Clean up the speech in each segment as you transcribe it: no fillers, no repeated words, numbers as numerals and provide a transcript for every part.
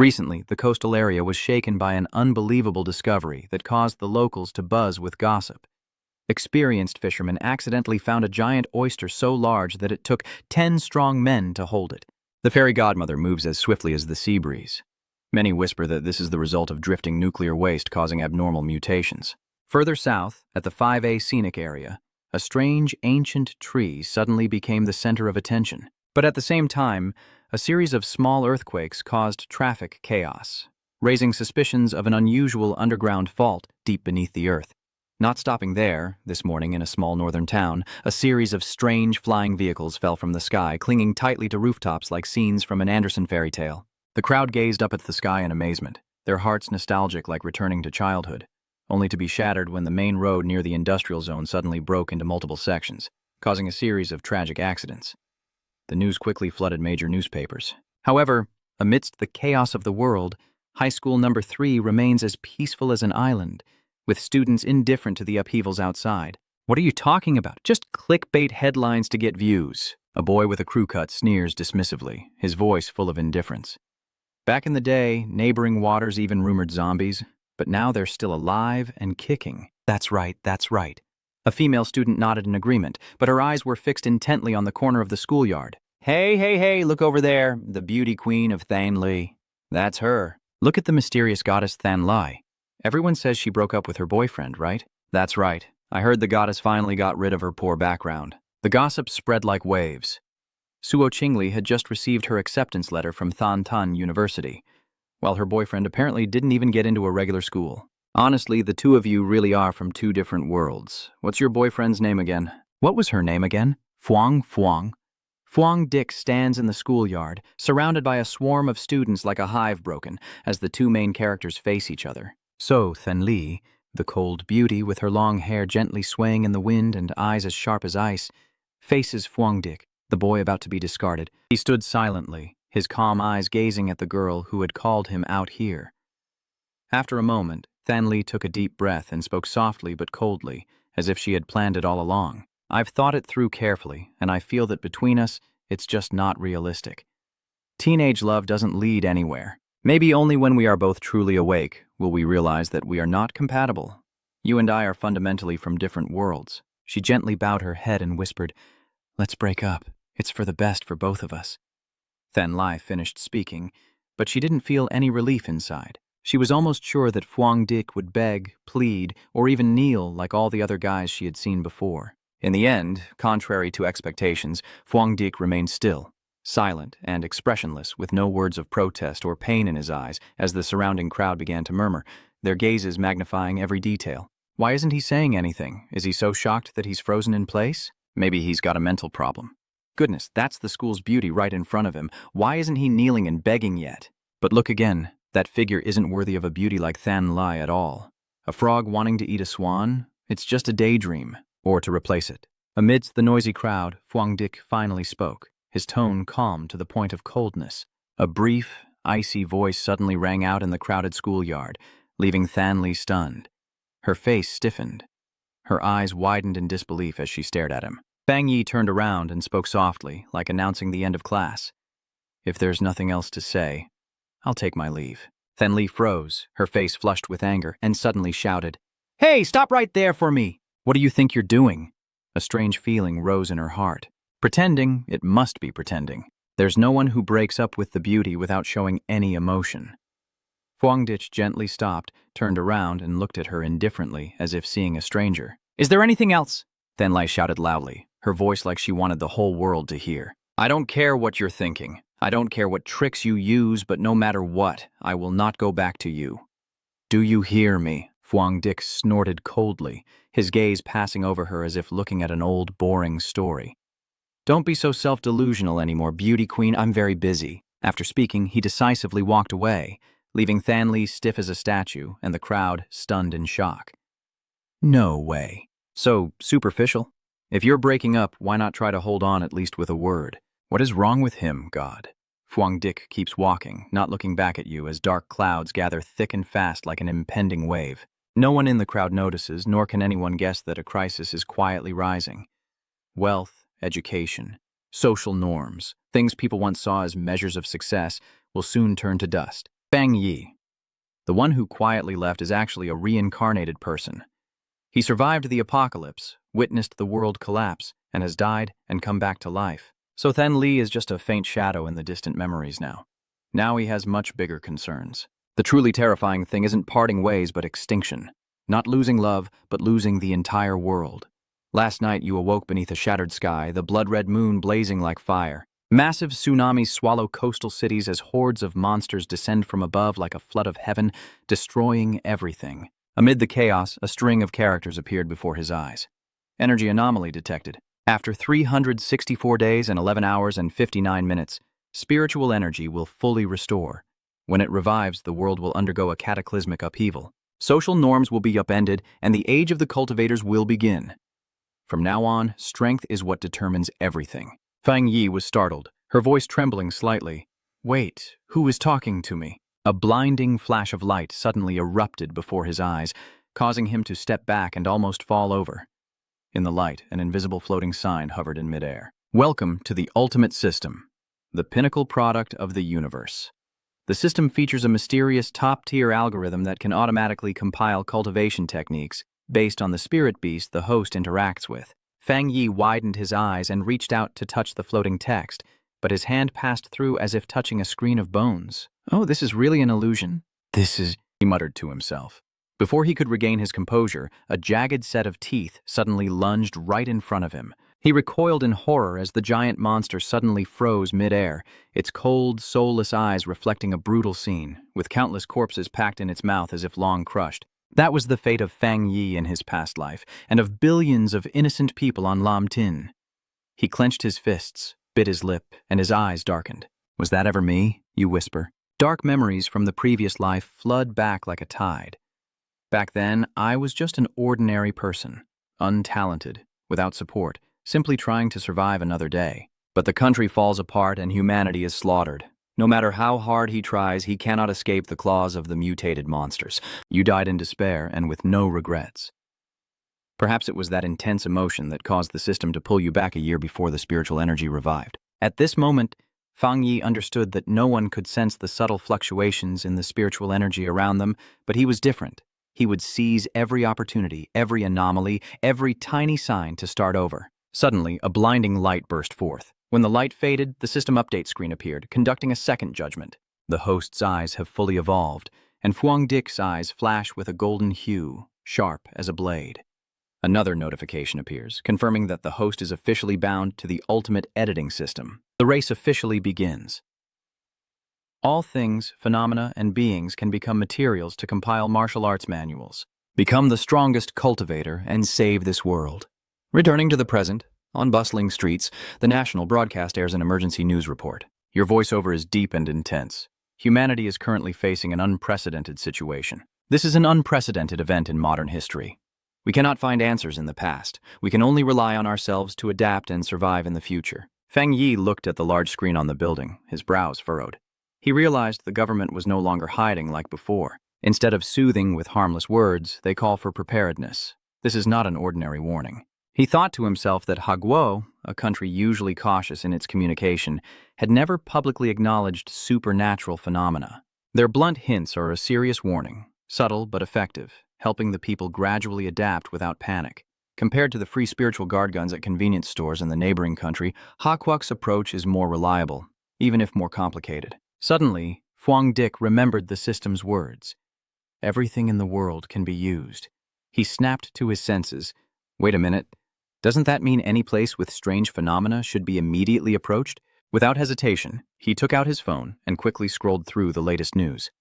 Recently, the coastal area was shaken by an unbelievable discovery that caused the locals to buzz with gossip. Experienced fishermen accidentally found a giant oyster so large that it took 10 strong men to hold it. The fairy godmother moves as swiftly as the sea breeze. Many whisper that this is the result of drifting nuclear waste causing abnormal mutations. Further south, at the 5A scenic area, a strange ancient tree suddenly became the center of attention. But at the same time, a series of small earthquakes caused traffic chaos, raising suspicions of an unusual underground fault deep beneath the earth. Not stopping there, this morning in a small northern town, a series of strange flying vehicles fell from the sky, clinging tightly to rooftops like scenes from an Andersen fairy tale. The crowd gazed up at the sky in amazement, their hearts nostalgic like returning to childhood, only to be shattered when the main road near the industrial zone suddenly broke into multiple sections, causing a series of tragic accidents. The news quickly flooded major newspapers. However, amidst the chaos of the world, High School Number 3 remains as peaceful as an island, with students indifferent to the upheavals outside. What are you talking about? Just clickbait headlines to get views. A boy with a crew cut sneers dismissively, his voice full of indifference. Back in the day, neighboring waters even rumored zombies, but now they're still alive and kicking. That's right, that's right. A female student nodded in agreement, but her eyes were fixed intently on the corner of the schoolyard. Hey, look over there, the beauty queen of Thanli. That's her. Look at the mysterious goddess Thanli. Everyone says she broke up with her boyfriend, right? That's right. I heard the goddess finally got rid of her poor background. The gossip spread like waves. Suo Qingli had just received her acceptance letter from Than Tan University, while her boyfriend apparently didn't even get into a regular school. Honestly, the two of you really are from two different worlds. What's your boyfriend's name again? What was her name again? Fuang. Fuang Dick stands in the schoolyard, surrounded by a swarm of students like a hive broken, as the two main characters face each other. So Thanli, the cold beauty with her long hair gently swaying in the wind and eyes as sharp as ice, faces Fuang Dick, the boy about to be discarded. He stood silently, his calm eyes gazing at the girl who had called him out here. After a moment, Thanli took a deep breath and spoke softly but coldly, as if she had planned it all along. I've thought it through carefully, and I feel that between us, it's just not realistic. Teenage love doesn't lead anywhere. Maybe only when we are both truly awake will we realize that we are not compatible. You and I are fundamentally from different worlds. She gently bowed her head and whispered, "Let's break up. It's for the best for both of us." Thanli finished speaking, but she didn't feel any relief inside. She was almost sure that Fuang Dick would beg, plead, or even kneel like all the other guys she had seen before. In the end, contrary to expectations, Fuang Dick remained still, silent and expressionless, with no words of protest or pain in his eyes as the surrounding crowd began to murmur, their gazes magnifying every detail. Why isn't he saying anything? Is he so shocked that he's frozen in place? Maybe he's got a mental problem. Goodness, that's the school's beauty right in front of him. Why isn't he kneeling and begging yet? But look again. That figure isn't worthy of a beauty like Thanli at all. A frog wanting to eat a swan? It's just a daydream. Or to replace it. Amidst the noisy crowd, Fuang Dick finally spoke, his tone calm to the point of coldness. A brief, icy voice suddenly rang out in the crowded schoolyard, leaving Thanli stunned. Her face stiffened. Her eyes widened in disbelief as she stared at him. Fang Yi turned around and spoke softly, like announcing the end of class. "If there's nothing else to say, I'll take my leave." Thanli froze, her face flushed with anger, and suddenly shouted, "Hey, stop right there for me! What do you think you're doing?" A strange feeling rose in her heart. Pretending, it must be pretending. There's no one who breaks up with the beauty without showing any emotion. Fuang Dick gently stopped, turned around, and looked at her indifferently, as if seeing a stranger. "Is there anything else?" Thanli shouted loudly, her voice like she wanted the whole world to hear. "I don't care what you're thinking. I don't care what tricks you use, but no matter what, I will not go back to you. Do you hear me?" Fuang Dick snorted coldly, his gaze passing over her as if looking at an old, boring story. "Don't be so self-delusional anymore, beauty queen. I'm very busy." After speaking, he decisively walked away, leaving Thanli stiff as a statue and the crowd stunned in shock. No way. So superficial? If you're breaking up, why not try to hold on at least with a word? What is wrong with him, God? Fuang Dick keeps walking, not looking back at you as dark clouds gather thick and fast like an impending wave. No one in the crowd notices, nor can anyone guess that a crisis is quietly rising. Wealth, education, social norms, things people once saw as measures of success, will soon turn to dust. Fang Yi. The one who quietly left is actually a reincarnated person. He survived the apocalypse, witnessed the world collapse, and has died and come back to life. So Then Li is just a faint shadow in the distant memories now. Now he has much bigger concerns. The truly terrifying thing isn't parting ways but extinction. Not losing love, but losing the entire world. Last night you awoke beneath a shattered sky, the blood-red moon blazing like fire. Massive tsunamis swallow coastal cities as hordes of monsters descend from above like a flood of heaven, destroying everything. Amid the chaos, a string of characters appeared before his eyes. Energy anomaly detected. After 364 days and 11 hours and 59 minutes, spiritual energy will fully restore. When it revives, the world will undergo a cataclysmic upheaval. Social norms will be upended, and the age of the cultivators will begin. From now on, strength is what determines everything. Fang Yi was startled, her voice trembling slightly. Wait, who is talking to me? A blinding flash of light suddenly erupted before his eyes, causing him to step back and almost fall over. In the light, an invisible floating sign hovered in midair. Welcome to the ultimate system, the pinnacle product of the universe. The system features a mysterious top-tier algorithm that can automatically compile cultivation techniques based on the spirit beast the host interacts with. Fang Yi widened his eyes and reached out to touch the floating text, but his hand passed through as if touching a screen of bones. Oh, this is really an illusion? He muttered to himself. Before he could regain his composure, a jagged set of teeth suddenly lunged right in front of him. He recoiled in horror as the giant monster suddenly froze mid-air, its cold, soulless eyes reflecting a brutal scene, with countless corpses packed in its mouth as if long crushed. That was the fate of Fang Yi in his past life, and of billions of innocent people on Lam Tin. He clenched his fists, bit his lip, and his eyes darkened. Was that ever me? You whisper. Dark memories from the previous life flood back like a tide. Back then, I was just an ordinary person, untalented, without support, simply trying to survive another day. But the country falls apart and humanity is slaughtered. No matter how hard he tries, he cannot escape the claws of the mutated monsters. You died in despair and with no regrets. Perhaps it was that intense emotion that caused the system to pull you back a year before the spiritual energy revived. At this moment, Fang Yi understood that no one could sense the subtle fluctuations in the spiritual energy around them, but he was different. He would seize every opportunity, every anomaly, every tiny sign to start over. Suddenly, a blinding light burst forth. When the light faded, the system update screen appeared, conducting a second judgment. The host's eyes have fully evolved, and Fuang Dik's eyes flash with a golden hue, sharp as a blade. Another notification appears, confirming that the host is officially bound to the ultimate editing system. The race officially begins. All things, phenomena, and beings can become materials to compile martial arts manuals. Become the strongest cultivator and save this world. Returning to the present, on bustling streets, the national broadcast airs an emergency news report. Your voiceover is deep and intense. Humanity is currently facing an unprecedented situation. This is an unprecedented event in modern history. We cannot find answers in the past. We can only rely on ourselves to adapt and survive in the future. Fang Yi looked at the large screen on the building, his brows furrowed. He realized the government was no longer hiding like before. Instead of soothing with harmless words, they call for preparedness. This is not an ordinary warning. He thought to himself that Haguo, a country usually cautious in its communication, had never publicly acknowledged supernatural phenomena. Their blunt hints are a serious warning, subtle but effective, helping the people gradually adapt without panic. Compared to the free spiritual guard guns at convenience stores in the neighboring country, Haguok's approach is more reliable, even if more complicated. Suddenly, Fuang Dik remembered the system's words. Everything in the world can be used. He snapped to his senses. Wait a minute. Doesn't that mean any place with strange phenomena should be immediately approached? Without hesitation, he took out his phone and quickly scrolled through the latest news.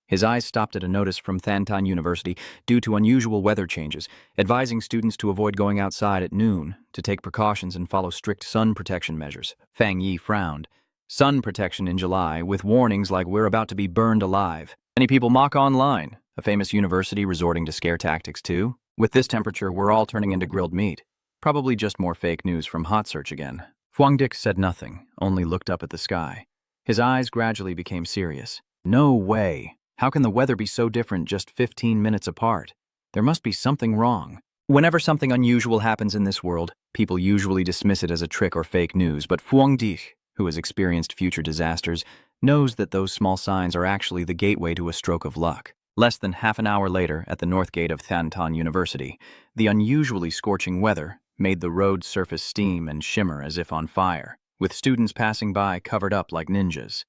His eyes stopped at a notice from Thantan University due to unusual weather changes, advising students to avoid going outside at noon, to take precautions and follow strict sun protection measures. Fang Yi frowned. Sun protection in July, with warnings like we're about to be burned alive. Many people mock online, a famous university resorting to scare tactics too. With this temperature, we're all turning into grilled meat. Probably just more fake news from Hot Search again. Fuang Dik said nothing, only looked up at the sky. His eyes gradually became serious. No way. How can the weather be so different just 15 minutes apart? There must be something wrong. Whenever something unusual happens in this world, people usually dismiss it as a trick or fake news, but Fuang Dik, who has experienced future disasters, knows that those small signs are actually the gateway to a stroke of luck. Less than half an hour later, at the north gate of Thantan University, the unusually scorching weather made the road surface steam and shimmer as if on fire, with students passing by covered up like ninjas.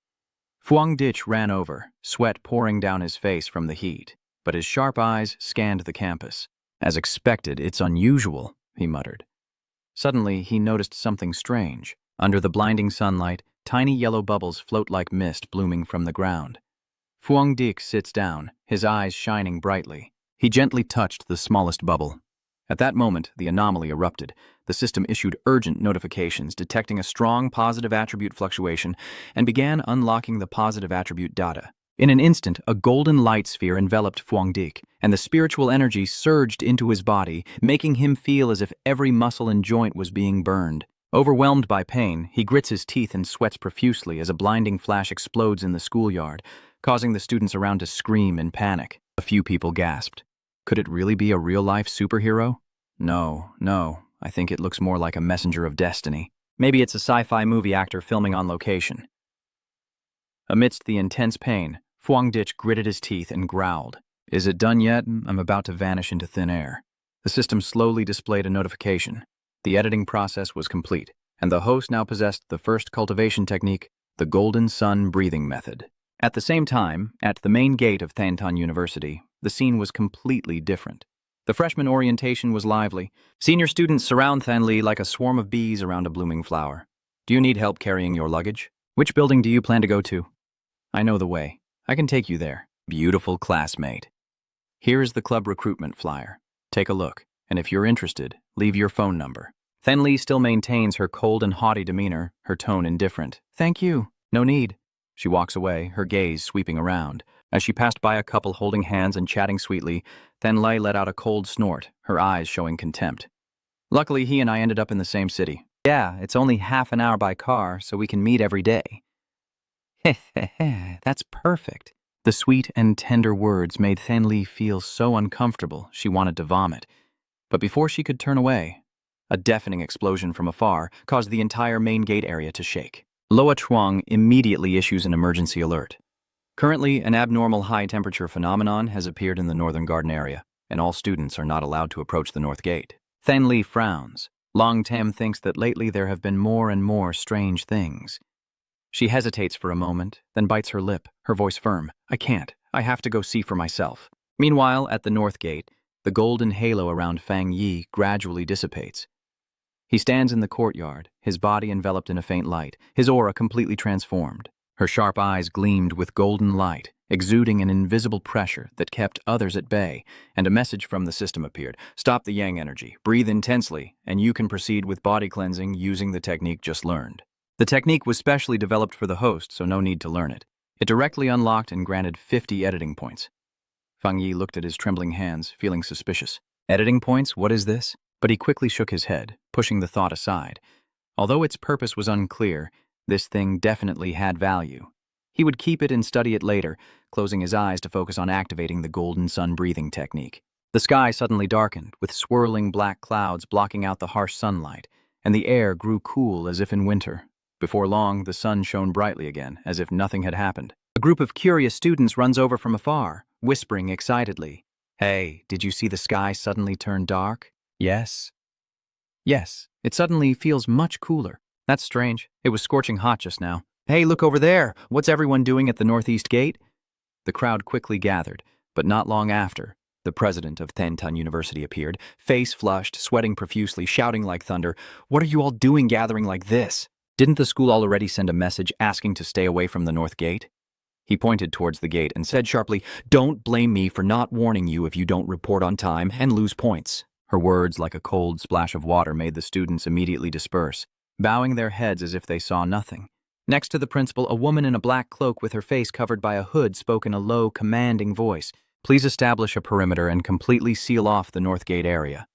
Fuang Dich ran over, sweat pouring down his face from the heat, but his sharp eyes scanned the campus. As expected, it's unusual, he muttered. Suddenly, he noticed something strange. Under the blinding sunlight, tiny yellow bubbles float like mist blooming from the ground. Fuang Dich sits down, his eyes shining brightly. He gently touched the smallest bubble. At that moment, the anomaly erupted. The system issued urgent notifications detecting a strong positive attribute fluctuation and began unlocking the positive attribute data. In an instant, a golden light sphere enveloped Fuang Dich, and the spiritual energy surged into his body, making him feel as if every muscle and joint was being burned. Overwhelmed by pain, he grits his teeth and sweats profusely as a blinding flash explodes in the schoolyard, causing the students around to scream in panic. A few people gasped. Could it really be a real-life superhero? No, I think it looks more like a messenger of destiny. Maybe it's a sci-fi movie actor filming on location. Amidst the intense pain, Fuang Dich gritted his teeth and growled. Is it done yet? I'm about to vanish into thin air. The system slowly displayed a notification. The editing process was complete, and the host now possessed the first cultivation technique, the Golden Sun breathing method. At the same time, at the main gate of Thantan University, the scene was completely different. The freshman orientation was lively. Senior students surround Thanli like a swarm of bees around a blooming flower. Do you need help carrying your luggage? Which building do you plan to go to? I know the way. I can take you there. Beautiful classmate. Here is the club recruitment flyer. Take a look, and if you're interested, leave your phone number. Thanli still maintains her cold and haughty demeanor, her tone indifferent. Thank you. No need. She walks away, her gaze sweeping around. As she passed by a couple holding hands and chatting sweetly, Thanli let out a cold snort, her eyes showing contempt. Luckily, he and I ended up in the same city. Yeah, it's only half an hour by car, so we can meet every day. That's perfect. The sweet and tender words made Thanli feel so uncomfortable she wanted to vomit. But before she could turn away, a deafening explosion from afar caused the entire main gate area to shake. Loa Chuang immediately issues an emergency alert. Currently, an abnormal high-temperature phenomenon has appeared in the northern garden area, and all students are not allowed to approach the north gate. Thanli frowns. Long Tam thinks that lately there have been more and more strange things. She hesitates for a moment, then bites her lip, her voice firm. I can't. I have to go see for myself. Meanwhile, at the north gate, the golden halo around Fang Yi gradually dissipates. He stands in the courtyard, his body enveloped in a faint light, his aura completely transformed. Her sharp eyes gleamed with golden light, exuding an invisible pressure that kept others at bay, and a message from the system appeared. Stop the yang energy, breathe intensely, and you can proceed with body cleansing using the technique just learned. The technique was specially developed for the host, so no need to learn it. It directly unlocked and granted 50 editing points. Fang Yi looked at his trembling hands, feeling suspicious. Editing points? What is this? But he quickly shook his head, pushing the thought aside. Although its purpose was unclear, this thing definitely had value. He would keep it and study it later, closing his eyes to focus on activating the golden sun breathing technique. The sky suddenly darkened, with swirling black clouds blocking out the harsh sunlight, and the air grew cool as if in winter. Before long, the sun shone brightly again, as if nothing had happened. A group of curious students runs over from afar, whispering excitedly. Hey, did you see the sky suddenly turn dark? Yes. Yes, it suddenly feels much cooler. That's strange. It was scorching hot just now. Hey, look over there! What's everyone doing at the northeast gate? The crowd quickly gathered, but not long after, the president of Thantan University appeared, face flushed, sweating profusely, shouting like thunder. What are you all doing gathering like this? Didn't the school already send a message asking to stay away from the north gate? He pointed towards the gate and said sharply, Don't blame me for not warning you if you don't report on time and lose points. Her words, like a cold splash of water, made the students immediately disperse, bowing their heads as if they saw nothing. Next to the principal, a woman in a black cloak with her face covered by a hood spoke in a low, commanding voice. Please establish a perimeter and completely seal off the north gate area.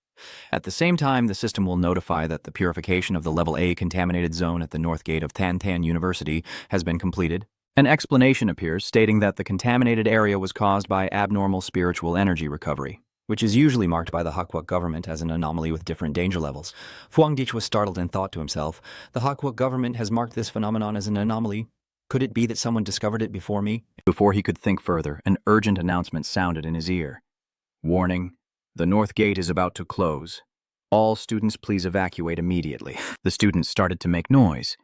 At the same time, the system will notify that the purification of the Level A contaminated zone at the north gate of Thantan University has been completed. An explanation appears stating that the contaminated area was caused by abnormal spiritual energy recovery, which is usually marked by the Hakwak government as an anomaly with different danger levels. Fuang Dich was startled and thought to himself, the Hakwak government has marked this phenomenon as an anomaly. Could it be that someone discovered it before me? Before he could think further, an urgent announcement sounded in his ear. Warning, the north gate is about to close. All students please evacuate immediately. The students started to make noise.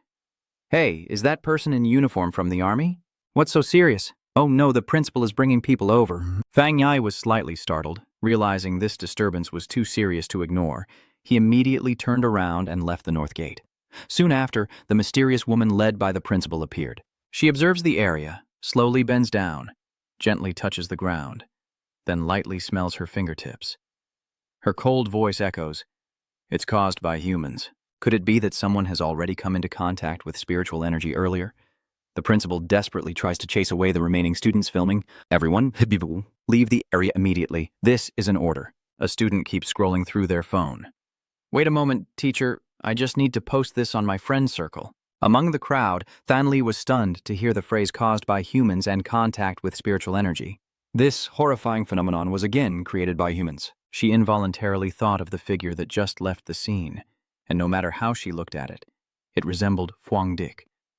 Hey, is that person in uniform from the army? What's so serious? Oh no, the principal is bringing people over. Fang Yi was slightly startled. Realizing this disturbance was too serious to ignore, he immediately turned around and left the north gate. Soon after, the mysterious woman led by the principal appeared. She observes the area, slowly bends down, gently touches the ground, then lightly smells her fingertips. Her cold voice echoes, "It's caused by humans." Could it be that someone has already come into contact with spiritual energy earlier? The principal desperately tries to chase away the remaining students filming. Everyone, leave the area immediately. This is an order. A student keeps scrolling through their phone. Wait a moment, teacher. I just need to post this on my friend circle. Among the crowd, Thanli was stunned to hear the phrase caused by humans and contact with spiritual energy. This horrifying phenomenon was again created by humans. She involuntarily thought of the figure that just left the scene, and no matter how she looked at it, it resembled Fang Yi.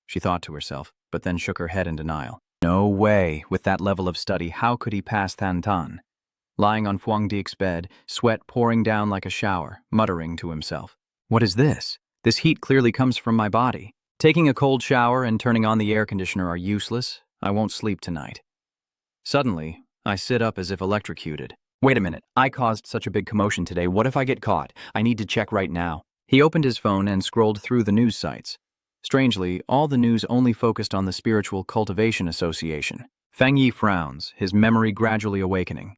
She thought to herself, but then shook her head in denial. No way, with that level of study, how could he pass Than Tan? Lying on Fang Yi's bed, sweat pouring down like a shower, muttering to himself. What is this? This heat clearly comes from my body. Taking a cold shower and turning on the air conditioner are useless. I won't sleep tonight. Suddenly, I sit up as if electrocuted. Wait a minute, I caused such a big commotion today. What if I get caught? I need to check right now. He opened his phone and scrolled through the news sites. Strangely, all the news only focused on the Spiritual Cultivation Association. Fang Yi frowns, his memory gradually awakening.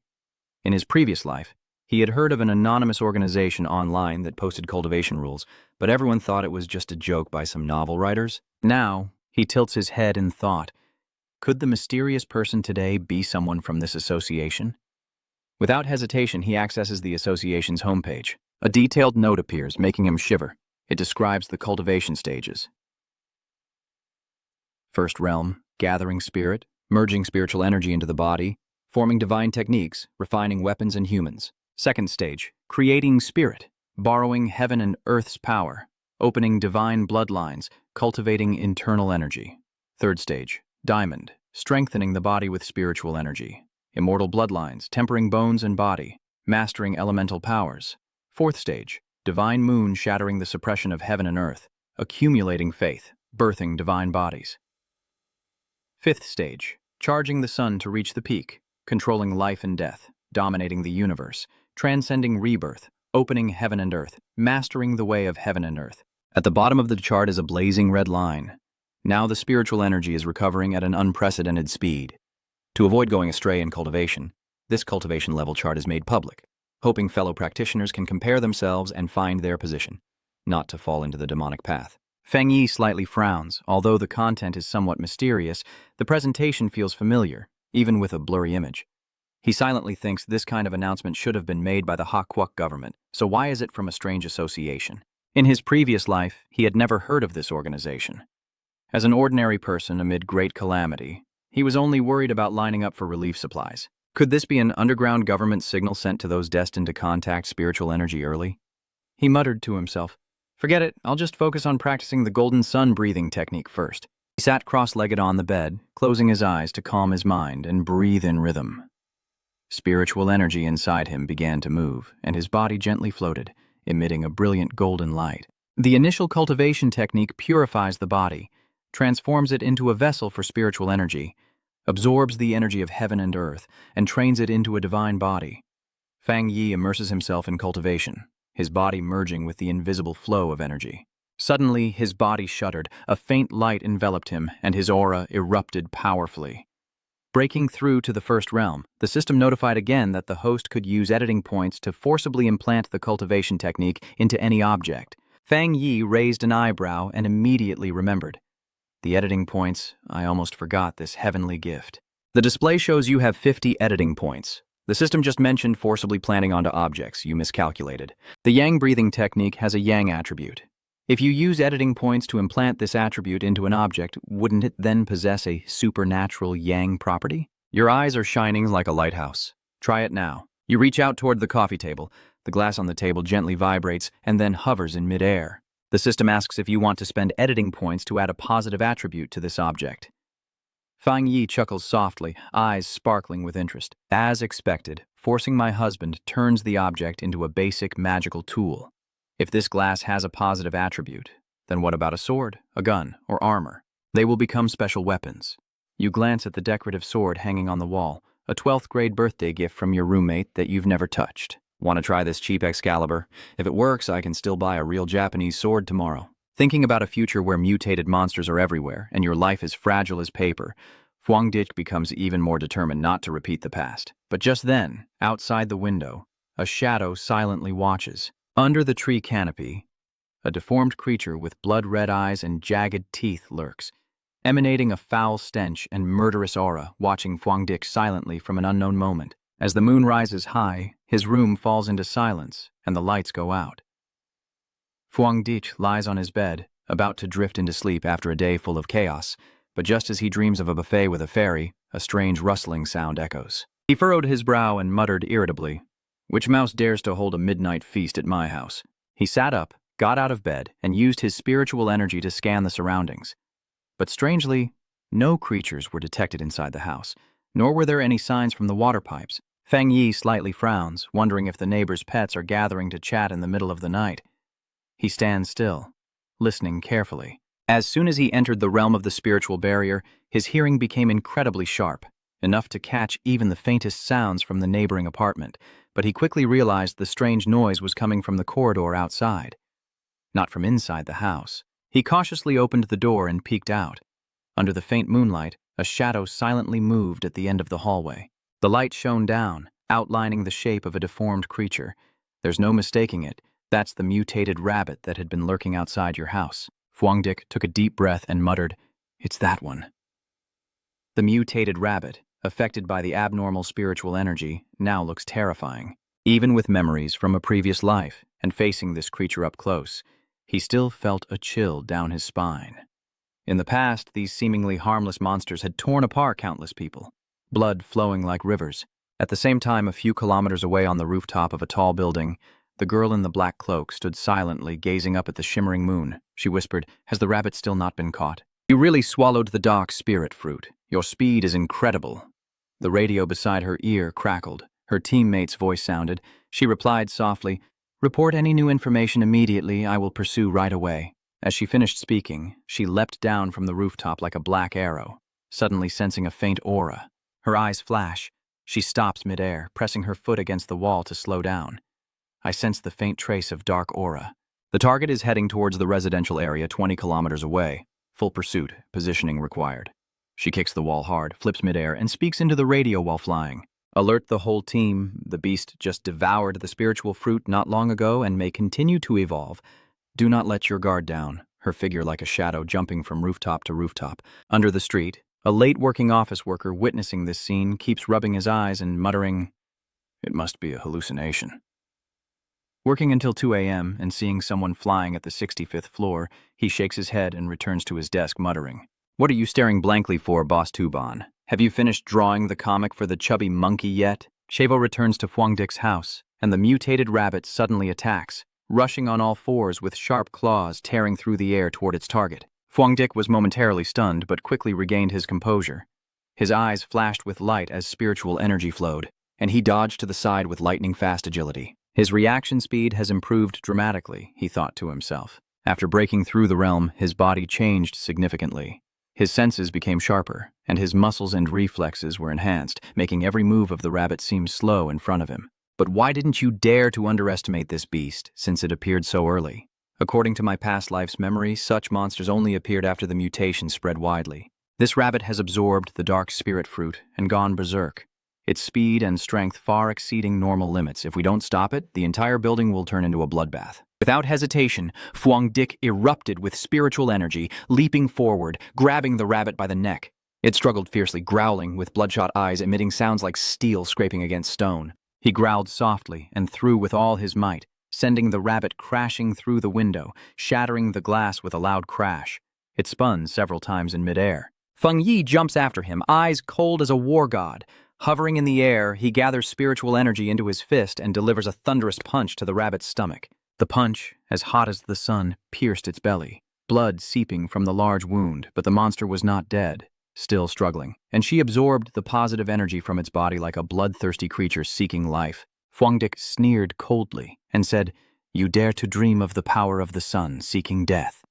In his previous life, he had heard of an anonymous organization online that posted cultivation rules, but everyone thought it was just a joke by some novel writers. Now, he tilts his head in thought. Could the mysterious person today be someone from this association? Without hesitation, he accesses the association's homepage. A detailed note appears, making him shiver. It describes the cultivation stages. First realm, gathering spirit, merging spiritual energy into the body, forming divine techniques, refining weapons and humans. Second stage, creating spirit, borrowing heaven and earth's power, opening divine bloodlines, cultivating internal energy. Third stage, diamond, strengthening the body with spiritual energy, immortal bloodlines, tempering bones and body, mastering elemental powers. Fourth stage, divine moon, shattering the suppression of heaven and earth, accumulating faith, birthing divine bodies. Fifth stage, charging the sun to reach the peak, controlling life and death, dominating the universe, transcending rebirth, opening heaven and earth, mastering the way of heaven and earth. At the bottom of the chart is a blazing red line. Now the spiritual energy is recovering at an unprecedented speed. To avoid going astray in cultivation, this cultivation level chart is made public, hoping fellow practitioners can compare themselves and find their position, not to fall into the demonic path. Fang Yi slightly frowns. Although the content is somewhat mysterious, the presentation feels familiar, even with a blurry image. He silently thinks this kind of announcement should have been made by the Hakwuk government, so why is it from a strange association? In his previous life, he had never heard of this organization. As an ordinary person amid great calamity, he was only worried about lining up for relief supplies. Could this be an underground government signal sent to those destined to contact spiritual energy early? He muttered to himself, "Forget it, I'll just focus on practicing the golden sun breathing technique first." He sat cross-legged on the bed, closing his eyes to calm his mind and breathe in rhythm. Spiritual energy inside him began to move, and his body gently floated, emitting a brilliant golden light. The initial cultivation technique purifies the body, transforms it into a vessel for spiritual energy, absorbs the energy of heaven and earth, and trains it into a divine body. Fang Yi immerses himself in cultivation, his body merging with the invisible flow of energy. Suddenly, his body shuddered, a faint light enveloped him, and his aura erupted powerfully. Breaking through to the first realm, the system notified again that the host could use editing points to forcibly implant the cultivation technique into any object. Fang Yi raised an eyebrow and immediately remembered. The editing points, I almost forgot this heavenly gift. The display shows you have 50 editing points. The system just mentioned forcibly planting onto objects. You miscalculated. The yang breathing technique has a yang attribute. If you use editing points to implant this attribute into an object, wouldn't it then possess a supernatural yang property? Your eyes are shining like a lighthouse. Try it now. You reach out toward the coffee table. The glass on the table gently vibrates and then hovers in midair. The system asks if you want to spend editing points to add a positive attribute to this object. Fang Yi chuckles softly, eyes sparkling with interest. As expected, forcing my husband turns the object into a basic magical tool. If this glass has a positive attribute, then what about a sword, a gun, or armor? They will become special weapons. You glance at the decorative sword hanging on the wall, a 12th grade birthday gift from your roommate that you've never touched. Want to try this cheap Excalibur? If it works, I can still buy a real Japanese sword tomorrow. Thinking about a future where mutated monsters are everywhere and your life is fragile as paper, Fuangdik becomes even more determined not to repeat the past. But just then, outside the window, a shadow silently watches. Under the tree canopy, a deformed creature with blood-red eyes and jagged teeth lurks, emanating a foul stench and murderous aura, watching Fuangdik silently from an unknown moment. As the moon rises high, his room falls into silence and the lights go out. Fuangdik lies on his bed, about to drift into sleep after a day full of chaos, but just as he dreams of a buffet with a fairy, a strange rustling sound echoes. He furrowed his brow and muttered irritably, "Which mouse dares to hold a midnight feast at my house?" He sat up, got out of bed, and used his spiritual energy to scan the surroundings. But strangely, no creatures were detected inside the house, nor were there any signs from the water pipes. Fang Yi slightly frowns, wondering if the neighbors' pets are gathering to chat in the middle of the night. He stands still, listening carefully. As soon as he entered the realm of the spiritual barrier, his hearing became incredibly sharp, enough to catch even the faintest sounds from the neighboring apartment, but he quickly realized the strange noise was coming from the corridor outside, not from inside the house. He cautiously opened the door and peeked out. Under the faint moonlight, a shadow silently moved at the end of the hallway. The light shone down, outlining the shape of a deformed creature. There's no mistaking it. That's the mutated rabbit that had been lurking outside your house. Fuangdik took a deep breath and muttered, "It's that one." The mutated rabbit, affected by the abnormal spiritual energy, now looks terrifying. Even with memories from a previous life and facing this creature up close, he still felt a chill down his spine. In the past, these seemingly harmless monsters had torn apart countless people, blood flowing like rivers. At the same time, a few kilometers away on the rooftop of a tall building, the girl in the black cloak stood silently, gazing up at the shimmering moon. She whispered, "Has the rabbit still not been caught? You really swallowed the dark spirit fruit. Your speed is incredible." The radio beside her ear crackled. Her teammate's voice sounded. She replied softly, "Report any new information immediately. I will pursue right away." As she finished speaking, she leapt down from the rooftop like a black arrow, suddenly sensing a faint aura. Her eyes flash. She stops midair, pressing her foot against the wall to slow down. I sense the faint trace of dark aura. The target is heading towards the residential area 20 kilometers away. Full pursuit, positioning required. She kicks the wall hard, flips midair, and speaks into the radio while flying. "Alert the whole team. The beast just devoured the spiritual fruit not long ago and may continue to evolve. Do not let your guard down." Her figure like a shadow jumping from rooftop to rooftop. Under the street, a late working office worker witnessing this scene keeps rubbing his eyes and muttering, "It must be a hallucination." Working until 2 a.m. and seeing someone flying at the 65th floor, he shakes his head and returns to his desk muttering, "What are you staring blankly for, Boss Tuban? Have you finished drawing the comic for the chubby monkey yet?" Chevo returns to Fuangdik's house, and the mutated rabbit suddenly attacks, rushing on all fours with sharp claws tearing through the air toward its target. Fuangdik was momentarily stunned but quickly regained his composure. His eyes flashed with light as spiritual energy flowed, and he dodged to the side with lightning-fast agility. His reaction speed has improved dramatically, he thought to himself. After breaking through the realm, his body changed significantly. His senses became sharper, and his muscles and reflexes were enhanced, making every move of the rabbit seem slow in front of him. But why didn't you dare to underestimate this beast, since it appeared so early? According to my past life's memory, such monsters only appeared after the mutation spread widely. This rabbit has absorbed the dark spirit fruit and gone berserk, its speed and strength far exceeding normal limits. If we don't stop it, the entire building will turn into a bloodbath. Without hesitation, Fuangdik erupted with spiritual energy, leaping forward, grabbing the rabbit by the neck. It struggled fiercely, growling, with bloodshot eyes emitting sounds like steel scraping against stone. He growled softly and threw with all his might, sending the rabbit crashing through the window, shattering the glass with a loud crash. It spun several times in midair. Fang Yi jumps after him, eyes cold as a war god. Hovering in the air, he gathers spiritual energy into his fist and delivers a thunderous punch to the rabbit's stomach. The punch, as hot as the sun, pierced its belly, blood seeping from the large wound, but the monster was not dead. still struggling, and she absorbed the positive energy from its body like a bloodthirsty creature seeking life. Fwangdik sneered coldly and said, "You dare to dream of the power of the sun seeking death."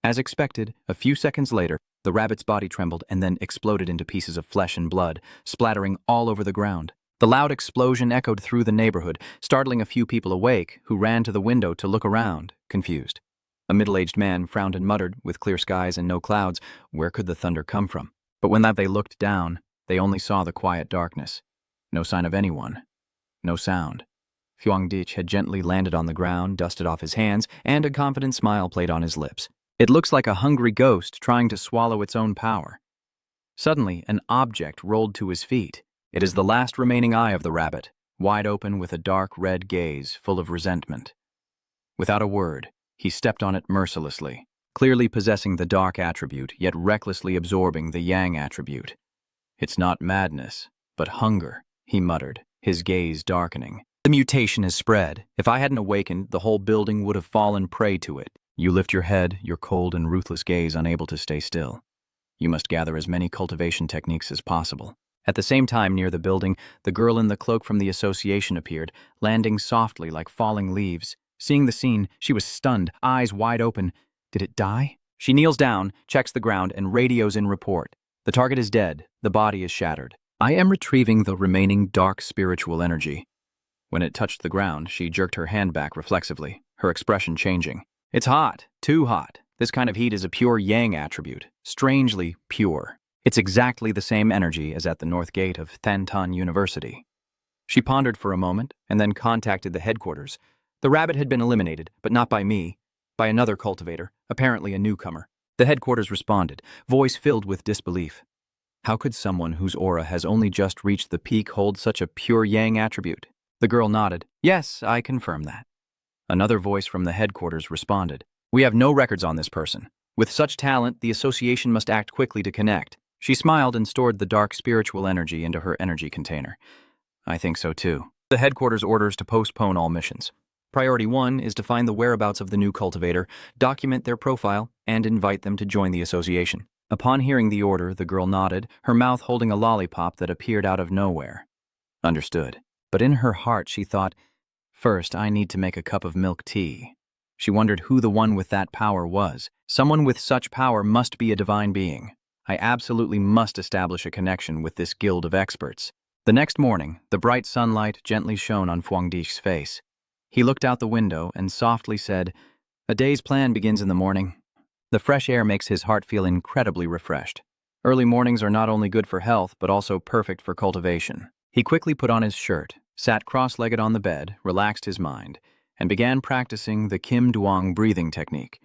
As expected, a few seconds later, the rabbit's body trembled and then exploded into pieces of flesh and blood, splattering all over the ground. The loud explosion echoed through the neighborhood, startling a few people awake who ran to the window to look around, confused. A middle-aged man frowned and muttered, with clear skies and no clouds, where could the thunder come from? But when they looked down, they only saw the quiet darkness. No sign of anyone. No sound. Fwangdik had gently landed on the ground, dusted off his hands, and a confident smile played on his lips. It looks like a hungry ghost trying to swallow its own power. Suddenly, an object rolled to his feet. It is the last remaining eye of the rabbit, wide open with a dark red gaze full of resentment. Without a word, he stepped on it mercilessly, clearly possessing the dark attribute, yet recklessly absorbing the yang attribute. "It's not madness, but hunger," he muttered, his gaze darkening. "The mutation has spread. If I hadn't awakened, the whole building would have fallen prey to it." You lift your head, your cold and ruthless gaze unable to stay still. You must gather as many cultivation techniques as possible. At the same time, near the building, the girl in the cloak from the association appeared, landing softly like falling leaves. Seeing the scene, she was stunned, eyes wide open. Did it die? She kneels down, checks the ground, and radios in report. The target is dead. The body is shattered. I am retrieving the remaining dark spiritual energy. When it touched the ground, she jerked her hand back reflexively, her expression changing. It's hot, too hot. This kind of heat is a pure yang attribute, strangely pure. It's exactly the same energy as at the north gate of Thantan University. She pondered for a moment and then contacted the headquarters. The rabbit had been eliminated, but not by me, by another cultivator, apparently a newcomer. The headquarters responded, voice filled with disbelief. How could someone whose aura has only just reached the peak hold such a pure yang attribute? The girl nodded. Yes, I confirm that. Another voice from the headquarters responded. We have no records on this person. With such talent, the association must act quickly to connect. She smiled and stored the dark spiritual energy into her energy container. I think so too. The headquarters orders to postpone all missions. Priority 1 is to find the whereabouts of the new cultivator, document their profile, and invite them to join the association. Upon hearing the order, the girl nodded, her mouth holding a lollipop that appeared out of nowhere. Understood. But in her heart she thought, first, I need to make a cup of milk tea. She wondered who the one with that power was. Someone with such power must be a divine being. I absolutely must establish a connection with this guild of experts. The next morning, the bright sunlight gently shone on Fwangdik's face. He looked out the window and softly said, A day's plan begins in the morning. The fresh air makes his heart feel incredibly refreshed. Early mornings are not only good for health, but also perfect for cultivation. He quickly put on his shirt, sat cross-legged on the bed, relaxed his mind, and began practicing the Kim Duong breathing technique.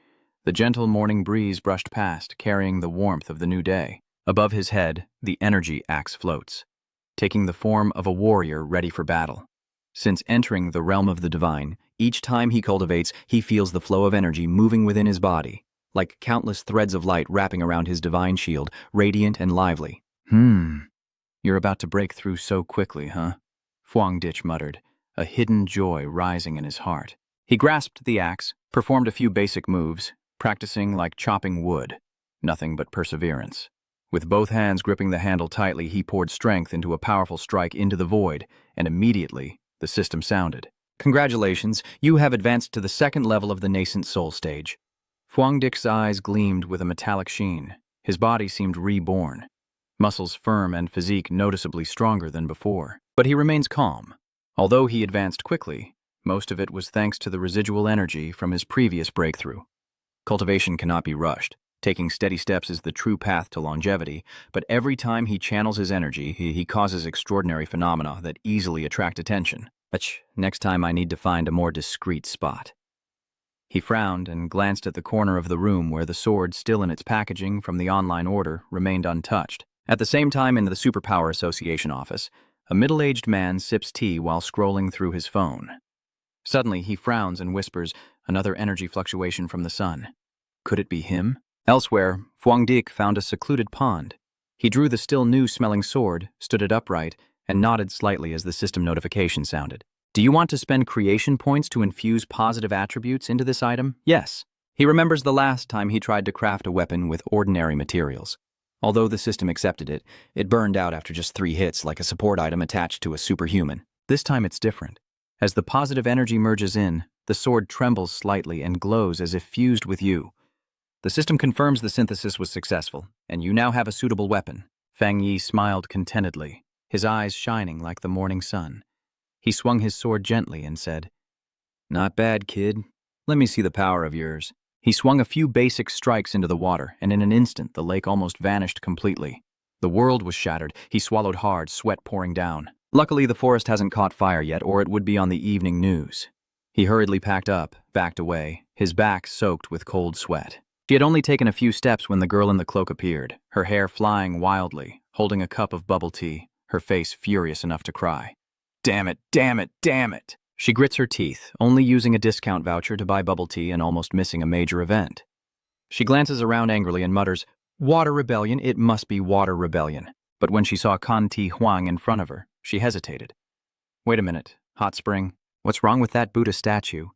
The gentle morning breeze brushed past, carrying the warmth of the new day. Above his head, the energy axe floats, taking the form of a warrior ready for battle. Since entering the realm of the divine, each time he cultivates, he feels the flow of energy moving within his body, like countless threads of light wrapping around his divine shield, radiant and lively. You're about to break through so quickly, huh? Fwangdik muttered, a hidden joy rising in his heart. He grasped the axe, performed a few basic moves, practicing like chopping wood. Nothing but perseverance. With both hands gripping the handle tightly, he poured strength into a powerful strike into the void, and immediately, the system sounded. Congratulations, you have advanced to the second level of the nascent soul stage. Fwangdik's eyes gleamed with a metallic sheen. His body seemed reborn. Muscles firm and physique noticeably stronger than before. But he remains calm. Although he advanced quickly, most of it was thanks to the residual energy from his previous breakthrough. Cultivation cannot be rushed. Taking steady steps is the true path to longevity, but every time he channels his energy, he causes extraordinary phenomena that easily attract attention. Next time I need to find a more discreet spot. He frowned and glanced at the corner of the room where the sword, still in its packaging from the online order, remained untouched. At the same time, in the Superpower Association office, a middle-aged man sips tea while scrolling through his phone. Suddenly, he frowns and whispers, another energy fluctuation from the sun. Could it be him? Elsewhere, Fwangdik found a secluded pond. He drew the still new-smelling sword, stood it upright, and nodded slightly as the system notification sounded. Do you want to spend creation points to infuse positive attributes into this item? Yes. He remembers the last time he tried to craft a weapon with ordinary materials. Although the system accepted it, it burned out after just 3 hits like a support item attached to a superhuman. This time it's different. As the positive energy merges in, the sword trembles slightly and glows as if fused with you. The system confirms the synthesis was successful, and you now have a suitable weapon. Fang Yi smiled contentedly, his eyes shining like the morning sun. He swung his sword gently and said, "Not bad, kid. Let me see the power of yours." He swung a few basic strikes into the water, and in an instant the lake almost vanished completely. The world was shattered. He swallowed hard, sweat pouring down. Luckily, the forest hasn't caught fire yet, or it would be on the evening news. He hurriedly packed up, backed away, his back soaked with cold sweat. She had only taken a few steps when the girl in the cloak appeared, her hair flying wildly, holding a cup of bubble tea, her face furious enough to cry. "Damn it, damn it, damn it!" She grits her teeth, only using a discount voucher to buy bubble tea and almost missing a major event. She glances around angrily and mutters, "Water rebellion, it must be water rebellion." But when she saw Kan Ti Huang in front of her, she hesitated. "Wait a minute, hot spring. What's wrong with that Buddha statue?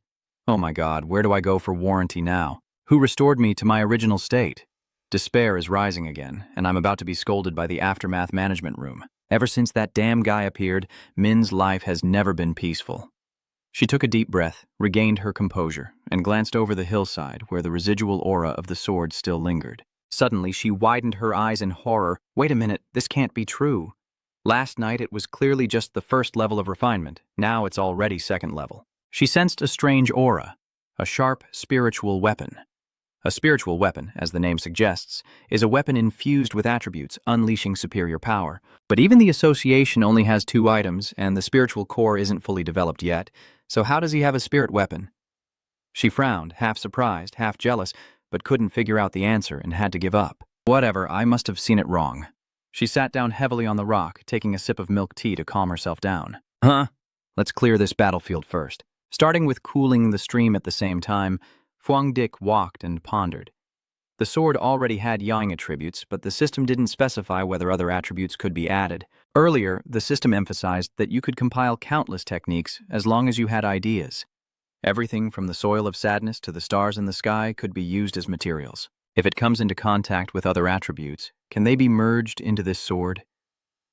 Oh my God, where do I go for warranty now? Who restored me to my original state?" Despair is rising again, and I'm about to be scolded by the aftermath management room. Ever since that damn guy appeared, Min's life has never been peaceful. She took a deep breath, regained her composure, and glanced over the hillside where the residual aura of the sword still lingered. Suddenly, she widened her eyes in horror. Wait a minute, this can't be true. Last night it was clearly just the first level of refinement. Now it's already second level. She sensed a strange aura, a sharp spiritual weapon. A spiritual weapon, as the name suggests, is a weapon infused with attributes, unleashing superior power. But even the association only has 2 items, and the spiritual core isn't fully developed yet, so how does he have a spirit weapon? She frowned, half surprised, half jealous, but couldn't figure out the answer and had to give up. Whatever, I must have seen it wrong. She sat down heavily on the rock, taking a sip of milk tea to calm herself down. Let's clear this battlefield first. Starting with cooling the stream at the same time, Huang Dik walked and pondered. The sword already had yang attributes, but the system didn't specify whether other attributes could be added. Earlier, the system emphasized that you could compile countless techniques as long as you had ideas. Everything from the soil of sadness to the stars in the sky could be used as materials. If it comes into contact with other attributes, can they be merged into this sword?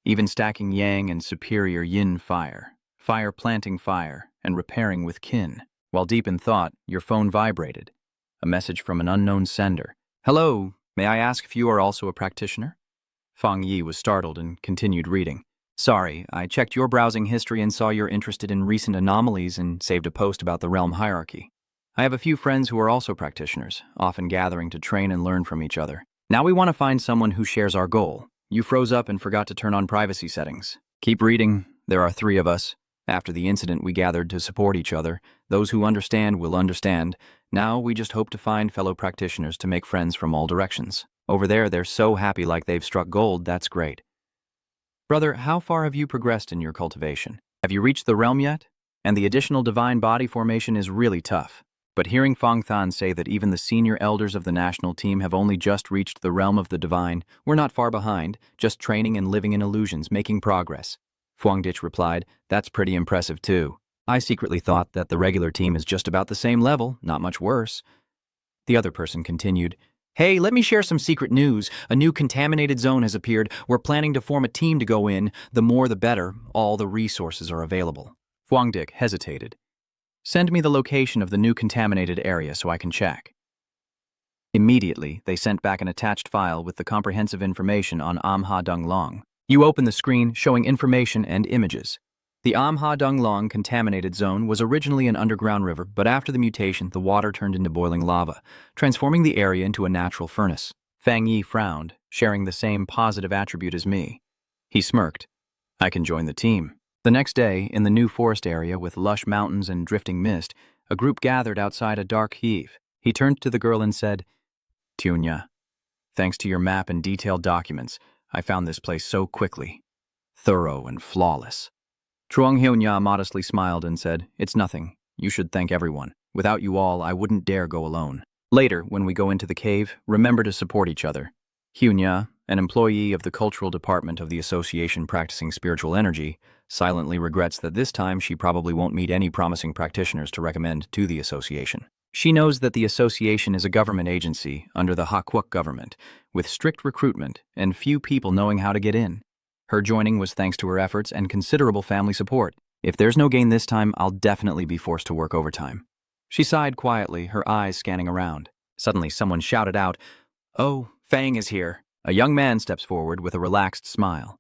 Even stacking yang and superior yin fire, fire planting fire, and repairing with kin. While deep in thought, your phone vibrated. A message from an unknown sender. "Hello, may I ask if you are also a practitioner?" Fang Yi was startled and continued reading. "Sorry, I checked your browsing history and saw you're interested in recent anomalies and saved a post about the realm hierarchy. I have a few friends who are also practitioners, often gathering to train and learn from each other. Now we want to find someone who shares our goal. You froze up and forgot to turn on privacy settings. Keep reading. There are 3 of us. After the incident, we gathered to support each other. Those who understand will understand. Now we just hope to find fellow practitioners to make friends from all directions. Over there, they're so happy like they've struck gold, that's great. Brother, how far have you progressed in your cultivation? Have you reached the realm yet? And the additional divine body formation is really tough. But hearing Fang Than say that even the senior elders of the national team have only just reached the realm of the divine, we're not far behind, just training and living in illusions, making progress. Fuang Dich replied, "That's pretty impressive too. I secretly thought that the regular team is just about the same level, not much worse." The other person continued, "Hey, let me share some secret news. A new contaminated zone has appeared. We're planning to form a team to go in. The more the better. All the resources are available." Fuang Dich hesitated. "Send me the location of the new contaminated area so I can check." Immediately, they sent back an attached file with the comprehensive information on Amha Dung Long. You open the screen showing information and images. The Amha Dung Long contaminated zone was originally an underground river, but after the mutation, the water turned into boiling lava, transforming the area into a natural furnace. Fang Yi frowned, sharing the same positive attribute as me. He smirked. "I can join the team." The next day, in the new forest area with lush mountains and drifting mist, a group gathered outside a dark heave. He turned to the girl and said, "Tunya, thanks to your map and detailed documents, I found this place so quickly. Thorough and flawless." Truong Hyunya modestly smiled and said, "It's nothing. You should thank everyone. Without you all, I wouldn't dare go alone. Later, when we go into the cave, remember to support each other." Hyunya, an employee of the cultural department of the association practicing spiritual energy, silently regrets that this time she probably won't meet any promising practitioners to recommend to the association. She knows that the association is a government agency under the Hakwuk government, with strict recruitment and few people knowing how to get in. Her joining was thanks to her efforts and considerable family support. If there's no gain this time, I'll definitely be forced to work overtime. She sighed quietly, her eyes scanning around. Suddenly, someone shouted out, "Oh, Fang is here." A young man steps forward with a relaxed smile.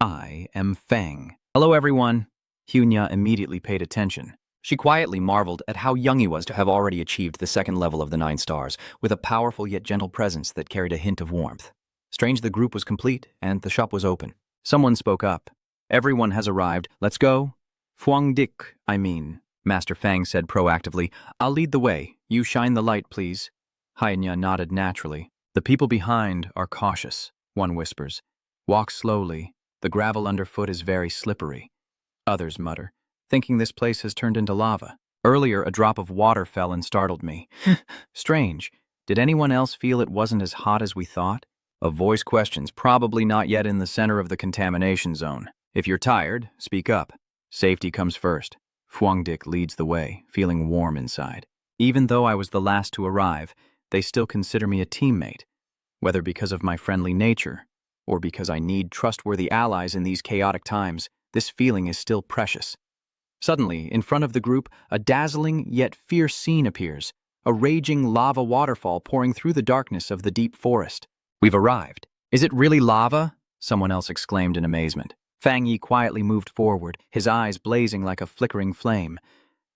"I am Fang." "Hello, everyone." Hunya immediately paid attention. She quietly marveled at how young he was to have already achieved the second level of the 9 stars, with a powerful yet gentle presence that carried a hint of warmth. Strange, the group was complete, and the shop was open. Someone spoke up. "Everyone has arrived. Let's go." "Fuang dik, I mean," Master Fang said proactively. "I'll lead the way. You shine the light, please." Hyenya nodded naturally. "The people behind are cautious," one whispers. "Walk slowly. The gravel underfoot is very slippery." Others mutter, thinking this place has turned into lava. Earlier, a drop of water fell and startled me. Strange. Did anyone else feel it wasn't as hot as we thought? A voice questions, probably not yet in the center of the contamination zone. "If you're tired, speak up. Safety comes first." Fuangdik leads the way, feeling warm inside. Even though I was the last to arrive, they still consider me a teammate, whether because of my friendly nature or because I need trustworthy allies in these chaotic times. This feeling is still precious. Suddenly, in front of the group, a dazzling yet fierce scene appears, a raging lava waterfall pouring through the darkness of the deep forest. "We've arrived." "Is it really lava?" someone else exclaimed in amazement. Fang Yi quietly moved forward, his eyes blazing like a flickering flame.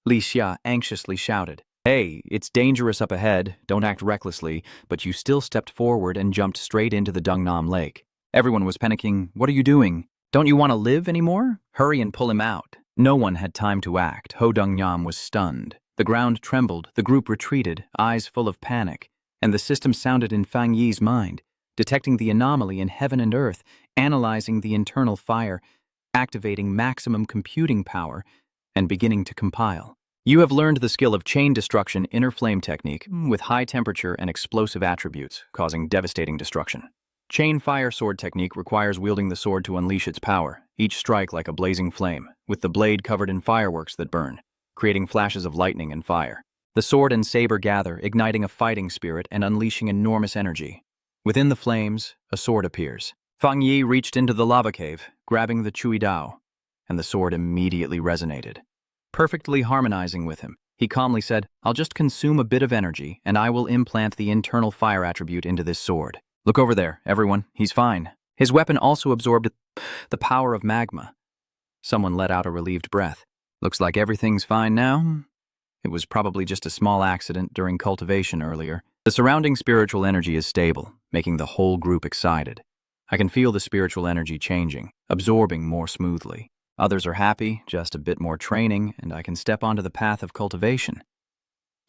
Li Xia anxiously shouted, "Hey, it's dangerous up ahead, don't act recklessly," but you still stepped forward and jumped straight into the Dungnam Lake. Everyone was panicking. "What are you doing? Don't you want to live anymore? Hurry and pull him out." No one had time to act. Ho Dungnam was stunned. The ground trembled, the group retreated, eyes full of panic, and the system sounded in Fang Yi's mind, detecting the anomaly in heaven and earth, analyzing the internal fire, activating maximum computing power, and beginning to compile. "You have learned the skill of chain destruction inner flame technique with high temperature and explosive attributes, causing devastating destruction. Chain fire sword technique requires wielding the sword to unleash its power, each strike like a blazing flame, with the blade covered in fireworks that burn, creating flashes of lightning and fire. The sword and saber gather, igniting a fighting spirit and unleashing enormous energy. Within the flames, a sword appears. Fang Yi reached into the lava cave, grabbing the Chui Dao, and the sword immediately resonated. Perfectly harmonizing with him, he calmly said, "I'll just consume a bit of energy, and I will implant the internal fire attribute into this sword. Look over there, everyone, he's fine." His weapon also absorbed the power of magma. Someone let out a relieved breath. "Looks like everything's fine now." It was probably just a small accident during cultivation earlier. The surrounding spiritual energy is stable, making the whole group excited. I can feel the spiritual energy changing, absorbing more smoothly. Others are happy, just a bit more training, and I can step onto the path of cultivation.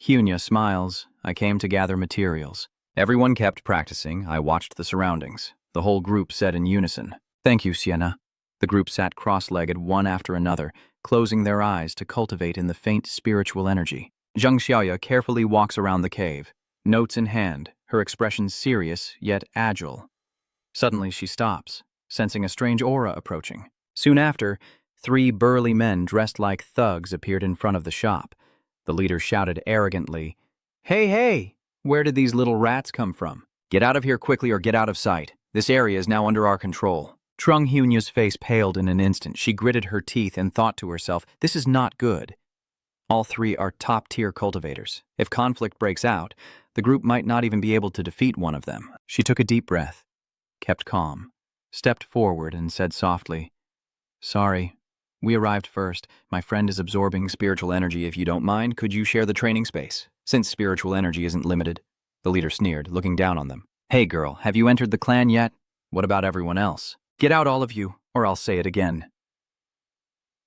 Hunya smiles. I came to gather materials. Everyone kept practicing. I watched the surroundings. The whole group said in unison, "Thank you, Sienna." The group sat cross-legged one after another, closing their eyes to cultivate in the faint spiritual energy. Zhang Xiaoya carefully walks around the cave, notes in hand, her expression serious yet agile. Suddenly she stops, sensing a strange aura approaching. Soon after, 3 burly men dressed like thugs appeared in front of the shop. The leader shouted arrogantly, "Hey, hey! Where did these little rats come from? Get out of here quickly or get out of sight. This area is now under our control." Trung Hunya's face paled in an instant. She gritted her teeth and thought to herself, "This is not good." All 3 are top-tier cultivators. If conflict breaks out, the group might not even be able to defeat one of them. She took a deep breath, kept calm, stepped forward and said softly, "Sorry, we arrived first. My friend is absorbing spiritual energy. If you don't mind, could you share the training space? Since spiritual energy isn't limited." The leader sneered, looking down on them. "Hey girl, have you entered the clan yet? What about everyone else? Get out, all of you, or I'll say it again."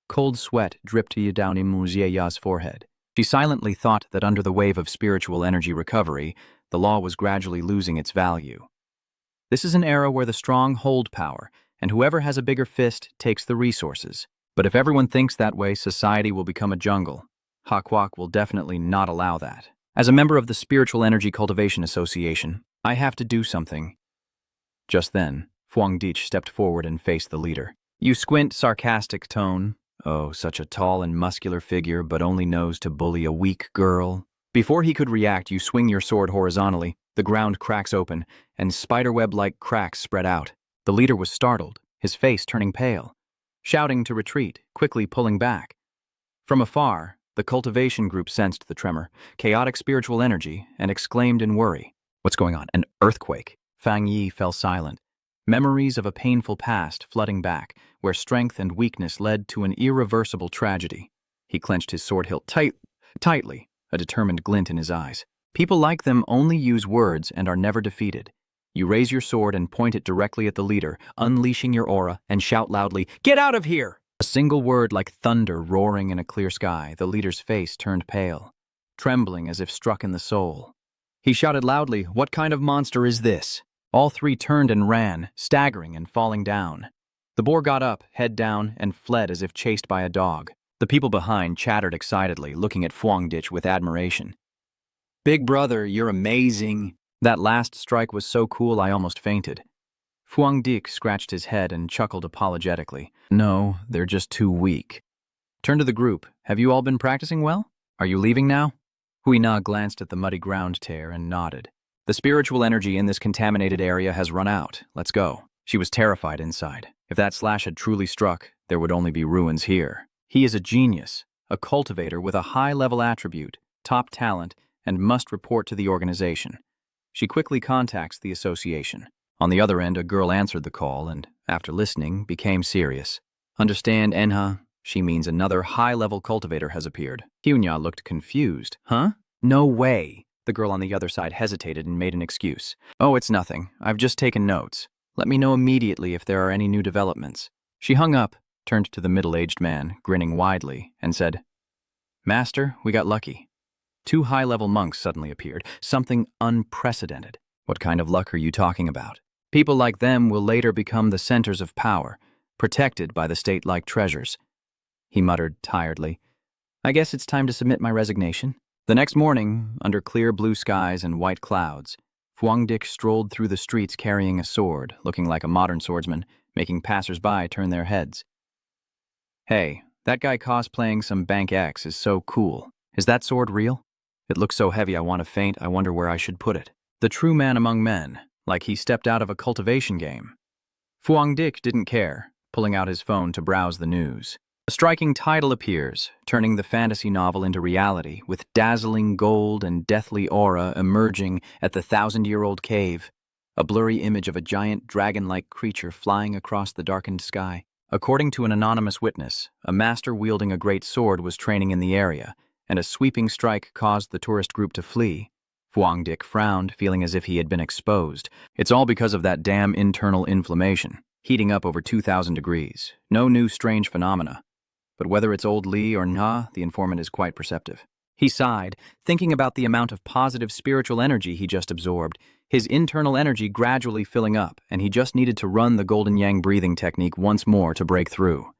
Cold sweat dripped down Imuzieya's forehead. She silently thought that under the wave of spiritual energy recovery, the law was gradually losing its value. This is an era where the strong hold power, and whoever has a bigger fist takes the resources. But if everyone thinks that way, society will become a jungle. Hakwak will definitely not allow that. As a member of the Spiritual Energy Cultivation Association, I have to do something. Just then, Fuang Dich stepped forward and faced the leader. You squint, sarcastic tone. Oh, such a tall and muscular figure, but only knows to bully a weak girl. Before he could react, you swing your sword horizontally, The ground cracks open, and spiderweb-like cracks spread out. The leader was startled, his face turning pale, shouting to retreat, quickly pulling back. From afar, the cultivation group sensed the tremor, chaotic spiritual energy, and exclaimed in worry. What's going on? An earthquake? Fang Yi fell silent. Memories of a painful past flooding back, where strength and weakness led to an irreversible tragedy. He clenched his sword hilt tightly, a determined glint in his eyes. People like them only use words and are never defeated. You raise your sword and point it directly at the leader, unleashing your aura, and shout loudly, "Get out of here!" A single word like thunder roaring in a clear sky, the leader's face turned pale, trembling as if struck in the soul. He shouted loudly, "What kind of monster is this?" All three turned and ran, staggering and falling down. The boar got up, head down, and fled as if chased by a dog. The people behind chattered excitedly, looking at Fuangdik with admiration. "Big brother, you're amazing." That last strike was so cool I almost fainted. Fuangdik scratched his head and chuckled apologetically. No, they're just too weak. Turn to the group. Have you all been practicing well? Are you leaving now? Huina glanced at the muddy ground tear and nodded. The spiritual energy in this contaminated area has run out. Let's go. She was terrified inside. If that slash had truly struck, there would only be ruins here. He is a genius, a cultivator with a high-level attribute, top talent, and must report to the organization. She quickly contacts the association. On the other end, a girl answered the call and, after listening, became serious. Understand, Enha? She means another high-level cultivator has appeared. Hunya looked confused. Huh? No way. The girl on the other side hesitated and made an excuse. Oh, it's nothing. I've just taken notes. Let me know immediately if there are any new developments. She hung up, turned to the middle-aged man, grinning widely, and said, Master, we got lucky. 2 high-level monks suddenly appeared, something unprecedented. What kind of luck are you talking about? People like them will later become the centers of power, protected by the state-like treasures. He muttered tiredly, I guess it's time to submit my resignation. The next morning, under clear blue skies and white clouds, Fuangdik strolled through the streets carrying a sword, looking like a modern swordsman, making passers-by turn their heads. Hey, that guy cosplaying some Bank X is so cool. Is that sword real? It looks so heavy I want to faint. I wonder where I should put it. The true man among men, like he stepped out of a cultivation game. Fuangdik didn't care, pulling out his phone to browse the news. A striking title appears, turning the fantasy novel into reality, with dazzling gold and deathly aura emerging at the 1,000-year-old cave, a blurry image of a giant dragon-like creature flying across the darkened sky. According to an anonymous witness, a master wielding a great sword was training in the area, and a sweeping strike caused the tourist group to flee. Fuangdik frowned, feeling as if he had been exposed. It's all because of that damn internal inflammation, heating up over 2,000 degrees. No new strange phenomena. But whether it's old Li or Nha, the informant is quite perceptive. He sighed, thinking about the amount of positive spiritual energy he just absorbed, his internal energy gradually filling up, and he just needed to run the golden yang breathing technique once more to break through.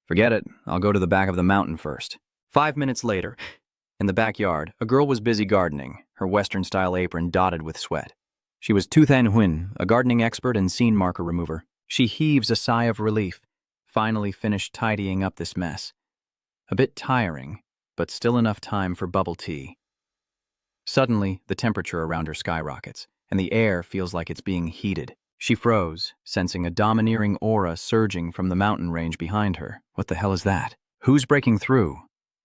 Forget it, I'll go to the back of the mountain first. 5 minutes later, in the backyard, a girl was busy gardening, her Western-style apron dotted with sweat. She was Tu Than Huyn, a gardening expert and scene marker remover. She heaves a sigh of relief, finally finished tidying up this mess. A bit tiring, but still enough time for bubble tea. Suddenly, the temperature around her skyrockets, and the air feels like it's being heated. She froze, sensing a domineering aura surging from the mountain range behind her. What the hell is that? Who's breaking through?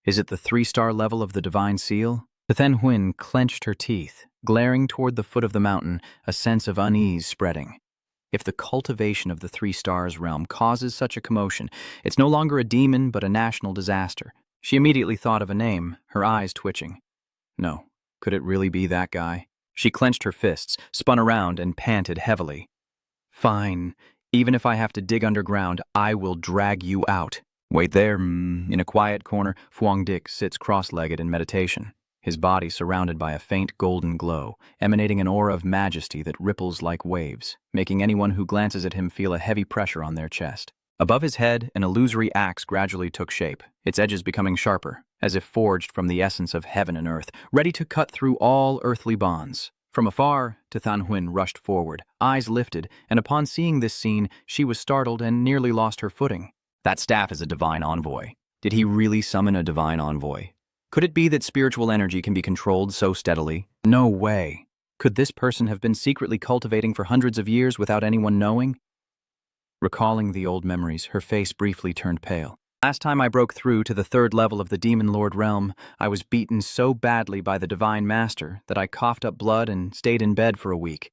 Is it the 3-star level of the Divine Seal? Than Huyn clenched her teeth, glaring toward the foot of the mountain, a sense of unease spreading. If the cultivation of the 3 stars realm causes such a commotion, it's no longer a demon but a national disaster. She immediately thought of a name, her eyes twitching. No, could it really be that guy? She clenched her fists, spun around, and panted heavily. Fine. Even if I have to dig underground, I will drag you out. Wait there. In a quiet corner, Fuangdik sits cross-legged in meditation, his body surrounded by a faint golden glow, emanating an aura of majesty that ripples like waves, making anyone who glances at him feel a heavy pressure on their chest. Above his head, an illusory axe gradually took shape, its edges becoming sharper, as if forged from the essence of heaven and earth, ready to cut through all earthly bonds. From afar, Than Huyn rushed forward, eyes lifted, and upon seeing this scene, she was startled and nearly lost her footing. That staff is a divine envoy. Did he really summon a divine envoy? Could it be that spiritual energy can be controlled so steadily? No way. Could this person have been secretly cultivating for hundreds of years without anyone knowing? Recalling the old memories, her face briefly turned pale. Last time I broke through to the 3rd level of the Demon Lord realm, I was beaten so badly by the Divine Master that I coughed up blood and stayed in bed for a week.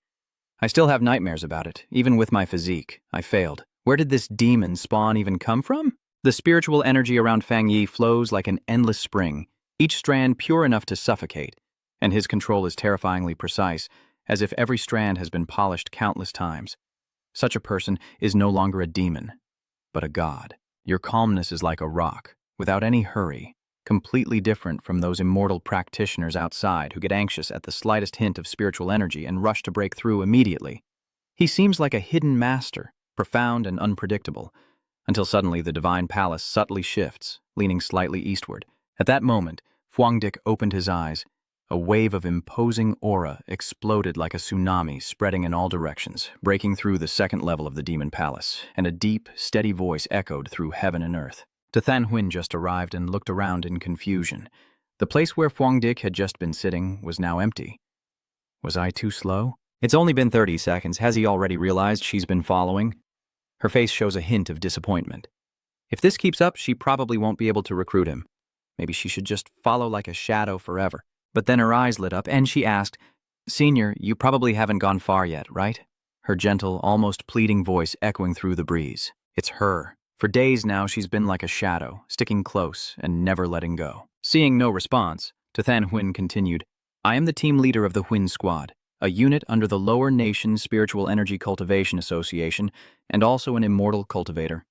I still have nightmares about it, even with my physique. I failed. Where did this demon spawn even come from? The spiritual energy around Fang Yi flows like an endless spring, each strand pure enough to suffocate, and his control is terrifyingly precise, as if every strand has been polished countless times. Such a person is no longer a demon, but a god. Your calmness is like a rock, without any hurry, completely different from those immortal practitioners outside who get anxious at the slightest hint of spiritual energy and rush to break through immediately. He seems like a hidden master, profound and unpredictable, until suddenly the divine palace subtly shifts, leaning slightly eastward. At that moment, Fuangdik opened his eyes. A wave of imposing aura exploded like a tsunami, spreading in all directions, breaking through the 2nd level of the demon palace, and a deep, steady voice echoed through heaven and earth. Than just arrived and looked around in confusion. The place where Fuangdik had just been sitting was now empty. Was I too slow? It's only been 30 seconds. Has he already realized she's been following? Her face shows a hint of disappointment. If this keeps up, she probably won't be able to recruit him. Maybe she should just follow like a shadow forever. But then her eyes lit up and she asked, "Senior, you probably haven't gone far yet, right?" Her gentle, almost pleading voice echoing through the breeze. It's her. For days now, she's been like a shadow, sticking close and never letting go. Seeing no response, Than continued, "I am the team leader of the Huin Squad, a unit under the Lower Nation Spiritual Energy Cultivation Association, and also an immortal cultivator.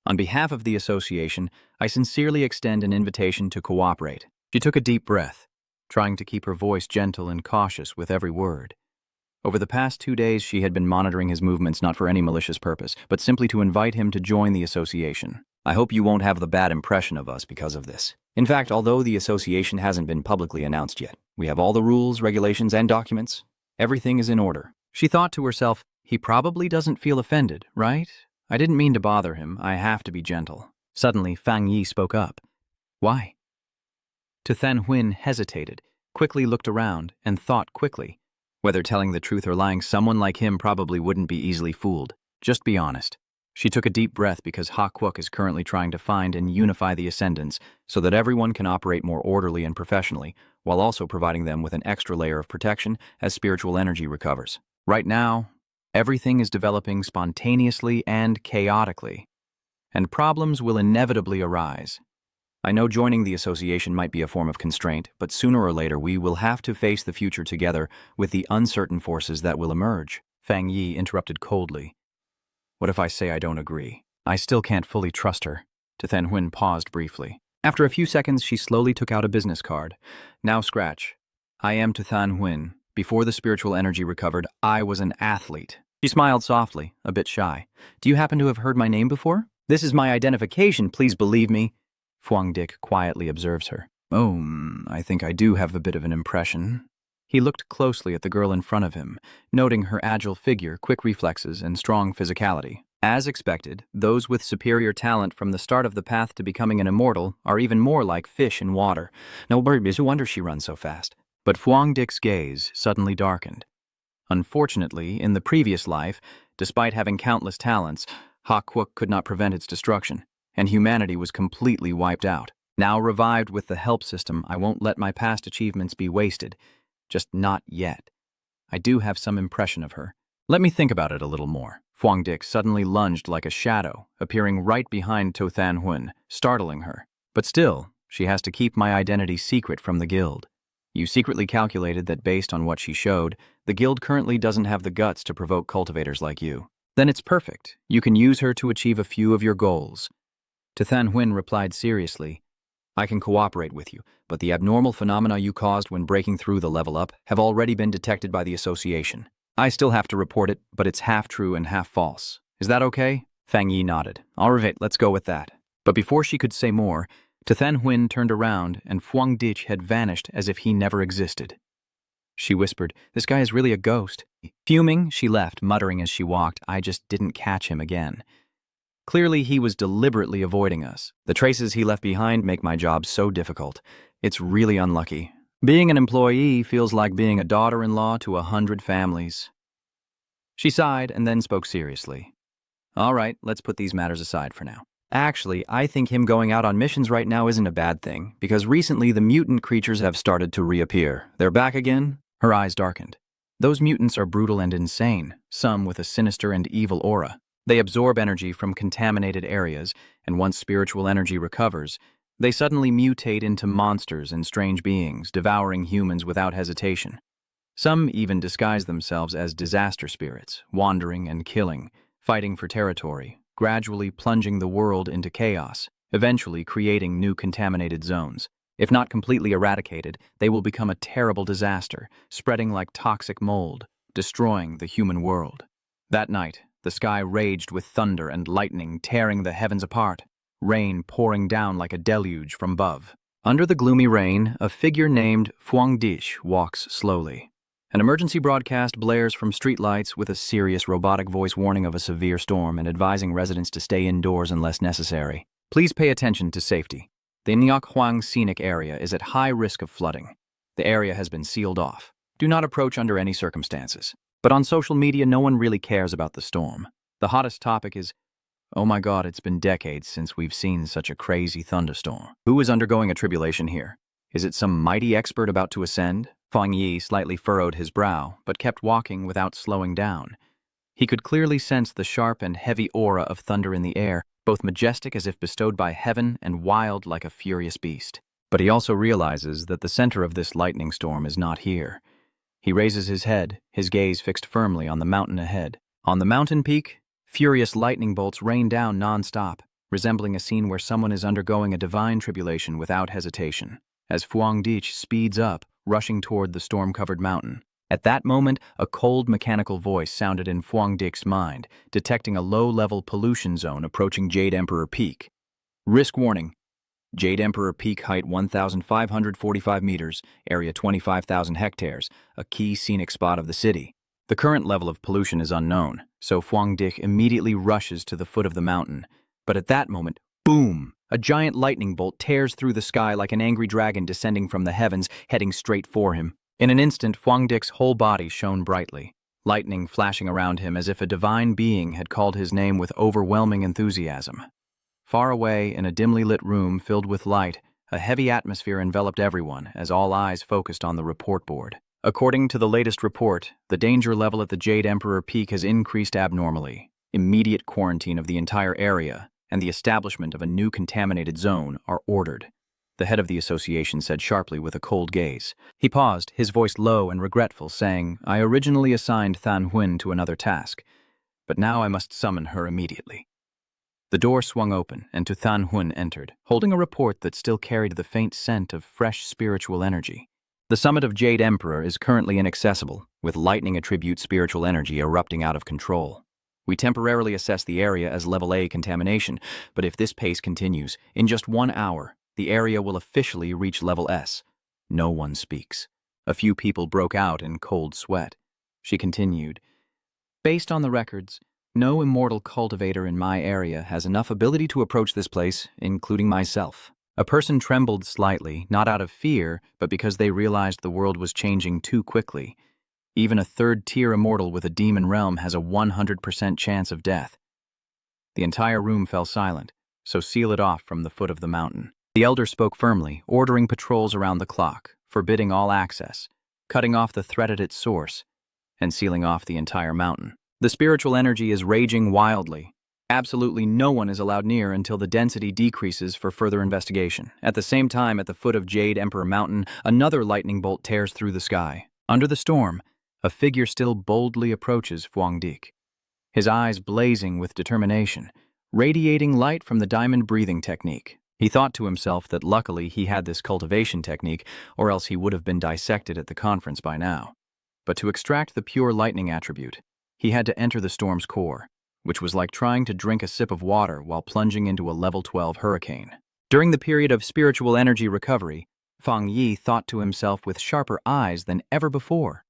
On behalf of the association, I sincerely extend an invitation to cooperate." She took a deep breath, trying to keep her voice gentle and cautious with every word. Over the past 2 days, she had been monitoring his movements not for any malicious purpose, but simply to invite him to join the association. I hope you won't have the bad impression of us because of this. In fact, although the association hasn't been publicly announced yet, we have all the rules, regulations, and documents. Everything is in order. She thought to herself, he probably doesn't feel offended, right? I didn't mean to bother him. I have to be gentle. Suddenly, Fang Yi spoke up. Why? Than hesitated, quickly looked around, and thought quickly. Whether telling the truth or lying, someone like him probably wouldn't be easily fooled. Just be honest. She took a deep breath because Ha Kwuk is currently trying to find and unify the Ascendants so that everyone can operate more orderly and professionally, while also providing them with an extra layer of protection as spiritual energy recovers. Right now, everything is developing spontaneously and chaotically, and problems will inevitably arise. I know joining the association might be a form of constraint, but sooner or later we will have to face the future together with the uncertain forces that will emerge. Fang Yi interrupted coldly. What if I say I don't agree? I still can't fully trust her. Than paused briefly. After a few seconds, she slowly took out a business card. Now scratch. I am Than. Before the spiritual energy recovered, I was an athlete. She smiled softly, a bit shy. Do you happen to have heard my name before? This is my identification, please believe me. Fuangdik quietly observes her. Oh, I think I do have a bit of an impression. He looked closely at the girl in front of him, noting her agile figure, quick reflexes, and strong physicality. As expected, those with superior talent from the start of the path to becoming an immortal are even more like fish in water. No wonder she runs so fast. But Fuangdik's gaze suddenly darkened. Unfortunately, in the previous life, despite having countless talents, Ha Kwuk could not prevent its destruction, and humanity was completely wiped out. Now revived with the help system, I won't let my past achievements be wasted. Just not yet. I do have some impression of her. Let me think about it a little more. Fuangdik suddenly lunged like a shadow, appearing right behind Than, startling her. But still, she has to keep my identity secret from the guild. You secretly calculated that based on what she showed, the guild currently doesn't have the guts to provoke cultivators like you. Then it's perfect. You can use her to achieve a few of your goals. Than replied seriously. I can cooperate with you, but the abnormal phenomena you caused when breaking through the level up have already been detected by the association. I still have to report it, but it's half true and half false. Is that okay? Fang Yi nodded. All right, let's go with that. But before she could say more, Than turned around and Fuangdik had vanished as if he never existed. She whispered, "This guy is really a ghost." Fuming, she left, muttering as she walked, "I just didn't catch him again." Clearly, he was deliberately avoiding us. The traces he left behind make my job so difficult. It's really unlucky. Being an employee feels like being a daughter-in-law to 100 families. She sighed and then spoke seriously. All right, let's put these matters aside for now. Actually, I think him going out on missions right now isn't a bad thing, because recently the mutant creatures have started to reappear. They're back again? Her eyes darkened. Those mutants are brutal and insane, some with a sinister and evil aura. They absorb energy from contaminated areas, and once spiritual energy recovers, they suddenly mutate into monsters and strange beings, devouring humans without hesitation. Some even disguise themselves as disaster spirits, wandering and killing, fighting for territory, gradually plunging the world into chaos, eventually creating new contaminated zones. If not completely eradicated, they will become a terrible disaster, spreading like toxic mold, destroying the human world. That night, the sky raged with thunder and lightning tearing the heavens apart, rain pouring down like a deluge from above. Under the gloomy rain, a figure named Fang Yi walks slowly. An emergency broadcast blares from streetlights with a serious robotic voice warning of a severe storm and advising residents to stay indoors unless necessary. Please pay attention to safety. The Nyakhuang scenic area is at high risk of flooding. The area has been sealed off. Do not approach under any circumstances. But on social media, no one really cares about the storm. The hottest topic is, oh my God, it's been decades since we've seen such a crazy thunderstorm. Who is undergoing a tribulation here? Is it some mighty expert about to ascend? Fang Yi slightly furrowed his brow, but kept walking without slowing down. He could clearly sense the sharp and heavy aura of thunder in the air, both majestic as if bestowed by heaven and wild like a furious beast. But he also realizes that the center of this lightning storm is not here. He raises his head, his gaze fixed firmly on the mountain ahead. On the mountain peak, furious lightning bolts rain down non-stop, resembling a scene where someone is undergoing a divine tribulation without hesitation. As Fang Yi speeds up, rushing toward the storm-covered mountain. At that moment, a cold mechanical voice sounded in Fang Yi's mind, detecting a low-level pollution zone approaching Jade Emperor Peak. Risk warning. Jade Emperor Peak, height 1,545 meters, area 25,000 hectares, a key scenic spot of the city. The current level of pollution is unknown, so Fang Yi immediately rushes to the foot of the mountain. But at that moment, boom! A giant lightning bolt tears through the sky like an angry dragon descending from the heavens, heading straight for him. In an instant, Fang Yi's whole body shone brightly, lightning flashing around him as if a divine being had called his name with overwhelming enthusiasm. Far away, in a dimly lit room filled with light, a heavy atmosphere enveloped everyone as all eyes focused on the report board. According to the latest report, the danger level at the Jade Emperor Peak has increased abnormally. Immediate quarantine of the entire area and the establishment of a new contaminated zone are ordered. The head of the association said sharply with a cold gaze. He paused, his voice low and regretful, saying, I originally assigned Than Huyn to another task, but now I must summon her immediately. The door swung open, and Than Huyn entered, holding a report that still carried the faint scent of fresh spiritual energy. The summit of Jade Emperor is currently inaccessible, with lightning attribute spiritual energy erupting out of control. We temporarily assess the area as level A contamination, but if this pace continues, in just 1 hour, the area will officially reach level S. No one speaks. A few people broke out in cold sweat. She continued, based on the records, no immortal cultivator in my area has enough ability to approach this place, including myself. A person trembled slightly, not out of fear, but because they realized the world was changing too quickly. Even a third-tier immortal with a demon realm has a 100% chance of death. The entire room fell silent, so seal it off from the foot of the mountain. The elder spoke firmly, ordering patrols around the clock, forbidding all access, cutting off the threat at its source, and sealing off the entire mountain. The spiritual energy is raging wildly. Absolutely no one is allowed near until the density decreases for further investigation. At the same time, at the foot of Jade Emperor Mountain, another lightning bolt tears through the sky. Under the storm, a figure still boldly approaches Fang Yi, his eyes blazing with determination, radiating light from the diamond breathing technique. He thought to himself that luckily he had this cultivation technique, or else he would have been dissected at the conference by now. But to extract the pure lightning attribute, he had to enter the storm's core, which was like trying to drink a sip of water while plunging into a level 12 hurricane. During the period of spiritual energy recovery, Fang Yi thought to himself with sharper eyes than ever before.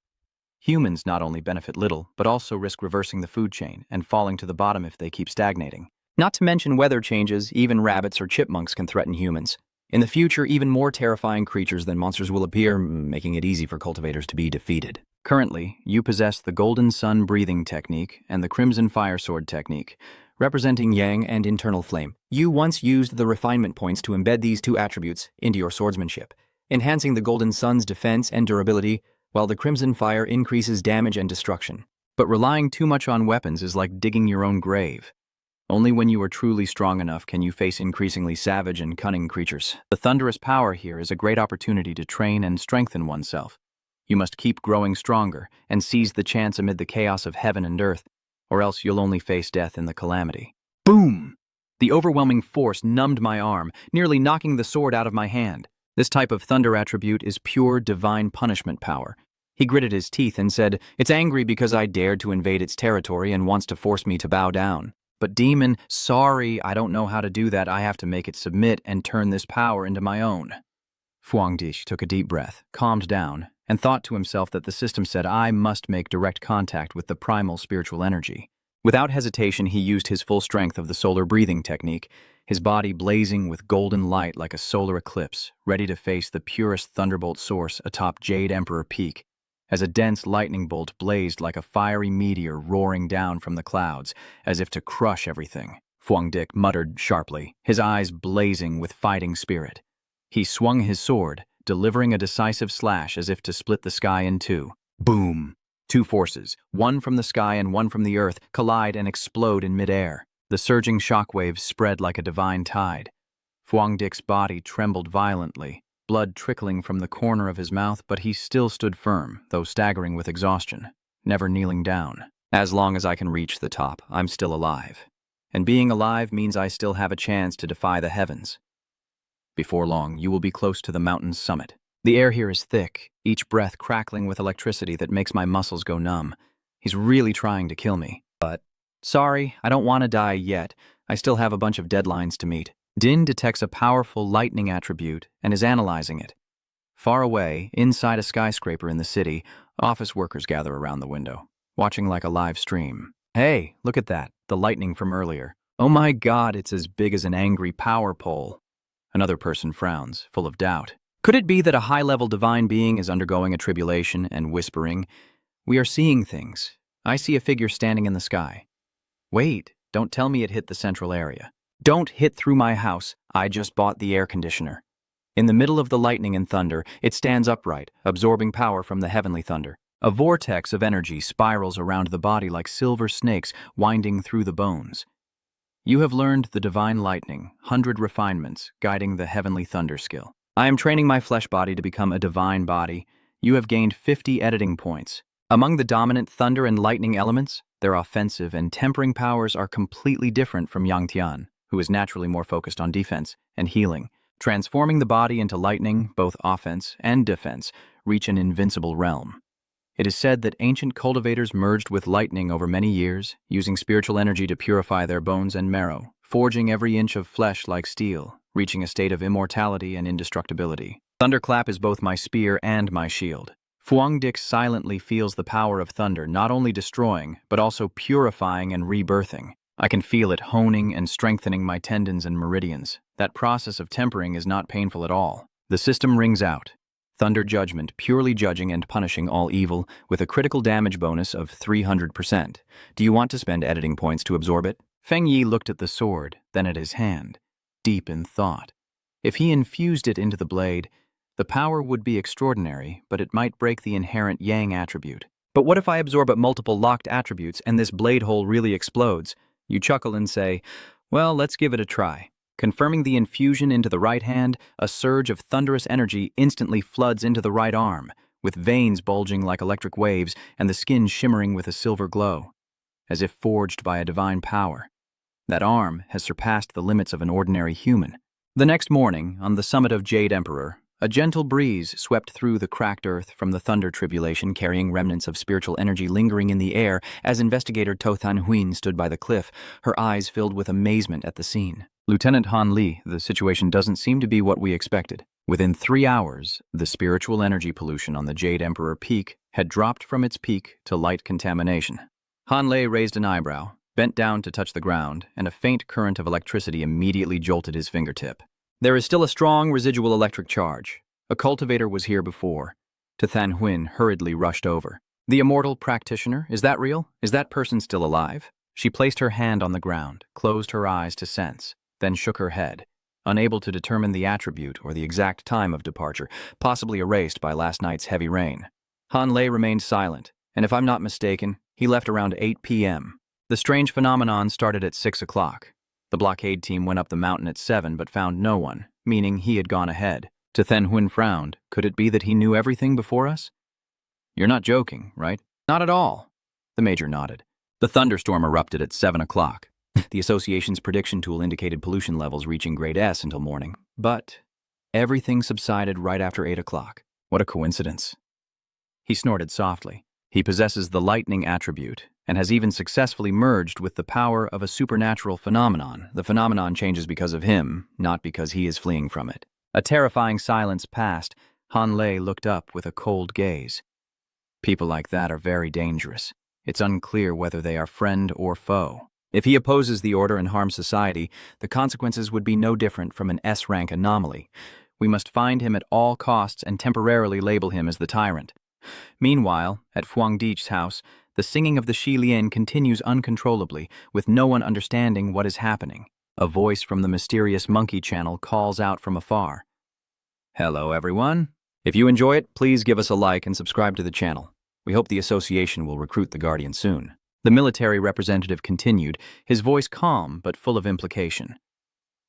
Humans not only benefit little, but also risk reversing the food chain and falling to the bottom if they keep stagnating. Not to mention weather changes, even rabbits or chipmunks can threaten humans. In the future, even more terrifying creatures than monsters will appear, making it easy for cultivators to be defeated. Currently, you possess the Golden Sun breathing technique and the Crimson Fire Sword technique, Representing yang and internal flame. You once used the refinement points to embed these two attributes into your swordsmanship, enhancing the Golden Sun's defense and durability, while the Crimson Fire increases damage and destruction. but relying too much on weapons is like digging your own grave. Only when you are truly strong enough can you face increasingly savage and cunning creatures. The thunderous power here is a great opportunity to train and strengthen oneself. You must keep growing stronger and seize the chance amid the chaos of heaven and earth, or else you'll only face death in the calamity. Boom! The overwhelming force numbed my arm, nearly knocking the sword out of my hand. This type of thunder attribute is pure divine punishment power. He gritted his teeth and said, "It's angry because I dared to invade its territory and wants to force me to bow down." But demon, sorry, I don't know how to do that. I have to make it submit and turn this power into my own. Fang Yi took a deep breath, calmed down, and thought to himself that the system said I must make direct contact with the primal spiritual energy. Without hesitation, he used his full strength of the solar breathing technique, his body blazing with golden light like a solar eclipse, ready to face the purest thunderbolt source atop Jade Emperor Peak, as a dense lightning bolt blazed like a fiery meteor roaring down from the clouds, as if to crush everything. Fang Yi muttered sharply, his eyes blazing with fighting spirit. He swung his sword, delivering a decisive slash as if to split the sky in two. Boom! Two forces, one from the sky and one from the earth, collide and explode in midair. The surging shockwaves spread like a divine tide. Fang Yi's body trembled violently, blood trickling from the corner of his mouth, but he still stood firm, though staggering with exhaustion, never kneeling down. As long as I can reach the top, I'm still alive. And being alive means I still have a chance to defy the heavens. Before long, you will be close to the mountain's summit. The air here is thick, each breath crackling with electricity that makes my muscles go numb. He's really trying to kill me. But, sorry, I don't want to die yet. I still have a bunch of deadlines to meet. Din detects a powerful lightning attribute and is analyzing it. Far away, inside a skyscraper in the city, office workers gather around the window, watching like a live stream. Hey, look at that, the lightning from earlier. Oh my God, it's as big as an angry power pole. Another person frowns, full of doubt. Could it be that a high-level divine being is undergoing a tribulation and whispering, "We are seeing things. I see a figure standing in the sky." Wait, don't tell me it hit the central area. Don't hit through my house. I just bought the air conditioner. In the middle of the lightning and thunder, it stands upright, absorbing power from the heavenly thunder. A vortex of energy spirals around the body like silver snakes winding through the bones. You have learned the divine lightning, 100 refinements, guiding the heavenly thunder skill. I am training my flesh body to become a divine body. You have gained 50 editing points. Among the dominant thunder and lightning elements, their offensive and tempering powers are completely different from Yang Tian, who is naturally more focused on defense and healing. Transforming the body into lightning, both offense and defense, reach an invincible realm. It is said that ancient cultivators merged with lightning over many years, using spiritual energy to purify their bones and marrow, forging every inch of flesh like steel, reaching a state of immortality and indestructibility. Thunderclap is both my spear and my shield. Fang Yi silently feels the power of thunder not only destroying, but also purifying and rebirthing. I can feel it honing and strengthening my tendons and meridians. That process of tempering is not painful at all. The system rings out. Thunder Judgment, purely judging and punishing all evil, with a critical damage bonus of 300%. Do you want to spend editing points to absorb it? Fang Yi looked at the sword, then at his hand, deep in thought. If he infused it into the blade, the power would be extraordinary, but it might break the inherent yang attribute. But what if I absorb multiple locked attributes and this blade hole really explodes? You chuckle and say, well, let's give it a try. Confirming the infusion into the right hand, a surge of thunderous energy instantly floods into the right arm, with veins bulging like electric waves and the skin shimmering with a silver glow, as if forged by a divine power. That arm has surpassed the limits of an ordinary human. The next morning, on the summit of Jade Emperor, a gentle breeze swept through the cracked earth from the thunder tribulation, carrying remnants of spiritual energy lingering in the air as investigator To Than Huyn stood by the cliff, her eyes filled with amazement at the scene. Lieutenant Han Li, the situation doesn't seem to be what we expected. Within 3 hours, the spiritual energy pollution on the Jade Emperor Peak had dropped from its peak to light contamination. Han Li raised an eyebrow, bent down to touch the ground, and a faint current of electricity immediately jolted his fingertip. There is still a strong residual electric charge. A cultivator was here before. Than Huynh hurriedly rushed over. The immortal practitioner, is that real? Is that person still alive? She placed her hand on the ground, closed her eyes to sense, then shook her head, unable to determine the attribute or the exact time of departure, possibly erased by last night's heavy rain. Han Lei remained silent, and if I'm not mistaken, he left around 8 p.m. The strange phenomenon started at 6 o'clock. The blockade team went up the mountain at 7 but found no one, meaning he had gone ahead. Than Huynh frowned. Could it be that he knew everything before us? You're not joking, right? Not at all. The Major nodded. The thunderstorm erupted at 7 o'clock. The association's prediction tool indicated pollution levels reaching grade S until morning, but everything subsided right after 8 o'clock. What a coincidence. He snorted softly. He possesses the lightning attribute and has even successfully merged with the power of a supernatural phenomenon. The phenomenon changes because of him, not because he is fleeing from it. A terrifying silence passed. Han Lei looked up with a cold gaze. People like that are very dangerous. It's unclear whether they are friend or foe. If he opposes the order and harms society, the consequences would be no different from an S-rank anomaly. We must find him at all costs and temporarily label him as the tyrant. Meanwhile, at Fuang Di's house, the singing of the Shi Lian continues uncontrollably, with no one understanding what is happening. A voice from the mysterious monkey channel calls out from afar. Hello, everyone. If you enjoy it, please give us a like and subscribe to the channel. We hope the association will recruit the Guardian soon. The military representative continued, his voice calm but full of implication.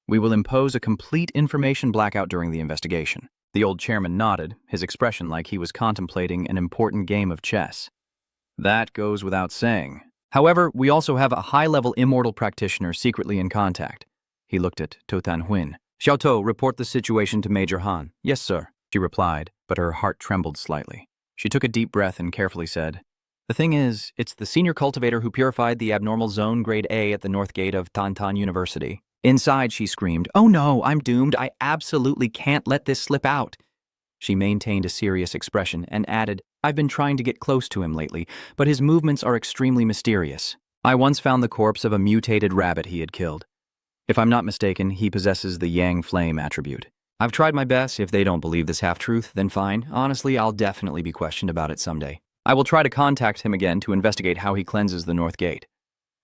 We will impose a complete information blackout during the investigation. The old chairman nodded, his expression like he was contemplating an important game of chess. That goes without saying. However, we also have a high-level immortal practitioner secretly in contact. He looked at Than Huynh. Xiaotou, report the situation to Major Han. Yes, sir, she replied, but her heart trembled slightly. She took a deep breath and carefully said, The thing is, it's the senior cultivator who purified the abnormal zone grade A at the north gate of Tantan University. Inside, she screamed, Oh no, I'm doomed. I absolutely can't let this slip out. She maintained a serious expression and added, I've been trying to get close to him lately, but his movements are extremely mysterious. I once found the corpse of a mutated rabbit he had killed. If I'm not mistaken, he possesses the Yang Flame attribute. I've tried my best. If they don't believe this half-truth, then fine. Honestly, I'll definitely be questioned about it someday. I will try to contact him again to investigate how he cleanses the north gate.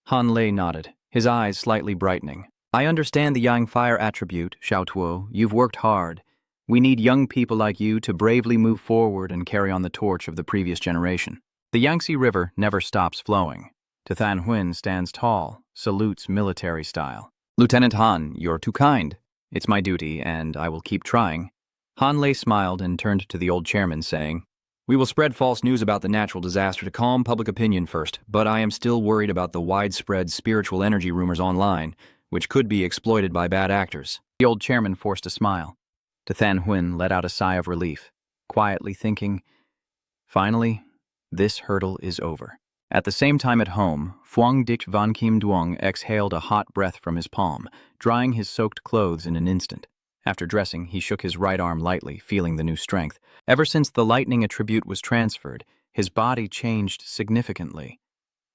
Han Lei nodded, his eyes slightly brightening. I understand the Yang Fire attribute, Xiaotuo. You've worked hard. We need young people like you to bravely move forward and carry on the torch of the previous generation. The Yangtze River never stops flowing. Than Huynh stands tall, salutes military style. Lieutenant Han, you're too kind. It's my duty, and I will keep trying. Han Lei smiled and turned to the old chairman, saying, We will spread false news about the natural disaster to calm public opinion first, but I am still worried about the widespread spiritual energy rumors online, which could be exploited by bad actors. The old chairman forced a smile. Than Huynh let out a sigh of relief, quietly thinking, Finally, this hurdle is over. At the same time at home, Fuang Dik Van Kim Duong exhaled a hot breath from his palm, drying his soaked clothes in an instant. After dressing, he shook his right arm lightly, feeling the new strength. Ever since the lightning attribute was transferred, his body changed significantly.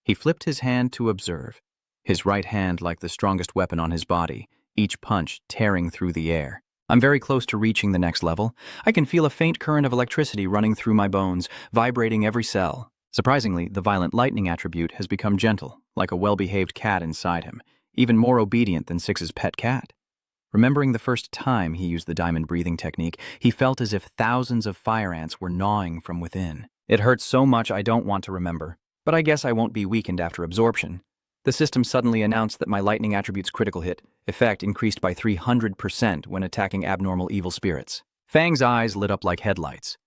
He flipped his hand to observe, his right hand like the strongest weapon on his body, each punch tearing through the air. I'm very close to reaching the next level. I can feel a faint current of electricity running through my bones, vibrating every cell. Surprisingly, the violent lightning attribute has become gentle, like a well-behaved cat inside him, even more obedient than Six's pet cat. Remembering the first time he used the diamond breathing technique, he felt as if thousands of fire ants were gnawing from within. It hurts so much I don't want to remember, but I guess I won't be weakened after absorption. The system suddenly announced that my lightning attribute's critical hit effect increased by 300% when attacking abnormal evil spirits. Fang's eyes lit up like headlights.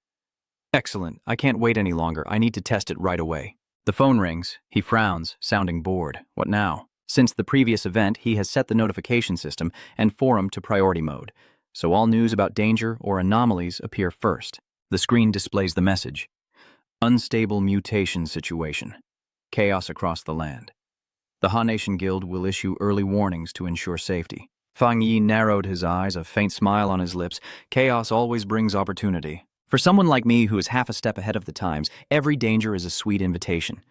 Excellent. I can't wait any longer. I need to test it right away. The phone rings. He frowns, sounding bored. What now? Since the previous event, he has set the notification system and forum to priority mode, so all news about danger or anomalies appear first. The screen displays the message. Unstable mutation situation. Chaos across the land. The Han Nation Guild will issue early warnings to ensure safety. Fang Yi narrowed his eyes, a faint smile on his lips. Chaos always brings opportunity. For someone like me who is half a step ahead of the times, every danger is a sweet invitation.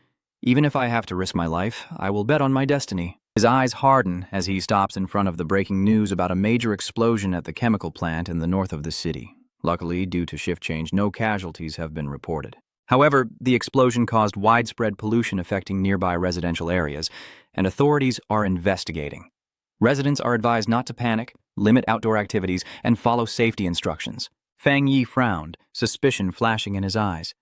Even if I have to risk my life, I will bet on my destiny. His eyes harden as he stops in front of the breaking news about a major explosion at the chemical plant in the north of the city. Luckily, due to shift change, no casualties have been reported. However, the explosion caused widespread pollution affecting nearby residential areas, and authorities are investigating. Residents are advised not to panic, limit outdoor activities, and follow safety instructions. Fang Yi frowned, suspicion flashing in his eyes.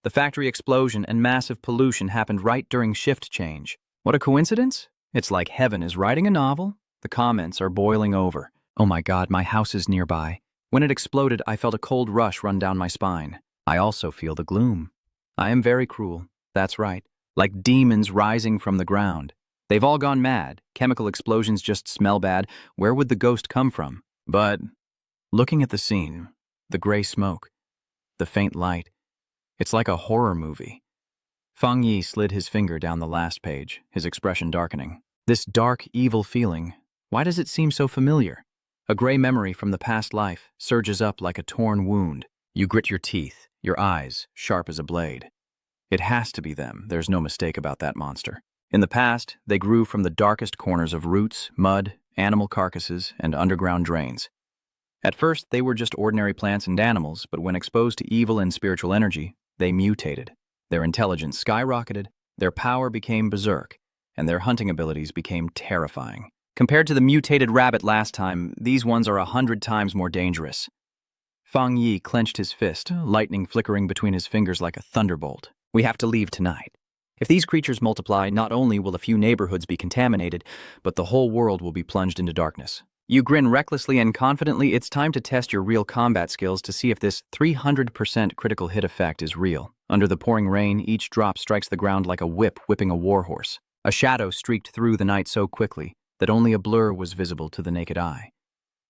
The factory explosion and massive pollution happened right during shift change. What a coincidence? It's like heaven is writing a novel. The comments are boiling over. Oh my God, my house is nearby. When it exploded, I felt a cold rush run down my spine. I also feel the gloom. I am very cruel. That's right. Like demons rising from the ground. They've all gone mad. Chemical explosions just smell bad. Where would the ghost come from? But looking at the scene, the gray smoke, the faint light, it's like a horror movie. Fang Yi slid his finger down the last page, his expression darkening. This dark, evil feeling, why does it seem so familiar? A gray memory from the past life surges up like a torn wound. You grit your teeth, your eyes sharp as a blade. It has to be them, there's no mistake about that monster. In the past, they grew from the darkest corners of roots, mud, animal carcasses, and underground drains. At first, they were just ordinary plants and animals, but when exposed to evil and spiritual energy, they mutated. Their intelligence skyrocketed, their power became berserk, and their hunting abilities became terrifying. Compared to the mutated rabbit last time, these ones are 100 times more dangerous. Fang Yi clenched his fist, lightning flickering between his fingers like a thunderbolt. We have to leave tonight. If these creatures multiply, not only will a few neighborhoods be contaminated, but the whole world will be plunged into darkness. You grin recklessly and confidently. It's time to test your real combat skills to see if this 300% critical hit effect is real. Under the pouring rain, each drop strikes the ground like a whip whipping a warhorse. A shadow streaked through the night so quickly that only a blur was visible to the naked eye.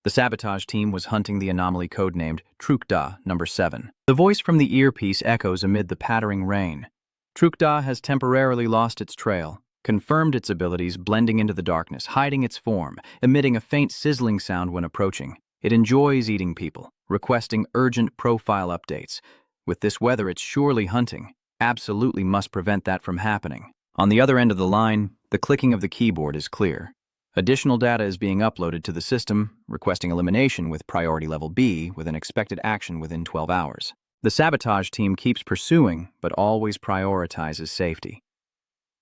The sabotage team was hunting the anomaly codenamed Trukda number 7. The voice from the earpiece echoes amid the pattering rain. Trukda has temporarily lost its trail, confirmed its abilities, blending into the darkness, hiding its form, emitting a faint sizzling sound when approaching. It enjoys eating people, requesting urgent profile updates. With this weather, it's surely hunting. Absolutely must prevent that from happening. On the other end of the line, the clicking of the keyboard is clear. Additional data is being uploaded to the system, requesting elimination with priority level B with an expected action within 12 hours. The sabotage team keeps pursuing, but always prioritizes safety.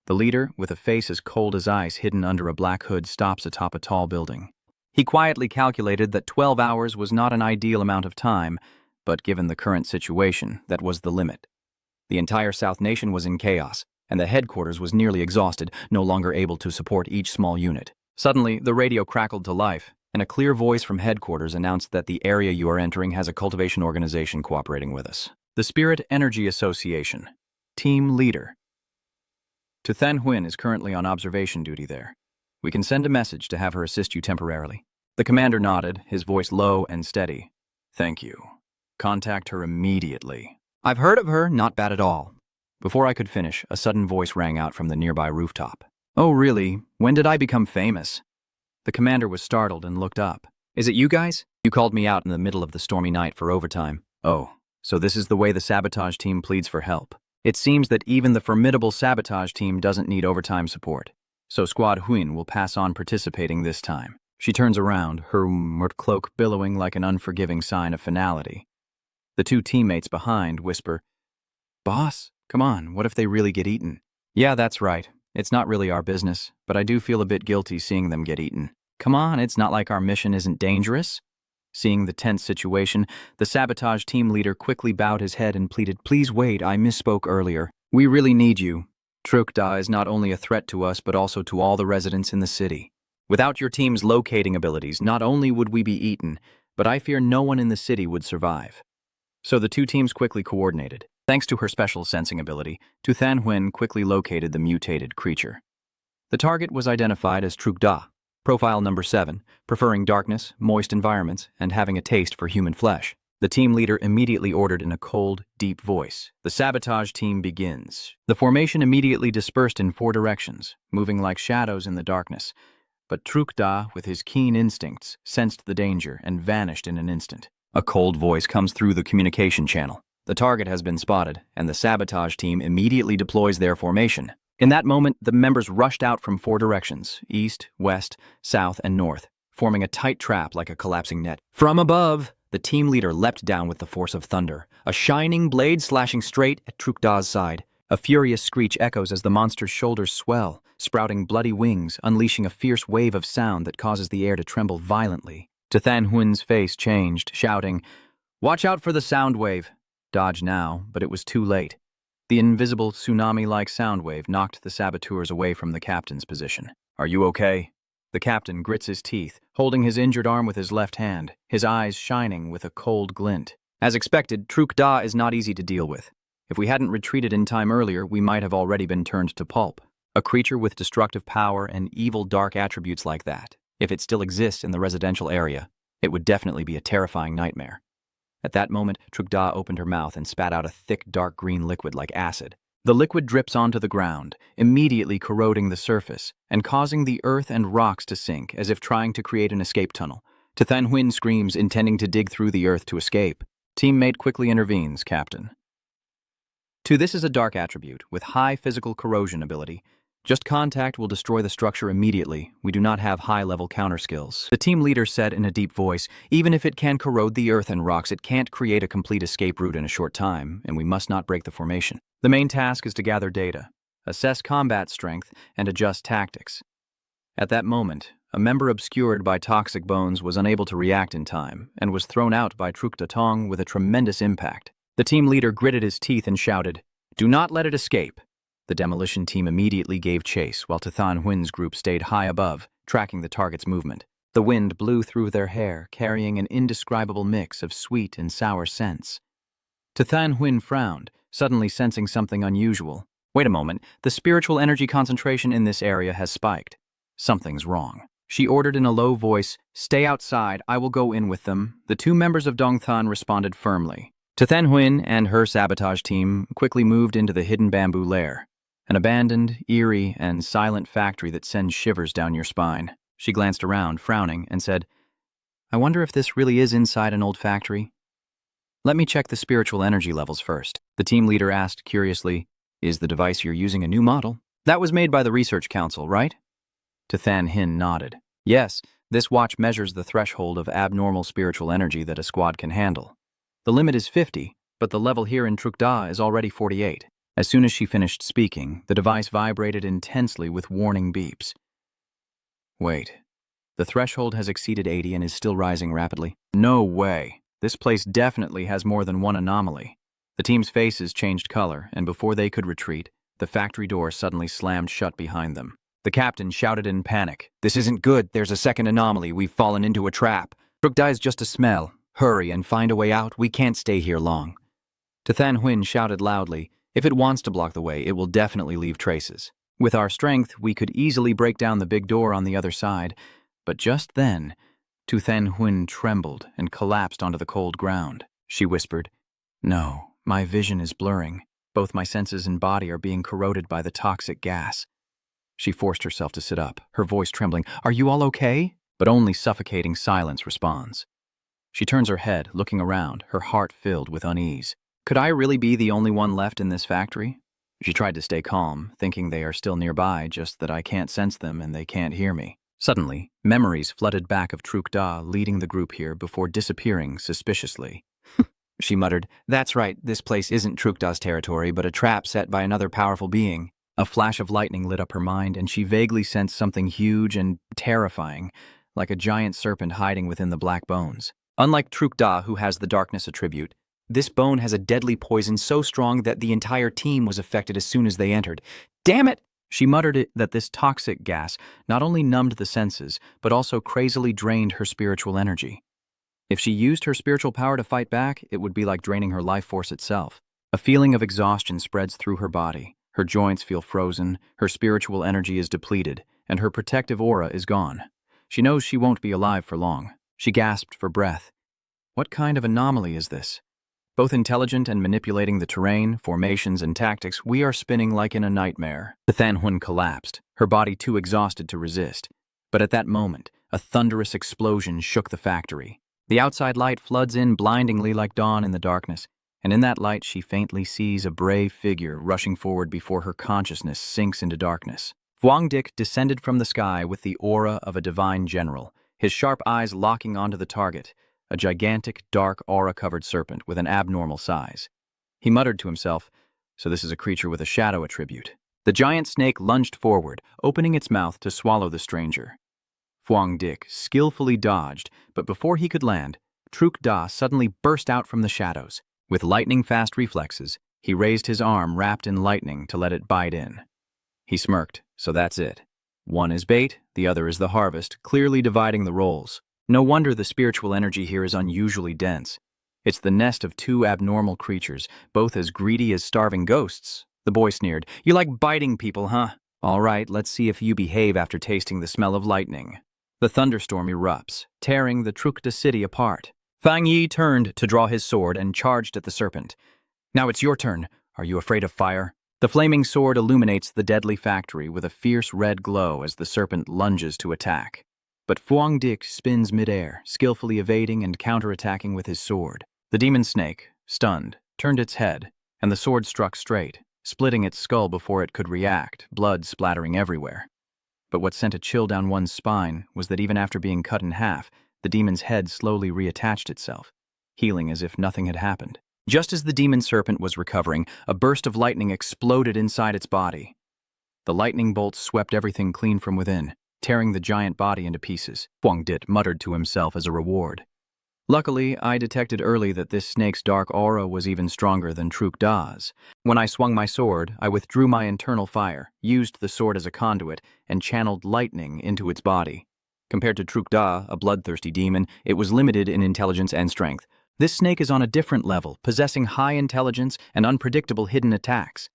The leader, with a face as cold as ice hidden under a black hood, stops atop a tall building. He quietly calculated that 12 hours was not an ideal amount of time, but given the current situation, that was the limit. The entire South Nation was in chaos, and the headquarters was nearly exhausted, no longer able to support each small unit. Suddenly, the radio crackled to life, and a clear voice from headquarters announced that the area you are entering has a cultivation organization cooperating with us. The Spirit Energy Association. Team Leader. Tu Than Huynh is currently on observation duty there. We can send a message to have her assist you temporarily. The commander nodded, his voice low and steady. Thank you. Contact her immediately. I've heard of her, not bad at all. Before I could finish, a sudden voice rang out from the nearby rooftop. Oh, really? When did I become famous? The commander was startled and looked up. Is it you guys? You called me out in the middle of the stormy night for overtime. Oh, so this is the way the sabotage team pleads for help. It seems that even the formidable sabotage team doesn't need overtime support. So Squad Huynh will pass on participating this time. She turns around, her cloak billowing like an unforgiving sign of finality. The two teammates behind whisper, Boss, come on, what if they really get eaten? Yeah, that's right. It's not really our business, but I do feel a bit guilty seeing them get eaten. Come on, it's not like our mission isn't dangerous. Seeing the tense situation, the sabotage team leader quickly bowed his head and pleaded, Please wait, I misspoke earlier. We really need you. Trukda is not only a threat to us, but also to all the residents in the city. Without your team's locating abilities, not only would we be eaten, but I fear no one in the city would survive. So the two teams quickly coordinated. Thanks to her special sensing ability, Tu Than Huynh quickly located the mutated creature. The target was identified as Trukda, profile number 7, preferring darkness, moist environments, and having a taste for human flesh. The team leader immediately ordered in a cold, deep voice. The sabotage team begins. The formation immediately dispersed in 4 directions, moving like shadows in the darkness. But Trukda, with his keen instincts, sensed the danger and vanished in an instant. A cold voice comes through the communication channel. The target has been spotted, and the sabotage team immediately deploys their formation. In that moment, the members rushed out from 4 directions, east, west, south, and north, forming a tight trap like a collapsing net. From above, the team leader leapt down with the force of thunder, a shining blade slashing straight at Trukda's side. A furious screech echoes as the monster's shoulders swell, sprouting bloody wings, unleashing a fierce wave of sound that causes the air to tremble violently. Than Huin's face changed, shouting, "Watch out for the sound wave!" Dodge now, but it was too late. The invisible tsunami-like sound wave knocked the saboteurs away from the captain's position. "Are you okay?" The captain grits his teeth, holding his injured arm with his left hand, his eyes shining with a cold glint. As expected, Trukda is not easy to deal with. If we hadn't retreated in time earlier, we might have already been turned to pulp. A creature with destructive power and evil dark attributes like that, if it still exists in the residential area, it would definitely be a terrifying nightmare. At that moment, Trukda opened her mouth and spat out a thick dark green liquid like acid. The liquid drips onto the ground, immediately corroding the surface and causing the earth and rocks to sink as if trying to create an escape tunnel. Than Huin screams, intending to dig through the earth to escape. Teammate quickly intervenes, Captain. This is a dark attribute with high physical corrosion ability. Just contact will destroy the structure immediately. We do not have high-level counter skills. The team leader said in a deep voice, even if it can corrode the earth and rocks, it can't create a complete escape route in a short time, and we must not break the formation. The main task is to gather data, assess combat strength, and adjust tactics. At that moment, a member obscured by toxic bones was unable to react in time and was thrown out by Trukda Tong with a tremendous impact. The team leader gritted his teeth and shouted, "Do not let it escape." The demolition team immediately gave chase while Than Huin's group stayed high above, tracking the target's movement. The wind blew through their hair, carrying an indescribable mix of sweet and sour scents. Than Huin frowned, suddenly sensing something unusual. Wait a moment, the spiritual energy concentration in this area has spiked. Something's wrong. She ordered in a low voice, "Stay outside, I will go in with them." The 2 members of Dongthan responded firmly. Than Huin and her sabotage team quickly moved into the hidden bamboo lair, an abandoned, eerie, and silent factory that sends shivers down your spine. She glanced around, frowning, and said, "I wonder if this really is inside an old factory? Let me check the spiritual energy levels first." The team leader asked curiously, "Is the device you're using a new model?" "That was made by the Research Council, right?" Than Huin nodded. "Yes, this watch measures the threshold of abnormal spiritual energy that a squad can handle. The limit is 50, but the level here in Trukda is already 48. As soon as she finished speaking, the device vibrated intensely with warning beeps. Wait, the threshold has exceeded 80 and is still rising rapidly. No way. This place definitely has more than one anomaly. The team's faces changed color, and before they could retreat, the factory door suddenly slammed shut behind them. The captain shouted in panic, "This isn't good. There's a second anomaly. We've fallen into a trap. Trukda is just a smell. Hurry and find a way out. We can't stay here long." Than Huin shouted loudly, "If it wants to block the way, it will definitely leave traces. With our strength, we could easily break down the big door on the other side." But just then, Than Huin trembled and collapsed onto the cold ground. She whispered, "No, my vision is blurring. Both my senses and body are being corroded by the toxic gas." She forced herself to sit up, her voice trembling. "Are you all okay?" But only suffocating silence responds. She turns her head, looking around, her heart filled with unease. Could I really be the only one left in this factory? She tried to stay calm, thinking they are still nearby, just that I can't sense them and they can't hear me. Suddenly, memories flooded back of Trukda leading the group here before disappearing suspiciously. She muttered, "That's right, this place isn't Trukda's territory, but a trap set by another powerful being." A flash of lightning lit up her mind, and she vaguely sensed something huge and terrifying, like a giant serpent hiding within the black bones. Unlike Trukda, who has the darkness attribute, this bone has a deadly poison so strong that the entire team was affected as soon as they entered. "Damn it!" She muttered that this toxic gas not only numbed the senses, but also crazily drained her spiritual energy. If she used her spiritual power to fight back, it would be like draining her life force itself. A feeling of exhaustion spreads through her body. Her joints feel frozen, her spiritual energy is depleted, and her protective aura is gone. She knows she won't be alive for long. She gasped for breath. What kind of anomaly is this? Both intelligent and manipulating the terrain, formations, and tactics, we are spinning like in a nightmare. Than Huin collapsed, her body too exhausted to resist. But at that moment, a thunderous explosion shook the factory. The outside light floods in blindingly like dawn in the darkness, and in that light she faintly sees a brave figure rushing forward before her consciousness sinks into darkness. Fang Yi descended from the sky with the aura of a divine general, his sharp eyes locking onto the target, a gigantic, dark, aura-covered serpent with an abnormal size. He muttered to himself, "So this is a creature with a shadow attribute." The giant snake lunged forward, opening its mouth to swallow the stranger. Fang Yi skillfully dodged, but before he could land, Truk Da suddenly burst out from the shadows. With lightning-fast reflexes, he raised his arm wrapped in lightning to let it bite in. He smirked, "So that's it. One is bait, the other is the harvest, clearly dividing the roles. No wonder the spiritual energy here is unusually dense. It's the nest of two abnormal creatures, both as greedy as starving ghosts." The boy sneered, "You like biting people, huh? All right, let's see if you behave after tasting the smell of lightning." The thunderstorm erupts, tearing the Trukta city apart. Fang Yi turned to draw his sword and charged at the serpent. "Now it's your turn. Are you afraid of fire?" The flaming sword illuminates the deadly factory with a fierce red glow as the serpent lunges to attack. But Fang Yi spins midair, skillfully evading and counterattacking with his sword. The demon snake, stunned, turned its head, and the sword struck straight, splitting its skull before it could react, blood splattering everywhere. But what sent a chill down one's spine was that even after being cut in half, the demon's head slowly reattached itself, healing as if nothing had happened. Just as the demon serpent was recovering, a burst of lightning exploded inside its body. The lightning bolts swept everything clean from within, tearing the giant body into pieces. Fang Yi muttered to himself as a reward. Luckily, I detected early that this snake's dark aura was even stronger than Truk Da's. When I swung my sword, I withdrew my internal fire, used the sword as a conduit, and channeled lightning into its body. Compared to Truk Da, a bloodthirsty demon, it was limited in intelligence and strength. This snake is on a different level, possessing high intelligence and unpredictable hidden attacks.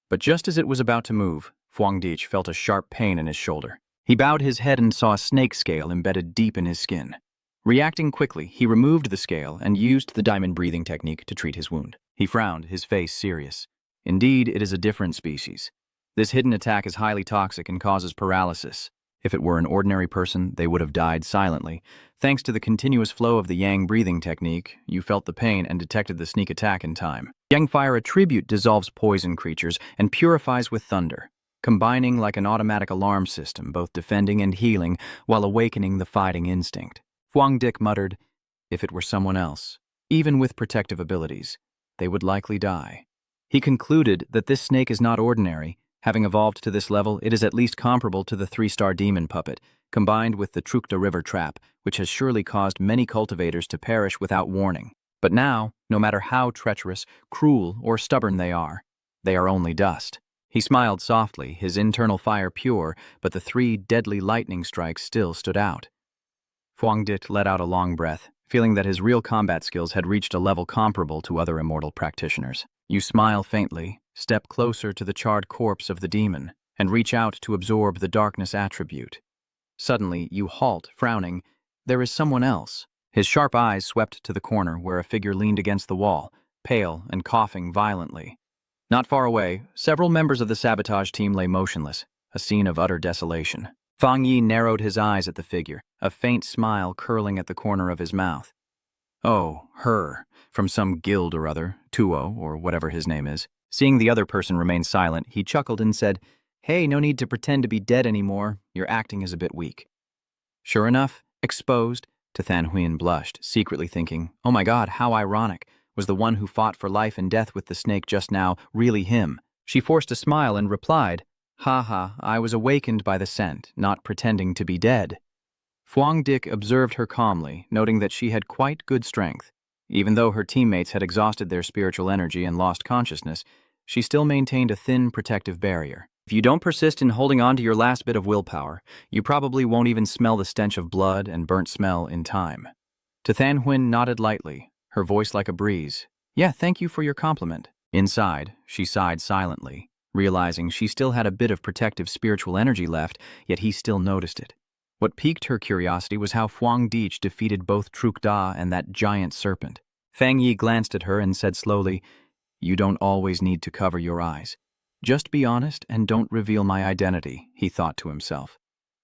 But just as it was about to move, Fang Yi felt a sharp pain in his shoulder. He bowed his head and saw a snake scale embedded deep in his skin. Reacting quickly, he removed the scale and used the diamond breathing technique to treat his wound. He frowned, his face serious. Indeed, it is a different species. This hidden attack is highly toxic and causes paralysis. If it were an ordinary person, they would have died silently. Thanks to the continuous flow of the Yang breathing technique, you felt the pain and detected the sneak attack in time. Yang Fire attribute dissolves poison creatures and purifies with thunder, combining like an automatic alarm system, both defending and healing while awakening the fighting instinct. Fang Yi muttered, "If it were someone else, even with protective abilities, they would likely die." He concluded that this snake is not ordinary. Having evolved to this level, it is at least comparable to the 3-star demon puppet, combined with the Trukta River trap, which has surely caused many cultivators to perish without warning. But now, no matter how treacherous, cruel, or stubborn they are only dust. He smiled softly, his internal fire pure, but the 3 deadly lightning strikes still stood out. Fang Yi let out a long breath, feeling that his real combat skills had reached a level comparable to other immortal practitioners. You smile faintly, step closer to the charred corpse of the demon, and reach out to absorb the darkness attribute. Suddenly, you halt, frowning. There is someone else. His sharp eyes swept to the corner where a figure leaned against the wall, pale and coughing violently. Not far away, several members of the sabotage team lay motionless, a scene of utter desolation. Fang Yi narrowed his eyes at the figure, a faint smile curling at the corner of his mouth. Oh, her, from some guild or other, Tuo, or whatever his name is. Seeing the other person remain silent, he chuckled and said, "Hey, no need to pretend to be dead anymore. Your acting is a bit weak." Sure enough, exposed, Than Huyen blushed, secretly thinking, "Oh my god, how ironic. Was the one who fought for life and death with the snake just now really him?" She forced a smile and replied, "Ha ha, I was awakened by the scent, not pretending to be dead." Fang Yi observed her calmly, noting that she had quite good strength. Even though her teammates had exhausted their spiritual energy and lost consciousness, she still maintained a thin protective barrier. If you don't persist in holding on to your last bit of willpower, you probably won't even smell the stench of blood and burnt smell in time. Than Huyen nodded lightly, her voice like a breeze. "Yeah, thank you for your compliment." Inside, she sighed silently, realizing she still had a bit of protective spiritual energy left, yet he still noticed it. What piqued her curiosity was how Fang Yi defeated both Truk Da and that giant serpent. Fang Yi glanced at her and said slowly, "You don't always need to cover your eyes. Just be honest and don't reveal my identity," he thought to himself.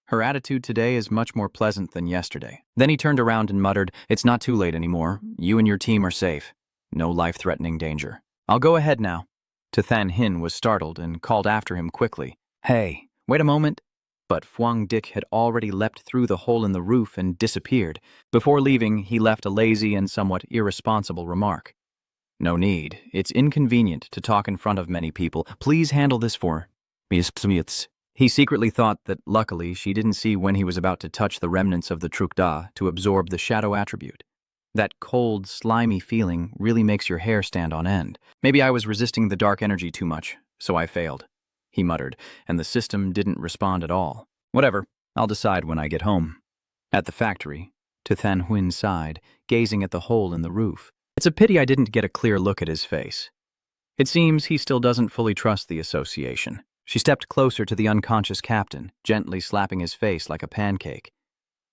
Her attitude today is much more pleasant than yesterday. Then he turned around and muttered, "It's not too late anymore. You and your team are safe." No life-threatening danger. I'll go ahead now. Than Hin was startled and called after him quickly. Hey, wait a moment. But Phuong Dick had already leapt through the hole in the roof and disappeared. Before leaving, he left a lazy and somewhat irresponsible remark. No need. It's inconvenient to talk in front of many people. Please handle this for Miss Smiths. He secretly thought that, luckily, she didn't see when he was about to touch the remnants of the Trukda to absorb the shadow attribute. That cold, slimy feeling really makes your hair stand on end. Maybe I was resisting the dark energy too much, so I failed, he muttered, and the system didn't respond at all. Whatever, I'll decide when I get home. At the factory, Than Huyn sighed, gazing at the hole in the roof. It's a pity I didn't get a clear look at his face. It seems he still doesn't fully trust the association. She stepped closer to the unconscious captain, gently slapping his face like a pancake.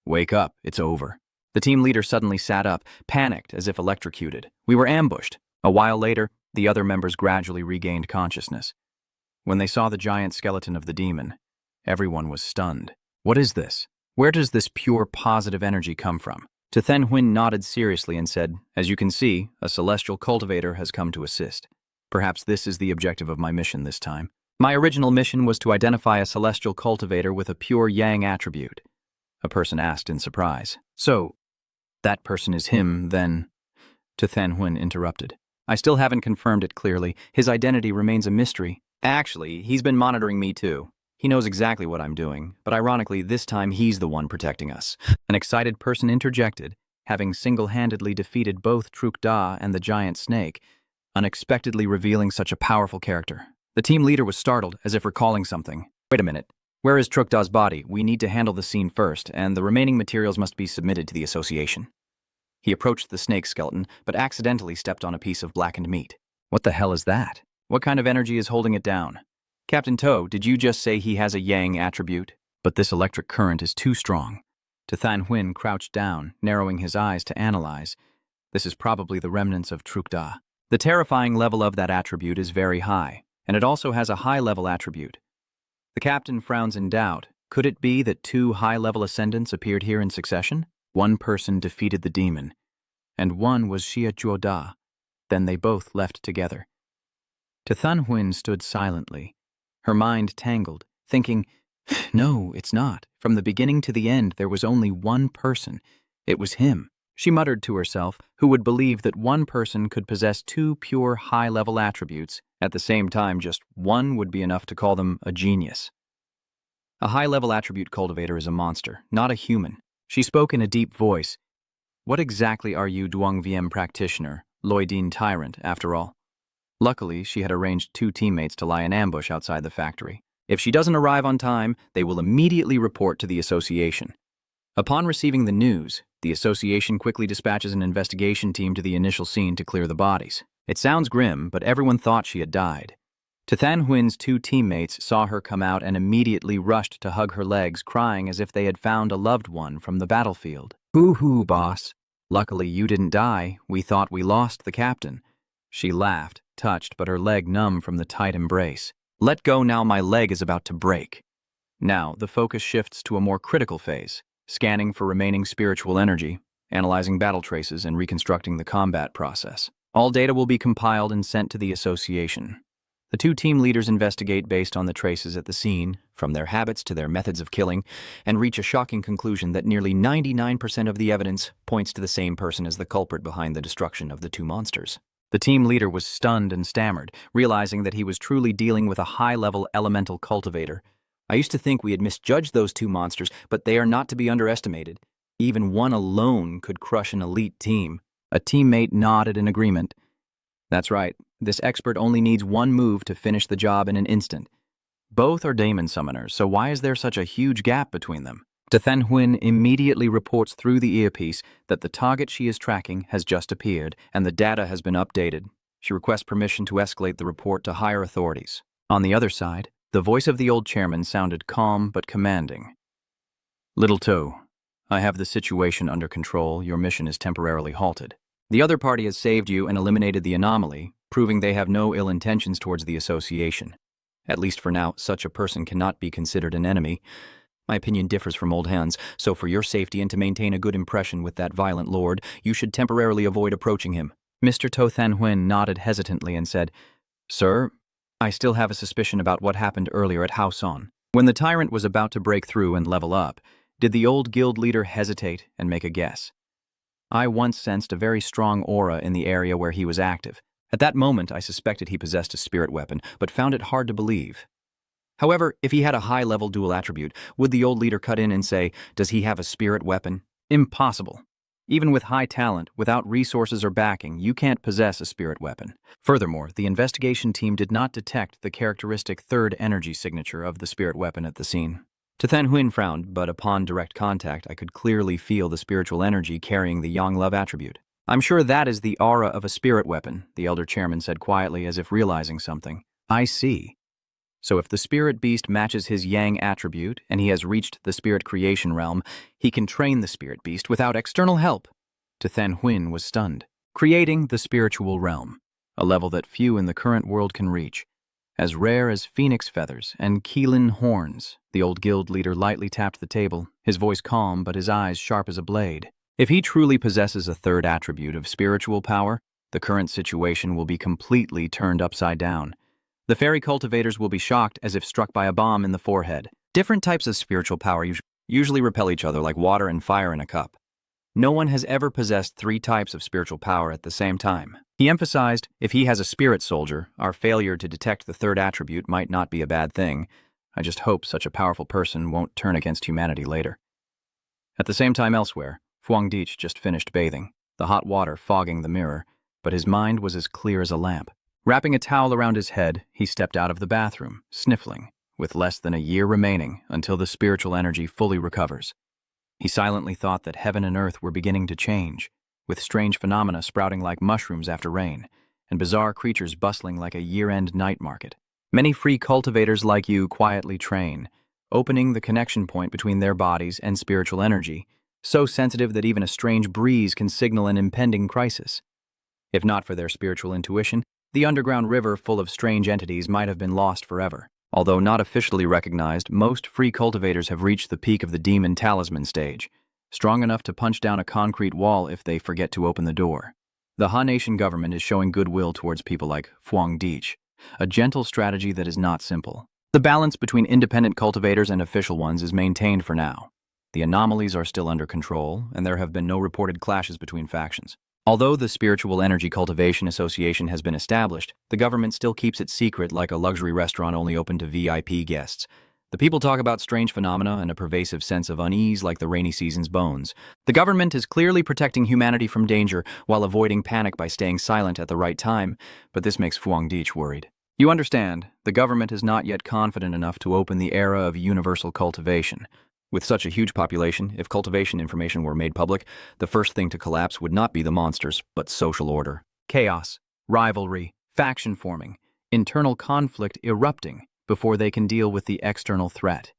Wake up, it's over. The team leader suddenly sat up, panicked as if electrocuted. We were ambushed. A while later, the other members gradually regained consciousness. When they saw the giant skeleton of the demon, everyone was stunned. What is this? Where does this pure positive energy come from? Than Huyn nodded seriously and said, As you can see, a celestial cultivator has come to assist. Perhaps this is the objective of my mission this time. My original mission was to identify a celestial cultivator with a pure yang attribute. A person asked in surprise. So, that person is him, then? Than Huyn interrupted. I still haven't confirmed it clearly. His identity remains a mystery. Actually, he's been monitoring me too. He knows exactly what I'm doing, but ironically, this time he's the one protecting us. An excited person interjected, having single-handedly defeated both Trukda and the giant snake, unexpectedly revealing such a powerful character. The team leader was startled, as if recalling something. Wait a minute. Where is Trukda's body? We need to handle the scene first, and the remaining materials must be submitted to the association. He approached the snake skeleton, but accidentally stepped on a piece of blackened meat. What the hell is that? What kind of energy is holding it down? Captain Toe, did you just say he has a yang attribute? But this electric current is too strong. Than Huyn crouched down, narrowing his eyes to analyze. This is probably the remnants of Trukda. The terrifying level of that attribute is very high, and it also has a high-level attribute. The captain frowns in doubt. Could it be that two high-level ascendants appeared here in succession? One person defeated the demon, and one was Xia Juoda. Then they both left together. Than Huyn stood silently, her mind tangled, thinking, No, it's not. From the beginning to the end, there was only one person. It was him. She muttered to herself, who would believe that one person could possess two pure high-level attributes. At the same time, just one would be enough to call them a genius. A high-level attribute cultivator is a monster, not a human. She spoke in a deep voice. What exactly are you, Duong VM practitioner, Loidine tyrant, after all? Luckily, she had arranged two teammates to lie in ambush outside the factory. If she doesn't arrive on time, they will immediately report to the association. Upon receiving the news, the association quickly dispatches an investigation team to the initial scene to clear the bodies. It sounds grim, but everyone thought she had died. Than Huyn's two teammates saw her come out and immediately rushed to hug her legs, crying as if they had found a loved one from the battlefield. Hoo-hoo, boss. Luckily you didn't die. We thought we lost the captain. She laughed, touched, but her leg numb from the tight embrace. Let go now, my leg is about to break. Now, the focus shifts to a more critical phase, scanning for remaining spiritual energy, analyzing battle traces, and reconstructing the combat process. All data will be compiled and sent to the association. The two team leaders investigate based on the traces at the scene, from their habits to their methods of killing, and reach a shocking conclusion that nearly 99% of the evidence points to the same person as the culprit behind the destruction of the two monsters. The team leader was stunned and stammered, realizing that he was truly dealing with a high-level elemental cultivator. I used to think we had misjudged those two monsters, but they are not to be underestimated. Even one alone could crush an elite team. A teammate nodded in agreement. That's right. This expert only needs one move to finish the job in an instant. Both are daemon summoners, so why is there such a huge gap between them? Than Huyn immediately reports through the earpiece that the target she is tracking has just appeared and the data has been updated. She requests permission to escalate the report to higher authorities. On the other side, the voice of the old chairman sounded calm but commanding. Little Toe, I have the situation under control. Your mission is temporarily halted. The other party has saved you and eliminated the anomaly, proving they have no ill intentions towards the association. At least for now, such a person cannot be considered an enemy. My opinion differs from old hands, so for your safety and to maintain a good impression with that violent lord, you should temporarily avoid approaching him. Mr. To Than Huynh nodded hesitantly and said, "Sir, I still have a suspicion about what happened earlier at Haoson." When the tyrant was about to break through and level up, did the old guild leader hesitate and make a guess? I once sensed a very strong aura in the area where he was active. At that moment, I suspected he possessed a spirit weapon, but found it hard to believe. However, if he had a high-level dual attribute, would the old leader cut in and say, "Does he have a spirit weapon?" Impossible. Even with high talent, without resources or backing, you can't possess a spirit weapon. Furthermore, the investigation team did not detect the characteristic third energy signature of the spirit weapon at the scene. To Than Huynh frowned, but upon direct contact, I could clearly feel the spiritual energy carrying the Yang Love attribute. "I'm sure that is the aura of a spirit weapon," the elder chairman said quietly as if realizing something. "I see. So if the spirit beast matches his Yang attribute and he has reached the spirit creation realm, he can train the spirit beast without external help." To Than Huynh was stunned. Creating the spiritual realm, a level that few in the current world can reach. As rare as phoenix feathers and Keelan horns, the old guild leader lightly tapped the table, his voice calm but his eyes sharp as a blade. If he truly possesses a third attribute of spiritual power, the current situation will be completely turned upside down. The fairy cultivators will be shocked as if struck by a bomb in the forehead. Different types of spiritual power usually repel each other like water and fire in a cup. No one has ever possessed 3 types of spiritual power at the same time. He emphasized, if he has a spirit soldier, our failure to detect the third attribute might not be a bad thing. I just hope such a powerful person won't turn against humanity later. At the same time elsewhere, Fang Yi just finished bathing, the hot water fogging the mirror, but his mind was as clear as a lamp. Wrapping a towel around his head, he stepped out of the bathroom, sniffling, with less than a year remaining until the spiritual energy fully recovers. He silently thought that heaven and earth were beginning to change, with strange phenomena sprouting like mushrooms after rain, and bizarre creatures bustling like a year-end night market. Many free cultivators like you quietly train, opening the connection point between their bodies and spiritual energy, so sensitive that even a strange breeze can signal an impending crisis. If not for their spiritual intuition, the underground river full of strange entities might have been lost forever. Although not officially recognized, most free cultivators have reached the peak of the demon talisman stage, strong enough to punch down a concrete wall if they forget to open the door. The Han Nation government is showing goodwill towards people like Fang Yi, a gentle strategy that is not simple. The balance between independent cultivators and official ones is maintained for now. The anomalies are still under control, and there have been no reported clashes between factions. Although the Spiritual Energy Cultivation Association has been established, the government still keeps it secret like a luxury restaurant only open to VIP guests. The people talk about strange phenomena and a pervasive sense of unease like the rainy season's bones. The government is clearly protecting humanity from danger while avoiding panic by staying silent at the right time, but this makes Fang Yi worried. You understand, the government is not yet confident enough to open the era of universal cultivation. With such a huge population, if cultivation information were made public, the first thing to collapse would not be the monsters, but social order. Chaos, rivalry, faction forming, internal conflict erupting before they can deal with the external threat.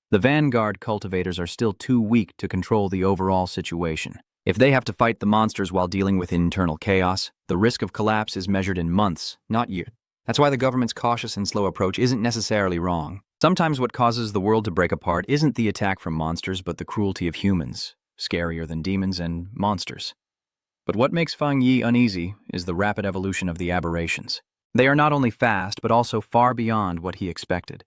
The vanguard cultivators are still too weak to control the overall situation. If they have to fight the monsters while dealing with internal chaos, the risk of collapse is measured in months, not years. That's why the government's cautious and slow approach isn't necessarily wrong. Sometimes what causes the world to break apart isn't the attack from monsters, but the cruelty of humans, scarier than demons and monsters. But what makes Fang Yi uneasy is the rapid evolution of the aberrations. They are not only fast, but also far beyond what he expected.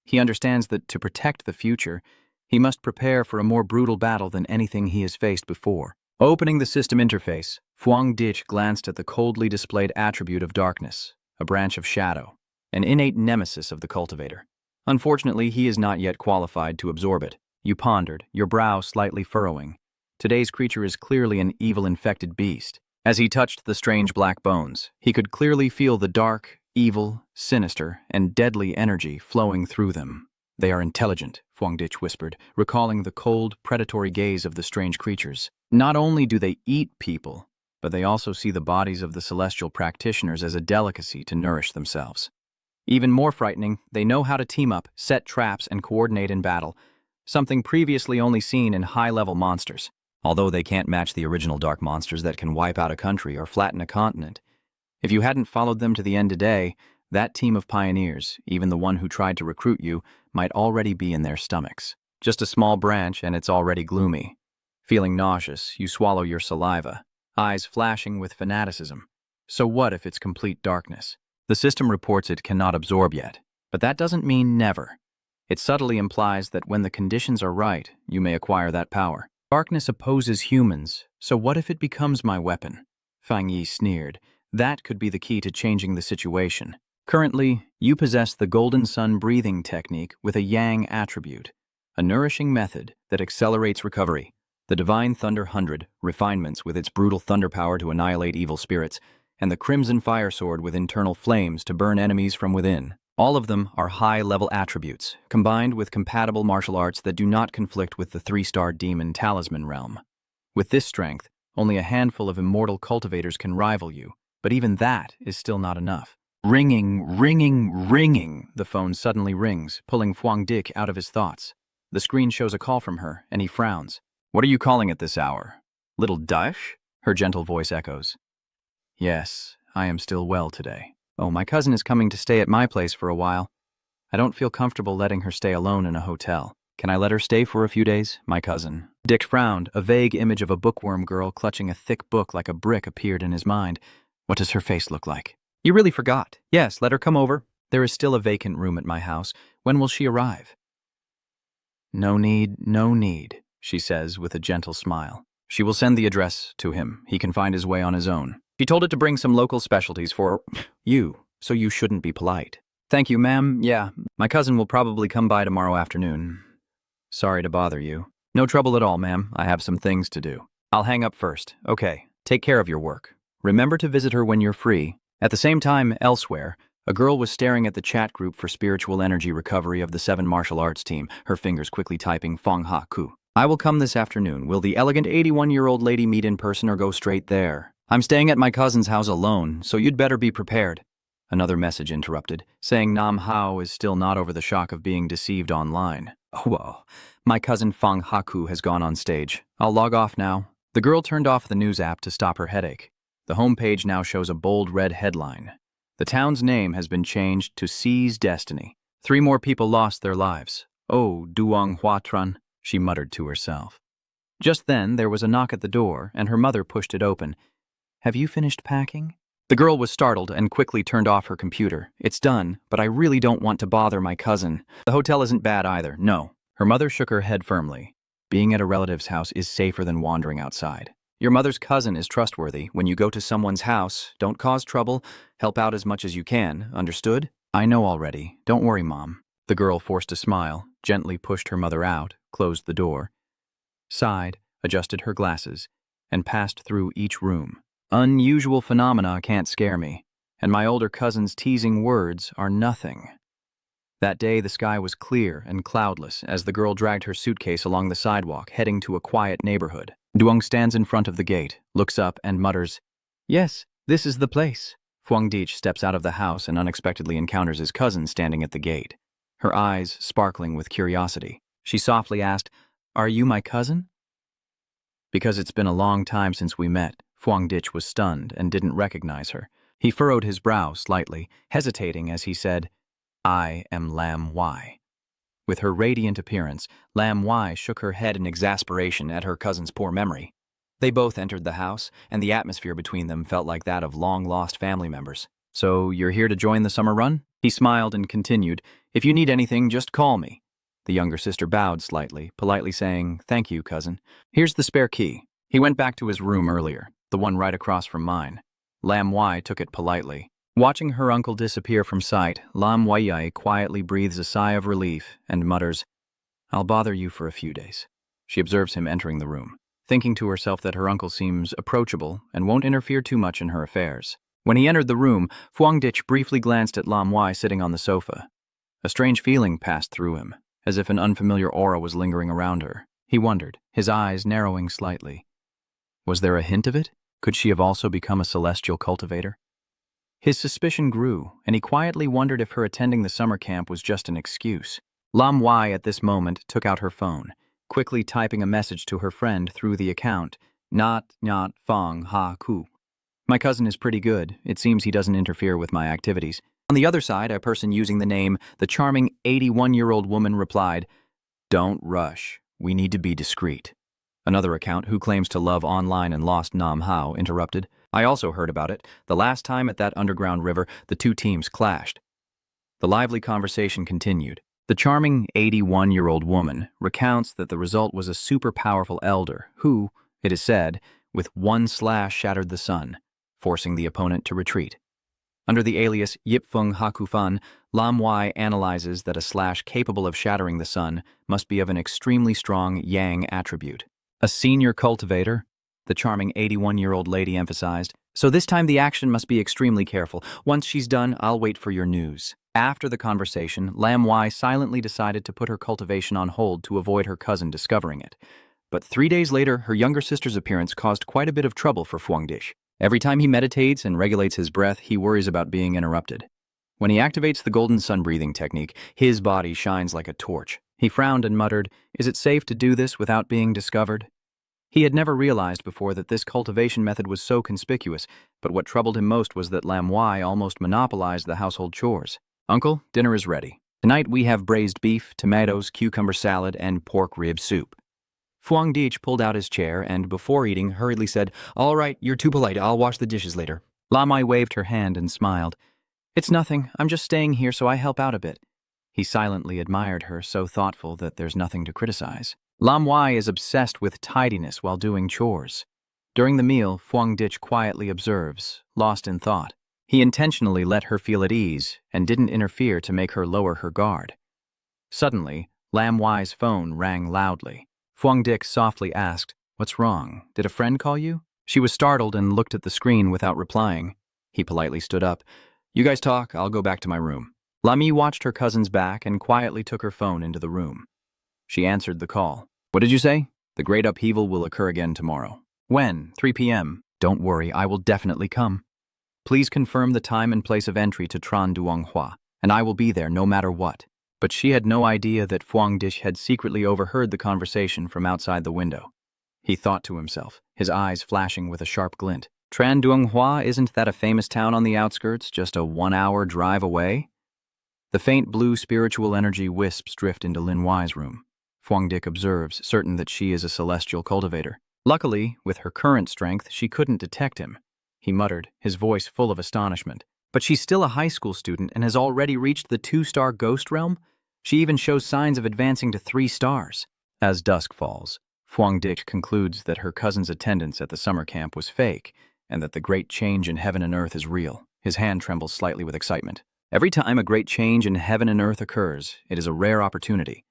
He understands that to protect the future, he must prepare for a more brutal battle than anything he has faced before. Opening the system interface, Fang Yi glanced at the coldly displayed attribute of darkness, a branch of shadow, an innate nemesis of the cultivator. Unfortunately, he is not yet qualified to absorb it. You pondered, your brow slightly furrowing. Today's creature is clearly an evil-infected beast. As he touched the strange black bones, he could clearly feel the dark, evil, sinister, and deadly energy flowing through them. They are intelligent, Fang Yi whispered, recalling the cold, predatory gaze of the strange creatures. Not only do they eat people, but they also see the bodies of the celestial practitioners as a delicacy to nourish themselves. Even more frightening, they know how to team up, set traps, and coordinate in battle, something previously only seen in high-level monsters. Although they can't match the original dark monsters that can wipe out a country or flatten a continent. If you hadn't followed them to the end today, that team of pioneers, even the one who tried to recruit you, might already be in their stomachs. Just a small branch and it's already gloomy. Feeling nauseous, you swallow your saliva, eyes flashing with fanaticism. So what if it's complete darkness? The system reports it cannot absorb yet, but that doesn't mean never. It subtly implies that when the conditions are right, you may acquire that power. Darkness opposes humans, so what if it becomes my weapon? Fang Yi sneered. That could be the key to changing the situation. Currently, you possess the Golden Sun breathing technique with a Yang attribute, a nourishing method that accelerates recovery. The Divine Thunder 100 refinements with its brutal thunder power to annihilate evil spirits, and the Crimson Fire Sword with internal flames to burn enemies from within. All of them are high-level attributes, combined with compatible martial arts that do not conflict with the 3-star demon talisman realm. With this strength, only a handful of immortal cultivators can rival you, but even that is still not enough. Ringing, ringing, ringing. The phone suddenly rings, pulling Huang Dik out of his thoughts. The screen shows a call from her, and he frowns. What are you calling at this hour? Little Dush? Her gentle voice echoes. Yes, I am still well today. Oh, my cousin is coming to stay at my place for a while. I don't feel comfortable letting her stay alone in a hotel. Can I let her stay for a few days, my cousin? Dick frowned. A vague image of a bookworm girl clutching a thick book like a brick appeared in his mind. What does her face look like? You really forgot. Yes, let her come over. There is still a vacant room at my house. When will she arrive? No need, she says with a gentle smile. She will send the address to him. He can find his way on his own. She told it to bring some local specialties for you, so you shouldn't be polite. Thank you, ma'am. Yeah, my cousin will probably come by tomorrow afternoon. Sorry to bother you. No trouble at all, ma'am. I have some things to do. I'll hang up first. Okay, take care of your work. Remember to visit her when you're free. At the same time, elsewhere, a girl was staring at the chat group for spiritual energy recovery of the 7 martial arts team, her fingers quickly typing Fang Ha Ku. I will come this afternoon. Will the elegant 81-year-old lady meet in person or go straight there? I'm staying at my cousin's house alone, so you'd better be prepared. Another message interrupted, saying Nam Hao is still not over the shock of being deceived online. Oh, well, my cousin Fang Haku has gone on stage. I'll log off now. The girl turned off the news app to stop her headache. The homepage now shows a bold red headline. The town's name has been changed to Seize Destiny. 3 more people lost their lives. Oh, Duong Huatran, she muttered to herself. Just then, there was a knock at the door, and her mother pushed it open. Have you finished packing? The girl was startled and quickly turned off her computer. It's done, but I really don't want to bother my cousin. The hotel isn't bad either, no. Her mother shook her head firmly. Being at a relative's house is safer than wandering outside. Your mother's cousin is trustworthy. When you go to someone's house, don't cause trouble, help out as much as you can, understood? I know already. Don't worry, Mom. The girl forced a smile, gently pushed her mother out, closed the door, sighed, adjusted her glasses, and passed through each room. Unusual phenomena can't scare me, and my older cousin's teasing words are nothing. That day, the sky was clear and cloudless as the girl dragged her suitcase along the sidewalk, heading to a quiet neighborhood. Duong stands in front of the gate, looks up, and mutters, Yes, this is the place. Huang Dich steps out of the house and unexpectedly encounters his cousin standing at the gate, her eyes sparkling with curiosity. She softly asked, Are you my cousin? Because it's been a long time since we met, Huang Dich was stunned and didn't recognize her. He furrowed his brow slightly, hesitating as he said, I am Lam Wai. With her radiant appearance, Lam Wai shook her head in exasperation at her cousin's poor memory. They both entered the house, and the atmosphere between them felt like that of long-lost family members. So you're here to join the summer run? He smiled and continued, If you need anything, just call me. The younger sister bowed slightly, politely saying, Thank you, cousin. Here's the spare key. He went back to his room earlier, the one right across from mine. Lam Wai took it politely. Watching her uncle disappear from sight, Lam Wai quietly breathes a sigh of relief and mutters, I'll bother you for a few days. She observes him entering the room, thinking to herself that her uncle seems approachable and won't interfere too much in her affairs. When he entered the room, Huang Dich briefly glanced at Lam Wai sitting on the sofa. A strange feeling passed through him, as if an unfamiliar aura was lingering around her. He wondered, his eyes narrowing slightly. Was there a hint of it? Could she have also become a celestial cultivator? His suspicion grew, and he quietly wondered if her attending the summer camp was just an excuse. Lam Wai at this moment took out her phone, quickly typing a message to her friend through the account, Not Fang Ha Ku. My cousin is pretty good. It seems he doesn't interfere with my activities. On the other side, a person using the name, the charming 81-year-old woman replied, Don't rush. We need to be discreet. Another account, who claims to love online and lost Nam Hao, interrupted. I also heard about it. The last time at that underground river, the two teams clashed. The lively conversation continued. The charming 81-year-old woman recounts that the result was a super powerful elder who, it is said, with one slash shattered the sun, forcing the opponent to retreat. Under the alias Yipfeng Hakufan, Lam Wai analyzes that a slash capable of shattering the sun must be of an extremely strong yang attribute. A senior cultivator, the charming 81-year-old lady emphasized. So this time the action must be extremely careful. Once she's done, I'll wait for your news. After the conversation, Lam Wai silently decided to put her cultivation on hold to avoid her cousin discovering it. But 3 days later, her younger sister's appearance caused quite a bit of trouble for Fuangdish. Every time he meditates and regulates his breath, he worries about being interrupted. When he activates the golden sun breathing technique, his body shines like a torch. He frowned and muttered, "Is it safe to do this without being discovered?" He had never realized before that this cultivation method was so conspicuous, but what troubled him most was that Lam Wai almost monopolized the household chores. "Uncle, dinner is ready. Tonight we have braised beef, tomatoes, cucumber salad, and pork rib soup." Fuangdish pulled out his chair and, before eating, hurriedly said, "All right, you're too polite. I'll wash the dishes later." Lam Wai waved her hand and smiled. "It's nothing. I'm just staying here so I help out a bit." He silently admired her, so thoughtful that there's nothing to criticize. Lam Wai is obsessed with tidiness while doing chores. During the meal, Fuangdish quietly observes, lost in thought. He intentionally let her feel at ease and didn't interfere to make her lower her guard. Suddenly, Lam Wai's phone rang loudly. Fuangdish softly asked, "What's wrong? Did a friend call you?" She was startled and looked at the screen without replying. He politely stood up. "You guys talk, I'll go back to my room." Lam Yi watched her cousin's back and quietly took her phone into the room. She answered the call. "What did you say?" "The great upheaval will occur again tomorrow." "When?" 3 p.m. "Don't worry, I will definitely come. Please confirm the time and place of entry to Tran Duanghua, and I will be there no matter what." But she had no idea that Fuangdish had secretly overheard the conversation from outside the window. He thought to himself, his eyes flashing with a sharp glint. "Tran Duanghua, isn't that a famous town on the outskirts, just a 1-hour drive away?" The faint blue spiritual energy wisps drift into Lin Wai's room. Fuangdish observes, certain that she is a celestial cultivator. Luckily, with her current strength, she couldn't detect him. He muttered, his voice full of astonishment. "But she's still a high school student and has already reached the 2-star ghost realm? She even shows signs of advancing to 3 stars. As dusk falls, Fuangdish concludes that her cousin's attendance at the summer camp was fake, and that the great change in heaven and earth is real. His hand trembles slightly with excitement. Every time a great change in heaven and earth occurs, it is a rare opportunity.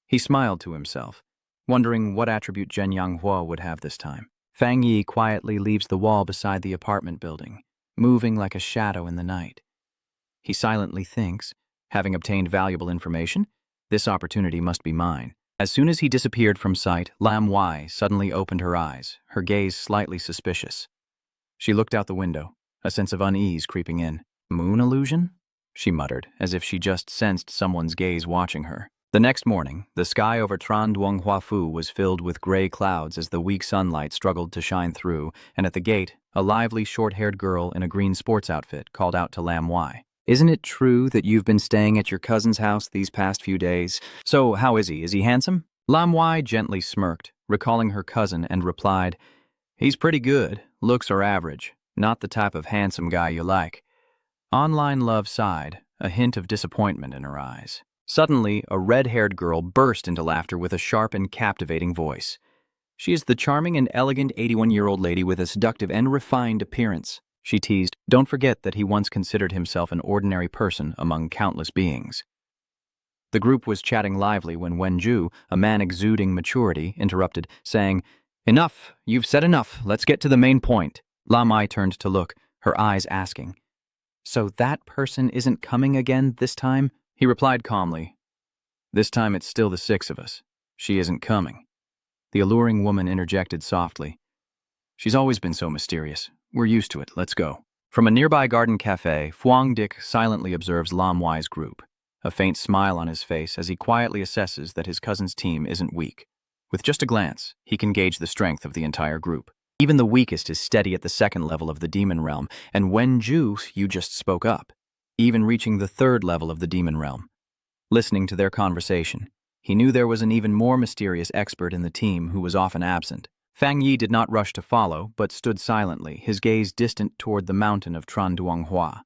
He smiled to himself, wondering what attribute Zhen Yanghua would have this time. Fang Yi quietly leaves the wall beside the apartment building, moving like a shadow in the night. He silently thinks, having obtained valuable information, this opportunity must be mine. As soon as he disappeared from sight, Lam Wai suddenly opened her eyes, her gaze slightly suspicious. She looked out the window, a sense of unease creeping in. "Moon illusion?" she muttered, as if she just sensed someone's gaze watching her. The next morning, the sky over Tran Duanghua Fu was filled with gray clouds as the weak sunlight struggled to shine through, and at the gate, a lively, short-haired girl in a green sports outfit called out to Lam Wai. "Isn't it true that you've been staying at your cousin's house these past few days? So, how is he? Is he handsome?" Lam Wai gently smirked, recalling her cousin, and replied, "He's pretty good. Looks are average. Not the type of handsome guy you like." Online love sighed, a hint of disappointment in her eyes. Suddenly, a red-haired girl burst into laughter with a sharp and captivating voice. She is the charming and elegant 81-year-old lady with a seductive and refined appearance. She teased, "Don't forget that he once considered himself an ordinary person among countless beings." The group was chatting lively when Wenju, a man exuding maturity, interrupted, saying, "Enough, you've said enough, let's get to the main point." Lam Mai turned to look, her eyes asking, "So that person isn't coming again this time?" He replied calmly, "This time it's still the 6 of us. She isn't coming." The alluring woman interjected softly, "She's always been so mysterious. We're used to it, let's go." From a nearby garden cafe, Fuangdish silently observes Lam Wai's group, a faint smile on his face as he quietly assesses that his cousin's team isn't weak. With just a glance, he can gauge the strength of the entire group. Even the weakest is steady at the 2nd level of the demon realm, and Wenju, you just spoke up, even reaching the 3rd level of the demon realm. Listening to their conversation, He knew there was an even more mysterious expert in the team who was often absent. Fang Yi did not rush to follow, but stood silently, his gaze distant toward the mountain of Tranduanghua.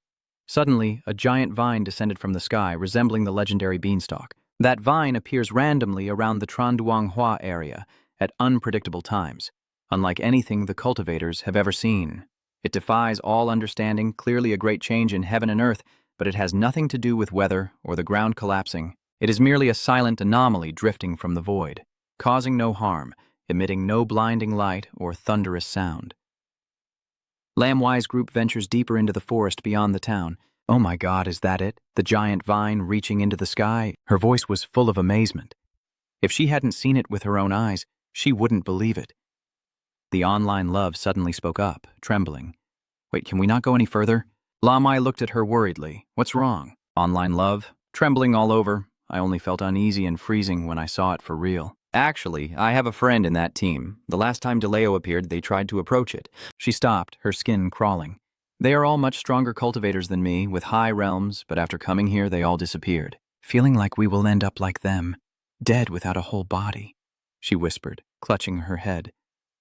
Suddenly, a giant vine descended from the sky, resembling the legendary beanstalk. That vine appears randomly around the Tranduanghua area at unpredictable times, unlike anything the cultivators have ever seen. It defies all understanding, clearly a great change in heaven and earth, but it has nothing to do with weather or the ground collapsing. It is merely a silent anomaly drifting from the void, causing no harm, emitting no blinding light or thunderous sound. Lamwi's group ventures deeper into the forest beyond the town. "Oh my God, is that it? The giant vine reaching into the sky?" Her voice was full of amazement. If she hadn't seen it with her own eyes, she wouldn't believe it. The online love suddenly spoke up, trembling. "Wait, can we not go any further?" Lamai looked at her worriedly. "What's wrong?" Online love? Trembling all over. I only felt uneasy and freezing when I saw it for real. Actually, I have a friend in that team. The last time DeLeo appeared, they tried to approach it. She stopped, her skin crawling. "They are all much stronger cultivators than me, with high realms, but after coming here, they all disappeared. Feeling like we will end up like them, dead without a whole body," she whispered, clutching her head.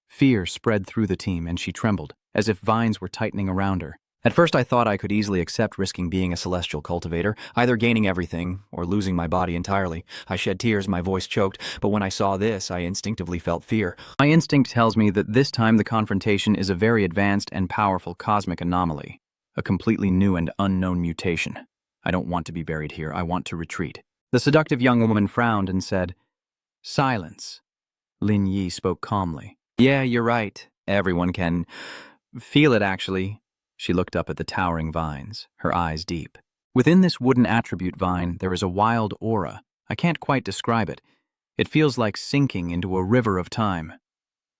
Fear spread through the team, and she trembled, as if vines were tightening around her. At first I thought I could easily accept risking being a celestial cultivator, either gaining everything or losing my body entirely. I shed tears, my voice choked, but when I saw this, I instinctively felt fear. My instinct tells me that this time the confrontation is a very advanced and powerful cosmic anomaly, a completely new and unknown mutation. I don't want to be buried here, I want to retreat. The seductive young woman frowned and said, "Silence." Lin Yi spoke calmly. "Yeah, you're right. Everyone can feel it, actually." She looked up at the towering vines, her eyes deep. Within this wooden attribute vine, there is a wild aura. I can't quite describe it. It feels like sinking into a river of time.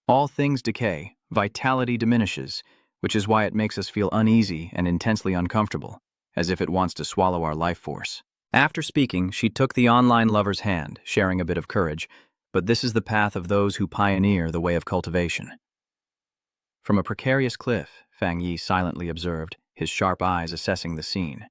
All things decay, vitality diminishes, which is why it makes us feel uneasy and intensely uncomfortable, as if it wants to swallow our life force. After speaking, she took the online lover's hand, sharing a bit of courage, but this is the path of those who pioneer the way of cultivation. From a precarious cliff, Fang Yi silently observed, his sharp eyes assessing the scene.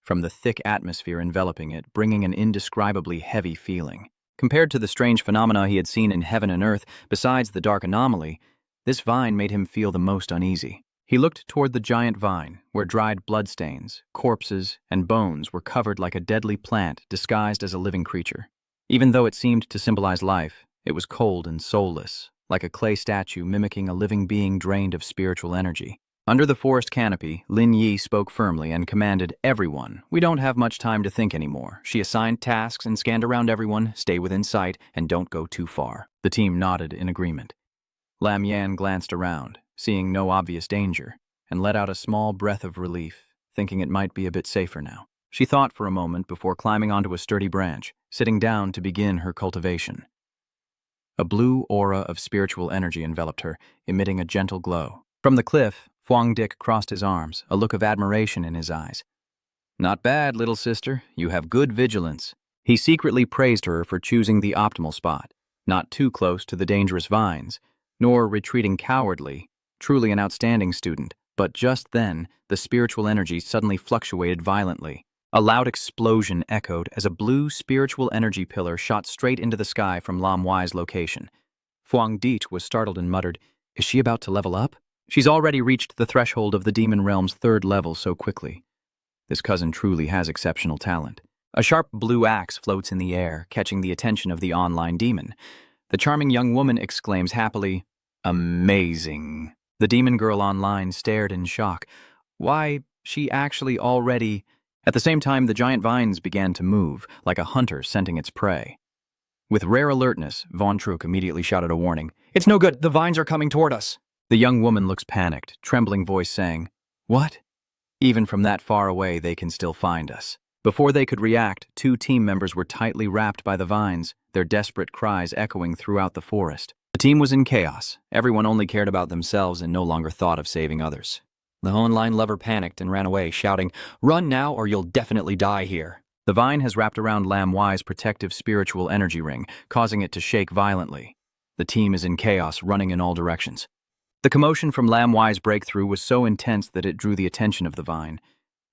From the thick atmosphere enveloping it, bringing an indescribably heavy feeling. Compared to the strange phenomena he had seen in heaven and earth, besides the dark anomaly, this vine made him feel the most uneasy. He looked toward the giant vine, where dried bloodstains, corpses, and bones were covered like a deadly plant disguised as a living creature. Even though it seemed to symbolize life, it was cold and soulless, like a clay statue mimicking a living being drained of spiritual energy. Under the forest canopy, Lin Yi spoke firmly and commanded everyone, "We don't have much time to think anymore." She assigned tasks and scanned around everyone, "Stay within sight and don't go too far." The team nodded in agreement. Lam Yan glanced around, seeing no obvious danger, and let out a small breath of relief, thinking it might be a bit safer now. She thought for a moment before climbing onto a sturdy branch, sitting down to begin her cultivation. A blue aura of spiritual energy enveloped her, emitting a gentle glow. From the cliff, Huang Dick crossed his arms, a look of admiration in his eyes. "Not bad, little sister. You have good vigilance." He secretly praised her for choosing the optimal spot, not too close to the dangerous vines, nor retreating cowardly, truly an outstanding student. But just then, the spiritual energy suddenly fluctuated violently. A loud explosion echoed as a blue spiritual energy pillar shot straight into the sky from Lam Wai's location. Huang Dit was startled and muttered, "Is she about to level up? She's already reached the threshold of the demon realm's 3rd level so quickly. This cousin truly has exceptional talent." A sharp blue axe floats in the air, catching the attention of the online demon. The charming young woman exclaims happily, "Amazing." The demon girl online stared in shock. Why, she actually already... At the same time, the giant vines began to move, like a hunter scenting its prey. With rare alertness, Von Truk immediately shouted a warning. "It's no good, the vines are coming toward us." The young woman looks panicked, trembling voice saying, "What?" Even from that far away, they can still find us. Before they could react, 2 team members were tightly wrapped by the vines, their desperate cries echoing throughout the forest. The team was in chaos. Everyone only cared about themselves and no longer thought of saving others. The online lover panicked and ran away, shouting, "Run now or you'll definitely die here." The vine has wrapped around Lam Wai's protective spiritual energy ring, causing it to shake violently. The team is in chaos, running in all directions. The commotion from Lam Wai's breakthrough was so intense that it drew the attention of the vine.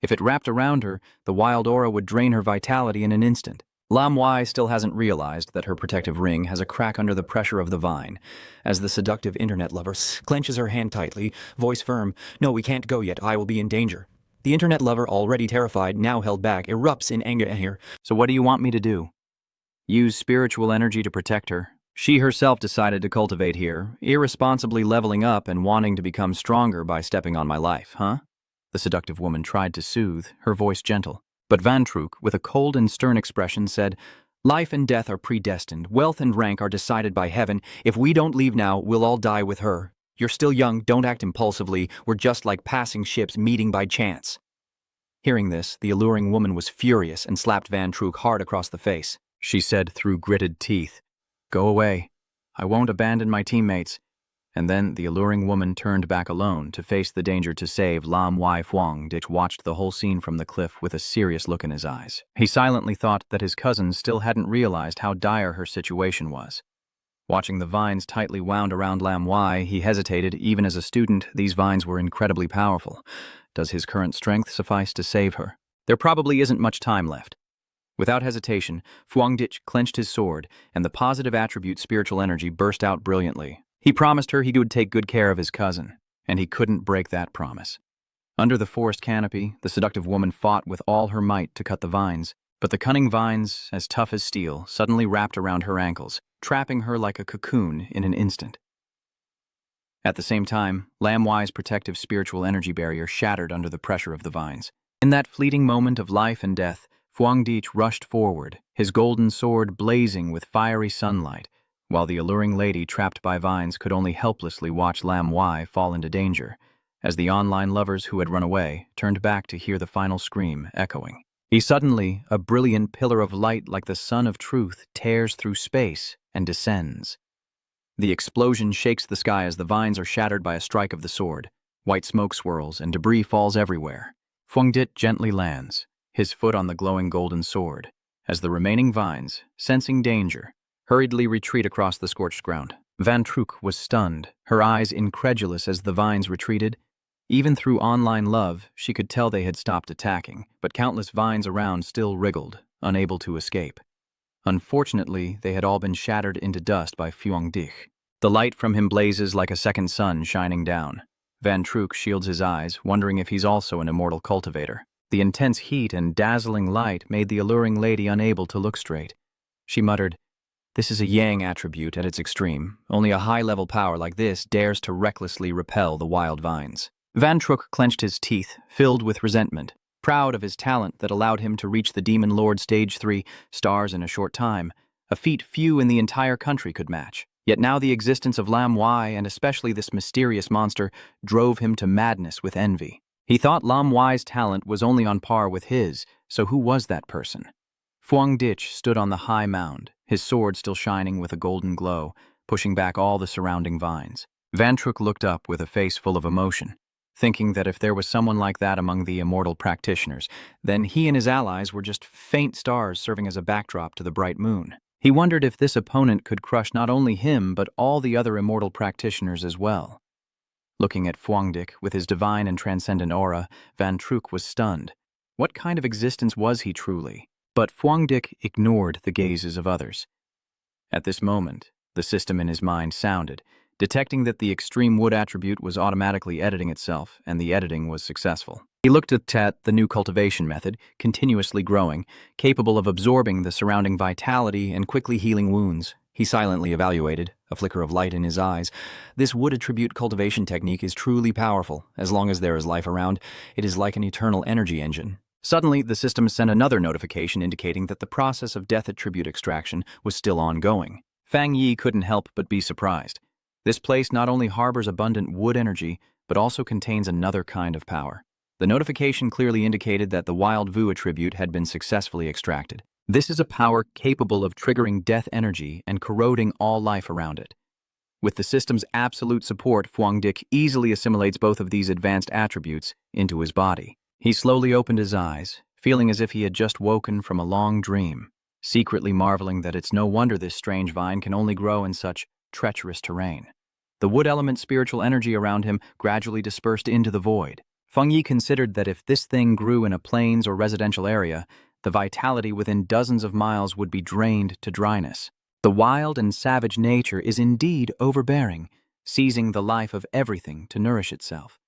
If it wrapped around her, the wild aura would drain her vitality in an instant. Lam Wai still hasn't realized that her protective ring has a crack under the pressure of the vine. As the seductive internet lover clenches her hand tightly, voice firm, "No, we can't go yet, I will be in danger." The internet lover, already terrified, now held back, erupts in anger here. So what do you want me to do? Use spiritual energy to protect her? She herself decided to cultivate here, irresponsibly leveling up and wanting to become stronger by stepping on my life, huh? The seductive woman tried to soothe, her voice gentle. But Van Trook, with a cold and stern expression, said, "Life and death are predestined. Wealth and rank are decided by heaven. If we don't leave now, we'll all die with her. You're still young, don't act impulsively. We're just like passing ships meeting by chance." Hearing this, the alluring woman was furious and slapped Van Trook hard across the face. She said through gritted teeth, "Go away. I won't abandon my teammates." And then the alluring woman turned back alone to face the danger to save Lam Wai Phuong. Ditch watched the whole scene from the cliff with a serious look in his eyes. He silently thought that his cousin still hadn't realized how dire her situation was. Watching the vines tightly wound around Lam Wai, he hesitated. Even as a student, these vines were incredibly powerful. Does his current strength suffice to save her? There probably isn't much time left. Without hesitation, Phuong Ditch clenched his sword, and the positive attribute spiritual energy burst out brilliantly. He promised her he would take good care of his cousin, and he couldn't break that promise. Under the forest canopy, the seductive woman fought with all her might to cut the vines, but the cunning vines, as tough as steel, suddenly wrapped around her ankles, trapping her like a cocoon in an instant. At the same time, Lam Wai's protective spiritual energy barrier shattered under the pressure of the vines. In that fleeting moment of life and death, Phuong Ditch rushed forward, his golden sword blazing with fiery sunlight, while the alluring lady trapped by vines could only helplessly watch Lam Wai fall into danger, as the online lovers who had run away turned back to hear the final scream echoing. Suddenly, a brilliant pillar of light like the sun of truth tears through space and descends. The explosion shakes the sky as the vines are shattered by a strike of the sword. White smoke swirls and debris falls everywhere. Phuong Ditch gently lands, his foot on the glowing golden sword, as the remaining vines, sensing danger, hurriedly retreat across the scorched ground. Van Trook was stunned, her eyes incredulous as the vines retreated. Even through online love, she could tell they had stopped attacking, but countless vines around still wriggled, unable to escape. Unfortunately, they had all been shattered into dust by Phuong Ditch. The light from him blazes like a second sun shining down. Van Trook shields his eyes, wondering if he's also an immortal cultivator. The intense heat and dazzling light made the alluring lady unable to look straight. She muttered, "This is a yang attribute at its extreme. Only a high-level power like this dares to recklessly repel the wild vines." Van Trook clenched his teeth, filled with resentment, proud of his talent that allowed him to reach the Demon Lord Stage 3 stars in a short time, a feat few in the entire country could match. Yet now the existence of Lam Wai, and especially this mysterious monster, drove him to madness with envy. He thought Lam Wai's talent was only on par with his, so who was that person? Phuong Ditch stood on the high mound, his sword still shining with a golden glow, pushing back all the surrounding vines. Van Trook looked up with a face full of emotion, thinking that if there was someone like that among the immortal practitioners, then he and his allies were just faint stars serving as a backdrop to the bright moon. He wondered if this opponent could crush not only him but all the other immortal practitioners as well. Looking at Phuong Ditch with his divine and transcendent aura, Van Trook was stunned. What kind of existence was he truly? But Phuong Ditch ignored the gazes of others. At this moment, the system in his mind sounded, detecting that the extreme wood attribute was automatically editing itself, and the editing was successful. He looked at the new cultivation method, continuously growing, capable of absorbing the surrounding vitality and quickly healing wounds. He silently evaluated, a flicker of light in his eyes. This wood attribute cultivation technique is truly powerful. As long as there is life around, it is like an eternal energy engine. Suddenly, the system sent another notification indicating that the process of death attribute extraction was still ongoing. Fang Yi couldn't help but be surprised. This place not only harbors abundant wood energy, but also contains another kind of power. The notification clearly indicated that the wild Vu attribute had been successfully extracted. This is a power capable of triggering death energy and corroding all life around it. With the system's absolute support, Phuong Ditch easily assimilates both of these advanced attributes into his body. He slowly opened his eyes, feeling as if he had just woken from a long dream, secretly marveling that it's no wonder this strange vine can only grow in such treacherous terrain. The wood element spiritual energy around him gradually dispersed into the void. Fang Yi considered that if this thing grew in a plains or residential area, the vitality within dozens of miles would be drained to dryness. The wild and savage nature is indeed overbearing, seizing the life of everything to nourish itself.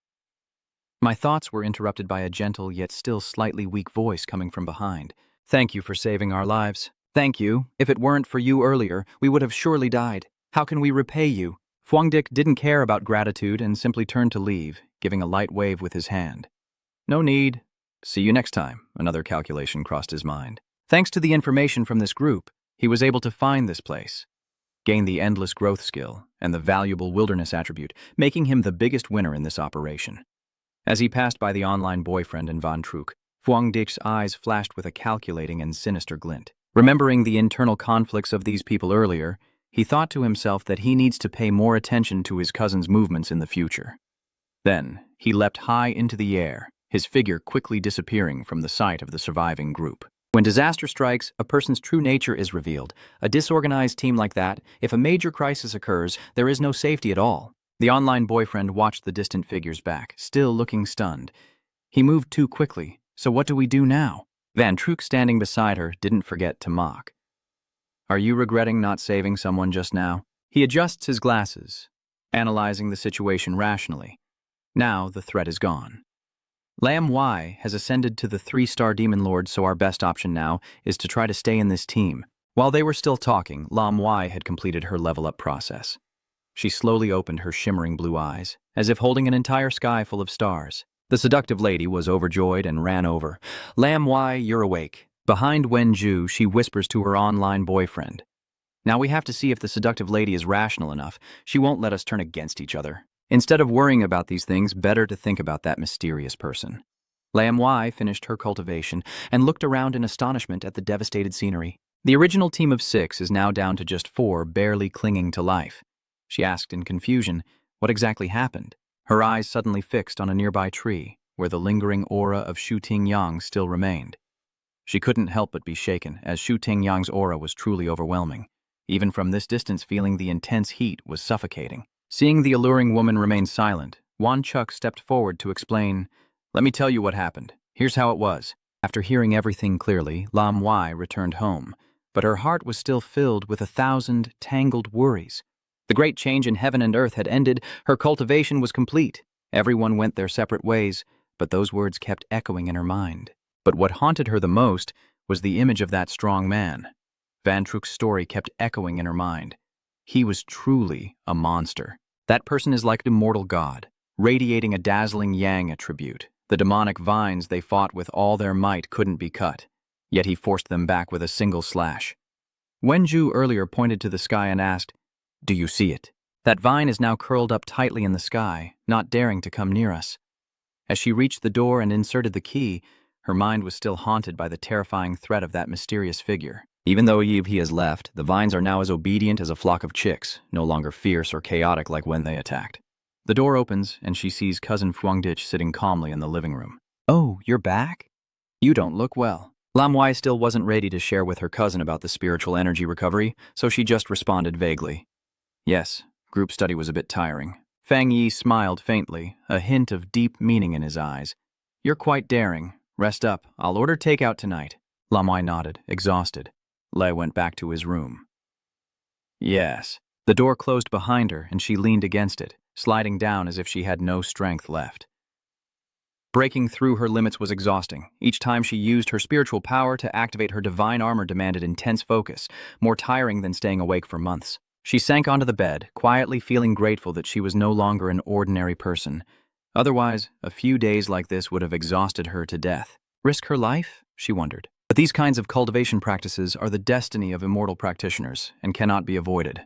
My thoughts were interrupted by a gentle yet still slightly weak voice coming from behind. "Thank you for saving our lives." "Thank you. If it weren't for you earlier, we would have surely died. How can we repay you?" Fwangdik didn't care about gratitude and simply turned to leave, giving a light wave with his hand. "No need. See you next time," another calculation crossed his mind. Thanks to the information from this group, he was able to find this place, gain the endless growth skill, and the valuable wilderness attribute, making him the biggest winner in this operation. As he passed by the online boyfriend and Van Trook, Fwangdik's eyes flashed with a calculating and sinister glint. Remembering the internal conflicts of these people earlier, he thought to himself that he needs to pay more attention to his cousin's movements in the future. Then, he leapt high into the air, his figure quickly disappearing from the sight of the surviving group. When disaster strikes, a person's true nature is revealed. A disorganized team like that, if a major crisis occurs, there is no safety at all. The online boyfriend watched the distant figures back, still looking stunned. He moved too quickly, so what do we do now? Van Trook, standing beside her, didn't forget to mock. "Are you regretting not saving someone just now?" He adjusts his glasses, analyzing the situation rationally. Now the threat is gone. Lam Y has ascended to the 3-star Demon Lord, so our best option now is to try to stay in this team. While they were still talking, Lam Y had completed her level-up process. She slowly opened her shimmering blue eyes, as if holding an entire sky full of stars. The seductive lady was overjoyed and ran over. "Lam Y, you're awake." Behind Wenju, she whispers to her online boyfriend. "Now we have to see if the seductive lady is rational enough. She won't let us turn against each other. Instead of worrying about these things, better to think about that mysterious person." Lam Y finished her cultivation and looked around in astonishment at the devastated scenery. The original team of 6 is now down to just 4, barely clinging to life. She asked in confusion, what exactly happened? Her eyes suddenly fixed on a nearby tree, where the lingering aura of Shu Tingyang still remained. She couldn't help but be shaken, as Shu Tingyang's aura was truly overwhelming. Even from this distance, feeling the intense heat was suffocating. Seeing the alluring woman remain silent, Wan Chuk stepped forward to explain, "Let me tell you what happened. Here's how it was." After hearing everything clearly, Lam Y returned home, but her heart was still filled with 1,000 tangled worries. The great change in heaven and earth had ended, her cultivation was complete. Everyone went their separate ways, but those words kept echoing in her mind. But what haunted her the most was the image of that strong man. Van Trook's story kept echoing in her mind. He was truly a monster. That person is like an immortal god, radiating a dazzling yang attribute. The demonic vines they fought with all their might couldn't be cut, yet he forced them back with a single slash. Wenju earlier pointed to the sky and asked, "Do you see it?" That vine is now curled up tightly in the sky, not daring to come near us. As she reached the door and inserted the key, her mind was still haunted by the terrifying threat of that mysterious figure. Even though he has left, the vines are now as obedient as a flock of chicks, no longer fierce or chaotic like when they attacked. The door opens, and she sees cousin Fwangdich sitting calmly in the living room. "Oh, you're back? You don't look well." Lam Y still wasn't ready to share with her cousin about the spiritual energy recovery, so she just responded vaguely. "Yes, group study was a bit tiring." Fang Yi smiled faintly, a hint of deep meaning in his eyes. "You're quite daring. Rest up. I'll order takeout tonight." Lam Y nodded, exhausted. Lei went back to his room. "Yes." The door closed behind her, and she leaned against it, sliding down as if she had no strength left. Breaking through her limits was exhausting. Each time she used her spiritual power to activate her divine armor demanded intense focus, more tiring than staying awake for months. She sank onto the bed, quietly feeling grateful that she was no longer an ordinary person. Otherwise, a few days like this would have exhausted her to death. Risk her life? She wondered. But these kinds of cultivation practices are the destiny of immortal practitioners and cannot be avoided.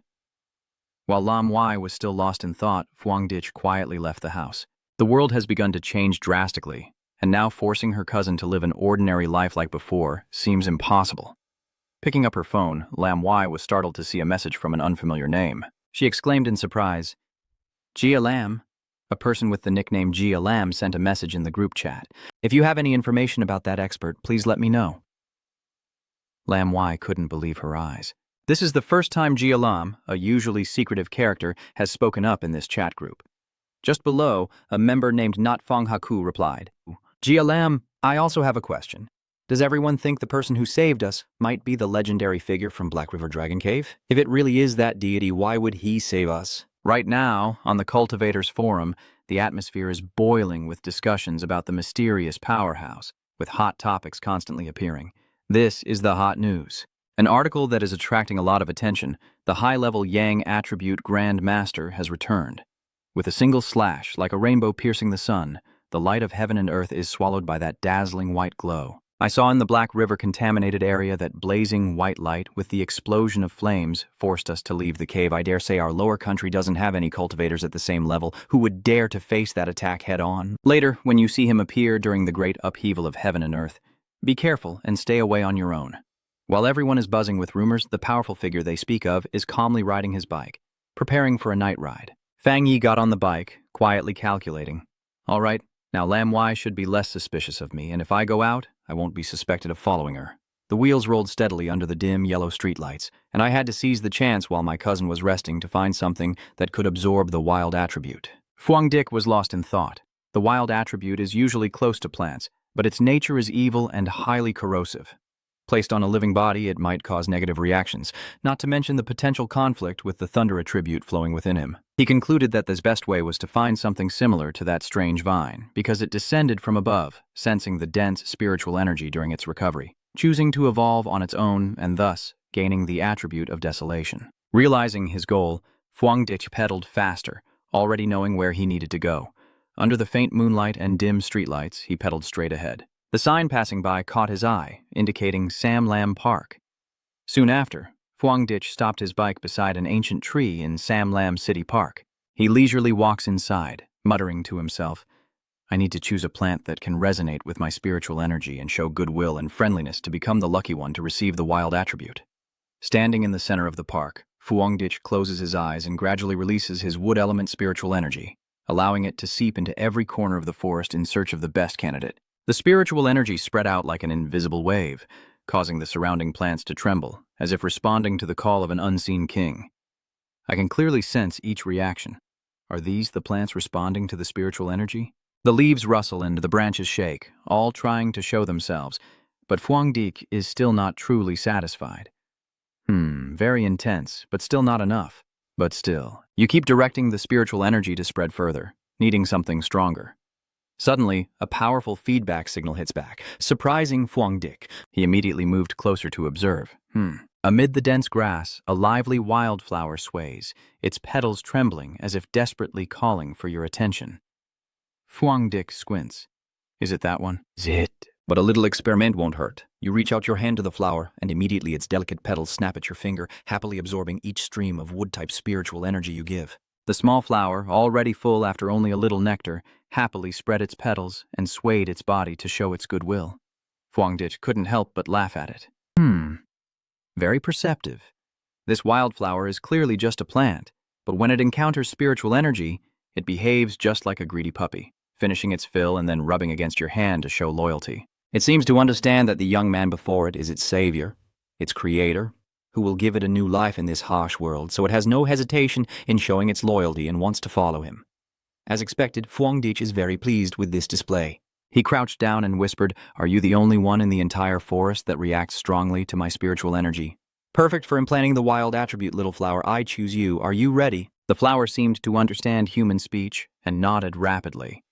While Lam Y was still lost in thought, Fwangdich quietly left the house. The world has begun to change drastically, and now forcing her cousin to live an ordinary life like before seems impossible. Picking up her phone, Lam Y was startled to see a message from an unfamiliar name. She exclaimed in surprise, "Gia Lam." A person with the nickname Gia Lam sent a message in the group chat. "If you have any information about that expert, please let me know." Lam Y couldn't believe her eyes. This is the first time Gia Lam, a usually secretive character, has spoken up in this chat group. Just below, a member named Not Fong Haku replied, "Gia Lam, I also have a question. Does everyone think the person who saved us might be the legendary figure from Black River Dragon Cave? If it really is that deity, why would he save us? Right now, on the Cultivators Forum, the atmosphere is boiling with discussions about the mysterious powerhouse, with hot topics constantly appearing. This is the hot news. An article that is attracting a lot of attention: the high-level Yang attribute Grand Master has returned. With a single slash, like a rainbow piercing the sun, the light of heaven and earth is swallowed by that dazzling white glow. I saw in the Black River contaminated area that blazing white light with the explosion of flames forced us to leave the cave. I dare say our lower country doesn't have any cultivators at the same level who would dare to face that attack head on. Later, when you see him appear during the great upheaval of heaven and earth, be careful and stay away on your own. While everyone is buzzing with rumors, the powerful figure they speak of is calmly riding his bike, preparing for a night ride. Fang Yi got on the bike, quietly calculating. All right, now Lam Y should be less suspicious of me, and if I go out, I won't be suspected of following her. The wheels rolled steadily under the dim yellow streetlights, and I had to seize the chance while my cousin was resting to find something that could absorb the wild attribute. Phuong Dick was lost in thought. The wild attribute is usually close to plants, but its nature is evil and highly corrosive. Placed on a living body, it might cause negative reactions, not to mention the potential conflict with the thunder attribute flowing within him. He concluded that the best way was to find something similar to that strange vine, because it descended from above, sensing the dense spiritual energy during its recovery, choosing to evolve on its own and thus gaining the attribute of desolation. Realizing his goal, Phuong Dick pedaled faster, already knowing where he needed to go. Under the faint moonlight and dim streetlights, he pedaled straight ahead. The sign passing by caught his eye, indicating Sam Lam Park. Soon after, Phuong Dick stopped his bike beside an ancient tree in Sam Lam City Park. He leisurely walks inside, muttering to himself, I need to choose a plant that can resonate with my spiritual energy and show goodwill and friendliness to become the lucky one to receive the wild attribute. Standing in the center of the park, Phuong Dick closes his eyes and gradually releases his wood element spiritual energy, allowing it to seep into every corner of the forest in search of the best candidate. The spiritual energy spread out like an invisible wave, causing the surrounding plants to tremble, as if responding to the call of an unseen king. I can clearly sense each reaction. Are these the plants responding to the spiritual energy? The leaves rustle and the branches shake, all trying to show themselves, but Phuong Dick is still not truly satisfied. Very intense, but still not enough. But still, you keep directing the spiritual energy to spread further, needing something stronger. Suddenly, a powerful feedback signal hits back, surprising Phuong Dick. He immediately moved closer to observe. Amid the dense grass, a lively wildflower sways, its petals trembling as if desperately calling for your attention. Phuong Dick squints. Is it that one? Zit. But a little experiment won't hurt. You reach out your hand to the flower, and immediately its delicate petals snap at your finger, happily absorbing each stream of wood-type spiritual energy you give. The small flower, already full after only a little nectar, happily spread its petals and swayed its body to show its goodwill. Phuong Dick couldn't help but laugh at it. Very perceptive. This wildflower is clearly just a plant, but when it encounters spiritual energy, it behaves just like a greedy puppy, finishing its fill and then rubbing against your hand to show loyalty. It seems to understand that the young man before it is its savior, its creator, who will give it a new life in this harsh world, so it has no hesitation in showing its loyalty and wants to follow him. As expected, Phuong Dick is very pleased with this display. He crouched down and whispered, Are you the only one in the entire forest that reacts strongly to my spiritual energy? Perfect for implanting the wild attribute, little flower. I choose you. Are you ready? The flower seemed to understand human speech and nodded rapidly.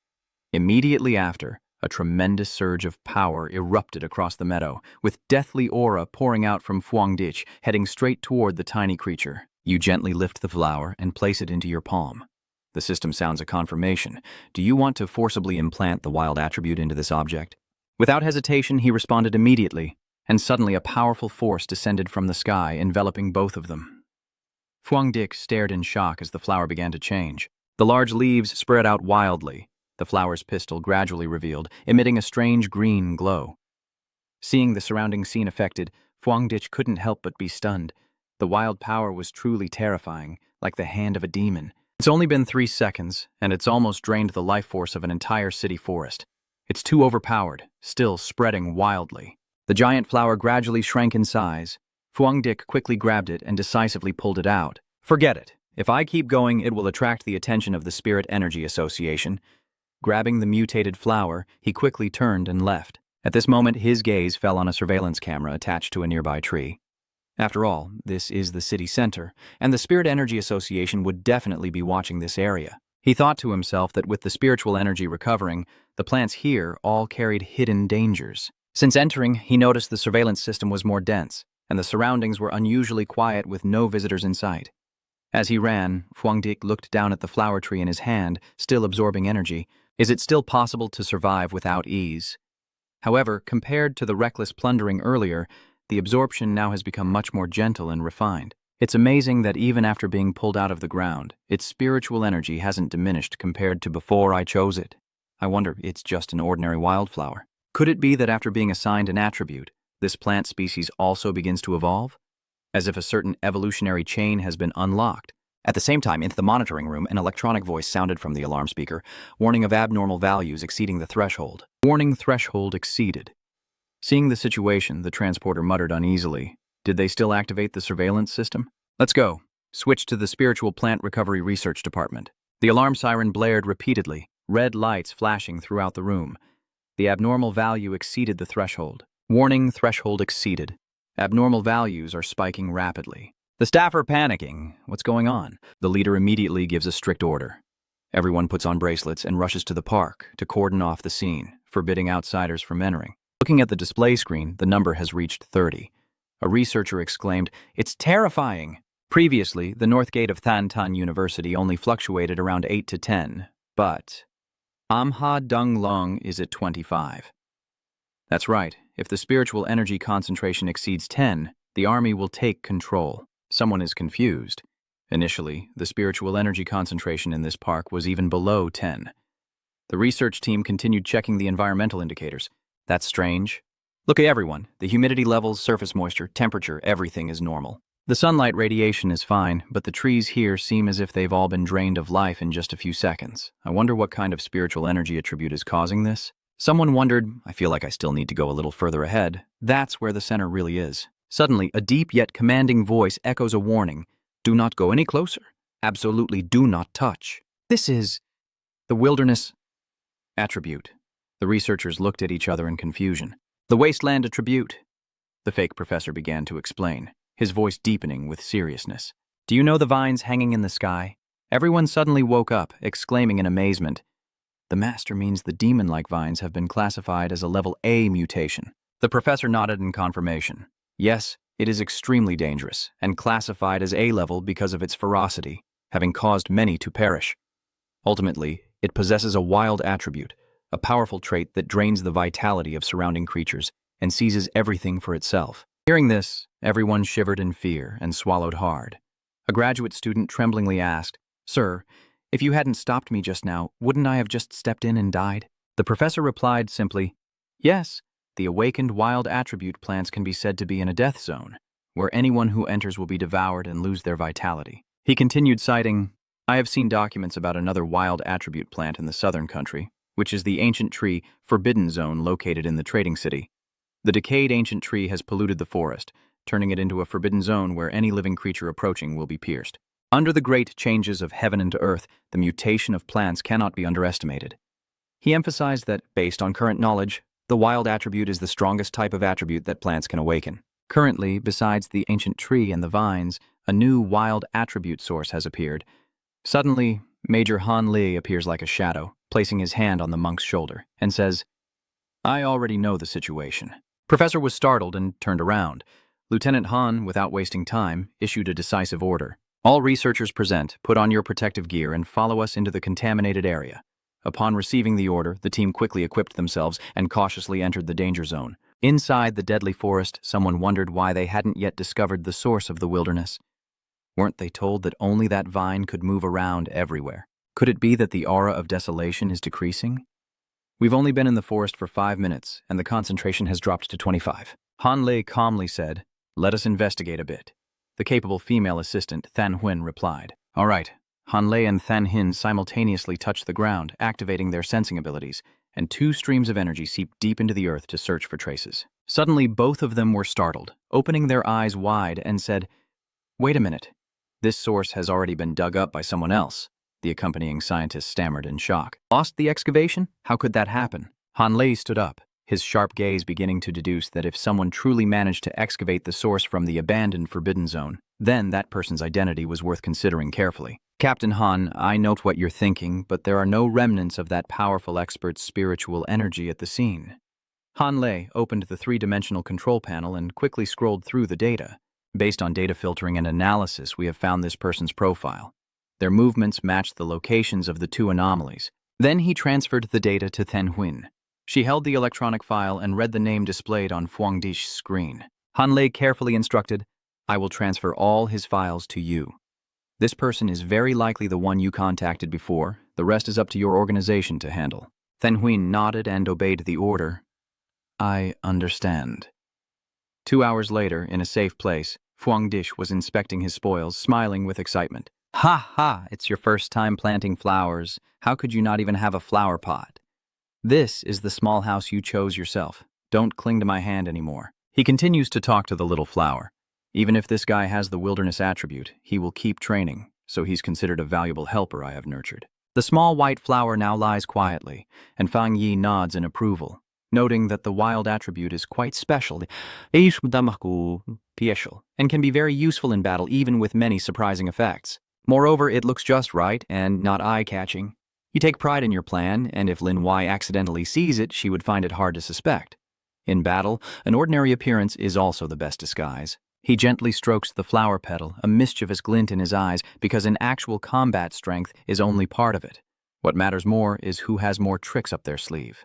Immediately after, a tremendous surge of power erupted across the meadow, with deathly aura pouring out from Phuong Dick, heading straight toward the tiny creature. You gently lift the flower and place it into your palm. The system sounds a confirmation. Do you want to forcibly implant the wild attribute into this object? Without hesitation, he responded immediately, and suddenly a powerful force descended from the sky, enveloping both of them. Phuong Dick stared in shock as the flower began to change. The large leaves spread out wildly. The flower's pistil gradually revealed, emitting a strange green glow. Seeing the surrounding scene affected, Phuong Dick couldn't help but be stunned. The wild power was truly terrifying, like the hand of a demon. It's only been 3 seconds, and it's almost drained the life force of an entire city forest. It's too overpowered, still spreading wildly. The giant flower gradually shrank in size. Phuong Dick quickly grabbed it and decisively pulled it out. Forget it. If I keep going, it will attract the attention of the Spirit Energy Association. Grabbing the mutated flower, he quickly turned and left. At this moment, his gaze fell on a surveillance camera attached to a nearby tree. After all, this is the city center, and the Spirit Energy Association would definitely be watching this area. He thought to himself that with the spiritual energy recovering, the plants here all carried hidden dangers. Since entering, he noticed the surveillance system was more dense, and the surroundings were unusually quiet with no visitors in sight. As he ran, Fang Yi looked down at the flower tree in his hand, still absorbing energy. Is it still possible to survive without ease? However, compared to the reckless plundering earlier, the absorption now has become much more gentle and refined. It's amazing that even after being pulled out of the ground, its spiritual energy hasn't diminished compared to before I chose it. I wonder, it's just an ordinary wildflower. Could it be that after being assigned an attribute, this plant species also begins to evolve? As if a certain evolutionary chain has been unlocked. At the same time, into the monitoring room, an electronic voice sounded from the alarm speaker, warning of abnormal values exceeding the threshold. Warning threshold exceeded. Seeing the situation, the transporter muttered uneasily. Did they still activate the surveillance system? Let's go. Switch to the Spiritual Plant Recovery Research Department. The alarm siren blared repeatedly, red lights flashing throughout the room. The abnormal value exceeded the threshold. Warning threshold exceeded. Abnormal values are spiking rapidly. The staff are panicking. What's going on? The leader immediately gives a strict order. Everyone puts on bracelets and rushes to the park to cordon off the scene, forbidding outsiders from entering. Looking at the display screen, the number has reached 30. A researcher exclaimed, "It's terrifying!" Previously, the north gate of Than Tan University only fluctuated around 8 to 10, but Amha Dung Long is at 25. That's right, if the spiritual energy concentration exceeds 10, the army will take control. Someone is confused. Initially, the spiritual energy concentration in this park was even below 10. The research team continued checking the environmental indicators. That's strange. Look at everyone. The humidity levels, surface moisture, temperature, everything is normal. The sunlight radiation is fine, but the trees here seem as if they've all been drained of life in just a few seconds. I wonder what kind of spiritual energy attribute is causing this? Someone wondered, I feel like I still need to go a little further ahead. That's where the center really is. Suddenly, a deep yet commanding voice echoes a warning. Do not go any closer. Absolutely do not touch. This is the wilderness attribute. The researchers looked at each other in confusion. The wasteland attribute, the fake professor began to explain, his voice deepening with seriousness. Do you know the vines hanging in the sky? Everyone suddenly woke up, exclaiming in amazement. The master means the demon-like vines have been classified as a level A mutation. The professor nodded in confirmation. Yes, it is extremely dangerous, and classified as A-level because of its ferocity, having caused many to perish. Ultimately, it possesses a wild attribute, a powerful trait that drains the vitality of surrounding creatures and seizes everything for itself. Hearing this, everyone shivered in fear and swallowed hard. A graduate student tremblingly asked, "Sir, if you hadn't stopped me just now, wouldn't I have just stepped in and died?" The professor replied simply, "Yes, the awakened wild attribute plants can be said to be in a death zone, where anyone who enters will be devoured and lose their vitality." He continued citing, "I have seen documents about another wild attribute plant in the southern country, which is the ancient tree Forbidden Zone located in the trading city. The decayed ancient tree has polluted the forest, turning it into a forbidden zone where any living creature approaching will be pierced. Under the great changes of heaven and earth, the mutation of plants cannot be underestimated." He emphasized that, based on current knowledge, the wild attribute is the strongest type of attribute that plants can awaken. Currently, besides the ancient tree and the vines, a new wild attribute source has appeared. Suddenly, Major Han Li appears like a shadow, placing his hand on the monk's shoulder, and says, "I already know the situation." Professor was startled and turned around. Lieutenant Han, without wasting time, issued a decisive order. "All researchers present, put on your protective gear and follow us into the contaminated area." Upon receiving the order, the team quickly equipped themselves and cautiously entered the danger zone. Inside the deadly forest, someone wondered why they hadn't yet discovered the source of the wilderness. Weren't they told that only that vine could move around everywhere? Could it be that the aura of desolation is decreasing? "We've only been in the forest for 5 minutes, and the concentration has dropped to 25. Han Lei calmly said, "Let us investigate a bit." The capable female assistant, Than Huin, replied. "All right." Han Lei and Than Hin simultaneously touched the ground, activating their sensing abilities, and 2 streams of energy seeped deep into the earth to search for traces. Suddenly, both of them were startled, opening their eyes wide, and said, "Wait a minute. This source has already been dug up by someone else." The accompanying scientist stammered in shock. "Lost the excavation? How could that happen?" Han Lei stood up. his sharp gaze beginning to deduce that if someone truly managed to excavate the source from the abandoned Forbidden Zone, then that person's identity was worth considering carefully. Captain Han, I note what you're thinking, but there are no remnants of that powerful expert's spiritual energy at the scene. Han Lei opened the three-dimensional control panel and quickly scrolled through the data. Based on data filtering and analysis, we have found this person's profile. Their movements matched the locations of the two anomalies. Then he transferred the data to Then Huin. She held the electronic file and read the name displayed on Fuang Dish's screen. Han Lei carefully instructed, I will transfer all his files to you. This person is very likely the one you contacted before. The rest is up to your organization to handle. Then Huin nodded and obeyed the order. I understand. 2 hours later, in a safe place, Fuang Dish was inspecting his spoils, smiling with excitement. Ha ha, it's your first time planting flowers. How could you not even have a flower pot? This is the small house you chose yourself. Don't cling to my hand anymore. He continues to talk to the little flower. Even if this guy has the wilderness attribute, he will keep training, so he's considered a valuable helper I have nurtured. The small white flower now lies quietly, and Fang Yi nods in approval, noting that the wild attribute is quite special and can be very useful in battle even with many surprising effects. Moreover, it looks just right and not eye-catching. You take pride in your plan, and if Lin Wai accidentally sees it, she would find it hard to suspect. In battle, an ordinary appearance is also the best disguise. He gently strokes the flower petal, a mischievous glint in his eyes, because in actual combat strength is only part of it. What matters more is who has more tricks up their sleeve.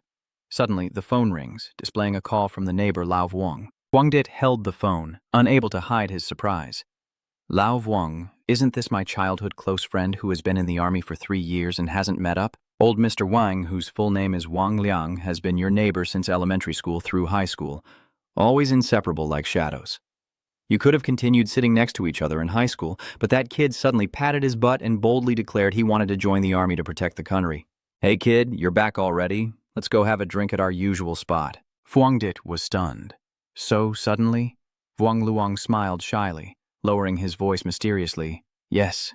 Suddenly, the phone rings, displaying a call from the neighbor Lao Vuong. Huang Dit held the phone, unable to hide his surprise. Lao Vuong, isn't this my childhood close friend who has been in the army for 3 years and hasn't met up? Old Mr. Wang, whose full name is Wang Liang, has been your neighbor since elementary school through high school, always inseparable like shadows. You could have continued sitting next to each other in high school, but that kid suddenly patted his butt and boldly declared he wanted to join the army to protect the country. Hey kid, you're back already? Let's go have a drink at our usual spot. Fuang Dit was stunned. So suddenly? Vuong Luong smiled shyly, lowering his voice mysteriously. Yes.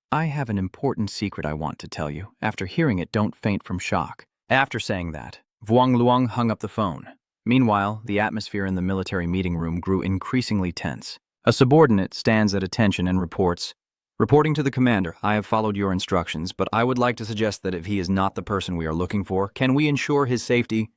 I have an important secret I want to tell you. After hearing it, don't faint from shock. After saying that, Vuong Luong hung up the phone. Meanwhile, the atmosphere in the military meeting room grew increasingly tense. A subordinate stands at attention and reports, Reporting to the commander, I have followed your instructions, but I would like to suggest that if he is not the person we are looking for, can we ensure his safety?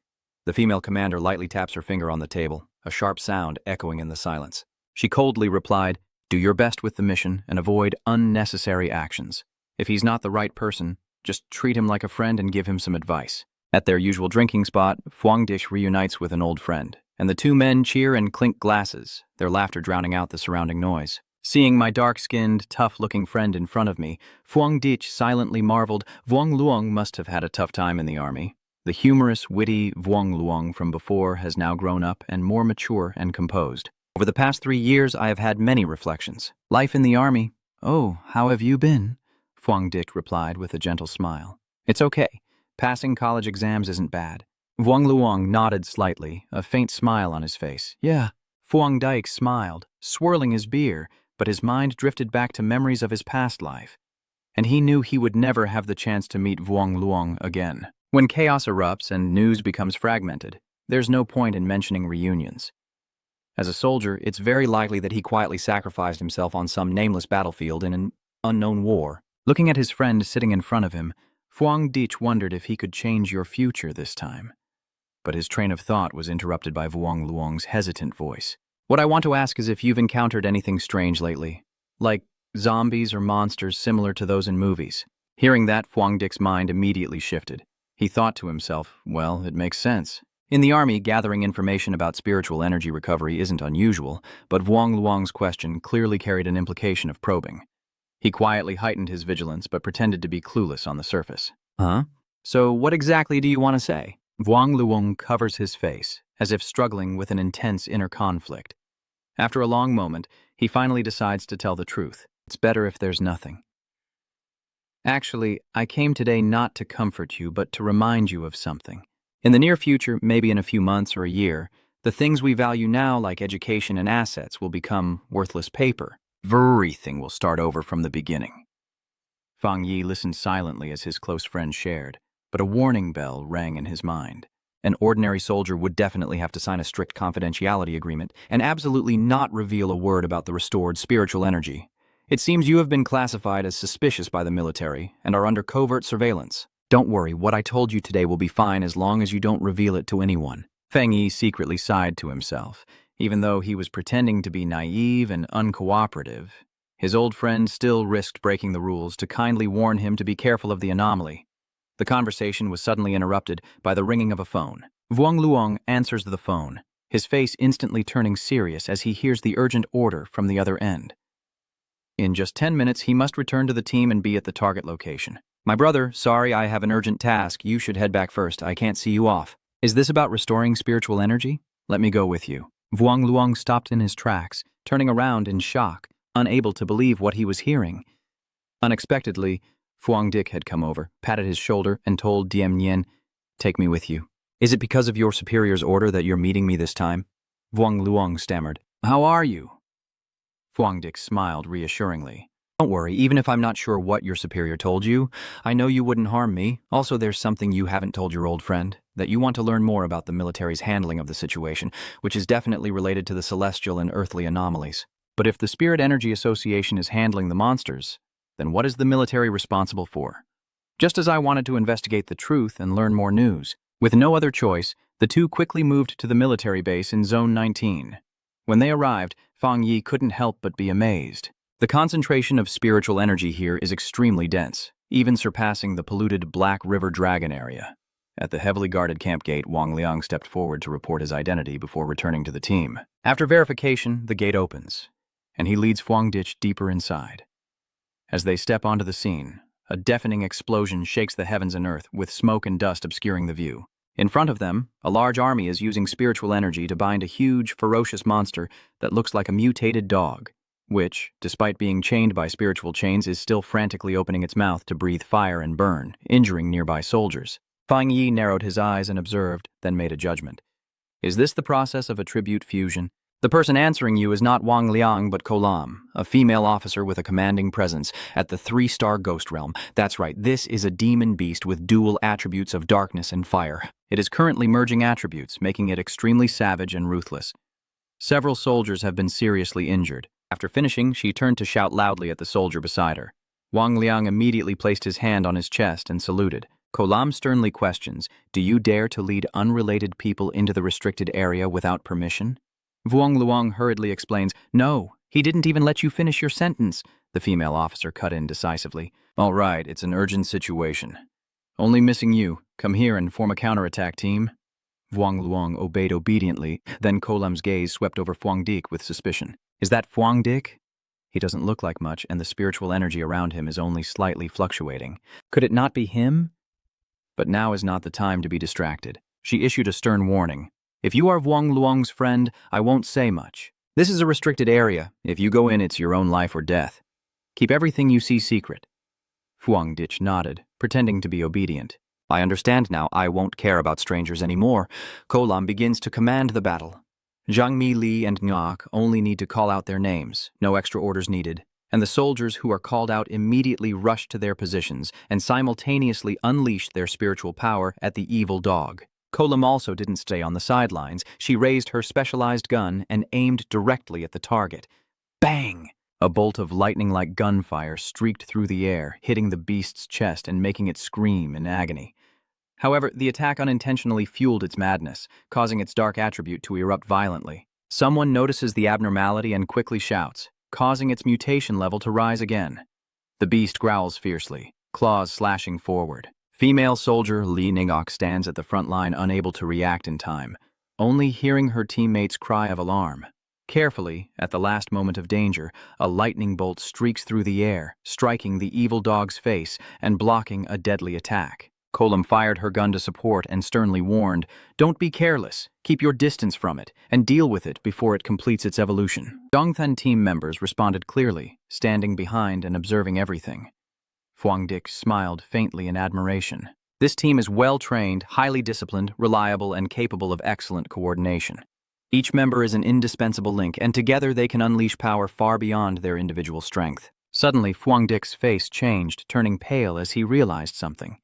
The female commander lightly taps her finger on the table, a sharp sound echoing in the silence. She coldly replied, Do your best with the mission and avoid unnecessary actions. If he's not the right person, just treat him like a friend and give him some advice. At their usual drinking spot, Fuang Dish reunites with an old friend, and the two men cheer and clink glasses, their laughter drowning out the surrounding noise. Seeing my dark-skinned, tough-looking friend in front of me, Fuang Dich silently marveled Vuong Luong must have had a tough time in the army. The humorous, witty Vuong Luong from before has now grown up and more mature and composed. Over the past 3 years, I have had many reflections. Life in the army. Oh, how have you been? Fuang Dich replied with a gentle smile. It's okay. Passing college exams isn't bad. Vuong Luong nodded slightly, a faint smile on his face. Yeah. Fuang Dike smiled, swirling his beer, but his mind drifted back to memories of his past life, and he knew he would never have the chance to meet Vuong Luong again. When chaos erupts and news becomes fragmented, there's no point in mentioning reunions. As a soldier, it's very likely that he quietly sacrificed himself on some nameless battlefield in an unknown war. Looking at his friend sitting in front of him, Fuang Dich wondered if he could change your future this time. But his train of thought was interrupted by Vuong Luong's hesitant voice. What I want to ask is if you've encountered anything strange lately, like zombies or monsters similar to those in movies. Hearing that, Fuang Dich's mind immediately shifted. He thought to himself, well, it makes sense. In the army, gathering information about spiritual energy recovery isn't unusual, but Vuong Luong's question clearly carried an implication of probing. He quietly heightened his vigilance, but pretended to be clueless on the surface. Huh? So what exactly do you want to say? Vuong Luong covers his face, as if struggling with an intense inner conflict. After a long moment, he finally decides to tell the truth. It's better if there's nothing. Actually, I came today not to comfort you, but to remind you of something. In the near future, maybe in a few months or a year, the things we value now, like education and assets, will become worthless paper. Everything will start over from the beginning. Fang Yi listened silently as his close friend shared, but a warning bell rang in his mind. An ordinary soldier would definitely have to sign a strict confidentiality agreement and absolutely not reveal a word about the restored spiritual energy. It seems you have been classified as suspicious by the military and are under covert surveillance. Don't worry, what I told you today will be fine as long as you don't reveal it to anyone. Fang Yi secretly sighed to himself. Even though he was pretending to be naive and uncooperative, his old friend still risked breaking the rules to kindly warn him to be careful of the anomaly. The conversation was suddenly interrupted by the ringing of a phone. Vuong Luong answers the phone, his face instantly turning serious as he hears the urgent order from the other end. In just 10 minutes, he must return to the team and be at the target location. My brother, sorry, I have an urgent task. You should head back first. I can't see you off. Is this about restoring spiritual energy? Let me go with you. Vuong Luong stopped in his tracks, turning around in shock, unable to believe what he was hearing. Unexpectedly, Phuong Dick had come over, patted his shoulder, and told Diem Nguyen, "Take me with you." Is it because of your superior's order that you're meeting me this time? Vuong Luong stammered. How are you? Phuong Dick smiled reassuringly. Don't worry, even if I'm not sure what your superior told you, I know you wouldn't harm me. Also, there's something you haven't told your old friend, that you want to learn more about the military's handling of the situation, which is definitely related to the celestial and earthly anomalies. But if the Spirit Energy Association is handling the monsters, then what is the military responsible for? Just as I wanted to investigate the truth and learn more news, with no other choice, the two quickly moved to the military base in Zone 19. When they arrived, Fang Yi couldn't help but be amazed. The concentration of spiritual energy here is extremely dense, even surpassing the polluted Black River Dragon area. At the heavily guarded camp gate, Wang Liang stepped forward to report his identity before returning to the team. After verification, the gate opens, and he leads Phuong Ditch deeper inside. As they step onto the scene, a deafening explosion shakes the heavens and earth, with smoke and dust obscuring the view. In front of them, a large army is using spiritual energy to bind a huge, ferocious monster that looks like a mutated dog, which, despite being chained by spiritual chains, is still frantically opening its mouth to breathe fire and burn, injuring nearby soldiers. Fang Yi narrowed his eyes and observed, then made a judgment. Is this the process of attribute fusion? The person answering you is not Wang Liang but Kolam, a female officer with a commanding presence at the 3-star Ghost Realm. That's right, this is a demon beast with dual attributes of darkness and fire. It is currently merging attributes, making it extremely savage and ruthless. Several soldiers have been seriously injured. After finishing, she turned to shout loudly at the soldier beside her. Wang Liang immediately placed his hand on his chest and saluted. Kolam sternly questions, "Do you dare to lead unrelated people into the restricted area without permission?" Vuong Luong hurriedly explains, "No, he didn't even let you finish your sentence." The female officer cut in decisively. "All right, it's an urgent situation. Only missing you. Come here and form a counterattack team." Vuong Luong obeyed obediently, then Kolam's gaze swept over Phuong Dick with suspicion. "Is that Phuong Dick?" He doesn't look like much, and the spiritual energy around him is only slightly fluctuating. Could it not be him? But now is not the time to be distracted. She issued a stern warning. "If you are Vuong Luong's friend, I won't say much. This is a restricted area. If you go in, it's your own life or death. Keep everything you see secret." Phuong Ditch nodded, pretending to be obedient. I understand now. I won't care about strangers anymore. Kolam begins to command the battle. Zhang Mi, Li, and Ngok only need to call out their names, no extra orders needed, and the soldiers who are called out immediately rush to their positions and simultaneously unleash their spiritual power at the evil dog. Kolam also didn't stay on the sidelines. She raised her specialized gun and aimed directly at the target. Bang! A bolt of lightning-like gunfire streaked through the air, hitting the beast's chest and making it scream in agony. However, the attack unintentionally fueled its madness, causing its dark attribute to erupt violently. Someone notices the abnormality and quickly shouts, causing its mutation level to rise again. The beast growls fiercely, claws slashing forward. Female soldier Li Ningok stands at the front line, unable to react in time, only hearing her teammates' cry of alarm. Carefully, at the last moment of danger, a lightning bolt streaks through the air, striking the evil dog's face and blocking a deadly attack. Kolam fired her gun to support and sternly warned, "Don't be careless. Keep your distance from it and deal with it before it completes its evolution." Dongthan team members responded clearly, standing behind and observing everything. Phuong Dick smiled faintly in admiration. This team is well-trained, highly disciplined, reliable, and capable of excellent coordination. Each member is an indispensable link, and together they can unleash power far beyond their individual strength. Suddenly, Phuong Dick's face changed, turning pale as he realized something.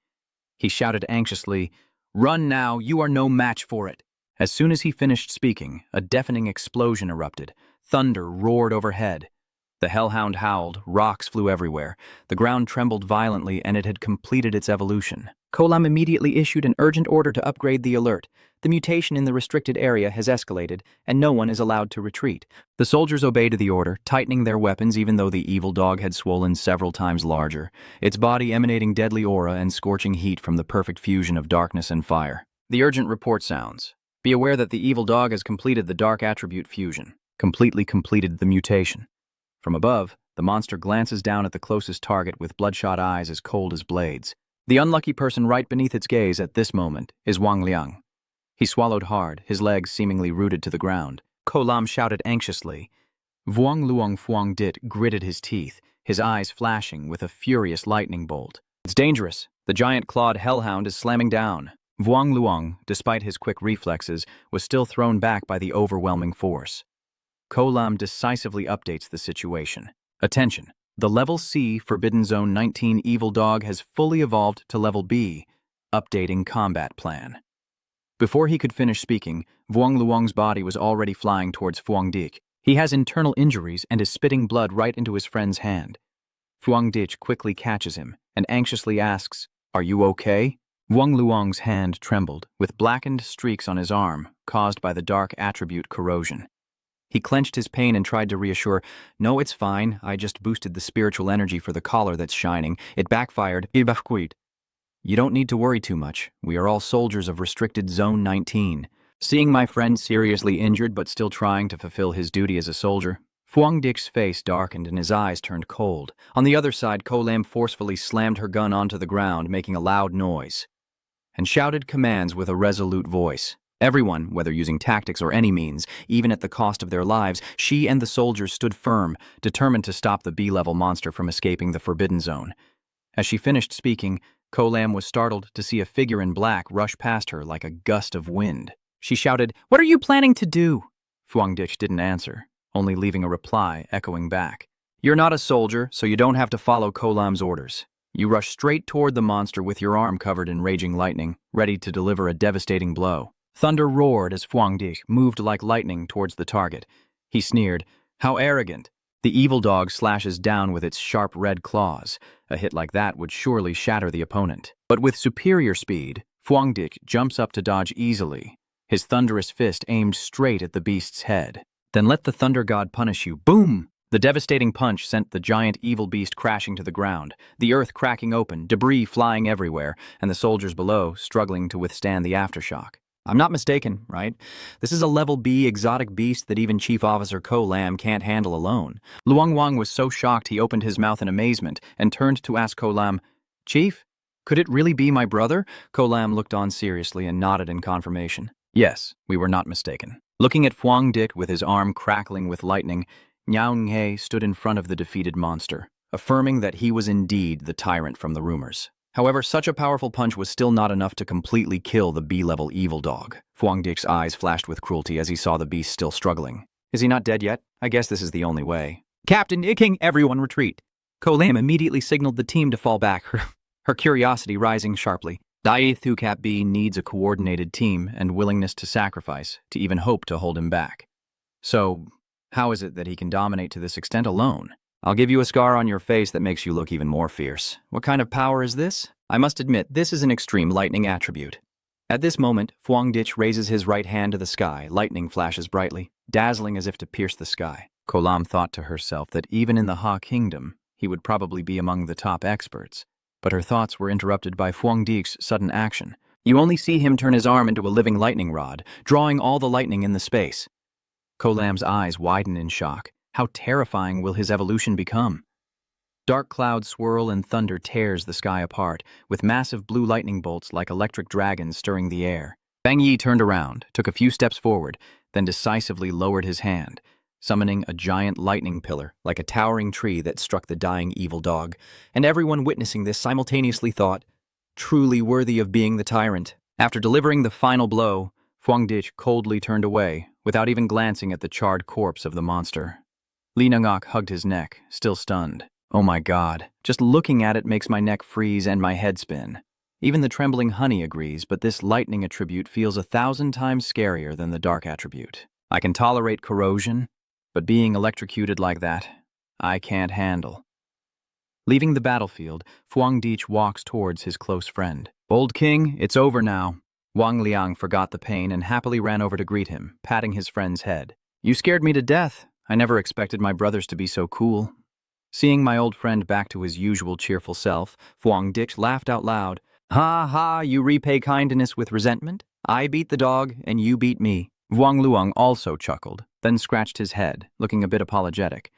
He shouted anxiously, Run now, you are no match for it. As soon as he finished speaking, a deafening explosion erupted. Thunder roared overhead. The hellhound howled, rocks flew everywhere. The ground trembled violently, and it had completed its evolution. Kolam immediately issued an urgent order to upgrade the alert. The mutation in the restricted area has escalated, and no one is allowed to retreat. The soldiers obeyed the order, tightening their weapons even though the evil dog had swollen several times larger, its body emanating deadly aura and scorching heat from the perfect fusion of darkness and fire. The urgent report sounds. Be aware that the evil dog has completed the dark attribute fusion, completely completed the mutation. From above, the monster glances down at the closest target with bloodshot eyes as cold as blades. The unlucky person right beneath its gaze at this moment is Wang Liang. He swallowed hard, his legs seemingly rooted to the ground. Kolam shouted anxiously. Vuong Luong Phuong Dit gritted his teeth, his eyes flashing with a furious lightning bolt. It's dangerous. The giant clawed hellhound is slamming down. Vuong Luong, despite his quick reflexes, was still thrown back by the overwhelming force. Kolam decisively updates the situation. Attention! The Level C Forbidden Zone 19 Evil Dog has fully evolved to Level B. Updating combat plan. Before he could finish speaking, Vuong Luong's body was already flying towards Phuong Dich. He has internal injuries and is spitting blood right into his friend's hand. Phuong Dich quickly catches him and anxiously asks, "Are you okay?" Vuong Luong's hand trembled, with blackened streaks on his arm, caused by the dark attribute corrosion. He clenched his pain and tried to reassure, "No, it's fine. I just boosted the spiritual energy for the collar that's shining. It backfired. You don't need to worry too much. We are all soldiers of restricted Zone 19. Seeing my friend seriously injured but still trying to fulfill his duty as a soldier, Phuong Dich's face darkened and his eyes turned cold. On the other side, Kolam forcefully slammed her gun onto the ground, making a loud noise, and shouted commands with a resolute voice. Everyone, whether using tactics or any means, even at the cost of their lives, she and the soldiers stood firm, determined to stop the B-level monster from escaping the Forbidden Zone. As she finished speaking, Kolam was startled to see a figure in black rush past her like a gust of wind. She shouted, "What are you planning to do?" Phuong Dich didn't answer, only leaving a reply echoing back. "You're not a soldier, so you don't have to follow Kolam's orders. You rush straight toward the monster with your arm covered in raging lightning, ready to deliver a devastating blow." Thunder roared as Phuong Dich moved like lightning towards the target. He sneered, "How arrogant!" The evil dog slashes down with its sharp red claws. A hit like that would surely shatter the opponent. But with superior speed, Phuong Dich jumps up to dodge easily, his thunderous fist aimed straight at the beast's head. "Then let the thunder god punish you." Boom! The devastating punch sent the giant evil beast crashing to the ground, the earth cracking open, debris flying everywhere, and the soldiers below struggling to withstand the aftershock. I'm not mistaken, right? This is a Level B exotic beast that even Chief Officer Kolam can't handle alone. Luong Wang was so shocked he opened his mouth in amazement and turned to ask Kolam, "Chief, could it really be my brother?" Kolam looked on seriously and nodded in confirmation. Yes, we were not mistaken. Looking at Phuong Dich with his arm crackling with lightning, Nyao Nhe stood in front of the defeated monster, affirming that he was indeed the tyrant from the rumors. However, such a powerful punch was still not enough to completely kill the B-level evil dog. Phuong Dich's eyes flashed with cruelty as he saw the beast still struggling. Is he not dead yet? I guess this is the only way. "Captain Iking, everyone retreat." Kolam immediately signaled the team to fall back, her curiosity rising sharply. Dai Thu Cap B needs a coordinated team and willingness to sacrifice to even hope to hold him back. So, how is it that he can dominate to this extent alone? I'll give you a scar on your face that makes you look even more fierce. What kind of power is this? I must admit, this is an extreme lightning attribute. At this moment, Phuong Dich raises his right hand to the sky. Lightning flashes brightly, dazzling as if to pierce the sky. Kolam thought to herself that even in the Ha Kingdom, he would probably be among the top experts. But her thoughts were interrupted by Phuong Dich's sudden action. You only see him turn his arm into a living lightning rod, drawing all the lightning in the space. Kolam's eyes widen in shock. How terrifying will his evolution become? Dark clouds swirl and thunder tears the sky apart, with massive blue lightning bolts like electric dragons stirring the air. Fang Yi turned around, took a few steps forward, then decisively lowered his hand, summoning a giant lightning pillar like a towering tree that struck the dying evil dog. And everyone witnessing this simultaneously thought, truly worthy of being the tyrant. After delivering the final blow, Phuong Dich coldly turned away, without even glancing at the charred corpse of the monster. Li Nangok hugged his neck, still stunned. Oh my God, just looking at it makes my neck freeze and my head spin. Even the trembling honey agrees, but this lightning attribute feels 1,000 times scarier than the dark attribute. I can tolerate corrosion, but being electrocuted like that, I can't handle. Leaving the battlefield, Fuang Dich walks towards his close friend. Bold King, it's over now. Wang Liang forgot the pain and happily ran over to greet him, patting his friend's head. You scared me to death. I never expected my brothers to be so cool. Seeing my old friend back to his usual cheerful self, Fuang Dich laughed out loud. Ha ha, you repay kindness with resentment? I beat the dog, and you beat me. Wang Luang also chuckled, then scratched his head, looking a bit apologetic.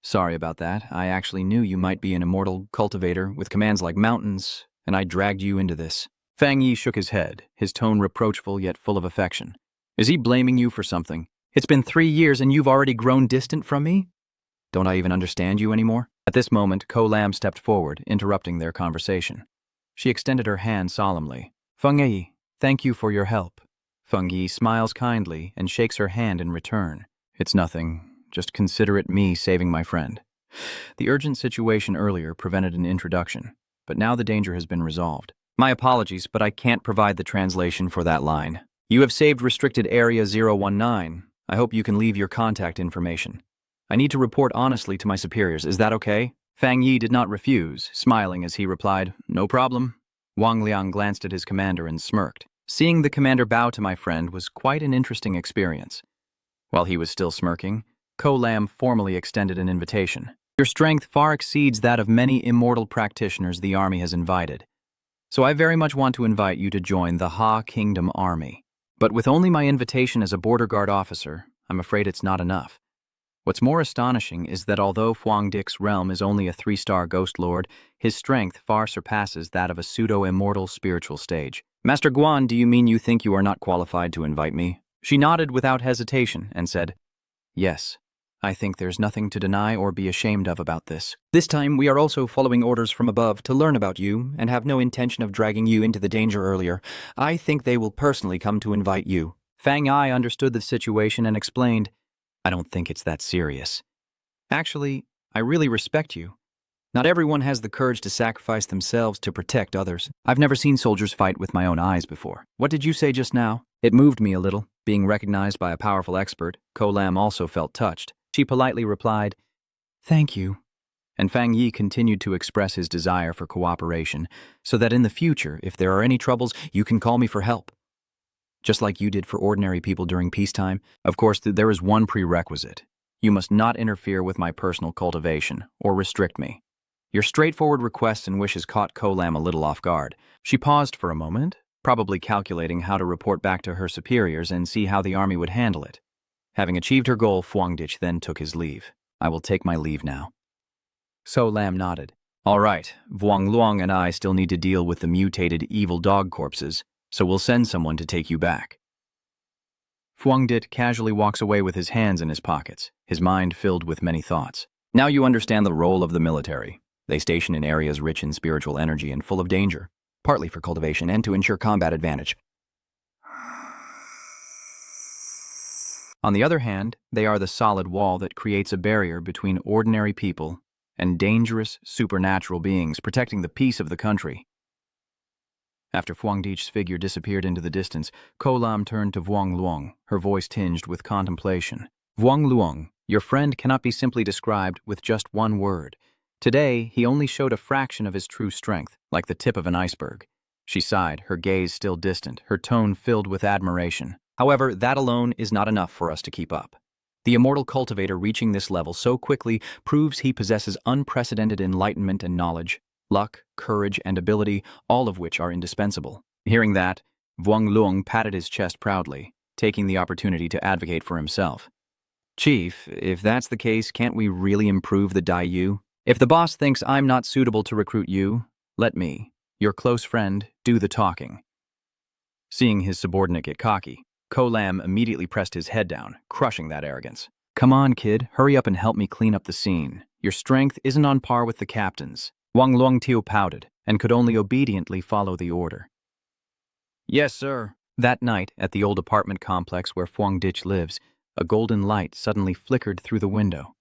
Sorry about that. I actually knew you might be an immortal cultivator with commands like mountains, and I dragged you into this. Fang Yi shook his head, his tone reproachful yet full of affection. Is he blaming you for something? It's been 3 years and you've already grown distant from me? Don't I even understand you anymore? At this moment, Ko Lam stepped forward, interrupting their conversation. She extended her hand solemnly. Fang Yi, thank you for your help. Fang Yi smiles kindly and shakes her hand in return. It's nothing. Just consider it me saving my friend. The urgent situation earlier prevented an introduction, but now the danger has been resolved. My apologies, but I can't provide the translation for that line. You have saved restricted area 019. I hope you can leave your contact information. I need to report honestly to my superiors. Is that okay? Fang Yi did not refuse, smiling as he replied, No problem. Wang Liang glanced at his commander and smirked. Seeing the commander bow to my friend was quite an interesting experience. While he was still smirking, Ko Lam formally extended an invitation. Your strength far exceeds that of many immortal practitioners the army has invited. So I very much want to invite you to join the Ha Kingdom Army. But with only my invitation as a border guard officer, I'm afraid it's not enough. What's more astonishing is that although Fuang Dich's realm is only a 3-star ghost lord, his strength far surpasses that of a pseudo-immortal spiritual stage. Master Guan, do you mean you think you are not qualified to invite me? She nodded without hesitation and said, Yes. I think there's nothing to deny or be ashamed of about this. This time, we are also following orders from above to learn about you and have no intention of dragging you into the danger earlier. I think they will personally come to invite you. Fang Yi understood the situation and explained, I don't think it's that serious. Actually, I really respect you. Not everyone has the courage to sacrifice themselves to protect others. I've never seen soldiers fight with my own eyes before. What did you say just now? It moved me a little. Being recognized by a powerful expert, Ko Lam also felt touched. She politely replied, Thank you. And Fang Yi continued to express his desire for cooperation, so that in the future, if there are any troubles, you can call me for help. Just like you did for ordinary people during peacetime. Of course, there is one prerequisite. You must not interfere with my personal cultivation, or restrict me. Your straightforward requests and wishes caught Ko Lam a little off guard. She paused for a moment, probably calculating how to report back to her superiors and see how the army would handle it. Having achieved her goal, Fuang Dich then took his leave. I will take my leave now. So Lam nodded. All right, Vuong Luong and I still need to deal with the mutated evil dog corpses, so we'll send someone to take you back. Fuang Dich casually walks away with his hands in his pockets, his mind filled with many thoughts. Now you understand the role of the military. They station in areas rich in spiritual energy and full of danger, partly for cultivation and to ensure combat advantage. On the other hand, they are the solid wall that creates a barrier between ordinary people and dangerous, supernatural beings protecting the peace of the country. After Fuang Dich's figure disappeared into the distance, Ko Lam turned to Vuong Luong, her voice tinged with contemplation. Vuong Luong, your friend cannot be simply described with just one word. Today, he only showed a fraction of his true strength, like the tip of an iceberg. She sighed, her gaze still distant, her tone filled with admiration. However, that alone is not enough for us to keep up. The immortal cultivator reaching this level so quickly proves he possesses unprecedented enlightenment and knowledge, luck, courage, and ability, all of which are indispensable. Hearing that, Vuong Luong patted his chest proudly, taking the opportunity to advocate for himself. Chief, if that's the case, can't we really improve the Daiyu? If the boss thinks I'm not suitable to recruit you, let me, your close friend, do the talking. Seeing his subordinate get cocky, Ko Lam immediately pressed his head down, crushing that arrogance. Come on, kid, hurry up and help me clean up the scene. Your strength isn't on par with the captain's. Wang Luongtiu pouted and could only obediently follow the order. Yes, sir. That night, at the old apartment complex where Fuang Dich lives, a golden light suddenly flickered through the window.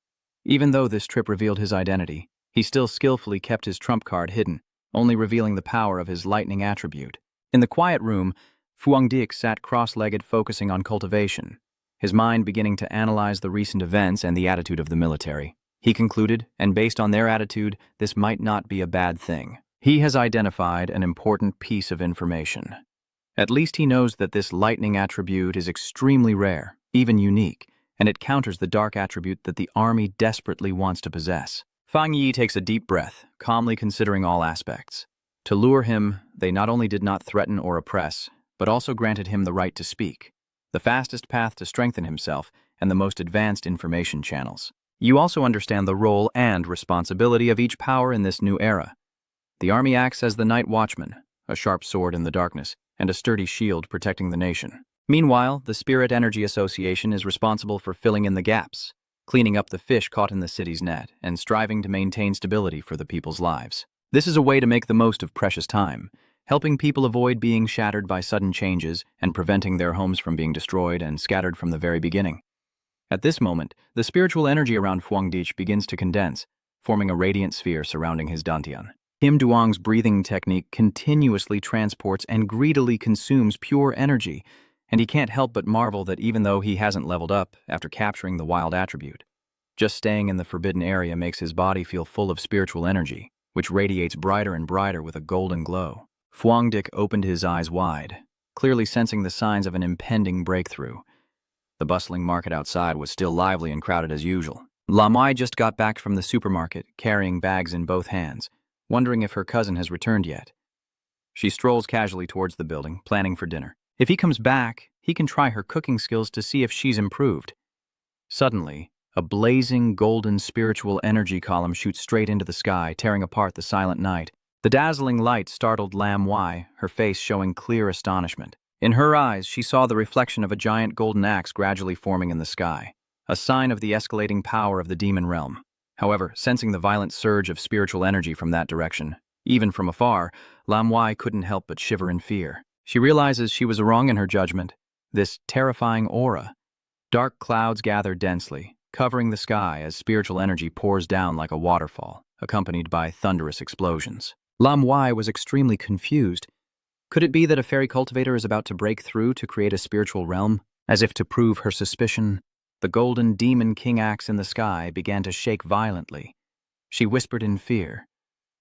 Even though this trip revealed his identity, he still skillfully kept his trump card hidden. only revealing the power of his lightning attribute. In the quiet room, Fuang Dik sat cross-legged focusing on cultivation, his mind beginning to analyze the recent events and the attitude of the military. He concluded, and based on their attitude, this might not be a bad thing. He has identified an important piece of information. At least he knows that this lightning attribute is extremely rare, even unique, and it counters the dark attribute that the army desperately wants to possess. Fang Yi takes a deep breath, calmly considering all aspects. To lure him, they not only did not threaten or oppress, but also granted him the right to speak, the fastest path to strengthen himself, and the most advanced information channels. You also understand the role and responsibility of each power in this new era. The army acts as the night watchman, a sharp sword in the darkness, and a sturdy shield protecting the nation. Meanwhile, the Spirit Energy Association is responsible for filling in the gaps, cleaning up the fish caught in the city's net, and striving to maintain stability for the people's lives. This is a way to make the most of precious time, helping people avoid being shattered by sudden changes and preventing their homes from being destroyed and scattered from the very beginning. At this moment, the spiritual energy around Fuang Dich begins to condense, forming a radiant sphere surrounding his dantian. Kim Duong's breathing technique continuously transports and greedily consumes pure energy, and he can't help but marvel that even though he hasn't leveled up after capturing the wild attribute, just staying in the forbidden area makes his body feel full of spiritual energy, which radiates brighter and brighter with a golden glow. Fuang Dich opened his eyes wide, clearly sensing the signs of an impending breakthrough. The bustling market outside was still lively and crowded as usual. Lam Mai just got back from the supermarket, carrying bags in both hands, wondering if her cousin has returned yet. She strolls casually towards the building, planning for dinner. If he comes back, he can try her cooking skills to see if she's improved. Suddenly, a blazing golden spiritual energy column shoots straight into the sky, tearing apart the silent night. The dazzling light startled Lam Wai, her face showing clear astonishment. In her eyes, she saw the reflection of a giant golden axe gradually forming in the sky, a sign of the escalating power of the demon realm. However, sensing the violent surge of spiritual energy from that direction, even from afar, Lam Wai couldn't help but shiver in fear. She realizes she was wrong in her judgment. This terrifying aura. Dark clouds gather densely, covering the sky as spiritual energy pours down like a waterfall, accompanied by thunderous explosions. Lam Wai was extremely confused. Could it be that a fairy cultivator is about to break through to create a spiritual realm? As if to prove her suspicion, the golden demon king axe in the sky began to shake violently. She whispered in fear.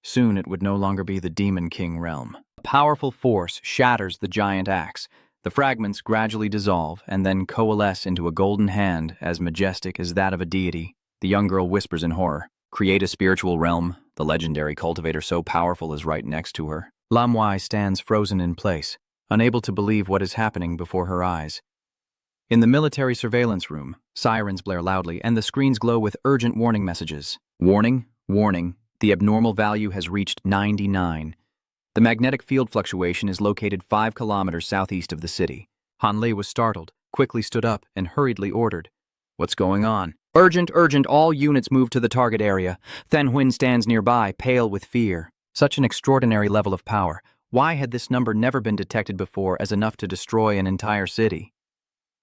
Soon it would no longer be the demon king realm. A powerful force shatters the giant axe. The fragments gradually dissolve and then coalesce into a golden hand as majestic as that of a deity. The young girl whispers in horror. Create a spiritual realm? The legendary cultivator so powerful is right next to her. Lam Wai stands frozen in place, unable to believe what is happening before her eyes. In the military surveillance room, sirens blare loudly and the screens glow with urgent warning messages. Warning, warning, the abnormal value has reached 99. The magnetic field fluctuation is located 5 kilometers southeast of the city. Han Lei was startled, quickly stood up, and hurriedly ordered, "What's going on?" "Urgent, urgent, all units move to the target area." Then Huyn stands nearby, pale with fear. Such an extraordinary level of power. Why had this number never been detected before as enough to destroy an entire city?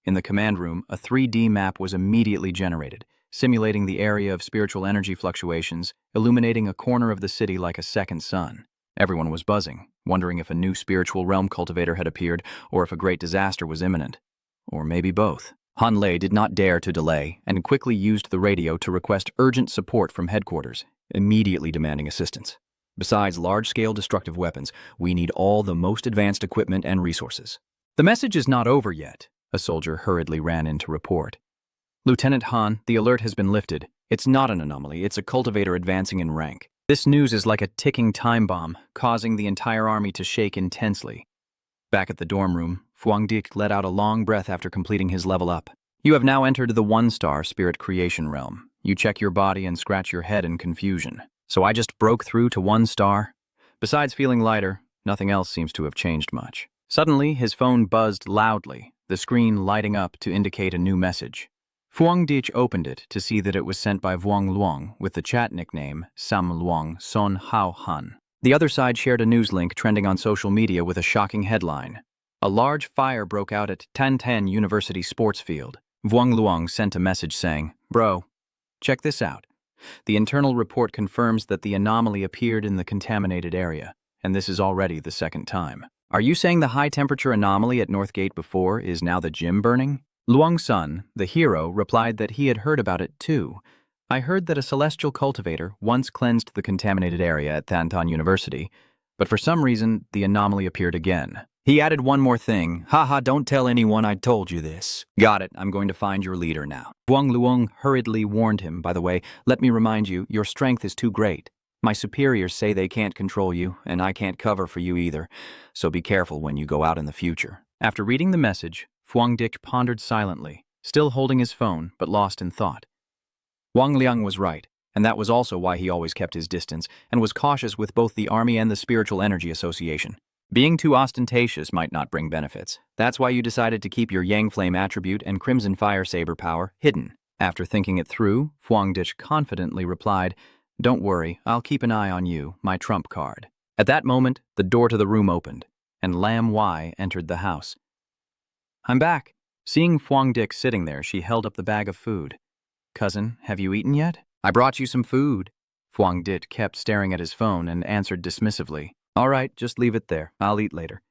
In the command room, a 3D map was immediately generated, simulating the area of spiritual energy fluctuations, illuminating a corner of the city like a second sun. Everyone was buzzing, wondering if a new spiritual realm cultivator had appeared or if a great disaster was imminent. Or maybe both. Han Lei did not dare to delay and quickly used the radio to request urgent support from headquarters, immediately demanding assistance. Besides large-scale destructive weapons, we need all the most advanced equipment and resources. "The message is not over yet," a soldier hurriedly ran in to report. "Lieutenant Han, the alert has been lifted. It's not an anomaly, it's a cultivator advancing in rank. This news is like a ticking time bomb, causing the entire army to shake intensely." Back at the dorm room, Fuang Dich let out a long breath after completing his level up. "You have now entered the 1-star spirit creation realm. You check your body and scratch your head in confusion. So I just broke through to 1 star? Besides feeling lighter, nothing else seems to have changed much." Suddenly, his phone buzzed loudly, the screen lighting up to indicate a new message. Fuang Dich opened it to see that it was sent by Vuong Luong with the chat nickname Sam Luong Son Hao Han. The other side shared a news link trending on social media with a shocking headline. A large fire broke out at Tan University sports field. Vuong Luong sent a message saying, "Bro, check this out. The internal report confirms that the anomaly appeared in the contaminated area, and this is already the second time. Are you saying the high-temperature anomaly at North Gate before is now the gym burning? Luong Sun, the hero, replied that he had heard about it too. I heard that a celestial cultivator once cleansed the contaminated area at Thantan University, but for some reason, the anomaly appeared again. He added one more thing. Haha, don't tell anyone I told you this. Got it, I'm going to find your leader now. Wang Luong hurriedly warned him, by the way, let me remind you, your strength is too great. My superiors say they can't control you, and I can't cover for you either, so be careful when you go out in the future. After reading the message, Phuong Dik pondered silently, still holding his phone, but lost in thought. Wang Liang was right, and that was also why he always kept his distance and was cautious with both the Army and the Spiritual Energy Association. Being too ostentatious might not bring benefits. That's why you decided to keep your Yang Flame attribute and Crimson Fire Saber power hidden. After thinking it through, Phuong Dik confidently replied, "Don't worry, I'll keep an eye on you, my trump card." At that moment, the door to the room opened, and Lam Wai entered the house. "I'm back." Seeing Phuong Dik sitting there, she held up the bag of food. "Cousin, have you eaten yet?" "I brought you some food." Phuong Dik kept staring at his phone and answered dismissively, "All right, just leave it there. I'll eat later."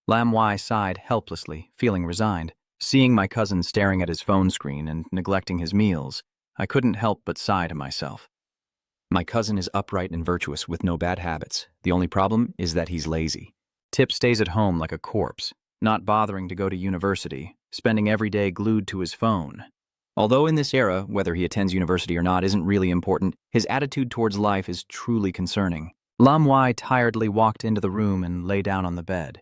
Lam Wai sighed helplessly, feeling resigned. Seeing my cousin staring at his phone screen and neglecting his meals, I couldn't help but sigh to myself. My cousin is upright and virtuous with no bad habits. The only problem is that he's lazy. Tip stays at home like a corpse, not bothering to go to university, spending every day glued to his phone. Although in this era, whether he attends university or not isn't really important, his attitude towards life is truly concerning. Lam Wai tiredly walked into the room and lay down on the bed.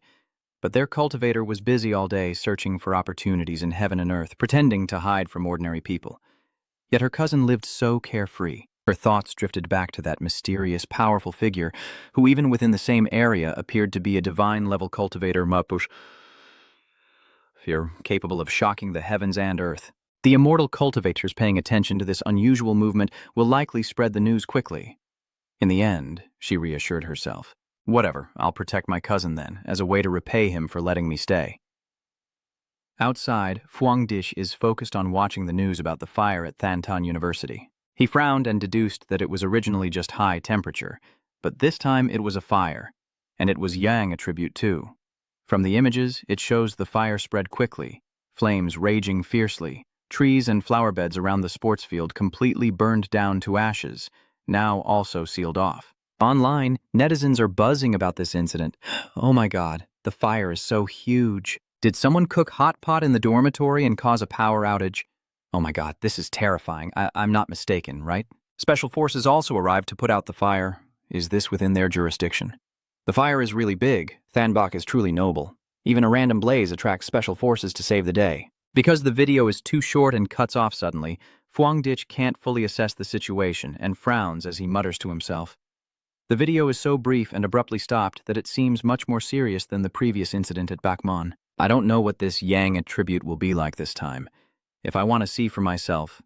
But their cultivator was busy all day searching for opportunities in heaven and earth, pretending to hide from ordinary people. Yet her cousin lived so carefree. Her thoughts drifted back to that mysterious, powerful figure who even within the same area appeared to be a divine-level cultivator Mapush, capable of shocking the heavens and earth. The immortal cultivators paying attention to this unusual movement will likely spread the news quickly. In the end, she reassured herself. Whatever, I'll protect my cousin then, as a way to repay him for letting me stay. Outside, Phuong Dik is focused on watching the news about the fire at Thantan University. He frowned and deduced that it was originally just high temperature, but this time it was a fire, and it was Yang attribute too. From the images, it shows the fire spread quickly, flames raging fiercely, trees and flower beds around the sports field completely burned down to ashes, now also sealed off. Online, netizens are buzzing about this incident. Oh my god, the fire is so huge. Did someone cook hot pot in the dormitory and cause a power outage? Oh my god, this is terrifying. I'm not mistaken, right? Special forces also arrived to put out the fire. Is this within their jurisdiction? The fire is really big. Thanbok is truly noble. Even a random blaze attracts special forces to save the day. Because the video is too short and cuts off suddenly, Phuong Dik can't fully assess the situation and frowns as he mutters to himself. The video is so brief and abruptly stopped that it seems much more serious than the previous incident at Bakmon. I don't know what this Yang attribute will be like this time. If I want to see for myself,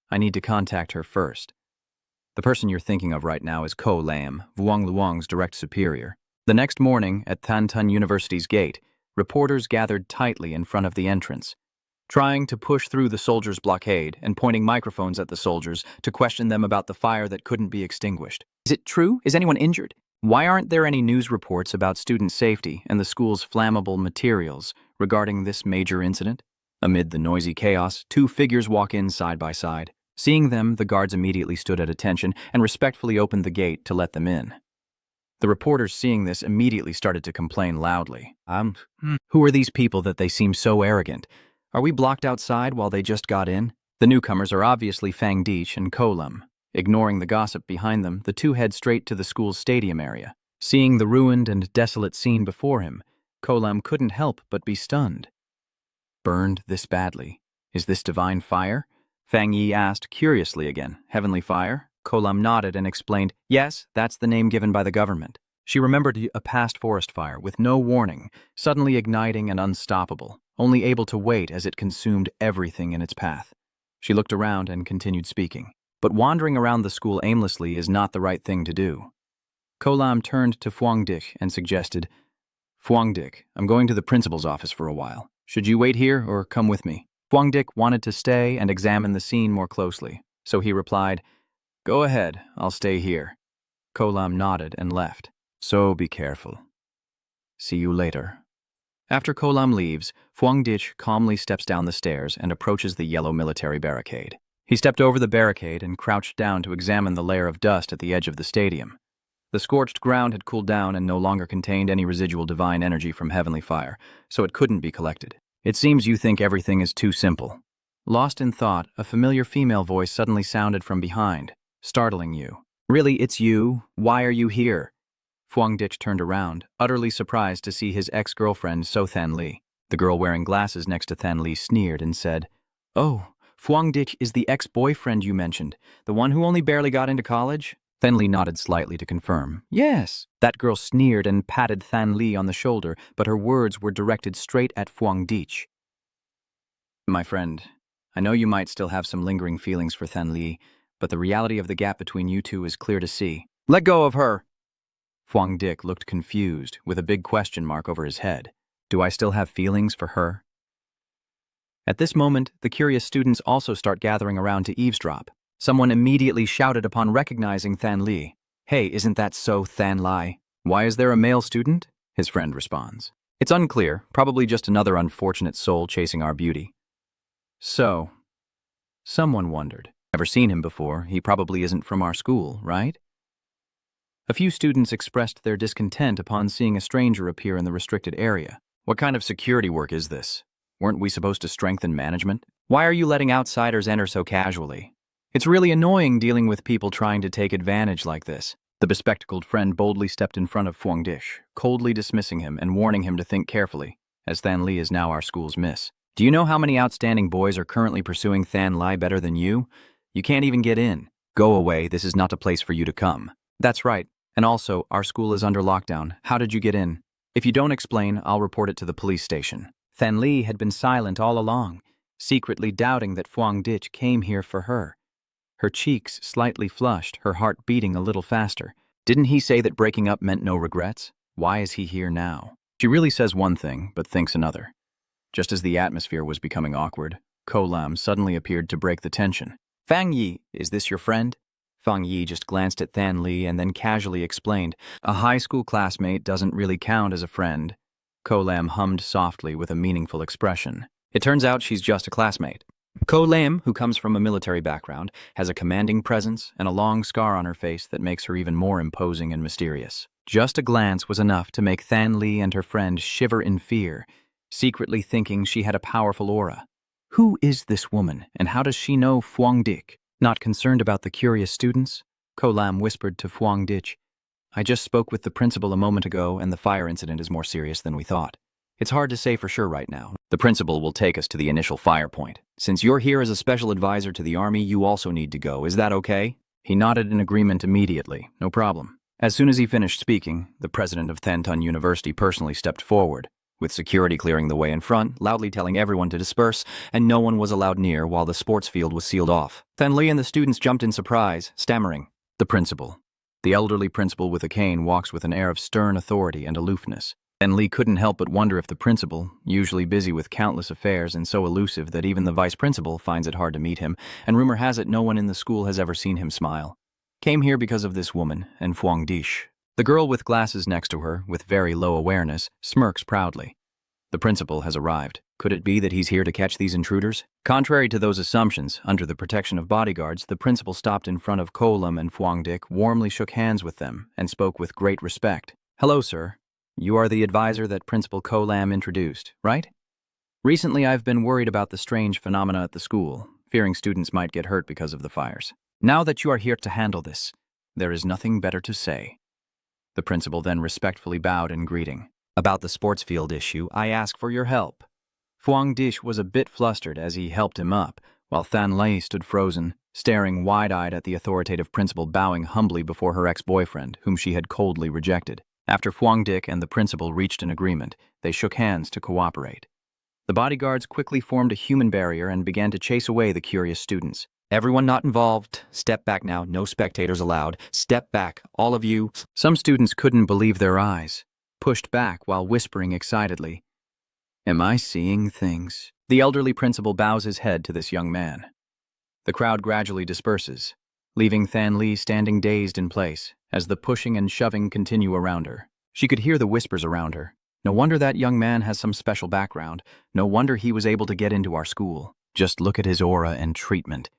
I need to contact her first. The person you're thinking of right now is Ko Lam, Vuong Luong's direct superior. The next morning, at Thantan University's gate, reporters gathered tightly in front of the entrance, trying to push through the soldiers' blockade and pointing microphones at the soldiers to question them about the fire that couldn't be extinguished. Is it true? Is anyone injured? Why aren't there any news reports about student safety and the school's flammable materials regarding this major incident? Amid the noisy chaos, two figures walk in side by side. Seeing them, the guards immediately stood at attention and respectfully opened the gate to let them in. The reporters seeing this immediately started to complain loudly. Who are these people that they seem so arrogant? Are we blocked outside while they just got in? The newcomers are obviously Fang Yi and Kolam. Ignoring the gossip behind them, the two head straight to the school's stadium area. Seeing the ruined and desolate scene before him, Kolam couldn't help but be stunned. Burned this badly? Is this divine fire? Fang Yi asked curiously again. Heavenly fire? Kolam nodded and explained, yes, that's the name given by the government. She remembered a past forest fire with no warning, suddenly igniting and unstoppable, only able to wait as it consumed everything in its path. She looked around and continued speaking. But wandering around the school aimlessly is not the right thing to do. Kolam turned to Phuong Dik and suggested, Phuong Dik, I'm going to the principal's office for a while. Should you wait here or come with me? Phuong Dik wanted to stay and examine the scene more closely, so he replied, Go ahead, I'll stay here. Kolam nodded and left. So be careful. See you later. After Kolam leaves, Fang Yi calmly steps down the stairs and approaches the yellow military barricade. He stepped over the barricade and crouched down to examine the layer of dust at the edge of the stadium. The scorched ground had cooled down and no longer contained any residual divine energy from heavenly fire, so it couldn't be collected. It seems you think everything is too simple. Lost in thought, a familiar female voice suddenly sounded from behind, startling you. Really, it's you? Why are you here? Fang Yi turned around, utterly surprised to see his ex-girlfriend So Than Li. The girl wearing glasses next to Than Li sneered and said, "Oh, Fang Yi is the ex-boyfriend you mentioned, the one who only barely got into college?" Than Li nodded slightly to confirm. "Yes." That girl sneered and patted Than Li on the shoulder, but her words were directed straight at Fang Yi. "My friend, I know you might still have some lingering feelings for Than Li, but the reality of the gap between you two is clear to see." "Let go of her!" Fang Yi looked confused, with a big question mark over his head. Do I still have feelings for her? At this moment, the curious students also start gathering around to eavesdrop. Someone immediately shouted upon recognizing Than Li. "Hey, isn't that So Than Li?" "Why is there a male student?" his friend responds. "It's unclear, probably just another unfortunate soul chasing our beauty." So, someone wondered. Never seen him before, he probably isn't from our school, right? A few students expressed their discontent upon seeing a stranger appear in the restricted area. What kind of security work is this? Weren't we supposed to strengthen management? Why are you letting outsiders enter so casually? It's really annoying dealing with people trying to take advantage like this. The bespectacled friend boldly stepped in front of Fang Yi, coldly dismissing him and warning him to think carefully, as Than Li is now our school's miss. Do you know how many outstanding boys are currently pursuing Than Li better than you? You can't even get in. Go away, this is not a place for you to come. That's right. And also, our school is under lockdown. How did you get in? If you don't explain, I'll report it to the police station. Than Li had been silent all along, secretly doubting that Fang Yi came here for her. Her cheeks slightly flushed, her heart beating a little faster. Didn't he say that breaking up meant no regrets? Why is he here now? She really says one thing, but thinks another. Just as the atmosphere was becoming awkward, Kolam suddenly appeared to break the tension. "Fang Yi, is this your friend?" Fang Yi just glanced at Than Li and then casually explained, "A high school classmate doesn't really count as a friend." Kolam hummed softly with a meaningful expression. It turns out she's just a classmate. Kolam, who comes from a military background, has a commanding presence and a long scar on her face that makes her even more imposing and mysterious. Just a glance was enough to make Than Li and her friend shiver in fear, secretly thinking she had a powerful aura. Who is this woman, and how does she know Fang Yi? Not concerned about the curious students, Kolam whispered to Fang Yi, "I just spoke with the principal a moment ago, and the fire incident is more serious than we thought. It's hard to say for sure right now. The principal will take us to the initial fire point. Since you're here as a special advisor to the army, you also need to go. Is that okay?" He nodded in agreement immediately. No problem. As soon as he finished speaking, the president of Thanton University personally stepped forward, with security clearing the way in front, loudly telling everyone to disperse, and no one was allowed near while the sports field was sealed off. Than Li and the students jumped in surprise, stammering. The principal. The elderly principal with a cane walks with an air of stern authority and aloofness. Than Li couldn't help but wonder if the principal, usually busy with countless affairs and so elusive that even the vice principal finds it hard to meet him, and rumor has it no one in the school has ever seen him smile, came here because of this woman and Fang Yi. The girl with glasses next to her, with very low awareness, smirks proudly. The principal has arrived. Could it be that he's here to catch these intruders? Contrary to those assumptions, under the protection of bodyguards, the principal stopped in front of Kolam and Fang Yi, warmly shook hands with them, and spoke with great respect. "Hello, sir. You are the advisor that Principal Kolam introduced, right? Recently, I've been worried about the strange phenomena at the school, fearing students might get hurt because of the fires. Now that you are here to handle this, there is nothing better to say." The principal then respectfully bowed in greeting. "About the sports field issue, I ask for your help." Fang Yi was a bit flustered as he helped him up, while Than Li stood frozen, staring wide-eyed at the authoritative principal bowing humbly before her ex-boyfriend, whom she had coldly rejected. After Fang Yi and the principal reached an agreement, they shook hands to cooperate. The bodyguards quickly formed a human barrier and began to chase away the curious students. "Everyone not involved. Step back now, no spectators allowed. Step back, all of you." Some students couldn't believe their eyes, pushed back while whispering excitedly, "Am I seeing things?" The elderly principal bows his head to this young man. The crowd gradually disperses, leaving Than Li standing dazed in place as the pushing and shoving continue around her. She could hear the whispers around her. No wonder that young man has some special background. No wonder he was able to get into our school. Just look at his aura and treatment.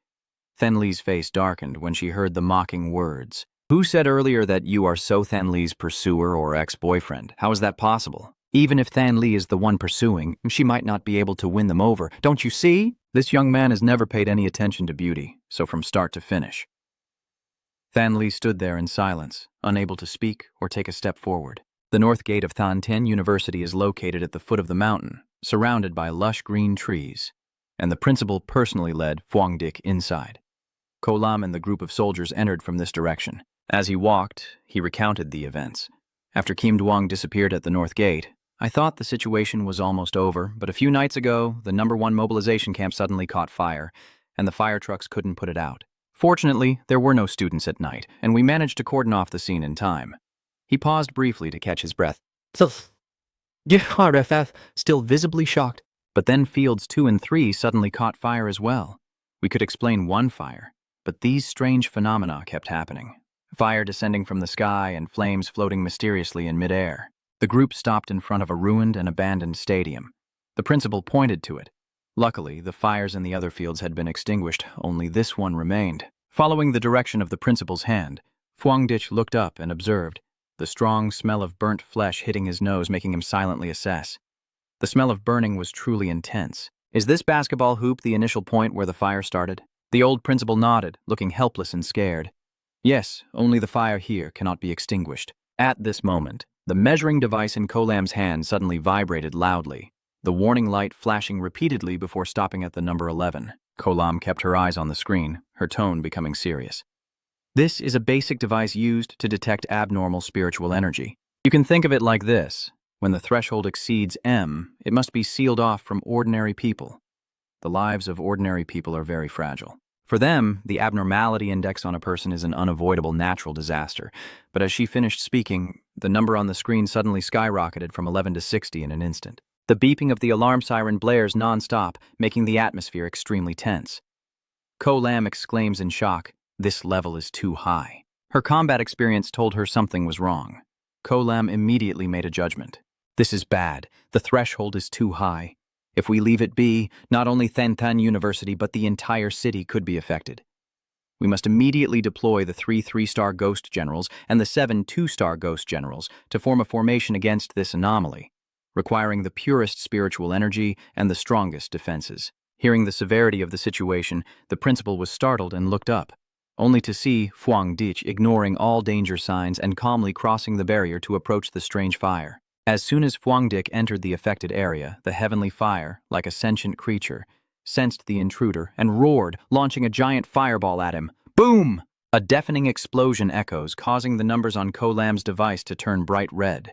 Than Li's face darkened when she heard the mocking words. Who said earlier that you are So Than Li's pursuer or ex-boyfriend? How is that possible? Even if Than Li is the one pursuing, she might not be able to win them over. Don't you see? This young man has never paid any attention to beauty, so from start to finish. Than Li stood there in silence, unable to speak or take a step forward. The north gate of Than Tin University is located at the foot of the mountain, surrounded by lush green trees, and the principal personally led Fang Yi inside. Ko Lam and the group of soldiers entered from this direction. As he walked, he recounted the events. After Kim Duong disappeared at the north gate, I thought the situation was almost over, but a few nights ago, the No. 1 mobilization camp suddenly caught fire, and the fire trucks couldn't put it out. Fortunately, there were no students at night, and we managed to cordon off the scene in time. He paused briefly to catch his breath. RFF, still visibly shocked. But then fields 2 and 3 suddenly caught fire as well. We could explain one fire, but these strange phenomena kept happening. Fire descending from the sky and flames floating mysteriously in midair. The group stopped in front of a ruined and abandoned stadium. The principal pointed to it. Luckily, the fires in the other fields had been extinguished, only this one remained. Following the direction of the principal's hand, Fang Yi looked up and observed, the strong smell of burnt flesh hitting his nose making him silently assess. The smell of burning was truly intense. Is this basketball hoop the initial point where the fire started? The old principal nodded, looking helpless and scared. Yes, only the fire here cannot be extinguished. At this moment, the measuring device in Ko Lam's hand suddenly vibrated loudly, the warning light flashing repeatedly before stopping at the number 11. Ko Lam kept her eyes on the screen, her tone becoming serious. This is a basic device used to detect abnormal spiritual energy. You can think of it like this. When the threshold exceeds M, it must be sealed off from ordinary people. The lives of ordinary people are very fragile. For them, the abnormality index on a person is an unavoidable natural disaster. But as she finished speaking, the number on the screen suddenly skyrocketed from 11 to 60 in an instant. The beeping of the alarm siren blares non-stop, making the atmosphere extremely tense. Ko Lam exclaims in shock, "This level is too high." Her combat experience told her something was wrong. Ko Lam immediately made a judgment. This is bad. The threshold is too high. If we leave it be, not only Than Tin University but the entire city could be affected. We must immediately deploy the 3 3-star ghost generals and the 7 2-star ghost generals to form a formation against this anomaly, requiring the purest spiritual energy and the strongest defenses. Hearing the severity of the situation, the principal was startled and looked up, only to see Fang Yi ignoring all danger signs and calmly crossing the barrier to approach the strange fire. As soon as Fang Yi entered the affected area, the heavenly fire, like a sentient creature, sensed the intruder and roared, launching a giant fireball at him. Boom! A deafening explosion echoes, causing the numbers on Ko Lam's device to turn bright red.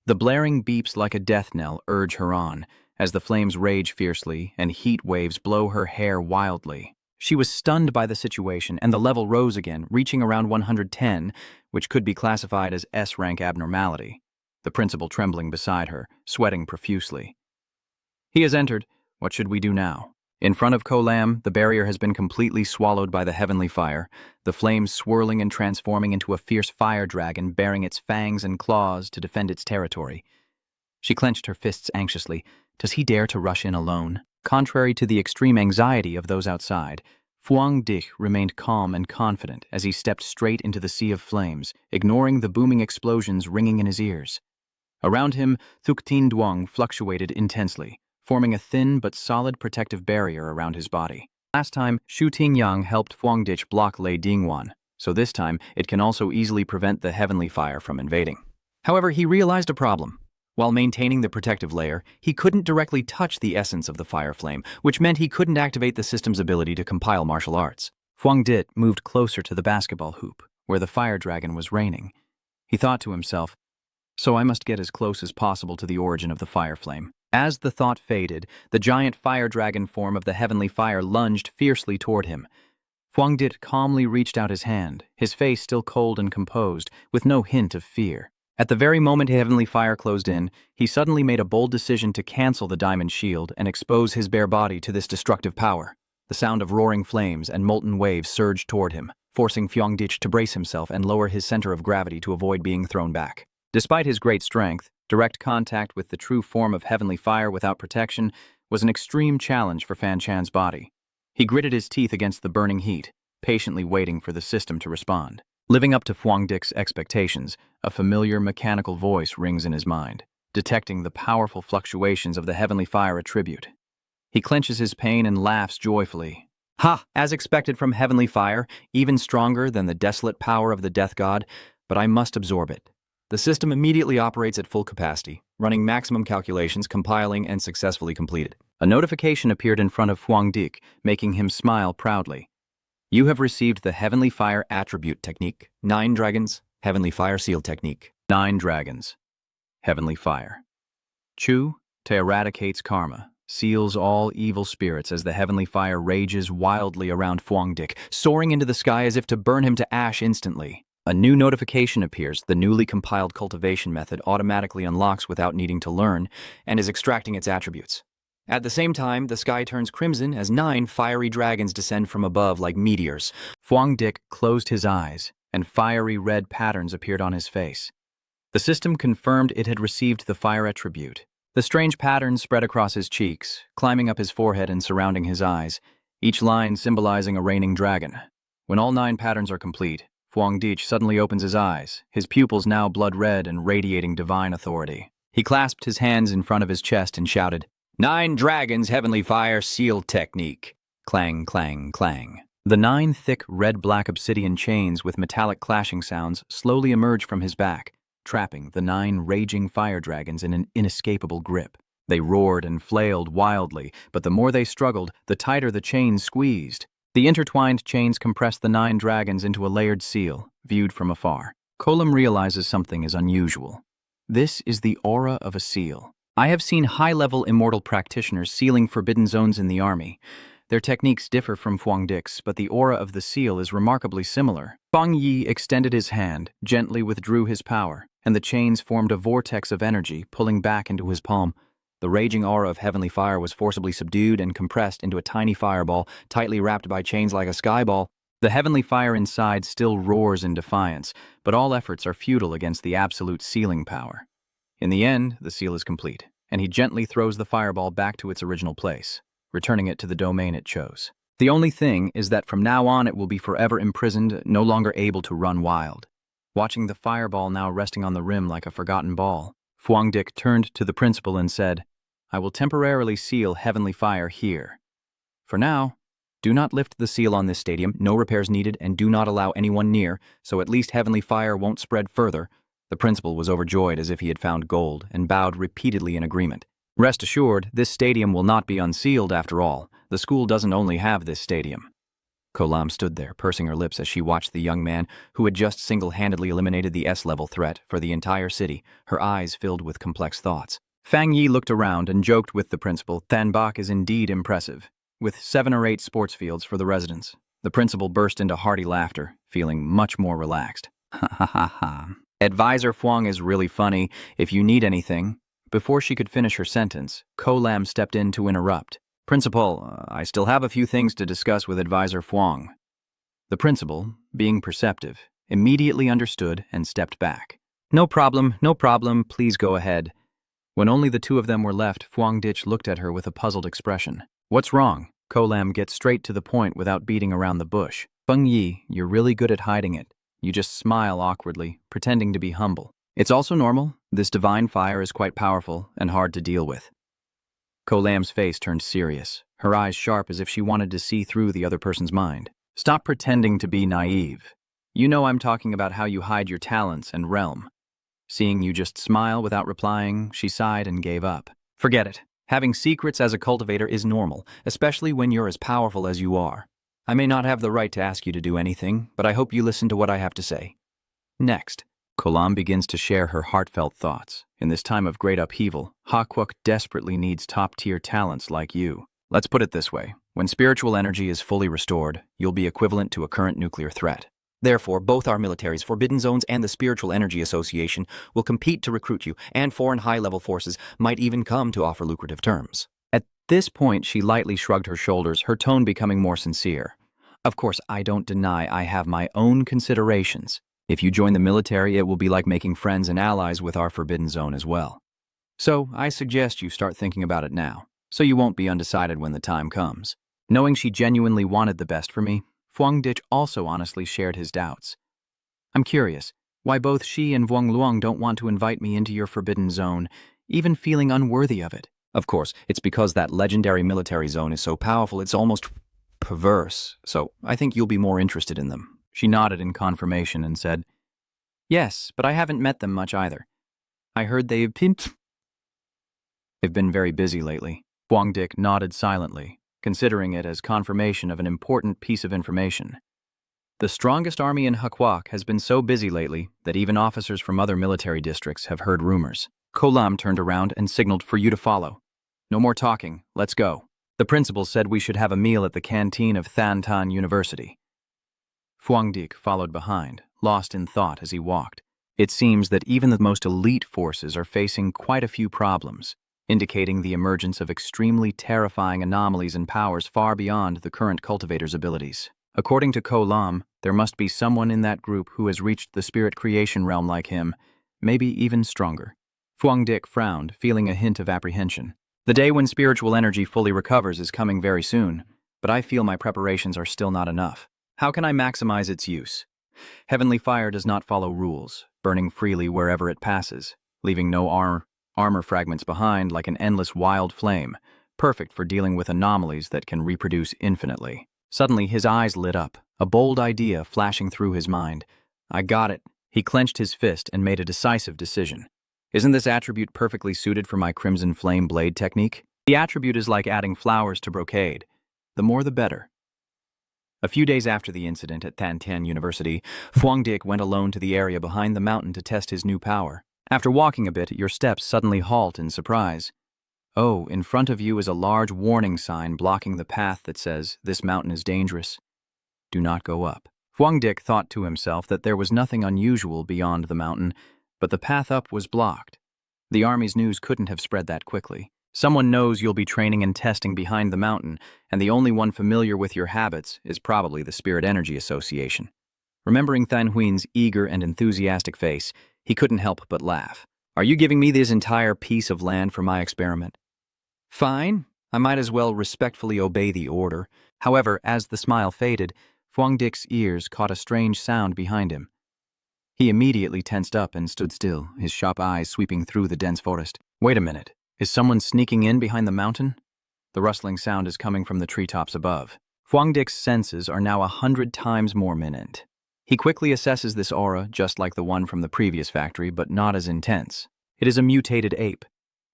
The blaring beeps like a death knell urge her on, as the flames rage fiercely and heat waves blow her hair wildly. She was stunned by the situation, and the level rose again, reaching around 110, which could be classified as S-rank abnormality. The principal trembling beside her, sweating profusely. He has entered. What should we do now? In front of Ko Lam, the barrier has been completely swallowed by the heavenly fire, the flames swirling and transforming into a fierce fire dragon bearing its fangs and claws to defend its territory. She clenched her fists anxiously. Does he dare to rush in alone? Contrary to the extreme anxiety of those outside, Fang Yi remained calm and confident as he stepped straight into the sea of flames, ignoring the booming explosions ringing in his ears. Around him, Thuk Tin Duong fluctuated intensely, forming a thin but solid protective barrier around his body. Last time, Shu Tingyang helped Fang Yi block Lei Dingwan, so this time it can also easily prevent the heavenly fire from invading. However, he realized a problem. While maintaining the protective layer, he couldn't directly touch the essence of the fire flame, which meant he couldn't activate the system's ability to compile martial arts. Fang Yi moved closer to the basketball hoop, where the fire dragon was reigning. He thought to himself, so I must get as close as possible to the origin of the fire flame. As the thought faded, the giant fire dragon form of the heavenly fire lunged fiercely toward him. Fang Yi calmly reached out his hand, his face still cold and composed, with no hint of fear. At the very moment heavenly fire closed in, he suddenly made a bold decision to cancel the diamond shield and expose his bare body to this destructive power. The sound of roaring flames and molten waves surged toward him. forcing Fyongdich to brace himself and lower his center of gravity to avoid being thrown back. Despite his great strength, direct contact with the true form of heavenly fire without protection was an extreme challenge for Fan Chan's body. He gritted his teeth against the burning heat, patiently waiting for the system to respond. Living up to Fyongdik's expectations, a familiar mechanical voice rings in his mind, detecting the powerful fluctuations of the heavenly fire attribute. He clenches his pain and laughs joyfully. Ha! As expected from heavenly fire, even stronger than the desolate power of the death god, but I must absorb it. The system immediately operates at full capacity, running maximum calculations, compiling, and successfully completed. A notification appeared in front of Fyongdik, making him smile proudly. You have received the Heavenly Fire Attribute Technique, 9 Dragons, Heavenly Fire Seal Technique. 9 Dragons. Heavenly Fire. Chu to eradicates karma, seals all evil spirits as the heavenly fire rages wildly around Fyongdik, soaring into the sky as if to burn him to ash instantly. A new notification appears. The newly compiled cultivation method automatically unlocks without needing to learn and is extracting its attributes. At the same time, the sky turns crimson as 9 fiery dragons descend from above like meteors. Fyongdik closed his eyes, and fiery red patterns appeared on his face. The system confirmed it had received the fire attribute. The strange patterns spread across his cheeks, climbing up his forehead and surrounding his eyes, each line symbolizing a reigning dragon. When all 9 patterns are complete, Fyongdik suddenly opens his eyes, his pupils now blood-red and radiating divine authority. He clasped his hands in front of his chest and shouted, 9 Dragons Heavenly Fire Seal Technique. Clang, clang, clang. The 9 thick red-black obsidian chains with metallic clashing sounds slowly emerge from his back, trapping the 9 raging fire dragons in an inescapable grip. They roared and flailed wildly, but the more they struggled, the tighter the chains squeezed. The intertwined chains compressed the 9 dragons into a layered seal, viewed from afar. Kolam realizes something is unusual. This is the aura of a seal. I have seen high-level immortal practitioners sealing forbidden zones in the army. Their techniques differ from Fyongdik's, but the aura of the seal is remarkably similar. Fang Yi extended his hand, gently withdrew his power, and the chains formed a vortex of energy, pulling back into his palm. The raging aura of heavenly fire was forcibly subdued and compressed into a tiny fireball, tightly wrapped by chains like a skyball. The heavenly fire inside still roars in defiance, but all efforts are futile against the absolute sealing power. In the end, the seal is complete, and he gently throws the fireball back to its original place, returning it to the domain it chose. The only thing is that from now on it will be forever imprisoned, no longer able to run wild. Watching the fireball now resting on the rim like a forgotten ball, Fyongdik turned to the principal and said, I will temporarily seal heavenly fire here. For now, do not lift the seal on this stadium, no repairs needed, and do not allow anyone near, so at least heavenly fire won't spread further. The principal was overjoyed as if he had found gold and bowed repeatedly in agreement. Rest assured, this stadium will not be unsealed after all. The school doesn't only have this stadium. Kolam stood there, pursing her lips as she watched the young man who had just single-handedly eliminated the S-level threat for the entire city, her eyes filled with complex thoughts. Fang Yi looked around and joked with the principal. Thanbak is indeed impressive, with 7 or 8 sports fields for the residents. The principal burst into hearty laughter, feeling much more relaxed. Ha ha ha ha. Advisor Fwang is really funny. If you need anything. Before she could finish her sentence, Kolam stepped in to interrupt. Principal, I still have a few things to discuss with Advisor Fwang. The principal, being perceptive, immediately understood and stepped back. No problem, please go ahead. When only the 2 of them were left, Fyongdik looked at her with a puzzled expression. What's wrong? Kolam gets straight to the point without beating around the bush. Fang Yi, you're really good at hiding it. You just smile awkwardly, pretending to be humble. It's also normal. This divine fire is quite powerful and hard to deal with. Kolam's face turned serious, her eyes sharp as if she wanted to see through the other person's mind. Stop pretending to be naive. You know I'm talking about how you hide your talents and realm. Seeing you just smile without replying, she sighed and gave up. Forget it. Having secrets as a cultivator is normal, especially when you're as powerful as you are. I may not have the right to ask you to do anything, but I hope you listen to what I have to say. Next. Kolam begins to share her heartfelt thoughts. In this time of great upheaval, Hakwuk desperately needs top-tier talents like you. Let's put it this way. When spiritual energy is fully restored, you'll be equivalent to a current nuclear threat. Therefore, both our militaries, Forbidden Zones and the Spiritual Energy Association, will compete to recruit you, and foreign high-level forces might even come to offer lucrative terms. At this point, she lightly shrugged her shoulders, her tone becoming more sincere. Of course, I don't deny I have my own considerations. If you join the military, it will be like making friends and allies with our forbidden zone as well. So, I suggest you start thinking about it now, so you won't be undecided when the time comes. Knowing she genuinely wanted the best for me, Phuong Dich also honestly shared his doubts. I'm curious, why both she and Vuong Luong don't want to invite me into your forbidden zone, even feeling unworthy of it. Of course, it's because that legendary military zone is so powerful it's almost perverse, so I think you'll be more interested in them. She nodded in confirmation and said, Yes, but I haven't met them much either. I heard they've been very busy lately. Phuong Dich nodded silently, considering it as confirmation of an important piece of information. The strongest army in Hakwak has been so busy lately that even officers from other military districts have heard rumors. Kolam turned around and signaled for you to follow. No more talking, let's go. The principal said we should have a meal at the canteen of Than Tan University. Phuong Dich followed behind, lost in thought as he walked. It seems that even the most elite forces are facing quite a few problems, indicating the emergence of extremely terrifying anomalies and powers far beyond the current cultivator's abilities. According to Ko Lam, there must be someone in that group who has reached the spirit creation realm like him, maybe even stronger. Phuong Dich frowned, feeling a hint of apprehension. The day when spiritual energy fully recovers is coming very soon, but I feel my preparations are still not enough. How can I maximize its use? Heavenly fire does not follow rules, burning freely wherever it passes, leaving no armor fragments behind like an endless wild flame, perfect for dealing with anomalies that can reproduce infinitely. Suddenly, his eyes lit up, a bold idea flashing through his mind. I got it. He clenched his fist and made a decisive decision. Isn't this attribute perfectly suited for my Crimson Flame blade technique? The attribute is like adding flowers to brocade. The more the better. A few days after the incident at Than Tan University, Phuong Dich went alone to the area behind the mountain to test his new power. After walking a bit, your steps suddenly halt in surprise. Oh, in front of you is a large warning sign blocking the path that says, "This mountain is dangerous. Do not go up." Phuong Dich thought to himself that there was nothing unusual beyond the mountain, but the path up was blocked. The Army's news couldn't have spread that quickly. Someone knows you'll be training and testing behind the mountain, and the only one familiar with your habits is probably the Spirit Energy Association. Remembering Than Huyen's eager and enthusiastic face, he couldn't help but laugh. Are you giving me this entire piece of land for my experiment? Fine, I might as well respectfully obey the order. However, as the smile faded, Phuong Dich's ears caught a strange sound behind him. He immediately tensed up and stood still, his sharp eyes sweeping through the dense forest. Wait a minute, is someone sneaking in behind the mountain? The rustling sound is coming from the treetops above. Phuong Dich's senses are now 100 times more minute. He quickly assesses this aura, just like the one from the previous factory, but not as intense. It is a mutated ape.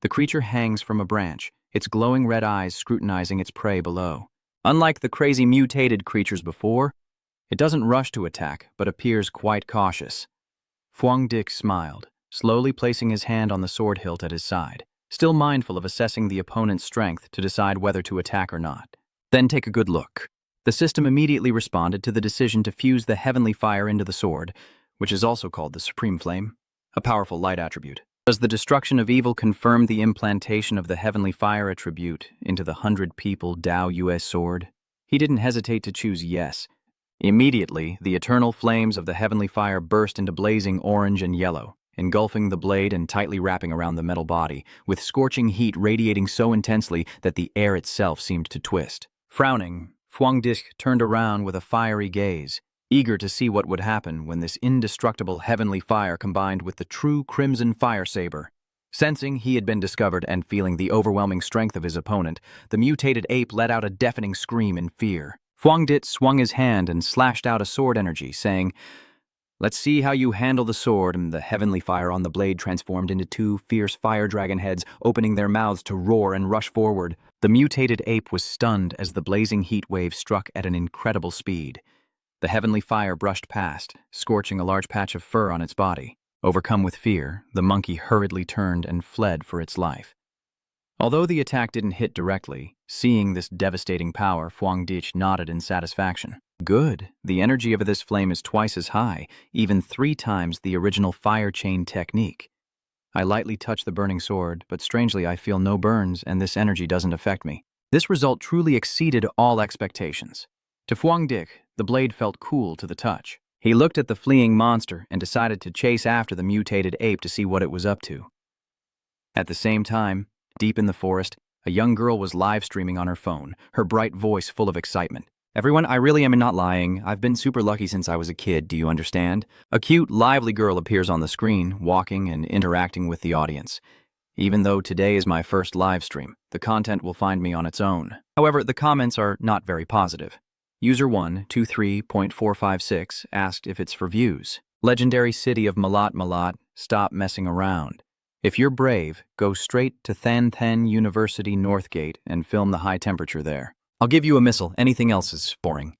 The creature hangs from a branch, its glowing red eyes scrutinizing its prey below. Unlike the crazy mutated creatures before, it doesn't rush to attack, but appears quite cautious. Phuong Dich smiled, slowly placing his hand on the sword hilt at his side, still mindful of assessing the opponent's strength to decide whether to attack or not. Then take a good look. The system immediately responded to the decision to fuse the heavenly fire into the sword, which is also called the Supreme Flame, a powerful light attribute. Does the destruction of evil confirm the implantation of the heavenly fire attribute into the 100-people Dao US sword? He didn't hesitate to choose yes. Immediately, the eternal flames of the heavenly fire burst into blazing orange and yellow, engulfing the blade and tightly wrapping around the metal body, with scorching heat radiating so intensely that the air itself seemed to twist. Frowning, Phuong Dich turned around with a fiery gaze, eager to see what would happen when this indestructible heavenly fire combined with the true crimson fire saber. Sensing he had been discovered and feeling the overwhelming strength of his opponent, the mutated ape let out a deafening scream in fear. Phuong Dich swung his hand and slashed out a sword energy, saying, "Let's see how you handle the sword," and the heavenly fire on the blade transformed into 2 fierce fire dragon heads, opening their mouths to roar and rush forward. The mutated ape was stunned as the blazing heat wave struck at an incredible speed. The heavenly fire brushed past, scorching a large patch of fur on its body. Overcome with fear, the monkey hurriedly turned and fled for its life. Although the attack didn't hit directly, seeing this devastating power, Phuong Dich nodded in satisfaction. Good. The energy of this flame is twice as high, even 3 times the original fire chain technique. I lightly touch the burning sword, but strangely I feel no burns and this energy doesn't affect me. This result truly exceeded all expectations. To Fuang Dik, the blade felt cool to the touch. He looked at the fleeing monster and decided to chase after the mutated ape to see what it was up to. At the same time, deep in the forest, a young girl was live streaming on her phone, her bright voice full of excitement. Everyone, I really am not lying. I've been super lucky since I was a kid, do you understand? A cute, lively girl appears on the screen, walking and interacting with the audience. Even though today is my first live stream, the content will find me on its own. However, the comments are not very positive. User 123.456 asked if it's for views. Legendary city of Malat, stop messing around. If you're brave, go straight to Than Then University Northgate and film the high temperature there. I'll give you a missile. Anything else is boring.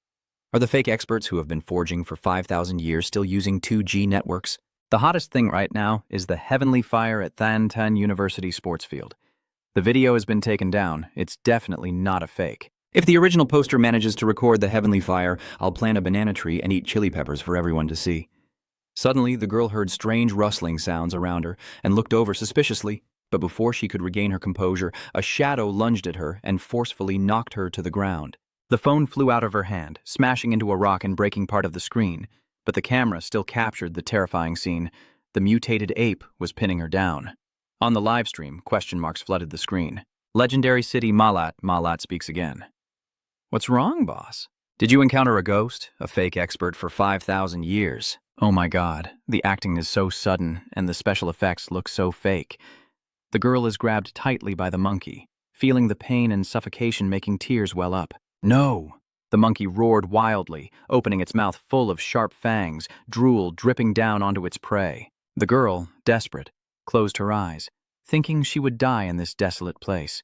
Are the fake experts who have been forging for 5,000 years still using 2G networks? The hottest thing right now is the heavenly fire at Than Then University sports field. The video has been taken down. It's definitely not a fake. If the original poster manages to record the heavenly fire, I'll plant a banana tree and eat chili peppers for everyone to see. Suddenly, the girl heard strange rustling sounds around her and looked over suspiciously, but before she could regain her composure, a shadow lunged at her and forcefully knocked her to the ground. The phone flew out of her hand, smashing into a rock and breaking part of the screen, but the camera still captured the terrifying scene. The mutated ape was pinning her down. On the live stream, question marks flooded the screen. Legendary city Malat speaks again. What's wrong, boss? Did you encounter a ghost, a fake expert for 5,000 years? Oh my god, the acting is so sudden and the special effects look so fake. The girl is grabbed tightly by the monkey, feeling the pain and suffocation making tears well up. No! The monkey roared wildly, opening its mouth full of sharp fangs, drool dripping down onto its prey. The girl, desperate, closed her eyes, thinking she would die in this desolate place.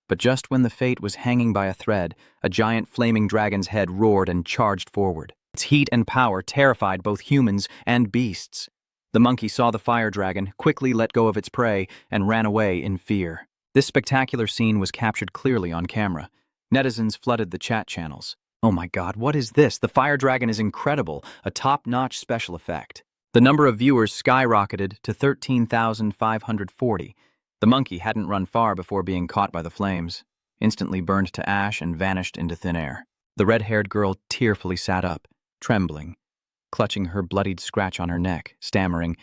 But just when the fate was hanging by a thread, a giant flaming dragon's head roared and charged forward. Its heat and power terrified both humans and beasts. The monkey saw the fire dragon, quickly let go of its prey, and ran away in fear. This spectacular scene was captured clearly on camera. Netizens flooded the chat channels. Oh my god, what is this? The fire dragon is incredible, a top-notch special effect. The number of viewers skyrocketed to 13,540. The monkey hadn't run far before being caught by the flames, instantly burned to ash and vanished into thin air. The red-haired girl tearfully sat up, trembling, clutching her bloodied scratch on her neck, stammering,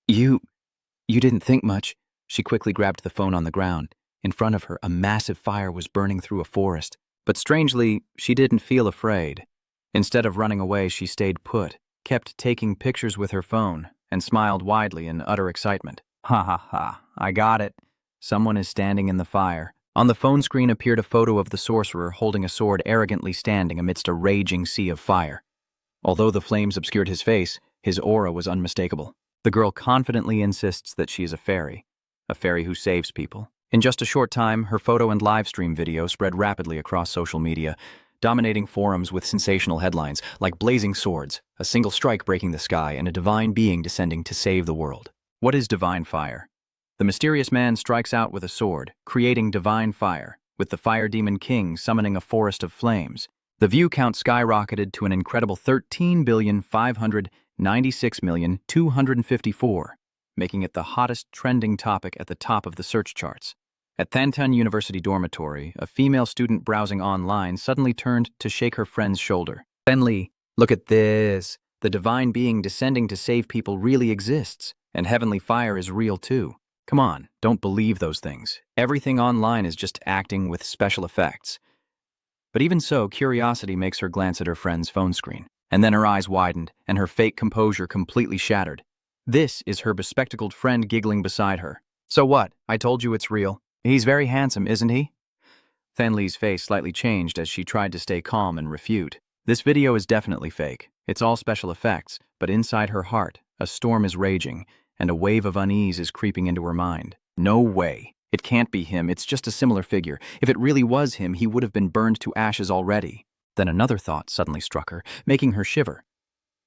You didn't think much." She quickly grabbed the phone on the ground. In front of her, a massive fire was burning through a forest. But strangely, she didn't feel afraid. Instead of running away, she stayed put, kept taking pictures with her phone, and smiled widely in utter excitement. Ha ha ha, I got it. Someone is standing in the fire. On the phone screen appeared a photo of the sorcerer holding a sword arrogantly standing amidst a raging sea of fire. Although the flames obscured his face, his aura was unmistakable. The girl confidently insists that she is a fairy who saves people. In just a short time, her photo and live stream video spread rapidly across social media, dominating forums with sensational headlines like blazing swords, a single strike breaking the sky, and a divine being descending to save the world. What is divine fire? The mysterious man strikes out with a sword, creating divine fire, with the fire demon king summoning a forest of flames. The view count skyrocketed to an incredible 13,596,254, making it the hottest trending topic at the top of the search charts. At Than Then University dormitory, a female student browsing online suddenly turned to shake her friend's shoulder. "Benli, look at this. The divine being descending to save people really exists, and heavenly fire is real too. Come on, don't believe those things. Everything online is just acting with special effects." But even so, curiosity makes her glance at her friend's phone screen. And then her eyes widened, and her fake composure completely shattered. This is her bespectacled friend giggling beside her. "So what? I told you it's real. He's very handsome, isn't he?" Thanli's face slightly changed as she tried to stay calm and refute. This video is definitely fake. It's all special effects, but inside her heart, a storm is raging, and a wave of unease is creeping into her mind. No way. It can't be him. It's just a similar figure. If it really was him, he would have been burned to ashes already. Then another thought suddenly struck her, making her shiver.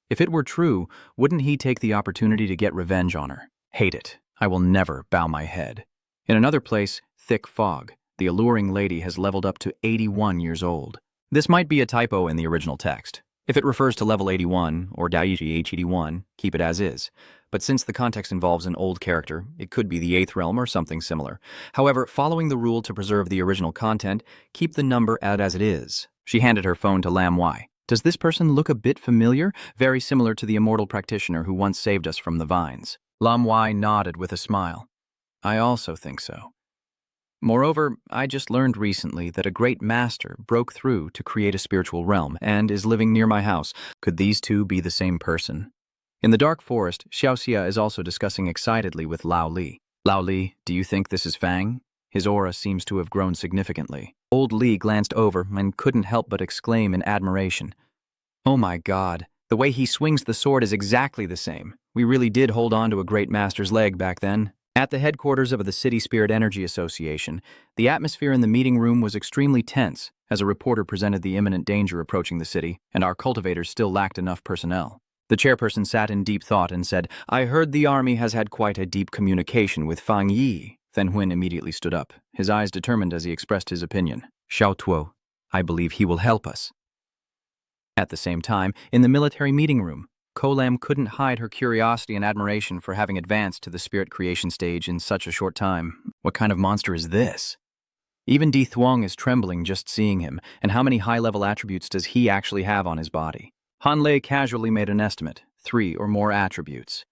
If it were true, wouldn't he take the opportunity to get revenge on her? Hate it. I will never bow my head. In another place, thick fog, the alluring lady has leveled up to 81 years old. This might be a typo in the original text. If it refers to level 81 or Daiji H81, keep it as is. But since the context involves an old character, it could be the 8th realm or something similar. However, following the rule to preserve the original content, keep the number as it is. She handed her phone to Lam Wai. Does this person look a bit familiar? Very similar to the immortal practitioner who once saved us from the vines. Lam Wai nodded with a smile. I also think so. Moreover, I just learned recently that a great master broke through to create a spiritual realm and is living near my house. Could these two be the same person? In the dark forest, Xiaoxia is also discussing excitedly with Lao Li. Lao Li, do you think this is Fang? His aura seems to have grown significantly. Old Li glanced over and couldn't help but exclaim in admiration. Oh my God, the way he swings the sword is exactly the same. We really did hold on to a great master's leg back then. At the headquarters of the City Spirit Energy Association, the atmosphere in the meeting room was extremely tense as a reporter presented the imminent danger approaching the city, and our cultivators still lacked enough personnel. The chairperson sat in deep thought and said, I heard the army has had quite a deep communication with Fang Yi. Then Huin immediately stood up, his eyes determined as he expressed his opinion. Xiao Tuo, I believe he will help us. At the same time, in the military meeting room, Kolam couldn't hide her curiosity and admiration for having advanced to the spirit creation stage in such a short time. What kind of monster is this? Even Di Thuong is trembling just seeing him, and how many high-level attributes does he actually have on his body? Han Lei casually made an estimate, 3 or more attributes.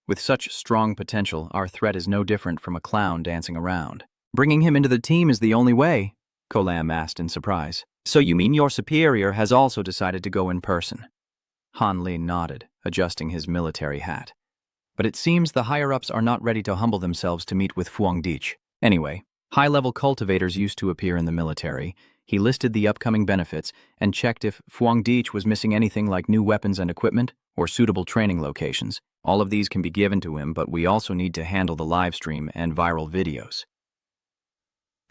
With such strong potential, our threat is no different from a clown dancing around. Bringing him into the team is the only way, Kolam asked in surprise. So you mean your superior has also decided to go in person? Han Li nodded, adjusting his military hat. But it seems the higher-ups are not ready to humble themselves to meet with Fuang Dich. Anyway, high-level cultivators used to appear in the military. He listed the upcoming benefits and checked if Fuang Dich was missing anything like new weapons and equipment or suitable training locations. All of these can be given to him, but we also need to handle the live stream and viral videos.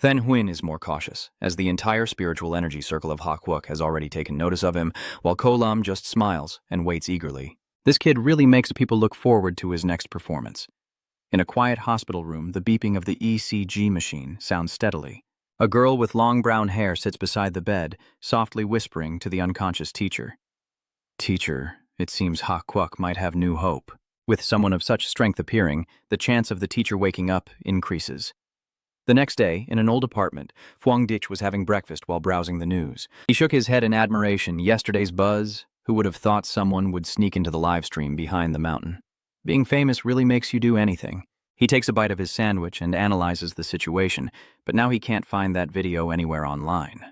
Then Huin is more cautious, as the entire spiritual energy circle of Hakwuk has already taken notice of him, while Kolam just smiles and waits eagerly. This kid really makes people look forward to his next performance. In a quiet hospital room, the beeping of the ECG machine sounds steadily. A girl with long brown hair sits beside the bed, softly whispering to the unconscious teacher. Teacher, it seems Hakwuk might have new hope. With someone of such strength appearing, the chance of the teacher waking up increases. The next day, in an old apartment, Fuang Dich was having breakfast while browsing the news. He shook his head in admiration. Yesterday's buzz? Who would have thought someone would sneak into the live stream behind the mountain? Being famous really makes you do anything. He takes a bite of his sandwich and analyzes the situation, but now he can't find that video anywhere online.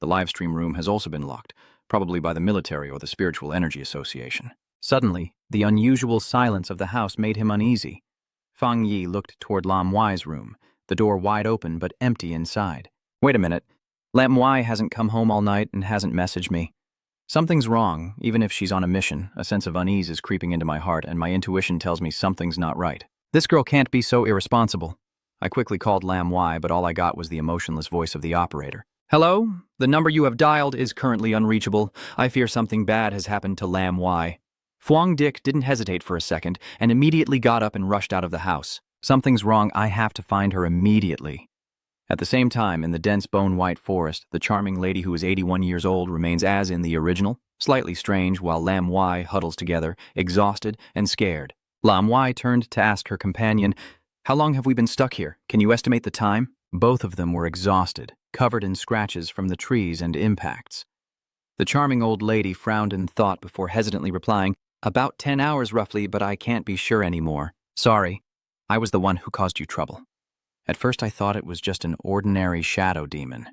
The live stream room has also been locked, probably by the military or the Spiritual Energy Association. Suddenly, the unusual silence of the house made him uneasy. Fang Yi looked toward Lam Wai's room, the door wide open but empty inside. Wait a minute. Lam Wai hasn't come home all night and hasn't messaged me. Something's wrong, even if she's on a mission. A sense of unease is creeping into my heart, and my intuition tells me something's not right. This girl can't be so irresponsible. I quickly called Lam Wai, but all I got was the emotionless voice of the operator. Hello? The number you have dialed is currently unreachable. I fear something bad has happened to Lam Wai. Fuang Dich didn't hesitate for a second and immediately got up and rushed out of the house. Something's wrong. I have to find her immediately. At the same time, in the dense bone-white forest, the charming lady who is 81 years old remains as in the original, slightly strange, while Lam Wai huddles together, exhausted and scared. Lam Wai turned to ask her companion, How long have we been stuck here? Can you estimate the time? Both of them were exhausted, covered in scratches from the trees and impacts. The charming old lady frowned in thought before hesitantly replying, About 10 hours roughly, but I can't be sure anymore. Sorry. I was the one who caused you trouble. At first I thought it was just an ordinary shadow demon.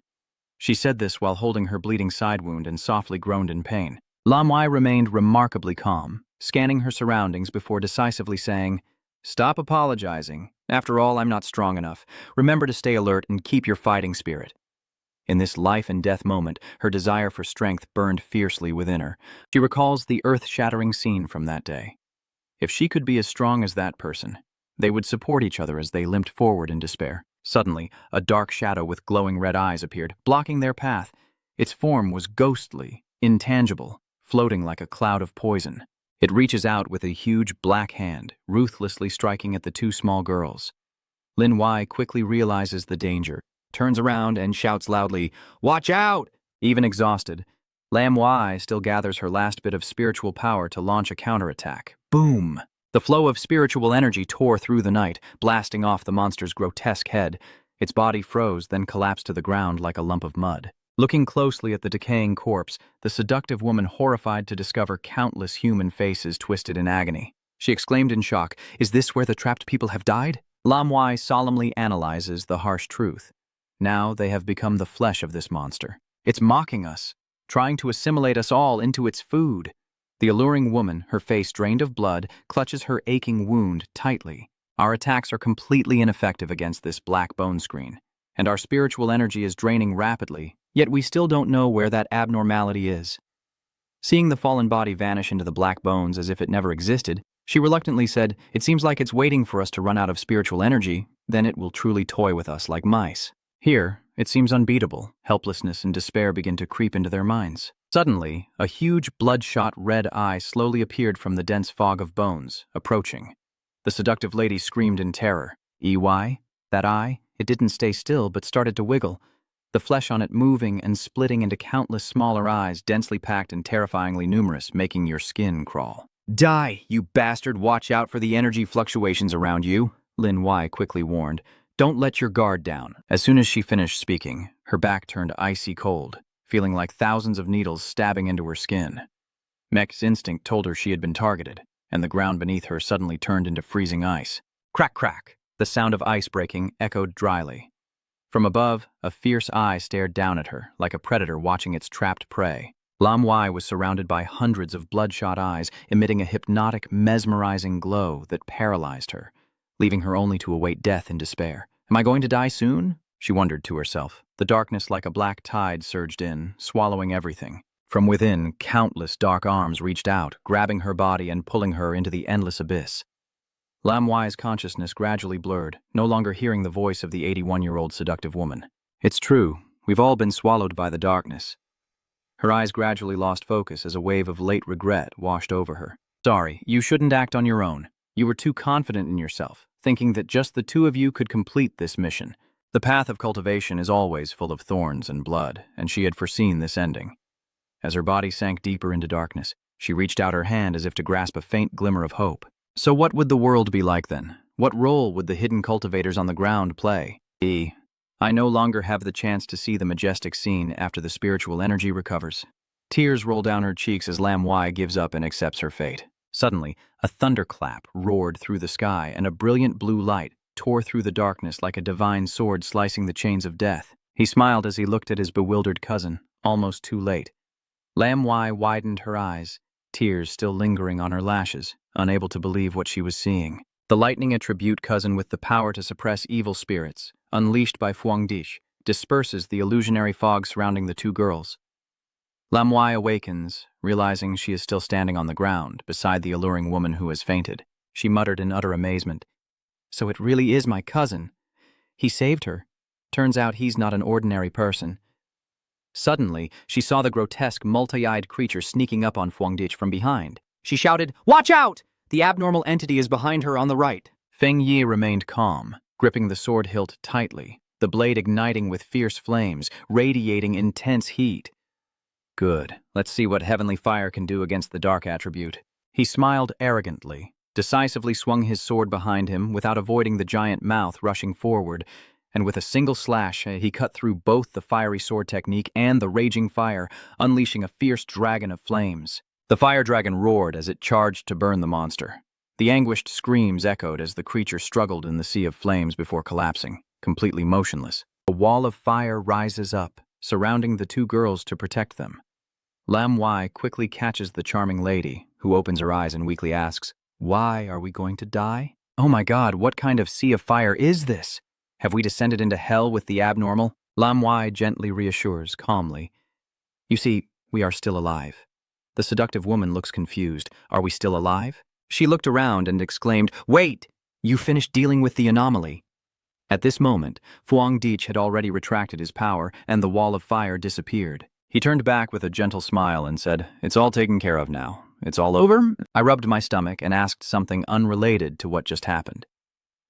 She said this while holding her bleeding side wound and softly groaned in pain. Lam Wai remained remarkably calm, scanning her surroundings before decisively saying, Stop apologizing. After all, I'm not strong enough. Remember to stay alert and keep your fighting spirit. In this life and death moment, her desire for strength burned fiercely within her. She recalls the earth-shattering scene from that day. If she could be as strong as that person, they would support each other as they limped forward in despair. Suddenly, a dark shadow with glowing red eyes appeared, blocking their path. Its form was ghostly, intangible, floating like a cloud of poison. It reaches out with a huge black hand, ruthlessly striking at the two small girls. Lin Wai quickly realizes the danger, turns around and shouts loudly, Watch out! Even exhausted, Lam Wai still gathers her last bit of spiritual power to launch a counterattack. Boom! The flow of spiritual energy tore through the night, blasting off the monster's grotesque head. Its body froze, then collapsed to the ground like a lump of mud. Looking closely at the decaying corpse, the seductive woman horrified to discover countless human faces twisted in agony. She exclaimed in shock, "Is this where the trapped people have died?" Lam Wai solemnly analyzes the harsh truth. Now they have become the flesh of this monster. It's mocking us, trying to assimilate us all into its food. The alluring woman, her face drained of blood, clutches her aching wound tightly. Our attacks are completely ineffective against this black bone screen, and our spiritual energy is draining rapidly, yet we still don't know where that abnormality is. Seeing the fallen body vanish into the black bones as if it never existed, she reluctantly said, "It seems like it's waiting for us to run out of spiritual energy, then it will truly toy with us like mice." Here, it seems unbeatable. Helplessness and despair begin to creep into their minds. Suddenly, a huge bloodshot red eye slowly appeared from the dense fog of bones, approaching. The seductive lady screamed in terror. "EY? That eye? It didn't stay still but started to wiggle, the flesh on it moving and splitting into countless smaller eyes, densely packed and terrifyingly numerous, making your skin crawl." "Die, you bastard! Watch out for the energy fluctuations around you," Lin Wai quickly warned. "Don't let your guard down." As soon as she finished speaking, her back turned icy cold, feeling like thousands of needles stabbing into her skin. Mech's instinct told her she had been targeted, and the ground beneath her suddenly turned into freezing ice. Crack, crack! The sound of ice breaking echoed dryly. From above, a fierce eye stared down at her, like a predator watching its trapped prey. Lam Wai was surrounded by hundreds of bloodshot eyes, emitting a hypnotic, mesmerizing glow that paralyzed her, leaving her only to await death in despair. "Am I going to die soon?" she wondered to herself. The darkness like a black tide surged in, swallowing everything. From within, countless dark arms reached out, grabbing her body and pulling her into the endless abyss. Lam Wai's consciousness gradually blurred, no longer hearing the voice of the 81-year-old seductive woman. "It's true, we've all been swallowed by the darkness." Her eyes gradually lost focus as a wave of late regret washed over her. "Sorry, you shouldn't act on your own. You were too confident in yourself, thinking that just the two of you could complete this mission. The path of cultivation is always full of thorns and blood, and she had foreseen this ending." As her body sank deeper into darkness, she reached out her hand as if to grasp a faint glimmer of hope. So what would the world be like then? What role would the hidden cultivators on the ground play? I no longer have the chance to see the majestic scene after the spiritual energy recovers. Tears roll down her cheeks as Lam Wai gives up and accepts her fate. Suddenly, a thunderclap roared through the sky, and a brilliant blue light tore through the darkness like a divine sword slicing the chains of death. He smiled as he looked at his bewildered cousin, almost too late. Lam Wai widened her eyes, tears still lingering on her lashes, unable to believe what she was seeing. The lightning attribute cousin with the power to suppress evil spirits, unleashed by Fang Yi, disperses the illusionary fog surrounding the two girls. Lam Wai awakens, realizing she is still standing on the ground, beside the alluring woman who has fainted. She muttered in utter amazement. "So it really is my cousin. He saved her. Turns out he's not an ordinary person." Suddenly, she saw the grotesque, multi-eyed creature sneaking up on Fang Yi from behind. She shouted, "Watch out! The abnormal entity is behind her on the right." Fang Yi remained calm, gripping the sword hilt tightly, the blade igniting with fierce flames, radiating intense heat. "Good. Let's see what heavenly fire can do against the dark attribute." He smiled arrogantly, decisively swung his sword behind him without avoiding the giant mouth rushing forward, and with a single slash, he cut through both the fiery sword technique and the raging fire, unleashing a fierce dragon of flames. The fire dragon roared as it charged to burn the monster. The anguished screams echoed as the creature struggled in the sea of flames before collapsing, completely motionless. A wall of fire rises up, surrounding the two girls to protect them. Lam Wai quickly catches the charming lady, who opens her eyes and weakly asks, "Why are we going to die?" "Oh my God, what kind of sea of fire is this? Have we descended into hell with the abnormal?" Lam Wai gently reassures, calmly. "You see, we are still alive." The seductive woman looks confused. "Are we still alive?" She looked around and exclaimed, "Wait! You finished dealing with the anomaly." At this moment, Fang Yi had already retracted his power, and the wall of fire disappeared. He turned back with a gentle smile and said, "It's all taken care of now. It's all over?" I rubbed my stomach and asked something unrelated to what just happened.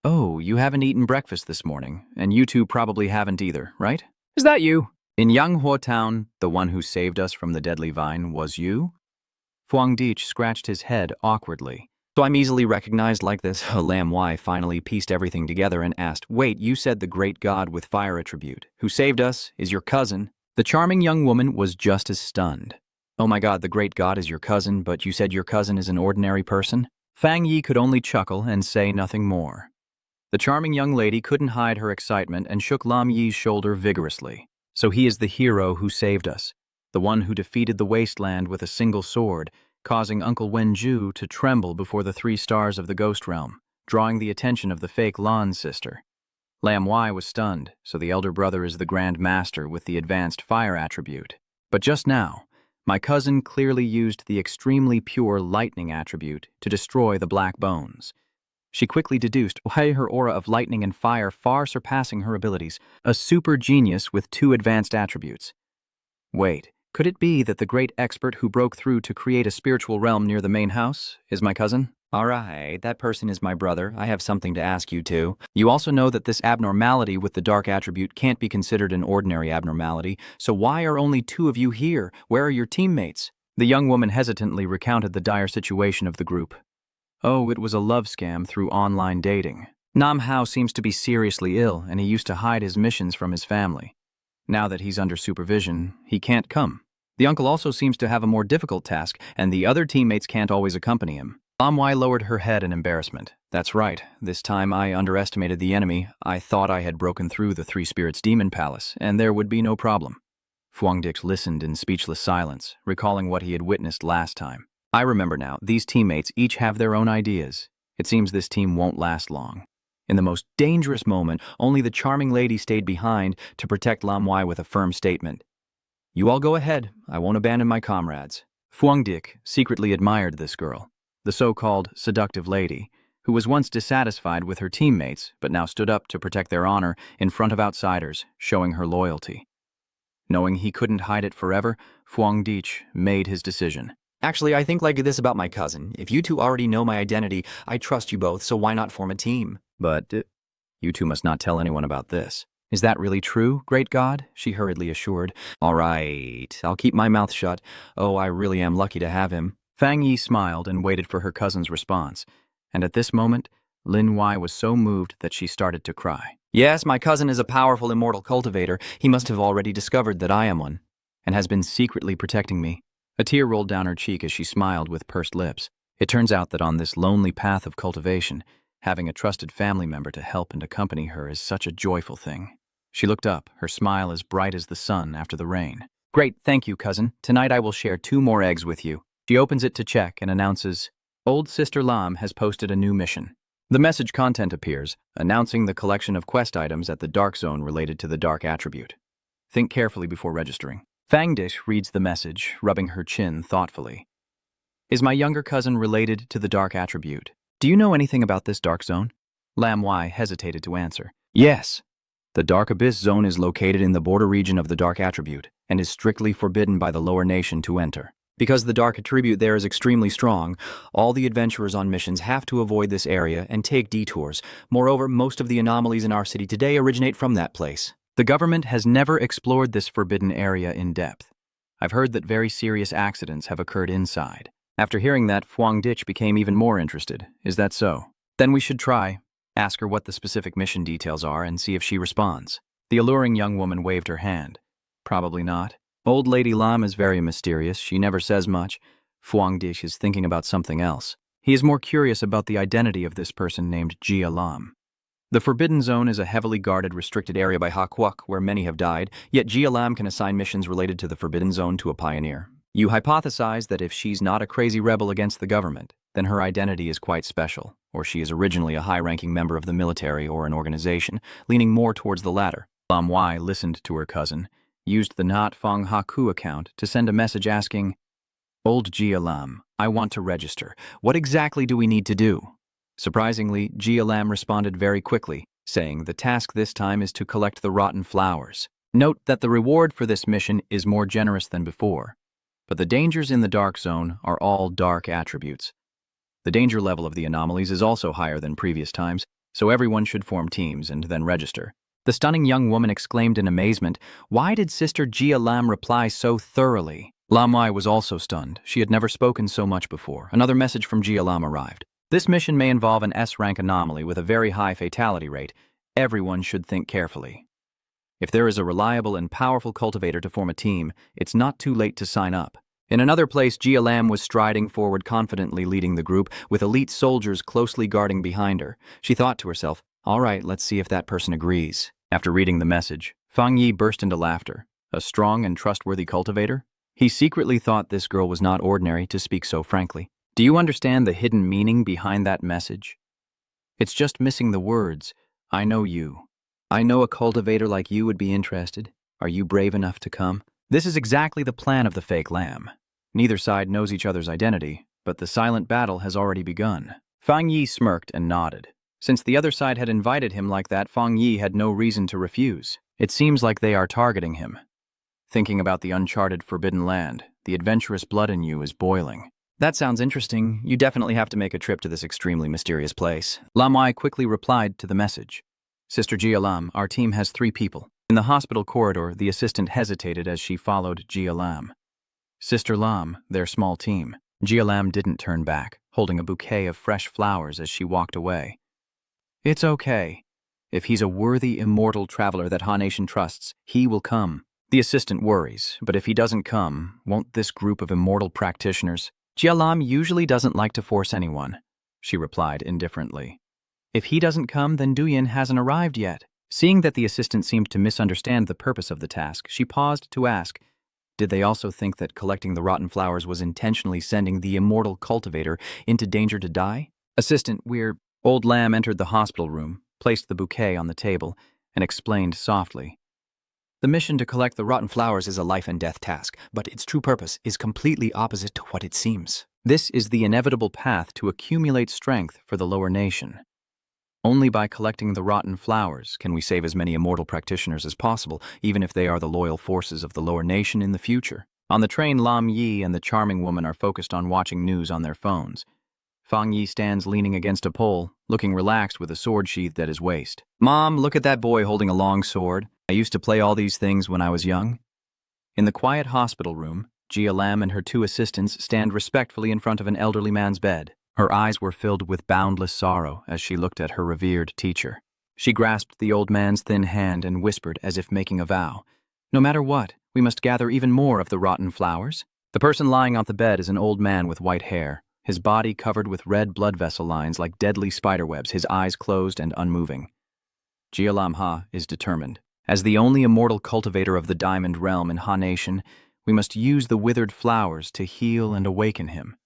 "Oh, you haven't eaten breakfast this morning, and you two probably haven't either, right?" "Is that you?" "In Yanghua Town, the one who saved us from the deadly vine was you?" Fang Yi scratched his head awkwardly. "So I'm easily recognized like this?" Lam Wai finally pieced everything together and asked, "Wait, you said the great god with fire attribute, who saved us, is your cousin, The charming young woman was just as stunned. Oh my god, the great god is your cousin, but you said your cousin is an ordinary person? Fang Yi could only chuckle and say nothing more. The charming young lady couldn't hide her excitement and shook Lam Yi's shoulder vigorously. So he is the hero who saved us, the one who defeated the wasteland with a single sword, causing Uncle Wenju to tremble before the 3 stars of the ghost realm, drawing the attention of the fake Lan's sister. Lam Wai was stunned, so the elder brother is the Grand Master with the advanced fire attribute. But just now, my cousin clearly used the extremely pure lightning attribute to destroy the black bones. She quickly deduced why her aura of lightning and fire far surpassing her abilities, a super genius with 2 advanced attributes. Wait, could it be that the great expert who broke through to create a spiritual realm near the main house is my cousin? Alright, that person is my brother. I have something to ask you too. You also know that this abnormality with the dark attribute can't be considered an ordinary abnormality, so why are only 2 of you here? Where are your teammates? The young woman hesitantly recounted the dire situation of the group. Oh, it was a love scam through online dating. Nam Hao seems to be seriously ill, and he used to hide his missions from his family. Now that he's under supervision, he can't come. The uncle also seems to have a more difficult task, and the other teammates can't always accompany him. Lam Wai lowered her head in embarrassment. That's right. This time I underestimated the enemy. I thought I had broken through the 3 Spirits Demon Palace, and there would be no problem. Fuang Dix listened in speechless silence, recalling what he had witnessed last time. I remember now, these teammates each have their own ideas. It seems this team won't last long. In the most dangerous moment, only the charming lady stayed behind to protect Lam Wai with a firm statement. You all go ahead. I won't abandon my comrades. Fuang Dik secretly admired this girl, the so-called seductive lady, who was once dissatisfied with her teammates but now stood up to protect their honor in front of outsiders, showing her loyalty. Knowing he couldn't hide it forever, Fuang Dich made his decision. Actually, I think like this about my cousin. If you 2 already know my identity, I trust you both, so why not form a team? But you 2 must not tell anyone about this. Is that really true, great god? She hurriedly assured. All right, I'll keep my mouth shut. Oh, I really am lucky to have him. Fang Yi smiled and waited for her cousin's response, and at this moment, Lin Wai was so moved that she started to cry. Yes, my cousin is a powerful immortal cultivator. He must have already discovered that I am one, and has been secretly protecting me. A tear rolled down her cheek as she smiled with pursed lips. It turns out that on this lonely path of cultivation, having a trusted family member to help and accompany her is such a joyful thing. She looked up, her smile as bright as the sun after the rain. Great, thank you, cousin. Tonight I will share 2 more eggs with you. She opens it to check and announces, Old Sister Lam has posted a new mission. The message content appears, announcing the collection of quest items at the Dark Zone related to the Dark attribute. Think carefully before registering. Fang Dish reads the message, rubbing her chin thoughtfully. Is my younger cousin related to the Dark attribute? Do you know anything about this Dark Zone? Lam Wai hesitated to answer. Yes. The Dark Abyss Zone is located in the border region of the Dark attribute and is strictly forbidden by the lower nation to enter. Because the Dark attribute there is extremely strong, all the adventurers on missions have to avoid this area and take detours. Moreover, most of the anomalies in our city today originate from that place. The government has never explored this forbidden area in depth. I've heard that very serious accidents have occurred inside. After hearing that, Fuang Dich became even more interested. Is that so? Then we should try. Ask her what the specific mission details are and see if she responds. The alluring young woman waved her hand. Probably not. Old Lady Lam is very mysterious. She never says much. Fuang Dich is thinking about something else. He is more curious about the identity of this person named Jia Lam. The Forbidden Zone is a heavily guarded, restricted area by Ha Kwuk where many have died, yet Jia Lam can assign missions related to the Forbidden Zone to a pioneer. You hypothesize that if she's not a crazy rebel against the government, then her identity is quite special, or she is originally a high-ranking member of the military or an organization, leaning more towards the latter. Lam Wai listened to her cousin, used the Not Fong Haku account to send a message asking, Old Jia Lam, I want to register. What exactly do we need to do? Surprisingly, Jia Lam responded very quickly, saying the task this time is to collect the rotten flowers. Note that the reward for this mission is more generous than before, but the dangers in the Dark Zone are all dark attributes. The danger level of the anomalies is also higher than previous times, so everyone should form teams and then register. The stunning young woman exclaimed in amazement, why did Sister Jia Lam reply so thoroughly? Lam Wai was also stunned. She had never spoken so much before. Another message from Jia Lam arrived. This mission may involve an S-rank anomaly with a very high fatality rate. Everyone should think carefully. If there is a reliable and powerful cultivator to form a team, it's not too late to sign up. In another place, Gia Lam was striding forward confidently leading the group, with elite soldiers closely guarding behind her. She thought to herself, all right, let's see if that person agrees. After reading the message, Fang Yi burst into laughter. A strong and trustworthy cultivator? He secretly thought this girl was not ordinary, to speak so frankly. Do you understand the hidden meaning behind that message? It's just missing the words, I know you. I know a cultivator like you would be interested. Are you brave enough to come? This is exactly the plan of the fake lamb. Neither side knows each other's identity, but the silent battle has already begun. Fang Yi smirked and nodded. Since the other side had invited him like that, Fang Yi had no reason to refuse. It seems like they are targeting him. Thinking about the uncharted forbidden land, the adventurous blood in you is boiling. That sounds interesting. You definitely have to make a trip to this extremely mysterious place. Lam Wai quickly replied to the message. Sister Gia Lam, our team has 3 people. In the hospital corridor, the assistant hesitated as she followed Gia Lam. Sister Lam, their small team. Gia Lam didn't turn back, holding a bouquet of fresh flowers as she walked away. It's okay. If he's a worthy immortal traveler that Ha Nation trusts, he will come. The assistant worries, but if he doesn't come, won't this group of immortal practitioners? Gia Lam usually doesn't like to force anyone, she replied indifferently. If he doesn't come, then Duyan hasn't arrived yet. Seeing that the assistant seemed to misunderstand the purpose of the task, she paused to ask, did they also think that collecting the rotten flowers was intentionally sending the immortal cultivator into danger to die? Assistant, Old Lamb entered the hospital room, placed the bouquet on the table, and explained softly. The mission to collect the rotten flowers is a life and death task, but its true purpose is completely opposite to what it seems. This is the inevitable path to accumulate strength for the lower nation. Only by collecting the rotten flowers can we save as many immortal practitioners as possible, even if they are the loyal forces of the lower nation in the future. On the train, Lam Yi and the charming woman are focused on watching news on their phones. Fang Yi stands leaning against a pole, looking relaxed with a sword sheathed at his waist. Mom, look at that boy holding a long sword. I used to play all these things when I was young. In the quiet hospital room, Gia Lam and her 2 assistants stand respectfully in front of an elderly man's bed. Her eyes were filled with boundless sorrow as she looked at her revered teacher. She grasped the old man's thin hand and whispered as if making a vow. No matter what, we must gather even more of the rotten flowers. The person lying on the bed is an old man with white hair, his body covered with red blood vessel lines like deadly spiderwebs, his eyes closed and unmoving. Gia Lam Ha is determined. As the only immortal cultivator of the Diamond Realm in Ha Nation, we must use the withered flowers to heal and awaken him.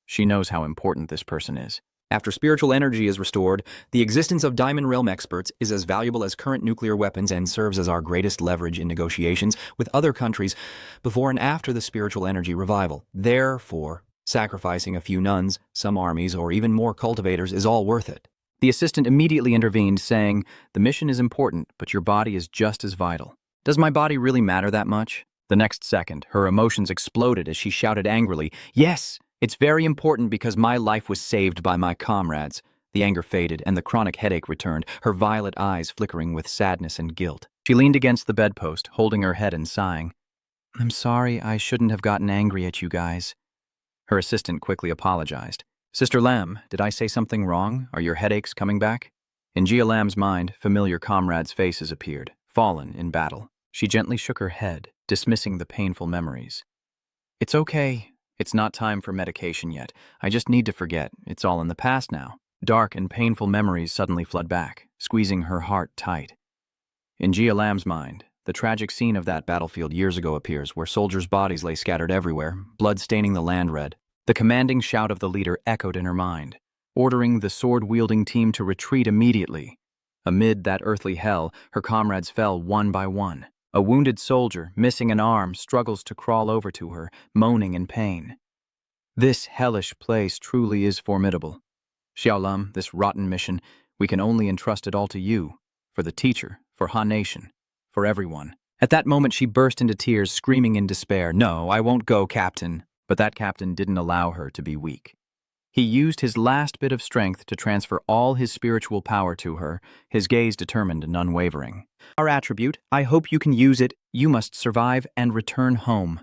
She knows how important this person is. After spiritual energy is restored, the existence of Diamond Realm experts is as valuable as current nuclear weapons and serves as our greatest leverage in negotiations with other countries before and after the spiritual energy revival. Therefore, sacrificing a few nuns, some armies, or even more cultivators is all worth it. The assistant immediately intervened, saying, the mission is important, but your body is just as vital. Does my body really matter that much? The next second, her emotions exploded as she shouted angrily, yes! It's very important because my life was saved by my comrades. The anger faded and the chronic headache returned, her violet eyes flickering with sadness and guilt. She leaned against the bedpost, holding her head and sighing. I'm sorry, I shouldn't have gotten angry at you guys. Her assistant quickly apologized. Sister Lam, did I say something wrong? Are your headaches coming back? In Gia Lam's mind, familiar comrades' faces appeared, fallen in battle. She gently shook her head, dismissing the painful memories. It's okay. It's not time for medication yet. I just need to forget. It's all in the past now. Dark and painful memories suddenly flood back, squeezing her heart tight. In Gia Lam's mind, the tragic scene of that battlefield years ago appears, where soldiers' bodies lay scattered everywhere, blood staining the land red. The commanding shout of the leader echoed in her mind, ordering the sword-wielding team to retreat immediately. Amid that earthly hell, her comrades fell one by one. A wounded soldier, missing an arm, struggles to crawl over to her, moaning in pain. This hellish place truly is formidable. Xiaolam, this rotten mission, we can only entrust it all to you, for the teacher, for Ha Nation, for everyone. At that moment she burst into tears, screaming in despair, No, I won't go, Captain. But that captain didn't allow her to be weak. He used his last bit of strength to transfer all his spiritual power to her, his gaze determined and unwavering. Our attribute, I hope you can use it. You must survive and return home.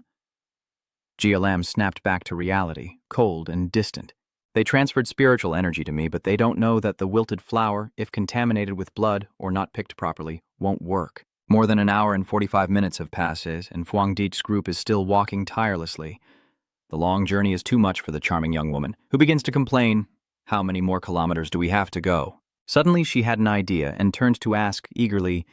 Gia Lam snapped back to reality, cold and distant. They transferred spiritual energy to me, but they don't know that the wilted flower, if contaminated with blood or not picked properly, won't work. More than an hour and 45 minutes have passed, and Fuang Dich's group is still walking tirelessly. The long journey is too much for the charming young woman, who begins to complain, "How many more kilometers do we have to go?" Suddenly she had an idea and turned to ask eagerly,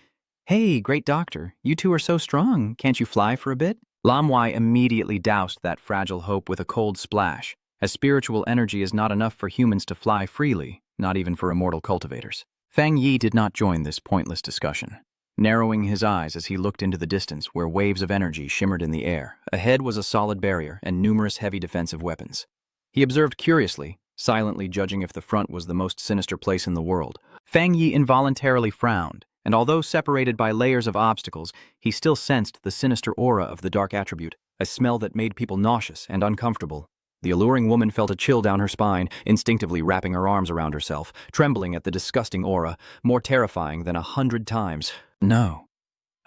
"Hey, great doctor, you two are so strong. Can't you fly for a bit?" Lam Wai immediately doused that fragile hope with a cold splash, as spiritual energy is not enough for humans to fly freely, not even for immortal cultivators. Fang Yi did not join this pointless discussion, narrowing his eyes as he looked into the distance where waves of energy shimmered in the air. Ahead was a solid barrier and numerous heavy defensive weapons. He observed curiously, silently judging if the front was the most sinister place in the world. Fang Yi involuntarily frowned, and although separated by layers of obstacles, he still sensed the sinister aura of the dark attribute, a smell that made people nauseous and uncomfortable. The alluring woman felt a chill down her spine, instinctively wrapping her arms around herself, trembling at the disgusting aura, more terrifying than 100 times. No,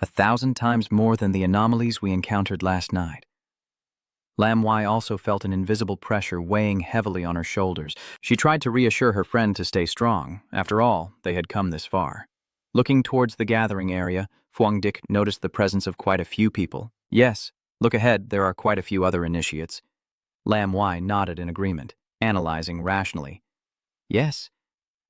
1,000 times more than the anomalies we encountered last night. Lam Wai also felt an invisible pressure weighing heavily on her shoulders. She tried to reassure her friend to stay strong. After all, they had come this far. Looking towards the gathering area, Fuang Dic noticed the presence of quite a few people. Yes, look ahead, there are quite a few other initiates. Lam Wai nodded in agreement, analyzing rationally. Yes,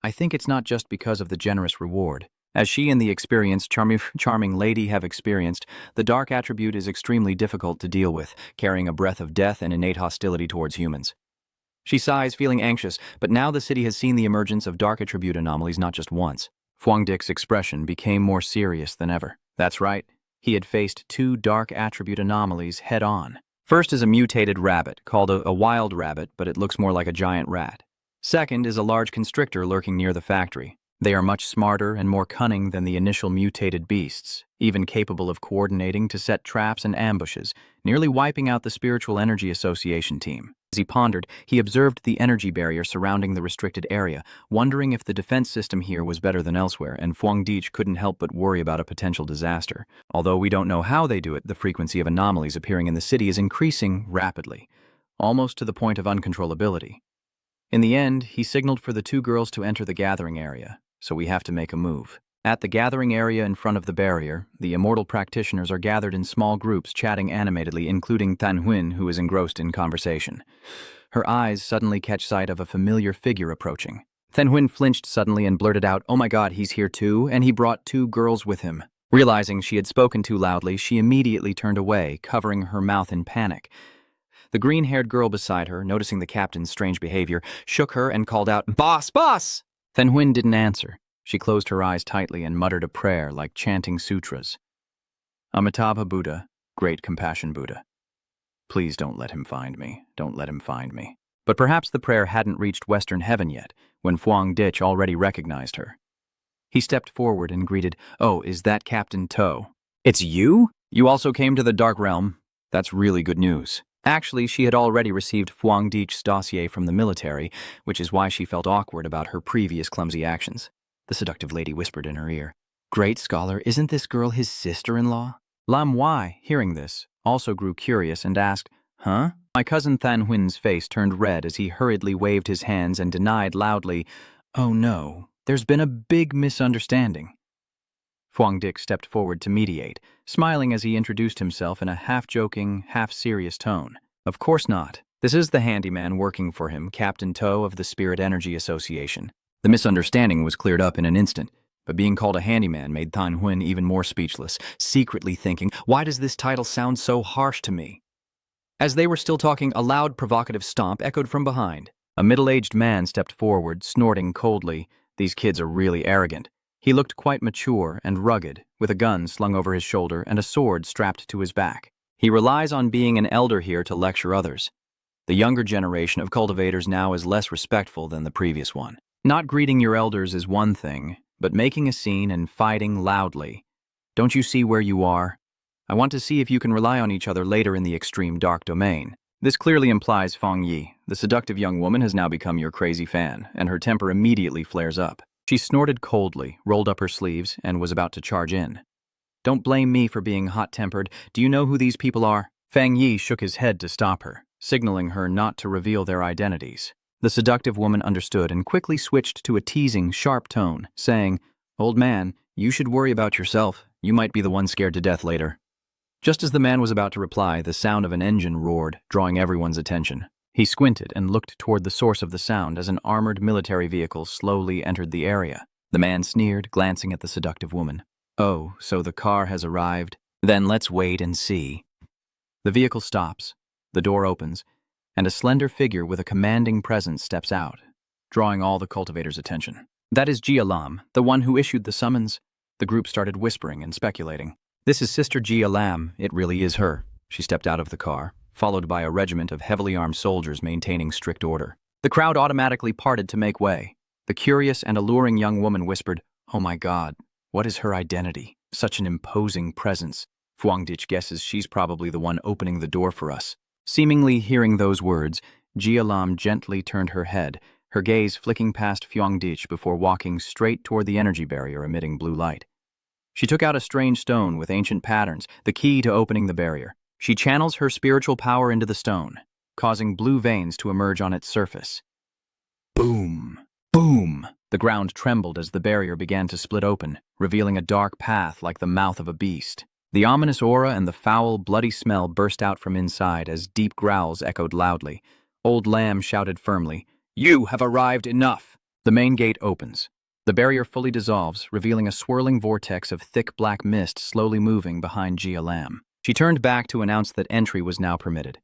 I think it's not just because of the generous reward. As she and the experienced charming lady have experienced, the dark attribute is extremely difficult to deal with, carrying a breath of death and innate hostility towards humans. She sighs, feeling anxious, but now the city has seen the emergence of dark attribute anomalies not just once. Fuang Dic's expression became more serious than ever. That's right, he had faced 2 dark attribute anomalies head-on. First is a mutated rabbit, called a wild rabbit, but it looks more like a giant rat. Second is a large constrictor lurking near the factory. They are much smarter and more cunning than the initial mutated beasts, even capable of coordinating to set traps and ambushes, nearly wiping out the Spiritual Energy Association team. As he pondered, he observed the energy barrier surrounding the restricted area, wondering if the defense system here was better than elsewhere, and Fuang Dic couldn't help but worry about a potential disaster. Although we don't know how they do it, the frequency of anomalies appearing in the city is increasing rapidly, almost to the point of uncontrollability. In the end, he signaled for the 2 girls to enter the gathering area, so we have to make a move. At the gathering area in front of the barrier, the immortal practitioners are gathered in small groups chatting animatedly, including Tan Huynh, who is engrossed in conversation. Her eyes suddenly catch sight of a familiar figure approaching. Tan Huynh flinched suddenly and blurted out, "Oh my god, he's here too, and he brought 2 girls with him." Realizing she had spoken too loudly, she immediately turned away, covering her mouth in panic. The green-haired girl beside her, noticing the captain's strange behavior, shook her and called out, "Boss, boss!" Tan Huynh didn't answer. She closed her eyes tightly and muttered a prayer like chanting sutras. "Amitabha Buddha, great compassion Buddha. Please don't let him find me, don't let him find me." But perhaps the prayer hadn't reached Western heaven yet, when Fuang Dic already recognized her. He stepped forward and greeted, "Oh, is that Captain To?" "It's you? You also came to the Dark Realm? That's really good news." Actually, she had already received Fuang Dic's dossier from the military, which is why she felt awkward about her previous clumsy actions. The seductive lady whispered in her ear, "Great scholar, isn't this girl his sister-in-law?" Lam Wai, hearing this, also grew curious and asked, "Huh?" My cousin Tan Huyn's face turned red as he hurriedly waved his hands and denied loudly, "Oh no, there's been a big misunderstanding." Fuang Dic stepped forward to mediate, smiling as he introduced himself in a half-joking, half-serious tone. "Of course not. This is the handyman working for him, Captain To of the Spirit Energy Association." The misunderstanding was cleared up in an instant, but being called a handyman made Tan Huynh even more speechless, secretly thinking, "Why does this title sound so harsh to me?" As they were still talking, a loud, provocative stomp echoed from behind. A middle-aged man stepped forward, snorting coldly. "These kids are really arrogant." He looked quite mature and rugged, with a gun slung over his shoulder and a sword strapped to his back. He relies on being an elder here to lecture others. The younger generation of cultivators now is less respectful than the previous one. Not greeting your elders is one thing, but making a scene and fighting loudly. Don't you see where you are? I want to see if you can rely on each other later in the extreme dark domain. This clearly implies Fang Yi. The seductive young woman has now become your crazy fan, and her temper immediately flares up. She snorted coldly, rolled up her sleeves, and was about to charge in. "Don't blame me for being hot-tempered. Do you know who these people are?" Fang Yi shook his head to stop her, signaling her not to reveal their identities. The seductive woman understood and quickly switched to a teasing, sharp tone, saying, "Old man, you should worry about yourself. You might be the one scared to death later." Just as the man was about to reply, the sound of an engine roared, drawing everyone's attention. He squinted and looked toward the source of the sound as an armored military vehicle slowly entered the area. The man sneered, glancing at the seductive woman. "Oh, so the car has arrived? Then let's wait and see." The vehicle stops, the door opens, and a slender figure with a commanding presence steps out, drawing all the cultivators' attention. "That is Gia, the one who issued the summons." The group started whispering and speculating. "This is Sister Gia. It really is her." She stepped out of the car, followed by a regiment of heavily armed soldiers maintaining strict order. The crowd automatically parted to make way. The curious and alluring young woman whispered, "Oh my God, what is her identity? Such an imposing presence. Fuangdich guesses she's probably the one opening the door for us." Seemingly hearing those words, Gia gently turned her head, her gaze flicking past Fuangdich before walking straight toward the energy barrier emitting blue light. She took out a strange stone with ancient patterns, the key to opening the barrier. She channels her spiritual power into the stone, causing blue veins to emerge on its surface. Boom! Boom! The ground trembled as the barrier began to split open, revealing a dark path like the mouth of a beast. The ominous aura and the foul, bloody smell burst out from inside as deep growls echoed loudly. Old Lamb shouted firmly, "You have arrived enough!" The main gate opens. The barrier fully dissolves, revealing a swirling vortex of thick black mist slowly moving behind Gia Lam. She turned back to announce that entry was now permitted.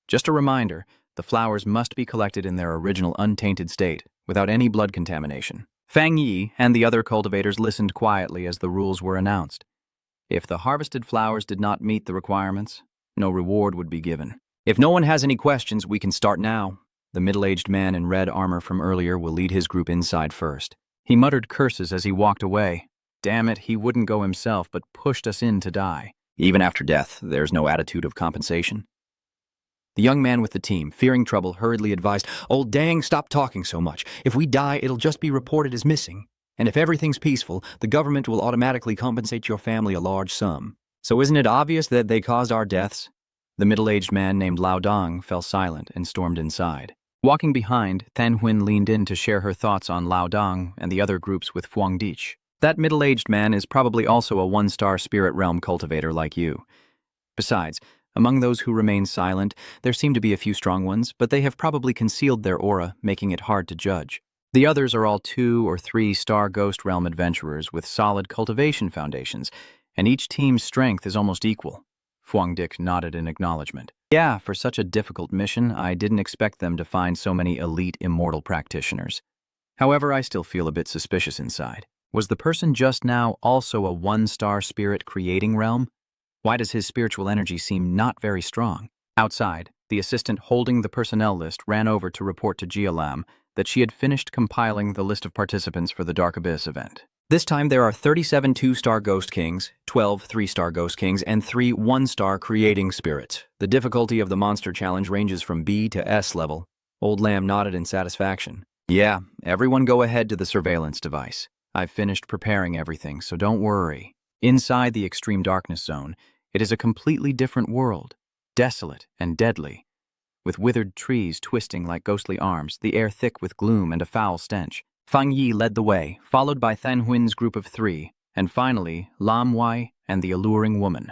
Just a reminder, the flowers must be collected in their original untainted state, without any blood contamination. Fang Yi and the other cultivators listened quietly as the rules were announced. If the harvested flowers did not meet the requirements, no reward would be given. "If no one has any questions, we can start now." The middle-aged man in red armor from earlier will lead his group inside first. He muttered curses as he walked away. Damn it, he wouldn't go himself, but pushed us in to die. Even after death, there's no attitude of compensation. The young man with the team, fearing trouble, hurriedly advised, "Old Dang, stop talking so much. If we die, it'll just be reported as missing. And if everything's peaceful, the government will automatically compensate your family a large sum." "So isn't it obvious that they caused our deaths?" The middle-aged man named Lao Dong fell silent and stormed inside. Walking behind, Than Huin leaned in to share her thoughts on Lao Dong and the other groups with Fuangdich. "That middle-aged man is probably also a one-star spirit realm cultivator like you. Besides, among those who remain silent, there seem to be a few strong ones, but they have probably concealed their aura, making it hard to judge. The others are all 2- or 3-star ghost realm adventurers with solid cultivation foundations, and each team's strength is almost equal." Fuangdich nodded in acknowledgement. "Yeah, for such a difficult mission, I didn't expect them to find so many elite immortal practitioners. However, I still feel a bit suspicious inside. Was the person just now also a 1-star spirit creating realm? Why does his spiritual energy seem not very strong?" Outside, the assistant holding the personnel list ran over to report to Gia Lam that she had finished compiling the list of participants for the Dark Abyss event. This time there are 37 2-star Ghost Kings, 12 3-star Ghost Kings, and 3 1-star Creating Spirits. The difficulty of the monster challenge ranges from B to S level. Old Lamb nodded in satisfaction. "Yeah, everyone go ahead to the surveillance device. I've finished preparing everything, so don't worry." Inside the extreme darkness zone, it is a completely different world, desolate and deadly. With withered trees twisting like ghostly arms, the air thick with gloom and a foul stench. Fang Yi led the way, followed by Than Huin's group of 3, and finally Lam Wei and the alluring woman.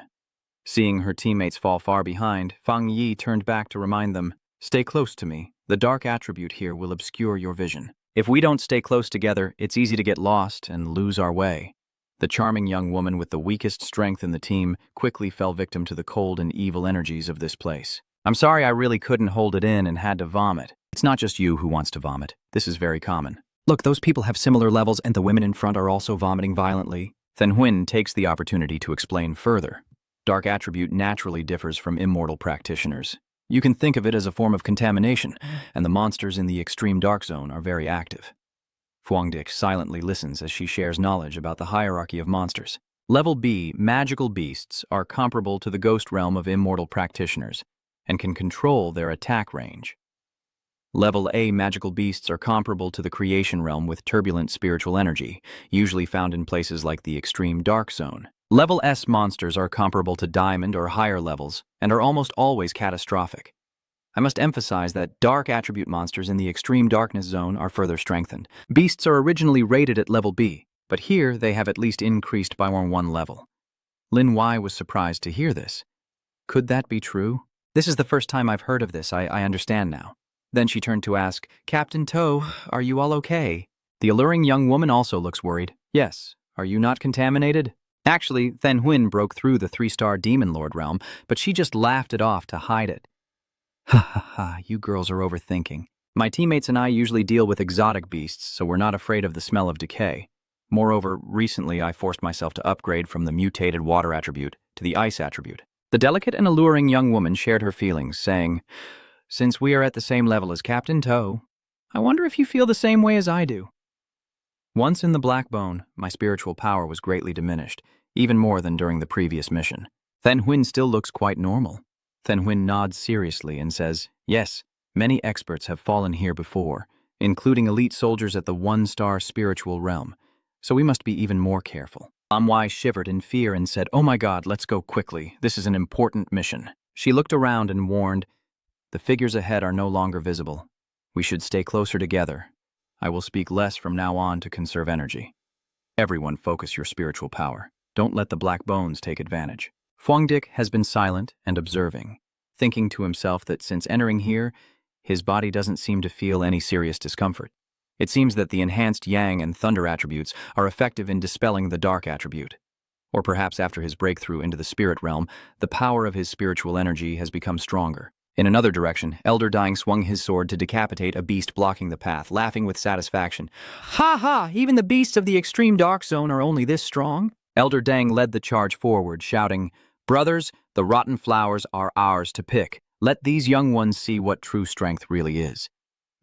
Seeing her teammates fall far behind, Fang Yi turned back to remind them, "Stay close to me. The dark attribute here will obscure your vision. If we don't stay close together, it's easy to get lost and lose our way." The charming young woman with the weakest strength in the team quickly fell victim to the cold and evil energies of this place. "I'm sorry, I really couldn't hold it in and had to vomit." "It's not just you who wants to vomit. This is very common. Look, those people have similar levels and the women in front are also vomiting violently." Than Huin takes the opportunity to explain further. Dark attribute naturally differs from immortal practitioners. You can think of it as a form of contamination, and the monsters in the extreme dark zone are very active. Fuangdich silently listens as she shares knowledge about the hierarchy of monsters. Level B, magical beasts, are comparable to the ghost realm of immortal practitioners, and can control their attack range. Level A magical beasts are comparable to the creation realm with turbulent spiritual energy, usually found in places like the extreme dark zone. Level S monsters are comparable to diamond or higher levels, and are almost always catastrophic. I must emphasize that dark attribute monsters in the extreme darkness zone are further strengthened. Beasts are originally rated at level B, but here they have at least increased by one level. Lin Y was surprised to hear this. Could that be true? This is the first time I've heard of this, I understand now. Then she turned to ask, Captain Toe, are you all okay? The alluring young woman also looks worried. Yes. Are you not contaminated? Actually, Then Huyn broke through the 3-star Demon Lord realm, but she just laughed it off to hide it. Ha ha ha, you girls are overthinking. My teammates and I usually deal with exotic beasts, so we're not afraid of the smell of decay. Moreover, recently I forced myself to upgrade from the mutated water attribute to the ice attribute. The delicate and alluring young woman shared her feelings, saying, Since we are at the same level as Captain Toe, I wonder if you feel the same way as I do. Once in the Black Bone, my spiritual power was greatly diminished, even more than during the previous mission. Then Huyn still looks quite normal. Then Huyn nods seriously and says, Yes, many experts have fallen here before, including elite soldiers at the 1-star spiritual realm, so we must be even more careful. Manhwa shivered in fear and said, Oh my God, let's go quickly. This is an important mission. She looked around and warned, The figures ahead are no longer visible. We should stay closer together. I will speak less from now on to conserve energy. Everyone focus your spiritual power. Don't let the black bones take advantage. Fang Yi has been silent and observing, thinking to himself that since entering here, his body doesn't seem to feel any serious discomfort. It seems that the enhanced Yang and Thunder attributes are effective in dispelling the Dark attribute. Or perhaps after his breakthrough into the spirit realm, the power of his spiritual energy has become stronger. In another direction, Elder Dying swung his sword to decapitate a beast blocking the path, laughing with satisfaction. Ha ha! Even the beasts of the extreme dark zone are only this strong? Elder Dang led the charge forward, shouting, Brothers, the rotten flowers are ours to pick. Let these young ones see what true strength really is.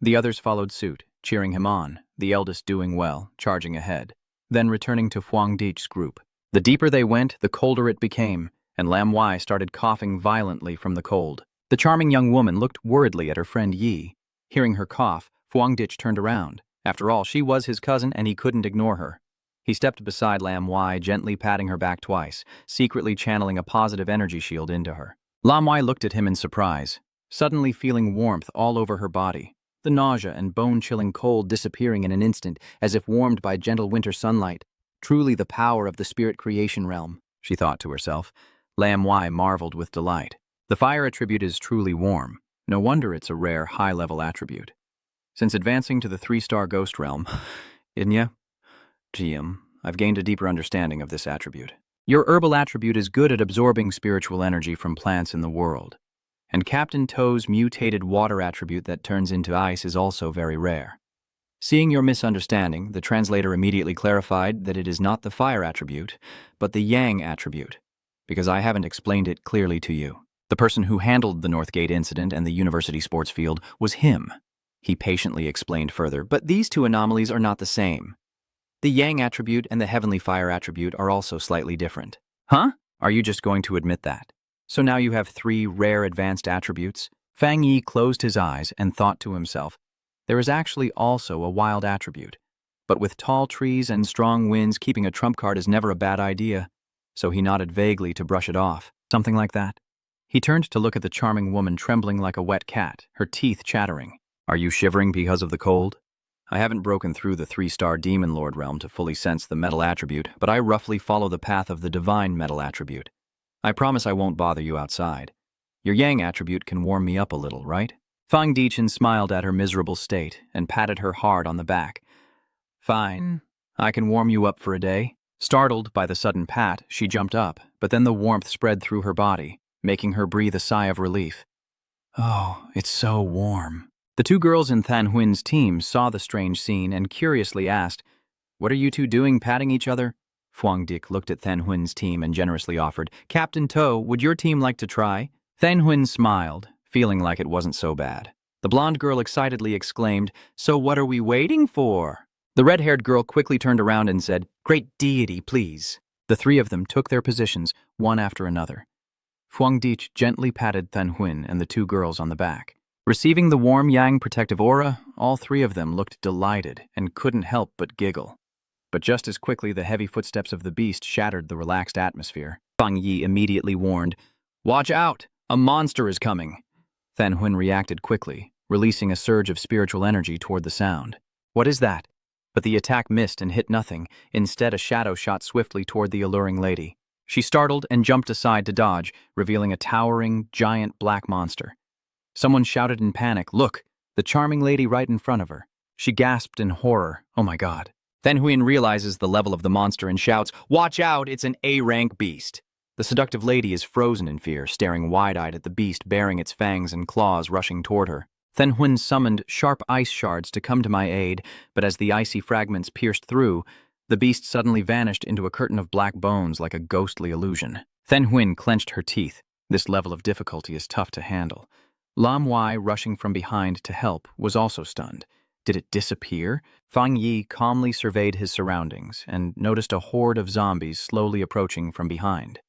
The others followed suit, cheering him on, the eldest doing well, charging ahead, then returning to Fang Yi's group. The deeper they went, the colder it became, and Lam Wai started coughing violently from the cold. The charming young woman looked worriedly at her friend Yi. Hearing her cough, Fang Yi turned around. After all, she was his cousin and he couldn't ignore her. He stepped beside Lam Wai, gently patting her back twice, secretly channeling a positive energy shield into her. Lam Wai looked at him in surprise, suddenly feeling warmth all over her body, the nausea and bone-chilling cold disappearing in an instant as if warmed by gentle winter sunlight. Truly the power of the spirit creation realm, she thought to herself. Lam Wai marveled with delight. The fire attribute is truly warm. No wonder it's a rare, high-level attribute. Since advancing to the 3-star ghost realm, Inya, GM, I've gained a deeper understanding of this attribute. Your herbal attribute is good at absorbing spiritual energy from plants in the world. And Captain Toe's mutated water attribute that turns into ice is also very rare. Seeing your misunderstanding, the translator immediately clarified that it is not the fire attribute, but the Yang attribute, because I haven't explained it clearly to you. The person who handled the Northgate incident and the university sports field was him. He patiently explained further, but these two anomalies are not the same. The Yang attribute and the heavenly fire attribute are also slightly different. Huh? Are you just going to admit that? So now you have 3 rare advanced attributes? Fang Yi closed his eyes and thought to himself, there is actually also a wild attribute. But with tall trees and strong winds, keeping a trump card is never a bad idea. So he nodded vaguely to brush it off. Something like that. He turned to look at the charming woman trembling like a wet cat, her teeth chattering. Are you shivering because of the cold? I haven't broken through the 3-star Demon Lord realm to fully sense the metal attribute, but I roughly follow the path of the divine metal attribute. I promise I won't bother you outside. Your Yang attribute can warm me up a little, right? Fang Yi smiled at her miserable state and patted her hard on the back. Fine. I can warm you up for a day. Startled by the sudden pat, she jumped up, but then the warmth spread through her body, making her breathe a sigh of relief. Oh, it's so warm. The 2 girls in Than Huyn's team saw the strange scene and curiously asked, What are you 2 doing patting each other? Fang Yi looked at Than Huyn's team and generously offered, Captain Toe, would your team like to try? Than Huyn smiled, feeling like it wasn't so bad. The blonde girl excitedly exclaimed, So what are we waiting for? The red-haired girl quickly turned around and said, Great deity, please. The 3 of them took their positions, one after another. Fang Yi gently patted Than Huyn and the 2 girls on the back. Receiving the warm Yang protective aura, all 3 of them looked delighted and couldn't help but giggle. But just as quickly the heavy footsteps of the beast shattered the relaxed atmosphere. Fang Yi immediately warned, Watch out! A monster is coming! Than Huyn reacted quickly, releasing a surge of spiritual energy toward the sound. What is that? But the attack missed and hit nothing. Instead, a shadow shot swiftly toward the alluring lady. She startled and jumped aside to dodge, revealing a towering, giant black monster. Someone shouted in panic, "Look, the charming lady right in front of her." She gasped in horror, "Oh my god." Then Huyen realizes the level of the monster and shouts, "Watch out, it's an A-rank beast." The seductive lady is frozen in fear, staring wide-eyed at the beast baring its fangs and claws rushing toward her. Then Huyen summoned sharp ice shards to come to my aid, but as the icy fragments pierced through, the beast suddenly vanished into a curtain of black bones like a ghostly illusion. Then Huyen clenched her teeth. This level of difficulty is tough to handle. Lam Wai, rushing from behind to help, was also stunned. Did it disappear? Fang Yi calmly surveyed his surroundings and noticed a horde of zombies slowly approaching from behind.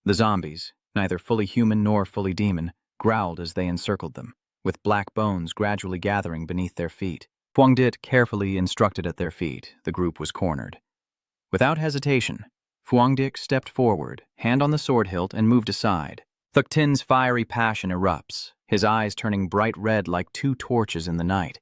The zombies, neither fully human nor fully demon, growled as they encircled them, with black bones gradually gathering beneath their feet. Phuong Dit carefully instructed at their feet. The group was cornered. Without hesitation, Phuong Dit stepped forward, hand on the sword hilt, and moved aside. Thuc Tin's fiery passion erupts, his eyes turning bright red like two torches in the night.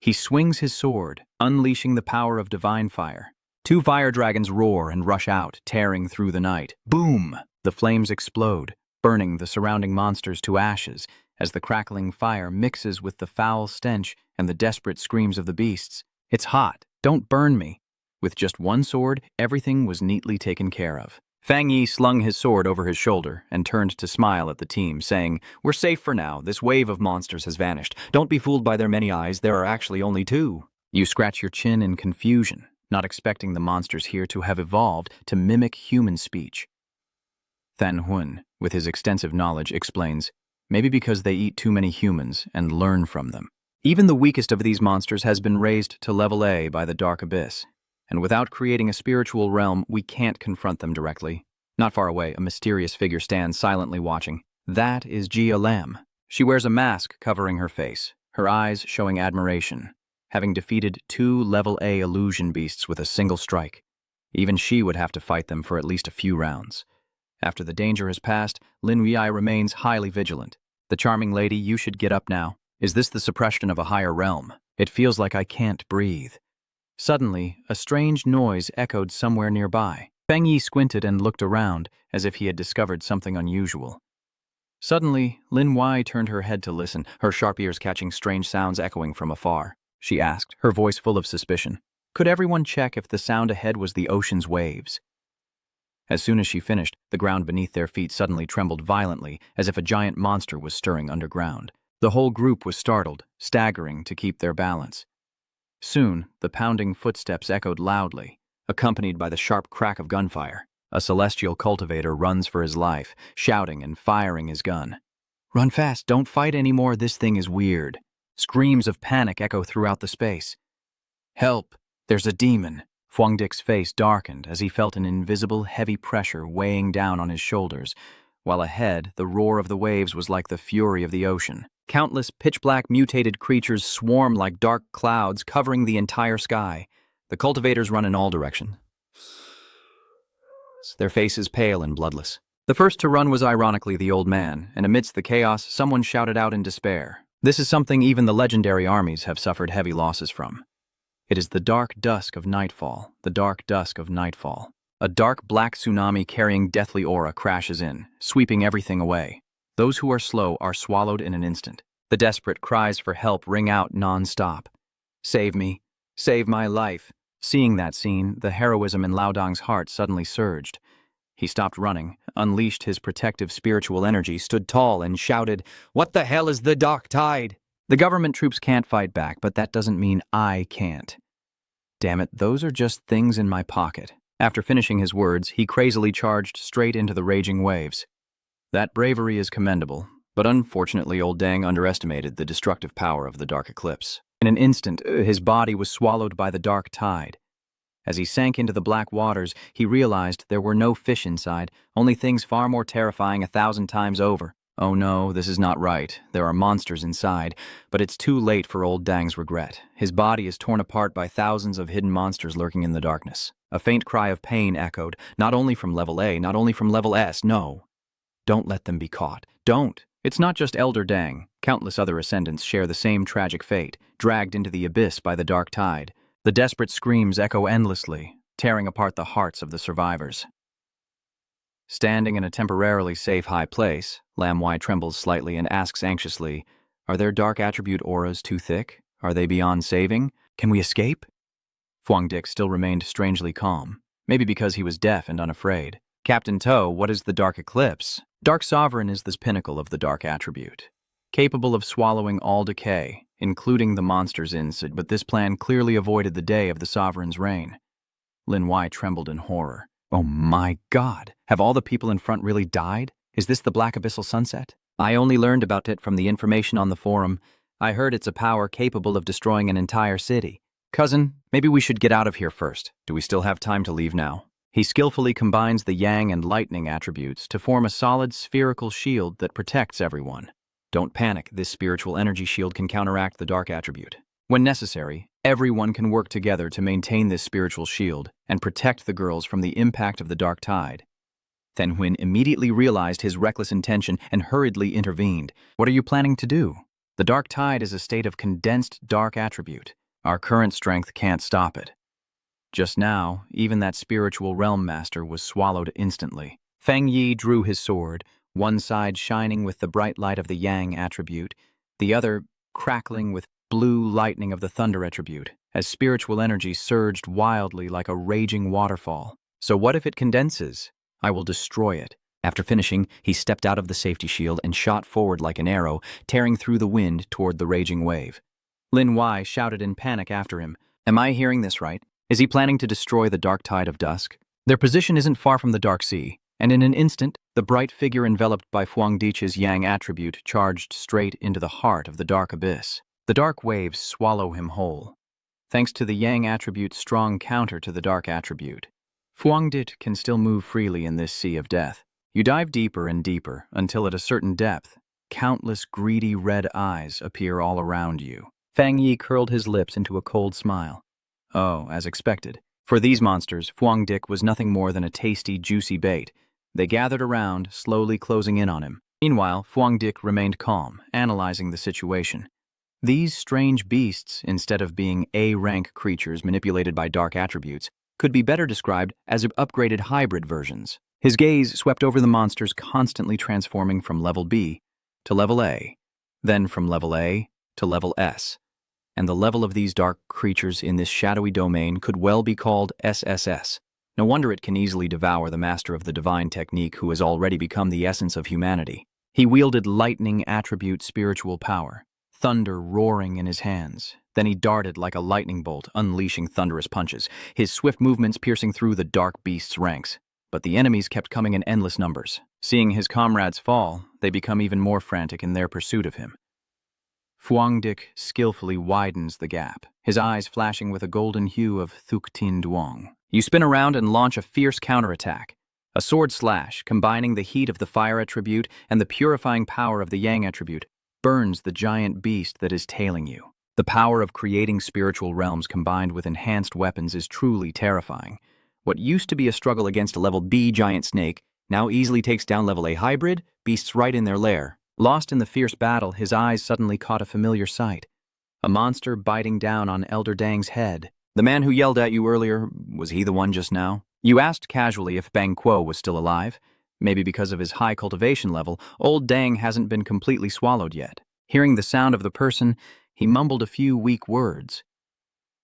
He swings his sword, unleashing the power of divine fire. Two fire dragons roar and rush out, tearing through the night. Boom! The flames explode, burning the surrounding monsters to ashes as the crackling fire mixes with the foul stench and the desperate screams of the beasts. "It's hot. Don't burn me." With just one sword, everything was neatly taken care of. Fang Yi slung his sword over his shoulder and turned to smile at the team, saying, "We're safe for now. This wave of monsters has vanished. Don't be fooled by their many eyes. There are actually only two." You scratch your chin in confusion, not expecting the monsters here to have evolved to mimic human speech. Than Huyen, with his extensive knowledge, explains, "Maybe because they eat too many humans and learn from them." Even the weakest of these monsters has been raised to level A by the Dark Abyss, and without creating a spiritual realm, we can't confront them directly. Not far away, a mysterious figure stands silently watching. That is Jia Lam. She wears a mask covering her face, her eyes showing admiration, having defeated 2 level A illusion beasts with a single strike. Even she would have to fight them for at least a few rounds. After the danger has passed, Lin Yai remains highly vigilant. "The charming lady, you should get up now. Is this the suppression of a higher realm? It feels like I can't breathe." Suddenly, a strange noise echoed somewhere nearby. Fang Yi squinted and looked around, as if he had discovered something unusual. Suddenly, Lin Yai turned her head to listen, her sharp ears catching strange sounds echoing from afar. She asked, her voice full of suspicion, "Could everyone check if the sound ahead was the ocean's waves?" As soon as she finished, the ground beneath their feet suddenly trembled violently, as if a giant monster was stirring underground. The whole group was startled, staggering to keep their balance. Soon, the pounding footsteps echoed loudly, accompanied by the sharp crack of gunfire. A celestial cultivator runs for his life, shouting and firing his gun. "Run fast, don't fight anymore, this thing is weird." Screams of panic echo throughout the space. "Help, there's a demon." Phuong Dic's face darkened as he felt an invisible, heavy pressure weighing down on his shoulders, while ahead, the roar of the waves was like the fury of the ocean. Countless pitch-black mutated creatures swarm like dark clouds covering the entire sky. The cultivators run in all directions, their faces pale and bloodless. The first to run was ironically the old man, and amidst the chaos, someone shouted out in despair. This is something even the legendary armies have suffered heavy losses from. It is the dark dusk of nightfall, the dark dusk of nightfall. A dark black tsunami carrying deathly aura crashes in, sweeping everything away. Those who are slow are swallowed in an instant. The desperate cries for help ring out non-stop. "Save me. Save my life." Seeing that scene, the heroism in Lao Dang's heart suddenly surged. He stopped running, unleashed his protective spiritual energy, stood tall, and shouted, "What the hell is the dark tide?" The government troops can't fight back, but that doesn't mean I can't. Damn it, those are just things in my pocket. After finishing his words, he crazily charged straight into the raging waves. That bravery is commendable, but unfortunately old Dang underestimated the destructive power of the dark eclipse. In an instant, his body was swallowed by the dark tide. As he sank into the black waters, he realized there were no fish inside, only things far more terrifying 1,000 times over. Oh no, this is not right. There are monsters inside, but it's too late for old Dang's regret. His body is torn apart by thousands of hidden monsters lurking in the darkness. A faint cry of pain echoed, not only from level A, not only from level S, no. Don't let them be caught. Don't. It's not just Elder Dang. Countless other ascendants share the same tragic fate, dragged into the abyss by the dark tide. The desperate screams echo endlessly, tearing apart the hearts of the survivors. Standing in a temporarily safe high place, Lam Wai trembles slightly and asks anxiously, "Are their dark attribute auras too thick? Are they beyond saving? Can we escape?" Phuong Dick still remained strangely calm, maybe because he was deaf and unafraid. "Captain Toe, what is the Dark Eclipse?" Dark Sovereign is the pinnacle of the dark attribute, capable of swallowing all decay, including the monsters inside, but this plan clearly avoided the day of the Sovereign's reign. Lin Wai trembled in horror. "Oh my God! Have all the people in front really died? Is this the Black Abyssal Sunset?" "I only learned about it from the information on the forum. I heard it's a power capable of destroying an entire city. Cousin, maybe we should get out of here first. Do we still have time to leave now?" He skillfully combines the yang and lightning attributes to form a solid spherical shield that protects everyone. Don't panic, this spiritual energy shield can counteract the dark attribute. When necessary, everyone can work together to maintain this spiritual shield and protect the girls from the impact of the dark tide. Then Huyn immediately realized his reckless intention and hurriedly intervened. "What are you planning to do? The dark tide is a state of condensed dark attribute. Our current strength can't stop it." Just now, even that spiritual realm master was swallowed instantly. Fang Yi drew his sword, one side shining with the bright light of the yang attribute, the other crackling with blue lightning of the thunder attribute, as spiritual energy surged wildly like a raging waterfall. "So what if it condenses? I will destroy it." After finishing, he stepped out of the safety shield and shot forward like an arrow, tearing through the wind toward the raging wave. Lin Wai shouted in panic after him. "Am I hearing this right? Is he planning to destroy the dark tide of dusk?" Their position isn't far from the dark sea, and in an instant, the bright figure enveloped by Phuong Dich's yang attribute charged straight into the heart of the dark abyss. The dark waves swallow him whole, thanks to the yang attribute's strong counter to the dark attribute. Phuong Dich can still move freely in this sea of death. You dive deeper and deeper until at a certain depth, countless greedy red eyes appear all around you. Fang Yi curled his lips into a cold smile. Oh, as expected. For these monsters, Phuong Dich was nothing more than a tasty, juicy bait. They gathered around, slowly closing in on him. Meanwhile, Phuong Dich remained calm, analyzing the situation. These strange beasts, instead of being A-rank creatures manipulated by dark attributes, could be better described as upgraded hybrid versions. His gaze swept over the monsters, constantly transforming from level B to level A, then from level A to level S. And the level of these dark creatures in this shadowy domain could well be called SSS. No wonder it can easily devour the master of the divine technique who has already become the essence of humanity. He wielded lightning attribute spiritual power, thunder roaring in his hands. Then he darted like a lightning bolt, unleashing thunderous punches, his swift movements piercing through the dark beast's ranks. But the enemies kept coming in endless numbers. Seeing his comrades fall, they become even more frantic in their pursuit of him. Phuong Dich skillfully widens the gap, his eyes flashing with a golden hue of Thuc Tin Duong. You spin around and launch a fierce counterattack. A sword slash, combining the heat of the fire attribute and the purifying power of the yang attribute, burns the giant beast that is tailing you. The power of creating spiritual realms combined with enhanced weapons is truly terrifying. What used to be a struggle against a level B giant snake now easily takes down level A hybrid beasts right in their lair. Lost in the fierce battle, his eyes suddenly caught a familiar sight. A monster biting down on Elder Dang's head. The man who yelled at you earlier, was he the one just now? You asked casually if Bang Kuo was still alive. Maybe because of his high cultivation level, old Dang hasn't been completely swallowed yet. Hearing the sound of the person, he mumbled a few weak words.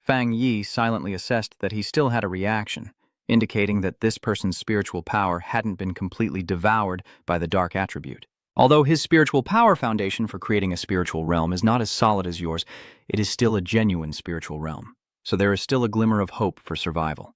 Fang Yi silently assessed that he still had a reaction, indicating that this person's spiritual power hadn't been completely devoured by the dark attribute. Although his spiritual power foundation for creating a spiritual realm is not as solid as yours, it is still a genuine spiritual realm, so there is still a glimmer of hope for survival.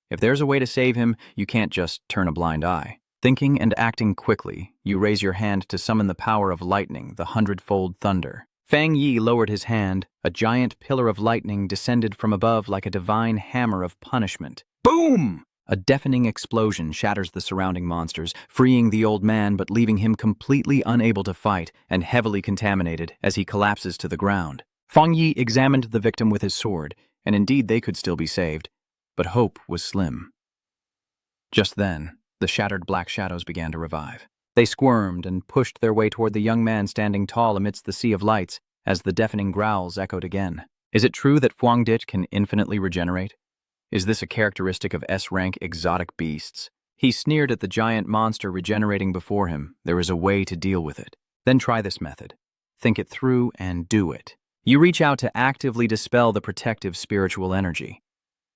If there's a way to save him, you can't just turn a blind eye. Thinking and acting quickly, you raise your hand to summon the power of lightning, the 100-fold thunder. Fang Yi lowered his hand. A giant pillar of lightning descended from above like a divine hammer of punishment. Boom! A deafening explosion shatters the surrounding monsters, freeing the old man but leaving him completely unable to fight and heavily contaminated as he collapses to the ground. Fang Yi examined the victim with his sword, and indeed they could still be saved, but hope was slim. Just then, the shattered black shadows began to revive. They squirmed and pushed their way toward the young man standing tall amidst the sea of lights as the deafening growls echoed again. Is it true that Phuong Dich can infinitely regenerate? Is this a characteristic of S-rank exotic beasts? He sneered at the giant monster regenerating before him. There is a way to deal with it. Then try this method. Think it through and do it. You reach out to actively dispel the protective spiritual energy.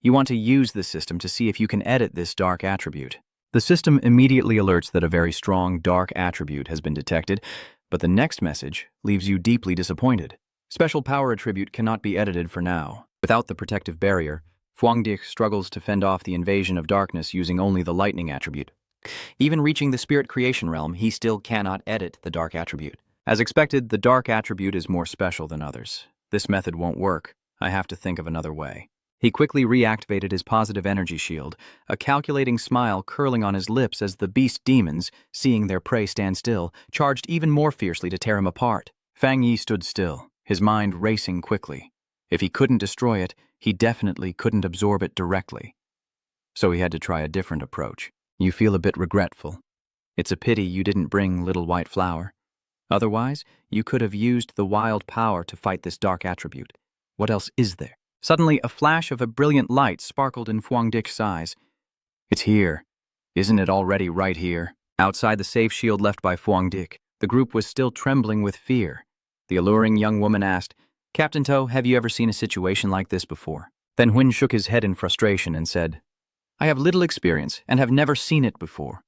You want to use the system to see if you can edit this dark attribute. The system immediately alerts that a very strong dark attribute has been detected, but the next message leaves you deeply disappointed. Special power attribute cannot be edited for now. Without the protective barrier, Fuangdik struggles to fend off the invasion of darkness using only the lightning attribute. Even reaching the spirit creation realm, he still cannot edit the dark attribute. As expected, the dark attribute is more special than others. This method won't work. I have to think of another way. He quickly reactivated his positive energy shield, a calculating smile curling on his lips as the beast demons, seeing their prey stand still, charged even more fiercely to tear him apart. Fang Yi stood still, his mind racing quickly. If he couldn't destroy it, he definitely couldn't absorb it directly. So he had to try a different approach. You feel a bit regretful. It's a pity you didn't bring Little White Flower. Otherwise, you could have used the wild power to fight this dark attribute. What else is there? Suddenly, a flash of a brilliant light sparkled in Fuangdik's eyes. It's here. Isn't it already right here? Outside the safe shield left by Fuangdik, the group was still trembling with fear. The alluring young woman asked, "Captain To, have you ever seen a situation like this before?" Then Huin shook his head in frustration and said, "I have little experience and have never seen it before."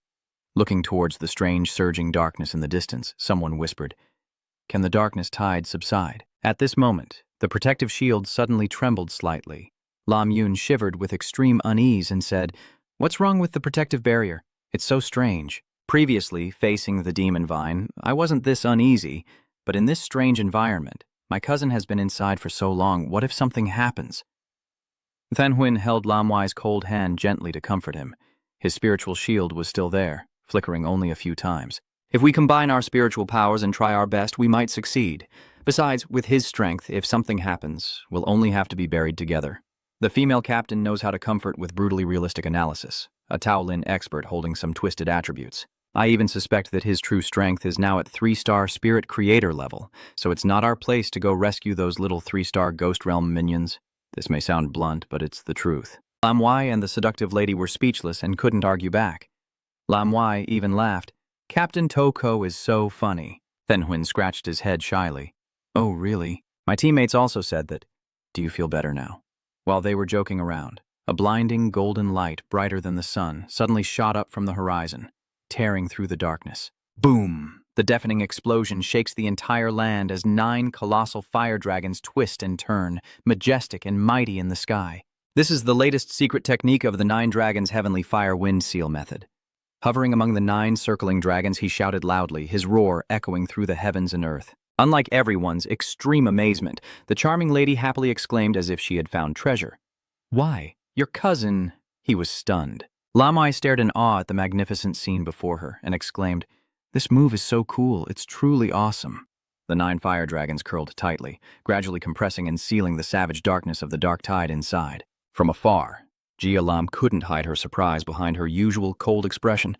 Looking towards the strange surging darkness in the distance, someone whispered, "Can the darkness tide subside?" At this moment, the protective shield suddenly trembled slightly. Lam Yun shivered with extreme unease and said, "What's wrong with the protective barrier? It's so strange. Previously, facing the demon vine, I wasn't this uneasy, but in this strange environment, my cousin has been inside for so long, what if something happens?" Than Huin held Lam Wei's cold hand gently to comfort him. His spiritual shield was still there, flickering only a few times. "If we combine our spiritual powers and try our best, we might succeed. Besides, with his strength, if something happens, we'll only have to be buried together." The female captain knows how to comfort with brutally realistic analysis, a Taolin expert holding some twisted attributes. I even suspect that his true strength is now at 3-star spirit creator level, so it's not our place to go rescue those little 3-star ghost realm minions. This may sound blunt, but it's the truth. Lam Wai and the seductive lady were speechless and couldn't argue back. Lam Wai even laughed. "Captain Toko is so funny." Then Huin scratched his head shyly. "Oh, really?" My teammates also said that. "Do you feel better now?" While they were joking around, a blinding golden light brighter than the sun suddenly shot up from the horizon, tearing through the darkness. Boom! The deafening explosion shakes the entire land as 9 colossal fire dragons twist and turn, majestic and mighty in the sky. This is the latest secret technique of the 9 dragons' heavenly fire wind seal method. Hovering among the 9 circling dragons, he shouted loudly, his roar echoing through the heavens and earth. Unlike everyone's extreme amazement, the charming lady happily exclaimed as if she had found treasure. "Why, your cousin—" He was stunned. Lamai stared in awe at the magnificent scene before her and exclaimed, "This move is so cool, it's truly awesome." The 9 fire dragons curled tightly, gradually compressing and sealing the savage darkness of the dark tide inside. From afar, Jia Lam couldn't hide her surprise behind her usual cold expression,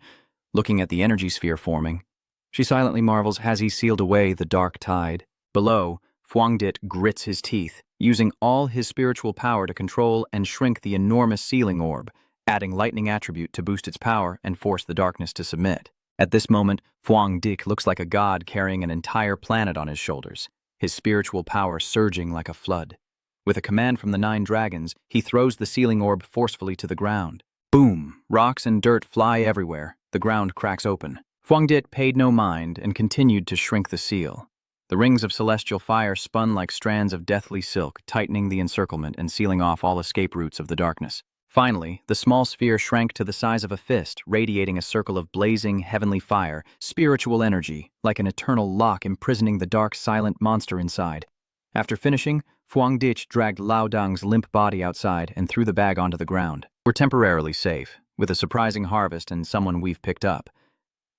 looking at the energy sphere forming. She silently marvels, has he sealed away the dark tide? Below, Fuangdit grits his teeth, using all his spiritual power to control and shrink the enormous sealing orb, adding lightning attribute to boost its power and force the darkness to submit. At this moment, Fuangdik looks like a god carrying an entire planet on his shoulders, his spiritual power surging like a flood. With a command from the 9 dragons, he throws the sealing orb forcefully to the ground. Boom! Rocks and dirt fly everywhere. The ground cracks open. Fuangdit paid no mind and continued to shrink the seal. The rings of celestial fire spun like strands of deathly silk, tightening the encirclement and sealing off all escape routes of the darkness. Finally, the small sphere shrank to the size of a fist, radiating a circle of blazing, heavenly fire, spiritual energy, like an eternal lock imprisoning the dark, silent monster inside. After finishing, Fuangdit dragged Lao Dang's limp body outside and threw the bag onto the ground. "We're temporarily safe, with a surprising harvest and someone we've picked up.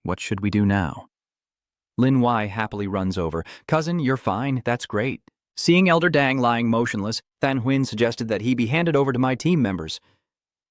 What should we do now?" Lin Wai happily runs over. "Cousin, you're fine, that's great." Seeing Elder Dang lying motionless, Than Huin suggested that he be handed over to my team members.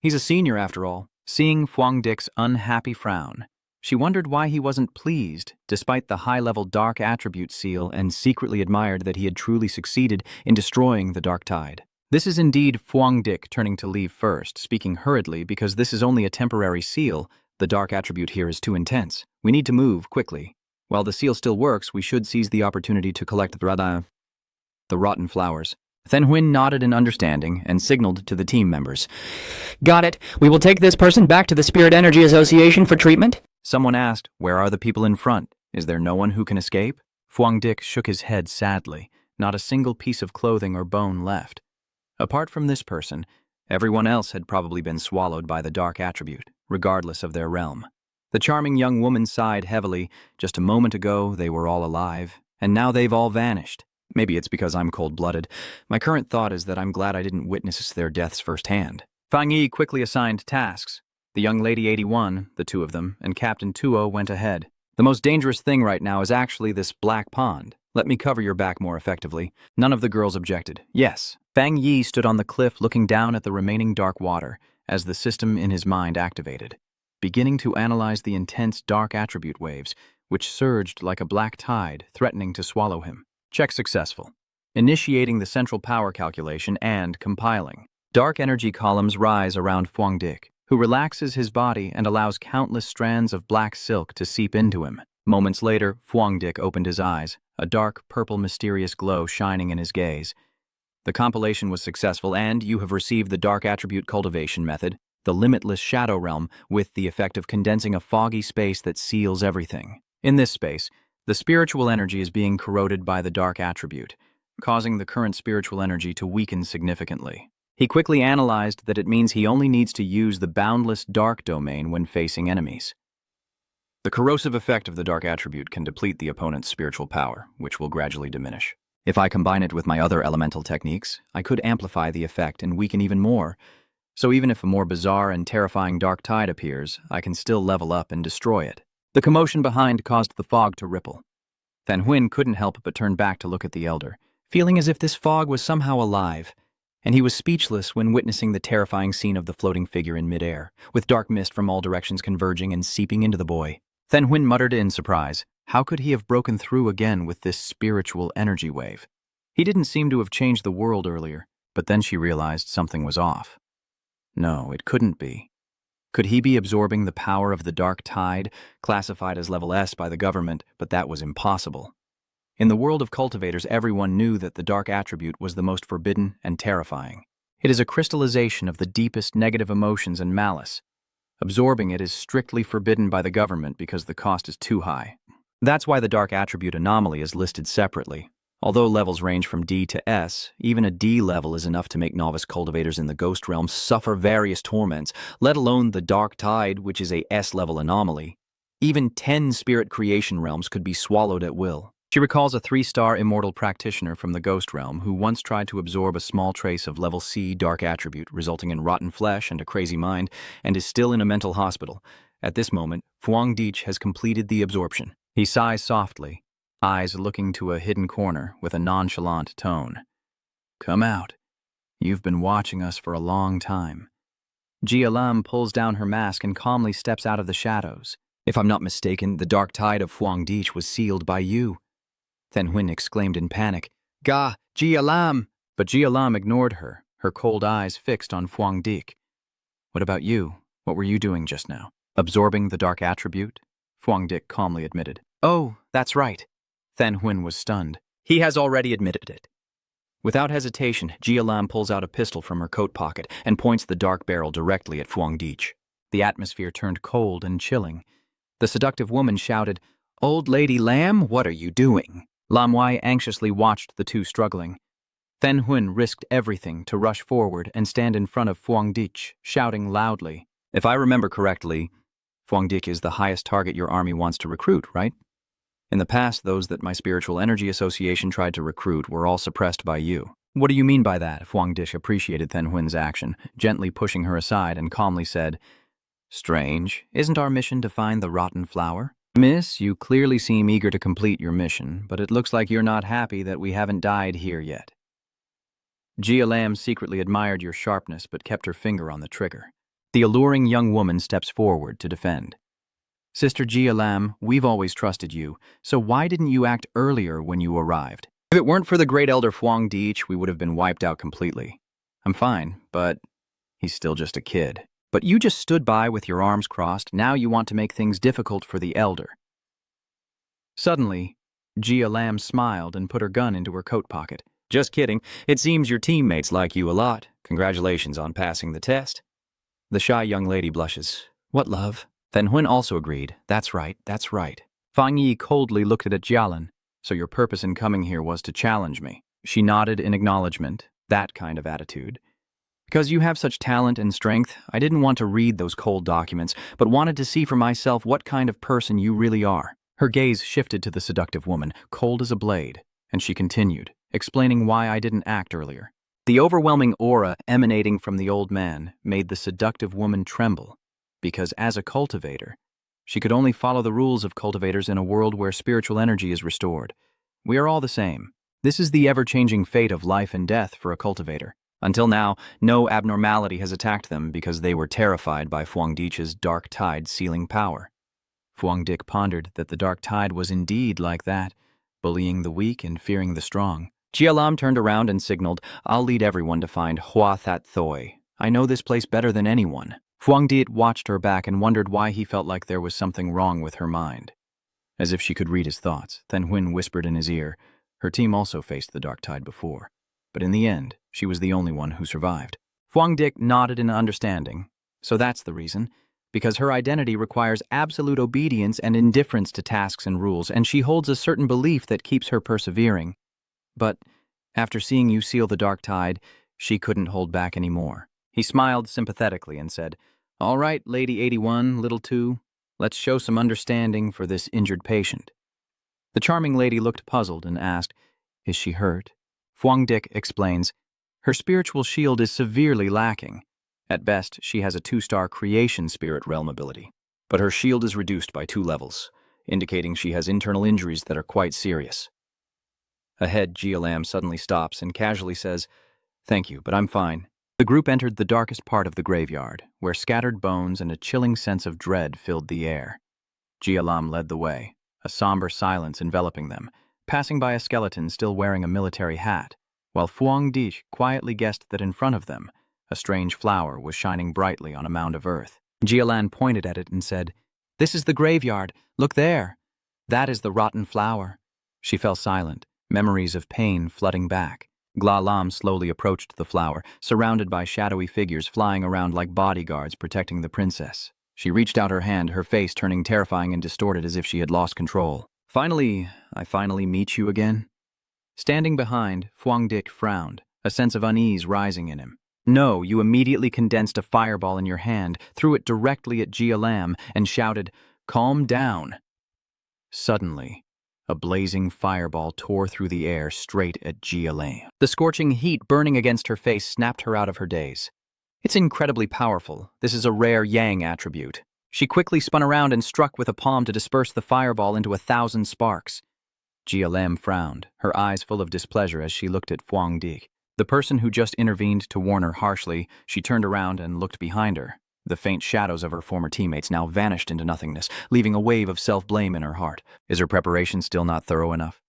He's a senior after all. Seeing Fuangdik's unhappy frown, she wondered why he wasn't pleased, despite the high-level dark attribute seal, and secretly admired that he had truly succeeded in destroying the dark tide. This is indeed Fuangdik turning to leave first, speaking hurriedly because this is only a temporary seal, The dark attribute here is too intense. We need to move quickly. While the seal still works, we should seize the opportunity to collect the rotten flowers. Then Huynh nodded in understanding and signaled to the team members. Got it. We will take this person back to the Spirit Energy Association for treatment. Someone asked, "Where are the people in front? Is there no one who can escape?" Fang Yi shook his head sadly. Not a single piece of clothing or bone left. Apart from this person, everyone else had probably been swallowed by the dark attribute, regardless of their realm. The charming young woman sighed heavily. Just a moment ago, they were all alive, and now they've all vanished. Maybe it's because I'm cold-blooded. My current thought is that I'm glad I didn't witness their deaths firsthand. Fang Yi quickly assigned tasks. The young lady 81, the two of them, and Captain 20 went ahead. The most dangerous thing right now is actually this black pond. Let me cover your back more effectively. None of the girls objected. Yes. Fang Yi stood on the cliff looking down at the remaining dark water as the system in his mind activated, beginning to analyze the intense dark attribute waves, which surged like a black tide, threatening to swallow him. Check successful. Initiating the central power calculation and compiling. Dark energy columns rise around Fang Yi, who relaxes his body and allows countless strands of black silk to seep into him. Moments later, Fang Yi opened his eyes, a dark, purple, mysterious glow shining in his gaze. The compilation was successful, and you have received the Dark Attribute Cultivation method, the limitless shadow realm, with the effect of condensing a foggy space that seals everything. In this space, the spiritual energy is being corroded by the dark attribute, causing the current spiritual energy to weaken significantly. He quickly analyzed that it means he only needs to use the boundless dark domain when facing enemies. The corrosive effect of the dark attribute can deplete the opponent's spiritual power, which will gradually diminish. If I combine it with my other elemental techniques, I could amplify the effect and weaken even more. So even if a more bizarre and terrifying dark tide appears, I can still level up and destroy it. The commotion behind caused the fog to ripple. Then Huynh couldn't help but turn back to look at the elder, feeling as if this fog was somehow alive, and he was speechless when witnessing the terrifying scene of the floating figure in midair, with dark mist from all directions converging and seeping into the boy. Then Huynh muttered in surprise, how could he have broken through again with this spiritual energy wave? He didn't seem to have changed the world earlier, but then she realized something was off. No, it couldn't be. Could he be absorbing the power of the dark tide, classified as level S by the government, but that was impossible. In the world of cultivators, everyone knew that the dark attribute was the most forbidden and terrifying. It is a crystallization of the deepest negative emotions and malice. Absorbing it is strictly forbidden by the government because the cost is too high. That's why the dark attribute anomaly is listed separately. Although levels range from D to S, even a D level is enough to make novice cultivators in the ghost realm suffer various torments, let alone the dark tide, which is a S-level anomaly. Even 10 spirit creation realms could be swallowed at will. She recalls a 3-star immortal practitioner from the ghost realm who once tried to absorb a small trace of level C dark attribute, resulting in rotten flesh and a crazy mind, and is still in a mental hospital. At this moment, Fang Yi has completed the absorption. He sighs softly, eyes looking to a hidden corner with a nonchalant tone. Come out. You've been watching us for a long time. Geological pulls down her mask and calmly steps out of the shadows. If I'm not mistaken, the dark tide of Fang Yi was sealed by you. Then Huynh exclaimed in panic, Ga, Geological! But Geological ignored her, her cold eyes fixed on Fang Yi. What about you? What were you doing just now? Absorbing the dark attribute? Fang Yi calmly admitted. Oh, that's right. Then Huynh was stunned. He has already admitted it. Without hesitation, Geological pulls out a pistol from her coat pocket and points the dark barrel directly at Fang Yi. The atmosphere turned cold and chilling. The seductive woman shouted, Old Lady Lamb, what are you doing? Lam Wai anxiously watched the two struggling. Then Huynh risked everything to rush forward and stand in front of Fang Yi, shouting loudly. If I remember correctly, Fang Yi is the highest target your army wants to recruit, right? In the past, those that my Spiritual Energy Association tried to recruit were all suppressed by you. What do you mean by that? Fang Yi appreciated Then Huyn's action, gently pushing her aside and calmly said, Strange, isn't our mission to find the rotten flower? Miss, you clearly seem eager to complete your mission, but it looks like you're not happy that we haven't died here yet. Geological secretly admired your sharpness but kept her finger on the trigger. The alluring young woman steps forward to defend. Sister Geological, we've always trusted you, so why didn't you act earlier when you arrived? If it weren't for the great elder Fang Yi, we would have been wiped out completely. I'm fine, but he's still just a kid. But you just stood by with your arms crossed. Now you want to make things difficult for the elder. Suddenly, Gia Lam smiled and put her gun into her coat pocket. Just kidding. It seems your teammates like you a lot. Congratulations on passing the test. The shy young lady blushes. What, love? Then Hun also agreed. That's right, that's right. Fang Yi coldly looked at Jialan. So your purpose in coming here was to challenge me. She nodded in acknowledgement. That kind of attitude. Because you have such talent and strength, I didn't want to read those cold documents, but wanted to see for myself what kind of person you really are. Her gaze shifted to the seductive woman, cold as a blade, and she continued, explaining why I didn't act earlier. The overwhelming aura emanating from the old man made the seductive woman tremble, because as a cultivator, she could only follow the rules of cultivators in a world where spiritual energy is restored. We are all the same. This is the ever-changing fate of life and death for a cultivator. Until now, no abnormality has attacked them because they were terrified by Fuang Dich's dark tide sealing power. Fuang Dic pondered that the dark tide was indeed like that, bullying the weak and fearing the strong. Gia Lam turned around and signaled, I'll lead everyone to find Hua That Thoi. I know this place better than anyone. Fuang Dic watched her back and wondered why he felt like there was something wrong with her mind. As if she could read his thoughts, then Huyn whispered in his ear, her team also faced the dark tide before. But in the end, she was the only one who survived. Fuang Dic nodded in understanding. So that's the reason. Because her identity requires absolute obedience and indifference to tasks and rules, and she holds a certain belief that keeps her persevering. But after seeing you seal the dark tide, she couldn't hold back anymore. He smiled sympathetically and said, All right, Lady 81, Little 2, let's show some understanding for this injured patient. The charming lady looked puzzled and asked, Is she hurt? Fuang Dic explains, Her spiritual shield is severely lacking. At best, she has a 2-star creation spirit realm ability. But her shield is reduced by 2 levels, indicating she has internal injuries that are quite serious. Ahead, Gia Lam suddenly stops and casually says, Thank you, but I'm fine. The group entered the darkest part of the graveyard, where scattered bones and a chilling sense of dread filled the air. Gia Lam led the way, a somber silence enveloping them, passing by a skeleton still wearing a military hat, while Fuang Dic quietly guessed that in front of them, a strange flower was shining brightly on a mound of earth. Jialan pointed at it and said, This is the graveyard. Look there. That is the rotten flower. She fell silent, memories of pain flooding back. Gla Lam slowly approached the flower, surrounded by shadowy figures flying around like bodyguards protecting the princess. She reached out her hand, her face turning terrifying and distorted as if she had lost control. I finally meet you again? Standing behind, Fuang Dic frowned, a sense of unease rising in him. No, you immediately condensed a fireball in your hand, threw it directly at Gia Lam, and shouted, Calm down. Suddenly, a blazing fireball tore through the air straight at Gia Lam. The scorching heat burning against her face snapped her out of her daze. It's incredibly powerful. This is a rare Yang attribute. She quickly spun around and struck with a palm to disperse the fireball into 1,000 sparks. Gia Lam frowned, her eyes full of displeasure as she looked at Fuang Dic. The person who just intervened to warn her harshly, she turned around and looked behind her. The faint shadows of her former teammates now vanished into nothingness, leaving a wave of self-blame in her heart. Is her preparation still not thorough enough?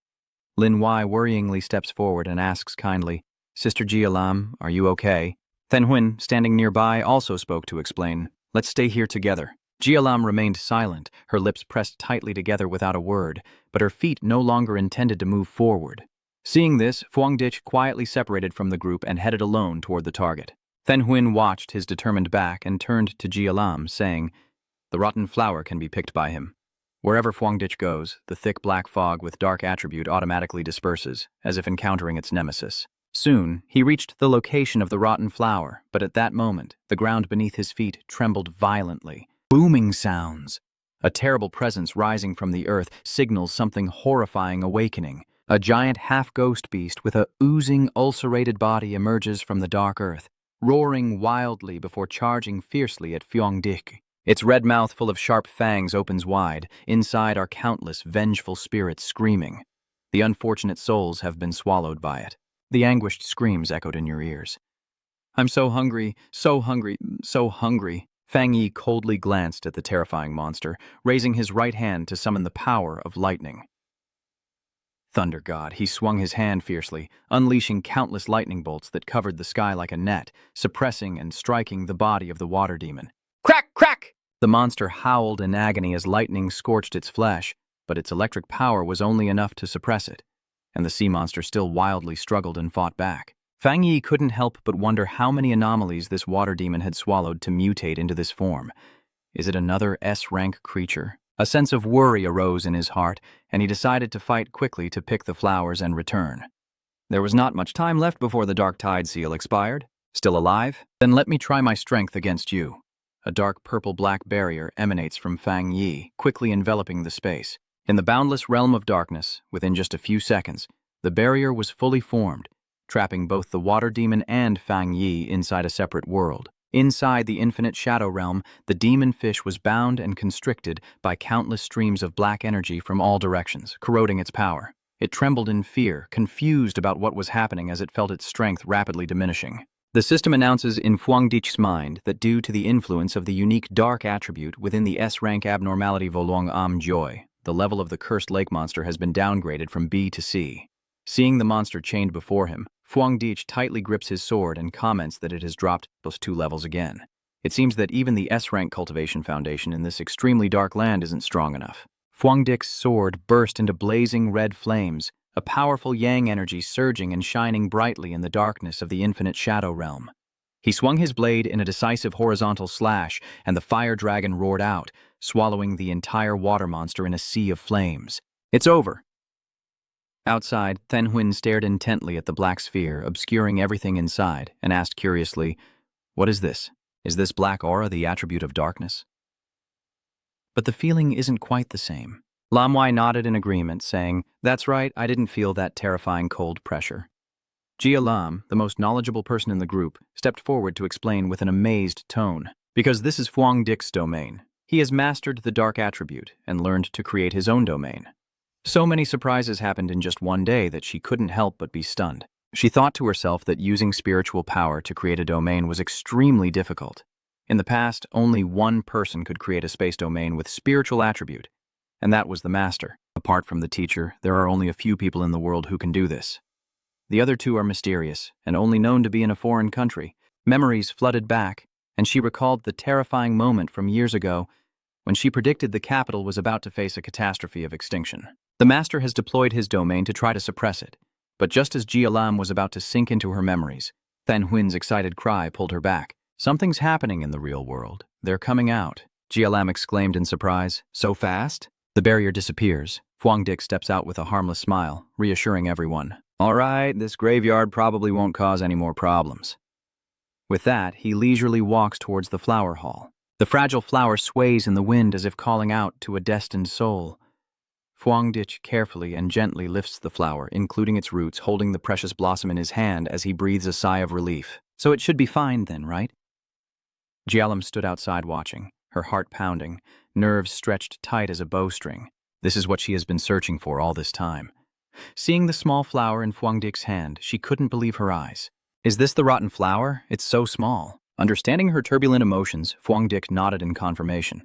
Lin Wai worryingly steps forward and asks kindly, Sister Gia Lam, are you okay? Then Huyn, standing nearby, also spoke to explain, Let's stay here together. Gia Lam remained silent, her lips pressed tightly together without a word, but her feet no longer intended to move forward. Seeing this, Fuang Dic quietly separated from the group and headed alone toward the target. Then Huyn watched his determined back and turned to Gia Lam, saying, The rotten flower can be picked by him. Wherever Fuang Dic goes, the thick black fog with dark attribute automatically disperses, as if encountering its nemesis. Soon, he reached the location of the rotten flower, but at that moment, the ground beneath his feet trembled violently. Booming sounds. A terrible presence rising from the earth signals something horrifying awakening. A giant half-ghost beast with a oozing, ulcerated body emerges from the dark earth, roaring wildly before charging fiercely at Fuang Dic. Its red mouth full of sharp fangs opens wide. Inside are countless vengeful spirits screaming. The unfortunate souls have been swallowed by it. The anguished screams echoed in your ears. I'm so hungry, so hungry, so hungry. Fang Yi coldly glanced at the terrifying monster, raising his right hand to summon the power of lightning. Thunder God, he swung his hand fiercely, unleashing countless lightning bolts that covered the sky like a net, suppressing and striking the body of the water demon. Crack, crack! The monster howled in agony as lightning scorched its flesh, but its electric power was only enough to suppress it, and the sea monster still wildly struggled and fought back. Fang Yi couldn't help but wonder how many anomalies this water demon had swallowed to mutate into this form. Is it another S-rank creature? A sense of worry arose in his heart, and he decided to fight quickly to pick the flowers and return. There was not much time left before the Dark Tide seal expired. Still alive? Then let me try my strength against you. A dark purple-black barrier emanates from Fang Yi, quickly enveloping the space. In the boundless realm of darkness, within just a few seconds, the barrier was fully formed, trapping both the water demon and Fang Yi inside a separate world. Inside the infinite shadow realm, the demon fish was bound and constricted by countless streams of black energy from all directions, corroding its power. It trembled in fear, confused about what was happening as it felt its strength rapidly diminishing. The system announces in Fuangdich's mind that due to the influence of the unique dark attribute within the S-rank abnormality Volong Am Joy, the level of the cursed lake monster has been downgraded from B to C. Seeing the monster chained before him, Fuangdich tightly grips his sword and comments that it has dropped those 2 levels again. It seems that even the S-rank cultivation foundation in this extremely dark land isn't strong enough. Fuangdich's sword burst into blazing red flames, a powerful yang energy surging and shining brightly in the darkness of the infinite shadow realm. He swung his blade in a decisive horizontal slash, and the fire dragon roared out, swallowing the entire water monster in a sea of flames. It's over. Outside, Then Huin stared intently at the black sphere, obscuring everything inside, and asked curiously, "What is this? Is this black aura the attribute of darkness?" But the feeling isn't quite the same. Lam Wai nodded in agreement, saying, "That's right, I didn't feel that terrifying cold pressure." Jia Lam, the most knowledgeable person in the group, stepped forward to explain with an amazed tone. Because this is Fuangdich's domain. He has mastered the dark attribute and learned to create his own domain. So many surprises happened in just one day that she couldn't help but be stunned. She thought to herself that using spiritual power to create a domain was extremely difficult. In the past, only one person could create a space domain with spiritual attribute, and that was the master. Apart from the teacher, there are only a few people in the world who can do this. The other 2 are mysterious and only known to be in a foreign country. Memories flooded back, and she recalled the terrifying moment from years ago when she predicted the capital was about to face a catastrophe of extinction. The master has deployed his domain to try to suppress it, but just as Jia Lam was about to sink into her memories, Then Huin's excited cry pulled her back. "Something's happening in the real world. They're coming out." Jia Lam exclaimed in surprise. "So fast?" The barrier disappears. Fuangdich steps out with a harmless smile, reassuring everyone. "All right, this graveyard probably won't cause any more problems." With that, he leisurely walks towards the flower hall. The fragile flower sways in the wind as if calling out to a destined soul. Fuangdich carefully and gently lifts the flower, including its roots, holding the precious blossom in his hand as he breathes a sigh of relief. "So it should be fine then, right?" Jialam stood outside watching, her heart pounding, nerves stretched tight as a bowstring. This is what she has been searching for all this time. Seeing the small flower in Fuangdich's hand, she couldn't believe her eyes. "Is this the rotten flower? It's so small." Understanding her turbulent emotions, Fuangdich nodded in confirmation.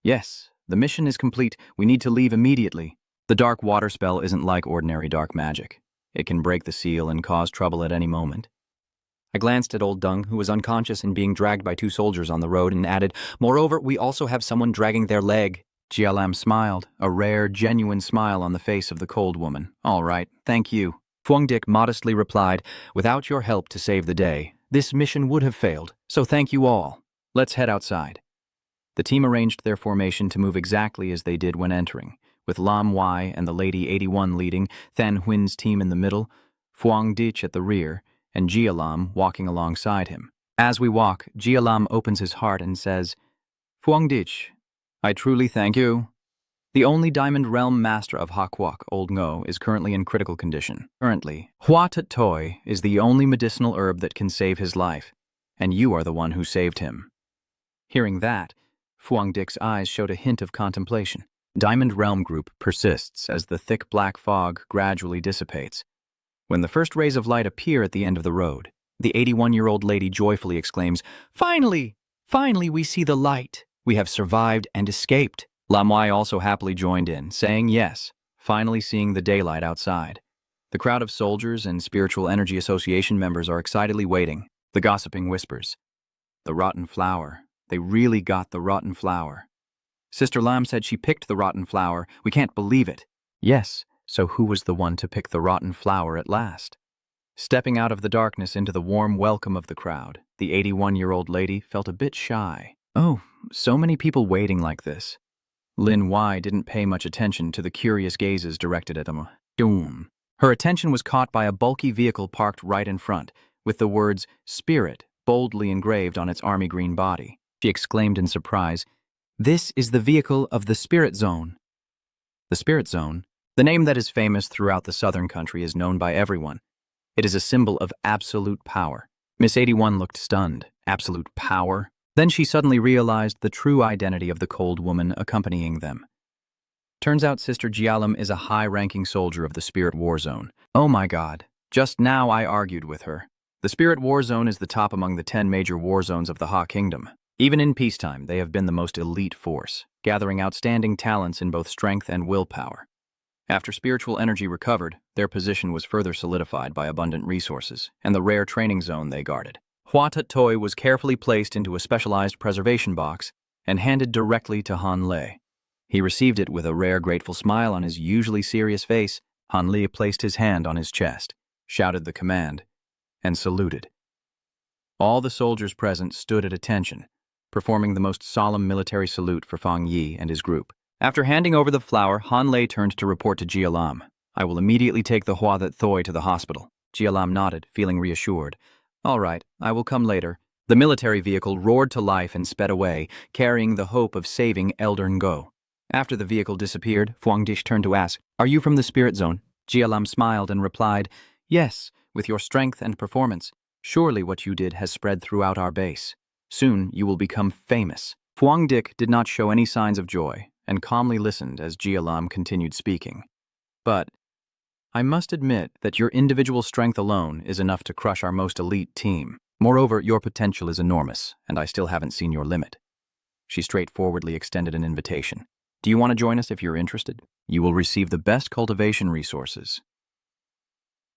"Yes, the mission is complete. We need to leave immediately." The dark water spell isn't like ordinary dark magic. It can break the seal and cause trouble at any moment. I glanced at old Dung, who was unconscious and being dragged by 2 soldiers on the road, and added, "Moreover, we also have someone dragging their leg." Jia Lam smiled, a rare, genuine smile on the face of the cold woman. "All right, thank you." Fuangdich modestly replied, "Without your help to save the day, this mission would have failed, so thank you all. Let's head outside." The team arranged their formation to move exactly as they did when entering, with Lam Wai and the Lady 81 leading, Then Huin's team in the middle, Fuangdich at the rear, and Jia Lam walking alongside him. As we walk, Jia Lam opens his heart and says, "Fuangdich, I truly thank you." The only Diamond Realm Master of Hakwak, Old Ngo, is currently in critical condition. Currently, Hua Tut Toi is the only medicinal herb that can save his life, and you are the one who saved him. Hearing that, Fuangdich's eyes showed a hint of contemplation. Diamond Realm Group persists as the thick black fog gradually dissipates. When the first rays of light appear at the end of the road, the 81-year-old lady joyfully exclaims, "Finally! Finally we see the light! We have survived and escaped." Lam Wai also happily joined in, saying, "Yes, finally seeing the daylight outside. The crowd of soldiers and Spiritual Energy Association members are excitedly waiting. The gossiping whispers. The rotten flower. They really got the rotten flower. Sister Lam said she picked the rotten flower. We can't believe it. Yes, so who was the one to pick the rotten flower at last? Stepping out of the darkness into the warm welcome of the crowd, the 81-year-old lady felt a bit shy. Oh, so many people waiting like this. Lin Y didn't pay much attention to the curious gazes directed at him. Doom. Her attention was caught by a bulky vehicle parked right in front, with the words "Spirit" boldly engraved on its army green body. She exclaimed in surprise, "This is the vehicle of the Spirit Zone." The Spirit Zone, the name that is famous throughout the southern country, is known by everyone. It is a symbol of absolute power. Miss 81 looked stunned. Absolute power? Then she suddenly realized the true identity of the cold woman accompanying them. Turns out Sister Jialam is a high-ranking soldier of the Spirit War Zone. Oh my God, just now I argued with her. The Spirit War Zone is the top among the 10 major war zones of the Ha Kingdom. Even in peacetime, they have been the most elite force, gathering outstanding talents in both strength and willpower. After spiritual energy recovered, their position was further solidified by abundant resources and the rare training zone they guarded. Hua Tut Toi was carefully placed into a specialized preservation box and handed directly to Han Lei. He received it with a rare grateful smile on his usually serious face. Han Lei placed his hand on his chest, shouted the command, and saluted. All the soldiers present stood at attention, performing the most solemn military salute for Fang Yi and his group. After handing over the flower, Han Lei turned to report to Jialam. I will immediately take the Hua Tut Toi to the hospital. Jialam nodded, feeling reassured. All right, I will come later. The military vehicle roared to life and sped away, carrying the hope of saving Elder Ngo. After the vehicle disappeared, Fuang Dish turned to ask, "Are you from the Spirit Zone?" Jialam smiled and replied, "Yes, with your strength and performance. Surely what you did has spread throughout our base. Soon you will become famous." Fuang Dik did not show any signs of joy, and calmly listened as Jialam continued speaking. "But I must admit that your individual strength alone is enough to crush our most elite team. Moreover, your potential is enormous, and I still haven't seen your limit." She straightforwardly extended an invitation. "Do you want to join us if you're interested? You will receive the best cultivation resources.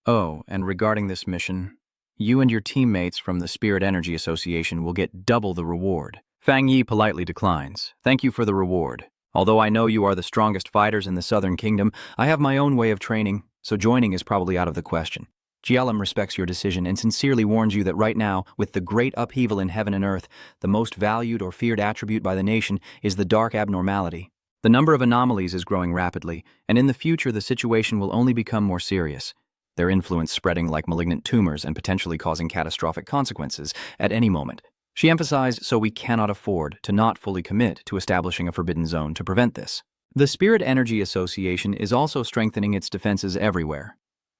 Oh, and regarding this mission, you and your teammates from the Spirit Energy Association will get double the reward." Fang Yi politely declines. "Thank you for the reward. Although I know you are the strongest fighters in the Southern Kingdom, I have my own way of training, so joining is probably out of the question. Jialam respects your decision and sincerely warns you that right now, with the great upheaval in heaven and earth, the most valued or feared attribute by the nation is the dark abnormality. The number of anomalies is growing rapidly, and in the future the situation will only become more serious, their influence spreading like malignant tumors and potentially causing catastrophic consequences at any moment. She emphasized, so we cannot afford to not fully commit to establishing a forbidden zone to prevent this. The Spirit Energy Association is also strengthening its defenses everywhere.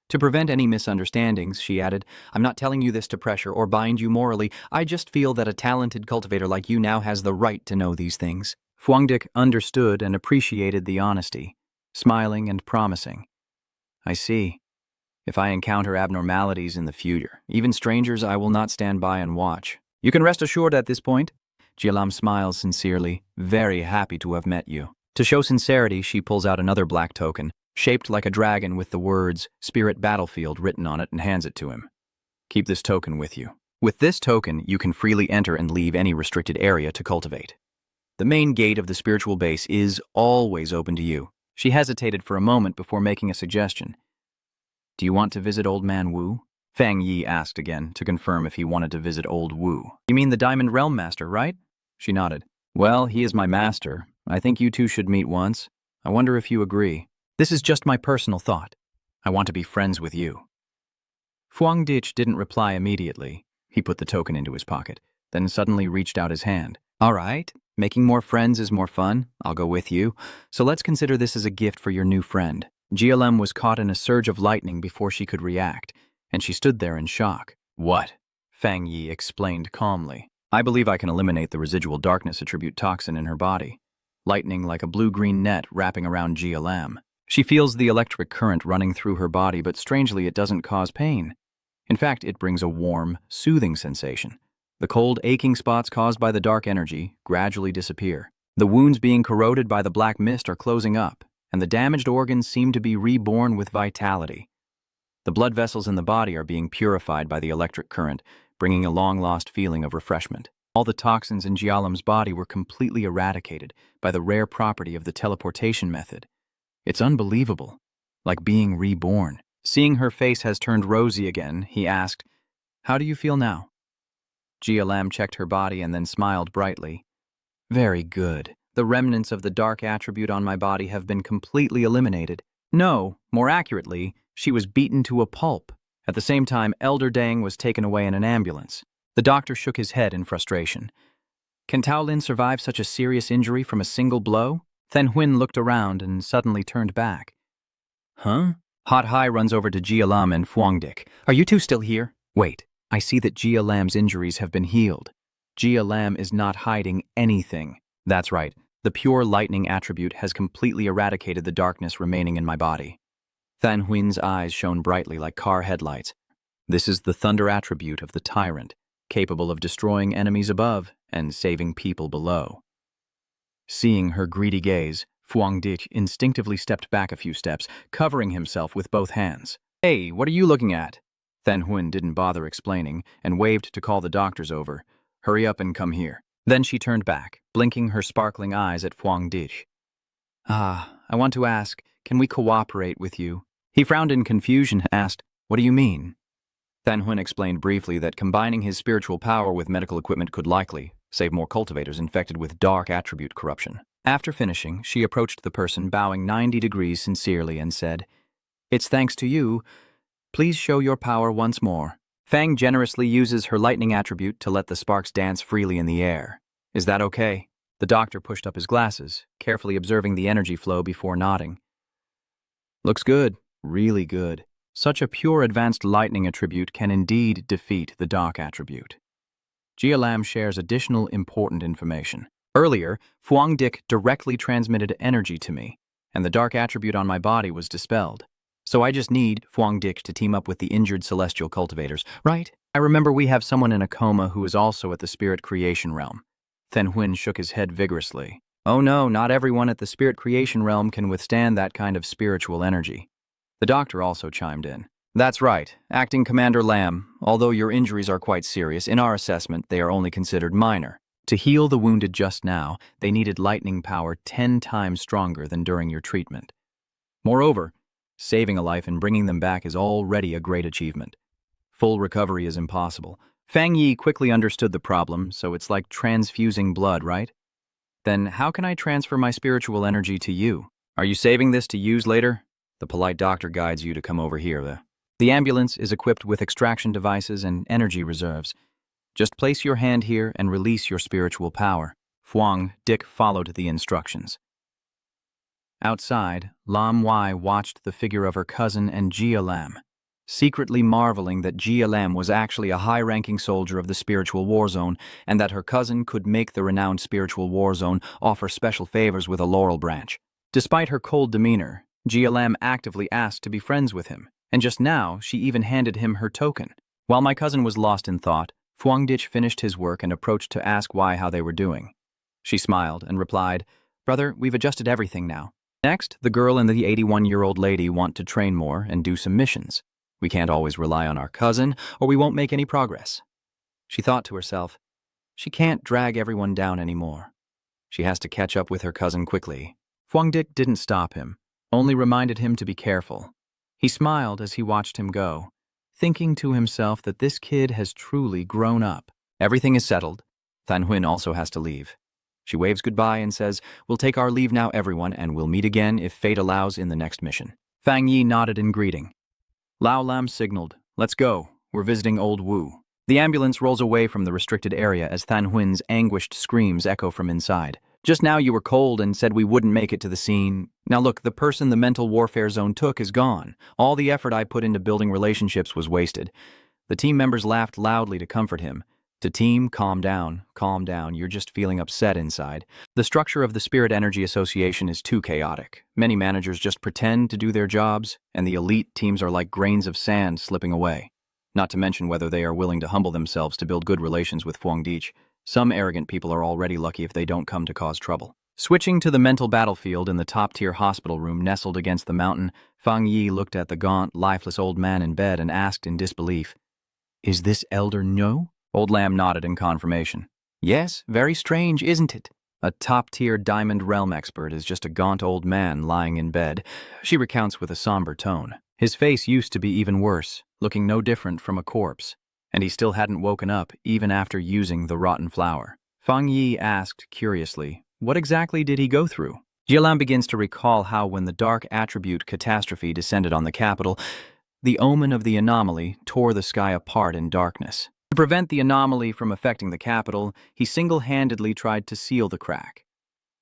To prevent any misunderstandings, she added, I'm not telling you this to pressure or bind you morally. I just feel that a talented cultivator like you now has the right to know these things. Fuangdik understood and appreciated the honesty, smiling and promising. I see. If I encounter abnormalities in the future, even strangers, I will not stand by and watch. You can rest assured at this point. Jialam smiles sincerely, very happy to have met you. To show sincerity, she pulls out another black token, shaped like a dragon with the words Spirit Battlefield written on it, and hands it to him. Keep this token with you. With this token, you can freely enter and leave any restricted area to cultivate. The main gate of the spiritual base is always open to you. She hesitated for a moment before making a suggestion. Do you want to visit Old Man Wu? Fang Yi asked again to confirm if he wanted to visit Old Wu. You mean the Diamond Realm Master, right? She nodded. Well, he is my master. I think you two should meet once. I wonder if you agree. This is just my personal thought. I want to be friends with you. Fuang Dich didn't reply immediately. He put the token into his pocket, then suddenly reached out his hand. All right, making more friends is more fun. I'll go with you. So let's consider this as a gift for your new friend. GLM was caught in a surge of lightning before she could react, and she stood there in shock. What? Fang Yi explained calmly. I believe I can eliminate the residual darkness attribute toxin in her body. Lightning like a blue-green net wrapping around GLM. She feels the electric current running through her body, but strangely it doesn't cause pain. In fact, it brings a warm, soothing sensation. The cold, aching spots caused by the dark energy gradually disappear. The wounds being corroded by the black mist are closing up, and the damaged organs seem to be reborn with vitality. The blood vessels in the body are being purified by the electric current, bringing a long-lost feeling of refreshment. All the toxins in Jialam's body were completely eradicated by the rare property of the teleportation method. It's unbelievable, like being reborn. Seeing her face has turned rosy again, he asked, "How do you feel now?" Jialam checked her body and then smiled brightly. "Very good. The remnants of the dark attribute on my body have been completely eliminated. No, more accurately, she was beaten to a pulp. At the same time, Elder Dang was taken away in an ambulance." The doctor shook his head in frustration. "Can Tao Lin survive such a serious injury from a single blow?" Then Huyn looked around and suddenly turned back. "Huh?" Hot Hai runs over to Jialam and Fuangdik. Are you two still here? "Wait, I see that Jialam's injuries have been healed. Jialam is not hiding anything." "That's right. The pure lightning attribute has completely eradicated the darkness remaining in my body." Than Huyn's eyes shone brightly like car headlights. "This is the thunder attribute of the tyrant, capable of destroying enemies above and saving people below." Seeing her greedy gaze, Fuangdik instinctively stepped back a few steps, covering himself with both hands. "Hey, what are you looking at?" Then Huyn didn't bother explaining and waved to call the doctors over. "Hurry up and come here." Then she turned back, blinking her sparkling eyes at Fuangdik. I want to ask, can we cooperate with you?" He frowned in confusion and asked, "What do you mean?" Than Huyn explained briefly that combining his spiritual power with medical equipment could likely save more cultivators infected with dark attribute corruption. After finishing, she approached the person, bowing 90 degrees sincerely, and said, "It's thanks to you. Please show your power once more." Fang generously uses her lightning attribute to let the sparks dance freely in the air. "Is that okay?" The doctor pushed up his glasses, carefully observing the energy flow before nodding. "Looks good, really good. Such a pure advanced lightning attribute can indeed defeat the dark attribute." Jialam shares additional important information. "Earlier, Fuangdik directly transmitted energy to me, and the dark attribute on my body was dispelled. So I just need Fuangdik to team up with the injured celestial cultivators, right? I remember we have someone in a coma who is also at the spirit creation realm." Then Huyn shook his head vigorously. "Oh no, not everyone at the spirit creation realm can withstand that kind of spiritual energy." The doctor also chimed in. "That's right, Acting Commander Lam. Although your injuries are quite serious, in our assessment they are only considered minor. To heal the wounded just now, they needed lightning power 10 times stronger than during your treatment. Moreover, saving a life and bringing them back is already a great achievement. Full recovery is impossible." Fang Yi quickly understood the problem, so it's like transfusing blood, right? "Then how can I transfer my spiritual energy to you? Are you saving this to use later?" The polite doctor guides you to come over here. The ambulance is equipped with extraction devices and energy reserves. Just place your hand here and release your spiritual power. Fuangdik followed the instructions. Outside, Lam Wai watched the figure of her cousin and Jialam, secretly marveling that Jialam was actually a high-ranking soldier of the spiritual war zone and that her cousin could make the renowned spiritual war zone offer special favors with a laurel branch. Despite her cold demeanor, Jialam actively asked to be friends with him, and just now she even handed him her token. While my cousin was lost in thought, Fuangdik finished his work and approached to ask how they were doing. She smiled and replied, "Brother, we've adjusted everything now. Next, the girl and the 81-year-old lady want to train more and do some missions. We can't always rely on our cousin, or we won't make any progress." She thought to herself, she can't drag everyone down anymore. She has to catch up with her cousin quickly. Fuangdik didn't stop him, only reminded him to be careful. He smiled as he watched him go, thinking to himself that this kid has truly grown up. Everything is settled. Than Huyn also has to leave. She waves goodbye and says, "We'll take our leave now, everyone, and we'll meet again if fate allows in the next mission." Fang Yi nodded in greeting. Lao Lam signaled, "Let's go. We're visiting Old Wu." The ambulance rolls away from the restricted area as Than Huyn's anguished screams echo from inside. "Just now you were cold and said we wouldn't make it to the scene. Now look, the person the mental warfare zone took is gone. All the effort I put into building relationships was wasted." The team members laughed loudly to comfort him. To team, calm down, you're just feeling upset inside. The structure of the Spirit Energy Association is too chaotic. Many managers just pretend to do their jobs, and the elite teams are like grains of sand slipping away. Not to mention whether they are willing to humble themselves to build good relations with Fuangdik. Some arrogant people are already lucky if they don't come to cause trouble. Switching to the mental battlefield in the top-tier hospital room nestled against the mountain, Fang Yi looked at the gaunt, lifeless old man in bed and asked in disbelief, "Is this Elder No?" Old Lamb nodded in confirmation. Yes, very strange, isn't it? A top-tier Diamond Realm expert is just a gaunt old man lying in bed, she recounts with a somber tone. His face used to be even worse, looking no different from a corpse, and he still hadn't woken up even after using the rotten flower. Fang Yi asked curiously, what exactly did he go through? Jialam begins to recall how when the dark attribute catastrophe descended on the capital, the omen of the anomaly tore the sky apart in darkness. To prevent the anomaly from affecting the capital, he single-handedly tried to seal the crack.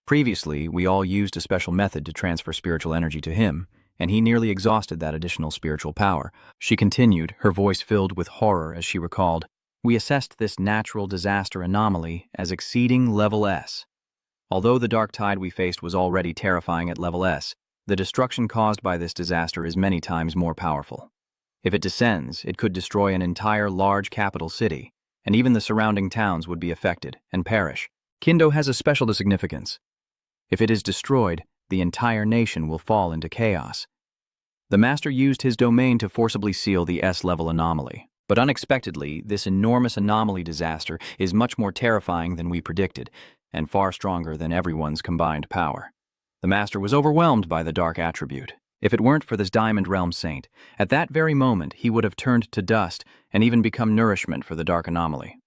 Previously, we all used a special method to transfer spiritual energy to him, and he nearly exhausted that additional spiritual power. She continued, her voice filled with horror as she recalled, "We assessed this natural disaster anomaly as exceeding level S. Although the dark tide we faced was already terrifying at level S, the destruction caused by this disaster is many times more powerful. If it descends, it could destroy an entire large capital city, and even the surrounding towns would be affected and perish. Kindo has a special significance. If it is destroyed, the entire nation will fall into chaos." The master used his domain to forcibly seal the S-level anomaly. But unexpectedly, this enormous anomaly disaster is much more terrifying than we predicted, and far stronger than everyone's combined power. The master was overwhelmed by the dark attribute. If it weren't for this Diamond Realm saint, at that very moment he would have turned to dust and even become nourishment for the dark anomaly.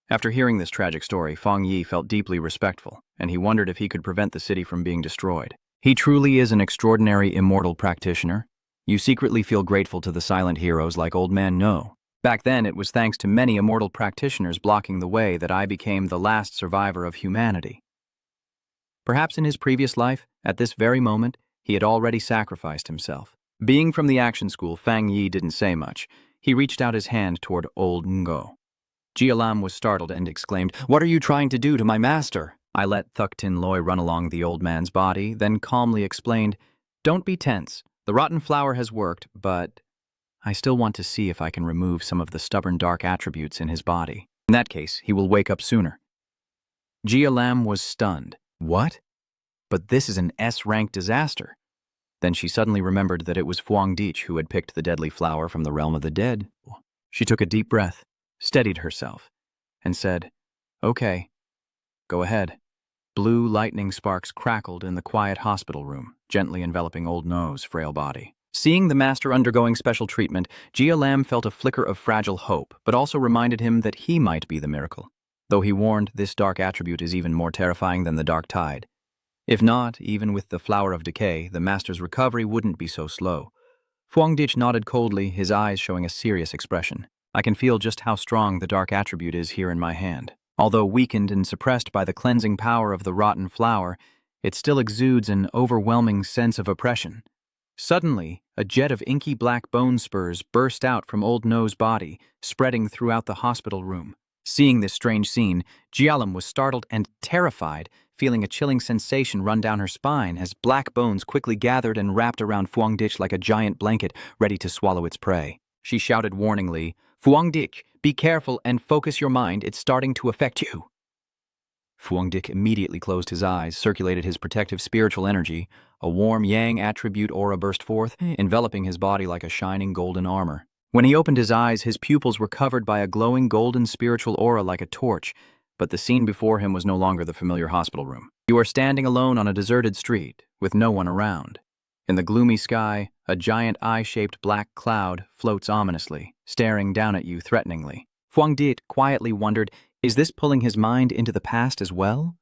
After hearing this tragic story, Fang Yi felt deeply respectful, and he wondered if he could prevent the city from being destroyed. He truly is an extraordinary immortal practitioner. You secretly feel grateful to the silent heroes like Old Man No. Back then, it was thanks to many immortal practitioners blocking the way that I became the last survivor of humanity. Perhaps in his previous life, at this very moment, he had already sacrificed himself. Being from the action school, Fang Yi didn't say much. He reached out his hand toward old Ngo. Jialam was startled and exclaimed, "What are you trying to do to my master?" I let Thuk Tin Loy run along the old man's body, then calmly explained, "Don't be tense. The rotten flower has worked, but I still want to see if I can remove some of the stubborn dark attributes in his body. In that case, he will wake up sooner." Jialam was stunned. What? But this is an S-rank disaster. Then she suddenly remembered that it was Fuang Dich who had picked the deadly flower from the realm of the dead. She took a deep breath, steadied herself, and said, "Okay, go ahead." Blue lightning sparks crackled in the quiet hospital room, gently enveloping Old No's frail body. Seeing the master undergoing special treatment, Jia Lam felt a flicker of fragile hope, but also reminded him that he might be the miracle. Though he warned, this dark attribute is even more terrifying than the dark tide. If not, even with the flower of decay, the master's recovery wouldn't be so slow. Fuang Dich nodded coldly, his eyes showing a serious expression. "I can feel just how strong the dark attribute is here in my hand. Although weakened and suppressed by the cleansing power of the rotten flower, it still exudes an overwhelming sense of oppression." Suddenly, a jet of inky black bone spurs burst out from Old No's body, spreading throughout the hospital room. Seeing this strange scene, Jialam was startled and terrified, feeling a chilling sensation run down her spine as black bones quickly gathered and wrapped around Fuang Dich like a giant blanket ready to swallow its prey. She shouted warningly, "Fuang Dich, be careful and focus your mind, it's starting to affect you." Fuang Dich immediately closed his eyes, circulated his protective spiritual energy. A warm yang attribute aura burst forth, enveloping his body like a shining golden armor. When he opened his eyes, his pupils were covered by a glowing golden spiritual aura like a torch, but the scene before him was no longer the familiar hospital room. You are standing alone on a deserted street, with no one around. In the gloomy sky, a giant eye-shaped black cloud floats ominously, staring down at you threateningly. Fuang Dich quietly wondered, is this pulling his mind into the past as well?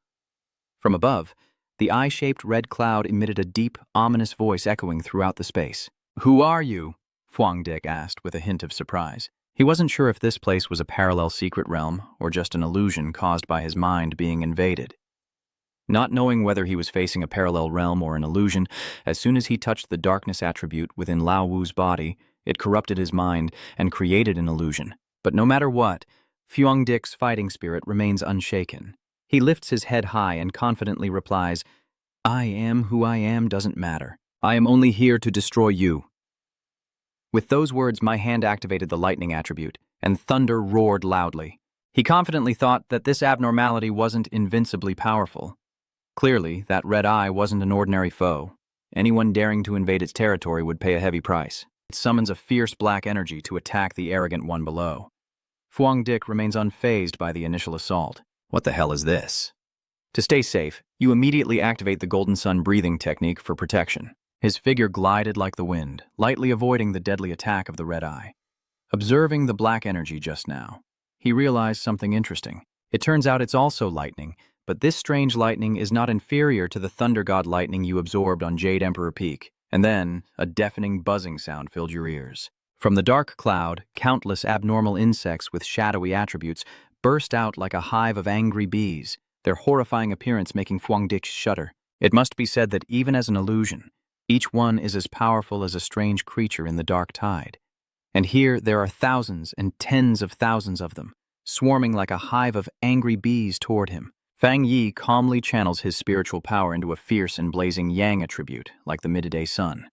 From above, the eye-shaped red cloud emitted a deep, ominous voice echoing throughout the space. "Who are you?" Fuang Dich asked with a hint of surprise. He wasn't sure if this place was a parallel secret realm or just an illusion caused by his mind being invaded. Not knowing whether he was facing a parallel realm or an illusion, as soon as he touched the darkness attribute within Lao Wu's body, it corrupted his mind and created an illusion. But no matter what, Fuang Dich's fighting spirit remains unshaken. He lifts his head high and confidently replies, "I am who I am doesn't matter. I am only here to destroy you." With those words, my hand activated the lightning attribute, and thunder roared loudly. He confidently thought that this abnormality wasn't invincibly powerful. Clearly, that red eye wasn't an ordinary foe. Anyone daring to invade its territory would pay a heavy price. It summons a fierce black energy to attack the arrogant one below. Fang Yi remains unfazed by the initial assault. What the hell is this? To stay safe, you immediately activate the Golden Sun breathing technique for protection. His figure glided like the wind, lightly avoiding the deadly attack of the red eye. Observing the black energy just now, he realized something interesting. It turns out it's also lightning, but this strange lightning is not inferior to the Thunder God lightning you absorbed on Jade Emperor Peak. And then, a deafening buzzing sound filled your ears. From the dark cloud, countless abnormal insects with shadowy attributes burst out like a hive of angry bees, their horrifying appearance making Fang Yi shudder. It must be said that even as an illusion, each one is as powerful as a strange creature in the dark tide. And here there are thousands and tens of thousands of them, swarming like a hive of angry bees toward him. Fang Yi calmly channels his spiritual power into a fierce and blazing yang attribute, like the midday sun.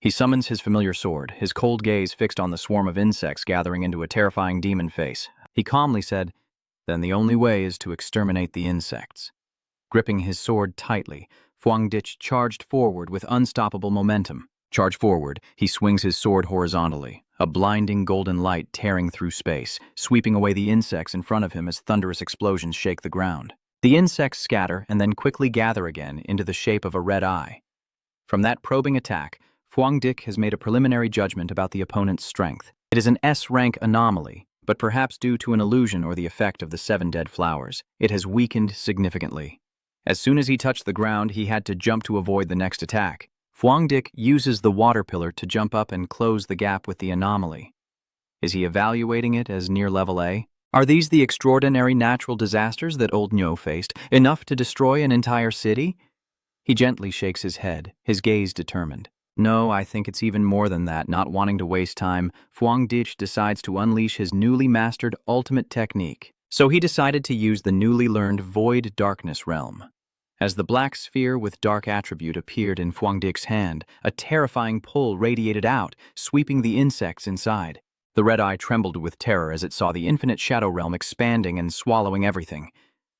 He summons his familiar sword, his cold gaze fixed on the swarm of insects gathering into a terrifying demon face. He calmly said, "Then the only way is to exterminate the insects." Gripping his sword tightly, Fang Yi charged forward with unstoppable momentum. Charge forward, he swings his sword horizontally, a blinding golden light tearing through space, sweeping away the insects in front of him as thunderous explosions shake the ground. The insects scatter and then quickly gather again into the shape of a red eye. From that probing attack, Fang Yi has made a preliminary judgment about the opponent's strength. It is an S-rank anomaly, but perhaps due to an illusion or the effect of the 7 dead flowers, it has weakened significantly. As soon as he touched the ground, he had to jump to avoid the next attack. Fang Yi uses the water pillar to jump up and close the gap with the anomaly. Is he evaluating it as near level A? Are these the extraordinary natural disasters that old Nyo faced, enough to destroy an entire city? He gently shakes his head, his gaze determined. No, I think it's even more than that. Not wanting to waste time, Fang Yi decides to unleash his newly mastered ultimate technique. So he decided to use the newly learned Void Darkness Realm. As the black sphere with dark attribute appeared in Fang Yi's hand, a terrifying pull radiated out, sweeping the insects inside. The red eye trembled with terror as it saw the infinite shadow realm expanding and swallowing everything.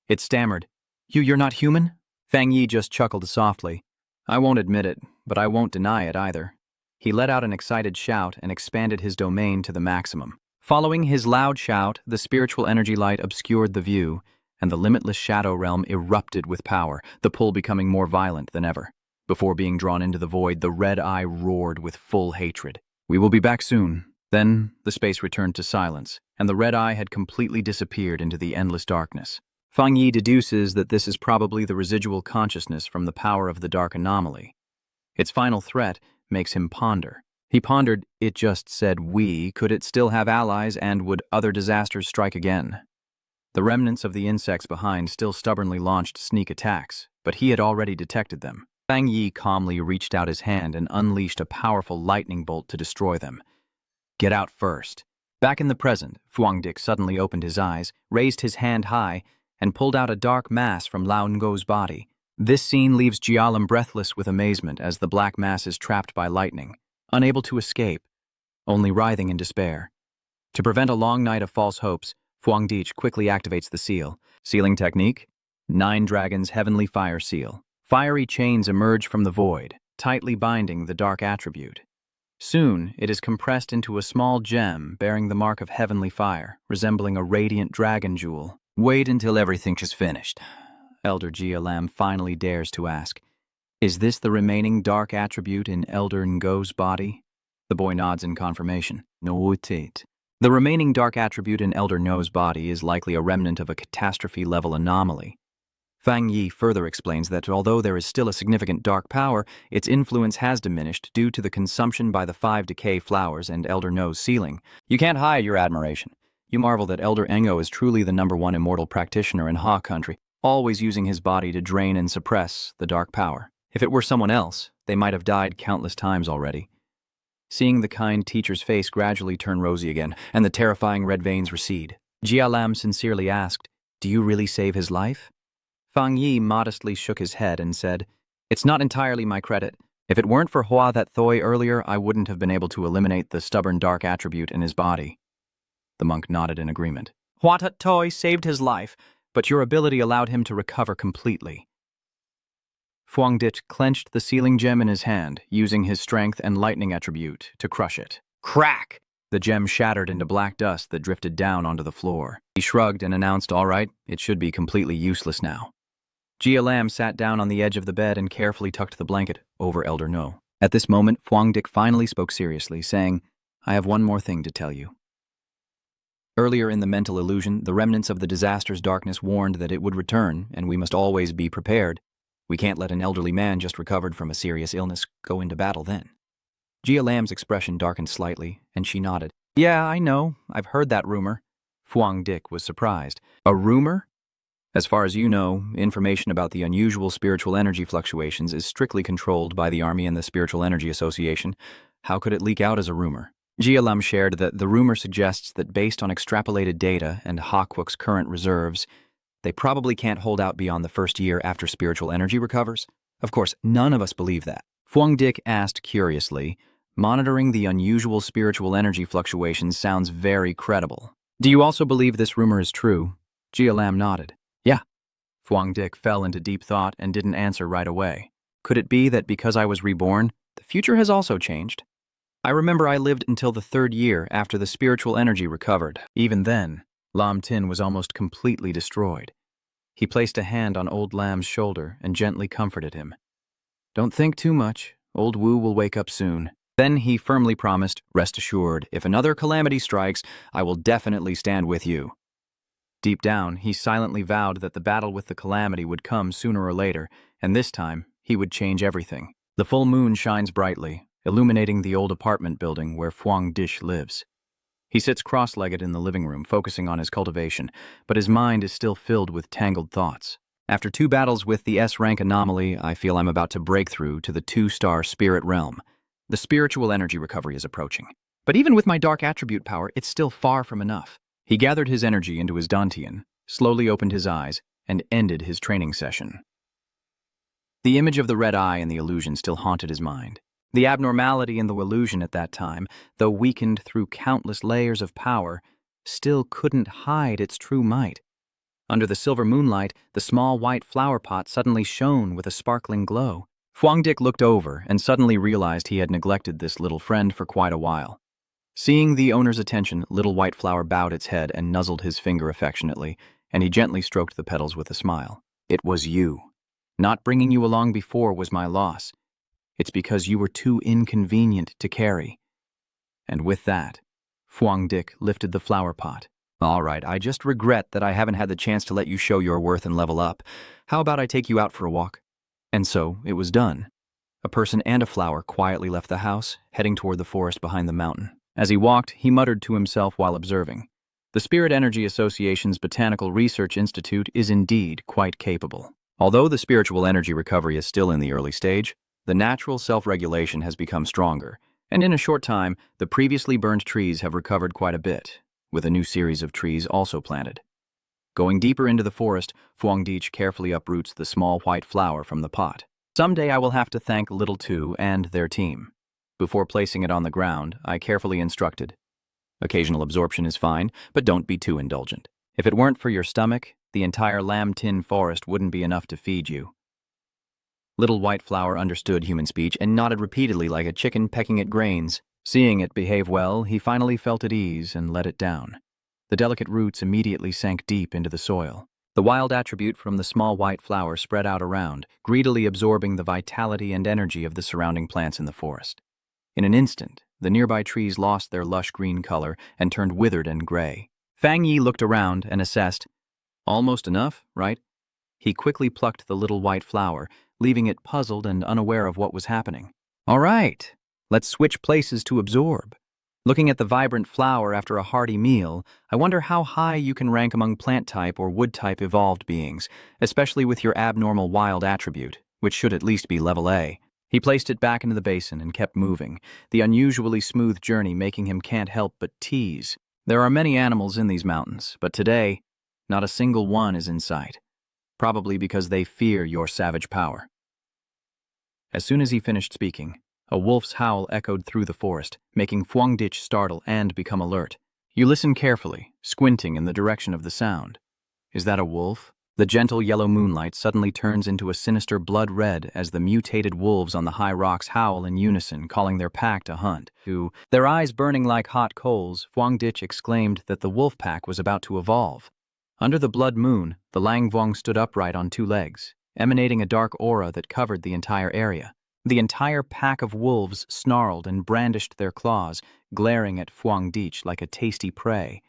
It stammered, You're not human?" Fang Yi just chuckled softly. "I won't admit it, but I won't deny it either." He let out an excited shout and expanded his domain to the maximum. Following his loud shout, the spiritual energy light obscured the view, and the limitless shadow realm erupted with power, the pull becoming more violent than ever. Before being drawn into the void, the red eye roared with full hatred. "We will be back soon." Then the space returned to silence, and the red eye had completely disappeared into the endless darkness. Fang Yi deduces that this is probably the residual consciousness from the power of the dark anomaly. Its final threat makes him ponder. He pondered, it just said we, could it still have allies, and would other disasters strike again? The remnants of the insects behind still stubbornly launched sneak attacks, but he had already detected them. Fang Yi calmly reached out his hand and unleashed a powerful lightning bolt to destroy them. "Get out first." Back in the present, Fang Yi suddenly opened his eyes, raised his hand high, and pulled out a dark mass from Lao Ngo's body. This scene leaves Jialam breathless with amazement as the black mass is trapped by lightning, unable to escape, only writhing in despair. To prevent a long night of false hopes, Fang Yi quickly activates the seal. Sealing technique? 9 Dragons Heavenly Fire Seal. Fiery chains emerge from the void, tightly binding the dark attribute. Soon, it is compressed into a small gem bearing the mark of heavenly fire, resembling a radiant dragon jewel. "Wait until everything is finished," Elder Jialam finally dares to ask. "Is this the remaining dark attribute in Elder Ngo's body?" The boy nods in confirmation. "No, it ain't." The remaining dark attribute in Elder Ngo's body is likely a remnant of a catastrophe-level anomaly. Fang Yi further explains that although there is still a significant dark power, its influence has diminished due to the consumption by the 5 decay flowers and Elder Ngo's sealing. You can't hide your admiration. You marvel that Elder Ngo is truly the #1 immortal practitioner in Ha country, always using his body to drain and suppress the dark power. If it were someone else, they might have died countless times already. Seeing the kind teacher's face gradually turn rosy again, and the terrifying red veins recede, Jialam sincerely asked, "Do you really save his life?" Fang Yi modestly shook his head and said, "It's not entirely my credit. If it weren't for Hua that Thoi earlier, I wouldn't have been able to eliminate the stubborn dark attribute in his body." The monk nodded in agreement. "Hua Tut Toi saved his life, but your ability allowed him to recover completely." Fuangdich clenched the sealing gem in his hand, using his strength and lightning attribute to crush it. Crack! The gem shattered into black dust that drifted down onto the floor. He shrugged and announced, "All right, it should be completely useless now." Jia Lam sat down on the edge of the bed and carefully tucked the blanket over Elder No. At this moment, Fuangdich finally spoke seriously, saying, "I have one more thing to tell you." Earlier in the mental illusion, the remnants of the disaster's darkness warned that it would return, and we must always be prepared. We can't let an elderly man just recovered from a serious illness go into battle then. Jia Lam's expression darkened slightly, and she nodded. "Yeah, I know. I've heard that rumor." Fuangdich was surprised. "A rumor?" "As far as you know, information about the unusual spiritual energy fluctuations is strictly controlled by the Army and the Spiritual Energy Association. How could it leak out as a rumor?" Jia Lam shared that the rumor suggests that based on extrapolated data and Hawkwook's current reserves, they probably can't hold out beyond the first year after spiritual energy recovers. Of course, none of us believe that. Fuangdich asked curiously, "Monitoring the unusual spiritual energy fluctuations sounds very credible. Do you also believe this rumor is true?" Jia Lam nodded. "Yeah." Fuangdich fell into deep thought and didn't answer right away. Could it be that because I was reborn, the future has also changed? I remember I lived until the 3rd year after the spiritual energy recovered. Even then, Lam Tin was almost completely destroyed. He placed a hand on old Lam's shoulder and gently comforted him. "Don't think too much. Old Wu will wake up soon." Then he firmly promised, "Rest assured, if another calamity strikes, I will definitely stand with you." Deep down, he silently vowed that the battle with the calamity would come sooner or later, and this time, he would change everything. The full moon shines brightly, illuminating the old apartment building where Fuangdich lives. He sits cross-legged in the living room, focusing on his cultivation, but his mind is still filled with tangled thoughts. After 2 battles with the S-rank anomaly, I feel I'm about to break through to the 2-star spirit realm. The spiritual energy recovery is approaching. But even with my dark attribute power, it's still far from enough. He gathered his energy into his dantian, slowly opened his eyes, and ended his training session. The image of the red eye and the illusion still haunted his mind. The abnormality in the illusion at that time, though weakened through countless layers of power, still couldn't hide its true might. Under the silver moonlight, the small white flower pot suddenly shone with a sparkling glow. Fuangdich looked over and suddenly realized he had neglected this little friend for quite a while. Seeing the owner's attention, Little White Flower bowed its head and nuzzled his finger affectionately, and he gently stroked the petals with a smile. "It was you. Not bringing you along before was my loss. It's because you were too inconvenient to carry." And with that, Fuangdich lifted the flower pot. "All right, I just regret that I haven't had the chance to let you show your worth and level up. How about I take you out for a walk?" And so it was done. A person and a flower quietly left the house, heading toward the forest behind the mountain. As he walked, he muttered to himself while observing. The Spirit Energy Association's Botanical Research Institute is indeed quite capable. Although the spiritual energy recovery is still in the early stage, the natural self-regulation has become stronger, and in a short time, the previously burned trees have recovered quite a bit, with a new series of trees also planted. Going deeper into the forest, Fuangdich carefully uproots the small white flower from the pot. Someday I will have to thank Little Two and their team. Before placing it on the ground, I carefully instructed. Occasional absorption is fine, but don't be too indulgent. If it weren't for your stomach, the entire Lam Tin forest wouldn't be enough to feed you. Little White Flower understood human speech and nodded repeatedly like a chicken pecking at grains. Seeing it behave well, he finally felt at ease and let it down. The delicate roots immediately sank deep into the soil. The wild attribute from the small white flower spread out around, greedily absorbing the vitality and energy of the surrounding plants in the forest. In an instant, the nearby trees lost their lush green color and turned withered and gray. Fang Yi looked around and assessed. "Almost enough, right?" He quickly plucked the little white flower, leaving it puzzled and unaware of what was happening. "All right, let's switch places to absorb." Looking at the vibrant flower after a hearty meal, I wonder how high you can rank among plant-type or wood-type evolved beings, especially with your abnormal wild attribute, which should at least be level A. He placed it back into the basin and kept moving, the unusually smooth journey making him can't help but tease. There are many animals in these mountains, but today, not a single one is in sight, probably because they fear your savage power. As soon as he finished speaking, a wolf's howl echoed through the forest, making Fuangdich startle and become alert. You listen carefully, squinting in the direction of the sound. Is that a wolf? The gentle yellow moonlight suddenly turns into a sinister blood red as the mutated wolves on the high rocks howl in unison, calling their pack to hunt. Their eyes burning like hot coals, Fang Yi exclaimed that the wolf pack was about to evolve. Under the blood moon, the Lang Vuong stood upright on two legs, emanating a dark aura that covered the entire area. The entire pack of wolves snarled and brandished their claws, glaring at Fang Yi like a tasty prey.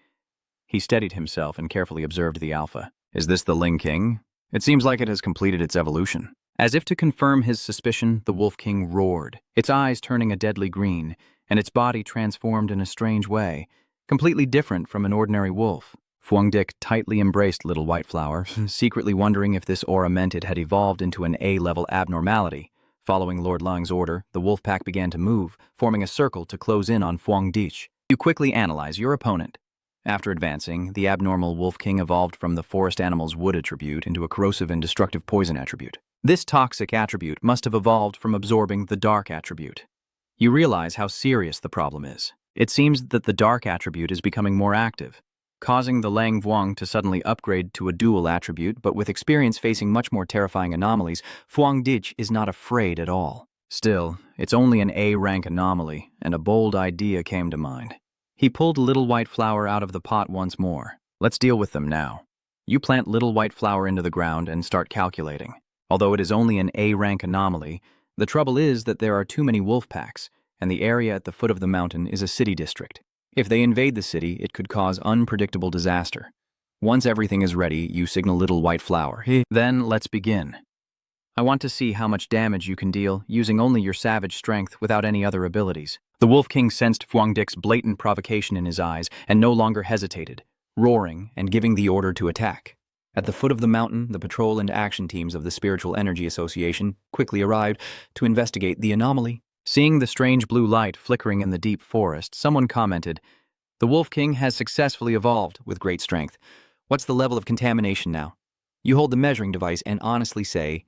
He steadied himself and carefully observed the alpha. Is this the Ling King? It seems like it has completed its evolution. As if to confirm his suspicion, the Wolf King roared, its eyes turning a deadly green, and its body transformed in a strange way, completely different from an ordinary wolf. Fang Yi tightly embraced Little White Flower, secretly wondering if this aura meant it had evolved into an A-level abnormality. Following Lord Lang's order, the wolf pack began to move, forming a circle to close in on Fang Yi. You quickly analyze your opponent. After advancing, the abnormal Wolf King evolved from the forest animal's wood attribute into a corrosive and destructive poison attribute. This toxic attribute must have evolved from absorbing the dark attribute. You realize how serious the problem is. It seems that the dark attribute is becoming more active, causing the Lang Vuong to suddenly upgrade to a dual attribute, but with experience facing much more terrifying anomalies, Fang Yi is not afraid at all. Still, it's only an A-rank anomaly, and a bold idea came to mind. He pulled Little White Flower out of the pot once more. Let's deal with them now. You plant Little White Flower into the ground and start calculating. Although it is only an A-rank anomaly, the trouble is that there are too many wolf packs, and the area at the foot of the mountain is a city district. If they invade the city, it could cause unpredictable disaster. Once everything is ready, you signal Little White Flower. Then let's begin. I want to see how much damage you can deal using only your savage strength without any other abilities. The Wolf King sensed Fang Yi's blatant provocation in his eyes and no longer hesitated, roaring and giving the order to attack. At the foot of the mountain, the patrol and action teams of the Spiritual Energy Association quickly arrived to investigate the anomaly. Seeing the strange blue light flickering in the deep forest, someone commented, "The Wolf King has successfully evolved with great strength. What's the level of contamination now?" You hold the measuring device and honestly say,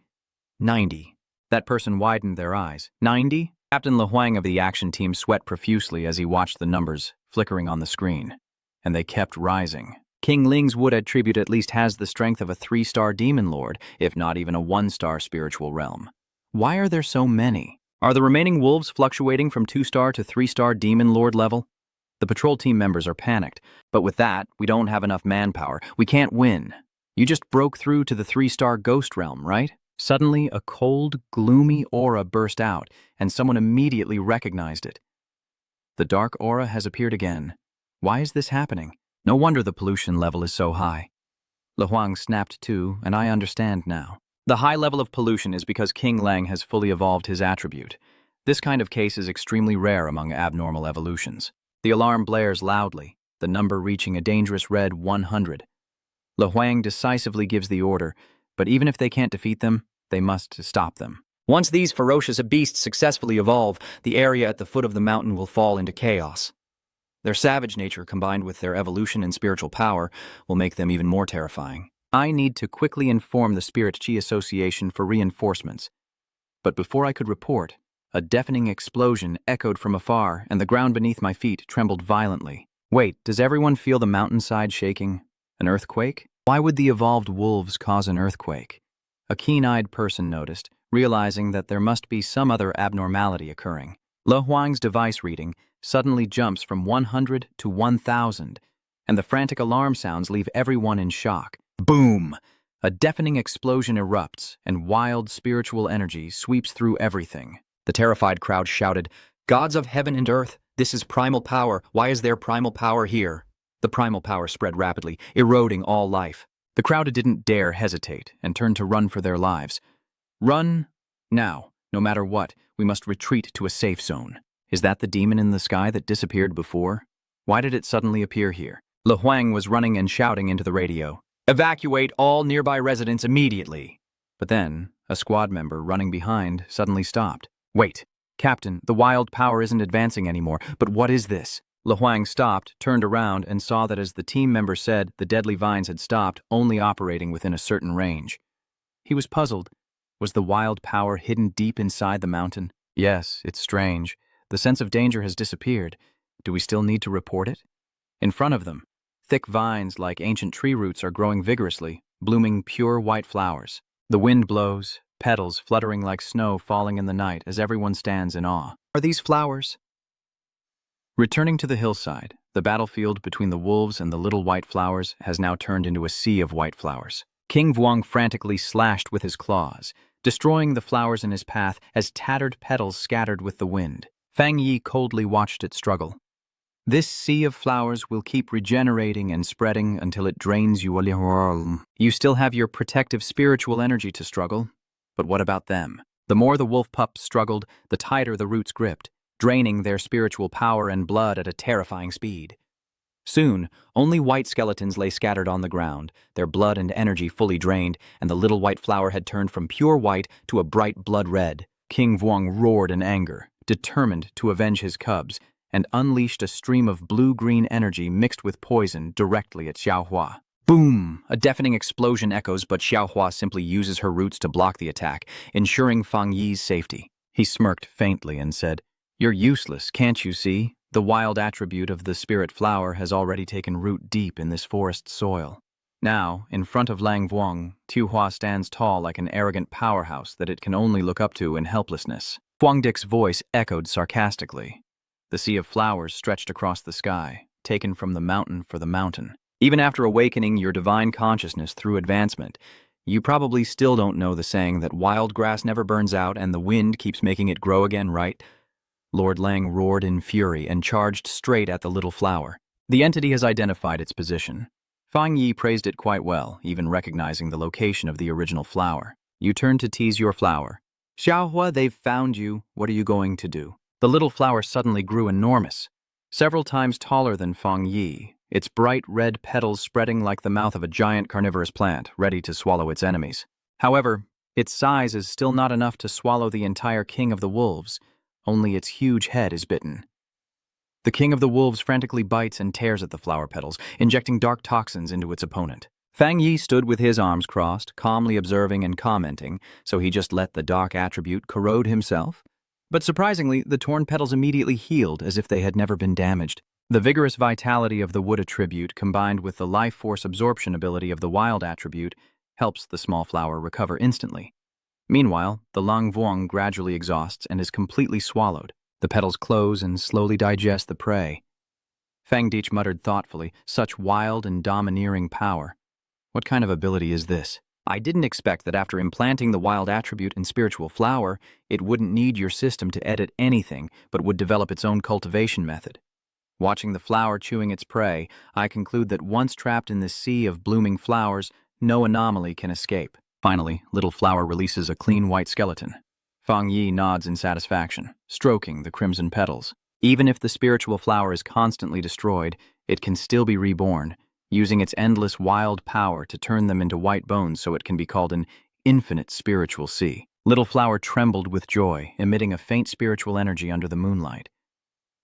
90. That person widened their eyes. 90? Captain Le Huang of the action team sweat profusely as he watched the numbers flickering on the screen. And they kept rising. King Ling's wood attribute at least has the strength of a 3-star demon lord, if not even a 1-star spiritual realm. Why are there so many? Are the remaining wolves fluctuating from 2-star to 3-star demon lord level? The patrol team members are panicked, but with that, we don't have enough manpower. We can't win. You just broke through to the 3-star ghost realm, right? Suddenly, a cold, gloomy aura burst out, and someone immediately recognized it. The dark aura has appeared again. Why is this happening? No wonder the pollution level is so high. Le Huang snapped to, and I understand now. The high level of pollution is because King Lang has fully evolved his attribute. This kind of case is extremely rare among abnormal evolutions. The alarm blares loudly, the number reaching a dangerous red 100. Le Huang decisively gives the order, but even if they can't defeat them, they must stop them. Once these ferocious beasts successfully evolve, the area at the foot of the mountain will fall into chaos. Their savage nature combined with their evolution and spiritual power will make them even more terrifying. I need to quickly inform the Spirit Chi Association for reinforcements. But before I could report, a deafening explosion echoed from afar and the ground beneath my feet trembled violently. Wait, does everyone feel the mountainside shaking? An earthquake? Why would the evolved wolves cause an earthquake? A keen-eyed person noticed, realizing that there must be some other abnormality occurring. Le Huang's device reading suddenly jumps from 100 to 1,000, and the frantic alarm sounds leave everyone in shock. Boom! A deafening explosion erupts, and wild spiritual energy sweeps through everything. The terrified crowd shouted, "Gods of heaven and earth, this is primal power. Why is there primal power here?" The primal power spread rapidly, eroding all life. The crowd didn't dare hesitate and turned to run for their lives. Run now. No matter what, we must retreat to a safe zone. Is that the demon in the sky that disappeared before? Why did it suddenly appear here? Le Huang was running and shouting into the radio. "Evacuate all nearby residents immediately." But then, a squad member running behind suddenly stopped. "Wait, Captain, the wild power isn't advancing anymore, but what is this?" Le Huang stopped, turned around, and saw that as the team member said, the deadly vines had stopped, only operating within a certain range. He was puzzled. Was the wild power hidden deep inside the mountain? Yes, it's strange. The sense of danger has disappeared. Do we still need to report it? In front of them, thick vines like ancient tree roots are growing vigorously, blooming pure white flowers. The wind blows, petals fluttering like snow falling in the night as everyone stands in awe. Are these flowers? Returning to the hillside, the battlefield between the wolves and the little white flowers has now turned into a sea of white flowers. King Vuong frantically slashed with his claws, destroying the flowers in his path as tattered petals scattered with the wind. Fang Yi coldly watched it struggle. This sea of flowers will keep regenerating and spreading until it drains you. You still have your protective spiritual energy to struggle, but what about them? The more the wolf pups struggled, the tighter the roots gripped, draining their spiritual power and blood at a terrifying speed. Soon, only white skeletons lay scattered on the ground, their blood and energy fully drained, and the little white flower had turned from pure white to a bright blood red. King Vuong roared in anger, determined to avenge his cubs, and unleashed a stream of blue-green energy mixed with poison directly at Xiaohua. Boom! A deafening explosion echoes, but Xiaohua simply uses her roots to block the attack, ensuring Fang Yi's safety. He smirked faintly and said, "You're useless, can't you see? The wild attribute of the spirit flower has already taken root deep in this forest soil." Now, in front of Lang Vuong, Tuhua stands tall like an arrogant powerhouse that it can only look up to in helplessness. Huangdic's voice echoed sarcastically. The sea of flowers stretched across the sky, taken from the mountain for the mountain. Even after awakening your divine consciousness through advancement, you probably still don't know the saying that wild grass never burns out and the wind keeps making it grow again, right? Lord Lang roared in fury and charged straight at the little flower. The entity has identified its position. Fang Yi praised it quite well, even recognizing the location of the original flower. You turn to tease your flower. "Xiaohua, they've found you. What are you going to do?" The little flower suddenly grew enormous, several times taller than Fang Yi, its bright red petals spreading like the mouth of a giant carnivorous plant, ready to swallow its enemies. However, its size is still not enough to swallow the entire king of the wolves. Only its huge head is bitten. The king of the wolves frantically bites and tears at the flower petals, injecting dark toxins into its opponent. Fang Yi stood with his arms crossed, calmly observing and commenting, so he just let the dark attribute corrode himself. But surprisingly, the torn petals immediately healed as if they had never been damaged. The vigorous vitality of the wood attribute combined with the life force absorption ability of the wild attribute helps the small flower recover instantly. Meanwhile, the Lang Vuong gradually exhausts and is completely swallowed. The petals close and slowly digest the prey. Fang Dich muttered thoughtfully, "Such wild and domineering power. What kind of ability is this? I didn't expect that after implanting the wild attribute in spiritual flower, it wouldn't need your system to edit anything, but would develop its own cultivation method." Watching the flower chewing its prey, I conclude that once trapped in this sea of blooming flowers, no anomaly can escape. Finally, little flower releases a clean white skeleton. Fang Yi nods in satisfaction, stroking the crimson petals. Even if the spiritual flower is constantly destroyed, it can still be reborn, using its endless wild power to turn them into white bones so it can be called an infinite spiritual sea. Little flower trembled with joy, emitting a faint spiritual energy under the moonlight.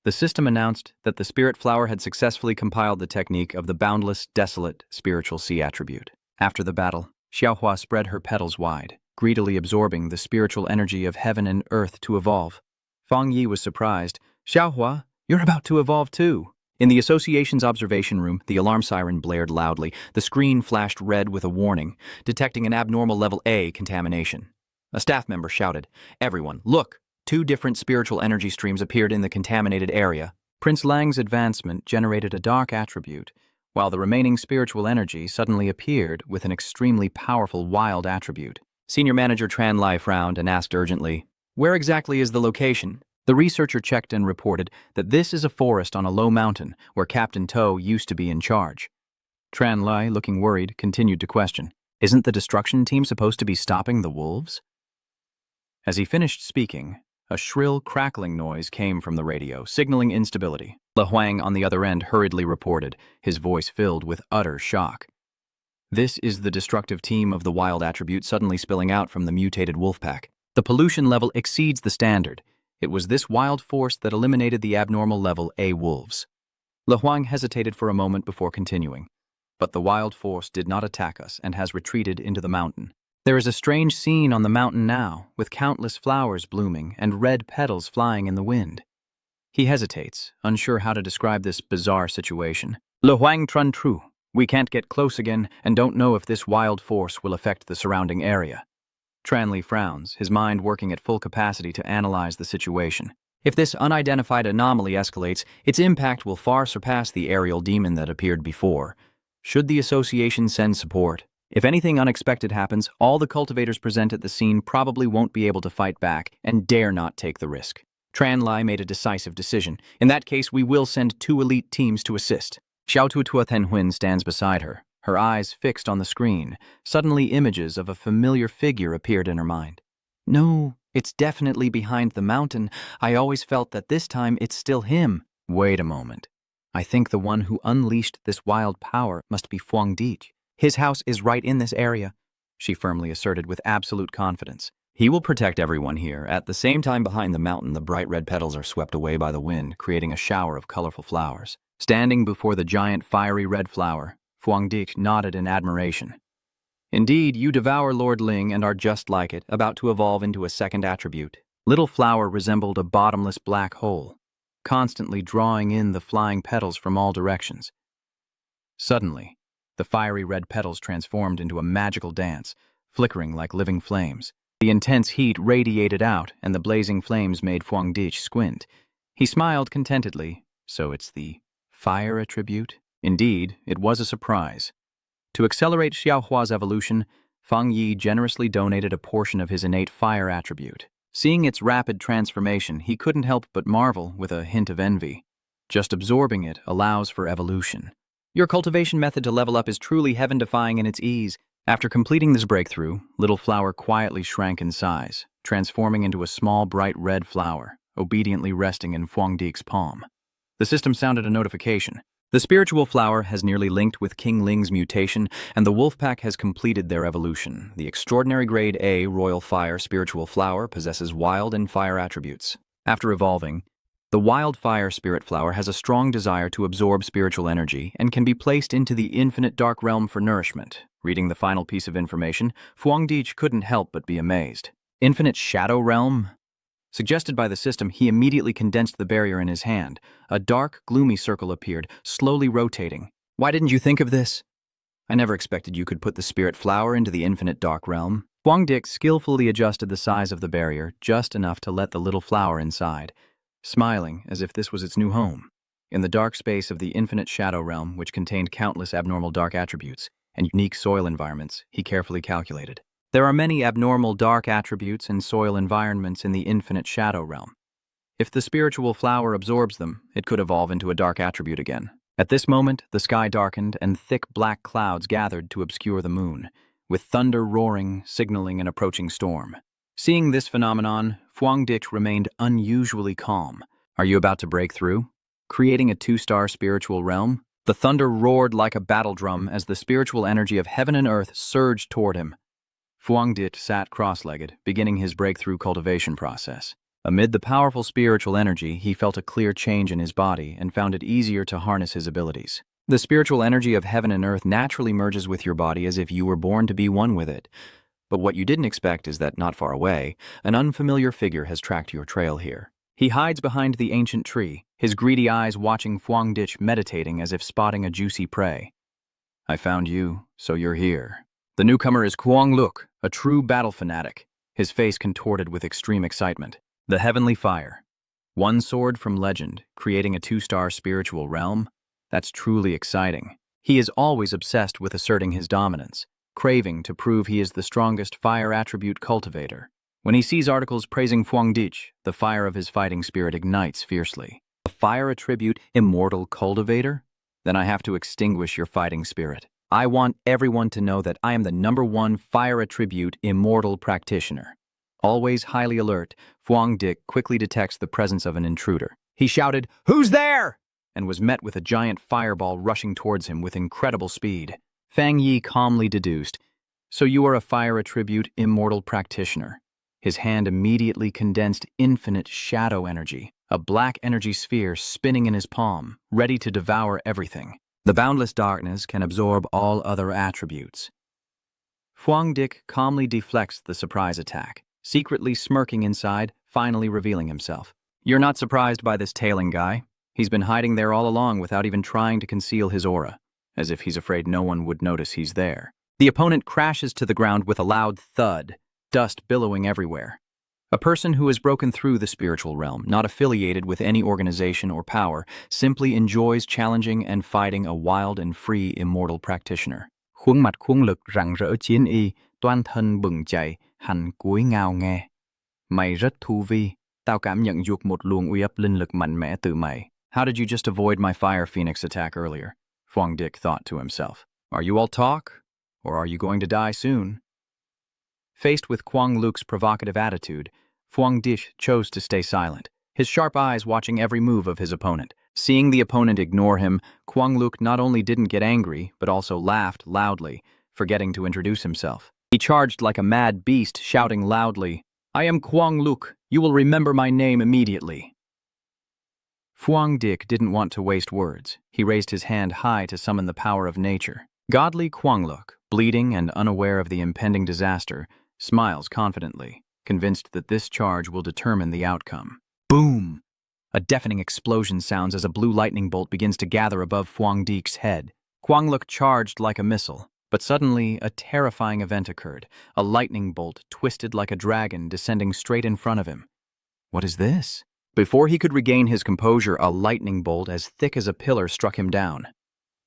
The system announced that the spirit flower had successfully compiled the technique of the boundless, desolate spiritual sea attribute. After the battle, Xiaohua spread her petals wide, greedily absorbing the spiritual energy of heaven and earth to evolve. Fang Yi was surprised. "Xiaohua, you're about to evolve too." In the association's observation room, the alarm siren blared loudly. The screen flashed red with a warning, detecting an abnormal level A contamination. A staff member shouted, "Everyone, look! 2 different spiritual energy streams appeared in the contaminated area." Prince Lang's advancement generated a dark attribute, while the remaining spiritual energy suddenly appeared with an extremely powerful wild attribute. Senior Manager Tran Lai frowned and asked urgently, "Where exactly is the location?" The researcher checked and reported that this is a forest on a low mountain where Captain To used to be in charge. Tran Lai, looking worried, continued to question, "Isn't the destruction team supposed to be stopping the wolves?" As he finished speaking, a shrill, crackling noise came from the radio, signaling instability. Le Huang on the other end hurriedly reported, his voice filled with utter shock. "This is the destructive team of the wild attribute suddenly spilling out from the mutated wolf pack. The pollution level exceeds the standard. It was this wild force that eliminated the abnormal level A wolves." Le Huang hesitated for a moment before continuing. "But the wild force did not attack us and has retreated into the mountain. There is a strange scene on the mountain now, with countless flowers blooming and red petals flying in the wind." He hesitates, unsure how to describe this bizarre situation. "Le Huang Trun Tru, We can't get close again and don't know if this wild force will affect the surrounding area. Tranley frowns, his mind working at full capacity to analyze the situation. If this unidentified anomaly escalates, its impact will far surpass the aerial demon that appeared before. Should the association send support? If anything unexpected happens, all the cultivators present at the scene probably won't be able to fight back and dare not take the risk. Tranlai made a decisive decision. In that case, we will send 2 elite teams to assist. Xiao Tutua Tenhuin stands beside her, her eyes fixed on the screen. Suddenly, images of a familiar figure appeared in her mind. No, it's definitely behind the mountain. I always felt that this time it's still him. Wait a moment. I think the one who unleashed this wild power must be Fang Yi. His house is right in this area, she firmly asserted with absolute confidence. He will protect everyone here. At the same time, behind the mountain, the bright red petals are swept away by the wind, creating a shower of colorful flowers. Standing before the giant fiery red flower, Fang Yi nodded in admiration. Indeed, you devour Lord Ling and are just like it, about to evolve into a second attribute. Little flower resembled a bottomless black hole, constantly drawing in the flying petals from all directions. Suddenly, the fiery red petals transformed into a magical dance, flickering like living flames. The intense heat radiated out, and the blazing flames made Fang Yi squint. He smiled contentedly. So it's the fire attribute? Indeed, it was a surprise. To accelerate Xiaohua's evolution, Fang Yi generously donated a portion of his innate fire attribute. Seeing its rapid transformation, he couldn't help but marvel with a hint of envy. Just absorbing it allows for evolution. Your cultivation method to level up is truly heaven-defying in its ease. After completing this breakthrough, Little Flower quietly shrank in size, transforming into a small, bright red flower, obediently resting in Fang Yi's palm. The system sounded a notification. The spiritual flower has nearly linked with King Ling's mutation, and the wolf pack has completed their evolution. The extraordinary grade A Royal Fire spiritual flower possesses wild and fire attributes. After evolving, the wild fire spirit flower has a strong desire to absorb spiritual energy and can be placed into the infinite dark realm for nourishment. Reading the final piece of information, Fang Yi couldn't help but be amazed. Infinite shadow realm? Suggested by the system, he immediately condensed the barrier in his hand. A dark, gloomy circle appeared, slowly rotating. Why didn't you think of this? I never expected you could put the spirit flower into the infinite dark realm. Fang Yi skillfully adjusted the size of the barrier, just enough to let the little flower inside, smiling as if this was its new home. In the dark space of the infinite shadow realm, which contained countless abnormal dark attributes and unique soil environments, he carefully calculated. There are many abnormal dark attributes and soil environments in the infinite shadow realm. If the spiritual flower absorbs them, it could evolve into a dark attribute again. At this moment, the sky darkened and thick black clouds gathered to obscure the moon, with thunder roaring, signaling an approaching storm. Seeing this phenomenon, Fang Yi remained unusually calm. Are you about to break through? Creating a 2-star spiritual realm? The thunder roared like a battle drum as the spiritual energy of heaven and earth surged toward him. Fang Yi sat cross-legged, beginning his breakthrough cultivation process. Amid the powerful spiritual energy, he felt a clear change in his body and found it easier to harness his abilities. The spiritual energy of heaven and earth naturally merges with your body as if you were born to be one with it. But what you didn't expect is that not far away, an unfamiliar figure has tracked your trail here. He hides behind the ancient tree, his greedy eyes watching Fang Yi meditating as if spotting a juicy prey. I found you, so you're here. The newcomer is Kuang Luk, a true battle fanatic, his face contorted with extreme excitement. The Heavenly Fire. One sword from legend, creating a 2-star spiritual realm? That's truly exciting. He is always obsessed with asserting his dominance, craving to prove he is the strongest fire attribute cultivator. When he sees articles praising Fang Yi, the fire of his fighting spirit ignites fiercely. A fire attribute immortal cultivator? Then I have to extinguish your fighting spirit. I want everyone to know that I am the #1 fire attribute immortal practitioner. Always highly alert, Fang Yi quickly detects the presence of an intruder. He shouted, "Who's there?" and was met with a giant fireball rushing towards him with incredible speed. Fang Yi calmly deduced, "So you are a fire attribute immortal practitioner." His hand immediately condensed infinite shadow energy, a black energy sphere spinning in his palm, ready to devour everything. The boundless darkness can absorb all other attributes. Fang Yi calmly deflects the surprise attack, secretly smirking inside, finally revealing himself. You're not surprised by this tailing guy. He's been hiding there all along without even trying to conceal his aura. as if he's afraid no one would notice he's there. The opponent crashes to the ground with a loud thud, dust billowing everywhere. A person who has broken through the spiritual realm, not affiliated with any organization or power, simply enjoys challenging and fighting a wild and free immortal practitioner. Khuôn mặt khuôn lực rạng rỡ chiến y, toàn thân bừng chạy, hành cúi ngao nghe. Mày rất thú vị, tao cảm nhận được một luồng uy áp linh lực mạnh mẽ từ mày. How did you just avoid my fire phoenix attack earlier? Fang Yi thought to himself. Are you all talk? Or are you going to die soon? Faced with Kwang Luk's provocative attitude, Fang Yi chose to stay silent, his sharp eyes watching every move of his opponent. Seeing the opponent ignore him, Kwang Luk not only didn't get angry, but also laughed loudly, forgetting to introduce himself. He charged like a mad beast, shouting loudly, "I am Kwang Luk. You will remember my name immediately." Fang Yi didn't want to waste words. He raised his hand high to summon the power of nature. Godly Kwang Luk, bleeding and unaware of the impending disaster, smiles confidently, convinced that this charge will determine the outcome. Boom! A deafening explosion sounds as a blue lightning bolt begins to gather above Fang Yi's head. Kwang Luk charged like a missile, but suddenly a terrifying event occurred. A lightning bolt, twisted like a dragon, descending straight in front of him. What is this? Before he could regain his composure, a lightning bolt as thick as a pillar struck him down.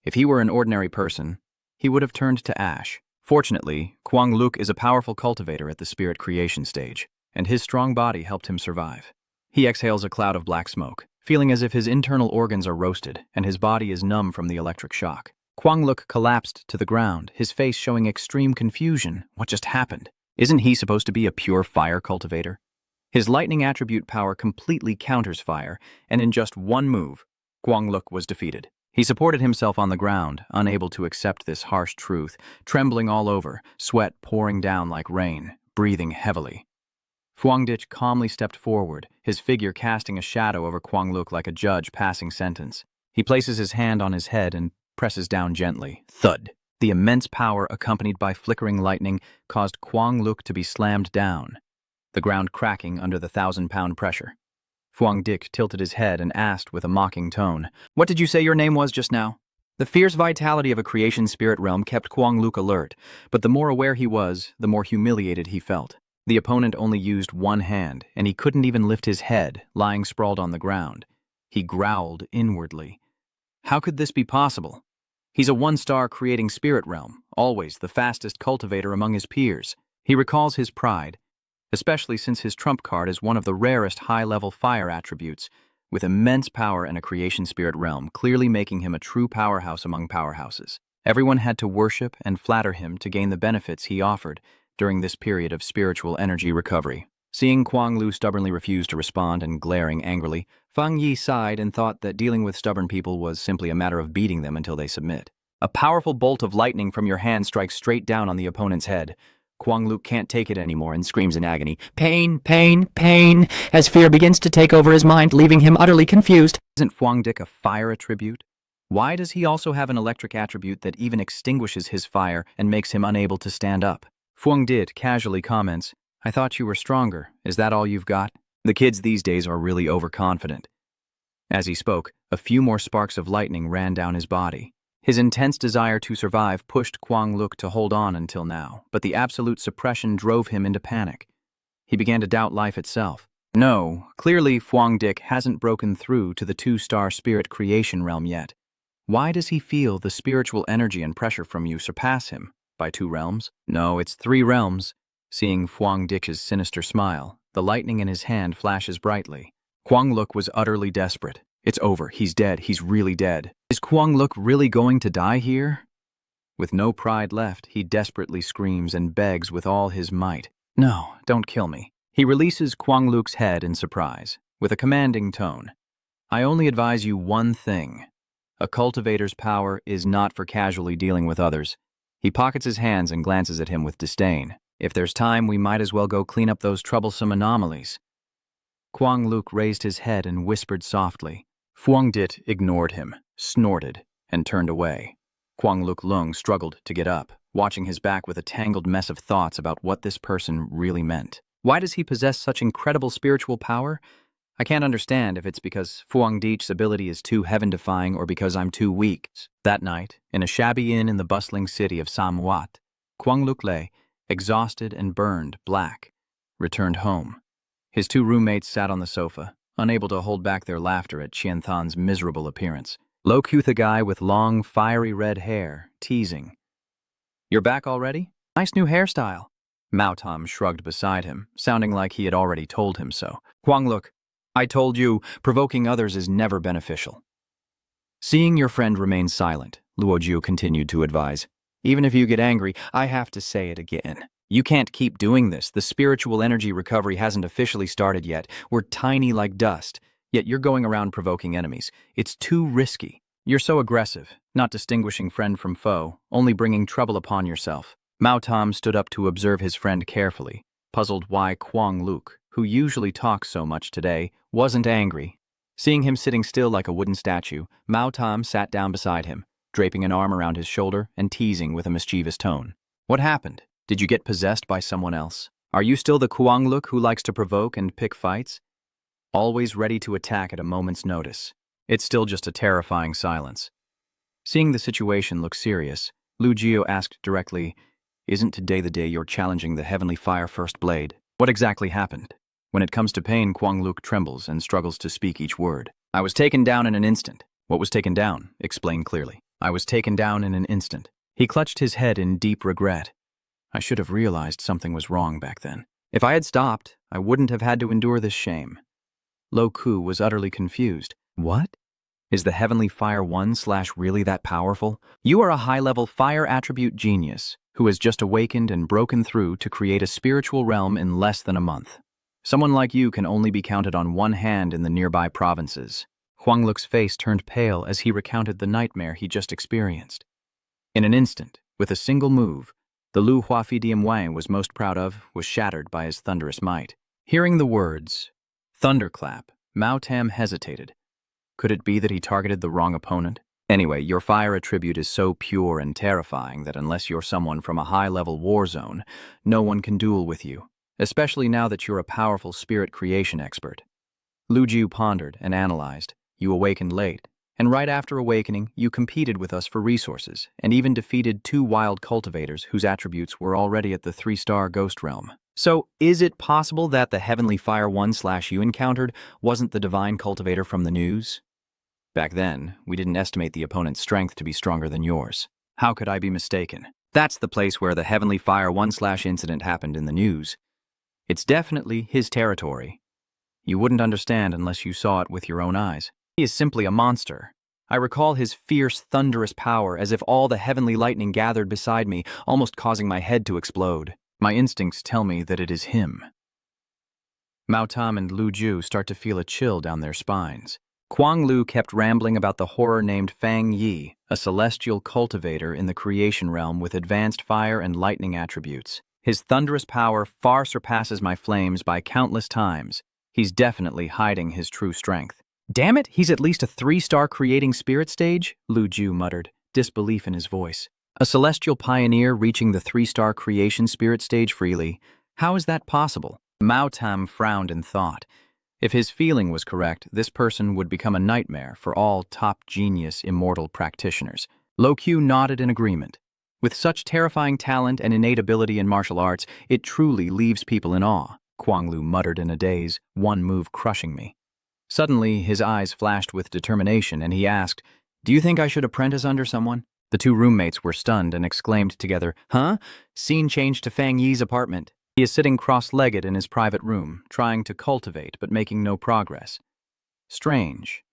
If he were an ordinary person, he would have turned to ash. Fortunately, Kwang Luk is a powerful cultivator at the spirit creation stage, and his strong body helped him survive. He exhales a cloud of black smoke, feeling as if his internal organs are roasted and his body is numb from the electric shock. Kwang Luk collapsed to the ground, his face showing extreme confusion. What just happened? Isn't he supposed to be a pure fire cultivator? His lightning attribute power completely counters fire, and in just one move, Kwang Luk was defeated. He supported himself on the ground, unable to accept this harsh truth, trembling all over, sweat pouring down like rain, breathing heavily. Fang Yi calmly stepped forward, his figure casting a shadow over Kwang Luk like a judge passing sentence. He places his hand on his head and presses down gently. Thud! The immense power, accompanied by flickering lightning, caused Kwang Luk to be slammed down, the ground cracking under the 1,000-pound pressure. Fang Yi tilted his head and asked with a mocking tone, "What did you say your name was just now?" The fierce vitality of a creation spirit realm kept Kwang Luk alert, but the more aware he was, the more humiliated he felt. The opponent only used one hand, and he couldn't even lift his head, lying sprawled on the ground. He growled inwardly. How could this be possible? He's a one-star creating spirit realm, always the fastest cultivator among his peers. He recalls his pride, especially since his trump card is one of the rarest high-level fire attributes, with immense power and a creation spirit realm, clearly making him a true powerhouse among powerhouses. Everyone had to worship and flatter him to gain the benefits he offered during this period of spiritual energy recovery. Seeing Kwang Luk stubbornly refuse to respond and glaring angrily, Fang Yi sighed and thought that dealing with stubborn people was simply a matter of beating them until they submit. A powerful bolt of lightning from your hand strikes straight down on the opponent's head. Kwang Luk can't take it anymore and screams in agony, Pain, pain, pain, as fear begins to take over his mind, leaving him utterly confused. Isn't Fang Yi a fire attribute? Why does he also have an electric attribute that even extinguishes his fire and makes him unable to stand up? Fang Yi casually comments, "I thought you were stronger. Is that all you've got?" The kids these days are really overconfident. As he spoke, a few more sparks of lightning ran down his body. His intense desire to survive pushed Kwang Luk to hold on until now, but the absolute suppression drove him into panic. He began to doubt life itself. No, clearly Fang Yi hasn't broken through to the 2-star spirit creation realm yet. Why does he feel the spiritual energy and pressure from you surpass him? By 2 realms? No, it's 3 realms. Seeing Fang Yi's sinister smile, the lightning in his hand flashes brightly. Kwang Luk was utterly desperate. It's over. He's dead. He's really dead. Is Kwang Luk really going to die here? With no pride left, he desperately screams and begs with all his might. No, don't kill me. He releases Kwang Luk's head in surprise, with a commanding tone. I only advise you one thing. A cultivator's power is not for casually dealing with others. He pockets his hands and glances at him with disdain. If there's time, we might as well go clean up those troublesome anomalies. Kwang Luk raised his head and whispered softly. Fang Yi ignored him, snorted, and turned away. Kwang Luk Lung struggled to get up, watching his back with a tangled mess of thoughts about what this person really meant. Why does he possess such incredible spiritual power? I can't understand if it's because Fuang Dich's ability is too heaven-defying or because I'm too weak. That night, in a shabby inn in the bustling city of Samwat, Kwang Luk lay, exhausted and burned black, returned home. His two roommates sat on the sofa, unable to hold back their laughter at Qian Than's miserable appearance. Lo Ku, the guy with long, fiery red hair, teasing. "You're back already? Nice new hairstyle." Mao Tam shrugged beside him, sounding like he had already told him so. "Kwang Luk, I told you, provoking others is never beneficial." Seeing your friend remain silent, Luo Jiu continued to advise. "Even if you get angry, I have to say it again. You can't keep doing this. The spiritual energy recovery hasn't officially started yet. We're tiny like dust, yet you're going around provoking enemies. It's too risky. You're so aggressive, not distinguishing friend from foe, only bringing trouble upon yourself." Mao Tam stood up to observe his friend carefully, puzzled why Kwang Luk, who usually talks so much today, wasn't angry. Seeing him sitting still like a wooden statue, Mao Tam sat down beside him, draping an arm around his shoulder and teasing with a mischievous tone. "What happened? Did you get possessed by someone else? Are you still the Kwang Luk who likes to provoke and pick fights? Always ready to attack at a moment's notice." It's still just a terrifying silence. Seeing the situation look serious, Lu Jiu asked directly, "Isn't today the day you're challenging the Heavenly Fire First Blade?" What exactly happened? When it comes to pain, Kwang Luk trembles and struggles to speak each word. "I was taken down in an instant." "What was taken down?" Explain clearly. "I was taken down in an instant." He clutched his head in deep regret. "I should have realized something was wrong back then. If I had stopped, I wouldn't have had to endure this shame." Lo Ku was utterly confused. "What? Is the Heavenly Fire 1/ really that powerful? You are a high-level fire attribute genius who has just awakened and broken through to create a spiritual realm in less than a month. Someone like you can only be counted on one hand in the nearby provinces." Huang Luk's face turned pale as he recounted the nightmare he just experienced. In an instant, with a single move, the Lu Huafi Diem Wang was most proud of was shattered by his thunderous might. Hearing the words, "thunderclap," Mao Tam hesitated. Could it be that he targeted the wrong opponent? Anyway, your fire attribute is so pure and terrifying that unless you're someone from a high-level war zone, no one can duel with you, especially now that you're a powerful spirit creation expert. Lu Jiu pondered and analyzed. You awakened late, and right after awakening, you competed with us for resources, and even defeated 2 wild cultivators whose attributes were already at the 3-star ghost realm. So, is it possible that the Heavenly Fire 1/ you encountered wasn't the divine cultivator from the news? Back then, we didn't estimate the opponent's strength to be stronger than yours. How could I be mistaken? That's the place where the Heavenly Fire 1/ incident happened in the news. It's definitely his territory. You wouldn't understand unless you saw it with your own eyes. He is simply a monster. I recall his fierce, thunderous power as if all the heavenly lightning gathered beside me, almost causing my head to explode. My instincts tell me that it is him. Mao Tam and Lu Jiu start to feel a chill down their spines. Kwang Lu kept rambling about the horror named Fang Yi, a celestial cultivator in the creation realm with advanced fire and lightning attributes. His thunderous power far surpasses my flames by countless times. He's definitely hiding his true strength. "Damn it, he's at least a 3-star creating spirit stage," Lu Jiu muttered, disbelief in his voice. "A celestial pioneer reaching the 3-star creation spirit stage freely. How is that possible?" Mao Tam frowned in thought. If his feeling was correct, this person would become a nightmare for all top genius immortal practitioners. Lo Q nodded in agreement. With such terrifying talent and innate ability in martial arts, it truly leaves people in awe, Kwang Lu muttered in a daze, "one move crushing me." Suddenly, his eyes flashed with determination, and he asked, "Do you think I should apprentice under someone?" The 2 roommates were stunned and exclaimed together, "Huh?" Scene changed to Fang Yi's apartment. He is sitting cross-legged in his private room, trying to cultivate but making no progress. Strange.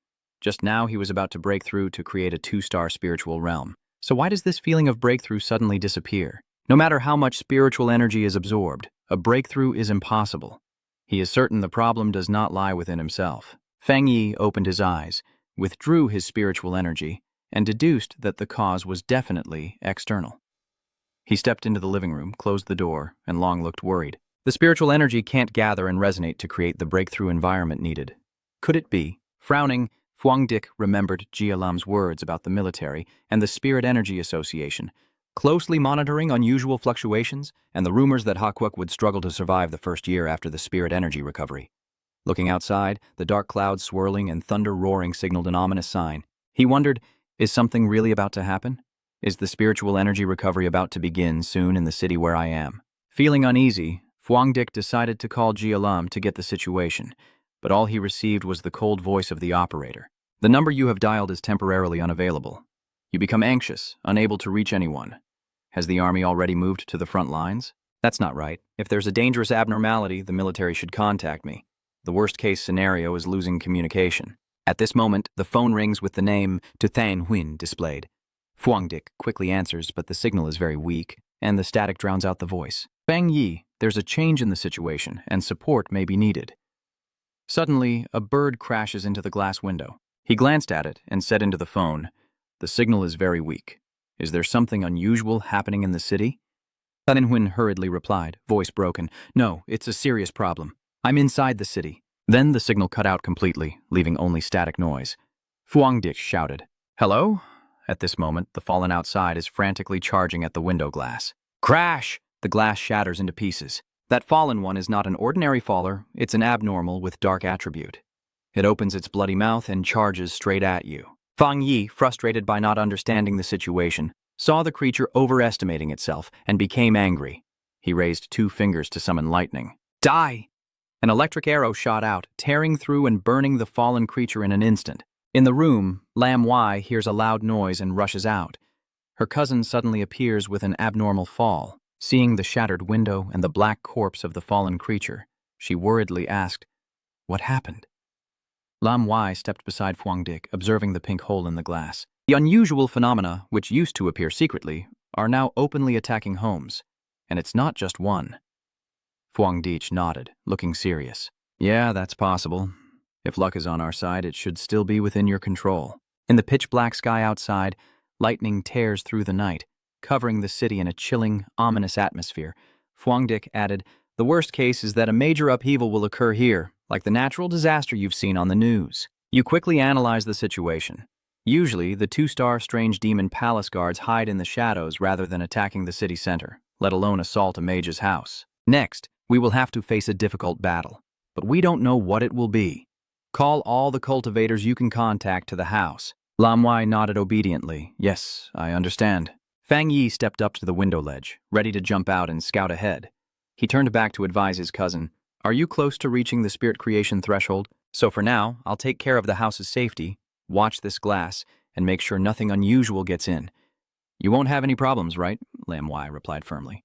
Just now he was about to break through to create a 2-star spiritual realm. So why does this feeling of breakthrough suddenly disappear? No matter how much spiritual energy is absorbed, a breakthrough is impossible. He is certain the problem does not lie within himself. Fang Yi opened his eyes, withdrew his spiritual energy, and deduced that the cause was definitely external. He stepped into the living room, closed the door, and Long looked worried. The spiritual energy can't gather and resonate to create the breakthrough environment needed. Could it be? Frowning, Fuang Dik remembered Jia Lam's words about the military and the Spirit Energy Association, closely monitoring unusual fluctuations and the rumors that Hakwuk would struggle to survive the first year after the spirit energy recovery. Looking outside, the dark clouds swirling and thunder roaring signaled an ominous sign. He wondered, is something really about to happen? Is the spiritual energy recovery about to begin soon in the city where I am? Feeling uneasy, Fuangdik decided to call Jialam to get the situation, but all he received was the cold voice of the operator. The number you have dialed is temporarily unavailable. You become anxious, unable to reach anyone. Has the army already moved to the front lines? That's not right. If there's a dangerous abnormality, the military should contact me. The worst-case scenario is losing communication. At this moment, the phone rings with the name To Than Huyn displayed. Fuangdik quickly answers, but the signal is very weak, and the static drowns out the voice. Fang Yi, there's a change in the situation, and support may be needed. Suddenly, a bird crashes into the glass window. He glanced at it and said into the phone, "The signal is very weak. Is there something unusual happening in the city?" Than Huyn hurriedly replied, voice broken, "No, it's a serious problem. I'm inside the city." Then the signal cut out completely, leaving only static noise. Fuangdik shouted, "Hello?" At this moment, the fallen outside is frantically charging at the window glass. Crash! The glass shatters into pieces. That fallen one is not an ordinary faller, it's an abnormal with dark attribute. It opens its bloody mouth and charges straight at you. Fang Yi, frustrated by not understanding the situation, saw the creature overestimating itself and became angry. He raised 2 fingers to summon lightning. Die! An electric arrow shot out, tearing through and burning the fallen creature in an instant. In the room, Lam Wai hears a loud noise and rushes out. Her cousin suddenly appears with an abnormal fall. Seeing the shattered window and the black corpse of the fallen creature, she worriedly asked, "What happened?" Lam Wai stepped beside Fuangdik, observing the pink hole in the glass. The unusual phenomena, which used to appear secretly, are now openly attacking homes. And it's not just one. Fuangdik nodded, looking serious. "Yeah, that's possible. If luck is on our side, it should still be within your control." In the pitch-black sky outside, lightning tears through the night, covering the city in a chilling, ominous atmosphere. Fuangdik added, "The worst case is that a major upheaval will occur here, like the natural disaster you've seen on the news." You quickly analyze the situation. Usually, the 2-star strange demon palace guards hide in the shadows rather than attacking the city center, let alone assault a mage's house. Next, we will have to face a difficult battle, but we don't know what it will be. Call all the cultivators you can contact to the house. Lam Wai nodded obediently. "Yes, I understand." Fang Yi stepped up to the window ledge, ready to jump out and scout ahead. He turned back to advise his cousin, "Are you close to reaching the spirit creation threshold? So for now, I'll take care of the house's safety, watch this glass, and make sure nothing unusual gets in." "You won't have any problems, right?" Lam Wai replied firmly.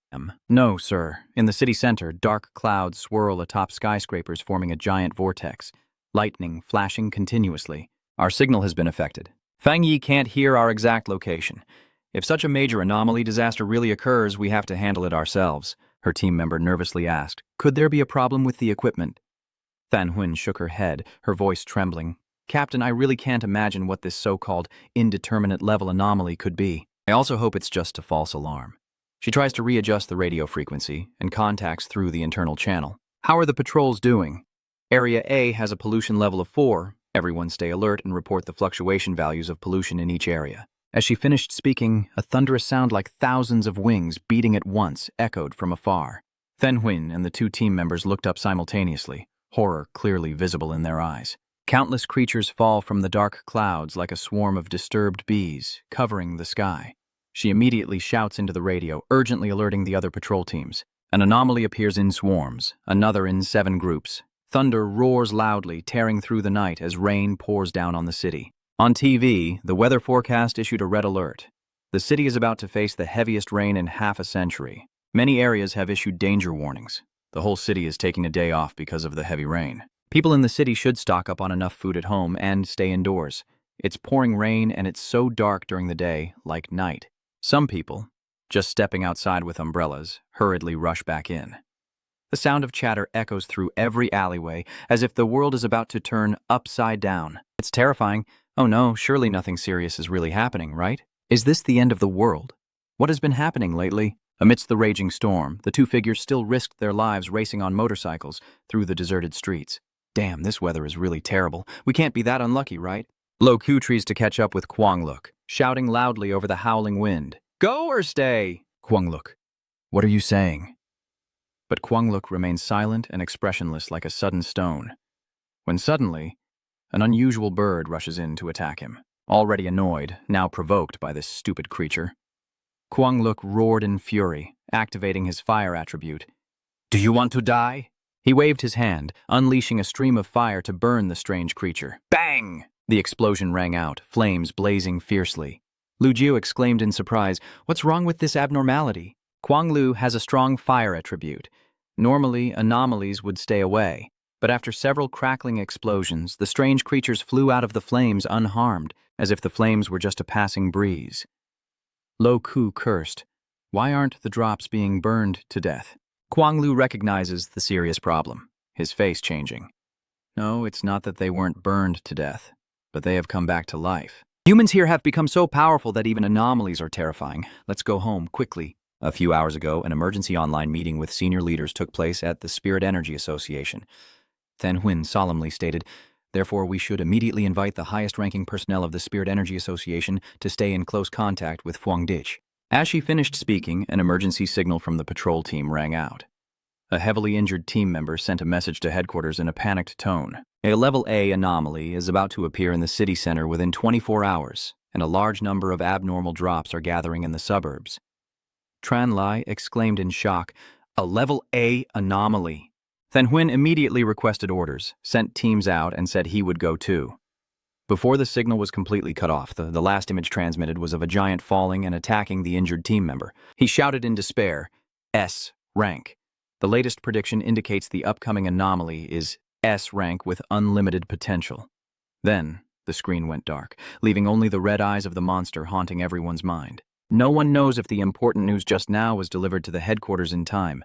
"No, sir. In the city center, dark clouds swirl atop skyscrapers forming a giant vortex, lightning flashing continuously. Our signal has been affected. Fang Yi can't hear our exact location. If such a major anomaly disaster really occurs, we have to handle it ourselves," her team member nervously asked. "Could there be a problem with the equipment?" Than Huyn shook her head, her voice trembling. "Captain, I really can't imagine what this so-called indeterminate level anomaly could be. I also hope it's just a false alarm." She tries to readjust the radio frequency and contacts through the internal channel. "How are the patrols doing?" "Area A has a pollution level of 4. Everyone stay alert and report the fluctuation values of pollution in each area." As she finished speaking, a thunderous sound like thousands of wings beating at once echoed from afar. Than Huyn and the 2 team members looked up simultaneously, horror clearly visible in their eyes. Countless creatures fall from the dark clouds like a swarm of disturbed bees, covering the sky. She immediately shouts into the radio, urgently alerting the other patrol teams. An anomaly appears in swarms, another in 7 groups. Thunder roars loudly, tearing through the night as rain pours down on the city. On TV, the weather forecast issued a red alert. The city is about to face the heaviest rain in half a century. Many areas have issued danger warnings. The whole city is taking a day off because of the heavy rain. People in the city should stock up on enough food at home and stay indoors. It's pouring rain and it's so dark during the day, like night. Some people, just stepping outside with umbrellas, hurriedly rush back in. The sound of chatter echoes through every alleyway, as if the world is about to turn upside down. It's terrifying. Oh no, surely nothing serious is really happening, right? Is this the end of the world? What has been happening lately? Amidst the raging storm, the 2 figures still risked their lives racing on motorcycles through the deserted streets. "Damn, this weather is really terrible. We can't be that unlucky, right?" Lo Ku tries to catch up with Quangluk, shouting loudly over the howling wind. "Go or stay!" "Quangluk, what are you saying?" But Quangluk remains silent and expressionless like a sudden stone. when suddenly, an unusual bird rushes in to attack him. Already annoyed, now provoked by this stupid creature, Kwang-luk roared in fury, activating his fire attribute. "Do you want to die?" He waved his hand, unleashing a stream of fire to burn the strange creature. Bang! The explosion rang out, flames blazing fiercely. Lu Jiu exclaimed in surprise, "What's wrong with this abnormality?" Kwang Lu has a strong fire attribute. Normally, anomalies would stay away, but after several crackling explosions, the strange creatures flew out of the flames unharmed, as if the flames were just a passing breeze. Lo Ku cursed. Why aren't the drops being burned to death? Kwang Lu recognizes the serious problem, his face changing. No, it's not that they weren't burned to death, but they have come back to life. Humans here have become so powerful that even anomalies are terrifying. Let's go home, quickly. A few hours ago, an emergency online meeting with senior leaders took place at the Spirit Energy Association. Then Huyn solemnly stated, "Therefore, we should immediately invite the highest-ranking personnel of the Spirit Energy Association to stay in close contact with Phuong Dich." As she finished speaking, an emergency signal from the patrol team rang out. A heavily injured team member sent a message to headquarters in a panicked tone. A Level A anomaly is about to appear in the city center within 24 hours, and a large number of abnormal drops are gathering in the suburbs. Tran Lai exclaimed in shock, "A Level A anomaly." Then Huyn immediately requested orders, sent teams out, and said he would go too. Before the signal was completely cut off, the last image transmitted was of a giant falling and attacking the injured team member. He shouted in despair, "S rank." The latest prediction indicates the upcoming anomaly is S rank with unlimited potential. Then, the screen went dark, leaving only the red eyes of the monster haunting everyone's mind. No one knows if the important news just now was delivered to the headquarters in time.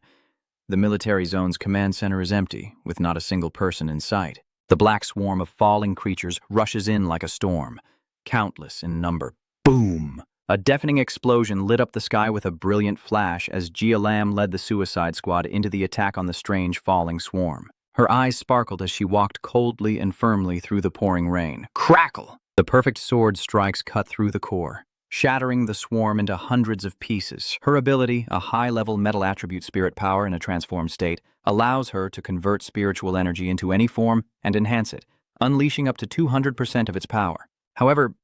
The military zone's command center is empty, with not a single person in sight. The black swarm of falling creatures rushes in like a storm, countless in number. Boom! A deafening explosion lit up the sky with a brilliant flash as Gia Lam led the suicide squad into the attack on the strange falling swarm. Her eyes sparkled as she walked coldly and firmly through the pouring rain. Crackle! The perfect sword strikes cut through the core, shattering the swarm into hundreds of pieces. Her ability, a high-level metal attribute spirit power in a transformed state, allows her to convert spiritual energy into any form and enhance it, unleashing up to 200% of its power. However,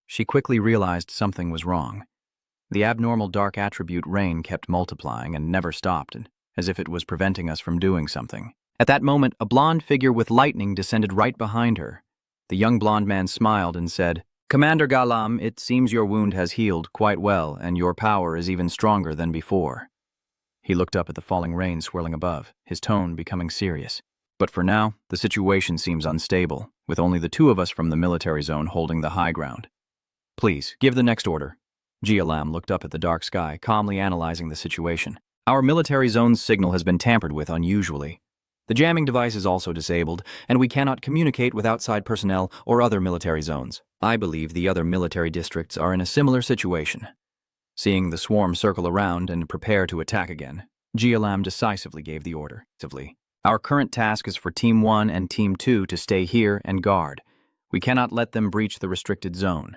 she quickly realized something was wrong. The abnormal dark attribute rain kept multiplying and never stopped, as if it was preventing us from doing something. At that moment, a blonde figure with lightning descended right behind her. The young blonde man smiled and said, "Commander Galam, it seems your wound has healed quite well, and your power is even stronger than before." He looked up at the falling rain swirling above, his tone becoming serious. "But for now, the situation seems unstable, with only the two of us from the military zone holding the high ground." "Please, give the next order." Gia Lam looked up at the dark sky, calmly analyzing the situation. "Our military zone's signal has been tampered with unusually. The jamming device is also disabled, and we cannot communicate with outside personnel or other military zones. I believe the other military districts are in a similar situation." Seeing the swarm circle around and prepare to attack again, Gia Lam decisively gave the order. "Our current task is for Team 1 and Team 2 to stay here and guard. We cannot let them breach the restricted zone.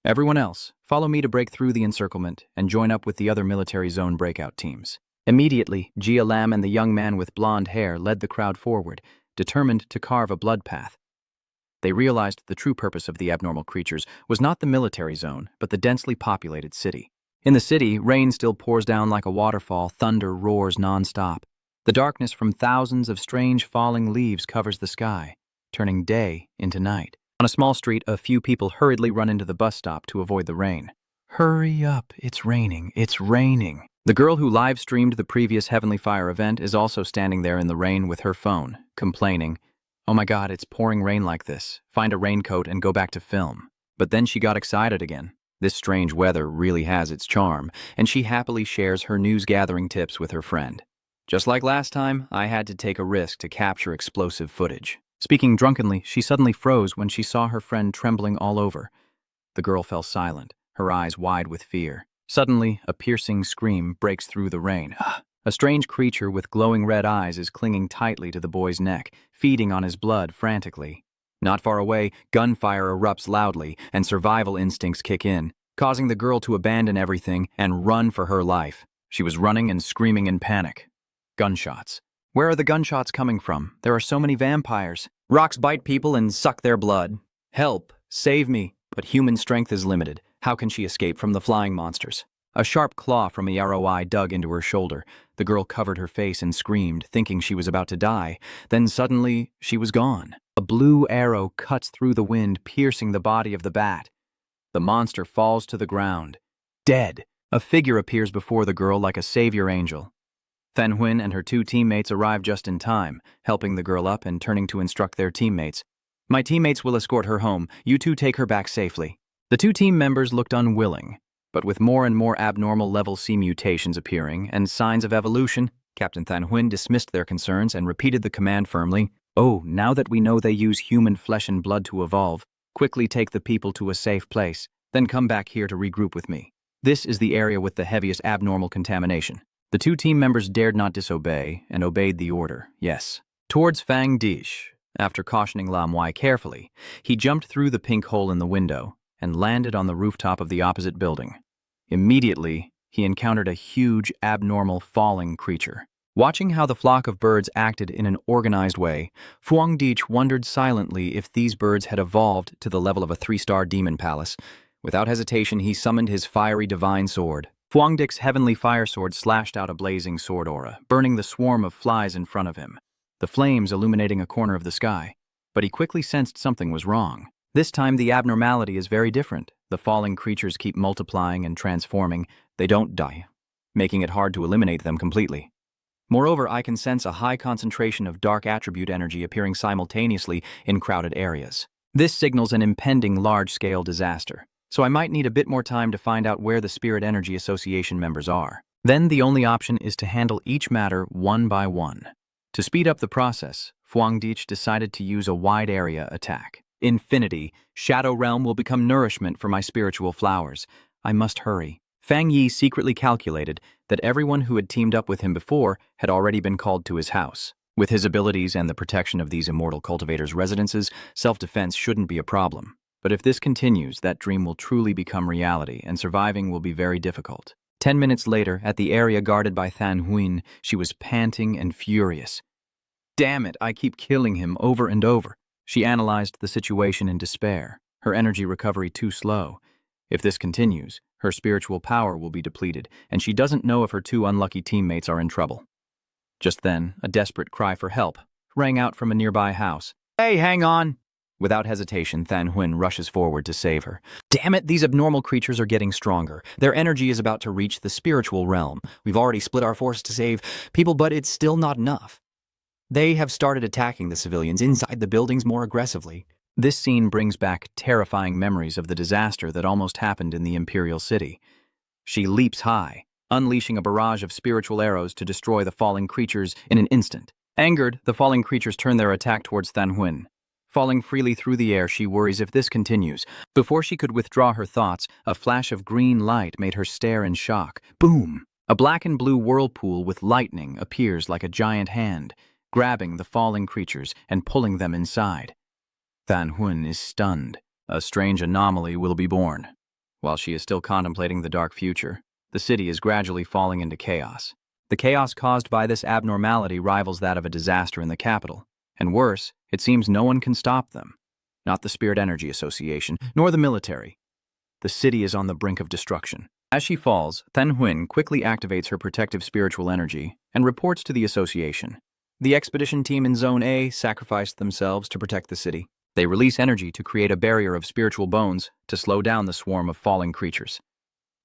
Everyone else, follow me to break through the encirclement and join up with the other military zone breakout teams." Immediately, Gia Lam and the young man with blonde hair led the crowd forward, determined to carve a blood path. They realized the true purpose of the abnormal creatures was not the military zone, but the densely populated city. In the city, rain still pours down like a waterfall, thunder roars non-stop. The darkness from thousands of strange falling leaves covers the sky, turning day into night. On a small street, a few people hurriedly run into the bus stop to avoid the rain. "Hurry up, it's raining, it's raining." The girl who live-streamed the previous Heavenly Fire event is also standing there in the rain with her phone, complaining, "Oh my God, it's pouring rain like this. Find a raincoat and go back to film." But then she got excited again. This strange weather really has its charm, and she happily shares her news-gathering tips with her friend. "Just like last time, I had to take a risk to capture explosive footage." Speaking drunkenly, she suddenly froze when she saw her friend trembling all over. The girl fell silent, her eyes wide with fear. Suddenly, a piercing scream breaks through the rain. A strange creature with glowing red eyes is clinging tightly to the boy's neck, feeding on his blood frantically. Not far away, gunfire erupts loudly, and survival instincts kick in, causing the girl to abandon everything and run for her life. She was running and screaming in panic. Gunshots. Where are the gunshots coming from? There are so many vampires. Rocks bite people and suck their blood. Help, save me. But human strength is limited. How can she escape from the flying monsters? A sharp claw from a ROI dug into her shoulder. The girl covered her face and screamed, thinking she was about to die. Then suddenly, she was gone. A blue arrow cuts through the wind, piercing the body of the bat. The monster falls to the ground, dead. A figure appears before the girl like a savior angel. Fan Huyn and her 2 teammates arrive just in time, helping the girl up and turning to instruct their teammates. My teammates will escort her home. You 2 take her back safely. The 2 team members looked unwilling, but with more and more abnormal level C mutations appearing and signs of evolution, Captain Fan Huyn dismissed their concerns and repeated the command firmly. Oh, now that we know they use human flesh and blood to evolve, quickly take the people to a safe place, then come back here to regroup with me. This is the area with the heaviest abnormal contamination. The 2 team members dared not disobey and obeyed the order, yes. Towards Fang Yi. After cautioning Lam Wai carefully, he jumped through the pink hole in the window and landed on the rooftop of the opposite building. Immediately, he encountered a huge, abnormal, falling creature. Watching how the flock of birds acted in an organized way, Fang Yi wondered silently if these birds had evolved to the level of a 3-star demon palace. Without hesitation, he summoned his fiery divine sword. Fang Yi's heavenly fire sword slashed out a blazing sword aura, burning the swarm of flies in front of him, the flames illuminating a corner of the sky. But he quickly sensed something was wrong. This time the abnormality is very different. The falling creatures keep multiplying and transforming. They don't die, making it hard to eliminate them completely. Moreover, I can sense a high concentration of dark attribute energy appearing simultaneously in crowded areas. This signals an impending large-scale disaster, so I might need a bit more time to find out where the Spirit Energy Association members are. Then the only option is to handle each matter one by one. To speed up the process, Fang Yi decided to use a wide area attack. Infinity, Shadow Realm will become nourishment for my spiritual flowers. I must hurry. Fang Yi secretly calculated that everyone who had teamed up with him before had already been called to his house. With his abilities and the protection of these immortal cultivators' residences, self-defense shouldn't be a problem. But if this continues, that dream will truly become reality, and surviving will be very difficult. 10 minutes later, at the area guarded by Fan Huyn, she was panting and furious. Damn it, I keep killing him over and over. She analyzed the situation in despair, her energy recovery too slow. If this continues, her spiritual power will be depleted, and she doesn't know if her 2 unlucky teammates are in trouble. Just then, a desperate cry for help rang out from a nearby house. Hey, hang on! Without hesitation, Fan Huyn rushes forward to save her. Damn it, these abnormal creatures are getting stronger. Their energy is about to reach the spiritual realm. We've already split our force to save people, but it's still not enough. They have started attacking the civilians inside the buildings more aggressively. This scene brings back terrifying memories of the disaster that almost happened in the Imperial City. She leaps high, unleashing a barrage of spiritual arrows to destroy the falling creatures in an instant. Angered, the falling creatures turn their attack towards Fan Huyn. Falling freely through the air, she worries if this continues. Before she could withdraw her thoughts, a flash of green light made her stare in shock. Boom! A black and blue whirlpool with lightning appears like a giant hand, grabbing the falling creatures and pulling them inside. Fan Huyn is stunned. A strange anomaly will be born. While she is still contemplating the dark future, the city is gradually falling into chaos. The chaos caused by this abnormality rivals that of a disaster in the capital. And worse, it seems no one can stop them. Not the Spirit Energy Association, nor the military. The city is on the brink of destruction. As she falls, Fan Huyn quickly activates her protective spiritual energy and reports to the association. The expedition team in Zone A sacrificed themselves to protect the city. They release energy to create a barrier of spiritual bones to slow down the swarm of falling creatures.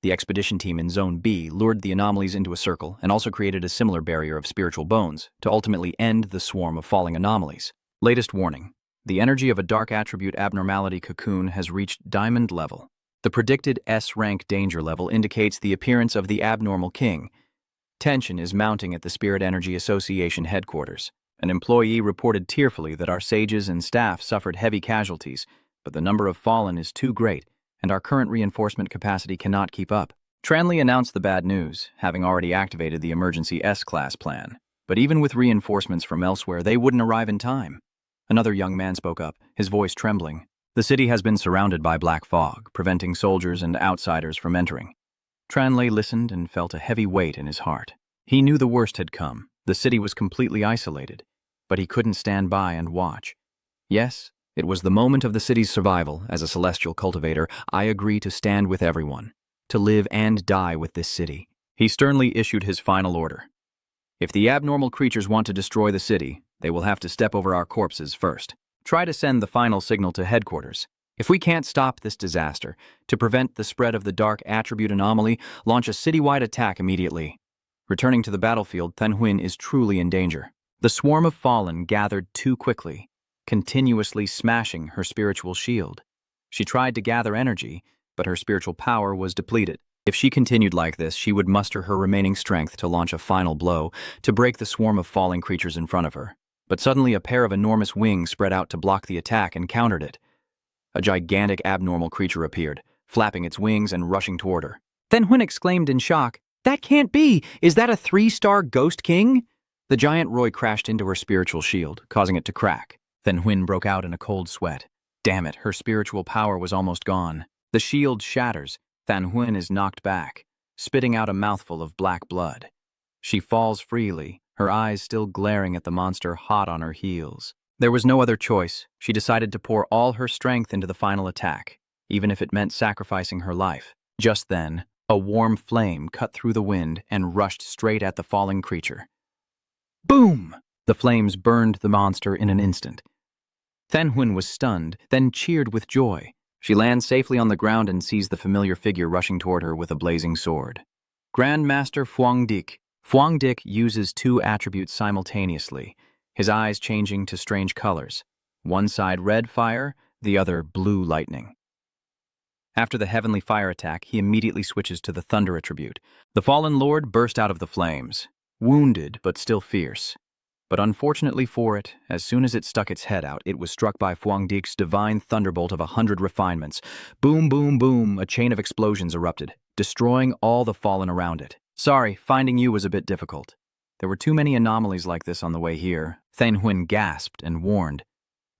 The expedition team in Zone B lured the anomalies into a circle and also created a similar barrier of spiritual bones to ultimately end the swarm of falling anomalies. Latest warning. The energy of a dark attribute abnormality cocoon has reached diamond level. The predicted S-rank danger level indicates the appearance of the abnormal king. Tension is mounting at the Spirit Energy Association headquarters. An employee reported tearfully that our sages and staff suffered heavy casualties, but the number of fallen is too great, and our current reinforcement capacity cannot keep up. Tranley announced the bad news, having already activated the emergency S-class plan. But even with reinforcements from elsewhere, they wouldn't arrive in time. Another young man spoke up, his voice trembling. The city has been surrounded by black fog, preventing soldiers and outsiders from entering. Tranley listened and felt a heavy weight in his heart. He knew the worst had come. The city was completely isolated, but he couldn't stand by and watch. Yes, It was the moment of the city's survival. As a celestial cultivator, I agree to stand with everyone, to live and die with this city. he sternly issued his final order. If the abnormal creatures want to destroy the city, they will have to step over our corpses first. Try to send the final signal to headquarters. If we can't stop this disaster, to prevent the spread of the dark attribute anomaly, launch a citywide attack immediately. Returning to the battlefield, Then Huin is truly in danger. The swarm of fallen gathered too quickly, continuously smashing her spiritual shield. She tried to gather energy, but her spiritual power was depleted. If she continued like this, she would muster her remaining strength to launch a final blow to break the swarm of falling creatures in front of her. But suddenly a pair of enormous wings spread out to block the attack and countered it. A gigantic abnormal creature appeared, flapping its wings and rushing toward her. Then Huin exclaimed in shock, "That can't be! Is that a 3-star ghost king?" The giant Roy crashed into her spiritual shield, causing it to crack. Then Huin broke out in a cold sweat. Damn it, her spiritual power was almost gone. The shield shatters. Then Huin is knocked back, spitting out a mouthful of black blood. She falls freely, her eyes still glaring at the monster hot on her heels. There was no other choice. She decided to pour all her strength into the final attack, even if it meant sacrificing her life. Just then, a warm flame cut through the wind and rushed straight at the falling creature. Boom! The flames burned the monster in an instant. Then Huin was stunned, then cheered with joy. She lands safely on the ground and sees the familiar figure rushing toward her with a blazing sword. Grandmaster Fang Yi. Fang Yi uses 2 attributes simultaneously, his eyes changing to strange colors. One side red fire, the other blue lightning. After the heavenly fire attack, he immediately switches to the thunder attribute. The fallen lord burst out of the flames, wounded but still fierce. But unfortunately for it, as soon as it stuck its head out, it was struck by Fang Yi's divine thunderbolt of 100 refinements. Boom, boom, boom, a chain of explosions erupted, destroying all the fallen around it. Sorry, finding you was a bit difficult. There were too many anomalies like this on the way here. Then Huin gasped and warned,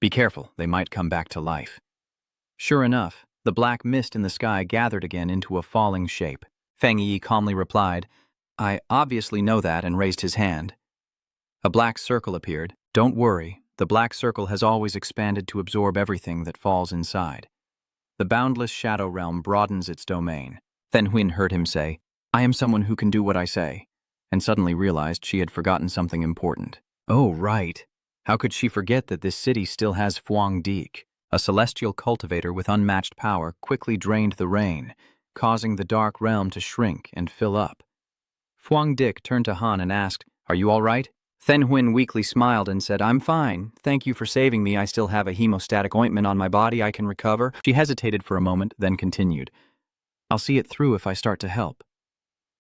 "Be careful, they might come back to life." Sure enough, the black mist in the sky gathered again into a falling shape. Fang Yi calmly replied, "I obviously know that," and raised his hand. A black circle appeared. Don't worry, the black circle has always expanded to absorb everything that falls inside. The boundless shadow realm broadens its domain. Then Huin heard him say, "I am someone who can do what I say," and suddenly realized she had forgotten something important. Oh, right. How could she forget that this city still has Fang Yi? A celestial cultivator with unmatched power quickly drained the rain, causing the dark realm to shrink and fill up. Fang Yi turned to Han and asked, "Are you all right?" Then Huin weakly smiled and said, "I'm fine. Thank you for saving me. I still have a hemostatic ointment on my body. I can recover." She hesitated for a moment, then continued, "I'll see it through if I start to help."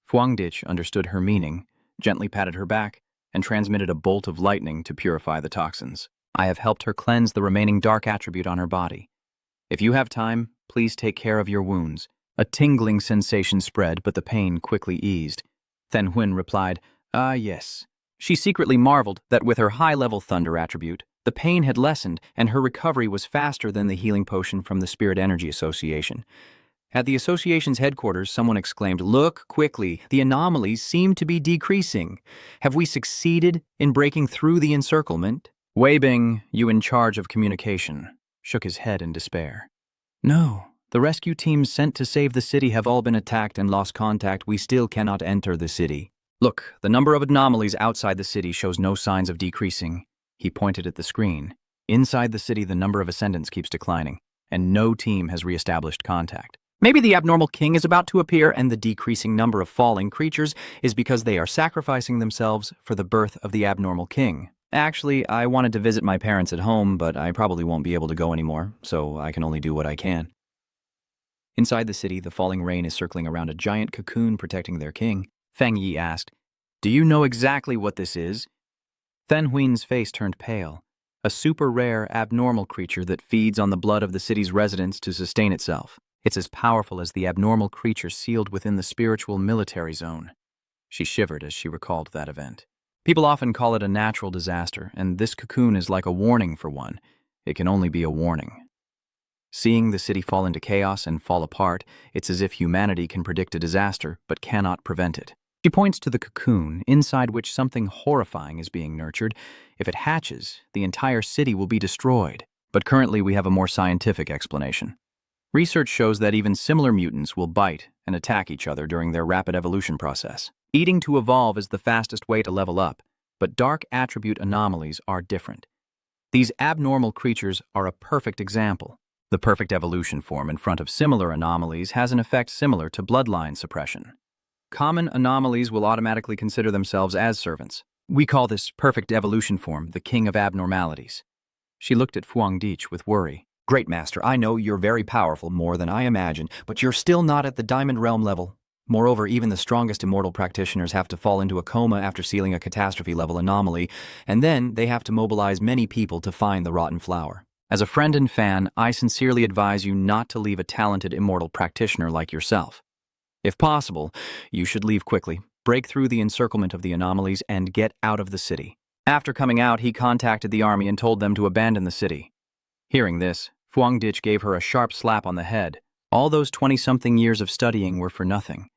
Fang Yi understood her meaning, gently patted her back, and transmitted a bolt of lightning to purify the toxins. I have helped her cleanse the remaining dark attribute on her body. If you have time, please take care of your wounds. A tingling sensation spread, but the pain quickly eased. Then Huin replied, "Ah, yes." She secretly marveled that with her high-level thunder attribute, the pain had lessened and her recovery was faster than the healing potion from the Spirit Energy Association. At the association's headquarters, someone exclaimed, "Look quickly, the anomalies seem to be decreasing. Have we succeeded in breaking through the encirclement?" Wei Bing, you in charge of communication, shook his head in despair. "No, the rescue teams sent to save the city have All been attacked and lost contact. We still cannot enter the city. Look, the number of anomalies outside the city shows no signs of decreasing." He pointed at the screen. Inside the city, the number of ascendants keeps declining, and no team has reestablished contact. Maybe the abnormal king is about to appear, and the decreasing number of falling creatures is because they are sacrificing themselves for the birth of the abnormal king. Actually, I wanted to visit my parents at home, but I probably won't be able to go anymore, so I can only do what I can. Inside the city, the falling rain is circling around a giant cocoon protecting their king. Fang Yi asked, "Do you know exactly what this is?" Then Huin's face turned pale. A super rare, abnormal creature that feeds on the blood of the city's residents to sustain itself. It's as powerful as the abnormal creature sealed within the spiritual military zone. She shivered as she recalled that event. People often call it a natural disaster, and this cocoon is like a warning for one. It can only be a warning. Seeing the city fall into chaos and fall apart, it's as if humanity can predict a disaster but cannot prevent it. She points to the cocoon, inside which something horrifying is being nurtured. If it hatches, the entire city will be destroyed. but currently we have a more scientific explanation. Research shows that even similar mutants will bite and attack each other during their rapid evolution process. Eating to evolve is the fastest way to level up, but dark attribute anomalies are different. These abnormal creatures are a perfect example. The perfect evolution form in front of similar anomalies has an effect similar to bloodline suppression. Common anomalies will automatically consider themselves as servants. We call this perfect evolution form the king of abnormalities. She looked at Fang Yi with worry. Great Master, I know you're very powerful, more than I imagine, but you're still not at the Diamond Realm level. Moreover, even the strongest immortal practitioners have to fall into a coma after sealing a catastrophe-level anomaly, and then they have to mobilize many people to find the rotten flower. As a friend and fan, I sincerely advise you not to leave a talented immortal practitioner like yourself. If possible, you should leave quickly, break through the encirclement of the anomalies, and get out of the city. After coming out, he contacted the army and told them to abandon the city. Hearing this, Fang Yi gave her a sharp slap on the head. All those 20-something years of studying were for nothing,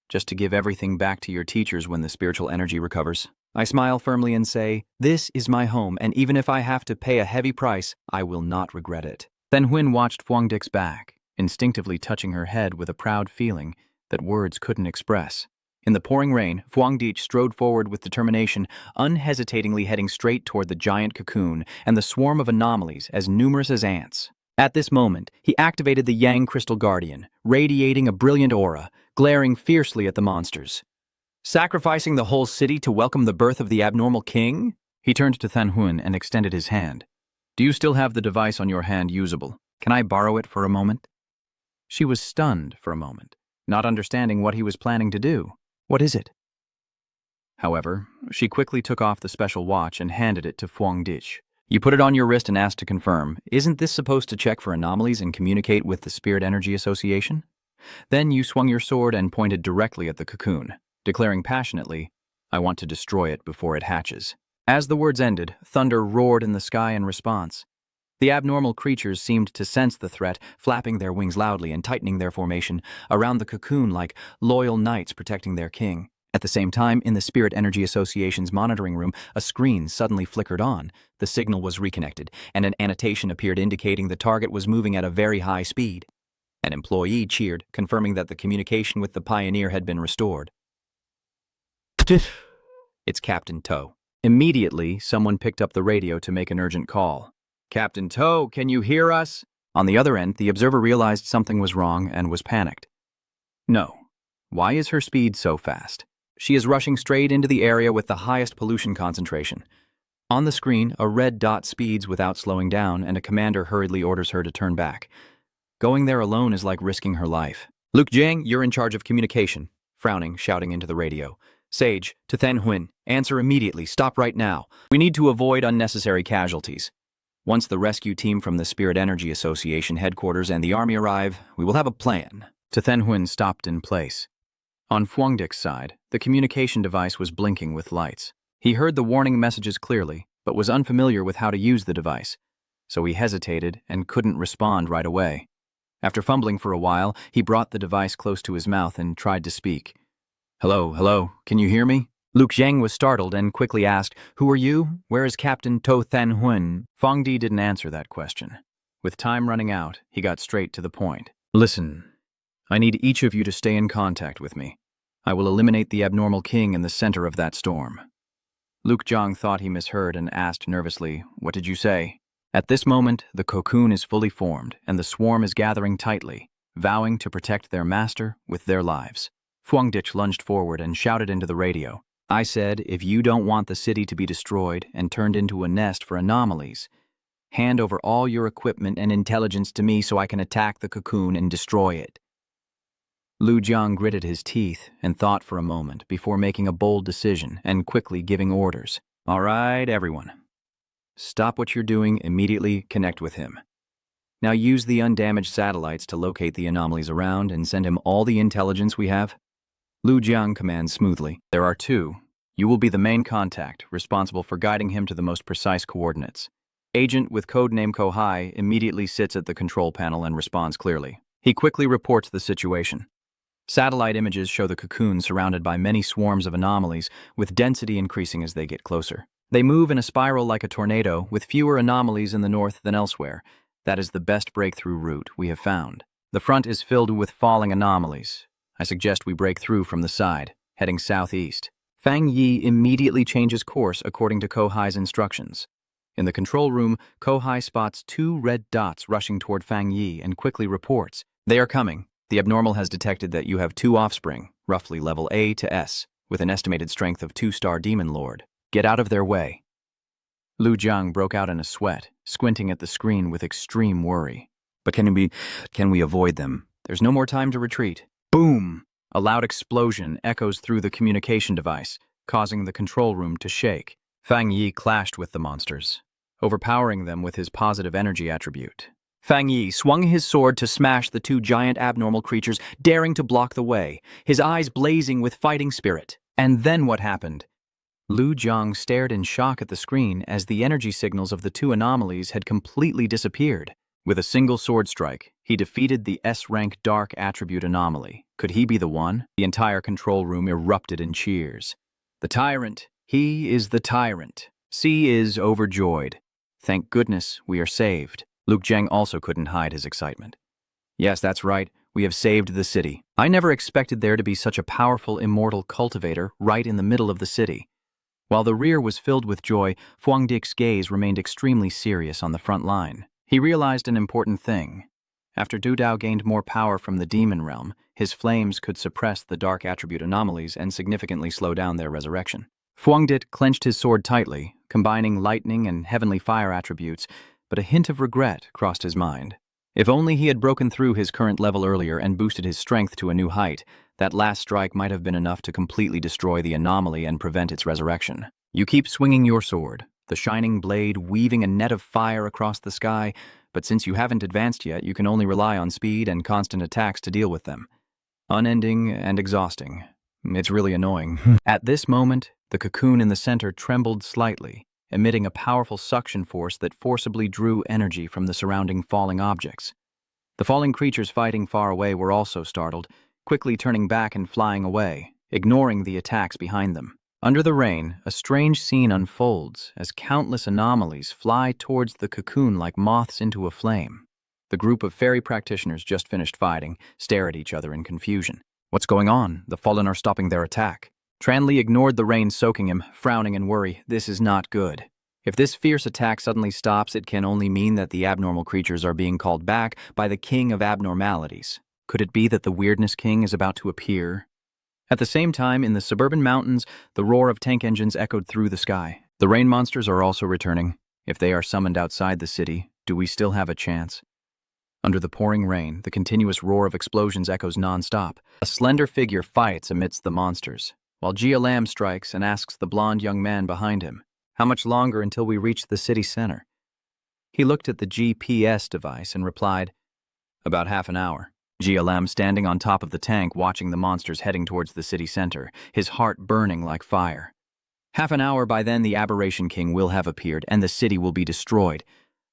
just to give everything back to your teachers when the spiritual energy recovers. I smile firmly and say, this is my home, and even if I have to pay a heavy price, I will not regret it. Then Huynh watched Fang Yi's back, instinctively touching her head with a proud feeling that words couldn't express. In the pouring rain, Fang Yi strode forward with determination, unhesitatingly heading straight toward the giant cocoon and the swarm of anomalies as numerous as ants. At this moment, he activated the Yang Crystal Guardian, radiating a brilliant aura, glaring fiercely at the monsters. Sacrificing the whole city to welcome the birth of the abnormal king? He turned to Than Huynh and extended his hand. Do you still have the device on your hand usable? Can I borrow it for a moment? She was stunned for a moment, not understanding what he was planning to do. What is it? However, she quickly took off the special watch and handed it to Fang Yi. You put it on your wrist and asked to confirm. Isn't this supposed to check for anomalies and communicate with the Spirit Energy Association? Then you swung your sword and pointed directly at the cocoon, declaring passionately, I want to destroy it before it hatches. As the words ended, thunder roared in the sky in response. The abnormal creatures seemed to sense the threat, flapping their wings loudly and tightening their formation around the cocoon like loyal knights protecting their king. At the same time, in the Spirit Energy Association's monitoring room, a screen suddenly flickered on. The signal was reconnected, and an annotation appeared indicating the target was moving at a very high speed. An employee cheered, confirming that the communication with the pioneer had been restored. It's Captain Toe. Immediately, someone picked up the radio to make an urgent call. Captain Toe, can you hear us? On the other end, the observer realized something was wrong and was panicked. No. Why is her speed so fast? She is rushing straight into the area with the highest pollution concentration. On the screen, a red dot speeds without slowing down, and a commander hurriedly orders her to turn back. Going there alone is like risking her life. Luke Jiang, you're in charge of communication. Frowning, shouting into the radio. Sage, to Than Huynh, answer immediately, stop right now. We need to avoid unnecessary casualties. Once the rescue team from the Spirit Energy Association headquarters and the army arrive, we will have a plan. To Than Huynh stopped in place. On Fang Yi's side, the communication device was blinking with lights. He heard the warning messages clearly, but was unfamiliar with how to use the device, so he hesitated and couldn't respond right away. After fumbling for a while, he brought the device close to his mouth and tried to speak. Hello, can you hear me? Luke Zhang was startled and quickly asked, Who are you? Where is Captain To Than Huynh? Fang Yi didn't answer that question. With time running out, he got straight to the point. Listen, I need each of you to stay in contact with me. I will eliminate the abnormal king in the center of that storm. Luke Zhang thought he misheard and asked nervously, What did you say? At this moment, the cocoon is fully formed and the swarm is gathering tightly, vowing to protect their master with their lives. Fang Yi lunged forward and shouted into the radio. I said, if you don't want the city to be destroyed and turned into a nest for anomalies, hand over all your equipment and intelligence to me so I can attack the cocoon and destroy it. Lu Jiang gritted his teeth and thought for a moment before making a bold decision and quickly giving orders. All right, everyone. Stop what you're doing, immediately connect with him. Now use the undamaged satellites to locate the anomalies around and send him all the intelligence we have. Lu Jiang commands smoothly. There are two. You will be the main contact, responsible for guiding him to the most precise coordinates. Agent with codename Kohai immediately sits at the control panel and responds clearly. He quickly reports the situation. Satellite images show the cocoon surrounded by many swarms of anomalies, with density increasing as they get closer. They move in a spiral like a tornado, with fewer anomalies in the north than elsewhere. That is the best breakthrough route we have found. The front is filled with falling anomalies. I suggest we break through from the side, heading southeast. Fang Yi immediately changes course according to Kohai's instructions. In the control room, Kohai spots 2 red dots rushing toward Fang Yi and quickly reports, "They are coming. The abnormal has detected that you have 2 offspring, roughly level A to S, with an estimated strength of 2-star Demon Lord. Get out of their way." Lu Jiang broke out in a sweat, squinting at the screen with extreme worry. But can we avoid them? There's no more time to retreat. Boom! A loud explosion echoes through the communication device, causing the control room to shake. Fang Yi clashed with the monsters, overpowering them with his positive energy attribute. Fang Yi swung his sword to smash the 2 giant abnormal creatures, daring to block the way, his eyes blazing with fighting spirit. And then what happened? Lu Jiang stared in shock at the screen as the energy signals of the 2 anomalies had completely disappeared. With a single sword strike, he defeated the S-rank dark attribute anomaly. Could he be the one? The entire control room erupted in cheers. The tyrant! He is the tyrant. C is overjoyed. Thank goodness we are saved. Luke Zheng also couldn't hide his excitement. Yes, that's right. We have saved the city. I never expected there to be such a powerful immortal cultivator right in the middle of the city. While the rear was filled with joy, Fuang Dic's gaze remained extremely serious on the front line. He realized an important thing. After Du Dao gained more power from the demon realm, his flames could suppress the dark attribute anomalies and significantly slow down their resurrection. Fuang Dic clenched his sword tightly, combining lightning and heavenly fire attributes, but a hint of regret crossed his mind. If only he had broken through his current level earlier and boosted his strength to a new height, that last strike might have been enough to completely destroy the anomaly and prevent its resurrection. You keep swinging your sword, the shining blade weaving a net of fire across the sky, but since you haven't advanced yet, you can only rely on speed and constant attacks to deal with them. Unending and exhausting. It's really annoying. At this moment, the cocoon in the center trembled slightly, emitting a powerful suction force that forcibly drew energy from the surrounding falling objects. The falling creatures fighting far away were also startled, quickly turning back and flying away, ignoring the attacks behind them. Under the rain, a strange scene unfolds as countless anomalies fly towards the cocoon like moths into a flame. The group of fairy practitioners just finished fighting stare at each other in confusion. What's going on? The fallen are stopping their attack. Tranli ignored the rain soaking him, frowning in worry. This is not good. If this fierce attack suddenly stops, it can only mean that the abnormal creatures are being called back by the king of abnormalities. Could it be that the Weirdness King is about to appear? At the same time, in the suburban mountains, the roar of tank engines echoed through the sky. The rain monsters are also returning. If they are summoned outside the city, do we still have a chance? Under the pouring rain, the continuous roar of explosions echoes non-stop. A slender figure fights amidst the monsters, while Jia Lam strikes and asks the blond young man behind him, "How much longer until we reach the city center?" He looked at the GPS device and replied, "About half an hour." Jia Lam standing on top of the tank watching the monsters heading towards the city center, his heart burning like fire. Half an hour, by then the Aberration King will have appeared and the city will be destroyed.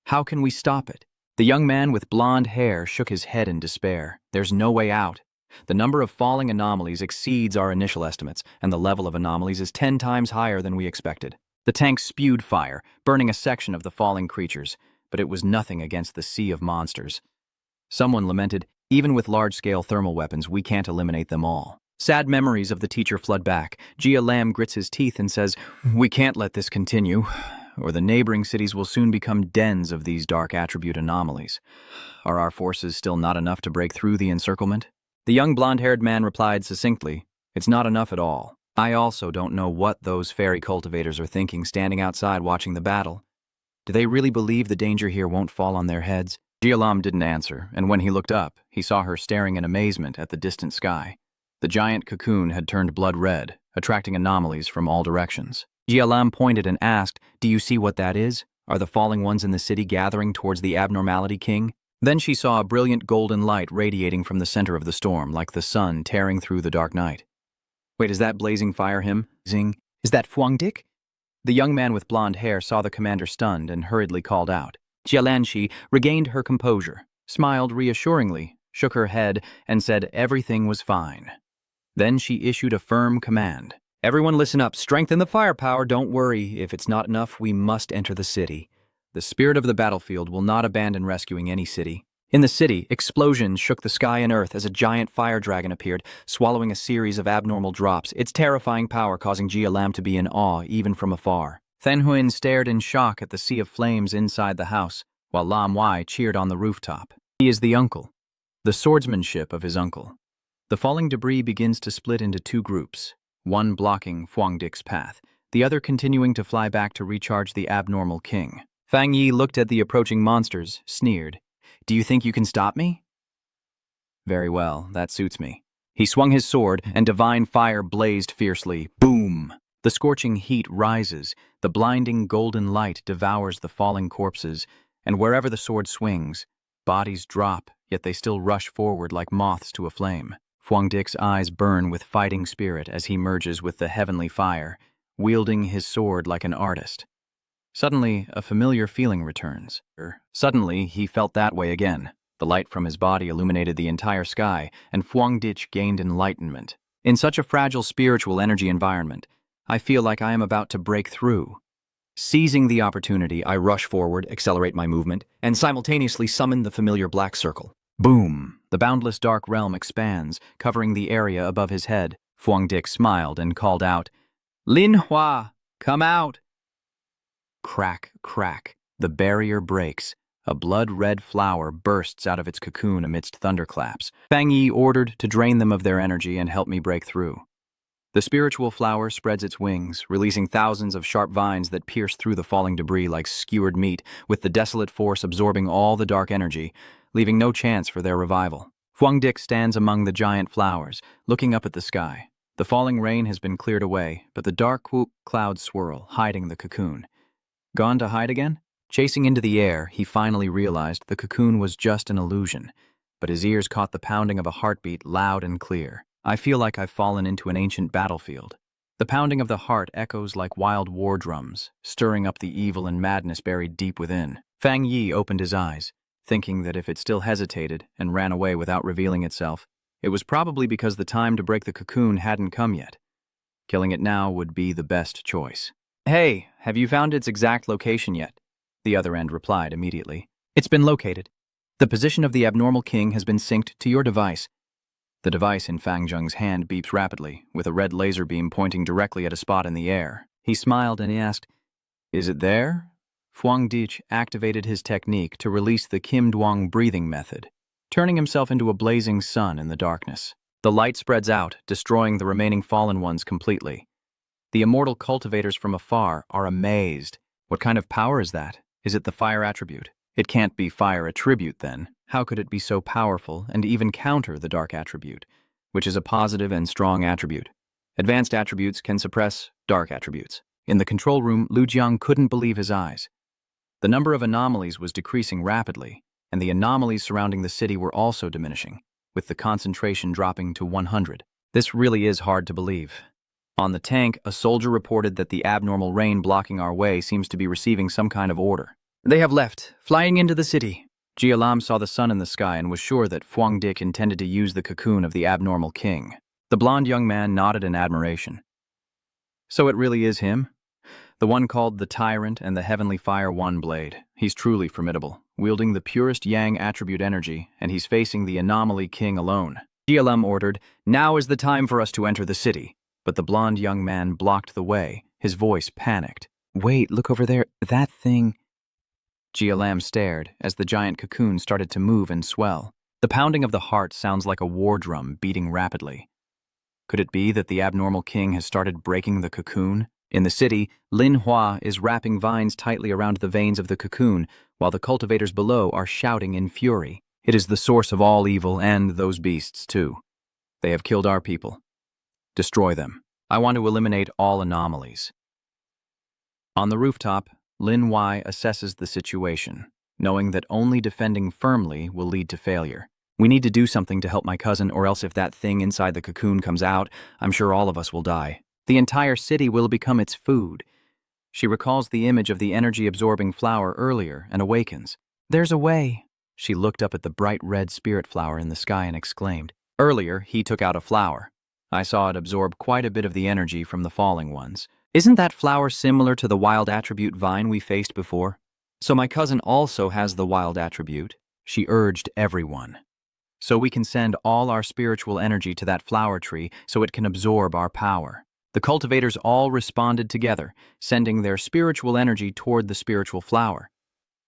How can we stop it? The young man with blonde hair shook his head in despair. There's no way out. The number of falling anomalies exceeds our initial estimates, and the level of anomalies is 10 times higher than we expected. The tank spewed fire, burning a section of the falling creatures, but it was nothing against the sea of monsters. Someone lamented, "Even with large-scale thermal weapons, we can't eliminate them all." Sad memories of the teacher flood back. Jia Lam grits his teeth and says, "We can't let this continue, or the neighboring cities will soon become dens of these dark attribute anomalies. Are our forces still not enough to break through the encirclement?" The young blonde-haired man replied succinctly, "It's not enough at all. I also don't know what those fairy cultivators are thinking standing outside watching the battle. Do they really believe the danger here won't fall on their heads?" Jia Lam didn't answer, and when he looked up, he saw her staring in amazement at the distant sky. The giant cocoon had turned blood red, attracting anomalies from all directions. Jia Lam pointed and asked, "Do you see what that is? Are the falling ones in the city gathering towards the Abnormality King?" Then she saw a brilliant golden light radiating from the center of the storm, like the sun tearing through the dark night. "Wait, is that blazing fire him? Zing. Is that Fuang Dic?" The young man with blonde hair saw the commander stunned and hurriedly called out. Jia Lanxi regained her composure, smiled reassuringly, shook her head, and said everything was fine. Then she issued a firm command. Everyone listen up. Strengthen the firepower. Don't worry. If it's not enough, we must enter the city. The spirit of the battlefield will not abandon rescuing any city. In the city, explosions shook the sky and earth as a giant fire dragon appeared, swallowing a series of abnormal drops, its terrifying power causing Lam to be in awe even from afar. Then Huin stared in shock at the sea of flames inside the house, while Lam Wai cheered on the rooftop. He is the uncle, the swordsmanship of his uncle. The falling debris begins to split into two groups, one blocking Fang Dic's path, the other continuing to fly back to recharge the abnormal king. Fang Yi looked at the approaching monsters, sneered. Do you think you can stop me? Very well, that suits me. He swung his sword, and divine fire blazed fiercely. Boom! The scorching heat rises, the blinding golden light devours the falling corpses, and wherever the sword swings, bodies drop, yet they still rush forward like moths to a flame. Fang Dic's eyes burn with fighting spirit as he merges with the heavenly fire, wielding his sword like an artist. Suddenly, a familiar feeling returns. Suddenly, he felt that way again. The light from his body illuminated the entire sky, and Fang Dic gained enlightenment. In such a fragile spiritual energy environment, I feel like I am about to break through. Seizing the opportunity, I rush forward, accelerate my movement, and simultaneously summon the familiar black circle. Boom! The boundless dark realm expands, covering the area above his head. Fang Dic smiled and called out, Lin Hua, come out! Crack, crack. The barrier breaks. A blood-red flower bursts out of its cocoon amidst thunderclaps. Fang Yi ordered to drain them of their energy and help me break through. The spiritual flower spreads its wings, releasing thousands of sharp vines that pierce through the falling debris like skewered meat, with the desolate force absorbing all the dark energy, leaving no chance for their revival. Fang Dic stands among the giant flowers, looking up at the sky. The falling rain has been cleared away, but the dark clouds swirl, hiding the cocoon. Gone to hide again? Chasing into the air, he finally realized the cocoon was just an illusion, but his ears caught the pounding of a heartbeat loud and clear. I feel like I've fallen into an ancient battlefield. The pounding of the heart echoes like wild war drums, stirring up the evil and madness buried deep within. Fang Yi opened his eyes, thinking that if it still hesitated and ran away without revealing itself, it was probably because the time to break the cocoon hadn't come yet. Killing it now would be the best choice. Hey, have you found its exact location yet? The other end replied immediately. It's been located. The position of the abnormal king has been synced to your device. The device in Fang Zheng's hand beeps rapidly, with a red laser beam pointing directly at a spot in the air. He smiled and he asked, Is it there? Fang Dic activated his technique to release the Kim Duong breathing method, turning himself into a blazing sun in the darkness. The light spreads out, destroying the remaining fallen ones completely. The immortal cultivators from afar are amazed. What kind of power is that? Is it the fire attribute? It can't be fire attribute then. How could it be so powerful and even counter the dark attribute, which is a positive and strong attribute? Advanced attributes can suppress dark attributes. In the control room, Lu Jiang couldn't believe his eyes. The number of anomalies was decreasing rapidly, and the anomalies surrounding the city were also diminishing, with the concentration dropping to 100. This really is hard to believe. On the tank, a soldier reported that the abnormal rain blocking our way seems to be receiving some kind of order. They have left, flying into the city. Lam saw the sun in the sky and was sure that Fang Dic intended to use the cocoon of the abnormal king. The blond young man nodded in admiration. So it really is him? The one called the Tyrant and the Heavenly Fire One Blade. He's truly formidable, wielding the purest Yang attribute energy, and he's facing the Anomaly King alone. Lam ordered, Now is the time for us to enter the city. But the blond young man blocked the way, his voice panicked. Wait, look over there, that thing... Lam stared as the giant cocoon started to move and swell. The pounding of the heart sounds like a war drum beating rapidly. Could it be that the abnormal king has started breaking the cocoon? In the city, Lin Hua is wrapping vines tightly around the veins of the cocoon, while the cultivators below are shouting in fury. It is the source of all evil and those beasts, too. They have killed our people. Destroy them. I want to eliminate all anomalies. On the rooftop, Lin Wai assesses the situation, knowing that only defending firmly will lead to failure. We need to do something to help my cousin, or else if that thing inside the cocoon comes out, I'm sure all of us will die. The entire city will become its food. She recalls the image of the energy-absorbing flower earlier and awakens. There's a way. She looked up at the bright red spirit flower in the sky and exclaimed. Earlier, he took out a flower. I saw it absorb quite a bit of the energy from the falling ones. Isn't that flower similar to the wild attribute vine we faced before? So my cousin also has the wild attribute, she urged everyone. So we can send all our spiritual energy to that flower tree so it can absorb our power. The cultivators all responded together, sending their spiritual energy toward the spiritual flower.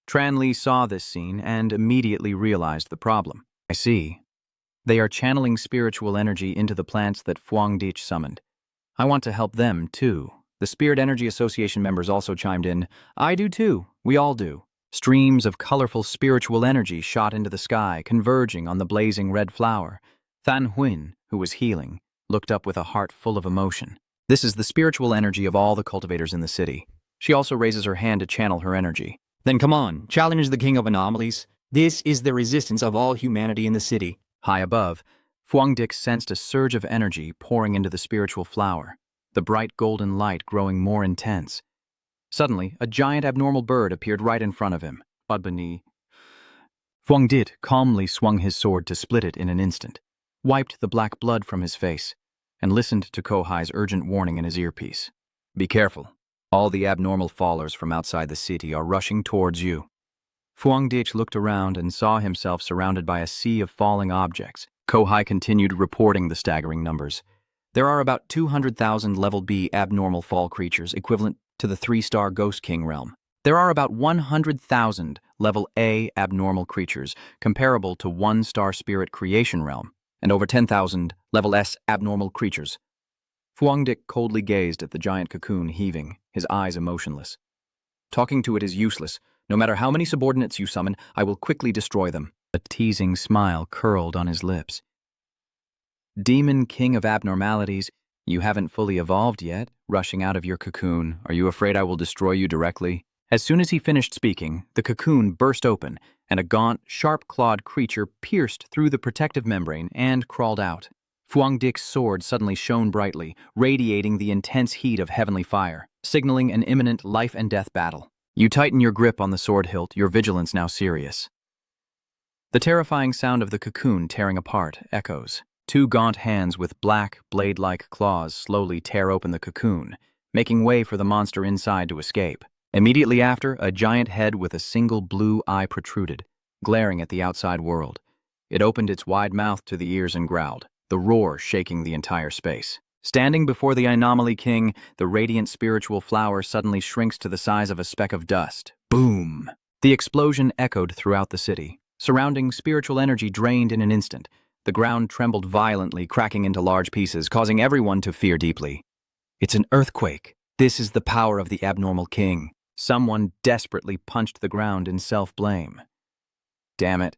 Tranli saw this scene and immediately realized the problem. I see. They are channeling spiritual energy into the plants that Fang Yi summoned. I want to help them, too. The Spirit Energy Association members also chimed in. I do too. We all do. Streams of colorful spiritual energy shot into the sky, converging on the blazing red flower. Than Huyn, who was healing, looked up with a heart full of emotion. This is the spiritual energy of all the cultivators in the city. She also raises her hand to channel her energy. Then come on, challenge the king of anomalies. This is the resistance of all humanity in the city. High above, Fang Yi sensed a surge of energy pouring into the spiritual flower, the bright golden light growing more intense. Suddenly, a giant abnormal bird appeared right in front of him. Fang Yi calmly swung his sword to split it in an instant, wiped the black blood from his face, and listened to Kohai's urgent warning in his earpiece. Be careful. All the abnormal fallers from outside the city are rushing towards you. Fang Yi looked around and saw himself surrounded by a sea of falling objects. Kohai continued reporting the staggering numbers. There are about 200,000 level B abnormal fall creatures, equivalent to the 3-star Ghost King realm. There are about 100,000 level A abnormal creatures, comparable to 1-star Spirit Creation realm, and over 10,000 level S abnormal creatures. Fang Yi coldly gazed at the giant cocoon heaving, his eyes emotionless. Talking to it is useless. No matter how many subordinates you summon, I will quickly destroy them. A teasing smile curled on his lips. Demon King of Abnormalities, you haven't fully evolved yet, rushing out of your cocoon. Are you afraid I will destroy you directly? As soon as he finished speaking, the cocoon burst open, and a gaunt, sharp-clawed creature pierced through the protective membrane and crawled out. Fang Yi's sword suddenly shone brightly, radiating the intense heat of heavenly fire, signaling an imminent life-and-death battle. You tighten your grip on the sword hilt, your vigilance now serious. The terrifying sound of the cocoon tearing apart echoes. 2 gaunt hands with black, blade-like claws slowly tear open the cocoon, making way for the monster inside to escape. Immediately after, a giant head with a single blue eye protruded, glaring at the outside world. It opened its wide mouth to the ears and growled, the roar shaking the entire space. Standing before the Anomaly King, the radiant spiritual flower suddenly shrinks to the size of a speck of dust. Boom! The explosion echoed throughout the city. Surrounding spiritual energy drained in an instant. The ground trembled violently, cracking into large pieces, causing everyone to fear deeply. It's an earthquake. This is the power of the Abnormal King. Someone desperately punched the ground in self-blame. Damn it.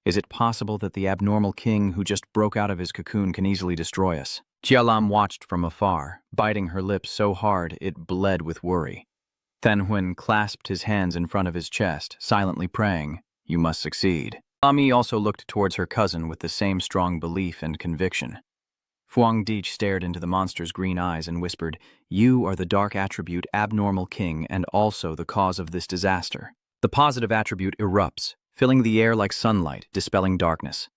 Is it possible that the Abnormal King who just broke out of his cocoon can easily destroy us? Jialam watched from afar, biting her lips so hard it bled with worry. Than Huyn clasped his hands in front of his chest, silently praying, "You must succeed." Ami also looked towards her cousin with the same strong belief and conviction. Fang Yi stared into the monster's green eyes and whispered, "You are the dark attribute Abnormal King and also the cause of this disaster." The positive attribute erupts, filling the air like sunlight, dispelling darkness.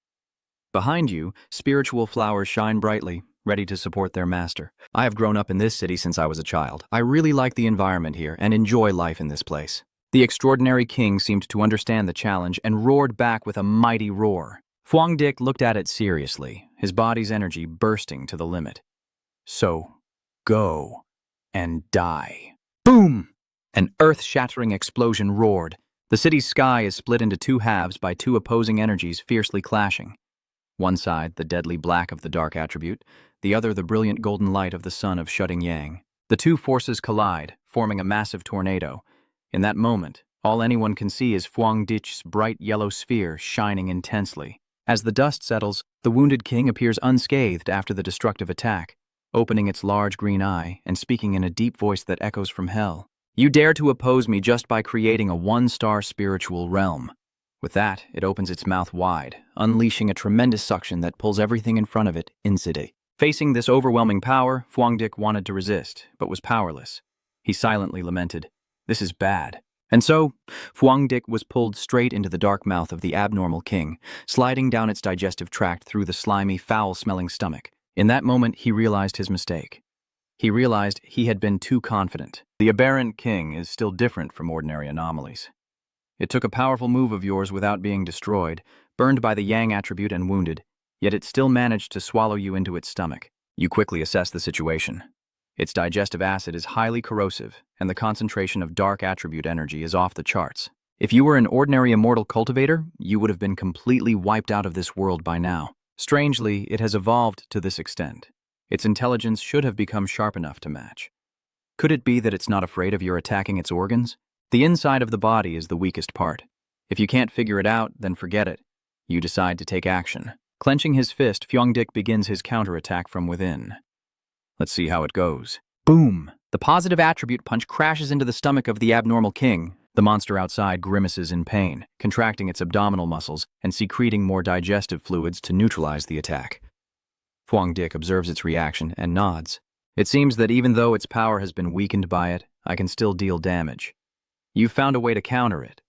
Behind you, spiritual flowers shine brightly, ready to support their master. I have grown up in this city since I was a child. I really like the environment here and enjoy life in this place. The extraordinary king seemed to understand the challenge and roared back with a mighty roar. Fang Yi looked at it seriously, his body's energy bursting to the limit. So, go and die. Boom! An earth-shattering explosion roared. The city's sky is split into 2 halves by 2 opposing energies fiercely clashing. One side, the deadly black of the dark attribute, the other the brilliant golden light of the sun of shutting yang. The 2 forces collide, forming a massive tornado. In that moment, all anyone can see is Fang Yi's bright yellow sphere shining intensely. As the dust settles, the wounded king appears unscathed after the destructive attack, opening its large green eye and speaking in a deep voice that echoes from hell. You dare to oppose me just by creating a 1-star spiritual realm. With that, it opens its mouth wide, unleashing a tremendous suction that pulls everything in front of it inside. Facing this overwhelming power, Fang Yi wanted to resist, but was powerless. He silently lamented, "This is bad." And so, Fang Yi was pulled straight into the dark mouth of the Abnormal King, sliding down its digestive tract through the slimy, foul-smelling stomach. In that moment, he realized his mistake. He realized he had been too confident. The aberrant king is still different from ordinary anomalies. It took a powerful move of yours without being destroyed, burned by the yang attribute and wounded, yet it still managed to swallow you into its stomach. You quickly assess the situation. Its digestive acid is highly corrosive, and the concentration of dark attribute energy is off the charts. If you were an ordinary immortal cultivator, you would have been completely wiped out of this world by now. Strangely, it has evolved to this extent. Its intelligence should have become sharp enough to match. Could it be that it's not afraid of your attacking its organs? The inside of the body is the weakest part. If you can't figure it out, then forget it. You decide to take action. Clenching his fist, Fyongdik begins his counterattack from within. Let's see how it goes. Boom! The positive attribute punch crashes into the stomach of the abnormal king. The monster outside grimaces in pain, contracting its abdominal muscles and secreting more digestive fluids to neutralize the attack. Fyongdik observes its reaction and nods. It seems that even though its power has been weakened by it, I can still deal damage. You've found a way to counter it.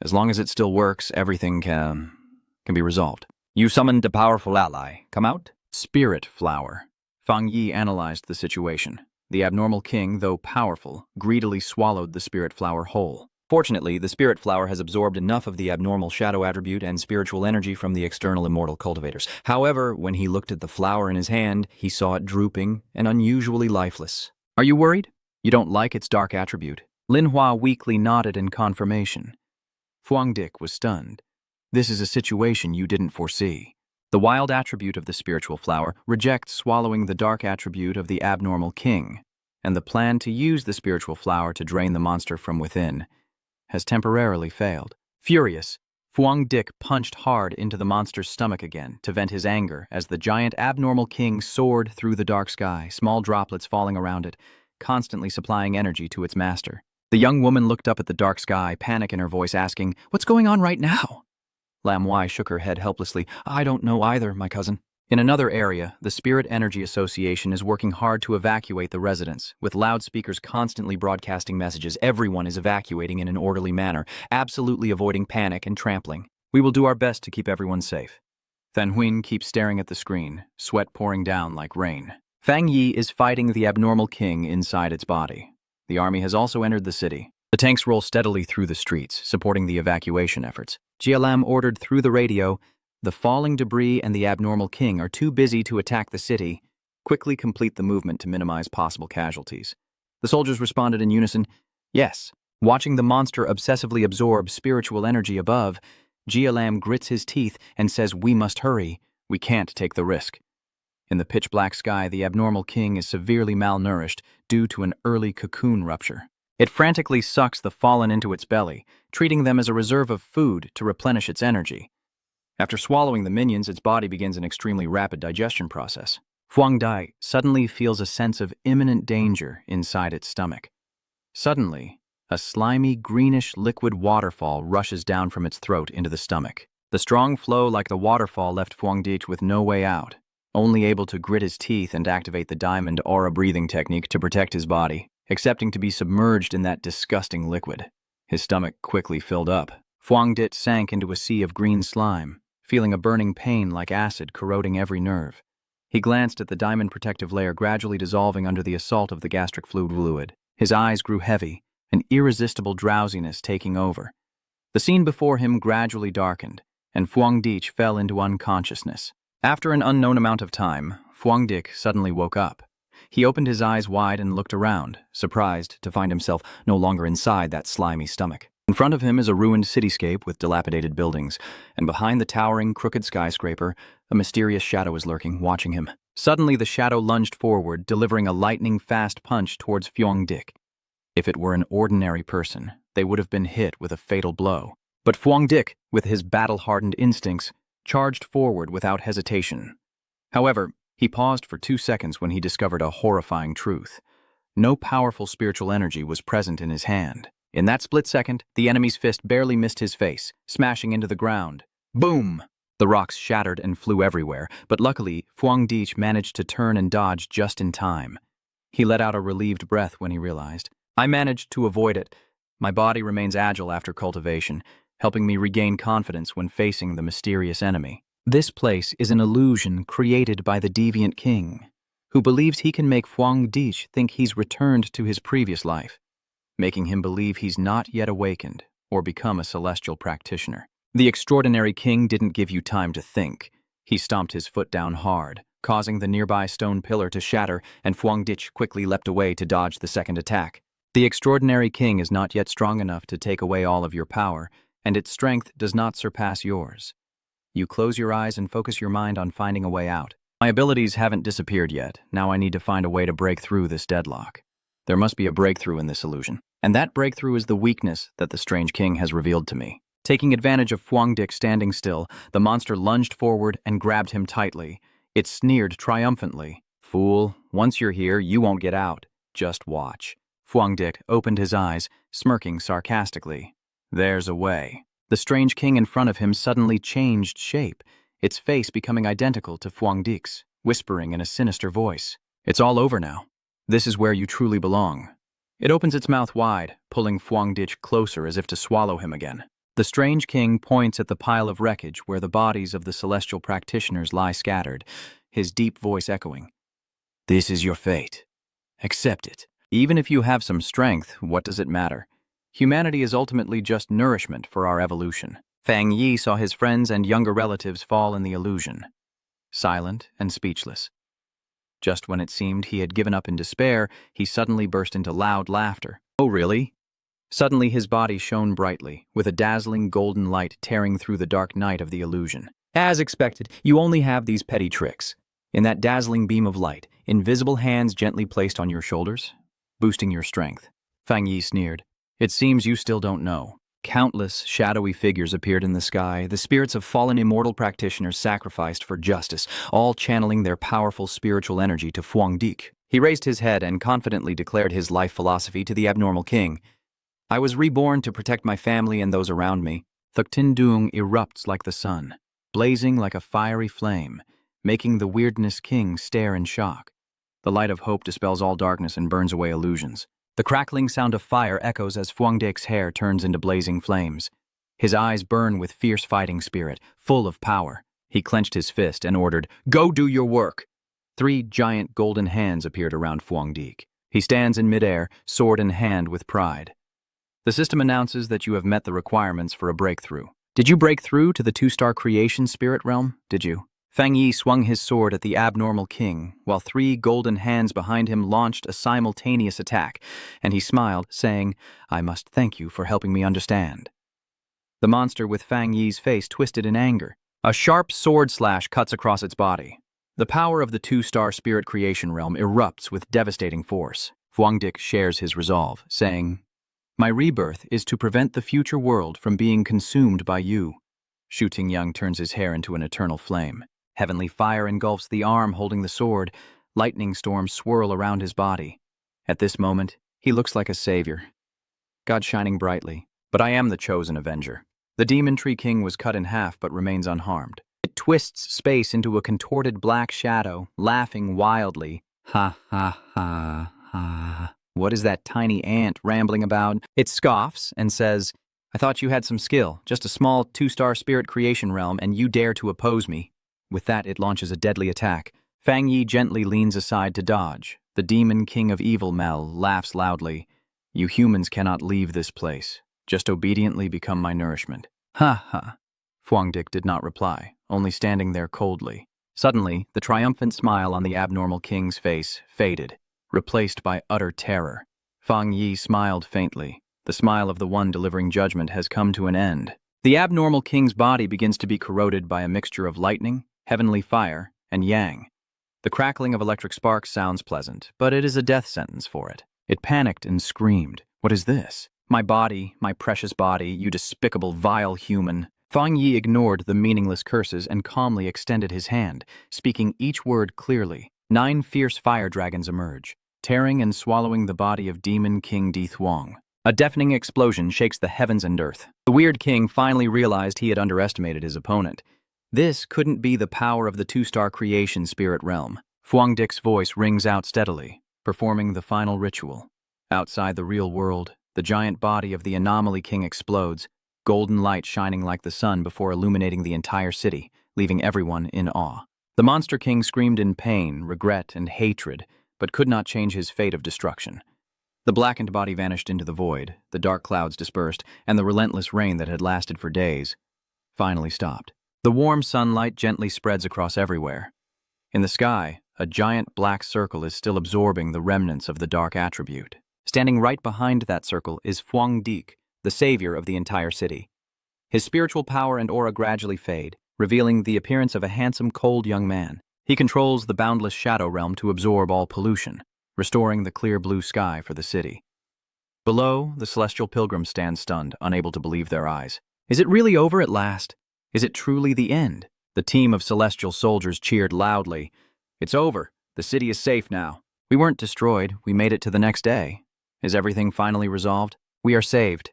As long as it still works, everything can be resolved. You summoned a powerful ally. Come out? Spirit flower. Fang Yi analyzed the situation. The abnormal king, though powerful, greedily swallowed the spirit flower whole. Fortunately, the spirit flower has absorbed enough of the abnormal shadow attribute and spiritual energy from the external immortal cultivators. However, when he looked at the flower in his hand, he saw it drooping and unusually lifeless. Are you worried? You don't like its dark attribute? Linhua weakly nodded in confirmation. Fyongdik was stunned. This is a situation you didn't foresee. The wild attribute of the spiritual flower rejects swallowing the dark attribute of the abnormal king, and the plan to use the spiritual flower to drain the monster from within has temporarily failed. Furious, Fyongdik punched hard into the monster's stomach again to vent his anger as the giant abnormal king soared through the dark sky, small droplets falling around it, constantly supplying energy to its master. The young woman looked up at the dark sky, panic in her voice, asking, "What's going on right now?" Lam Wai shook her head helplessly. I don't know either, my cousin. In another area, the Spirit Energy Association is working hard to evacuate the residents, with loudspeakers constantly broadcasting messages. Everyone is evacuating in an orderly manner, absolutely avoiding panic and trampling. We will do our best to keep everyone safe. Than Huyn keeps staring at the screen, sweat pouring down like rain. Fang Yi is fighting the abnormal king inside its body. The army has also entered the city. The tanks roll steadily through the streets, supporting the evacuation efforts. Jialam ordered through the radio, "The falling debris and the abnormal king are too busy to attack the city. Quickly complete the movement to minimize possible casualties." The soldiers responded in unison, "Yes." Watching the monster obsessively absorb spiritual energy above, Jialam grits his teeth and says, "We must hurry. We can't take the risk." In the pitch-black sky, the abnormal king is severely malnourished due to an early cocoon rupture. It frantically sucks the fallen into its belly, treating them as a reserve of food to replenish its energy. After swallowing the minions, its body begins an extremely rapid digestion process. Fyongdik suddenly feels a sense of imminent danger inside its stomach. Suddenly, a slimy, greenish liquid waterfall rushes down from its throat into the stomach. The strong flow like the waterfall left Fyongdik with no way out, only able to grit his teeth and activate the diamond aura breathing technique to protect his body, accepting to be submerged in that disgusting liquid. His stomach quickly filled up. Fyongdik sank into a sea of green slime, feeling a burning pain like acid corroding every nerve. He glanced at the diamond protective layer gradually dissolving under the assault of the gastric fluid. His eyes grew heavy, an irresistible drowsiness taking over. The scene before him gradually darkened, and Fyongdik fell into unconsciousness. After an unknown amount of time, Fyongdik suddenly woke up. He opened his eyes wide and looked around, surprised to find himself no longer inside that slimy stomach. In front of him is a ruined cityscape with dilapidated buildings, and behind the towering, crooked skyscraper, a mysterious shadow is lurking, watching him. Suddenly, the shadow lunged forward, delivering a lightning-fast punch towards Fyongdik. If it were an ordinary person, they would have been hit with a fatal blow. But Fyongdik, with his battle-hardened instincts, charged forward without hesitation. However, he paused for 2 seconds when he discovered a horrifying truth. No powerful spiritual energy was present in his hand. In that split second, the enemy's fist barely missed his face, smashing into the ground. Boom! The rocks shattered and flew everywhere, but luckily, Fyongdik managed to turn and dodge just in time. He let out a relieved breath when he realized, "I managed to avoid it. My body remains agile after cultivation, helping me regain confidence when facing the mysterious enemy." This place is an illusion created by the deviant king, who believes he can make Fang Yi think he's returned to his previous life, making him believe he's not yet awakened or become a celestial practitioner. The extraordinary king didn't give you time to think. He stomped his foot down hard, causing the nearby stone pillar to shatter, and Fang Yi quickly leapt away to dodge the second attack. The extraordinary king is not yet strong enough to take away all of your power, and its strength does not surpass yours. You close your eyes and focus your mind on finding a way out. My abilities haven't disappeared yet. Now I need to find a way to break through this deadlock. There must be a breakthrough in this illusion, and that breakthrough is the weakness that the strange king has revealed to me. Taking advantage of Fang Yi standing still, the monster lunged forward and grabbed him tightly. It sneered triumphantly. "Fool, once you're here, you won't get out. Just watch." Fang Yi opened his eyes, smirking sarcastically. "There's a way." The strange king in front of him suddenly changed shape, its face becoming identical to Fang Yi's, whispering in a sinister voice. "It's all over now. This is where you truly belong." It opens its mouth wide, pulling Fang Yi closer as if to swallow him again. The strange king points at the pile of wreckage where the bodies of the celestial practitioners lie scattered, his deep voice echoing. "This is your fate. Accept it. Even if you have some strength, what does it matter? Humanity is ultimately just nourishment for our evolution." Fang Yi saw his friends and younger relatives fall in the illusion, silent and speechless. Just when it seemed he had given up in despair, he suddenly burst into loud laughter. "Oh, really?" Suddenly his body shone brightly, with a dazzling golden light tearing through the dark night of the illusion. As expected, you only have these petty tricks. In that dazzling beam of light, invisible hands gently placed on your shoulders, boosting your strength. Fang Yi sneered. "It seems you still don't know." Countless shadowy figures appeared in the sky, the spirits of fallen immortal practitioners sacrificed for justice, all channeling their powerful spiritual energy to Fang Yi. He raised his head and confidently declared his life philosophy to the abnormal king. "I was reborn to protect my family and those around me." Thuktin Dung erupts like the sun, blazing like a fiery flame, making the weirdness king stare in shock. The light of hope dispels all darkness and burns away illusions. The crackling sound of fire echoes as Fang Yi's hair turns into blazing flames. His eyes burn with fierce fighting spirit, full of power. He clenched his fist and ordered, "Go do your work!" 3 giant golden hands appeared around Fang Yi. He stands in midair, sword in hand with pride. The system announces that you have met the requirements for a breakthrough. Did you break through to the 2-star creation spirit realm? Did you? Fang Yi swung his sword at the abnormal king, while 3 golden hands behind him launched a simultaneous attack, and he smiled, saying, "I must thank you for helping me understand." The monster with Fang Yi's face twisted in anger. A sharp sword slash cuts across its body. The power of the 2-star spirit creation realm erupts with devastating force. Fang Yi shares his resolve, saying, "My rebirth is to prevent the future world from being consumed by you." Shu Tingyang turns his hair into an eternal flame. Heavenly fire engulfs the arm holding the sword. Lightning storms swirl around his body. At this moment, he looks like a savior. God shining brightly. But I am the chosen avenger. The Demon Tree King was cut in half but remains unharmed. It twists space into a contorted black shadow, laughing wildly. "Ha ha ha ha. What is that tiny ant rambling about?" It scoffs and says, "I thought you had some skill, just a small 2-star spirit creation realm, and you dare to oppose me." With that, it launches a deadly attack. Fang Yi gently leans aside to dodge. The Demon King of Evil Mel laughs loudly. "You humans cannot leave this place. Just obediently become my nourishment." "Ha ha." Fang Yi did not reply, only standing there coldly. Suddenly, the triumphant smile on the abnormal king's face faded, replaced by utter terror. Fang Yi smiled faintly. The smile of the one delivering judgment has come to an end. The abnormal king's body begins to be corroded by a mixture of lightning, heavenly fire, and yang. The crackling of electric sparks sounds pleasant, but it is a death sentence for it. It panicked and screamed, "What is this? My body, my precious body, you despicable, vile human." Fang Yi ignored the meaningless curses and calmly extended his hand, speaking each word clearly. 9 fierce fire dragons emerge, tearing and swallowing the body of Demon King Di Thuong. A deafening explosion shakes the heavens and earth. The weird king finally realized he had underestimated his opponent. This couldn't be the power of the 2-star creation spirit realm. Fang Yi's voice rings out steadily, performing the final ritual. Outside the real world, the giant body of the anomaly king explodes, golden light shining like the sun before illuminating the entire city. leaving everyone in awe. The Monster King screamed in pain, regret, and hatred, but could not change his fate of destruction. The blackened body vanished into the void, the dark clouds dispersed, and the relentless rain that had lasted for days finally stopped. The warm sunlight gently spreads across everywhere. In the sky, a giant black circle is still absorbing the remnants of the dark attribute. Standing right behind that circle is Fang Yi, the savior of the entire city. His spiritual power and aura gradually fade, revealing the appearance of a handsome, cold young man. He controls the boundless shadow realm to absorb all pollution, restoring the clear blue sky for the city. Below, the celestial pilgrims stand stunned, unable to believe their eyes. Is it really over at last? Is it truly the end? The team of celestial soldiers cheered loudly. It's over. The city is safe now. We weren't destroyed. We made it to the next day. Is everything finally resolved? We are saved.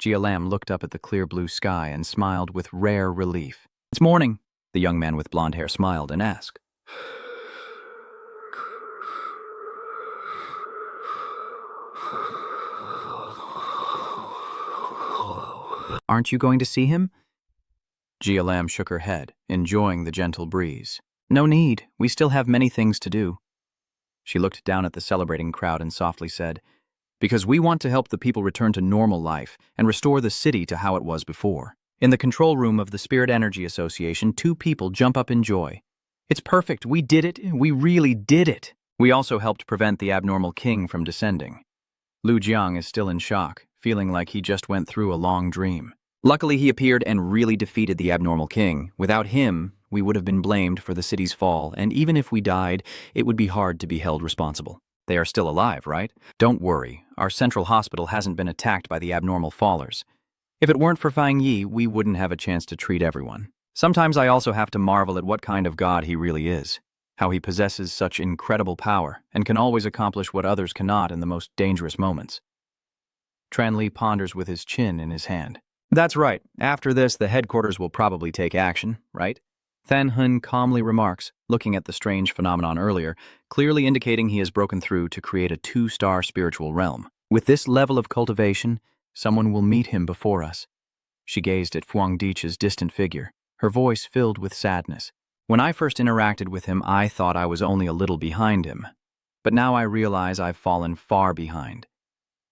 Lam looked up at the clear blue sky and smiled with rare relief. It's morning. The young man with blonde hair smiled and asked, Aren't you going to see him? Lam shook her head, enjoying the gentle breeze. No need. We still have many things to do. She looked down at the celebrating crowd and softly said, Because we want to help the people return to normal life and restore the city to how it was before. In the control room of the Spirit Energy Association, 2 people jump up in joy. It's perfect. We did it. We really did it. We also helped prevent the abnormal king from descending. Lu Jiang is still in shock, feeling like he just went through a long dream. Luckily, he appeared and really defeated the abnormal king. Without him, we would have been blamed for the city's fall, and even if we died, it would be hard to be held responsible. They are still alive, right? Don't worry. Our central hospital hasn't been attacked by the abnormal fallers. If it weren't for Fang Yi, we wouldn't have a chance to treat everyone. Sometimes I also have to marvel at what kind of god he really is, how he possesses such incredible power and can always accomplish what others cannot in the most dangerous moments. Tran Li ponders with his chin in his hand. That's right. After this, the headquarters will probably take action, right? Than Hun calmly remarks, looking at the strange phenomenon earlier, clearly indicating he has broken through to create a 2-star spiritual realm. With this level of cultivation, someone will meet him before us. She gazed at Fang Yi's distant figure, her voice filled with sadness. When I first interacted with him, I thought I was only a little behind him. But now I realize I've fallen far behind.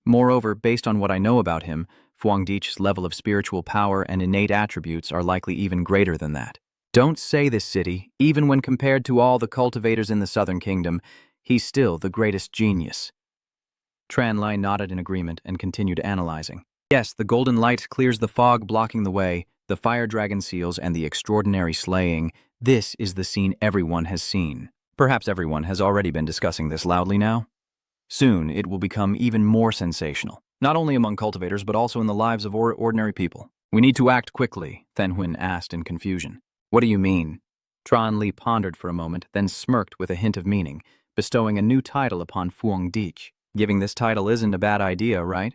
Moreover, based on what I know about him, Fang Yi's level of spiritual power and innate attributes are likely even greater than that. Don't say this, city. Even when compared to all the cultivators in the Southern Kingdom, he's still the greatest genius. Tran Li nodded in agreement and continued analyzing. Yes, the golden light clears the fog blocking the way, the fire dragon seals, and the extraordinary slaying. This is the scene everyone has seen. Perhaps everyone has already been discussing this loudly now. Soon, it will become even more sensational, not only among cultivators but also in the lives of ordinary people. We need to act quickly, Than Hun asked in confusion. What do you mean? Tran Li pondered for a moment, then smirked with a hint of meaning, bestowing a new title upon Fang Yi. Giving this title isn't a bad idea, right?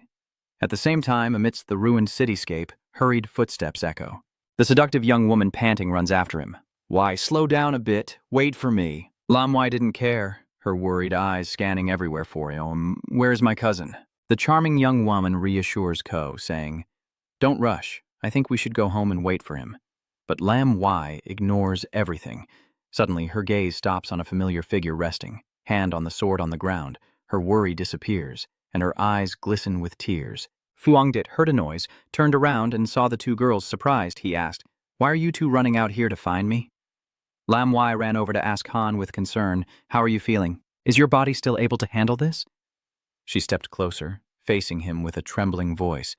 At the same time, amidst the ruined cityscape, hurried footsteps echo. The seductive young woman panting runs after him. Why, slow down a bit. Wait for me. Lam Wai didn't care, her worried eyes scanning everywhere for him. Where's my cousin? The charming young woman reassures Ko, saying, Don't rush. I think we should go home and wait for him. But Lam Wai ignores everything. Suddenly, her gaze stops on a familiar figure resting, hand on the sword on the ground. Her worry disappears, and her eyes glisten with tears. Fang Yi heard a noise, turned around, and saw the 2 girls. Surprised, he asked, Why are you 2 running out here to find me? Lam Wai ran over to ask Han with concern, How are you feeling? Is your body still able to handle this? She stepped closer, facing him with a trembling voice.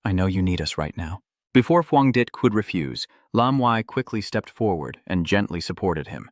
I know you need us right now. Before Fang Yi could refuse, Lam Wai quickly stepped forward and gently supported him.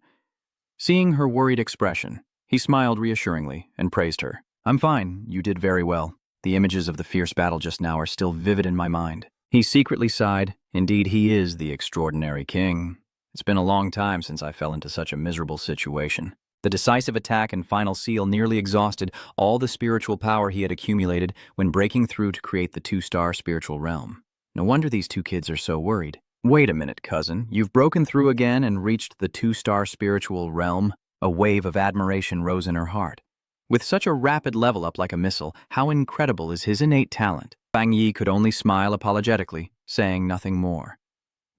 Seeing her worried expression, he smiled reassuringly and praised her. I'm fine. You did very well. The images of the fierce battle just now are still vivid in my mind. He secretly sighed. Indeed, he is the extraordinary king. It's been a long time since I fell into such a miserable situation. The decisive attack and final seal nearly exhausted all the spiritual power he had accumulated when breaking through to create the 2-star spiritual realm. No wonder these 2 kids are so worried. Wait a minute, cousin. You've broken through again and reached the 2-star spiritual realm? A wave of admiration rose in her heart. With such a rapid level up like a missile, how incredible is his innate talent? Fang Yi could only smile apologetically, saying nothing more.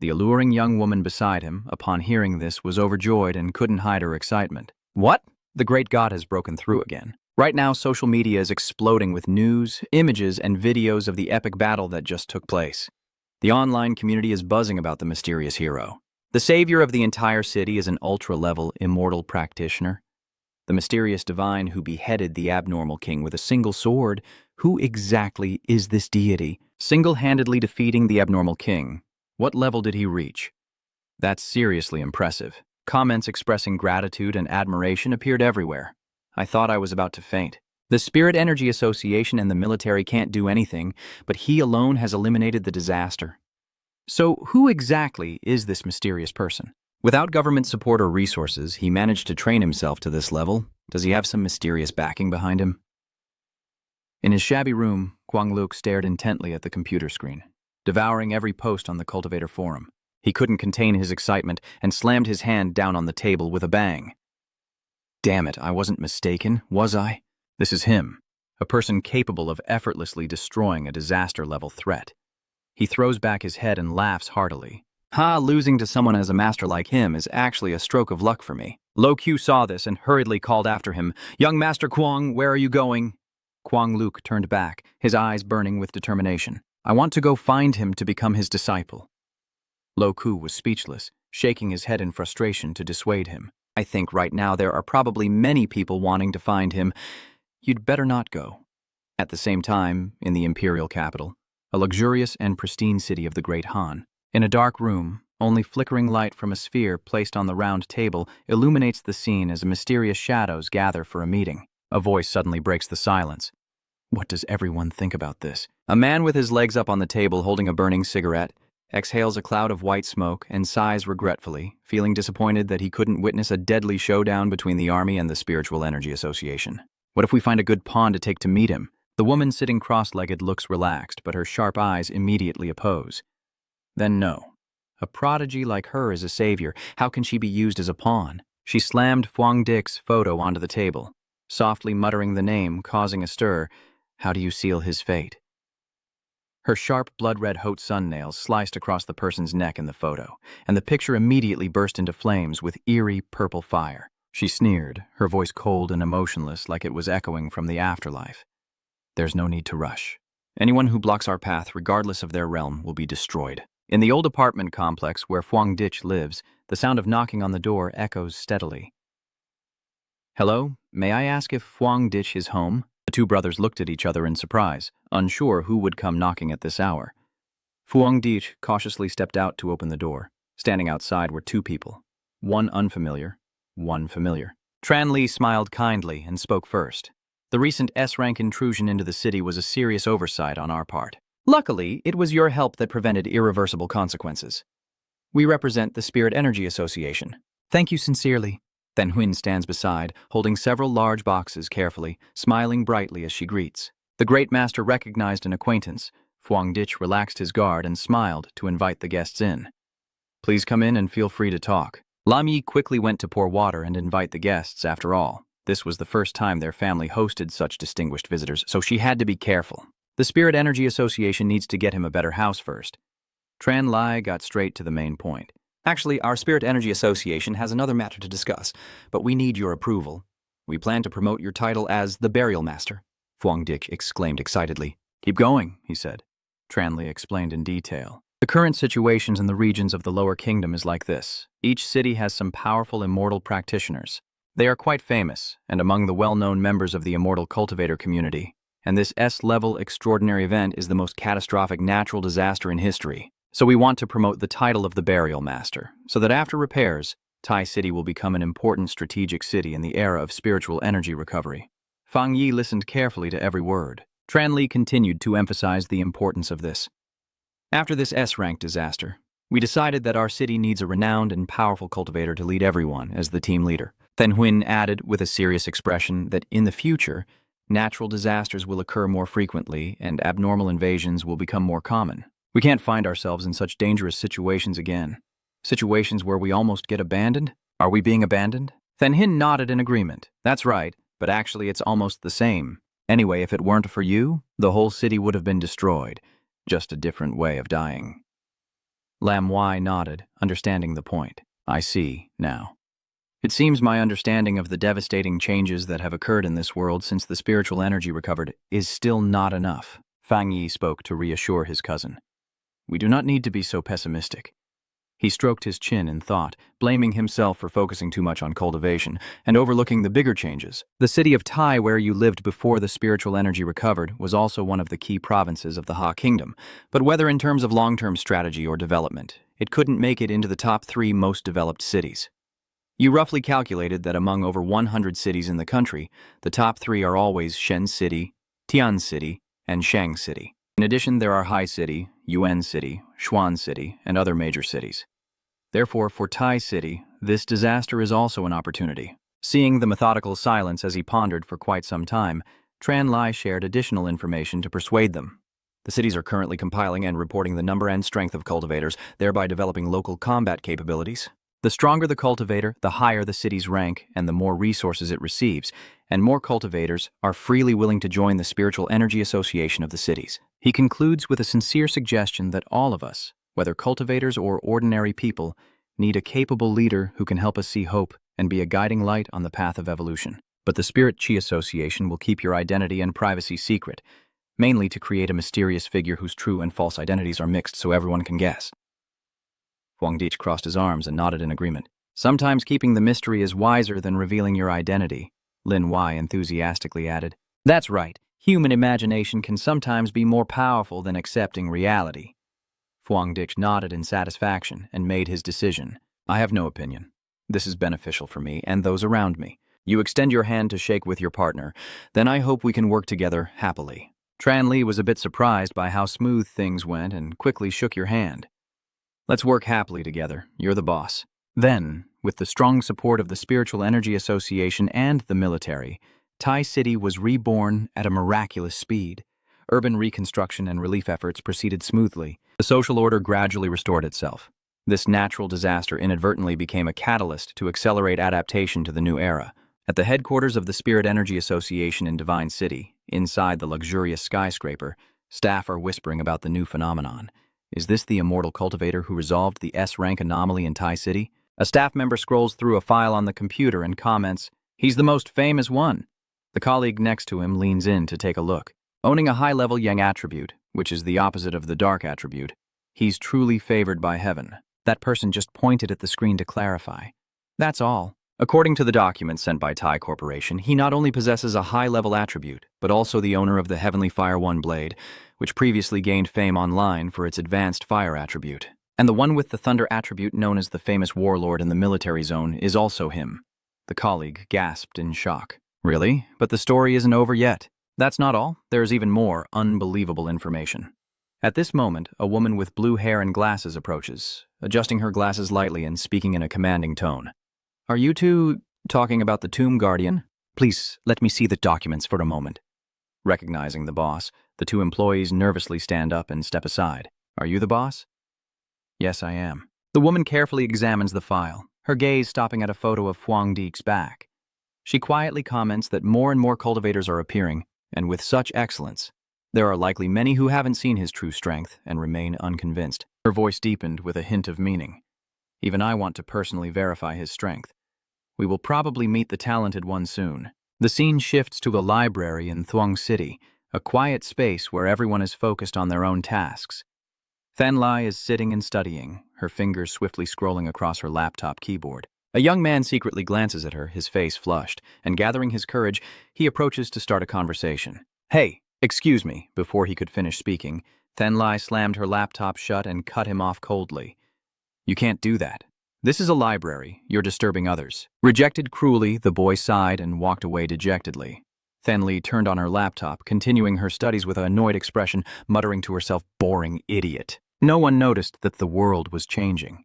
The alluring young woman beside him, upon hearing this, was overjoyed and couldn't hide her excitement. What? The great god has broken through again. Right now, social media is exploding with news, images, and videos of the epic battle that just took place. The online community is buzzing about the mysterious hero. The savior of the entire city is an ultra-level immortal practitioner. The mysterious divine who beheaded the abnormal king with a single sword. Who exactly is this deity? Single-handedly defeating the abnormal king. What level did he reach? That's seriously impressive. Comments expressing gratitude and admiration appeared everywhere. I thought I was about to faint. The Spirit Energy Association and the military can't do anything, but he alone has eliminated the disaster. So who exactly is this mysterious person? Without government support or resources, he managed to train himself to this level. Does he have some mysterious backing behind him? In his shabby room, Guangluk stared intently at the computer screen, devouring every post on the Cultivator forum. He couldn't contain his excitement and slammed his hand down on the table with a bang. Damn it, I wasn't mistaken, was I? This is him, a person capable of effortlessly destroying a disaster-level threat. He throws back his head and laughs heartily. Losing to someone as a master like him is actually a stroke of luck for me. Lo Q saw this and hurriedly called after him, Young Master Kwang, where are you going? Guangluk turned back, his eyes burning with determination. I want to go find him to become his disciple. Lo Ku was speechless, shaking his head in frustration to dissuade him. I think right now there are probably many people wanting to find him. You'd better not go. At the same time, in the imperial capital, a luxurious and pristine city of the Great Han, in a dark room, only flickering light from a sphere placed on the round table illuminates the scene as mysterious shadows gather for a meeting. A voice suddenly breaks the silence. What does everyone think about this? A man with his legs up on the table holding a burning cigarette exhales a cloud of white smoke and sighs regretfully, feeling disappointed that he couldn't witness a deadly showdown between the army and the Spiritual Energy Association. What if we find a good pawn to take to meet him? The woman sitting cross-legged looks relaxed, but her sharp eyes immediately oppose. Then no. A prodigy like her is a savior. How can she be used as a pawn? She slammed Fuang Dic's photo onto the table, softly muttering the name, causing a stir. How do you seal his fate? Her sharp, blood-red Haute Sun nails sliced across the person's neck in the photo, and the picture immediately burst into flames with eerie purple fire. She sneered, her voice cold and emotionless like it was echoing from the afterlife. There's no need to rush. Anyone who blocks our path, regardless of their realm, will be destroyed. In the old apartment complex where Fuang Dich lives, the sound of knocking on the door echoes steadily. Hello, may I ask if Fuang Dich is home? The two brothers looked at each other in surprise, unsure who would come knocking at this hour. Fuang Dich cautiously stepped out to open the door. Standing outside were two people, one unfamiliar, one familiar. Tran Li smiled kindly and spoke first. The recent S-rank intrusion into the city was a serious oversight on our part. Luckily, it was your help that prevented irreversible consequences. We represent the Spirit Energy Association. Thank you sincerely. Then Huyn stands beside, holding several large boxes carefully, smiling brightly as she greets. The Great Master recognized an acquaintance. Fuang Dich relaxed his guard and smiled to invite the guests in. Please come in and feel free to talk. Lam Yi quickly went to pour water and invite the guests. After all, this was the first time their family hosted such distinguished visitors, so she had to be careful. The Spirit Energy Association needs to get him a better house first. Tran Lai got straight to the main point. Actually, our Spirit Energy Association has another matter to discuss, but we need your approval. We plan to promote your title as the Burial Master, Fuang Dich exclaimed excitedly. Keep going, he said. Tran Li explained in detail. The current situations in the regions of the Lower Kingdom is like this. Each city has some powerful immortal practitioners. They are quite famous, and among the well-known members of the immortal cultivator community. And this S-level extraordinary event is the most catastrophic natural disaster in history. So we want to promote the title of the Burial Master, so that after repairs, Tai City will become an important strategic city in the era of spiritual energy recovery. Fang Yi listened carefully to every word. Tran Li continued to emphasize the importance of this. After this S-rank disaster, we decided that our city needs a renowned and powerful cultivator to lead everyone as the team leader. Then Huyn added with a serious expression that in the future, natural disasters will occur more frequently and abnormal invasions will become more common. We can't find ourselves in such dangerous situations again. Situations where we almost get abandoned? Are we being abandoned? Then Hin nodded in agreement. That's right, but actually it's almost the same. Anyway, if it weren't for you, the whole city would have been destroyed. Just a different way of dying. Lam Wai nodded, understanding the point. I see, now. It seems my understanding of the devastating changes that have occurred in this world since the spiritual energy recovered is still not enough. Fang Yi spoke to reassure his cousin. We do not need to be so pessimistic. He stroked his chin in thought, blaming himself for focusing too much on cultivation and overlooking the bigger changes. The city of Tai, where you lived before the spiritual energy recovered, was also one of the key provinces of the Ha Kingdom, but whether in terms of long-term strategy or development, it couldn't make it into the top 3 most developed cities. You roughly calculated that among over 100 cities in the country, the top 3 are always Shen City, Tian City, and Shang City. In addition, there are Hai City, Yuan City, Xuan City, and other major cities. Therefore, for Tai City, this disaster is also an opportunity. Seeing the methodical silence as he pondered for quite some time, Tran Lai shared additional information to persuade them. The cities are currently compiling and reporting the number and strength of cultivators, thereby developing local combat capabilities. The stronger the cultivator, the higher the city's rank and the more resources it receives, and more cultivators are freely willing to join the spiritual energy association of the cities. He concludes with a sincere suggestion that all of us, whether cultivators or ordinary people, need a capable leader who can help us see hope and be a guiding light on the path of evolution. But the Spirit Chi Association will keep your identity and privacy secret, mainly to create a mysterious figure whose true and false identities are mixed so everyone can guess. Huang Dich crossed his arms and nodded in agreement. Sometimes keeping the mystery is wiser than revealing your identity, Lin Wai enthusiastically added. That's right. Human imagination can sometimes be more powerful than accepting reality. Huang Dich nodded in satisfaction and made his decision. I have no opinion. This is beneficial for me and those around me. You extend your hand to shake with your partner, then I hope we can work together happily. Tran Li was a bit surprised by how smooth things went and quickly shook your hand. Let's work happily together. You're the boss. Then, with the strong support of the Spiritual Energy Association and the military, Tai City was reborn at a miraculous speed. Urban reconstruction and relief efforts proceeded smoothly. The social order gradually restored itself. This natural disaster inadvertently became a catalyst to accelerate adaptation to the new era. At the headquarters of the Spirit Energy Association in Divine City, inside the luxurious skyscraper, staff are whispering about the new phenomenon. Is this the immortal cultivator who resolved the S-rank anomaly in Tai City? A staff member scrolls through a file on the computer and comments, "He's the most famous one." The colleague next to him leans in to take a look. Owning a high-level yang attribute, which is the opposite of the dark attribute, he's truly favored by heaven. That person just pointed at the screen to clarify. That's all. According to the documents sent by Tai Corporation, he not only possesses a high-level attribute, but also the owner of the Heavenly Fire One blade, which previously gained fame online for its advanced fire attribute. And the one with the thunder attribute known as the famous warlord in the military zone is also him. The colleague gasped in shock. Really? But the story isn't over yet. That's not all. There's even more unbelievable information. At this moment, a woman with blue hair and glasses approaches, adjusting her glasses lightly and speaking in a commanding tone. Are you two talking about the Tomb Guardian? Please, let me see the documents for a moment. Recognizing the boss, the two employees nervously stand up and step aside. Are you the boss? Yes, I am. The woman carefully examines the file, her gaze stopping at a photo of Huang Dich's back. She quietly comments that more and more cultivators are appearing, and with such excellence. There are likely many who haven't seen his true strength and remain unconvinced. Her voice deepened with a hint of meaning. Even I want to personally verify his strength. We will probably meet the talented one soon. The scene shifts to a library in Thuong City, a quiet space where everyone is focused on their own tasks. Than Lai is sitting and studying, her fingers swiftly scrolling across her laptop keyboard. A young man secretly glances at her, his face flushed, and gathering his courage, he approaches to start a conversation. Hey, excuse me. Before he could finish speaking, Than Lai slammed her laptop shut and cut him off coldly. You can't do that. This is a library. You're disturbing others. Rejected cruelly, the boy sighed and walked away dejectedly. Than Li turned on her laptop, continuing her studies with an annoyed expression, muttering to herself, boring idiot. No one noticed that the world was changing.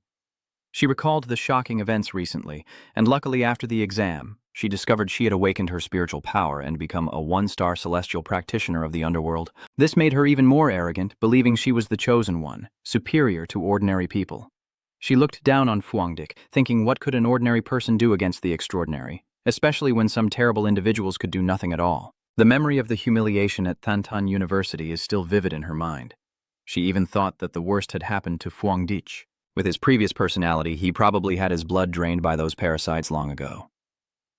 She recalled the shocking events recently, and luckily after the exam, she discovered she had awakened her spiritual power and become a one-star celestial practitioner of the underworld. This made her even more arrogant, believing she was the chosen one, superior to ordinary people. She looked down on Huang Dich, thinking what could an ordinary person do against the extraordinary, especially when some terrible individuals could do nothing at all. The memory of the humiliation at Tantan University is still vivid in her mind. She even thought that the worst had happened to Fang Yi. With his previous personality, he probably had his blood drained by those parasites long ago.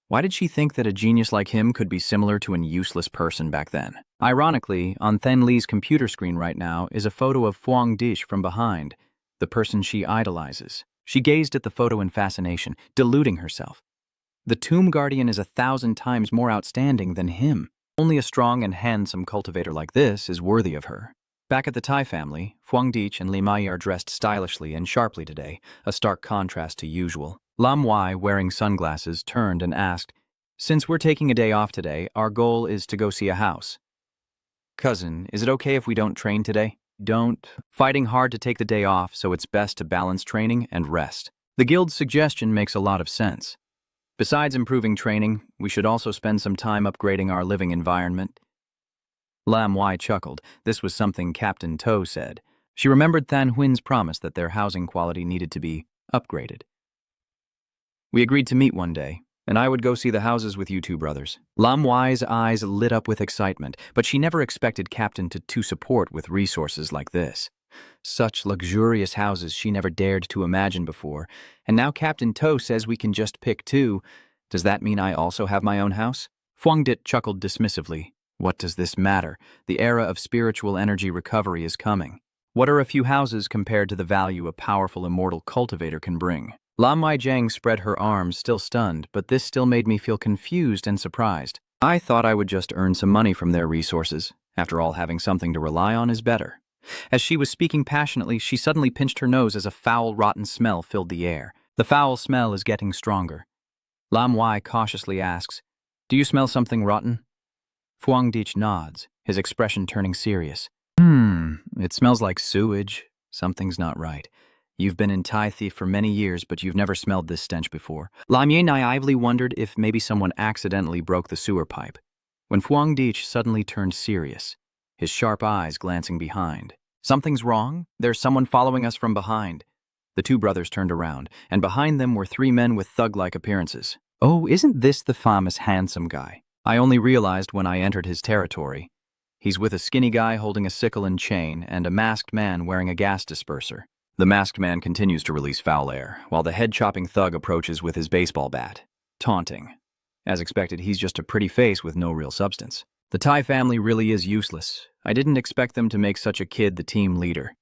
Why did she think that a genius like him could be similar to an useless person back then? Ironically, on Then Li's computer screen right now is a photo of Fang Yi from behind, the person she idolizes. She gazed at the photo in fascination, deluding herself. The Tomb Guardian is 1,000 times more outstanding than him. Only a strong and handsome cultivator like this is worthy of her. Back at the Tai family, Fang Yi and Li Mai are dressed stylishly and sharply today, a stark contrast to usual. Lam Wai, wearing sunglasses, turned and asked, "Since we're taking a day off today, our goal is to go see a house." Cousin, is it okay if we don't train today? Don't. Fighting hard to take the day off, so it's best to balance training and rest. The guild's suggestion makes a lot of sense. Besides improving training, we should also spend some time upgrading our living environment. Lam Wai chuckled. This was something Captain To said. She remembered Than Huin's promise that their housing quality needed to be upgraded. We agreed to meet one day, and I would go see the houses with you two brothers. Lam Wai's eyes lit up with excitement, but she never expected Captain to support with resources like this. Such luxurious houses she never dared to imagine before, and now Captain To says we can just pick two. Does that mean I also have my own house? Fang Yi chuckled dismissively. What does this matter? The era of spiritual energy recovery is coming. What are a few houses compared to the value a powerful immortal cultivator can bring? Lam Mai Jiang spread her arms, still stunned, but this still made me feel confused and surprised. I thought I would just earn some money from their resources. After all, having something to rely on is better. As she was speaking passionately, she suddenly pinched her nose as a foul, rotten smell filled the air. The foul smell is getting stronger. Lam Wai cautiously asks, "Do you smell something rotten?" Fang Yi nods, his expression turning serious. It smells like sewage. Something's not right. You've been in Tai Thief for many years, but you've never smelled this stench before. Lam Yi naively wondered if maybe someone accidentally broke the sewer pipe, when Fang Yi suddenly turned serious, his sharp eyes glancing behind. Something's wrong? There's someone following us from behind. The two brothers turned around, and behind them were three men with thug-like appearances. Oh, isn't this the famous handsome guy? I only realized when I entered his territory. He's with a skinny guy holding a sickle and chain, and a masked man wearing a gas disperser. The masked man continues to release foul air, while the head-chopping thug approaches with his baseball bat, taunting. As expected, he's just a pretty face with no real substance. The Tai family really is useless. I didn't expect them to make such a kid the team leader.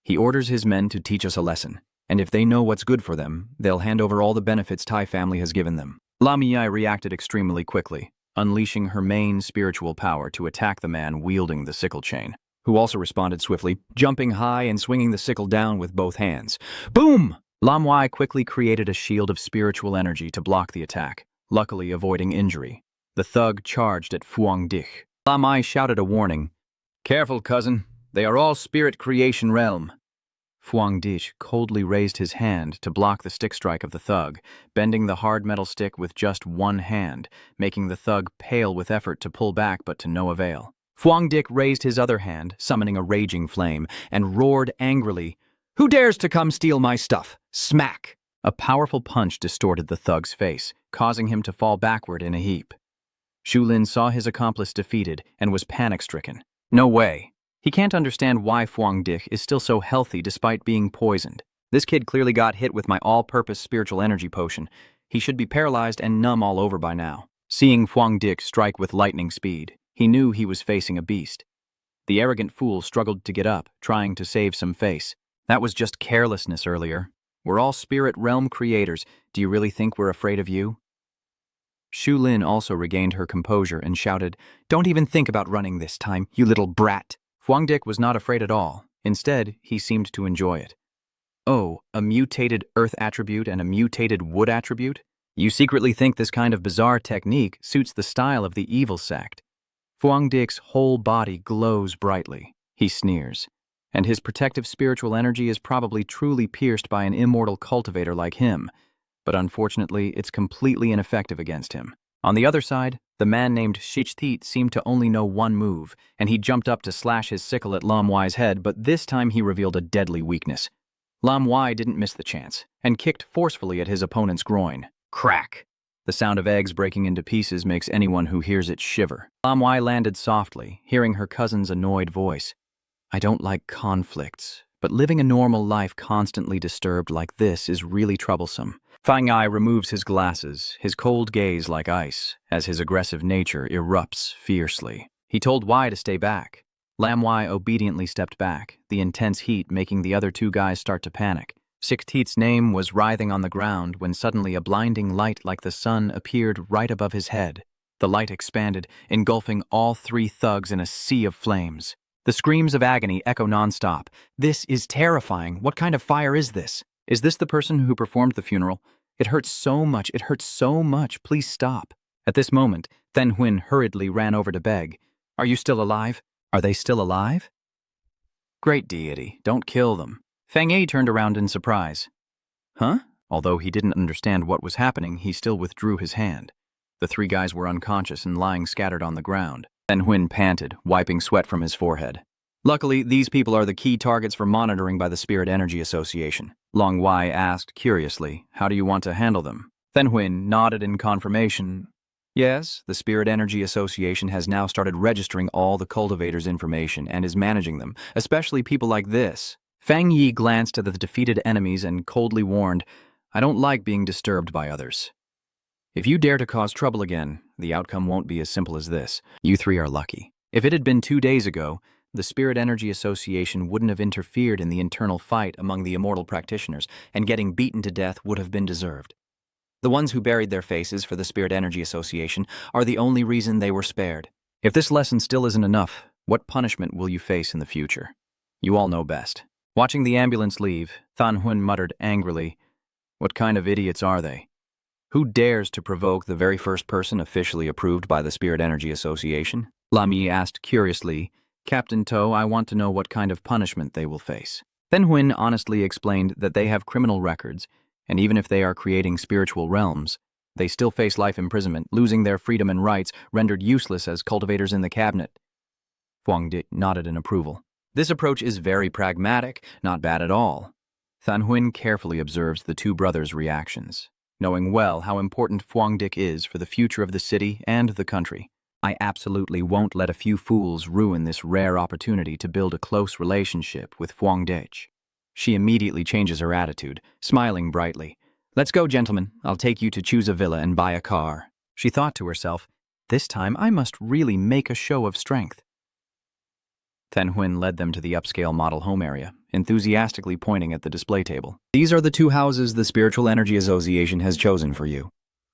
He orders his men to teach us a lesson, and if they know what's good for them, they'll hand over all the benefits Tai family has given them. Lam Yi reacted extremely quickly, unleashing her main spiritual power to attack the man wielding the sickle chain, who also responded swiftly, jumping high and swinging the sickle down with both hands. Boom! Lam Wai quickly created a shield of spiritual energy to block the attack, luckily avoiding injury. The thug charged at Fang Yi. Lam Wai shouted a warning. "Careful, cousin. They are all spirit creation realm." Fang Yi coldly raised his hand to block the stick strike of the thug, bending the hard metal stick with just one hand, making the thug pale with effort to pull back but to no avail. Fang Yi raised his other hand, summoning a raging flame, and roared angrily, "Who dares to come steal my stuff?" Smack! A powerful punch distorted the thug's face, causing him to fall backward in a heap. Shu Lin saw his accomplice defeated and was panic-stricken. No way. He can't understand why Fang Yi is still so healthy despite being poisoned. This kid clearly got hit with my all-purpose spiritual energy potion. He should be paralyzed and numb all over by now. Seeing Fang Yi strike with lightning speed, he knew he was facing a beast. The arrogant fool struggled to get up, trying to save some face. That was just carelessness earlier. We're all spirit realm creators. Do you really think we're afraid of you? Shu Lin also regained her composure and shouted, "Don't even think about running this time, you little brat." Fang Yi was not afraid at all. Instead, he seemed to enjoy it. Oh, a mutated earth attribute and a mutated wood attribute? You secretly think this kind of bizarre technique suits the style of the evil sect. Fang Yi's whole body glows brightly. He sneers. And his protective spiritual energy is probably truly pierced by an immortal cultivator like him. But unfortunately, it's completely ineffective against him. On the other side, the man named Shichtit seemed to only know one move, and he jumped up to slash his sickle at Lam Wai's head, but this time he revealed a deadly weakness. Lam Wai didn't miss the chance, and kicked forcefully at his opponent's groin. Crack! The sound of eggs breaking into pieces makes anyone who hears it shiver. Lam Wai landed softly, hearing her cousin's annoyed voice. I don't like conflicts, but living a normal life constantly disturbed like this is really troublesome. Fang Yi removes his glasses, his cold gaze like ice, as his aggressive nature erupts fiercely. He told Wei to stay back. Lam Wei obediently stepped back, the intense heat making the other two guys start to panic. Sixth Heat's name was writhing on the ground when suddenly a blinding light like the sun appeared right above his head. The light expanded, engulfing all three thugs in a sea of flames. The screams of agony echo nonstop. This is terrifying. What kind of fire is this? Is this the person who performed the funeral? It hurts so much, it hurts so much, please stop. At this moment, Then Huyn hurriedly ran over to beg. Are you still alive? Are they still alive? Great deity, don't kill them. Fang Yi turned around in surprise. Huh? Although he didn't understand what was happening, he still withdrew his hand. The three guys were unconscious and lying scattered on the ground. Then Huyn panted, wiping sweat from his forehead. Luckily, these people are the key targets for monitoring by the Spirit Energy Association. Long Wei asked curiously, how do you want to handle them? Then Huyn nodded in confirmation. Yes, the Spirit Energy Association has now started registering all the cultivators' information and is managing them, especially people like this. Fang Yi glanced at the defeated enemies and coldly warned, I don't like being disturbed by others. If you dare to cause trouble again, the outcome won't be as simple as this. You three are lucky. If it had been 2 days ago, the Spirit Energy Association wouldn't have interfered in the internal fight among the immortal practitioners, and getting beaten to death would have been deserved. The ones who buried their faces for the Spirit Energy Association are the only reason they were spared. If this lesson still isn't enough, what punishment will you face in the future? You all know best. Watching the ambulance leave, Then Huyn muttered angrily, what kind of idiots are they? Who dares to provoke The very first person officially approved by the Spirit Energy Association? Lam Yi asked curiously, Captain To, I want to know what kind of punishment they will face. Then Huyn honestly explained that they have criminal records, and even if they are creating spiritual realms, they still face life imprisonment, losing their freedom and rights, rendered useless as cultivators in the cabinet. Fang Yi nodded in approval. This approach is very pragmatic, not bad at all. Then Huyn carefully observes the two brothers' reactions, knowing well how important Fang Yi is for the future of the city and the country. I absolutely won't let a few fools ruin this rare opportunity to build a close relationship with Fang Yi. She immediately changes her attitude, smiling brightly. Let's go, gentlemen. I'll take you to choose a villa and buy a car. She thought to herself, this time I must really make a show of strength. Then Huyn led them to the upscale model home area, enthusiastically pointing at the display table. These are the 2 houses the Spiritual Energy Association has chosen for you.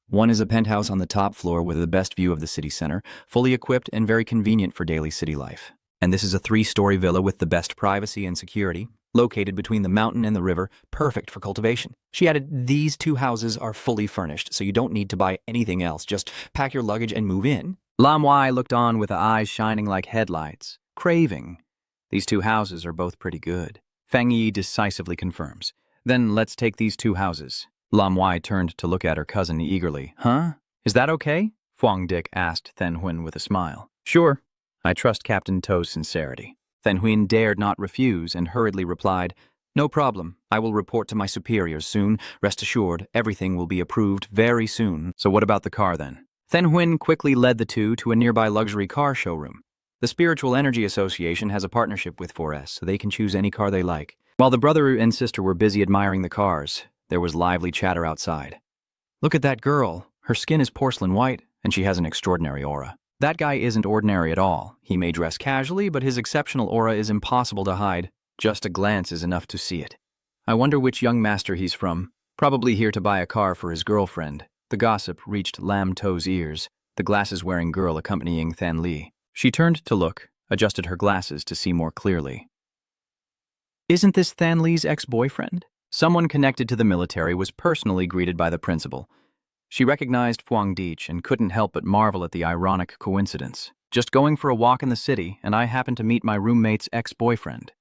One is a penthouse on the top floor with the best view of the city center, fully equipped and very convenient for daily city life. And this is a 3-story villa with the best privacy and security, located between the mountain and the river, perfect for cultivation. She added, these 2 houses are fully furnished, so you don't need to buy anything else. Just pack your luggage and move in. Lam Wei looked on with eyes shining like headlights, craving. These 2 houses are both pretty good. Fang Yi decisively confirms. Then let's take these 2 houses. Lam Wei turned to look at her cousin eagerly. Huh? Is that okay? Fang Yi asked Then Huyn with a smile. Sure. I trust Captain To's sincerity. Then Huyn dared not refuse and hurriedly replied, no problem. I will report to my superiors soon. Rest assured, everything will be approved very soon. So what about the car then? Then Huyn quickly led the 2 to a nearby luxury car showroom. The Spiritual Energy Association has a partnership with 4S, so they can choose any car they like. While the brother and sister were busy admiring the cars, there was lively chatter outside. Look at that girl. Her skin is porcelain white, and she has an extraordinary aura. That guy isn't ordinary at all. He may dress casually, but his exceptional aura is impossible to hide. Just a glance is enough to see it. I wonder which young master he's from. Probably here to buy a car for his girlfriend. The gossip reached Lam To's ears, the glasses-wearing girl accompanying Than Li. She turned to look, adjusted her glasses to see more clearly. Isn't this Than Li's ex-boyfriend? Someone connected to the military was personally greeted by the principal. She recognized Fang Yi and couldn't help but marvel at the ironic coincidence. Just going for a walk in the city, and I happened to meet my roommate's ex-boyfriend.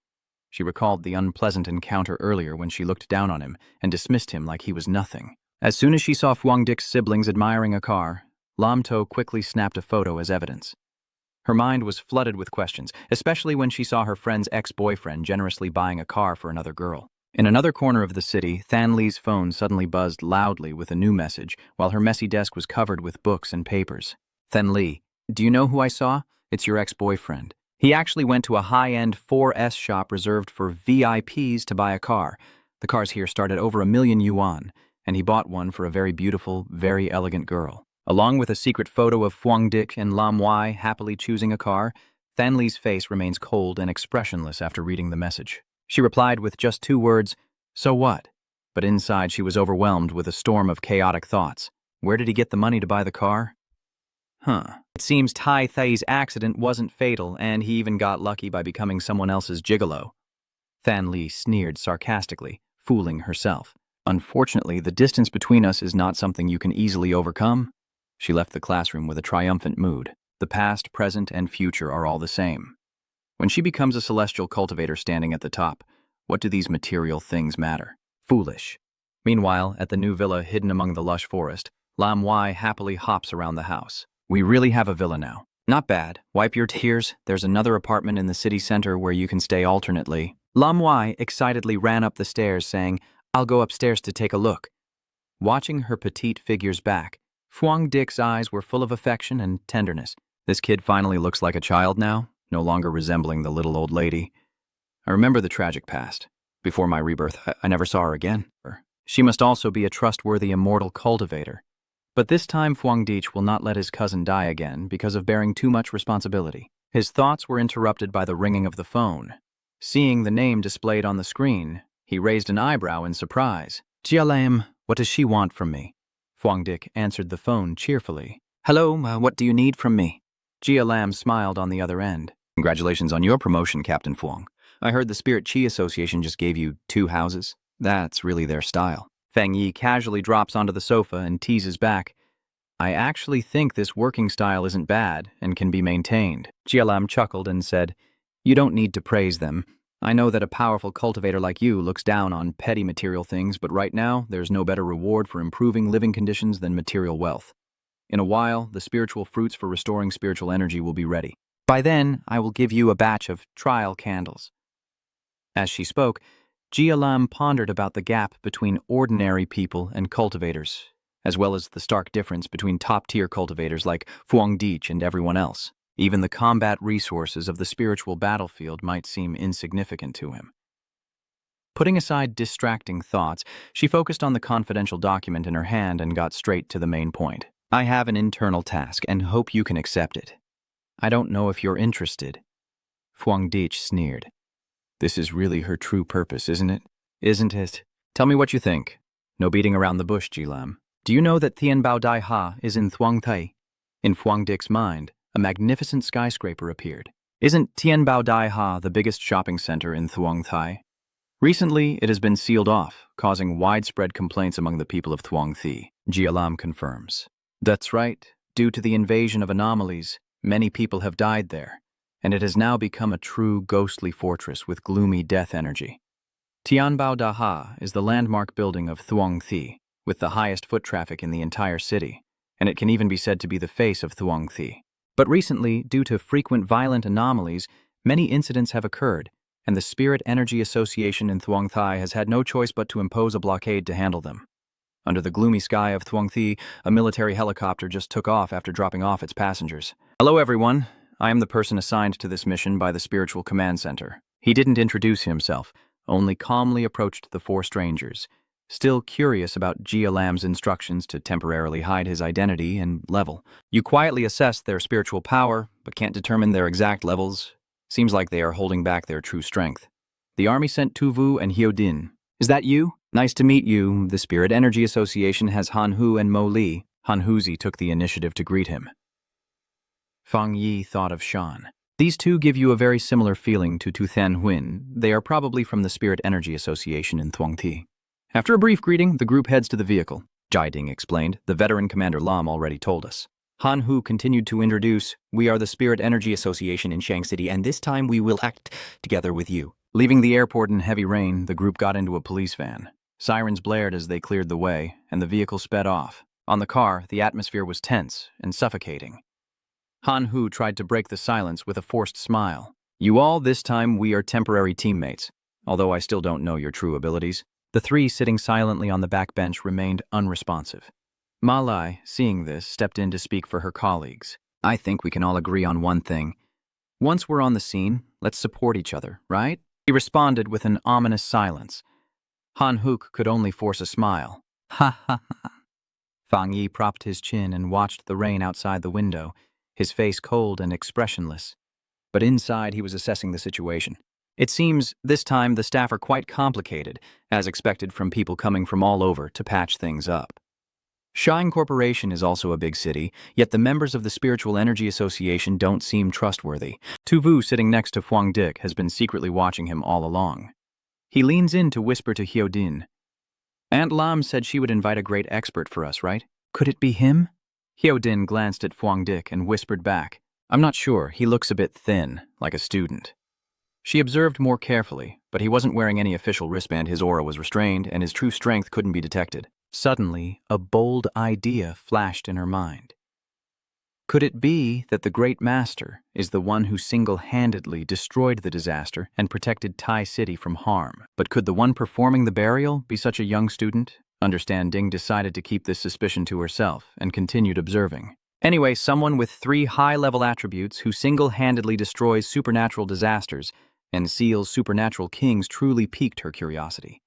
She recalled the unpleasant encounter earlier when she looked down on him and dismissed him like he was nothing. As soon as she saw Fang Yi's siblings admiring a car, Lam To quickly snapped a photo as evidence. Her mind was flooded with questions, especially when she saw her friend's ex-boyfriend generously buying a car for another girl. In another corner of the city, Than Li's phone suddenly buzzed loudly with a new message, while her messy desk was covered with books and papers. Than Li, do you know who I saw? It's your ex-boyfriend. He actually went to a high-end 4S shop reserved for VIPs to buy a car. The cars here start at over 1,000,000 yuan, and he bought one for a very beautiful, very elegant girl. Along with a secret photo of Fang Yi and Lam Wai happily choosing a car, Than Li's face remains cold and expressionless after reading the message. She replied with just 2 words, "So what?" But inside she was overwhelmed with a storm of chaotic thoughts. Where did he get the money to buy the car? It seems Tai Thai's accident wasn't fatal, and he even got lucky by becoming someone else's gigolo. Than Li sneered sarcastically, fooling herself. Unfortunately, the distance between us is not something you can easily overcome. She left the classroom with a triumphant mood. The past, present, and future are all the same. When she becomes a celestial cultivator standing at the top, what do these material things matter? Foolish. Meanwhile, at the new villa hidden among the lush forest, Lam Wai happily hops around the house. We really have a villa now. Not bad. Wipe your tears. There's another apartment in the city center where you can stay alternately. Lam Wai excitedly ran up the stairs saying, "I'll go upstairs to take a look." Watching her petite figure's back, Fang Yi's eyes were full of affection and tenderness. This kid finally looks like a child now, no longer resembling the little old lady. I remember the tragic past. Before my rebirth, I never saw her again. She must also be a trustworthy immortal cultivator. But this time Fang Yi will not let his cousin die again because of bearing too much responsibility. His thoughts were interrupted by the ringing of the phone. Seeing the name displayed on the screen, he raised an eyebrow in surprise. "Jialam, what does she want from me?" Fang Yi answered the phone cheerfully. "Hello, what do you need from me?" Jialam smiled on the other end. Congratulations on your promotion, Captain Fuang. I heard the Spirit Chi Association just gave you 2 houses. That's really their style. Fang Yi casually drops onto the sofa and teases back. "I actually think this working style isn't bad and can be maintained." Jialam chuckled and said, "You don't need to praise them. I know that a powerful cultivator like you looks down on petty material things, but right now there's no better reward for improving living conditions than material wealth. In a while, the spiritual fruits for restoring spiritual energy will be ready. By then, I will give you a batch of trial candles." As she spoke, Jialam pondered about the gap between ordinary people and cultivators, as well as the stark difference between top-tier cultivators like Fang Yi and everyone else. Even the combat resources of the spiritual battlefield might seem insignificant to him. Putting aside distracting thoughts, she focused on the confidential document in her hand and got straight to the main point. "I have an internal task and hope you can accept it. I don't know if you're interested." Fang Yi sneered. "This is really her true purpose, isn't it?" "Isn't it? Tell me what you think. No beating around the bush, Jilam. Do you know that Tian Bao Dai Ha is in Thuong Thai?" In Fang Yi's mind, a magnificent skyscraper appeared. "Isn't Tian Bao Dai Ha the biggest shopping center in Thuong Thai? Recently, it has been sealed off, causing widespread complaints among the people of Thuong Thi," Jialam confirms. "That's right. Due to the invasion of anomalies, many people have died there, and it has now become a true ghostly fortress with gloomy death energy. Tianbao Daha is the landmark building of Thuong Thi, with the highest foot traffic in the entire city, and it can even be said to be the face of Thuong Thi. But recently, due to frequent violent anomalies, many incidents have occurred, and the Spirit Energy Association in Thuong Thai has had no choice but to impose a blockade to handle them. Under the gloomy sky of Thuong Thi, a military helicopter just took off after dropping off its passengers. Hello, everyone. I am the person assigned to this mission by the Spiritual Command Center. He didn't introduce himself, only calmly approached the 4 strangers, still curious about Jia Lam's instructions to temporarily hide his identity and level. You quietly assess their spiritual power, but can't determine their exact levels. Seems like they are holding back their true strength. The army sent Tu Vu and Hyo Din. Is that you? Nice to meet you. The Spirit Energy Association has Han Hu and Mo Li. Han Huzi took the initiative to greet him. Fang Yi thought of Shan. These two give you a very similar feeling to Tu Than Huin. They are probably from the Spirit Energy Association in Thuong Thi. After a brief greeting, the group heads to the vehicle. Jai Ding explained. The veteran Commander Lam already told us. Han Hu continued to introduce, we are the Spirit Energy Association in Shang City, and this time we will act together with you. Leaving the airport in heavy rain, the group got into a police van. Sirens blared as they cleared the way, and the vehicle sped off. On the car, the atmosphere was tense and suffocating. Han Hu tried to break the silence with a forced smile. You all, this time we are temporary teammates, although I still don't know your true abilities. The 3 sitting silently on the back bench remained unresponsive. Ma Lai, seeing this, stepped in to speak for her colleagues. I think we can all agree on one thing. Once we're on the scene, let's support each other, right? He responded with an ominous silence. Han Hook could only force a smile. Ha ha ha. Fang Yi propped his chin and watched the rain outside the window, his face cold and expressionless. But inside he was assessing the situation. It seems this time the staff are quite complicated, as expected from people coming from all over to patch things up. Shine Corporation is also a big city, yet the members of the Spiritual Energy Association don't seem trustworthy. Tu Vu, sitting next to Huang Dik, has been secretly watching him all along. He leans in to whisper to Hyo Din. Aunt Lam said she would invite a great expert for us, right? Could it be him? Hyo Din glanced at Huang Dik and whispered back, I'm not sure, he looks a bit thin, like a student. She observed more carefully, but he wasn't wearing any official wristband. His aura was restrained, and his true strength couldn't be detected. Suddenly, a bold idea flashed in her mind. Could it be that the Great Master is the one who single-handedly destroyed the disaster and protected Tai City from harm? But could the one performing the burial be such a young student? Understanding decided to keep this suspicion to herself and continued observing. Anyway, someone with 3 high-level attributes who single-handedly destroys supernatural disasters and seals supernatural kings truly piqued her curiosity.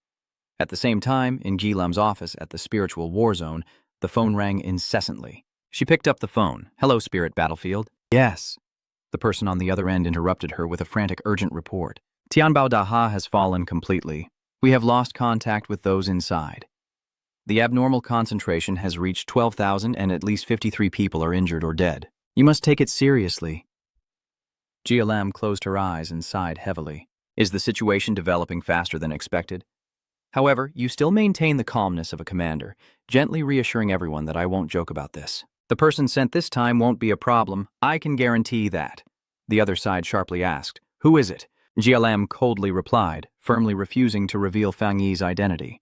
At the same time, in Gilam's office at the Spiritual War Zone, the phone rang incessantly. She picked up the phone. Hello, Spirit Battlefield. Yes. The person on the other end interrupted her with a frantic urgent report. Tianbao Daha has fallen completely. We have lost contact with those inside. The abnormal concentration has reached 12,000 and at least 53 people are injured or dead. You must take it seriously. Gilam closed her eyes and sighed heavily. Is the situation developing faster than expected? However, you still maintain the calmness of a commander, gently reassuring everyone that I won't joke about this. The person sent this time won't be a problem. I can guarantee that. The other side sharply asked, Who is it? Gilam coldly replied, firmly refusing to reveal Fang Yi's identity.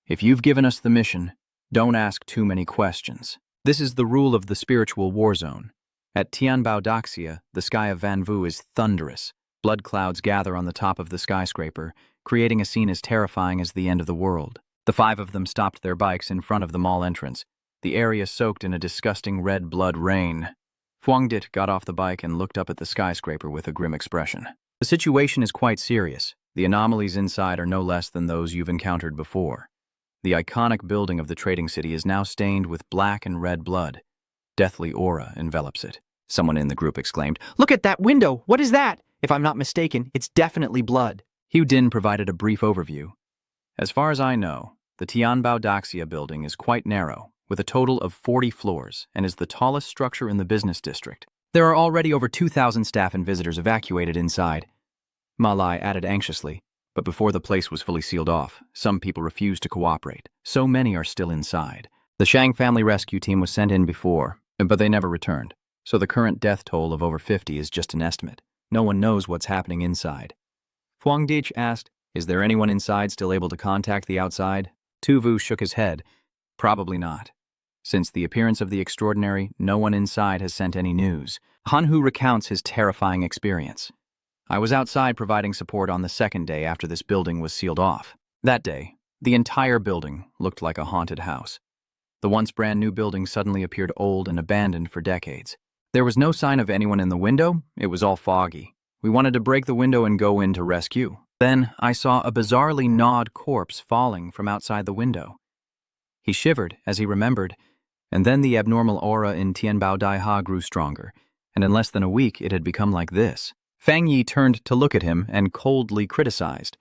If you've given us the mission, don't ask too many questions. This is the rule of the Spiritual War Zone. At Tianbao Daxia, the sky of Van Vu is thunderous. Blood clouds gather on the top of the skyscraper, creating a scene as terrifying as the end of the world. The 5 of them stopped their bikes in front of the mall entrance, the area soaked in a disgusting red blood rain. Huang Dit got off the bike and looked up at the skyscraper with a grim expression. The situation is quite serious. The anomalies inside are no less than those you've encountered before. The iconic building of the trading city is now stained with black and red blood. Deathly aura envelops it. Someone in the group exclaimed, Look at that window! What is that? If I'm not mistaken, it's definitely blood. Hyo Din provided a brief overview. As far as I know, the Tianbao Daxia building is quite narrow, with a total of 40 floors, and is the tallest structure in the business district. There are already over 2,000 staff and visitors evacuated inside. Ma Lai added anxiously, but before the place was fully sealed off, some people refused to cooperate. So many are still inside. The Shang family rescue team was sent in before, but they never returned. So the current death toll of over 50 is just an estimate. No one knows what's happening inside. Huang Dich asked, Is there anyone inside still able to contact the outside? Tu Vu shook his head. Probably not. Since the appearance of the extraordinary, no one inside has sent any news. Han Hu recounts his terrifying experience. I was outside providing support on the 2nd day after this building was sealed off. That day, the entire building looked like a haunted house. The once brand new building suddenly appeared old and abandoned for decades. There was no sign of anyone in the window. It was all foggy. We wanted to break the window and go in to rescue. Then I saw a bizarrely gnawed corpse falling from outside the window. He shivered as he remembered, and then the abnormal aura in Tianbao Daiha grew stronger, and in less than a week it had become like this. Fang Yi turned to look at him and coldly criticized.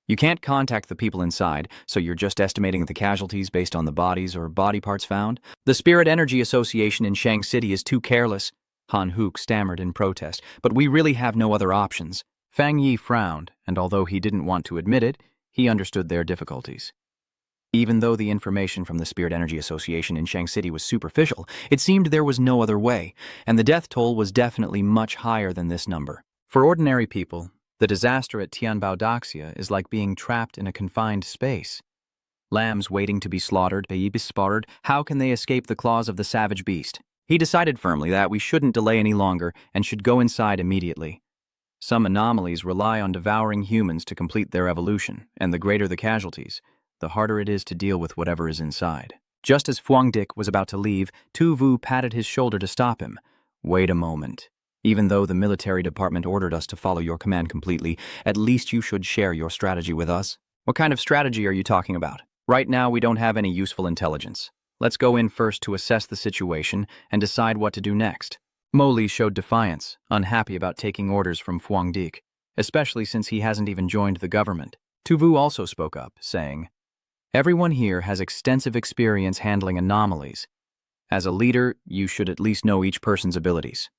You can't contact the people inside, so you're just estimating the casualties based on the bodies or body parts found? The Spirit Energy Association in Shang City is too careless, Han Hook stammered in protest, but we really have no other options. Fang Yi frowned, and although he didn't want to admit it, he understood their difficulties. Even though the information from the Spirit Energy Association in Shang City was superficial, it seemed there was no other way, and the death toll was definitely much higher than this number. For ordinary people, the disaster at Tianbao Daxia is like being trapped in a confined space. Lambs waiting to be slaughtered, how can they escape the claws of the savage beast? He decided firmly that we shouldn't delay any longer and should go inside immediately. Some anomalies rely on devouring humans to complete their evolution, and the greater the casualties, the harder it is to deal with whatever is inside. Just as Huang Dik was about to leave, Tu Vu patted his shoulder to stop him. Wait a moment. Even though the military department ordered us to follow your command completely, at least you should share your strategy with us. What kind of strategy are you talking about? Right now, we don't have any useful intelligence. Let's go in first to assess the situation and decide what to do next. Moli showed defiance, unhappy about taking orders from Fang Yi, especially since he hasn't even joined the government. Tuvu also spoke up, saying, "Everyone here has extensive experience handling anomalies. As a leader, you should at least know each person's abilities."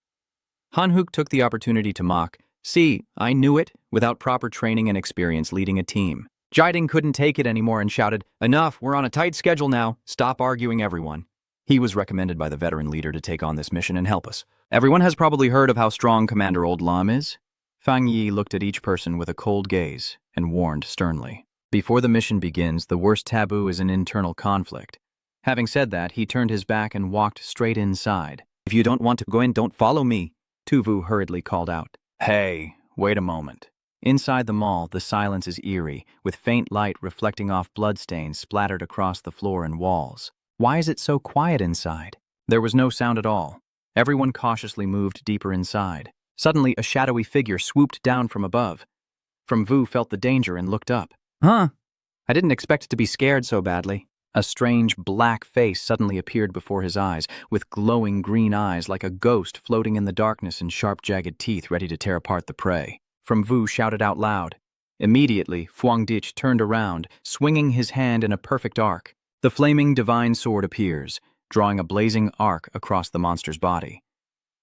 Hanhook took the opportunity to mock, "See, I knew it, without proper training and experience leading a team." Jiding couldn't take it anymore and shouted, "Enough, we're on a tight schedule now. Stop arguing, everyone." He was recommended by the veteran leader to take on this mission and help us. Everyone has probably heard of how strong Commander Old Lam is. Fang Yi looked at each person with a cold gaze and warned sternly. Before the mission begins, the worst taboo is an internal conflict. Having said that, he turned his back and walked straight inside. "If you don't want to go in, don't follow me," Tuvu hurriedly called out. "Hey, wait a moment." Inside the mall, the silence is eerie, with faint light reflecting off bloodstains splattered across the floor and walls. Why is it so quiet inside? There was no sound at all. Everyone cautiously moved deeper inside. Suddenly, a shadowy figure swooped down from above. From Vu felt the danger and looked up. "Huh? I didn't expect to be scared so badly." A strange black face suddenly appeared before his eyes, with glowing green eyes like a ghost floating in the darkness and sharp, jagged teeth ready to tear apart the prey. From Vu shouted out loud. Immediately, Fang Yi turned around, swinging his hand in a perfect arc. The flaming divine sword appears, drawing a blazing arc across the monster's body.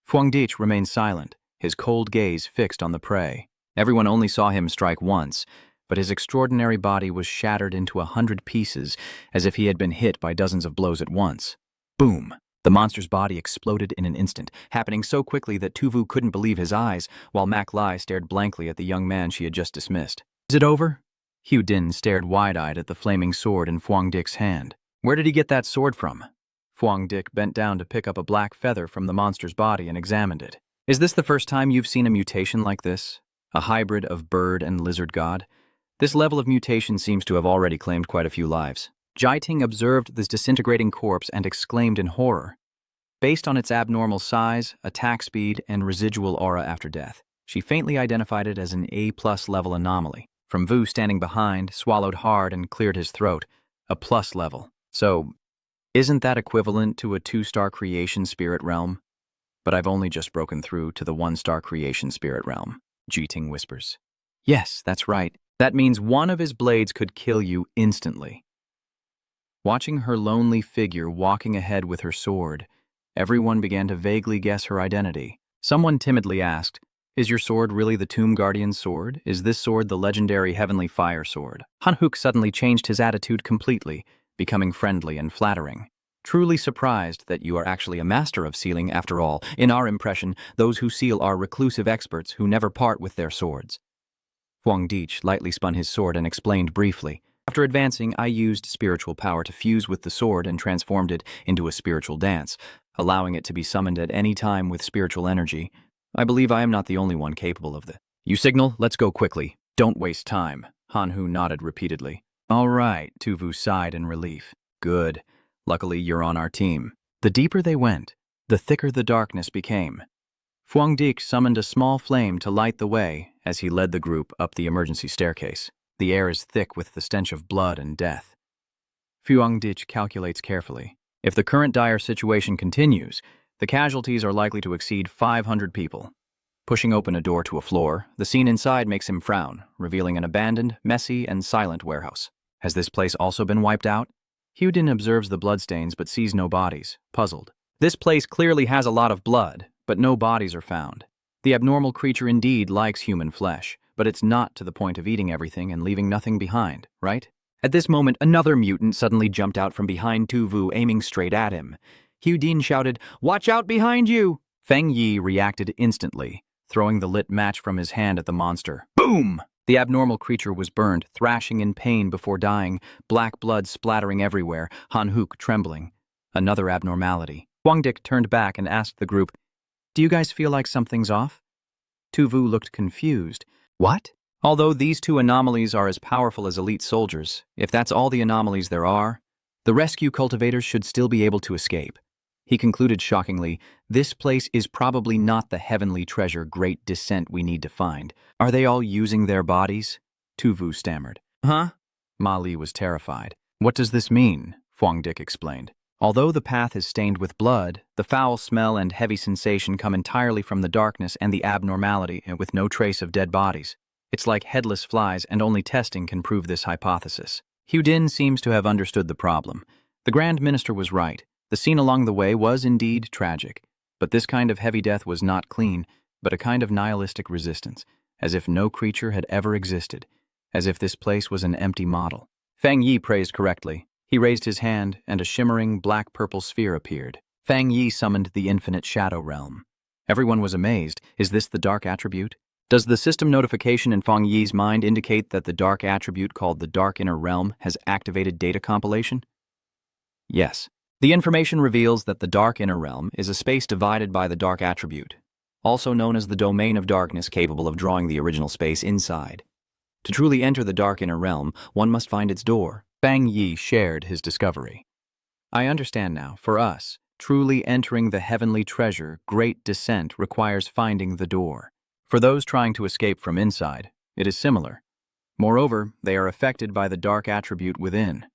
Fang Yi remained silent, his cold gaze fixed on the prey. Everyone only saw him strike once, but his extraordinary body was shattered into 100 pieces, as if he had been hit by dozens of blows at once. Boom! The monster's body exploded in an instant, happening so quickly that Tuvu couldn't believe his eyes, while Mak Lai stared blankly at the young man she had just dismissed. "Is it over?" Hu Din stared wide-eyed at the flaming sword in Fang Yi's hand. "Where did he get that sword from?" Fang Yi bent down to pick up a black feather from the monster's body and examined it. "Is this the first time you've seen a mutation like this? A hybrid of bird and lizard god? This level of mutation seems to have already claimed quite a few lives." Jiting observed this disintegrating corpse and exclaimed in horror. Based on its abnormal size, attack speed, and residual aura after death, she faintly identified it as an A+ level anomaly. From Vu, standing behind, swallowed hard and cleared his throat. A plus level. So, isn't that equivalent to a 2-star creation spirit realm? But I've only just broken through to the 1-star creation spirit realm, Jiting whispers. Yes, that's right. That means one of his blades could kill you instantly. Watching her lonely figure walking ahead with her sword, everyone began to vaguely guess her identity. Someone timidly asked, "Is your sword really the Tomb Guardian's sword? Is this sword the legendary Heavenly Fire Sword?" Hanhook suddenly changed his attitude completely, becoming friendly and flattering. "Truly surprised that you are actually a master of sealing after all. In our impression, those who seal are reclusive experts who never part with their swords." Fang Yi lightly spun his sword and explained briefly. "After advancing, I used spiritual power to fuse with the sword and transformed it into a spiritual dance, allowing it to be summoned at any time with spiritual energy. I believe I am not the only one capable of this." "You signal, let's go quickly. Don't waste time." Hanhu nodded repeatedly. "All right," Tuvu sighed in relief. "Good. Luckily, you're on our team." The deeper they went, the thicker the darkness became. Fang Yi summoned a small flame to light the way as he led the group up the emergency staircase. The air is thick with the stench of blood and death. Fang Yi calculates carefully. If the current dire situation continues, the casualties are likely to exceed 500 people. Pushing open a door to a floor, the scene inside makes him frown, revealing an abandoned, messy, and silent warehouse. Has this place also been wiped out? Hu Din observes the bloodstains but sees no bodies, puzzled. This place clearly has a lot of blood, but no bodies are found. The abnormal creature indeed likes human flesh, but it's not to the point of eating everything and leaving nothing behind, right? At this moment, another mutant suddenly jumped out from behind Tuvu, aiming straight at him. Hu Din shouted, "Watch out behind you!" Fang Yi reacted instantly, throwing the lit match from his hand at the monster. Boom! The abnormal creature was burned, thrashing in pain before dying, black blood splattering everywhere, Hanhook trembling. Another abnormality. Fang Yi turned back and asked the group, "Do you guys feel like something's off?" Tuvu looked confused. "What?" Although these two anomalies are as powerful as elite soldiers, if that's all the anomalies there are, the rescue cultivators should still be able to escape. He concluded shockingly, "This place is probably not the heavenly treasure great descent we need to find. Are they all using their bodies?" Tuvu stammered. "Huh?" Ma Li was terrified. "What does this mean?" Fuang Dik explained. "Although the path is stained with blood, the foul smell and heavy sensation come entirely from the darkness and the abnormality, with no trace of dead bodies. It's like headless flies, and only testing can prove this hypothesis." Hu Din seems to have understood the problem. The Grand Minister was right. The scene along the way was indeed tragic. But this kind of heavy death was not clean, but a kind of nihilistic resistance, as if no creature had ever existed, as if this place was an empty model. Fang Yi praised correctly. He raised his hand, and a shimmering black-purple sphere appeared. Fang Yi summoned the infinite shadow realm. Everyone was amazed. Is this the dark attribute? Does the system notification in Fang Yi's mind indicate that the dark attribute called the Dark Inner Realm has activated data compilation? Yes. The information reveals that the Dark Inner Realm is a space divided by the dark attribute, also known as the domain of darkness, capable of drawing the original space inside. To truly enter the Dark Inner Realm, one must find its door. Fang Yi shared his discovery. "I understand now. For us, truly entering the heavenly treasure, great descent, requires finding the door. For those trying to escape from inside, it is similar. Moreover, they are affected by the dark attribute within,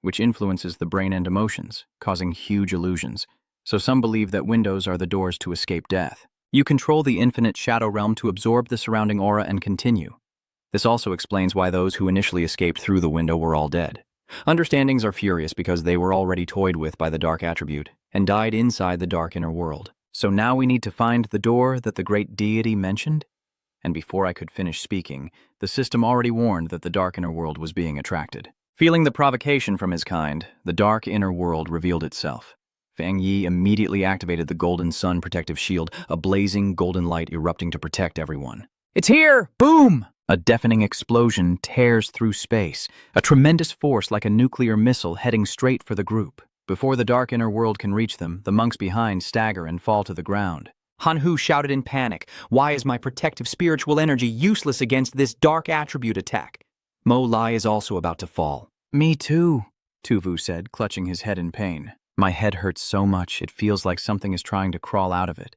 which influences the brain and emotions, causing huge illusions. So some believe that windows are the doors to escape death. You control the infinite shadow realm to absorb the surrounding aura and continue. This also explains why those who initially escaped through the window were all dead. Understandings are furious because they were already toyed with by the dark attribute and died inside the dark inner world. So now we need to find the door that the great deity mentioned?" And before I could finish speaking, the system already warned that the dark inner world was being attracted. Feeling the provocation from his kind, the dark inner world revealed itself. Fang Yi immediately activated the Golden Sun protective shield, a blazing golden light erupting to protect everyone. "It's here! Boom!" A deafening explosion tears through space, a tremendous force like a nuclear missile heading straight for the group. Before the dark inner world can reach them, the monks behind stagger and fall to the ground. Han Hu shouted in panic, "Why is my protective spiritual energy useless against this dark attribute attack?" Mo Lai is also about to fall. "Me too," Tuvu said, clutching his head in pain. "My head hurts so much it feels like something is trying to crawl out of it."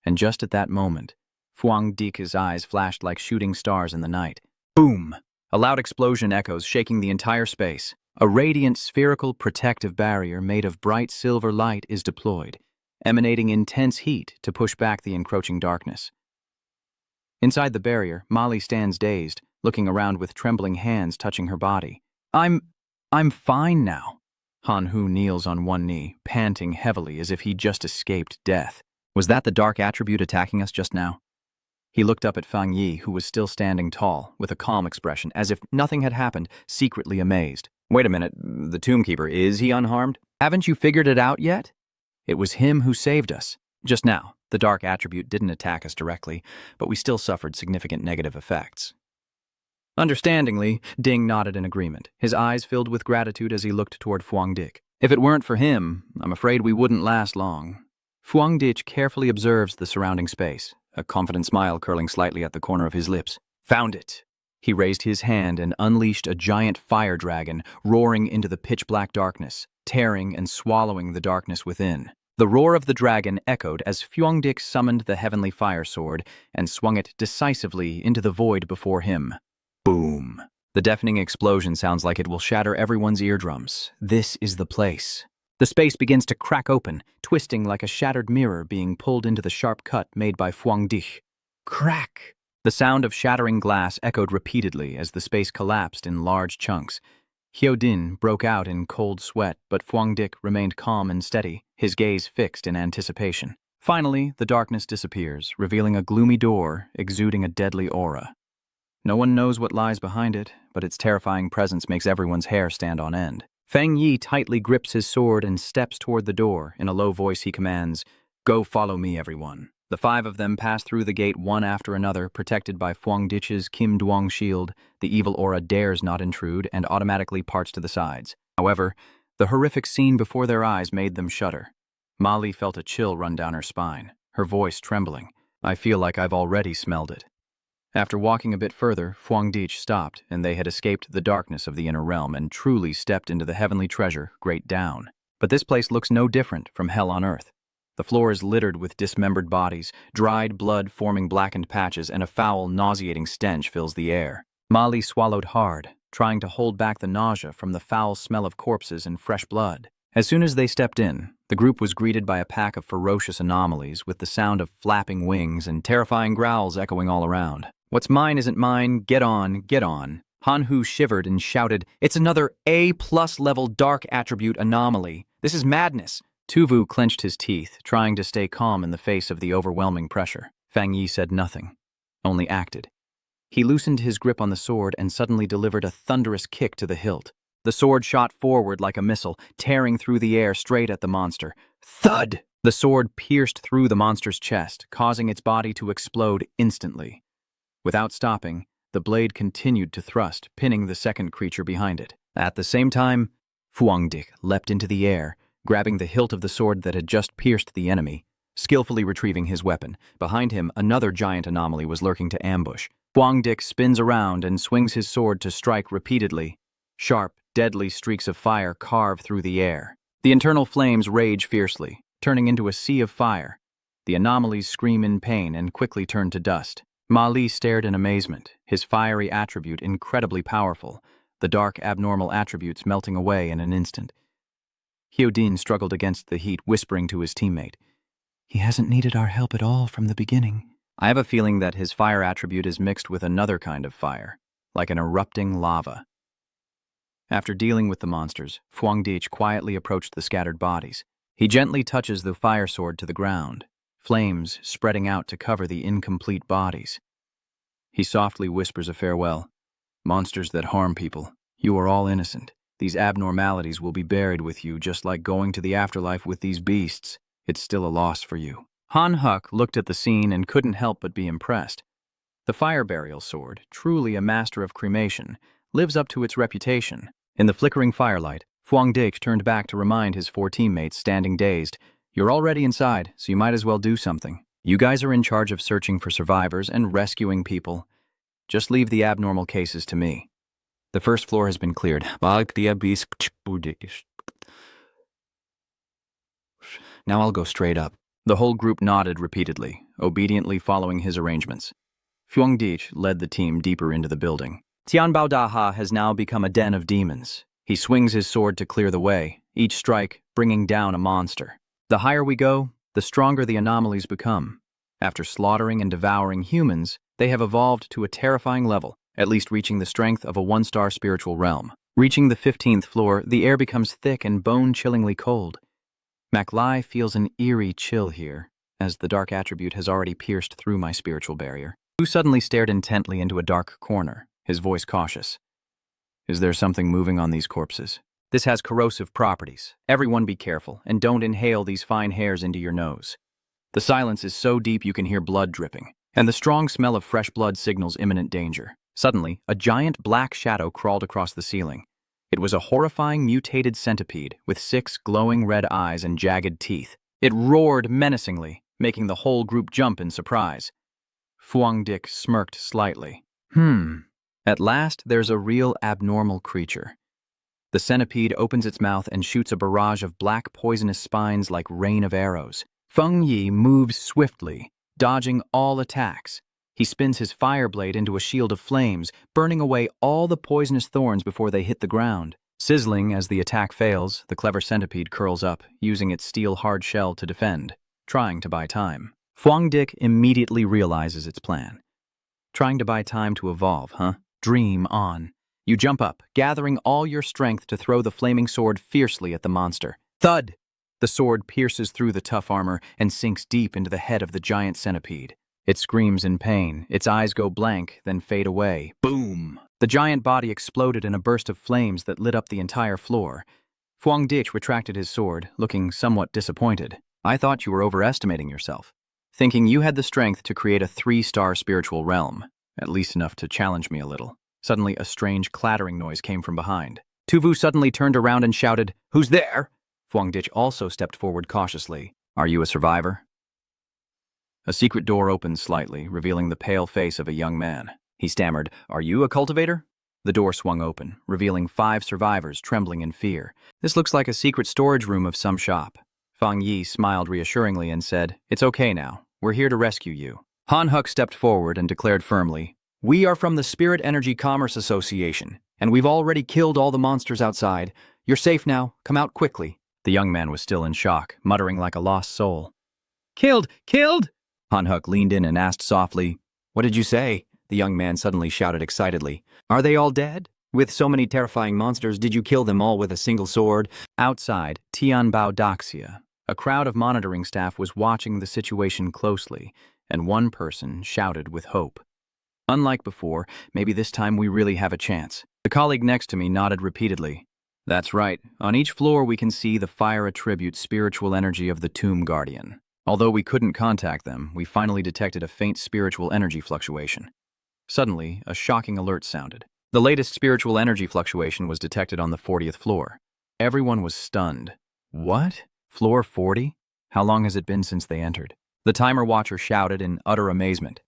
And just at that moment, Fuang Dik's eyes flashed like shooting stars in the night. Boom! A loud explosion echoes, shaking the entire space. A radiant spherical protective barrier made of bright silver light is deployed, emanating intense heat to push back the encroaching darkness. Inside the barrier, Molly stands dazed, looking around with trembling hands touching her body. I'm fine now." Han Hu kneels on one knee, panting heavily as if he just escaped death. Was that the dark attribute attacking us just now? He looked up at Fang Yi, who was still standing tall, with a calm expression, as if nothing had happened, secretly amazed. "Wait a minute, the Tombkeeper, is he unharmed? Haven't you figured it out yet? It was him who saved us. Just now, the dark attribute didn't attack us directly, but we still suffered significant negative effects." Understandingly, Ding nodded in agreement, his eyes filled with gratitude as he looked toward Fuang Dik. "If it weren't for him, I'm afraid we wouldn't last long." Fuang Dik carefully observes the surrounding space, a confident smile curling slightly at the corner of his lips. "Found it." He raised his hand and unleashed a giant fire dragon, roaring into the pitch-black darkness, tearing and swallowing the darkness within. The roar of the dragon echoed as Fuang Dik summoned the heavenly fire sword and swung it decisively into the void before him. Boom! The deafening explosion sounds like it will shatter everyone's eardrums. This is the place. The space begins to crack open, twisting like a shattered mirror being pulled into the sharp cut made by Fuang Dik. Crack! The sound of shattering glass echoed repeatedly as the space collapsed in large chunks. Hyo Din broke out in cold sweat, but Fuang Dik remained calm and steady, his gaze fixed in anticipation. Finally, the darkness disappears, revealing a gloomy door exuding a deadly aura. No one knows what lies behind it, but its terrifying presence makes everyone's hair stand on end. Fang Yi tightly grips his sword and steps toward the door. In a low voice he commands, "Go follow me, everyone." The 5 of them pass through the gate one after another, protected by Fuang Dik's Kim Duong shield. The evil aura dares not intrude and automatically parts to the sides. However, the horrific scene before their eyes made them shudder. Molly felt a chill run down her spine, her voice trembling. "I feel like I've already smelled it." After walking a bit further, Fuang Dik stopped, and they had escaped the darkness of the inner realm and truly stepped into the heavenly treasure, Great Down. But this place looks no different from hell on earth. The floor is littered with dismembered bodies, dried blood forming blackened patches, and a foul, nauseating stench fills the air. Molly swallowed hard, trying to hold back the nausea from the foul smell of corpses and fresh blood. As soon as they stepped in, the group was greeted by a pack of ferocious anomalies with the sound of flapping wings and terrifying growls echoing all around. "What's mine isn't mine, get on, get on." Han-Hu shivered and shouted, "It's another A+ level dark attribute anomaly. This is madness." Tuvu clenched his teeth, trying to stay calm in the face of the overwhelming pressure. Fang Yi said nothing, only acted. He loosened his grip on the sword and suddenly delivered a thunderous kick to the hilt. The sword shot forward like a missile, tearing through the air straight at the monster. Thud! The sword pierced through the monster's chest, causing its body to explode instantly. Without stopping, the blade continued to thrust, pinning the second creature behind it. At the same time, Fuangdik leapt into the air, grabbing the hilt of the sword that had just pierced the enemy, skillfully retrieving his weapon. Behind him, another giant anomaly was lurking to ambush. Fuangdik spins around and swings his sword to strike repeatedly. Sharp, deadly streaks of fire carve through the air. The internal flames rage fiercely, turning into a sea of fire. The anomalies scream in pain and quickly turn to dust. Ma Li stared in amazement, his fiery attribute incredibly powerful, the dark abnormal attributes melting away in an instant. Hyodin struggled against the heat, whispering to his teammate, "He hasn't needed our help at all from the beginning." I have a feeling that his fire attribute is mixed with another kind of fire, like an erupting lava. After dealing with the monsters, Fuangdik quietly approached the scattered bodies. He gently touches the fire sword to the ground, flames spreading out to cover the incomplete bodies. He softly whispers a farewell. "Monsters that harm people, you are all innocent. These abnormalities will be buried with you, just like going to the afterlife with these beasts. It's still a loss for you." Han Huk looked at the scene and couldn't help but be impressed. The fire burial sword, truly a master of cremation, lives up to its reputation. In the flickering firelight, Fuangdik turned back to remind his 4 teammates standing dazed, "You're already inside, so you might as well do something. You guys are in charge of searching for survivors and rescuing people. Just leave the abnormal cases to me." The first floor has been cleared. Now I'll go straight up. The whole group nodded repeatedly, obediently following his arrangements. Fuangdik led the team deeper into the building. Tianbao Daha has now become a den of demons. He swings his sword to clear the way, each strike bringing down a monster. The higher we go, the stronger the anomalies become. After slaughtering and devouring humans, they have evolved to a terrifying level, at least reaching the strength of a 1-star spiritual realm. Reaching the 15th floor, the air becomes thick and bone-chillingly cold. MacLai feels an eerie chill here, as the dark attribute has already pierced through my spiritual barrier. Hu suddenly stared intently into a dark corner, his voice cautious. "Is there something moving on these corpses? This has corrosive properties. Everyone be careful, and don't inhale these fine hairs into your nose." The silence is so deep you can hear blood dripping, and the strong smell of fresh blood signals imminent danger. Suddenly, a giant black shadow crawled across the ceiling. It was a horrifying mutated centipede with 6 glowing red eyes and jagged teeth. It roared menacingly, making the whole group jump in surprise. Fuangdik smirked slightly. At last, there's a real abnormal creature. The centipede opens its mouth and shoots a barrage of black poisonous spines like rain of arrows. Fang Yi moves swiftly, dodging all attacks. He spins his fire blade into a shield of flames, burning away all the poisonous thorns before they hit the ground. Sizzling as the attack fails, the clever centipede curls up, using its steel hard shell to defend, trying to buy time. Fuangdik immediately realizes its plan. Trying to buy time to evolve, huh? Dream on. You jump up, gathering all your strength to throw the flaming sword fiercely at the monster. Thud! The sword pierces through the tough armor and sinks deep into the head of the giant centipede. It screams in pain, its eyes go blank, then fade away. Boom! The giant body exploded in a burst of flames that lit up the entire floor. Fuangdik retracted his sword, looking somewhat disappointed. "I thought you were overestimating yourself, thinking you had the strength to create a 3-star spiritual realm, at least enough to challenge me a little." Suddenly, a strange clattering noise came from behind. Tuvu suddenly turned around and shouted, "Who's there?" Fuangdik also stepped forward cautiously. "Are you a survivor?" A secret door opened slightly, revealing the pale face of a young man. He stammered, "Are you a cultivator?" The door swung open, revealing 5 survivors trembling in fear. This looks like a secret storage room of some shop. Fang Yi smiled reassuringly and said, "It's okay now. We're here to rescue you." Han Huk stepped forward and declared firmly, "We are from the Spirit Energy Commerce Association, and we've already killed all the monsters outside. You're safe now. Come out quickly." The young man was still in shock, muttering like a lost soul. "Killed! Killed!" Han Huk leaned in and asked softly, "What did you say?" The young man suddenly shouted excitedly, "Are they all dead? With so many terrifying monsters, did you kill them all with a single sword?" Outside Tianbao Daxia, a crowd of monitoring staff was watching the situation closely, and one person shouted with hope. "Unlike before, maybe this time we really have a chance." The colleague next to me nodded repeatedly. "That's right. On each floor we can see the fire attribute spiritual energy of the Tomb Guardian. Although we couldn't contact them, we finally detected a faint spiritual energy fluctuation." Suddenly, a shocking alert sounded. The latest spiritual energy fluctuation was detected on the 40th floor. Everyone was stunned. "What? Floor 40? How long has it been since they entered?" The timer watcher shouted in utter amazement.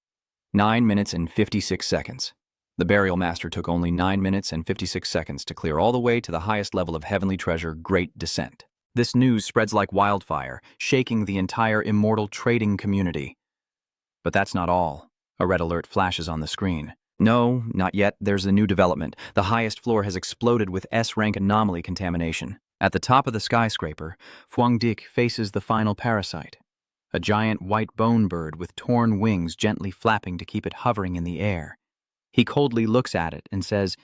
9 minutes and 56 seconds. The burial master took only 9 minutes and 56 seconds to clear all the way to the highest level of heavenly treasure, Great Descent. This news spreads like wildfire, shaking the entire immortal trading community. But that's not all. A red alert flashes on the screen. No, not yet. There's a new development. The highest floor has exploded with S-rank anomaly contamination. At the top of the skyscraper, Fuang Dik faces the final parasite. A giant white bone bird with torn wings gently flapping to keep it hovering in the air. He coldly looks at it and says,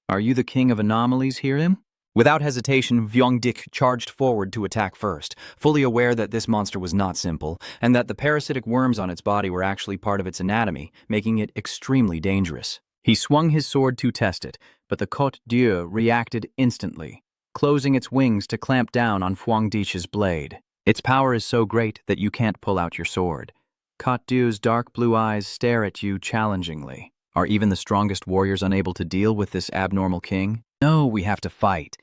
"Are you the king of anomalies, Hirim?" Without hesitation, Fuang Dik charged forward to attack first, fully aware that this monster was not simple, and that the parasitic worms on its body were actually part of its anatomy, making it extremely dangerous. He swung his sword to test it, but the Côte Dieu reacted instantly, closing its wings to clamp down on Fuang Dik's blade. Its power is so great that you can't pull out your sword. Côte Dieu's dark blue eyes stare at you challengingly. Are even the strongest warriors unable to deal with this abnormal king? No, we have to fight.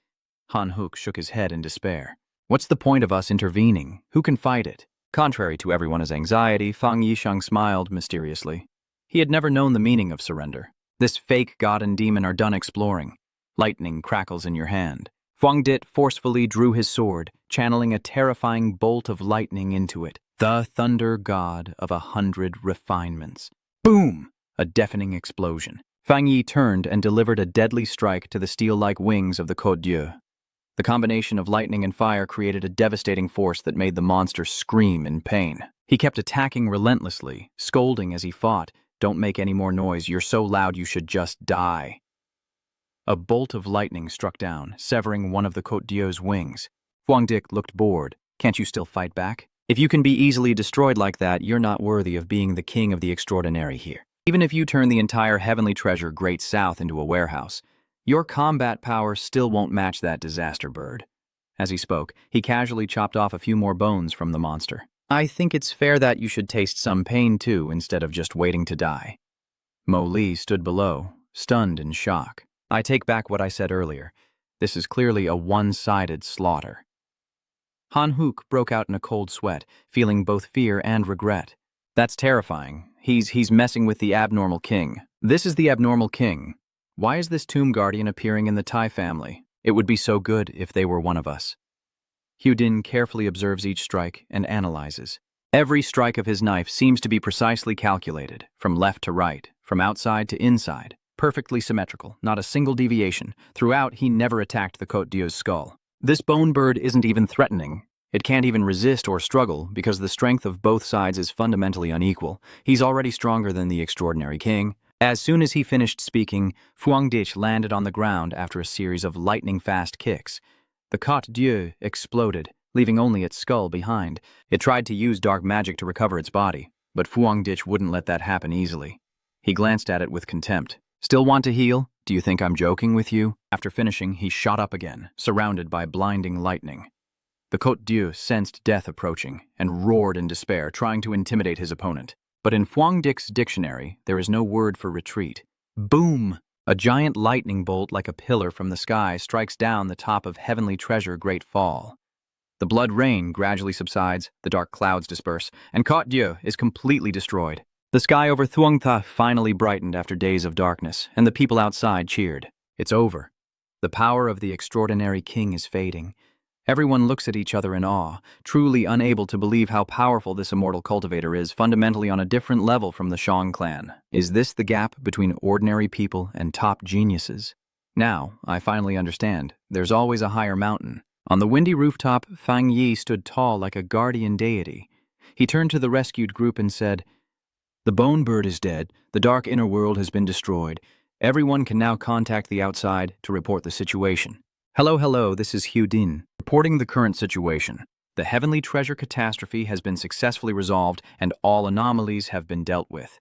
Han Huk shook his head in despair. What's the point of us intervening? Who can fight it? Contrary to everyone's anxiety, Fang Yi smiled mysteriously. He had never known the meaning of surrender. This fake god and demon are done exploring. Lightning crackles in your hand. Fuang Dit forcefully drew his sword, channeling a terrifying bolt of lightning into it. The thunder god of 100 refinements. Boom! A deafening explosion. Fang Yi turned and delivered a deadly strike to the steel-like wings of the Côte Dieu. The combination of lightning and fire created a devastating force that made the monster scream in pain. He kept attacking relentlessly, scolding as he fought, "Don't make any more noise, you're so loud you should just die." A bolt of lightning struck down, severing one of the Côte Dieu's wings. Fuang Dik looked bored. "Can't you still fight back? If you can be easily destroyed like that, you're not worthy of being the king of the extraordinary here. Even if you turn the entire heavenly treasure Great South into a warehouse, your combat power still won't match that disaster bird." As he spoke, he casually chopped off a few more bones from the monster. "I think it's fair that you should taste some pain too, instead of just waiting to die." Mo Li stood below, stunned in shock. "I take back what I said earlier. This is clearly a one-sided slaughter." Han Huk broke out in a cold sweat, feeling both fear and regret. "That's terrifying. He's messing with the abnormal king. This is the abnormal king. Why is this tomb guardian appearing in the Tai family? It would be so good if they were one of us." Din carefully observes each strike and analyzes. Every strike of his knife seems to be precisely calculated, from left to right, from outside to inside, perfectly symmetrical, not a single deviation. Throughout, he never attacked the Côte Dieu's skull. This bone bird isn't even threatening. It can't even resist or struggle because the strength of both sides is fundamentally unequal. He's already stronger than the extraordinary king. As soon as he finished speaking, Fuang Dik landed on the ground after a series of lightning-fast kicks. The Côte Dieu exploded, leaving only its skull behind. It tried to use dark magic to recover its body, but Fuang Dik wouldn't let that happen easily. He glanced at it with contempt. "Still want to heal? Do you think I'm joking with you?" After finishing, he shot up again, surrounded by blinding lightning. The Côte Dieu sensed death approaching and roared in despair, trying to intimidate his opponent. But in Fuang Dik's dictionary, there is no word for retreat. Boom! A giant lightning bolt like a pillar from the sky strikes down the top of heavenly treasure Great Fall. The blood rain gradually subsides, the dark clouds disperse, and Côte Dieu is completely destroyed. The sky over Thuong Tha finally brightened after days of darkness, and the people outside cheered. It's over. The power of the extraordinary king is fading. Everyone looks at each other in awe, truly unable to believe how powerful this immortal cultivator is, fundamentally on a different level from the Shang clan. Is this the gap between ordinary people and top geniuses? Now, I finally understand. There's always a higher mountain. On the windy rooftop, Fang Yi stood tall like a guardian deity. He turned to the rescued group and said, "The bone bird is dead. The dark inner world has been destroyed. Everyone can now contact the outside to report the situation." Hello, this is Hu Din, reporting the current situation. The Heavenly Treasure catastrophe has been successfully resolved and all anomalies have been dealt with.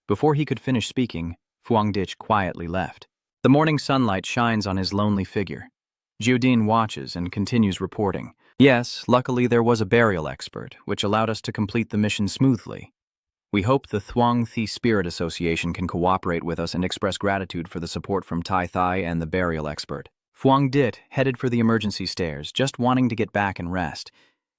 Before he could finish speaking, Fuang Dich quietly left. The morning sunlight shines on his lonely figure. Jiudin watches and continues reporting. Yes, luckily there was a burial expert, which allowed us to complete the mission smoothly. We hope the Thuong Thi Spirit Association can cooperate with us and express gratitude for the support from Tai Thai and the burial expert. Fuang Dit headed for the emergency stairs, just wanting to get back and rest.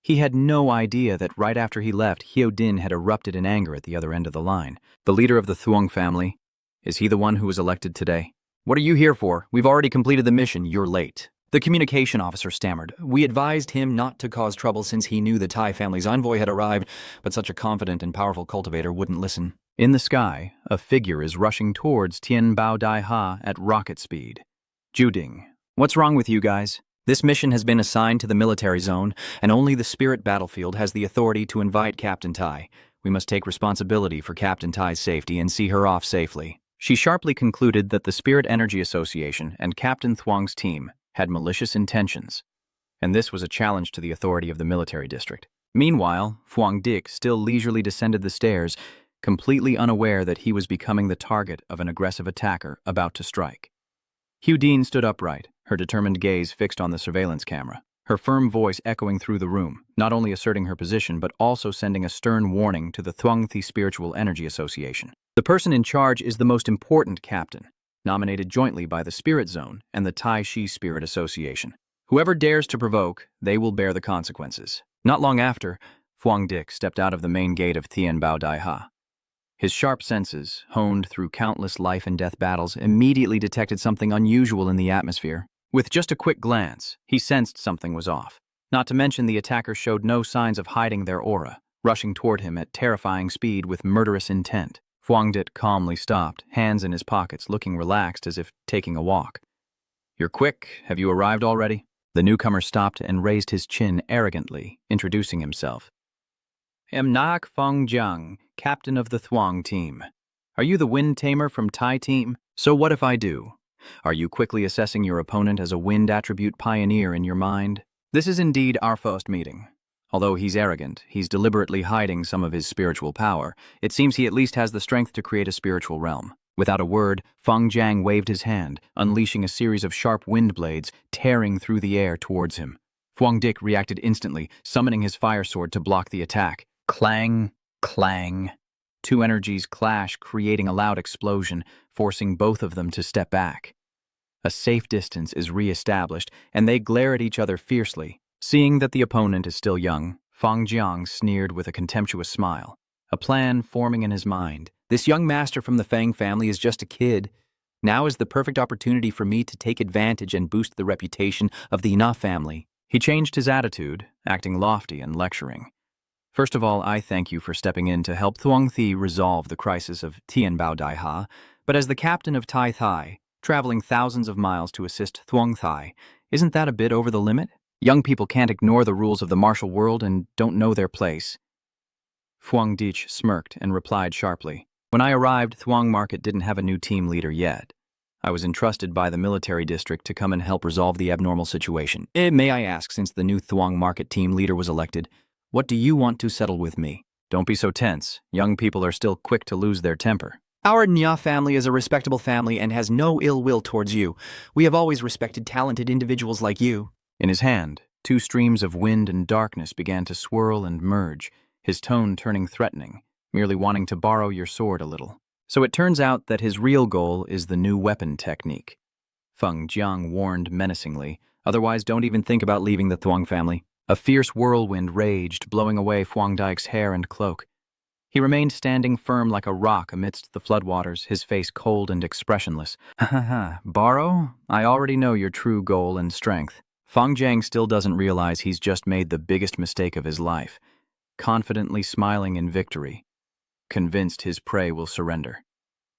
He had no idea that right after he left, Hyo Din had erupted in anger at the other end of the line. The leader of the Thuong family, is he the one who was elected today? "What are you here for? We've already completed the mission. You're late." The communication officer stammered. "We advised him not to cause trouble since he knew the Tai family's envoy had arrived, but such a confident and powerful cultivator wouldn't listen." In the sky, a figure is rushing towards Tien Bao Dai Ha at rocket speed. Juding, what's wrong with you guys? This mission has been assigned to the military zone, and only the spirit battlefield has the authority to invite Captain Tai. We must take responsibility for Captain Tai's safety and see her off safely. She sharply concluded that the Spirit Energy Association and Captain Thuong's team had malicious intentions, and this was a challenge to the authority of the military district. Meanwhile, Fuang Dik still leisurely descended the stairs, completely unaware that he was becoming the target of an aggressive attacker about to strike. Hu Din stood upright, her determined gaze fixed on the surveillance camera, her firm voice echoing through the room, not only asserting her position but also sending a stern warning to the Thuong Thi Spiritual Energy Association. The person in charge is the most important captain, nominated jointly by the Spirit Zone and the Tai Shi Spirit Association. Whoever dares to provoke, they will bear the consequences. Not long after, Fuang Dik stepped out of the main gate of Tien Bao Dai Ha. His sharp senses, honed through countless life and death battles, immediately detected something unusual in the atmosphere. With just a quick glance, he sensed something was off. Not to mention the attacker showed no signs of hiding their aura, rushing toward him at terrifying speed with murderous intent. Fuang Dit calmly stopped, hands in his pockets, looking relaxed as if taking a walk. "You're quick. Have you arrived already?" The newcomer stopped and raised his chin arrogantly, introducing himself. "I'm Nak Fong Jiang, captain of the Thuong team. Are you the wind tamer from Tai team? So what if I do? Are you quickly assessing your opponent as a wind attribute pioneer in your mind? This is indeed our first meeting. Although he's arrogant, he's deliberately hiding some of his spiritual power. It seems he at least has the strength to create a spiritual realm." Without a word, Feng Jiang waved his hand, unleashing a series of sharp wind blades, tearing through the air towards him. Fuang Dik reacted instantly, summoning his fire sword to block the attack. Clang, clang. Two energies clash, creating a loud explosion, forcing both of them to step back. A safe distance is re-established, and they glare at each other fiercely. Seeing that the opponent is still young, Feng Jiang sneered with a contemptuous smile, a plan forming in his mind. This young master from the Fang family is just a kid. Now is the perfect opportunity for me to take advantage and boost the reputation of the Na family. He changed his attitude, acting lofty and lecturing. "First of all, I thank you for stepping in to help Thuong Thi resolve the crisis of Tien Bao Dai Ha, but as the captain of Tai Thai, traveling thousands of miles to assist Thuong Thai, isn't that a bit over the limit? Young people can't ignore the rules of the martial world and don't know their place." Fuang Dich smirked and replied sharply. "When I arrived, Thuong Market didn't have a new team leader yet. I was entrusted by the military district to come and help resolve the abnormal situation. May I ask, since the new Thuong Market team leader was elected, what do you want to settle with me?" "Don't be so tense. Young people are still quick to lose their temper." "Our Nya family is a respectable family and has no ill will towards you. We have always respected talented individuals like you." In his hand, two streams of wind and darkness began to swirl and merge, his tone turning threatening, merely wanting to borrow your sword a little. So it turns out that his real goal is the new weapon technique. Feng Jiang warned menacingly, "Otherwise don't even think about leaving the Thuong family." A fierce whirlwind raged, blowing away Fuang Dik's hair and cloak. He remained standing firm like a rock amidst the floodwaters, his face cold and expressionless. Ha ha ha, borrow? I already know your true goal and strength. Fang Jiang still doesn't realize he's just made the biggest mistake of his life, confidently smiling in victory, convinced his prey will surrender.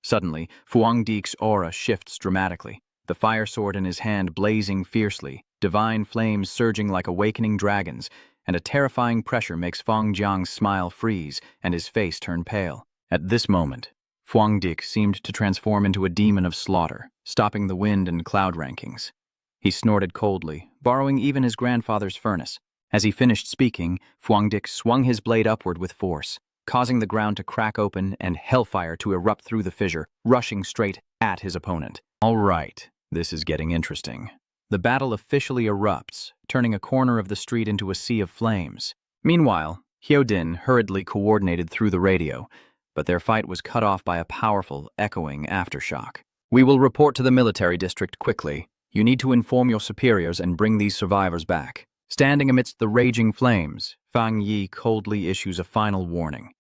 Suddenly, Fuang Dik's aura shifts dramatically, the fire sword in his hand blazing fiercely, divine flames surging like awakening dragons, and a terrifying pressure makes Fang Jiang's smile freeze and his face turn pale. At this moment, Fuang Dik seemed to transform into a demon of slaughter, stopping the wind and cloud rankings. He snorted coldly, borrowing even his grandfather's furnace. As he finished speaking, Fuang Dik swung his blade upward with force, causing the ground to crack open and hellfire to erupt through the fissure, rushing straight at his opponent. All right, this is getting interesting. The battle officially erupts, turning a corner of the street into a sea of flames. Meanwhile, Hyodin hurriedly coordinated through the radio, but their fight was cut off by a powerful, echoing aftershock. We will report to the military district quickly. You need to inform your superiors and bring these survivors back. Standing amidst the raging flames, Fang Yi coldly issues a final warning.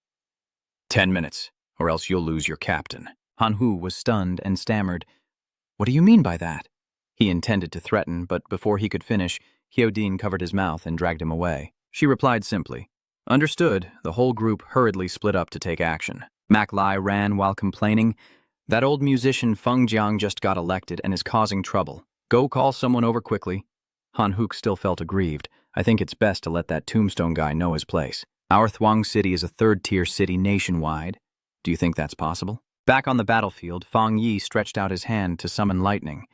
10 minutes, or else you'll lose your captain. Han Hu was stunned and stammered, "What do you mean by that?" He intended to threaten, but before he could finish, Hyodin covered his mouth and dragged him away. She replied simply, "Understood." The whole group hurriedly split up to take action. Mac Lai ran while complaining, "That old musician Feng Jiang just got elected and is causing trouble. Go call someone over quickly." Han Hook still felt aggrieved. "I think it's best to let that tombstone guy know his place. Our Thuong City is a third-tier city nationwide. Do you think that's possible?" Back on the battlefield, Fang Yi stretched out his hand to summon lightning.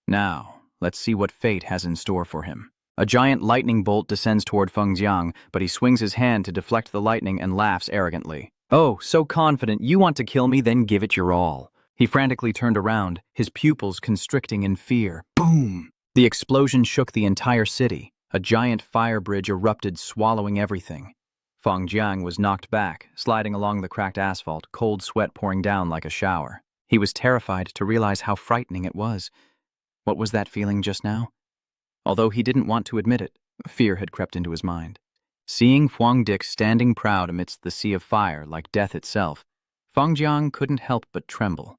Now, let's see what fate has in store for him. A giant lightning bolt descends toward Feng Jiang, but he swings his hand to deflect the lightning and laughs arrogantly. "Oh, so confident. You want to kill me, then give it your all." He frantically turned around, his pupils constricting in fear. Boom! The explosion shook the entire city. A giant fire bridge erupted, swallowing everything. Feng Jiang was knocked back, sliding along the cracked asphalt, cold sweat pouring down like a shower. He was terrified to realize how frightening it was. What was that feeling just now? Although he didn't want to admit it, fear had crept into his mind. Seeing Fuang Dik standing proud amidst the sea of fire like death itself, Feng Jiang couldn't help but tremble.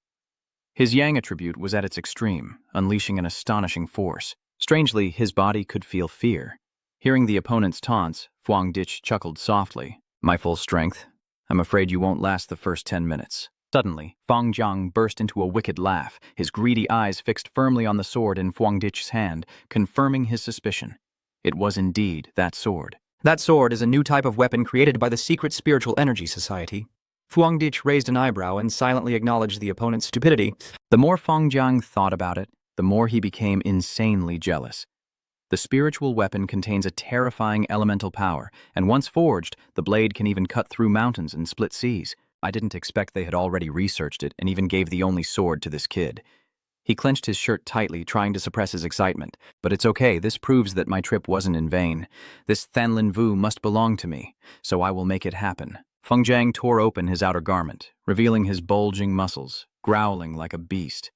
His Yang attribute was at its extreme, unleashing an astonishing force. Strangely, his body could feel fear. Hearing the opponent's taunts, Fuang Dik chuckled softly. "My full strength? I'm afraid you won't last the first 10 minutes. Suddenly, Feng Jiang burst into a wicked laugh, his greedy eyes fixed firmly on the sword in Fuang Dik's hand, confirming his suspicion. It was indeed that sword. That sword is a new type of weapon created by the Secret Spiritual Energy Society. Fuang Dik raised an eyebrow and silently acknowledged the opponent's stupidity. The more Feng Jiang thought about it, the more he became insanely jealous. The spiritual weapon contains a terrifying elemental power, and once forged, the blade can even cut through mountains and split seas. I didn't expect they had already researched it and even gave the only sword to this kid. He clenched his shirt tightly, trying to suppress his excitement. But it's okay, this proves that my trip wasn't in vain. This Thanlin Vu must belong to me, so I will make it happen. Feng Jiang tore open his outer garment, revealing his bulging muscles, growling like a beast.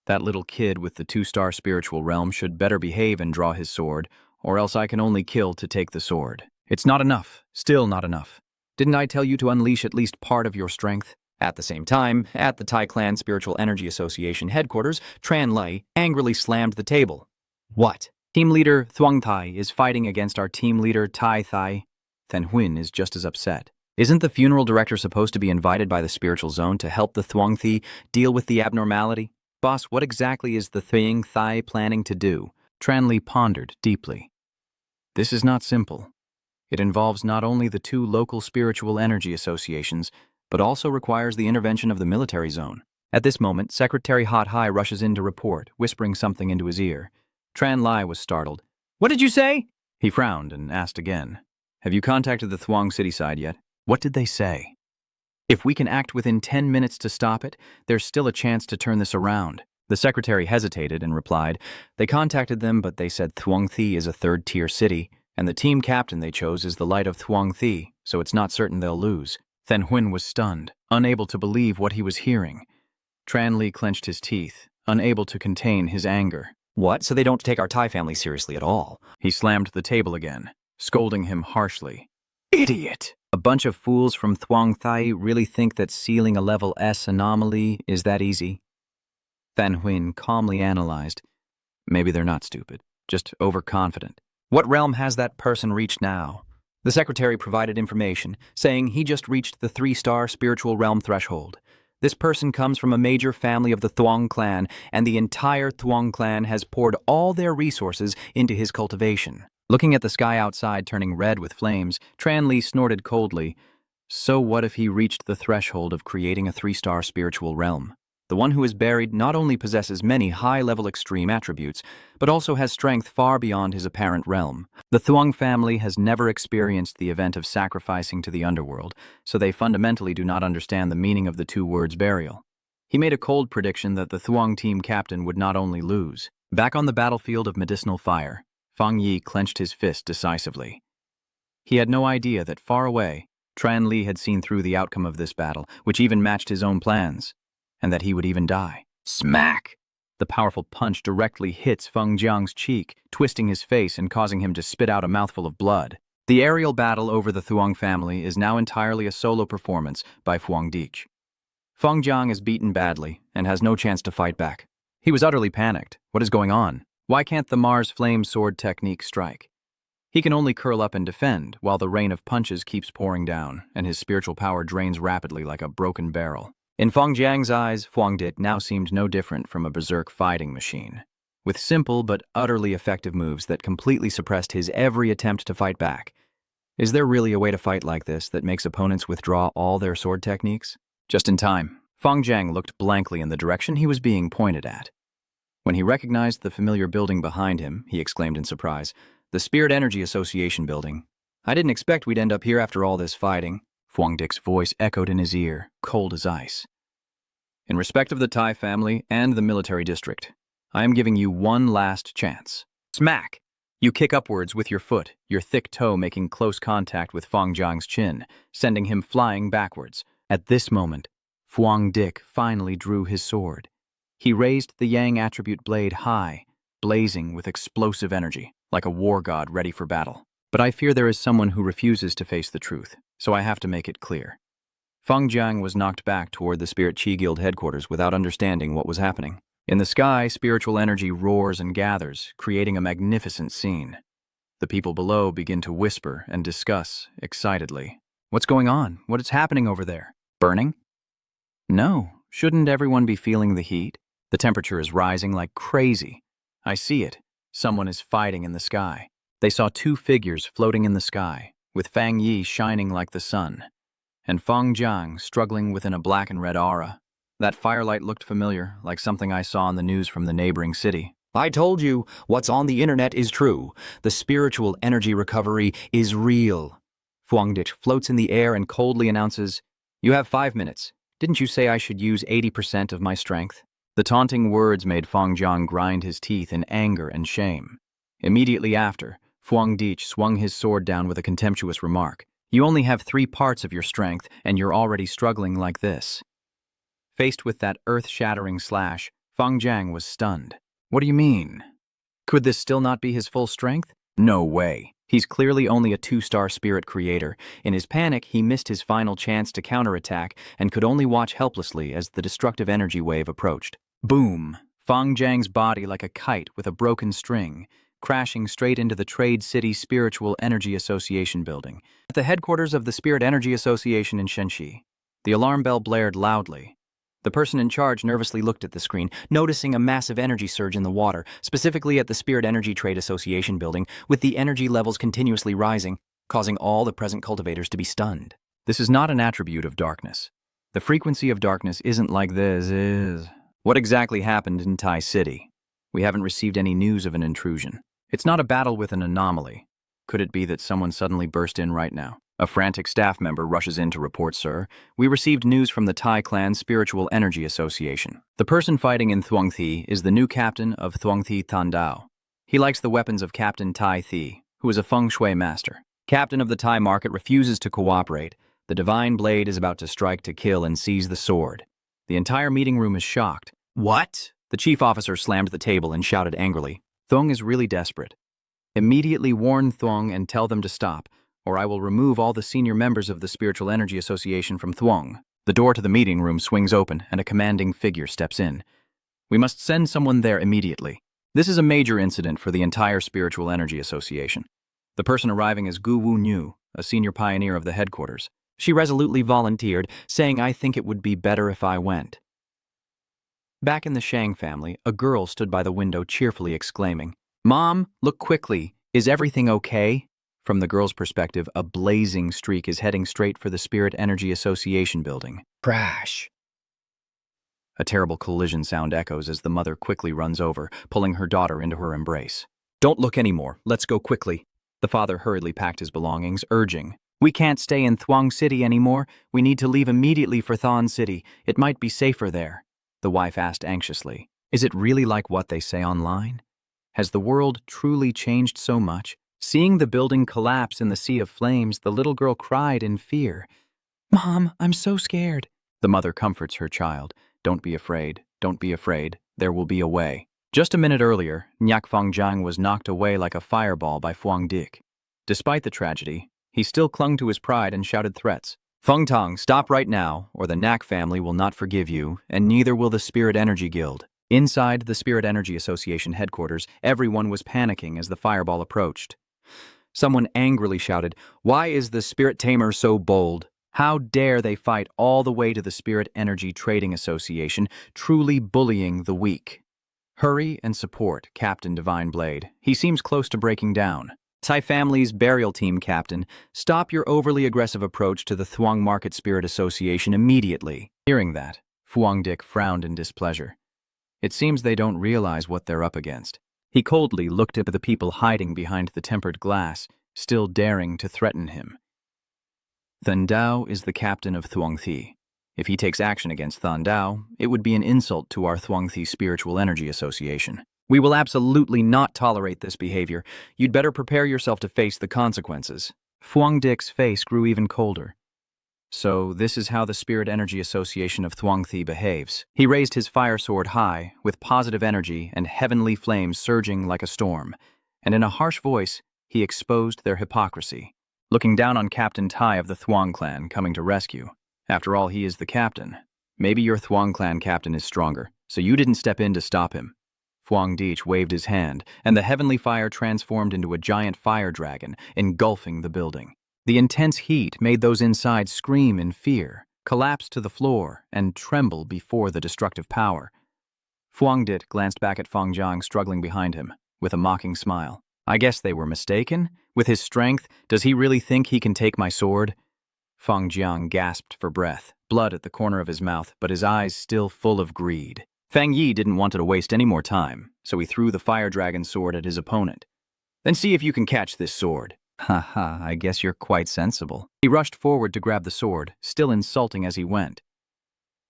That little kid with the 2-star spiritual realm should better behave and draw his sword, or else I can only kill to take the sword. It's not enough, still not enough. Didn't I tell you to unleash at least part of your strength? At the same time, at the Tai Clan Spiritual Energy Association headquarters, Tran Lei angrily slammed the table. "What? Team leader Thuong Thai is fighting against our team leader Tai Thai." Then Huyn is just as upset. Isn't the funeral director supposed to be invited by the spiritual zone to help the Thuong Thi deal with the abnormality? Boss, what exactly is the Thuong Thai planning to do? Tran Li pondered deeply. This is not simple. It involves not only the 2 local spiritual energy associations, but also requires the intervention of the military zone. At this moment, Secretary Hot Hai rushes in to report, whispering something into his ear. Tran Lai was startled. "What did you say?" He frowned and asked again. "Have you contacted the Thuong City side yet?" "What did they say?" "If we can act within 10 minutes to stop it, there's still a chance to turn this around." The secretary hesitated and replied, "They contacted them, but they said Thuong Thi is a 3rd-tier city, and the team captain they chose is the light of Thuong Thi, so it's not certain they'll lose." Then Huyn was stunned, unable to believe what he was hearing. Tran Li clenched his teeth, unable to contain his anger. "What? So they don't take our Thai family seriously at all?" He slammed the table again, scolding him harshly. "Idiot! A bunch of fools from Thuong Thai really think that sealing a level S anomaly is that easy? Fan Huyn calmly analyzed. Maybe they're not stupid, just overconfident. What realm has that person reached now? The secretary provided information, saying he just reached the 3-star spiritual realm threshold. This person comes from a major family of the Thuong clan, and the entire Thuong clan has poured all their resources into his cultivation. Looking at the sky outside turning red with flames, Tran Li snorted coldly. So what if he reached the threshold of creating a 3-star spiritual realm? The one who is buried not only possesses many high-level extreme attributes, but also has strength far beyond his apparent realm. The Thuong family has never experienced the event of sacrificing to the underworld, so they fundamentally do not understand the meaning of the 2 words burial. He made a cold prediction that the Thuong team captain would not only lose. Back on the battlefield of medicinal fire, Fang Yi clenched his fist decisively. He had no idea that far away, Tran Li had seen through the outcome of this battle, which even matched his own plans, and that he would even die. Smack! The powerful punch directly hits Feng Jiang's cheek, twisting his face and causing him to spit out a mouthful of blood. The aerial battle over the Thuong family is now entirely a solo performance by Thuong Dich. Feng Jiang is beaten badly and has no chance to fight back. He was utterly panicked. What is going on? Why can't the Mars Flame Sword technique strike? He can only curl up and defend, while the rain of punches keeps pouring down, and his spiritual power drains rapidly like a broken barrel. In Feng Jiang's eyes, Thuong Dit Now seemed no different from a berserk fighting machine, with simple but utterly effective moves that completely suppressed his every attempt to fight back. Is there really a way to fight like this that makes opponents withdraw all their sword techniques? Just in time, Feng Jiang looked blankly in the direction he was being pointed at. When he recognized the familiar building behind him, he exclaimed in surprise, "The Spirit Energy Association building. I didn't expect we'd end up here after all this fighting." Thuong Dich's voice echoed in his ear, cold as ice. In respect of the Thai family and the military district, I am giving you one last chance. Smack! You kick upwards with your foot, your thick toe making close contact with Feng Jiang's chin, sending him flying backwards. At this moment, Thuong Dich finally drew his sword. He raised the Yang attribute blade high, blazing with explosive energy, like a war god ready for battle. But I fear there is someone who refuses to face the truth, so I have to make it clear. Feng Jiang was knocked back toward the Spirit Chi Guild headquarters without understanding what was happening. In the sky, spiritual energy roars and gathers, creating a magnificent scene. The people below begin to whisper and discuss excitedly. What's going on? What is happening over there? Burning? No, shouldn't everyone be feeling the heat? The temperature is rising like crazy. I see it. Someone is fighting in the sky. They saw 2 figures floating in the sky, with Fang Yi shining like the sun, and Feng Jiang struggling within a black and red aura. That firelight looked familiar, like something I saw on the news from the neighboring city. I told you, what's on the internet is true. The spiritual energy recovery is real. Thuong Dich floats in the air and coldly announces, "You have 5 minutes. Didn't you say I should use 80% of my strength?" The taunting words made Feng Jiang grind his teeth in anger and shame. Immediately after, Thuong Dich swung his sword down with a contemptuous remark. You only have 3 parts of your strength, and you're already struggling like this. Faced with that earth-shattering slash, Feng Jiang was stunned. What do you mean? Could this still not be his full strength? No way. He's clearly only a 2-star spirit creator. In his panic, he missed his final chance to counterattack and could only watch helplessly as the destructive energy wave approached. Boom! Feng Jiang's body like a kite with a broken string, crashing straight into the Trade City Spiritual Energy Association building. At the headquarters of the Spirit Energy Association in Shenxi, the alarm bell blared loudly. The person in charge nervously looked at the screen, noticing a massive energy surge in the water, specifically at the Spirit Energy Trade Association building, with the energy levels continuously rising, causing all the present cultivators to be stunned. This is not an attribute of darkness. The frequency of darkness isn't like this, is... What exactly happened in Tai City? We haven't received any news of an intrusion. It's not a battle with an anomaly. Could it be that someone suddenly burst in right now? A frantic staff member rushes in to report, "Sir, we received news from the Thai Clan Spiritual Energy Association. The person fighting in Thuong Thi is the new captain of Thuong Thi Tan Dao. He likes the weapons of Captain Tai Thi, who is a feng shui master. Captain of the Thai market refuses to cooperate. The divine blade is about to strike to kill and seize the sword." The entire meeting room is shocked. What? The chief officer slammed the table and shouted angrily. Thuong is really desperate. Immediately warn Thuong and tell them to stop, or I will remove all the senior members of the Spiritual Energy Association from Thuong. The door to the meeting room swings open and a commanding figure steps in. We must send someone there immediately. This is a major incident for the entire Spiritual Energy Association. The person arriving is Gu Wu Nyu, a senior pioneer of the headquarters. She resolutely volunteered, saying, "I think it would be better if I went." Back in the Shang family, a girl stood by the window cheerfully exclaiming, Mom, look quickly. Is everything okay? From the girl's perspective, a blazing streak is heading straight for the Spirit Energy Association building. Crash! A terrible collision sound echoes as the mother quickly runs over, pulling her daughter into her embrace. Don't look anymore. Let's go quickly. The father hurriedly packed his belongings, urging, We can't stay in Thuong City anymore. We need to leave immediately for Thon City. It might be safer there. The wife asked anxiously, Is it really like what they say online? Has the world truly changed so much? Seeing the building collapse in the sea of flames, the little girl cried in fear. Mom, I'm so scared. The mother comforts her child. Don't be afraid. Don't be afraid. There will be a way. Just a minute earlier, Nyak Fangjiang was knocked away like a fireball by Fuang Dik. Despite the tragedy, he still clung to his pride and shouted threats. Feng Tong, stop right now, or the Nak family will not forgive you, and neither will the Spirit Energy Guild. Inside the Spirit Energy Association headquarters, everyone was panicking as the fireball approached. Someone angrily shouted, Why is the Spirit Tamer so bold? How dare they fight all the way to the Spirit Energy Trading Association, truly bullying the weak? Hurry and support Captain Divine Blade. He seems close to breaking down. Tsai family's burial team captain, stop your overly aggressive approach to the Thuong Market Spirit Association immediately. Hearing that, Fuang Dik frowned in displeasure. It seems they don't realize what they're up against. He coldly looked at the people hiding behind the tempered glass, still daring to threaten him. Thun Dao is the captain of Thuong Thi. If he takes action against Thun Dao, it would be an insult to our Thuong Thi Spiritual Energy Association. We will absolutely not tolerate this behavior. You'd better prepare yourself to face the consequences. Fuang Dik's face grew even colder. So this is how the Spirit Energy Association of Thuong Thi behaves. He raised his fire sword high, with positive energy and heavenly flames surging like a storm, and in a harsh voice, he exposed their hypocrisy, looking down on Captain Tai of the Thuong clan coming to rescue. After all, he is the captain. Maybe your Thuong clan captain is stronger, so you didn't step in to stop him. Fuang Dich waved his hand, and the heavenly fire transformed into a giant fire dragon, engulfing the building. The intense heat made those inside scream in fear, collapse to the floor, and tremble before the destructive power. Fuang Dit glanced back at Fang Jiang struggling behind him, with a mocking smile. I guess they were mistaken? With his strength, does he really think he can take my sword? Fang Jiang gasped for breath, blood at the corner of his mouth, but his eyes still full of greed. Fang Yi didn't want to waste any more time, so he threw the fire dragon sword at his opponent. Then see if you can catch this sword. Haha, I guess you're quite sensible. He rushed forward to grab the sword, still insulting as he went.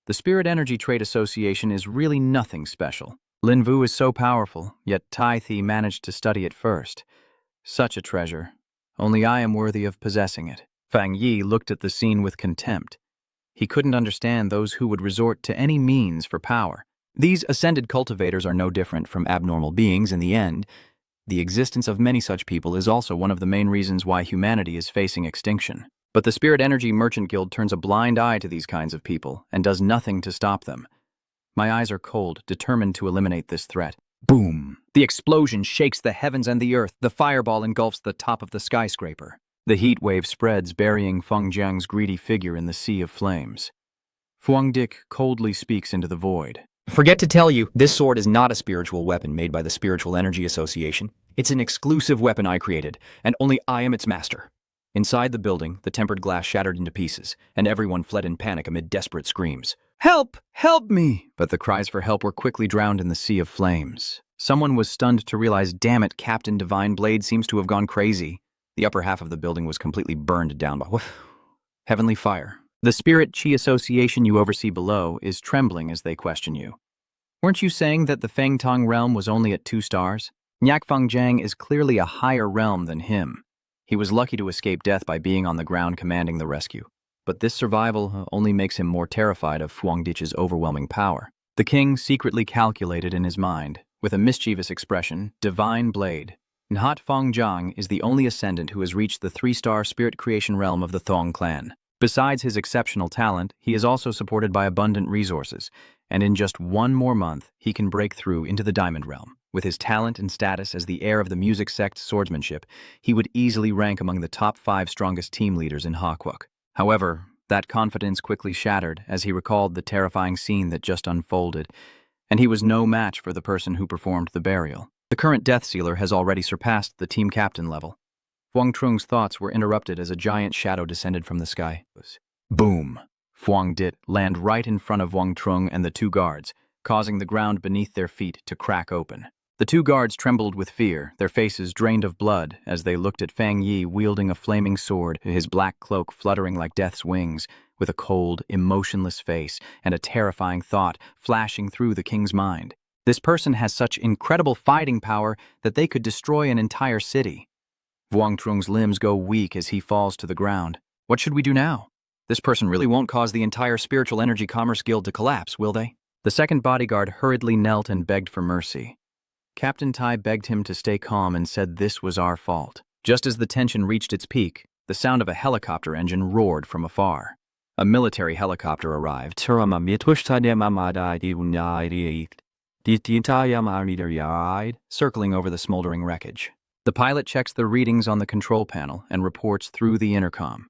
The Spirit Energy Trade Association is really nothing special. Lin Vu is so powerful, yet Tai Thi managed to study it first. Such a treasure. Only I am worthy of possessing it. Fang Yi looked at the scene with contempt. He couldn't understand those who would resort to any means for power. These ascended cultivators are no different from abnormal beings in the end. The existence of many such people is also one of the main reasons why humanity is facing extinction. But the Spirit Energy Merchant Guild turns a blind eye to these kinds of people and does nothing to stop them. My eyes are cold, determined to eliminate this threat. Boom! The explosion shakes the heavens and the earth. The fireball engulfs the top of the skyscraper. The heat wave spreads, burying Feng Jiang's greedy figure in the sea of flames. Fuang Dik coldly speaks into the void. Forget to tell you, this sword is not a spiritual weapon made by the Spiritual Energy Association. It's an exclusive weapon I created, and only I am its master. Inside the building, the tempered glass shattered into pieces, and everyone fled in panic amid desperate screams. Help! Help me! But the cries for help were quickly drowned in the sea of flames. Someone was stunned to realize, damn it, Captain Divine Blade seems to have gone crazy. The upper half of the building was completely burned down by heavenly fire. The Spirit Chi Association you oversee below is trembling as they question you. Weren't you saying that the Feng Tong realm was only at 2 stars? Nyak Fangjiang is clearly a higher realm than him. He was lucky to escape death by being on the ground commanding the rescue. But this survival only makes him more terrified of Fuang Dich's overwhelming power. The king secretly calculated in his mind, with a mischievous expression, Divine Blade. Nhat Fangjiang is the only ascendant who has reached the 3-star spirit creation realm of the Thong clan. Besides his exceptional talent, he is also supported by abundant resources, and in just 1 more month, he can break through into the Diamond realm. With his talent and status as the heir of the music sect's swordsmanship, he would easily rank among the top 5 strongest team leaders in Hakwuk. However, that confidence quickly shattered as he recalled the terrifying scene that just unfolded, and he was no match for the person who performed the burial. The current Death Sealer has already surpassed the team captain level. Huang Trung's thoughts were interrupted as a giant shadow descended from the sky. Boom! Huang Dit land right in front of Huang Trung and the 2 guards, causing the ground beneath their feet to crack open. The 2 guards trembled with fear, their faces drained of blood as they looked at Fang Yi wielding a flaming sword, his black cloak fluttering like death's wings, with a cold, emotionless face and a terrifying thought flashing through the king's mind. This person has such incredible fighting power that they could destroy an entire city. Huang Trung's limbs go weak as he falls to the ground. What should we do now? This person really won't cause the entire Spiritual Energy Commerce Guild to collapse, will they? The second bodyguard hurriedly knelt and begged for mercy. Captain Tai begged him to stay calm and said this was our fault. Just as the tension reached its peak, the sound of a helicopter engine roared from afar. A military helicopter arrived, circling over the smoldering wreckage. The pilot checks the readings on the control panel and reports through the intercom.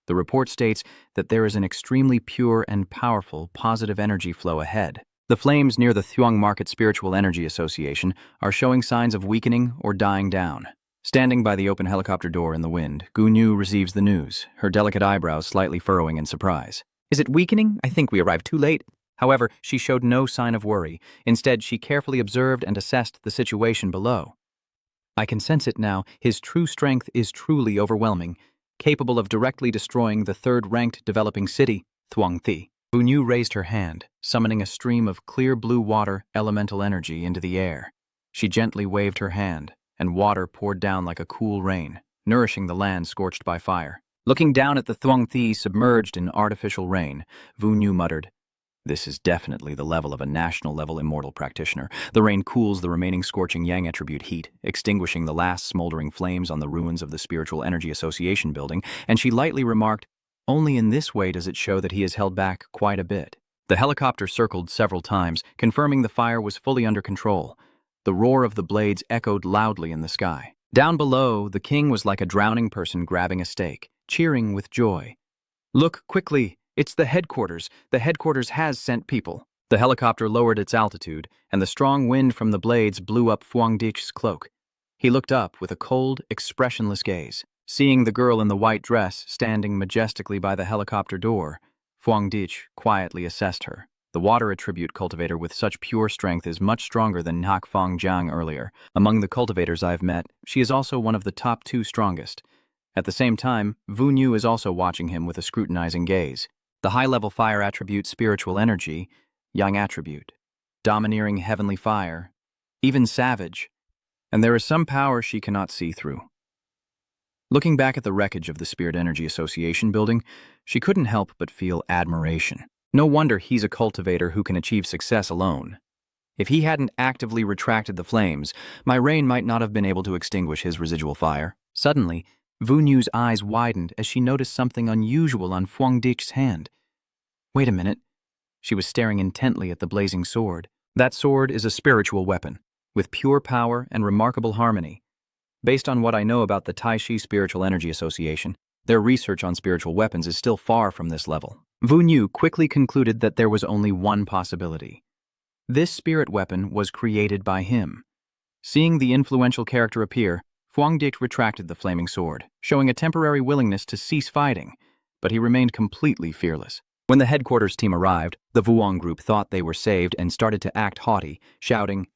The report states that there is an extremely pure and powerful positive energy flow ahead. The flames near the Thuong Market Spiritual Energy Association are showing signs of weakening or dying down. Standing by the open helicopter door in the wind, Gu Nu receives the news, her delicate eyebrows slightly furrowing in surprise. Is it weakening? I think we arrived too late. However, she showed no sign of worry. Instead, she carefully observed and assessed the situation below. I can sense it now. His true strength is truly overwhelming, capable of directly destroying the 3rd-ranked developing city, Thuong Thi. Gu Nu raised her hand, summoning a stream of clear blue water elemental energy into the air. She gently waved her hand, and water poured down like a cool rain, nourishing the land scorched by fire. Looking down at the Thuong Thi submerged in artificial rain, Vu Nu muttered, "This is definitely the level of a national-level immortal practitioner." The rain cools the remaining scorching Yang attribute heat, extinguishing the last smoldering flames on the ruins of the Spiritual Energy Association building, and she lightly remarked, "Only in this way does it show that he has held back quite a bit." The helicopter circled several times, confirming the fire was fully under control. The roar of the blades echoed loudly in the sky. Down below, the king was like a drowning person grabbing a stake, cheering with joy. "Look quickly! It's the headquarters. The headquarters has sent people." The helicopter lowered its altitude, and the strong wind from the blades blew up Phuong Dich's cloak. He looked up with a cold, expressionless gaze. Seeing the girl in the white dress standing majestically by the helicopter door, Phuong Dich quietly assessed her. The water attribute cultivator with such pure strength is much stronger than Nhak Phong Jiang earlier. Among the cultivators I've met, she is also one of the top 2 strongest. At the same time, Vu Nu is also watching him with a scrutinizing gaze. The high-level fire attribute spiritual energy, Yang attribute, domineering heavenly fire, even savage, and there is some power she cannot see through. Looking back at the wreckage of the Spirit Energy Association building, she couldn't help but feel admiration. No wonder he's a cultivator who can achieve success alone. If he hadn't actively retracted the flames, my rain might not have been able to extinguish his residual fire. Suddenly, Vu Nu's eyes widened as she noticed something unusual on Phuong Dich's hand. Wait a minute. She was staring intently at the blazing sword. That sword is a spiritual weapon, with pure power and remarkable harmony. Based on what I know about the Taishi Spiritual Energy Association, their research on spiritual weapons is still far from this level. Vu Nu quickly concluded that there was only one possibility. This spirit weapon was created by him. Seeing the influential character appear, Phuong Dich retracted the flaming sword, showing a temporary willingness to cease fighting, but he remained completely fearless. When the headquarters team arrived, the Vuong group thought they were saved and started to act haughty, shouting,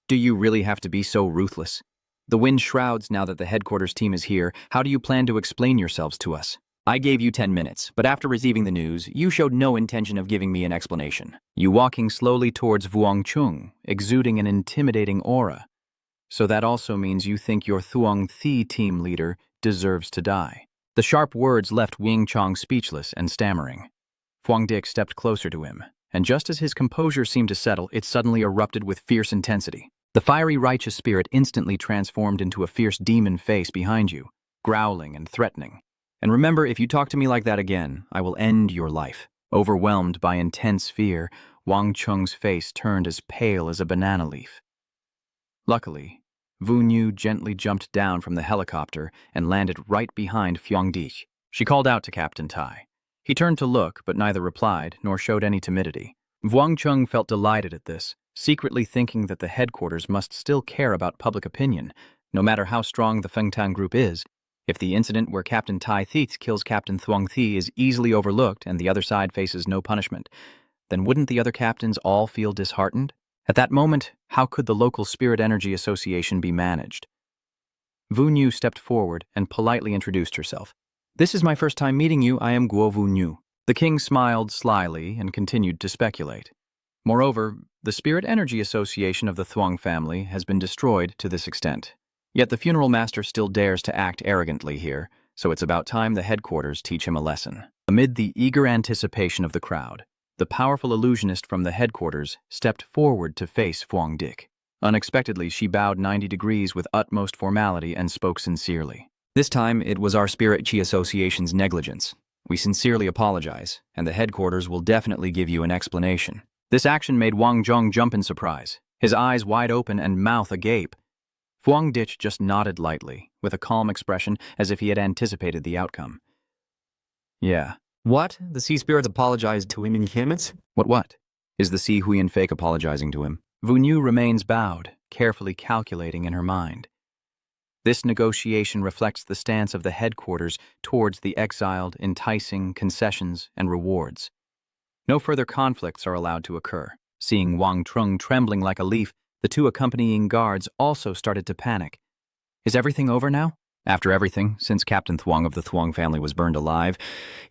"Do you really have to be so ruthless? The wind shrouds now that the headquarters team is here. How do you plan to explain yourselves to us? I gave you 10 minutes, but after receiving the news, you showed no intention of giving me an explanation. You walking slowly towards Vuong Chung, exuding an intimidating aura. So that also means you think your Thuong Thi team leader deserves to die." The sharp words left Wing Chong speechless and stammering. Phuong Dich stepped closer to him, and just as his composure seemed to settle, it suddenly erupted with fierce intensity. The fiery righteous spirit instantly transformed into a fierce demon face behind you, growling and threatening. And remember, if you talk to me like that again, I will end your life. Overwhelmed by intense fear, Wang Cheng's face turned as pale as a banana leaf. Luckily, Wu Nu gently jumped down from the helicopter and landed right behind Fang Yi. She called out to Captain Tai. He turned to look, but neither replied nor showed any timidity. Wang Cheng felt delighted at this, secretly thinking that the headquarters must still care about public opinion, no matter how strong the Fengtang group is. If the incident where Captain Tai Thieth kills Captain Thuong Thi is easily overlooked and the other side faces no punishment, then wouldn't the other captains all feel disheartened? At that moment, how could the local Spirit Energy Association be managed? Wu Nu stepped forward and politely introduced herself. This is my first time meeting you. I am Guo Wu Nu. The king smiled slyly and continued to speculate. Moreover, the Spirit Energy Association of the Thuong family has been destroyed to this extent. Yet the funeral master still dares to act arrogantly here, so it's about time the headquarters teach him a lesson. Amid the eager anticipation of the crowd, the powerful illusionist from the headquarters stepped forward to face Phuong Dick. Unexpectedly, she bowed 90 degrees with utmost formality and spoke sincerely. This time, it was our Spirit Chi Association's negligence. We sincerely apologize, and the headquarters will definitely give you an explanation. This action made Wang Zhong jump in surprise, his eyes wide open and mouth agape. Phuong Ditch just nodded lightly, with a calm expression as if he had anticipated the outcome. Yeah. What? The sea spirits apologized to him in humans? What? Is the Sea Huiyan fake apologizing to him? Wu Nu remains bowed, carefully calculating in her mind. This negotiation reflects the stance of the headquarters towards the exiled, enticing concessions and rewards. No further conflicts are allowed to occur. Seeing Wang Trung trembling like a leaf, the two accompanying guards also started to panic. Is everything over now? After everything, since Captain Thuong of the Thuong family was burned alive,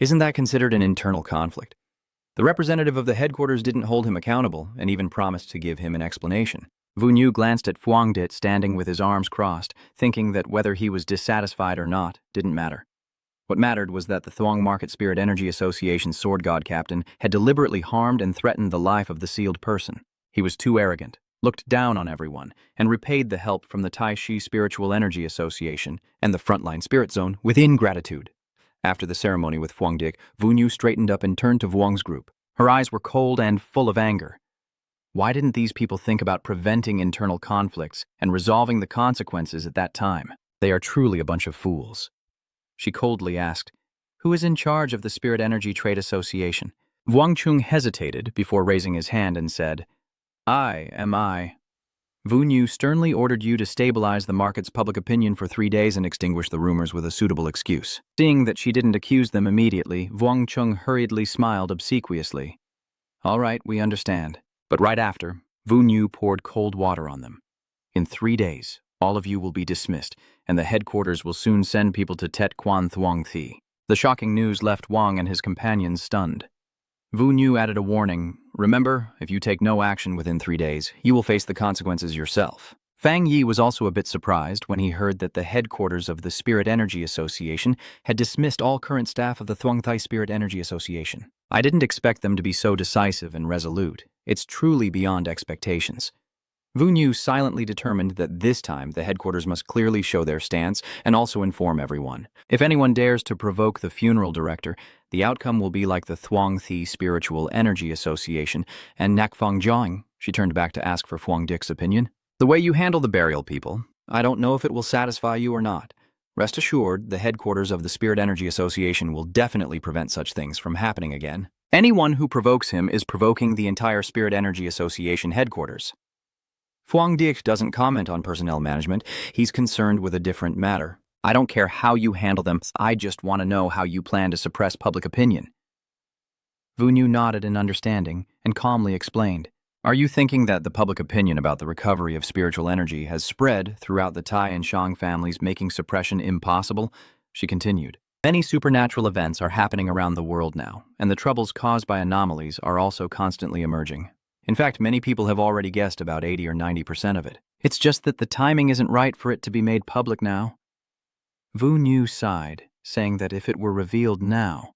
isn't that considered an internal conflict? The representative of the headquarters didn't hold him accountable and even promised to give him an explanation. Wu Nu glanced at Phuong Dit standing with his arms crossed, thinking that whether he was dissatisfied or not didn't matter. What mattered was that the Thuong Market Spirit Energy Association's sword god captain had deliberately harmed and threatened the life of the sealed person. He was too arrogant, looked down on everyone, and repaid the help from the Tai Shi Spiritual Energy Association and the Frontline Spirit Zone with ingratitude. After the ceremony with Phuong Dick, Wu Nu straightened up and turned to Vuong's group. Her eyes were cold and full of anger. Why didn't these people think about preventing internal conflicts and resolving the consequences at that time? They are truly a bunch of fools. She coldly asked, "Who is in charge of the Spirit Energy Trade Association?" Wang Chung hesitated before raising his hand and said, "I am I." Wu Nu sternly ordered you to stabilize the market's public opinion for 3 days and extinguish the rumors with a suitable excuse. Seeing that she didn't accuse them immediately, Wang Chung hurriedly smiled obsequiously. "All right, we understand." But right after, Wu Nu poured cold water on them. "In 3 days, all of you will be dismissed, and the headquarters will soon send people to Tet Quan Thuong Thi." The shocking news left Wang and his companions stunned. Wu Nu added a warning. "Remember, if you take no action within 3 days, you will face the consequences yourself." Fang Yi was also a bit surprised when he heard that the headquarters of the Spirit Energy Association had dismissed all current staff of the Thuong Thai Spirit Energy Association. "I didn't expect them to be so decisive and resolute. It's truly beyond expectations." Wu Nu silently determined that this time the headquarters must clearly show their stance and also inform everyone. If anyone dares to provoke the funeral director, the outcome will be like the Thuong Thi Spiritual Energy Association and Nakfang Jiang. She turned back to ask for Phuong Dick's opinion. "The way you handle the burial people, I don't know if it will satisfy you or not. Rest assured, the headquarters of the Spirit Energy Association will definitely prevent such things from happening again. Anyone who provokes him is provoking the entire Spirit Energy Association headquarters." Phuong Dick doesn't comment on personnel management. He's concerned with a different matter. "I don't care how you handle them. I just want to know how you plan to suppress public opinion." Wu Nu nodded in understanding and calmly explained. "Are you thinking that the public opinion about the recovery of spiritual energy has spread throughout the Tai and Shang families, making suppression impossible?" She continued. "Many supernatural events are happening around the world now, and the troubles caused by anomalies are also constantly emerging. In fact, many people have already guessed about 80 or 90% of it. It's just that the timing isn't right for it to be made public now." Wu Nu sighed, saying that if it were revealed now,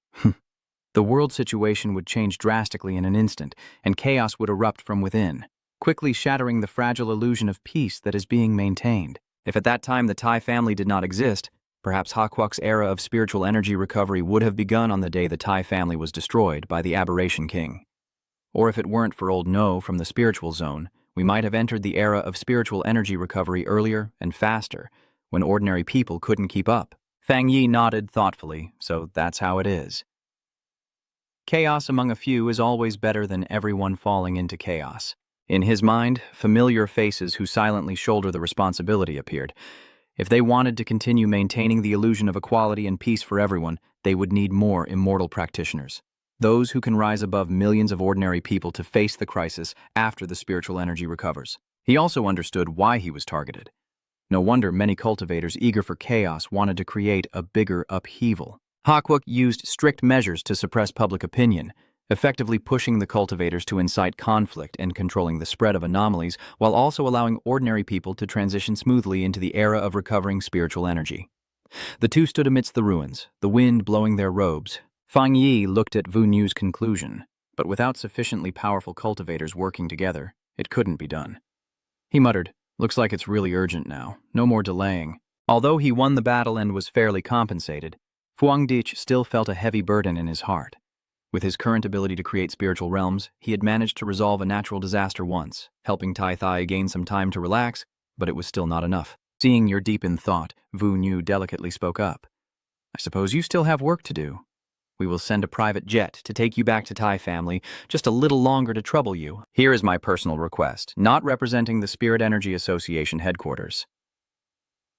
the world situation would change drastically in an instant, and chaos would erupt from within. quickly shattering the fragile illusion of peace that is being maintained. If at that time the Tai family did not exist, perhaps Hakwuk's era of spiritual energy recovery would have begun on the day the Tai family was destroyed by the Aberration King. Or if it weren't for old No from the spiritual zone, we might have entered the era of spiritual energy recovery earlier and faster, when ordinary people couldn't keep up. Fang Yi nodded thoughtfully, so that's how it is. Chaos among a few is always better than everyone falling into chaos. In his mind, familiar faces who silently shoulder the responsibility appeared. If they wanted to continue maintaining the illusion of equality and peace for everyone, they would need more immortal practitioners. Those who can rise above millions of ordinary people to face the crisis after the spiritual energy recovers. He also understood why he was targeted. No wonder many cultivators eager for chaos wanted to create a bigger upheaval. Hakwuk used strict measures to suppress public opinion, effectively pushing the cultivators to incite conflict and controlling the spread of anomalies, while also allowing ordinary people to transition smoothly into the era of recovering spiritual energy. The two stood amidst the ruins, the wind blowing their robes. Fang Yi looked at Wu Nu's conclusion, but without sufficiently powerful cultivators working together, it couldn't be done. He muttered, "Looks like it's really urgent now. No more delaying." Although he won the battle and was fairly compensated, Fuangdich still felt a heavy burden in his heart. With his current ability to create spiritual realms, he had managed to resolve a natural disaster once, helping Tai Thai gain some time to relax, but it was still not enough. Seeing you're deep in thought, Wu Nu delicately spoke up. "I suppose you still have work to do. We will send a private jet To take you back to Tai family, just a little longer to trouble you. Here is my personal request, not representing the Spirit Energy Association headquarters."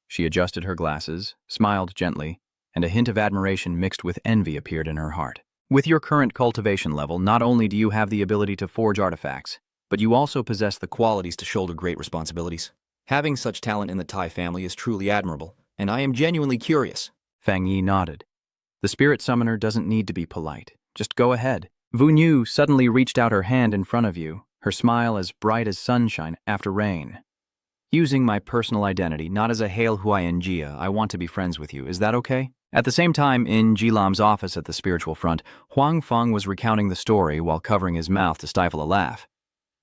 She adjusted her glasses, smiled gently, and a hint of admiration mixed with envy appeared in her heart. "With your current cultivation level, not only do you have the ability to forge artifacts, but you also possess the Qualities to shoulder great responsibilities. Having such talent in the Tai family is truly admirable, and I am genuinely curious." Fang Yi nodded. "The spirit summoner doesn't need to be polite. Just go ahead." Wu Nu suddenly reached out her hand in front of you, her smile as bright as sunshine after rain. "Using my personal identity, not as a Hail Huayan Jia, I want to be friends with you. Is that okay?" At the same time, in Jilam's office at the spiritual front, Huang Feng was recounting the story while covering his mouth to stifle a laugh.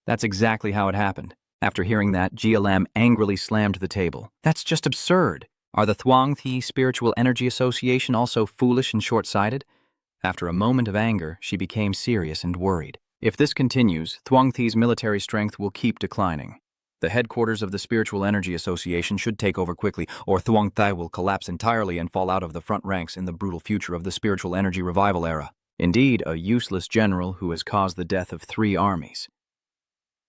That's exactly how it happened. After hearing that, Jialam angrily slammed the table. "That's just absurd. Are the Thuangthi Spiritual Energy Association also foolish and short-sighted?" After a moment of anger, she became serious and worried. If this continues, Thuangthi's military strength will keep declining. The headquarters of the Spiritual Energy Association should take over quickly, or Thuangthai will collapse entirely and fall out of the front ranks in the brutal future of the Spiritual Energy Revival era. Indeed, a useless general who has caused the death of 3 armies.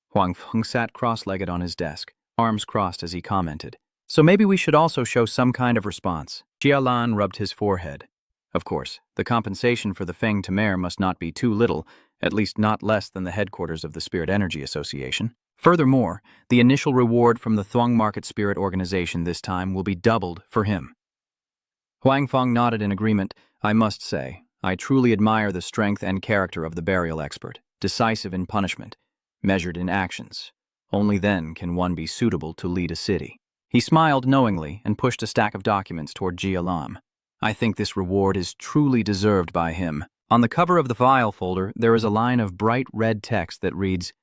Huang Feng sat cross-legged on his desk, arms crossed as he commented. "So maybe we should also show some kind of response." Jialan rubbed his forehead. Of course, the compensation for the Feng Tamer must not be too little, at least not less than the headquarters of the Spirit Energy Association. Furthermore, the initial reward from the Thuong Market Spirit Organization this time will be doubled for him. Huang Feng nodded in agreement. "I must say, I truly admire the strength and character of the burial expert, decisive in punishment, measured in actions. Only then can one be suitable to lead a city." He smiled knowingly and pushed a stack of documents toward Jialam. "I think this reward is truly deserved by him." On the cover of the file folder, there is a line of bright red text that reads,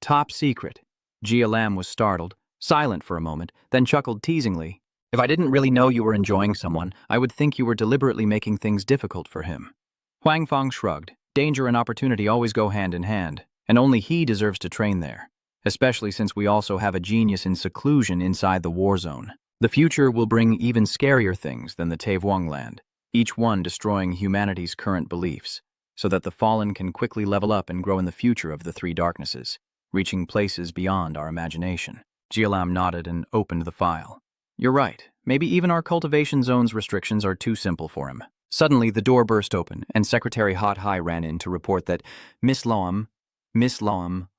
"Top secret." Jialam was startled, silent for a moment, then chuckled teasingly. "If I didn't really know you were enjoying someone, I would think you were deliberately making things difficult for him." Huang Feng shrugged. Danger and opportunity always go hand in hand, and only he deserves to train there, especially since we also have a genius in seclusion inside the war zone. The future will bring even scarier things than the Taevuong land, each one destroying humanity's current beliefs, so that the fallen can quickly level up and grow in the future of the 3 darknesses, reaching places beyond our imagination. Jialam nodded and opened the file. "You're right. Maybe even our cultivation zone's restrictions are too simple for him." Suddenly, the door burst open, and Secretary Hot Hai ran in to report that Miss Loam,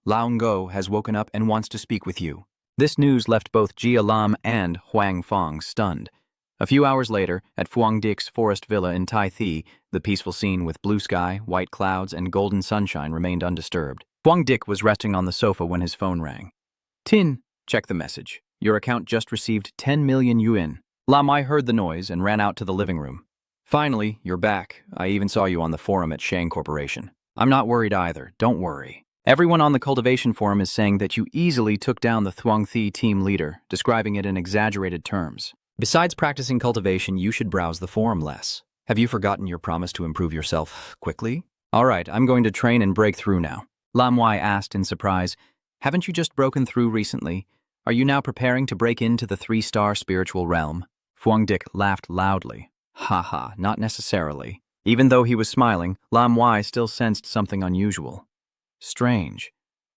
Laungo has woken up and wants to speak with you. This news left both Jialam and Huang Feng stunned. A few hours later, at Phuong Dic's forest villa in Tai Thi, the peaceful scene with blue sky, white clouds, and golden sunshine remained undisturbed. Phuong Dic was resting on the sofa when his phone rang. "Tin, check the message. Your account just received 10 million yuan. Lam Mai heard the noise and ran out to the living room. "Finally, you're back. I even saw you on the forum at Shang Corporation." "I'm not worried either. Don't worry." Everyone on the Cultivation forum is saying that you easily took down the Thuong Thi team leader, describing it in exaggerated terms. Besides practicing cultivation, you should browse the forum less. Have you forgotten your promise to improve yourself quickly? All right, I'm going to train and break through now. Lam Wai asked in surprise, haven't you just broken through recently? Are you now preparing to break into the 3-star spiritual realm? Phuong Dic laughed loudly. Ha, not necessarily. Even though he was smiling, Lam Wai still sensed something unusual. Strange.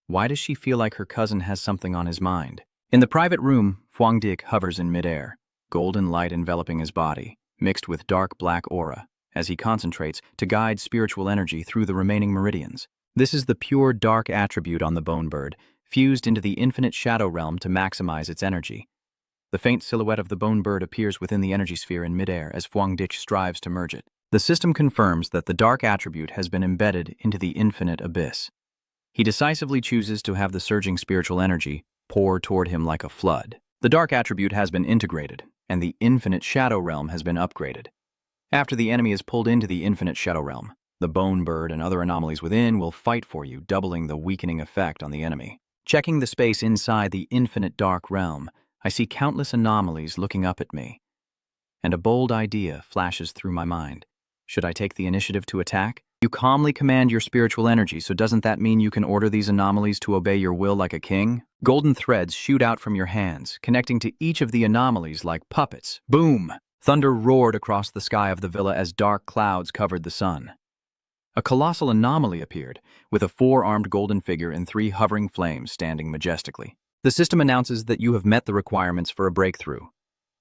Why does she feel like her cousin has something on his mind? In the private room, Phuong Dic hovers in midair, golden light enveloping his body, mixed with dark black aura, as he concentrates to guide spiritual energy through the remaining meridians. This is the pure dark attribute on the bone bird, fused into the infinite shadow realm to maximize its energy. The faint silhouette of the bone bird appears within the energy sphere in midair as Phuong Dic strives to merge it. The system confirms that the dark attribute has been embedded into the infinite abyss. He decisively chooses to have the surging spiritual energy pour toward him like a flood. The dark attribute has been integrated, and the infinite shadow realm has been upgraded. After the enemy is pulled into the infinite shadow realm, the bone bird and other anomalies within will fight for you, doubling the weakening effect on the enemy. Checking the space inside the infinite dark realm, I see countless anomalies looking up at me. And a bold idea flashes through my mind. Should I take the initiative to attack? You calmly command your spiritual energy, so doesn't that mean you can order these anomalies to obey your will like a king? Golden threads shoot out from your hands, connecting to each of the anomalies like puppets. Boom! Thunder roared across the sky of the villa as dark clouds covered the sun. A colossal anomaly appeared, with a 4-armed golden figure and 3 hovering flames standing majestically. The system announces that you have met the requirements for a breakthrough.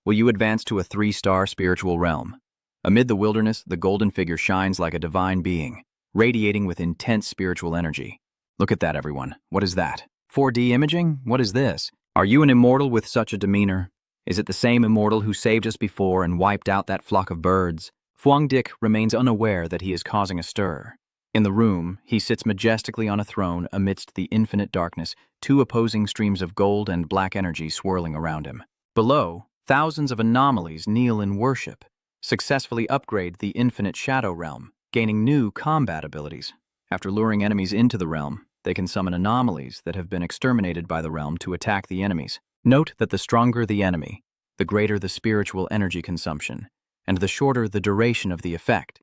Will you advance to a 3-star spiritual realm? Amid the wilderness, the golden figure shines like a divine being, radiating with intense spiritual energy. Look at that, everyone. What is that? 4D imaging? What is this? Are you an immortal with such a demeanor? Is it the same immortal who saved us before and wiped out that flock of birds? Phuong Dic remains unaware that he is causing a stir. In the room, he sits majestically on a throne amidst the infinite darkness, 2 opposing streams of gold and black energy swirling around him. Below, thousands of anomalies kneel in worship, successfully upgrade the infinite shadow realm, gaining new combat abilities. After luring enemies into the realm, they can summon anomalies that have been exterminated by the realm to attack the enemies. Note that the stronger the enemy, the greater the spiritual energy consumption, and the shorter the duration of the effect.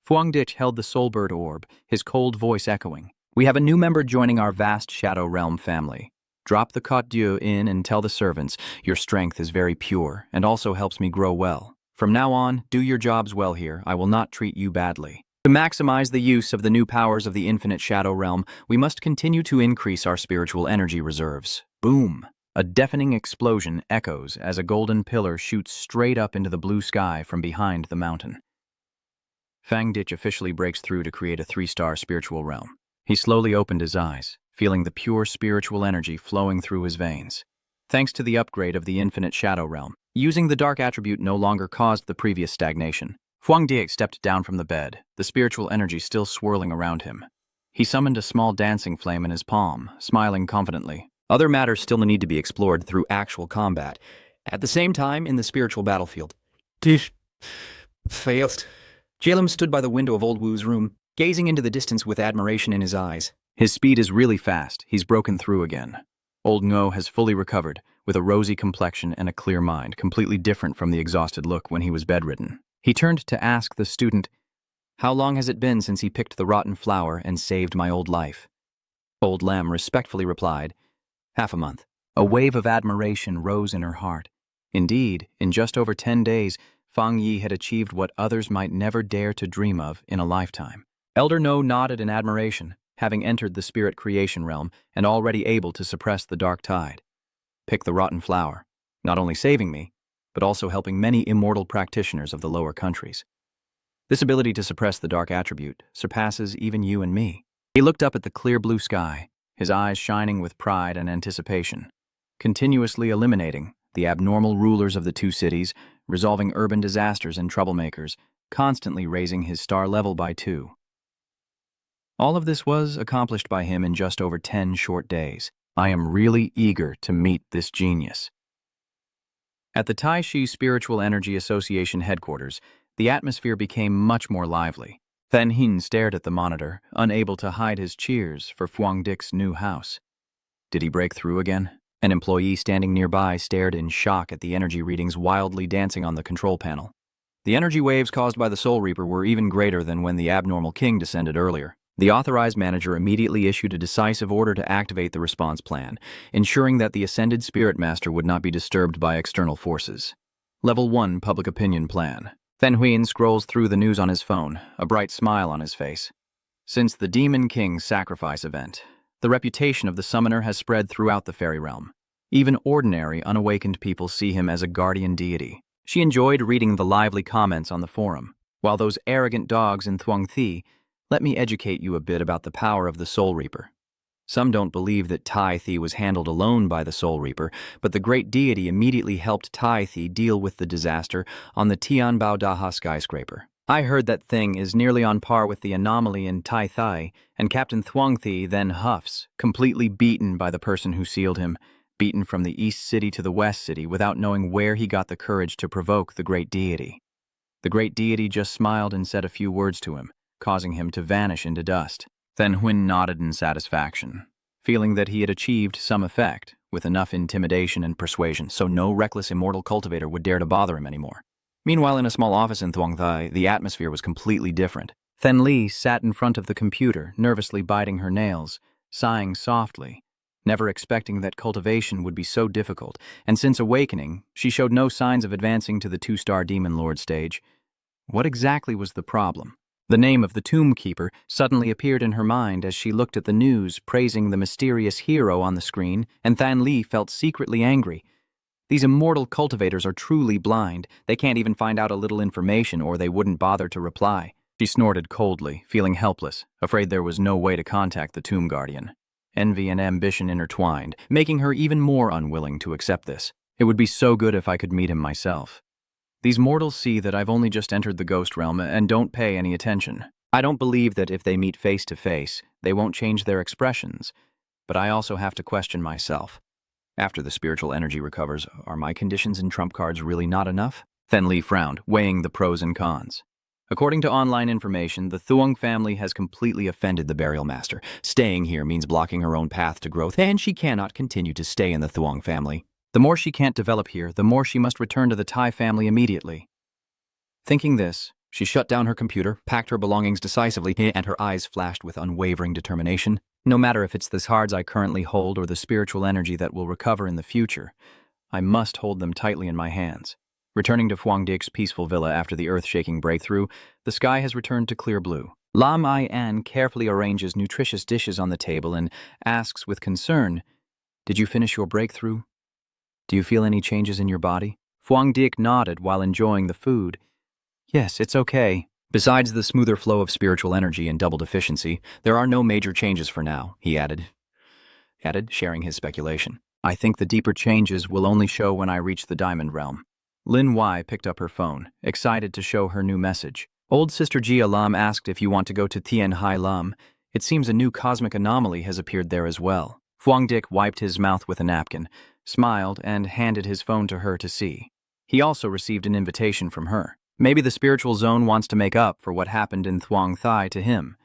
Phuong Dic held the soulbird orb, his cold voice echoing. We have a new member joining our vast shadow realm family. Drop the Côte Dieu in and tell the servants, your strength is very pure and also helps me grow well. From now on, do your jobs well here. I will not treat you badly. To maximize the use of the new powers of the infinite shadow realm, we must continue to increase our spiritual energy reserves. Boom! A deafening explosion echoes as a golden pillar shoots straight up into the blue sky from behind the mountain. Phuong Dic officially breaks through to create a 3-star spiritual realm. He slowly opened his eyes, feeling the pure spiritual energy flowing through his veins. Thanks to the upgrade of the infinite shadow realm, using the dark attribute no longer caused the previous stagnation. Phuong Dic stepped down from the bed, the spiritual energy still swirling around him. He summoned a small dancing flame in his palm, smiling confidently. Other matters still need to be explored through actual combat. At the same time, in the spiritual battlefield. Failed. Jalem stood by the window of Old Wu's room, gazing into the distance with admiration in his eyes. His speed is really fast. He's broken through again. Old Ngo has fully recovered, with a rosy complexion and a clear mind, completely different from the exhausted look when he was bedridden. He turned to ask the student, how long has it been since he picked the rotten flower and saved my old life? Old Lam respectfully replied, half a month. A wave of admiration rose in her heart. Indeed, in just over 10 days, Fang Yi had achieved what others might never dare to dream of in a lifetime. Elder No nodded in admiration, having entered the spirit creation realm and already able to suppress the dark tide. Pick the rotten flower, not only saving me, but also helping many immortal practitioners of the lower countries. This ability to suppress the dark attribute surpasses even you and me. He looked up at the clear blue sky, his eyes shining with pride and anticipation, continuously eliminating the abnormal rulers of the 2 cities, resolving urban disasters and troublemakers, constantly raising his star level by 2. All of this was accomplished by him in just over 10 short days. I am really eager to meet this genius. At the Tai Shi Spiritual Energy Association headquarters, the atmosphere became much more lively. Fang Yi stared at the monitor, unable to hide his cheers for Fang Dick's new house. Did he break through again? An employee standing nearby stared in shock at the energy readings wildly dancing on the control panel. The energy waves caused by the Soul Reaper were even greater than when the abnormal king descended earlier. The authorized manager immediately issued a decisive order to activate the response plan, ensuring that the ascended spirit master would not be disturbed by external forces. Level 1 Public Opinion Plan. Fang Yi scrolls through the news on his phone, a bright smile on his face. Since the Demon King's sacrifice event, the reputation of the summoner has spread throughout the fairy realm. Even ordinary, unawakened people see him as a guardian deity. She enjoyed reading the lively comments on the forum. While those arrogant dogs in Thuong Thi, let me educate you a bit about the power of the Soul Reaper. Some don't believe that Tai Thi was handled alone by the Soul Reaper, but the great deity immediately helped Tai Thi deal with the disaster on the Tian Bao Daha skyscraper. I heard that thing is nearly on par with the anomaly in Tai Thai, and Captain Thuong Thi then huffs, completely beaten by the person who sealed him, beaten from the east city to the west city without knowing where he got the courage to provoke the great deity. The great deity just smiled and said a few words to him, causing him to vanish into dust. Then Huynh nodded in satisfaction, feeling that he had achieved some effect, with enough intimidation and persuasion so no reckless immortal cultivator would dare to bother him anymore. Meanwhile, in a small office in Thuong Thai, the atmosphere was completely different. Fang Yi sat in front of the computer, nervously biting her nails, sighing softly, never expecting that cultivation would be so difficult, and since awakening, she showed no signs of advancing to the 2-star Demon Lord stage. What exactly was the problem? The name of the Tomb Keeper suddenly appeared in her mind as she looked at the news praising the mysterious hero on the screen, and Fang Yi felt secretly angry. These immortal cultivators are truly blind. They can't even find out a little information or they wouldn't bother to reply. She snorted coldly, feeling helpless, afraid there was no way to contact the Tomb Guardian. Envy and ambition intertwined, making her even more unwilling to accept this. It would be so good if I could meet him myself. These mortals see that I've only just entered the ghost realm and don't pay any attention. I don't believe that if they meet face to face, they won't change their expressions, but I also have to question myself. After the spiritual energy recovers, are my conditions and trump cards really not enough? Fang Yi frowned, weighing the pros and cons. According to online information, the Thuong family has completely offended the burial master. Staying here means blocking her own path to growth, and she cannot continue to stay in the Thuong family. The more she can't develop here, the more she must return to the Tai family immediately. Thinking this, she shut down her computer, packed her belongings decisively, and her eyes flashed with unwavering determination. No matter if it's the cards I currently hold or the spiritual energy that will recover in the future, I must hold them tightly in my hands. Returning to Fang Dick's peaceful villa after the earth-shaking breakthrough, the sky has returned to clear blue. Lam I An carefully arranges nutritious dishes on the table and asks with concern, "Did you finish your breakthrough? Do you feel any changes in your body?" Fang Dick nodded while enjoying the food. "Yes, it's okay." Besides the smoother flow of spiritual energy and doubled efficiency, there are no major changes for now, he added, sharing his speculation. I think the deeper changes will only show when I reach the Diamond Realm. Lin Y picked up her phone, excited to show her new message. Old Sister Jia Lam asked if you want to go to Tien Hai Lam. It seems a new cosmic anomaly has appeared there as well. Fang Dick wiped his mouth with a napkin, smiled, and handed his phone to her to see. He also received an invitation from her. Maybe the spiritual zone wants to make up for what happened in Thuong Thai to him.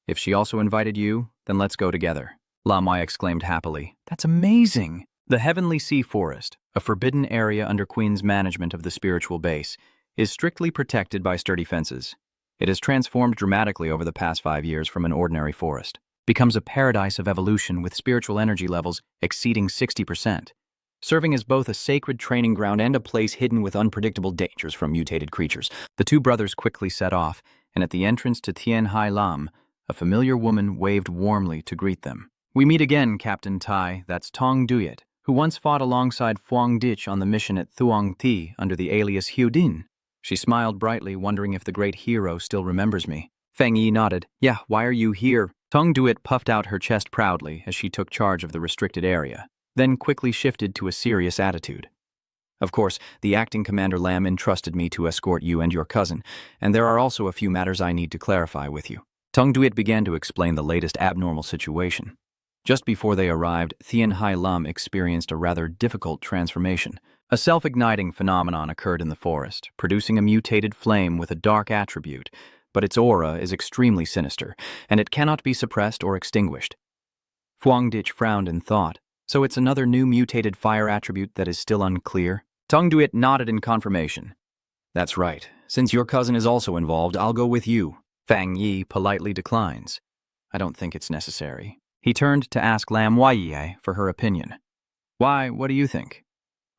If she also invited you, then let's go together. Lam Y exclaimed happily. That's amazing! The Heavenly Sea Forest, a forbidden area under Queen's management of the spiritual base, is strictly protected by sturdy fences. It has transformed dramatically over the past 5 years from an ordinary forest. Becomes a paradise of evolution with spiritual energy levels exceeding 60%. Serving as both a sacred training ground and a place hidden with unpredictable dangers from mutated creatures. The two brothers quickly set off, and at the entrance to Tien Hai Lam, a familiar woman waved warmly to greet them. We meet again, Captain Tai, that's Tong Duyet, who once fought alongside Fang Dich on the mission at Thuong Thi under the alias Hiu Din. She smiled brightly, wondering if the great hero still remembers me. Fang Yi nodded. Yeah, why are you here? Tong Duyet puffed out her chest proudly as she took charge of the restricted area, then quickly shifted to a serious attitude. Of course, the acting Commander Lam entrusted me to escort you and your cousin, and there are also a few matters I need to clarify with you. Tong Duyet began to explain the latest abnormal situation. Just before they arrived, Tien Hai Lam experienced a rather difficult transformation. A self-igniting phenomenon occurred in the forest, producing a mutated flame with a dark attribute, but its aura is extremely sinister, and it cannot be suppressed or extinguished. Fuangdich frowned in thought. So it's another new mutated fire attribute that is still unclear? Tongduit nodded in confirmation. That's right. Since your cousin is also involved, I'll go with you. Fang Yi politely declines. I don't think it's necessary. He turned to ask Lam Waiye for her opinion. Why, what do you think?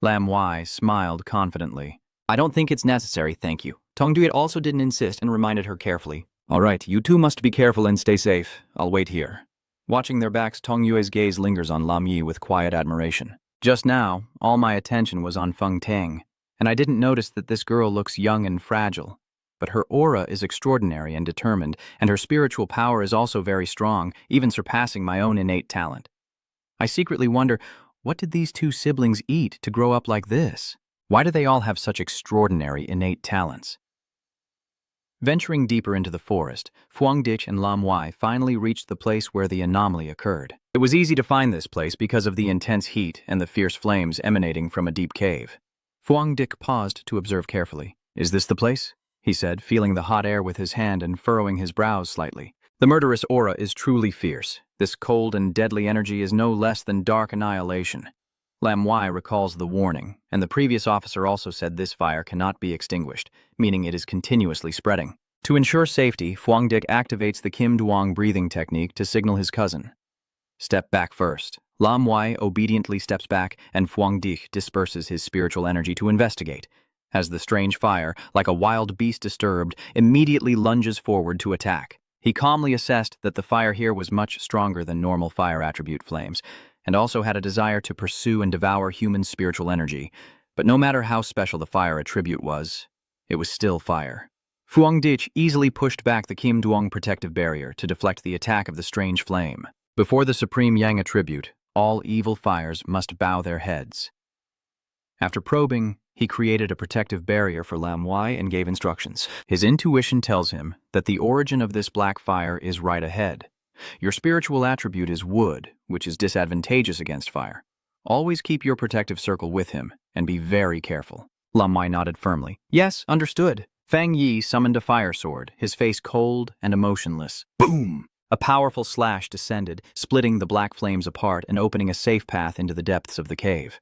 Lam Wai smiled confidently. I don't think it's necessary, thank you. Tongduit also didn't insist and reminded her carefully. All right, you two must be careful and stay safe. I'll wait here. Watching their backs, Tong Yue's gaze lingers on Lam Yi with quiet admiration. Just now, all my attention was on Feng Tang, and I didn't notice that this girl looks young and fragile. But her aura is extraordinary and determined, and her spiritual power is also very strong, even surpassing my own innate talent. I secretly wonder, what did these two siblings eat to grow up like this? Why do they all have such extraordinary innate talents? Venturing deeper into the forest, Fuangdich and Lam Wai finally reached the place where the anomaly occurred. It was easy to find this place because of the intense heat and the fierce flames emanating from a deep cave. Fuangdich paused to observe carefully. Is this the place? He said, feeling the hot air with his hand and furrowing his brows slightly. The murderous aura is truly fierce. This cold and deadly energy is no less than dark annihilation. Lam Wai recalls the warning, and the previous officer also said this fire cannot be extinguished, meaning it is continuously spreading. To ensure safety, Fuangdich activates the Kim Duong breathing technique to signal his cousin. Step back first. Lam Wai obediently steps back, and Fuangdich disperses his spiritual energy to investigate. As the strange fire, like a wild beast disturbed, immediately lunges forward to attack. He calmly assessed that the fire here was much stronger than normal fire attribute flames, and also had a desire to pursue and devour human spiritual energy. But no matter how special the fire attribute was, it was still fire. Fuangdich easily pushed back the Kim Duong protective barrier to deflect the attack of the strange flame. Before the supreme Yang attribute, all evil fires must bow their heads. After probing, he created a protective barrier for Lam Wai and gave instructions. His intuition tells him that the origin of this black fire is right ahead. Your spiritual attribute is wood, which is disadvantageous against fire. Always keep your protective circle with him, and be very careful. Lam Wai nodded firmly. Yes, understood. Fang Yi summoned a fire sword, his face cold and emotionless. Boom! A powerful slash descended, splitting the black flames apart and opening a safe path into the depths of the cave.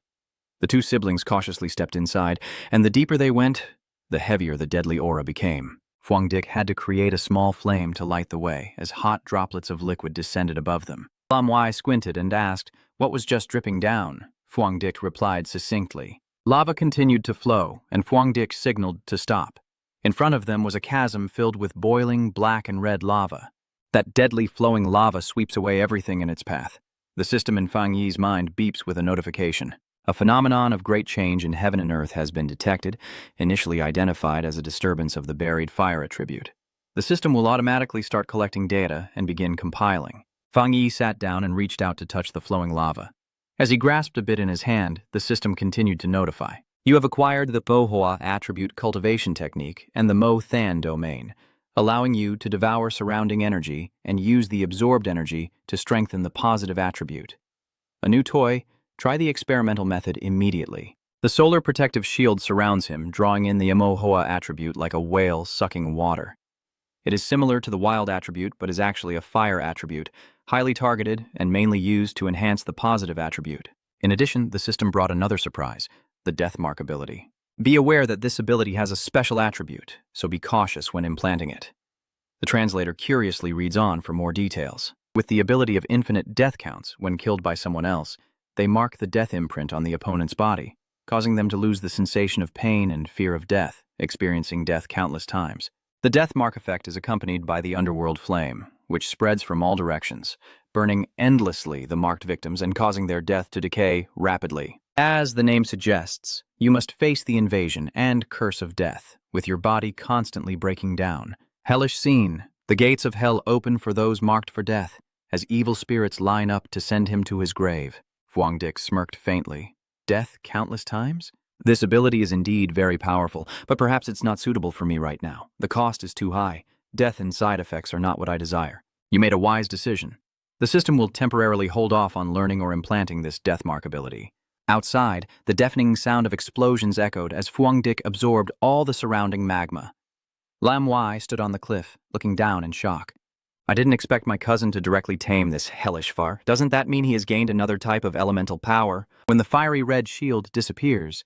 The two siblings cautiously stepped inside, and the deeper they went, the heavier the deadly aura became. Fuangdich had to create a small flame to light the way as hot droplets of liquid descended above them. Lam Wai squinted and asked, "What was just dripping down?" Fuangdich replied succinctly. Lava continued to flow, and Fuangdich signaled to stop. In front of them was a chasm filled with boiling black and red lava. That deadly flowing lava sweeps away everything in its path. The system in Fang Yi's mind beeps with a notification. A phenomenon of great change in heaven and earth has been detected, initially identified as a disturbance of the buried fire attribute. The system will automatically start collecting data and begin compiling. Fang Yi sat down and reached out to touch the flowing lava. As he grasped a bit in his hand, the system continued to notify. You have acquired the Bohua attribute cultivation technique and the Mo Than domain, allowing you to devour surrounding energy and use the absorbed energy to strengthen the positive attribute. A new toy. Try the experimental method immediately. The solar protective shield surrounds him, drawing in the Amohoa attribute like a whale sucking water. It is similar to the wild attribute, but is actually a fire attribute, highly targeted and mainly used to enhance the positive attribute. In addition, the system brought another surprise, the Death Mark ability. Be aware that this ability has a special attribute, so be cautious when implanting it. The translator curiously reads on for more details. With the ability of infinite death counts when killed by someone else, they mark the death imprint on the opponent's body, causing them to lose the sensation of pain and fear of death, experiencing death countless times. The death mark effect is accompanied by the underworld flame, which spreads from all directions, burning endlessly the marked victims and causing their death to decay rapidly. As the name suggests, you must face the invasion and curse of death, with your body constantly breaking down. Hellish scene. The gates of hell open for those marked for death, as evil spirits line up to send him to his grave. Fuangdich smirked faintly. Death countless times? This ability is indeed very powerful, but perhaps it's not suitable for me right now. The cost is too high. Death and side effects are not what I desire. You made a wise decision. The system will temporarily hold off on learning or implanting this death mark ability. Outside, the deafening sound of explosions echoed as Fuangdich absorbed all the surrounding magma. Lam Wai stood on the cliff, looking down in shock. I didn't expect my cousin to directly tame this hellish far. Doesn't that mean he has gained another type of elemental power? When the fiery red shield disappears,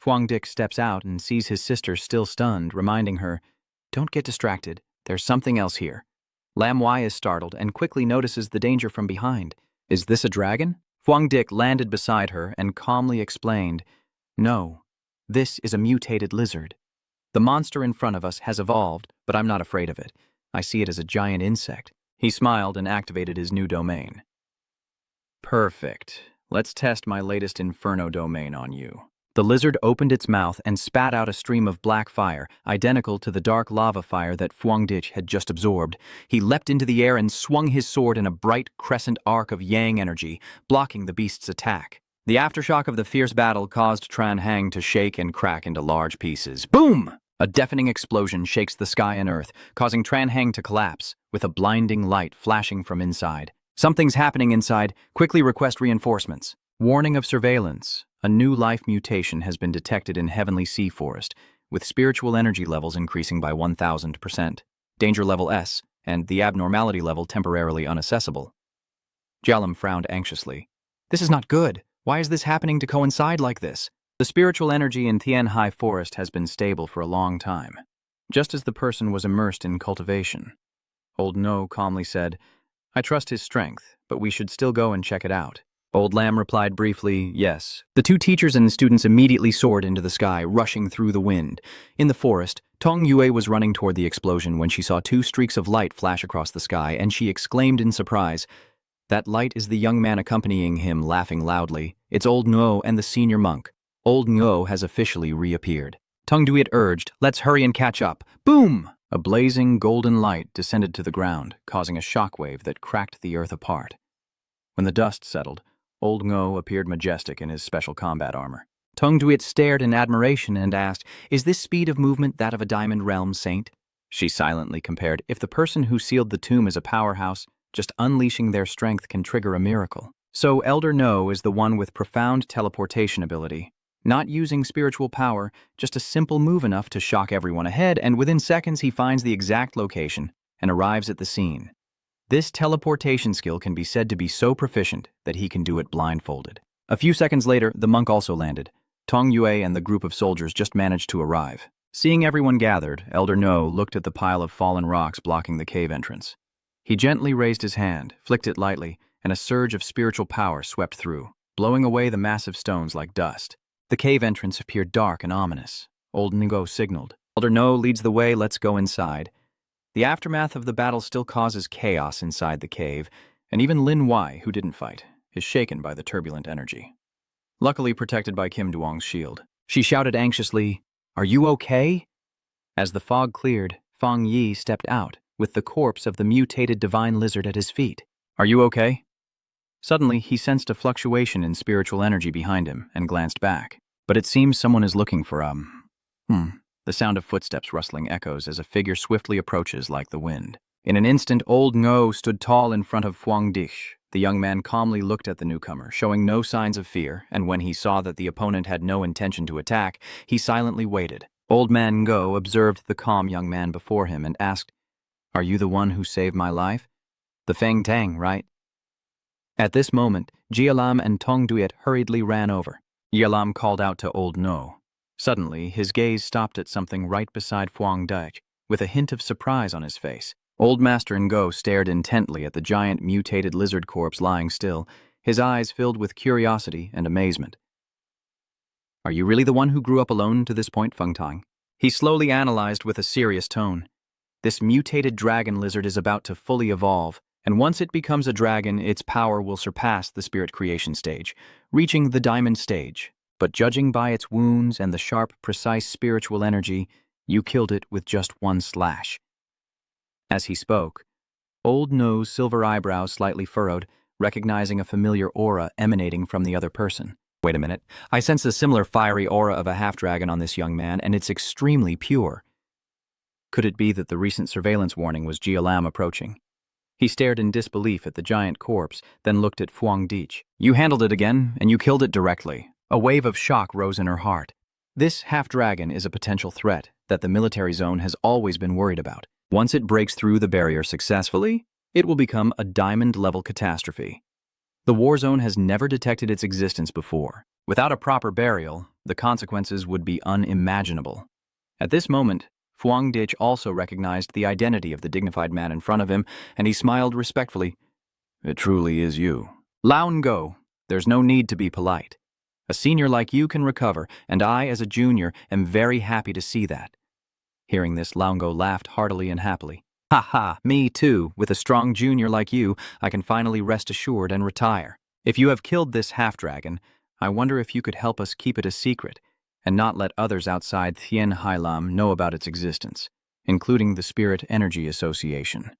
Fuang Dik steps out and sees his sister still stunned, reminding her, "Don't get distracted. There's something else here." Lam Wai is startled and quickly notices the danger from behind. Is this a dragon? Fuang Dik landed beside her and calmly explained, "No, this is a mutated lizard. The monster in front of us has evolved, but I'm not afraid of it. I see it as a giant insect." He smiled and activated his new domain. Perfect. Let's test my latest Inferno domain on you. The lizard opened its mouth and spat out a stream of black fire, identical to the dark lava fire that Fuang Dik had just absorbed. He leapt into the air and swung his sword in a bright crescent arc of yang energy, blocking the beast's attack. The aftershock of the fierce battle caused Tran Hang to shake and crack into large pieces. Boom! A deafening explosion shakes the sky and earth, causing Tran Hang to collapse, with a blinding light flashing from inside. "Something's happening inside. Quickly request reinforcements." Warning of surveillance. A new life mutation has been detected in Heavenly Sea Forest, with spiritual energy levels increasing by 1000%. Danger level S, and the abnormality level temporarily unaccessible. Jalam frowned anxiously. "This is not good. Why is this happening to coincide like this?" The spiritual energy in Tian Hai Forest has been stable for a long time, just as the person was immersed in cultivation. Old No calmly said, "I trust his strength, but we should still go and check it out." Old Lam replied briefly, "Yes." The two teachers and students immediately soared into the sky, rushing through the wind. In the forest, Tong Yue was running toward the explosion when she saw two streaks of light flash across the sky, and she exclaimed in surprise. That light is the young man accompanying him, laughing loudly. It's Old No and the senior monk. Old No has officially reappeared. Tong Duit urged, "Let's hurry and catch up." Boom! A blazing golden light descended to the ground, causing a shockwave that cracked the earth apart. When the dust settled, Old Ngo appeared majestic in his special combat armor. Tong Duit stared in admiration and asked, "Is this speed of movement that of a Diamond Realm saint?" She silently compared, "If the person who sealed the tomb is a powerhouse, just unleashing their strength can trigger a miracle. So Elder No is the one with profound teleportation ability. Not using spiritual power, just a simple move enough to shock everyone ahead, and within seconds he finds the exact location and arrives at the scene. This teleportation skill can be said to be so proficient that he can do it blindfolded." A few seconds later, the monk also landed. Tong Yue and the group of soldiers just managed to arrive. Seeing everyone gathered, Elder No looked at the pile of fallen rocks blocking the cave entrance. He gently raised his hand, flicked it lightly, and a surge of spiritual power swept through, blowing away the massive stones like dust. The cave entrance appeared dark and ominous. Old Ngo signaled. "Elder No leads the way, let's go inside." The aftermath of the battle still causes chaos inside the cave, and even Lin Wai, who didn't fight, is shaken by the turbulent energy. Luckily protected by Kim Duong's shield. She shouted anxiously, "Are you okay?" As the fog cleared, Fang Yi stepped out, with the corpse of the mutated divine lizard at his feet. "Are you okay?" Suddenly, he sensed a fluctuation in spiritual energy behind him and glanced back. But it seems someone is looking for The sound of footsteps rustling echoes as a figure swiftly approaches like the wind. In an instant, Old Ngo stood tall in front of Fuang Dik. The young man calmly looked at the newcomer, showing no signs of fear, and when he saw that the opponent had no intention to attack, he silently waited. Old Man Ngo observed the calm young man before him and asked, "Are you the one who saved my life? The Feng Tang, right?" At this moment, Jialam and Tong Duit hurriedly ran over. Jialam called out to Old No. Suddenly, his gaze stopped at something right beside Fuang Dik, with a hint of surprise on his face. Old Master Ngo stared intently at the giant mutated lizard corpse lying still, his eyes filled with curiosity and amazement. "Are you really the one who grew up alone to this point, Feng Tang?" He slowly analyzed with a serious tone. "This mutated dragon lizard is about to fully evolve, and once it becomes a dragon, its power will surpass the spirit creation stage, reaching the diamond stage. But judging by its wounds and the sharp, precise spiritual energy, you killed it with just one slash." As he spoke, Old No's silver eyebrows slightly furrowed, recognizing a familiar aura emanating from the other person. "Wait a minute. I sense a similar fiery aura of a half-dragon on this young man, and it's extremely pure." Could it be that the recent surveillance warning was Jialam approaching? He stared in disbelief at the giant corpse, then looked at Fuang Dik. "You handled it again, and you killed it directly." A wave of shock rose in her heart. This half-dragon is a potential threat that the military zone has always been worried about. Once it breaks through the barrier successfully, it will become a diamond-level catastrophe. The war zone has never detected its existence before. Without a proper burial, the consequences would be unimaginable. At this moment, Fang Yi also recognized the identity of the dignified man in front of him, and he smiled respectfully. It truly is you. Laun go. There's no need to be polite. A senior like you can recover, and I, as a junior, am very happy to see that. Hearing this, Laungo laughed heartily and happily. Ha ha, me too. With a strong junior like you, I can finally rest assured and retire. If you have killed this half-dragon, I wonder if you could help us keep it a secret, and not let others outside Thien Hailam know about its existence, including the Spirit Energy Association.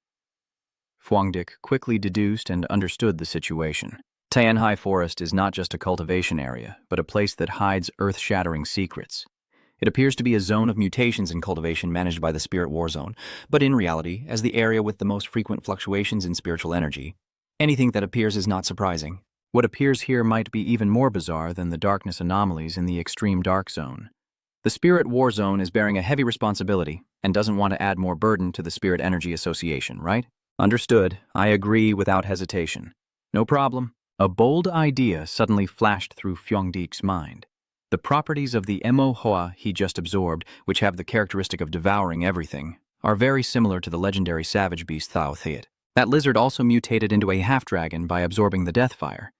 Fang Yi quickly deduced and understood the situation. Tianhai Forest is not just a cultivation area, but a place that hides earth-shattering secrets. It appears to be a zone of mutations in cultivation managed by the Spirit War Zone, but in reality, as the area with the most frequent fluctuations in spiritual energy, anything that appears is not surprising. What appears here might be even more bizarre than the darkness anomalies in the extreme dark zone. The Spirit War Zone is bearing a heavy responsibility and doesn't want to add more burden to the Spirit Energy Association, right? Understood. I agree without hesitation. No problem. A bold idea suddenly flashed through Fang Yi's mind. The properties of the Mo Hoa he just absorbed, which have the characteristic of devouring everything, are very similar to the legendary savage beast Thao Thiet. That lizard also mutated into a half-dragon by absorbing the death fire.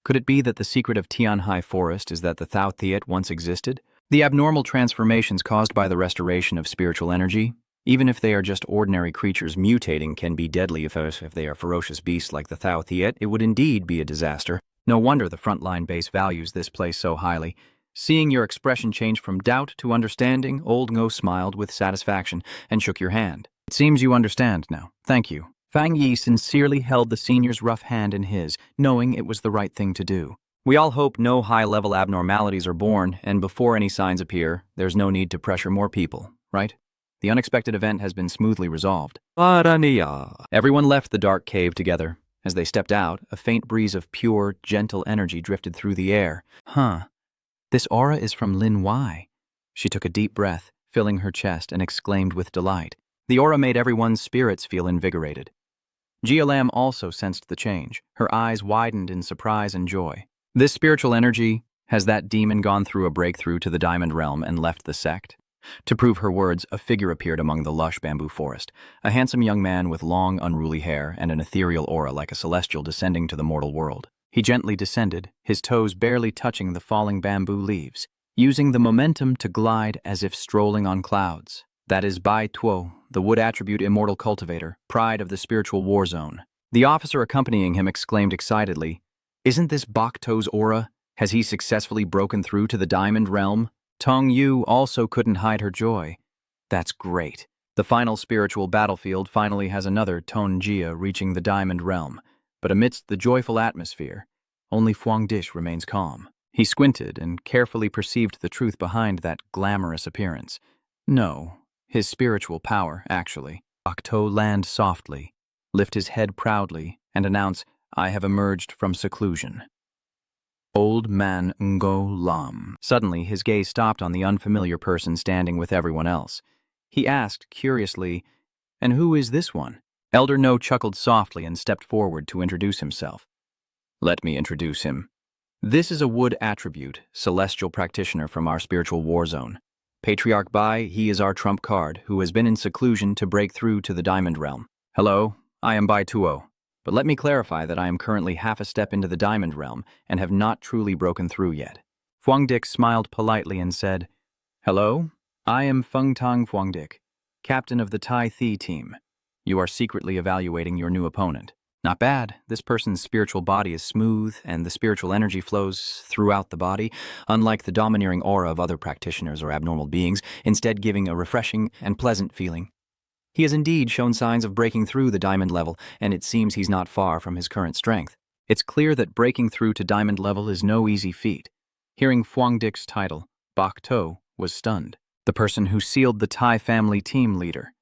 Could it be that the secret of Tianhai Forest is that the Thao Thiet once existed? The abnormal transformations caused by the restoration of spiritual energy, even if they are just ordinary creatures mutating, can be deadly if they are ferocious beasts like the Thao Thiet. It would indeed be a disaster. No wonder the frontline base values this place so highly. Seeing your expression change from doubt to understanding, Old Ngo smiled with satisfaction and shook your hand. It seems you understand now. Thank you. Fang Yi sincerely held the senior's rough hand in his, knowing it was the right thing to do. We all hope no high-level abnormalities are born, and before any signs appear, there's no need to pressure more people, right? The unexpected event has been smoothly resolved. Everyone left the dark cave together. As they stepped out, a faint breeze of pure, gentle energy drifted through the air. This aura is from Lin Wai. She took a deep breath, filling her chest, and exclaimed with delight. The aura made everyone's spirits feel invigorated. Geolam also sensed the change. Her eyes widened in surprise and joy. This spiritual energy, has that demon gone through a breakthrough to the Diamond Realm and left the sect? To prove her words, a figure appeared among the lush bamboo forest, a handsome young man with long, unruly hair and an ethereal aura like a celestial descending to the mortal world. He gently descended, his toes barely touching the falling bamboo leaves, using the momentum to glide as if strolling on clouds. That is Bai Tuo, the wood attribute immortal cultivator, pride of the spiritual war zone. The officer accompanying him exclaimed excitedly, "Isn't this Bok To's aura? Has he successfully broken through to the Diamond Realm?" Tong Yu also couldn't hide her joy. That's great. The final spiritual battlefield finally has another Ton Jia reaching the Diamond Realm, but amidst the joyful atmosphere, only Fang Yi remains calm. He squinted and carefully perceived the truth behind that glamorous appearance. No, his spiritual power, actually. Bok To land softly, lift his head proudly, and announce, "I have emerged from seclusion." Old Man Ngo Lam. Suddenly, his gaze stopped on the unfamiliar person standing with everyone else. He asked, curiously, "And who is this one?" Elder No chuckled softly and stepped forward to introduce himself. "Let me introduce him. This is a wood attribute, celestial practitioner from our spiritual war zone. Patriarch Bai, he is our trump card, who has been in seclusion to break through to the Diamond Realm. Hello, I am Bai Tuo. But let me clarify that I am currently half a step into the Diamond Realm and have not truly broken through yet." Fang Yi smiled politely and said, "Hello, I am Feng Tong Fang Yi, captain of the Tai Thi team. You are secretly evaluating your new opponent. Not bad. This person's spiritual body is smooth and the spiritual energy flows throughout the body, unlike the domineering aura of other practitioners or abnormal beings, instead giving a refreshing and pleasant feeling. He has indeed shown signs of breaking through the diamond level, and it seems he's not far from his current strength." It's clear that breaking through to diamond level is no easy feat. Hearing Fang Yi's title, Bok To was stunned. "The person who sealed the Tai family team leader,"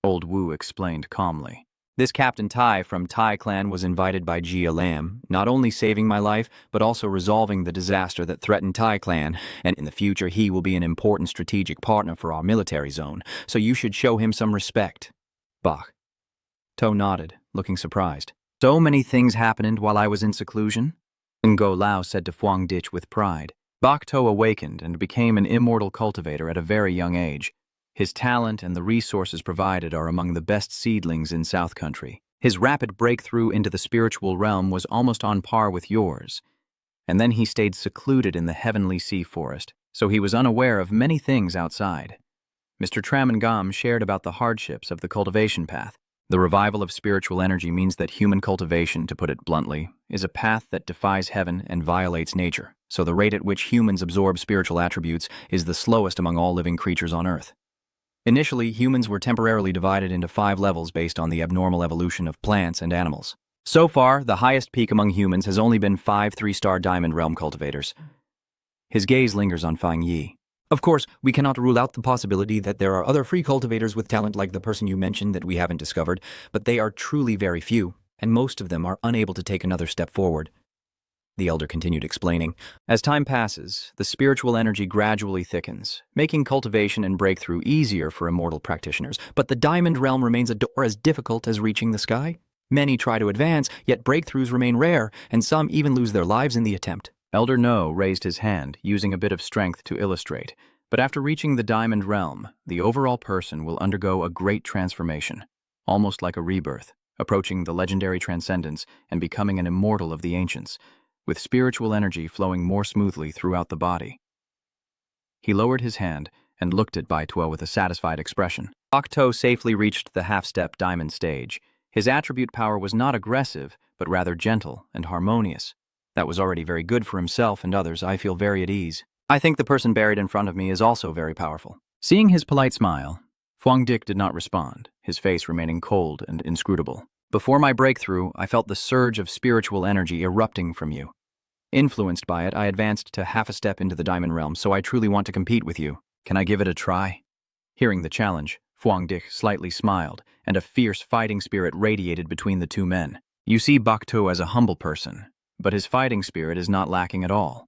Old Wu explained calmly. This Captain Tai from Tai clan was invited by Jia Lam, not only saving my life, but also resolving the disaster that threatened Tai clan, and in the future he will be an important strategic partner for our military zone, so you should show him some respect. Bach. To nodded, looking surprised. So many things happened while I was in seclusion? Ngo Lao said to Phuong Dich with pride. Bok To awakened and became an immortal cultivator at a very young age. His talent and the resources provided are among the best seedlings in South Country. His rapid breakthrough into the spiritual realm was almost on par with yours. And then he stayed secluded in the heavenly sea forest, so he was unaware of many things outside. Mr. Tramangam shared about the hardships of the cultivation path. The revival of spiritual energy means that human cultivation, to put it bluntly, is a path that defies heaven and violates nature, so the rate at which humans absorb spiritual attributes is the slowest among all living creatures on Earth. Initially, humans were temporarily divided into 5 levels based on the abnormal evolution of plants and animals. So far, the highest peak among humans has only been 5 3-star Diamond Realm cultivators. His gaze lingers on Fang Yi. Of course, we cannot rule out the possibility that there are other free cultivators with talent like the person you mentioned that we haven't discovered, but they are truly very few, and most of them are unable to take another step forward. The elder continued explaining. As time passes, the spiritual energy gradually thickens, making cultivation and breakthrough easier for immortal practitioners, but the Diamond Realm remains a door as difficult as reaching the sky. Many try to advance, yet breakthroughs remain rare, and some even lose their lives in the attempt. Elder No raised his hand, using a bit of strength to illustrate. But after reaching the Diamond Realm, the overall person will undergo a great transformation, almost like a rebirth, approaching the legendary transcendence and becoming an immortal of the ancients, with spiritual energy flowing more smoothly throughout the body. He lowered his hand and looked at Bai Tuo with a satisfied expression. Bok To safely reached the half-step diamond stage. His attribute power was not aggressive, but rather gentle and harmonious. That was already very good for himself and others. I feel very at ease. I think the person buried in front of me is also very powerful. Seeing his polite smile, Phuong Dich did not respond, his face remaining cold and inscrutable. Before my breakthrough, I felt the surge of spiritual energy erupting from you. Influenced by it, I advanced to half a step into the Diamond Realm, so I truly want to compete with you. Can I give it a try? Hearing the challenge, Phuong Dich slightly smiled, and a fierce fighting spirit radiated between the two men. You see Bok To as a humble person, but his fighting spirit is not lacking at all.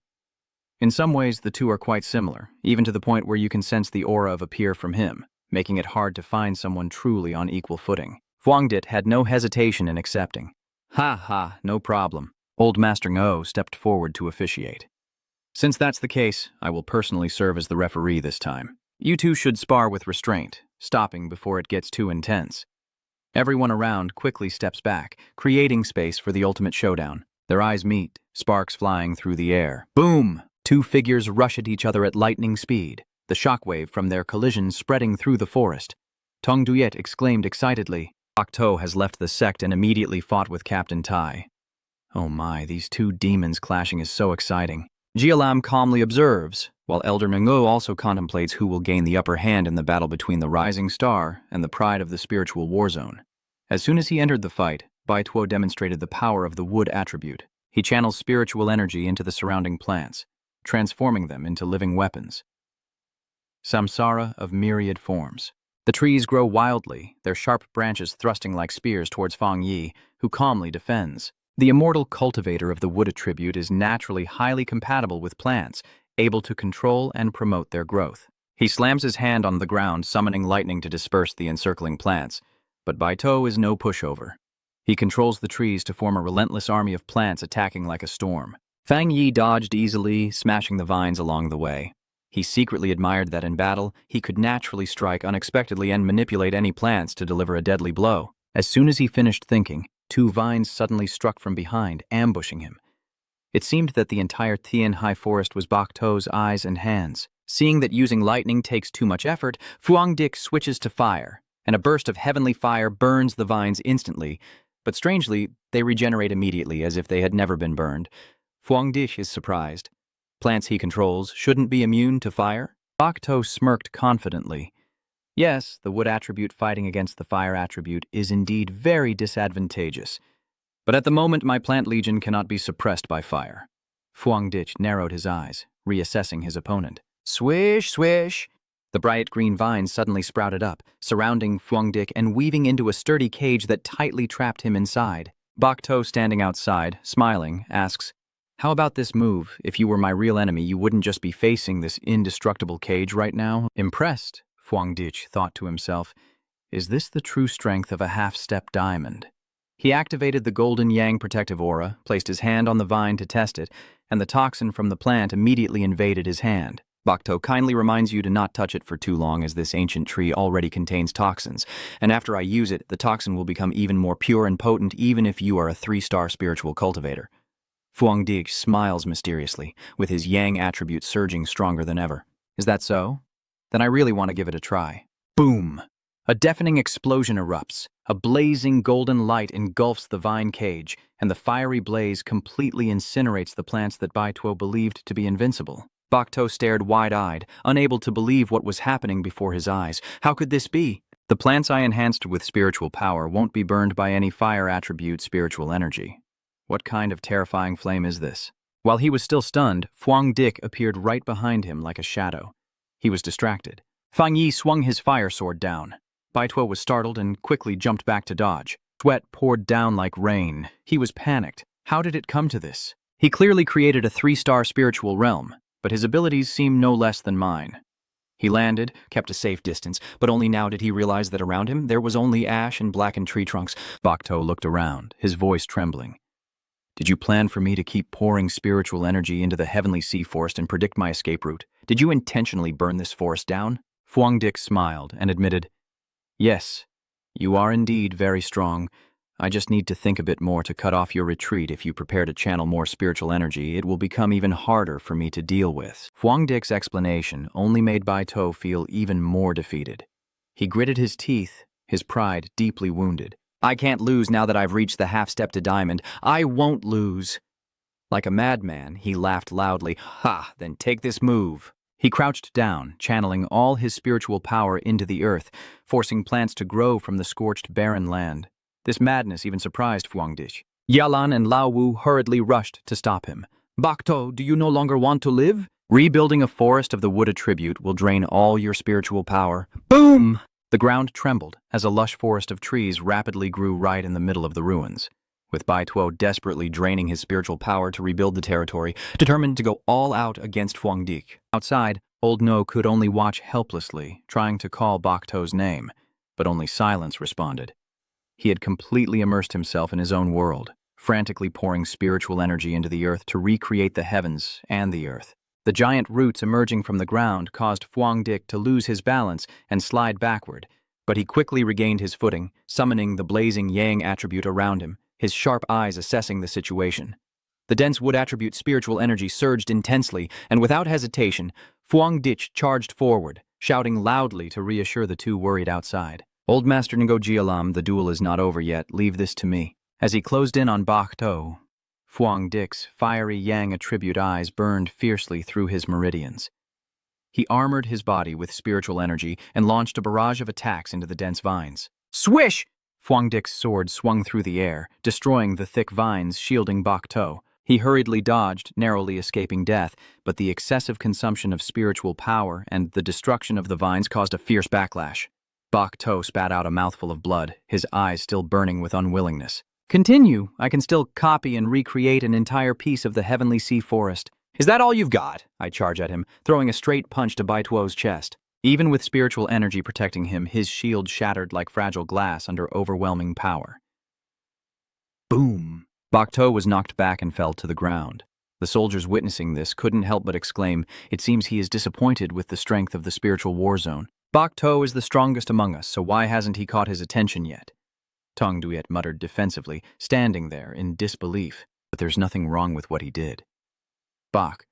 In some ways, the two are quite similar, even to the point where you can sense the aura of a peer from him, making it hard to find someone truly on equal footing. Phuong Dich had no hesitation in accepting. Ha ha, no problem. Old Master Ngo stepped forward to officiate. Since that's the case, I will personally serve as the referee this time. You two should spar with restraint, stopping before it gets too intense. Everyone around quickly steps back, creating space for the ultimate showdown. Their eyes meet, sparks flying through the air. Boom! 2 figures rush at each other at lightning speed, the shockwave from their collision spreading through the forest. Tong Duyet exclaimed excitedly. Bok To has left the sect and immediately fought with Captain Tai. Oh my, these 2 demons clashing is so exciting. Jia Lam calmly observes, while Elder Ngo also contemplates who will gain the upper hand in the battle between the Rising Star and the Pride of the Spiritual War Zone. As soon as he entered the fight, Bai Tuo demonstrated the power of the wood attribute. He channels spiritual energy into the surrounding plants, transforming them into living weapons. Samsara of myriad forms. The trees grow wildly, their sharp branches thrusting like spears towards Fang Yi, who calmly defends. The immortal cultivator of the wood attribute is naturally highly compatible with plants, able to control and promote their growth. He slams his hand on the ground, summoning lightning to disperse the encircling plants, but Bai Tuo is no pushover. He controls the trees to form a relentless army of plants attacking like a storm. Fang Yi dodged easily, smashing the vines along the way. He secretly admired that in battle, he could naturally strike unexpectedly and manipulate any plants to deliver a deadly blow. As soon as he finished thinking, 2 vines suddenly struck from behind, ambushing him. It seemed that the entire Tian High Forest was Bok To's eyes and hands. Seeing that using lightning takes too much effort, Phuong Dich switches to fire, and a burst of heavenly fire burns the vines instantly, but strangely, they regenerate immediately as if they had never been burned. Phuong Dich is surprised. Plants he controls shouldn't be immune to fire? Bok To smirked confidently. Yes, the wood attribute fighting against the fire attribute is indeed very disadvantageous. But at the moment, my plant legion cannot be suppressed by fire. Phuong Dich narrowed his eyes, reassessing his opponent. Swish, swish. The bright green vines suddenly sprouted up, surrounding Fuangdik and weaving into a sturdy cage that tightly trapped him inside. Bok To, standing outside, smiling, asks, "How about this move? If you were my real enemy, you wouldn't just be facing this indestructible cage right now?" Impressed, Fuangdik thought to himself, "Is this the true strength of a half-step diamond?" He activated the golden yang protective aura, placed his hand on the vine to test it, and the toxin from the plant immediately invaded his hand. Bok To kindly reminds you to not touch it for too long, as this ancient tree already contains toxins, and after I use it, the toxin will become even more pure and potent even if you are a 3-star spiritual cultivator. Fuangdik smiles mysteriously, with his yang attribute surging stronger than ever. "Is that so? Then I really want to give it a try." Boom! A deafening explosion erupts. A blazing golden light engulfs the vine cage, and the fiery blaze completely incinerates the plants that Bai Tuo believed to be invincible. Bok To stared wide-eyed, unable to believe what was happening before his eyes. How could this be? "The plants I enhanced with spiritual power won't be burned by any fire attribute spiritual energy. What kind of terrifying flame is this?" While he was still stunned, Fuangdik appeared right behind him like a shadow. He was distracted. Fang Yi swung his fire sword down. Bai Tuo was startled and quickly jumped back to dodge. Sweat poured down like rain. He was panicked. How did it come to this? He clearly created a 3-star spiritual realm, but his abilities seemed no less than mine. He landed, kept a safe distance, but only now did he realize that around him there was only ash and blackened tree trunks. Bok To looked around, his voice trembling. "Did you plan for me to keep pouring spiritual energy into the heavenly sea forest and predict my escape route? Did you intentionally burn this forest down?" Fuangdik smiled and admitted, "Yes, you are indeed very strong. I just need to think a bit more to cut off your retreat. If you prepare to channel more spiritual energy, it will become even harder for me to deal with." Fuangdik's explanation only made Bai Tuo feel even more defeated. He gritted his teeth, his pride deeply wounded. "I can't lose now that I've reached the half-step to diamond. I won't lose." Like a madman, he laughed loudly. "Ha, then take this move." He crouched down, channeling all his spiritual power into the earth, forcing plants to grow from the scorched barren land. This madness even surprised Fuangdik. Yalan and Lao Wu hurriedly rushed to stop him. "Bok To, do you no longer want to live?" "Rebuilding a forest of the wood attribute will drain all your spiritual power." Boom! The ground trembled as a lush forest of trees rapidly grew right in the middle of the ruins. With Bai Tuo desperately draining his spiritual power to rebuild the territory, determined to go all out against Fuangdik. Outside, Old No could only watch helplessly, trying to call Bok To's name, but only silence responded. He had completely immersed himself in his own world, frantically pouring spiritual energy into the earth to recreate the heavens and the earth. The giant roots emerging from the ground caused Fuangdik to lose his balance and slide backward, but he quickly regained his footing, summoning the blazing yang attribute around him, his sharp eyes assessing the situation. The dense wood attribute spiritual energy surged intensely, and without hesitation, Fuangdik charged forward, shouting loudly to reassure the two worried outside. "Old Master Ngojialam, the duel is not over yet. Leave this to me." As he closed in on Bok To, Fuangdik's fiery yang attribute eyes burned fiercely through his meridians. He armored his body with spiritual energy and launched a barrage of attacks into the dense vines. Swish! Fuangdik's sword swung through the air, destroying the thick vines shielding Bok To. He hurriedly dodged, narrowly escaping death, but the excessive consumption of spiritual power and the destruction of the vines caused a fierce backlash. Bok To spat out a mouthful of blood, his eyes still burning with unwillingness. "Continue. I can still copy and recreate an entire piece of the heavenly sea forest." "Is that all you've got?" I charge at him, throwing a straight punch to Bai Tuo's chest. Even with spiritual energy protecting him, his shield shattered like fragile glass under overwhelming power. Boom! Bok To was knocked back and fell to the ground. The soldiers witnessing this couldn't help but exclaim, "It seems he is disappointed with the strength of the spiritual war zone. Bok To is the strongest among us, so why hasn't he caught his attention yet?" Tong Duet muttered defensively, standing there in disbelief. But there's nothing wrong with what he did. Bok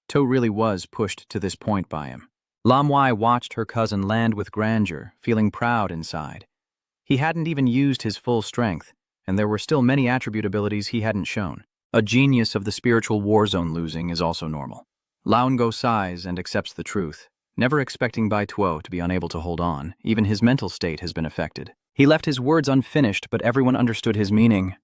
To really was pushed to this point by him. Lam Wai watched her cousin land with grandeur, feeling proud inside. He hadn't even used his full strength, and there were still many attribute abilities he hadn't shown. A genius of the spiritual war zone losing is also normal. Laungo sighs and accepts the truth, never expecting Bai Tuo to be unable to hold on. Even his mental state has been affected. He left his words unfinished, but everyone understood his meaning.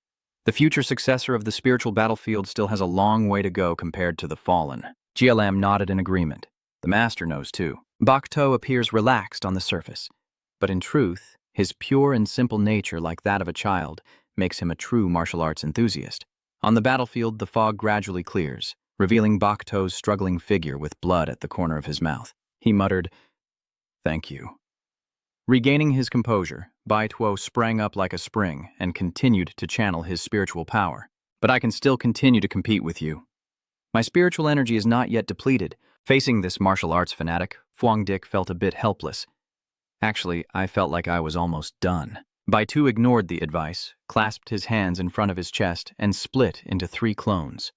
The future successor of the spiritual battlefield still has a long way to go compared to the fallen. GLM nodded in agreement. The master knows too. Bok To appears relaxed on the surface, but in truth, his pure and simple nature, like that of a child, makes him a true martial arts enthusiast. On the battlefield, the fog gradually clears, revealing Bok To's struggling figure with blood at the corner of his mouth. He muttered, "Thank you." Regaining his composure, Bai Tuo sprang up like a spring and continued to channel his spiritual power. "But I can still continue to compete with you. My spiritual energy is not yet depleted." Facing this martial arts fanatic, Fang Yi felt a bit helpless. Actually, I felt like I was almost done. Bai Tu ignored the advice, clasped his hands in front of his chest, and split into 3 clones.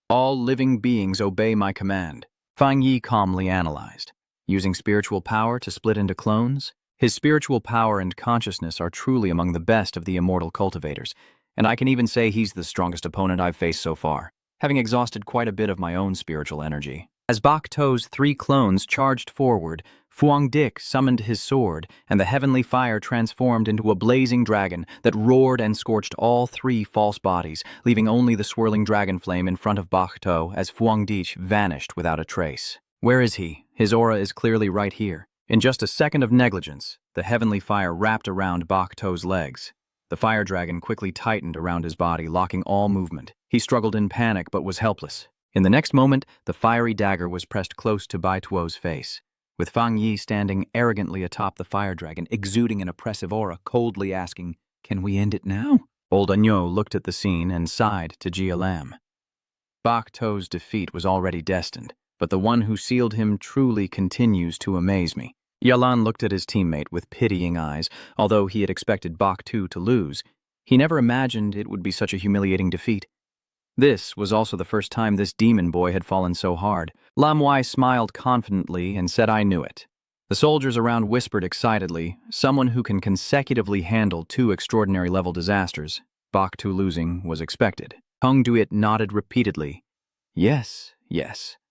"All living beings obey my command," Fang Yi calmly analyzed. Using spiritual power to split into clones, his spiritual power and consciousness are truly among the best of the immortal cultivators, and I can even say he's the strongest opponent I've faced so far, having exhausted quite a bit of my own spiritual energy. As Bok To's 3 clones charged forward, Fang Yi summoned his sword, and the heavenly fire transformed into a blazing dragon that roared and scorched all 3 false bodies, leaving only the swirling dragon flame in front of Bok To as Fang Yi vanished without a trace. Where is he? His aura is clearly right here. In just a second of negligence, the heavenly fire wrapped around Bok To's legs. The fire dragon quickly tightened around his body, locking all movement. He struggled in panic but was helpless. In the next moment, the fiery dagger was pressed close to Bai Tuo's face. With Fang Yi standing arrogantly atop the fire dragon, exuding an oppressive aura, coldly asking, "Can we end it now?" Old Agno looked at the scene and sighed to Geological. Bok To's defeat was already destined, but the one who sealed him truly continues to amaze me. Yalan looked at his teammate with pitying eyes. Although he had expected Bok To lose, he never imagined it would be such a humiliating defeat. This was also the first time this demon boy had fallen so hard. Lam Wai smiled confidently and said, "I knew it." The soldiers around whispered excitedly, someone who can consecutively handle 2 extraordinary level disasters. Bok To losing was expected. Hung Duit nodded repeatedly. Yes.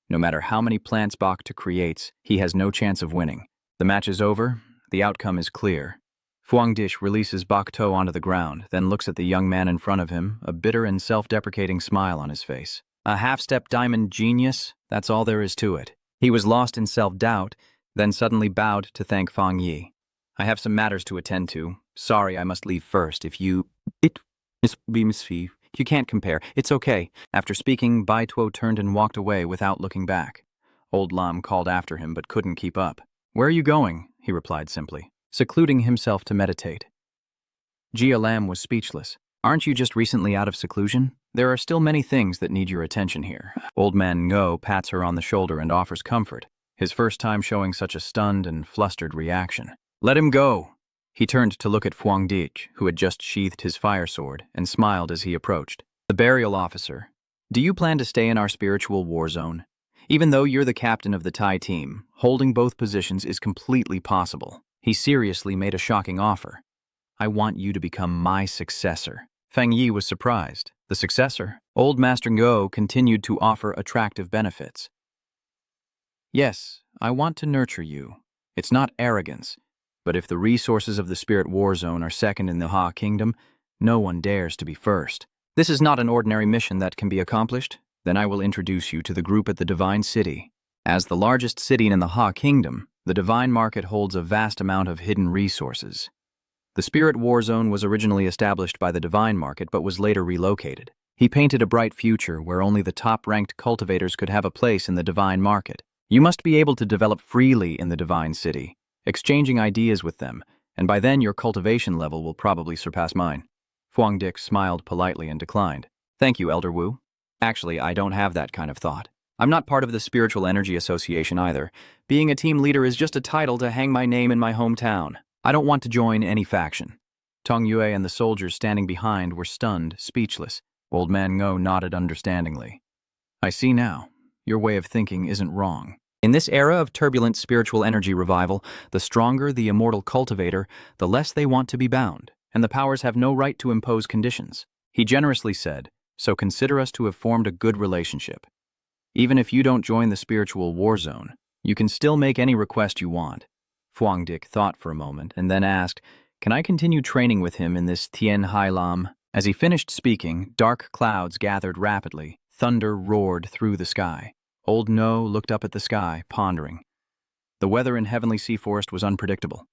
No matter how many plants Bok To creates, he has no chance of winning. The match is over. The outcome is clear. Fang Yi releases Bok To onto the ground, then looks at the young man in front of him, a bitter and self-deprecating smile on his face. A half-step diamond genius, that's all there is to it. He was lost in self-doubt, then suddenly bowed to thank Fang Yi. "I have some matters to attend to. Sorry, I must leave first. If you... It... Miss Fee. You can't compare. It's okay." After speaking, Bai Tuo turned and walked away without looking back. Old Lam called after him but couldn't keep up. "Where are you going?" he replied simply, secluding himself to meditate. Jia Lam was speechless. "Aren't you just recently out of seclusion? There are still many things that need your attention here." Old man Ngo pats her on the shoulder and offers comfort, his first time showing such a stunned and flustered reaction. "Let him go." He turned to look at Fang Yi, who had just sheathed his fire sword, and smiled as he approached. "The burial officer, do you plan to stay in our spiritual war zone? Even though you're the captain of the Thai team, holding both positions is completely possible." He seriously made a shocking offer. "I want you to become my successor." Fang Yi was surprised. The successor? Old Master Ngo continued to offer attractive benefits. "Yes, I want to nurture you. It's not arrogance. But if the resources of the Spirit War Zone are second in the Ha Kingdom, no one dares to be first. This is not an ordinary mission that can be accomplished. Then I will introduce you to the group at the Divine City. As the largest city in the Ha Kingdom, the Divine Market holds a vast amount of hidden resources. The Spirit War Zone was originally established by the Divine Market but was later relocated. He painted a bright future where only the top-ranked cultivators could have a place in the Divine Market. You must be able to develop freely in the Divine City, exchanging ideas with them, and by then your cultivation level will probably surpass mine." Fang Yi smiled politely and declined. "Thank you, Elder Wu. Actually, I don't have that kind of thought. I'm not part of the Spiritual Energy Association either. Being a team leader is just a title to hang my name in my hometown. I don't want to join any faction." Tong Yue and the soldiers standing behind were stunned, speechless. Old Man Ngo nodded understandingly. "I see now. Your way of thinking isn't wrong." In this era of turbulent spiritual energy revival, the stronger the immortal cultivator, the less they want to be bound, and the powers have no right to impose conditions. He generously said, "So consider us to have formed a good relationship. Even if you don't join the spiritual war zone, you can still make any request you want." Fang Yi thought for a moment and then asked, "Can I continue training with him in this Tien Hai Lam?" As he finished speaking, dark clouds gathered rapidly. Thunder roared through the sky. Old No looked up at the sky, pondering. The weather in Heavenly Sea Forest was unpredictable.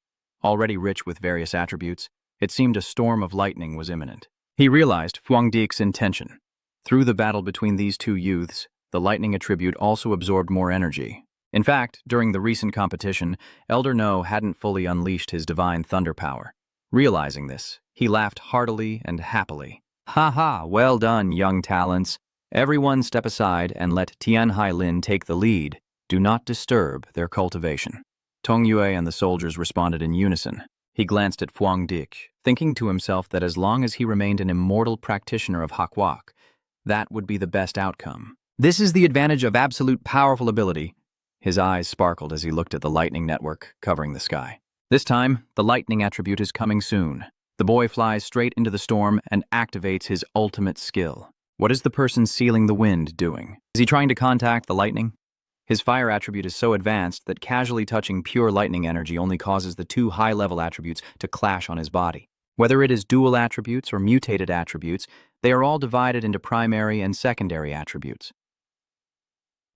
Already rich with various attributes, it seemed a storm of lightning was imminent. He realized Fuang Di's intention. Through the battle between these two youths, the lightning attribute also absorbed more energy. In fact, during the recent competition, Elder No hadn't fully unleashed his divine thunder power. Realizing this, he laughed heartily and happily. Ha ha, well done, young talents. Everyone step aside and let Tian Hailin take the lead. Do not disturb their cultivation. Tong Yue and the soldiers responded in unison. He glanced at Fuang Di, thinking to himself that as long as he remained an immortal practitioner of Hakwak, that would be the best outcome. This is the advantage of absolute powerful ability. His eyes sparkled as he looked at the lightning network covering the sky. This time, the lightning attribute is coming soon. The boy flies straight into the storm and activates his ultimate skill. What is the person sealing the wind doing? Is he trying to contact the lightning? His fire attribute is so advanced that casually touching pure lightning energy only causes the two high-level attributes to clash on his body. Whether it is dual attributes or mutated attributes, they are all divided into primary and secondary attributes.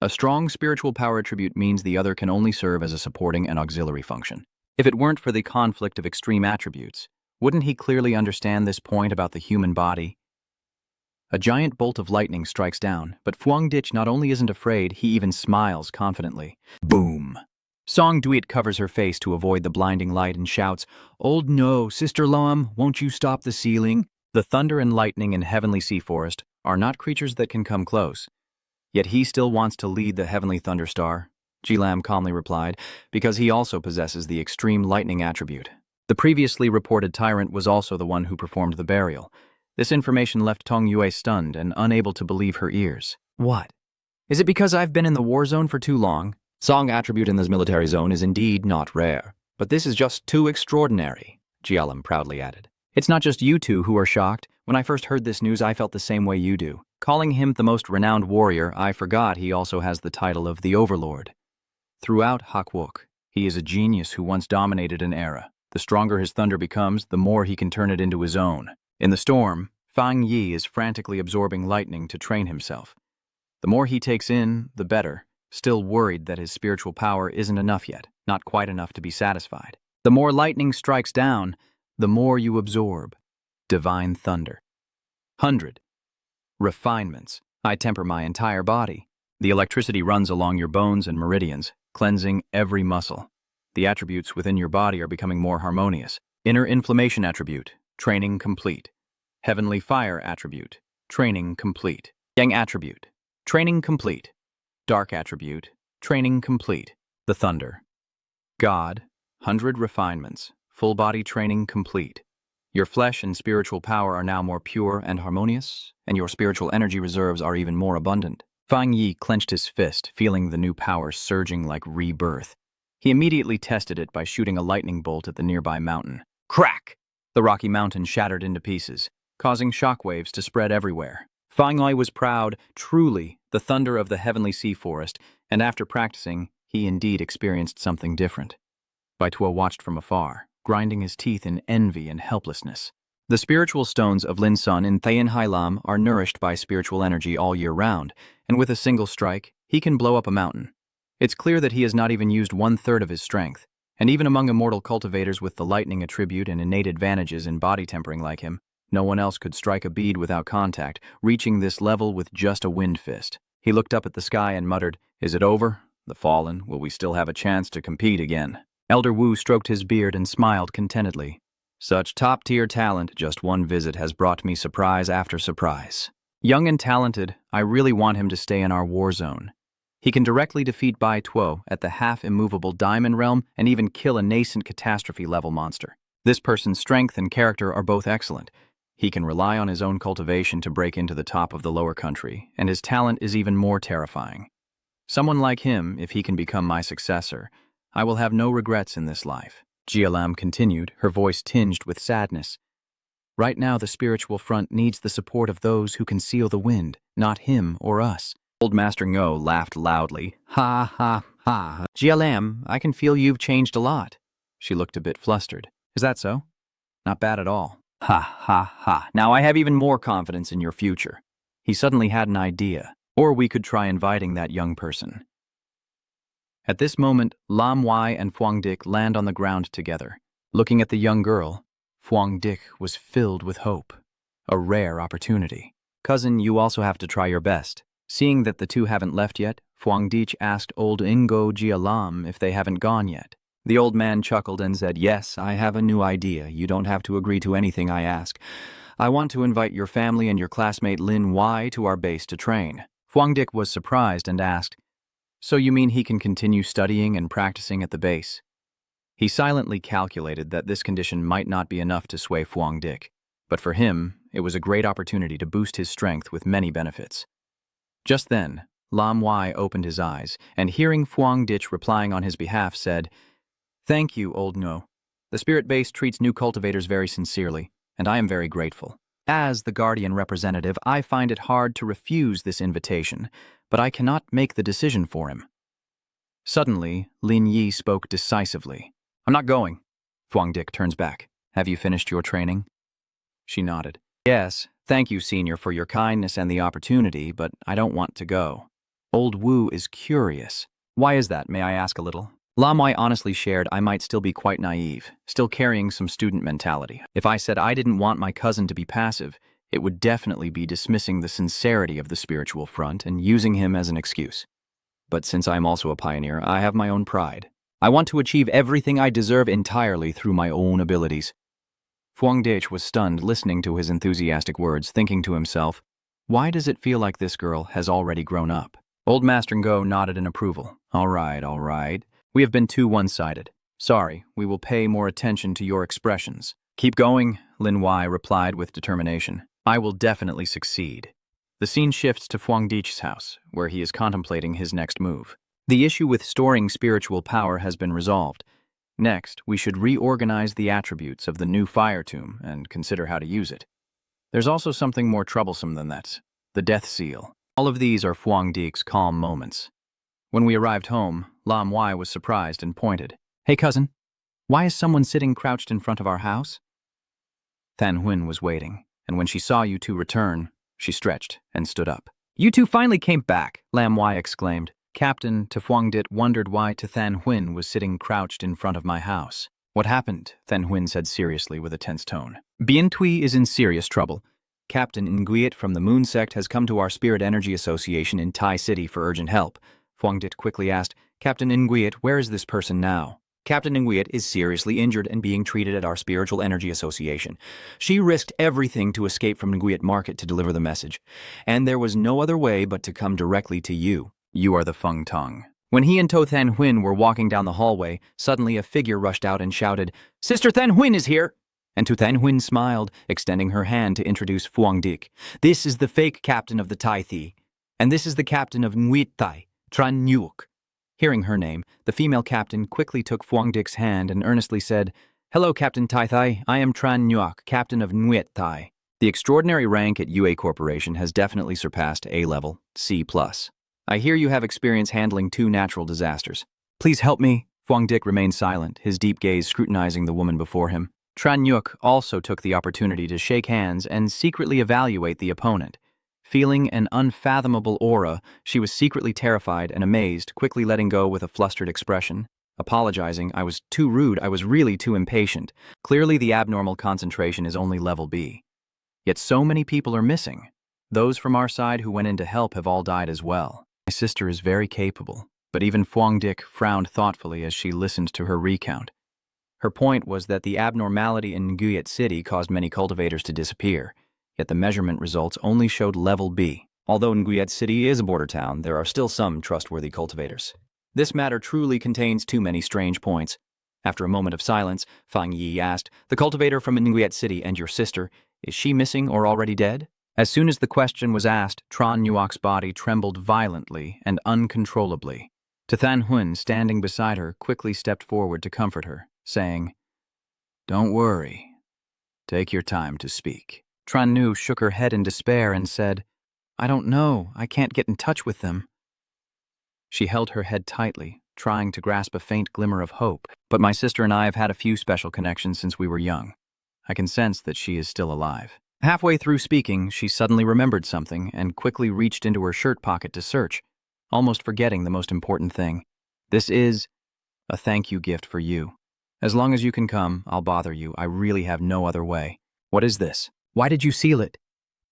A strong spiritual power attribute means the other can only serve as a supporting and auxiliary function. If it weren't for the conflict of extreme attributes, wouldn't he clearly understand this point about the human body? A giant bolt of lightning strikes down, but Fuang Di not only isn't afraid, he even smiles confidently. Boom! Song Duit covers her face to avoid the blinding light and shouts, "Old no, Sister Lam, won't you stop the sealing?" The thunder and lightning in Heavenly Sea Forest are not creatures that can come close. Yet he still wants to lead the heavenly thunderstar, Jilam calmly replied, because he also possesses the extreme lightning attribute. The previously reported tyrant was also the one who performed the burial. This information left Tong Yue stunned and unable to believe her ears. What? Is it because I've been in the war zone for too long? Song attribute in this military zone is indeed not rare, but this is just too extraordinary, Jialam proudly added. It's not just you two who are shocked. When I first heard this news, I felt the same way you do. Calling him the most renowned warrior, I forgot he also has the title of the Overlord. Throughout Hakwak, he is a genius who once dominated an era. The stronger his thunder becomes, the more he can turn it into his own. In the storm, Fang Yi is frantically absorbing lightning to train himself. The more he takes in, the better, still worried that his spiritual power isn't enough yet, not quite enough to be satisfied. The more lightning strikes down, the more you absorb. Divine thunder. 100. Refinements. I temper my entire body. The electricity runs along your bones and meridians, cleansing every muscle. The attributes within your body are becoming more harmonious. Inner inflammation attribute. Training complete. Heavenly fire attribute. Training complete. Yang attribute. Training complete. Dark attribute. Training complete. The thunder. God. 100 refinements. Full body training complete. Your flesh and spiritual power are now more pure and harmonious, and your spiritual energy reserves are even more abundant. Fang Yi clenched his fist, feeling the new power surging like rebirth. He immediately tested it by shooting a lightning bolt at the nearby mountain. Crack! The rocky mountain shattered into pieces, causing shockwaves to spread everywhere. Fang Yi was proud, truly, the thunder of the Heavenly Sea Forest, and after practicing, he indeed experienced something different. Bai Tuo watched from afar, grinding his teeth in envy and helplessness. The spiritual stones of Lin Sun in Thayan Hailam are nourished by spiritual energy all year round, and with a single strike, he can blow up a mountain. It's clear that he has not even used 1/3 of his strength, and even among immortal cultivators with the lightning attribute and innate advantages in body tempering like him, no one else could strike a bead without contact, reaching this level with just a wind fist. He looked up at the sky and muttered, "Is it over? The fallen, will we still have a chance to compete again?" Elder Wu stroked his beard and smiled contentedly. Such top-tier talent, just one visit has brought me surprise after surprise. Young and talented, I really want him to stay in our war zone. He can directly defeat Bai Tuo at the half-immovable Diamond Realm and even kill a nascent catastrophe-level monster. This person's strength and character are both excellent. He can rely on his own cultivation to break into the top of the lower country, and his talent is even more terrifying. Someone like him, if he can become my successor, I will have no regrets in this life. Jialam continued, her voice tinged with sadness. Right now, the spiritual front needs the support of those who can seal the wind, not him or us. Old Master Ngo laughed loudly. Ha ha ha. Jialam, I can feel you've changed a lot. She looked a bit flustered. Is that so? Not bad at all. Ha ha ha. Now I have even more confidence in your future. He suddenly had an idea. Or we could try inviting that young person. At this moment, Lam Wai and Phuong Dic land on the ground together. Looking at the young girl, Phuong Dic was filled with hope. A rare opportunity. Cousin, you also have to try your best. Seeing that the two haven't left yet, Phuong Dic asked old Ingo Jia Lam if they haven't gone yet. The old man chuckled and said, "Yes, I have a new idea. You don't have to agree to anything I ask. I want to invite your family and your classmate Lin Wai to our base to train." Phuong Dic was surprised and asked, "So you mean he can continue studying and practicing at the base?" He silently calculated that this condition might not be enough to sway Phuong Dic, but for him, it was a great opportunity to boost his strength with many benefits. Just then, Lam Wai opened his eyes, and hearing Phuong Dic replying on his behalf, said, "Thank you, old No. The spirit base treats new cultivators very sincerely, and I am very grateful. As the guardian representative, I find it hard to refuse this invitation, but I cannot make the decision for him." Suddenly, Lin Yi spoke decisively. "I'm not going." Phuong Dic turns back. "Have you finished your training?" She nodded. "Yes, thank you, Senior, for your kindness and the opportunity, but I don't want to go." Old Wu is curious. "Why is that, may I ask a little?" Lam Wai honestly shared I might still be quite naive, still carrying some student mentality. If I said I didn't want my cousin to be passive, it would definitely be dismissing the sincerity of the spiritual front and using him as an excuse. But since I'm also a pioneer, I have my own pride. I want to achieve everything I deserve entirely through my own abilities. Phuong Dic was stunned listening to his enthusiastic words, thinking to himself, why does it feel like this girl has already grown up? Old Master Ngo nodded in approval. All right. We have been too one-sided. Sorry, we will pay more attention to your expressions. Keep going, Lin Wai replied with determination. I will definitely succeed. The scene shifts to Phuong Dic's house, where he is contemplating his next move. The issue with storing spiritual power has been resolved. Next, we should reorganize the attributes of the new fire tomb and consider how to use it. There's also something more troublesome than that, the death seal. All of these are Phuong Dic's calm moments. When we arrived home, Lam Wai was surprised and pointed. Hey cousin, why is someone sitting crouched in front of our house? Than Huynh was waiting, and when she saw you two return, she stretched and stood up. You two finally came back, Lam Wai exclaimed. Captain Phuong Dic wondered why Than Huynh was sitting crouched in front of my house. What happened? Than Huynh said seriously with a tense tone. Bien Thuy is in serious trouble. Captain Nguyen from the Moon Sect has come to our Spirit Energy Association in Tai City for urgent help. Phuong Dic quickly asked, Captain Nguyen, where is this person now? Captain Nguyen is seriously injured and being treated at our Spiritual Energy Association. She risked everything to escape from Nguyen Market to deliver the message, and there was no other way but to come directly to you. You are the Feng Tong. When he and Than Huynh were walking down the hallway, suddenly a figure rushed out and shouted, Sister Than Huynh is here! And Than Huynh smiled, extending her hand to introduce Phuong Dic. This is the fake captain of the Tai Thi, and this is the captain of Nguyen Tai, Tran Nuoc. Hearing her name, the female captain quickly took Phuong Dic's hand and earnestly said, Hello, Captain Tai Thai. I am Tran Nuoc, captain of Nguyen Tai. The extraordinary rank at UA Corporation has definitely surpassed A-level, C+. I hear you have experience handling 2 natural disasters. Please help me. Phuong Dic remained silent, his deep gaze scrutinizing the woman before him. Tran Nuoc also took the opportunity to shake hands and secretly evaluate the opponent. Feeling an unfathomable aura, she was secretly terrified and amazed, quickly letting go with a flustered expression. Apologizing, I was too rude, I was really too impatient. Clearly the abnormal concentration is only level B. Yet so many people are missing. Those from our side who went in to help have all died as well. My sister is very capable, but even Phuong Dic frowned thoughtfully as she listened to her recount. Her point was that the abnormality in Nguyen City caused many cultivators to disappear. Yet the measurement results only showed level B. Although Nguyen City is a border town, there are still some trustworthy cultivators. This matter truly contains too many strange points. After a moment of silence, Fang Yi asked, The cultivator from Nguyen City and your sister, is she missing or already dead? As soon as the question was asked, Tran Nuoc's body trembled violently and uncontrollably. Than Huynh, standing beside her, quickly stepped forward to comfort her, saying, Don't worry. Take your time to speak. Tran Nu shook her head in despair and said, I don't know. I can't get in touch with them. She held her head tightly, trying to grasp a faint glimmer of hope. But my sister and I have had a few special connections since we were young. I can sense that she is still alive. Halfway through speaking, she suddenly remembered something and quickly reached into her shirt pocket to search, almost forgetting the most important thing. This is a thank you gift for you. As long as you can come, I'll bother you. I really have no other way. What is this? Why did you seal it?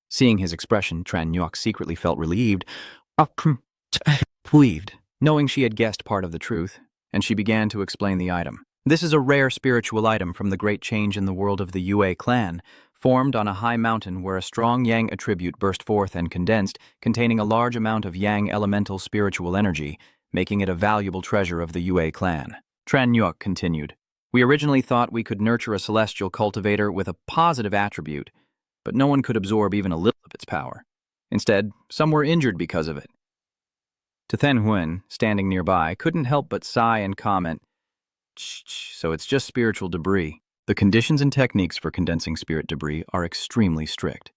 Seeing his expression, Tran Nyok secretly felt relieved, knowing she had guessed part of the truth, And she began to explain the item. This is a rare spiritual item from the great change in the world of the Yue clan, formed on a high mountain where a strong yang attribute burst forth and condensed, containing a large amount of yang elemental spiritual energy, making it a valuable treasure of the Yue clan. Tran Nyuk continued. We originally thought we could nurture a celestial cultivator with a positive attribute, but no one could absorb even a little of its power. Instead, some were injured because of it. Then Huan, standing nearby, couldn't help but sigh and comment, so it's just spiritual debris. The conditions and techniques for condensing spirit debris are extremely strict.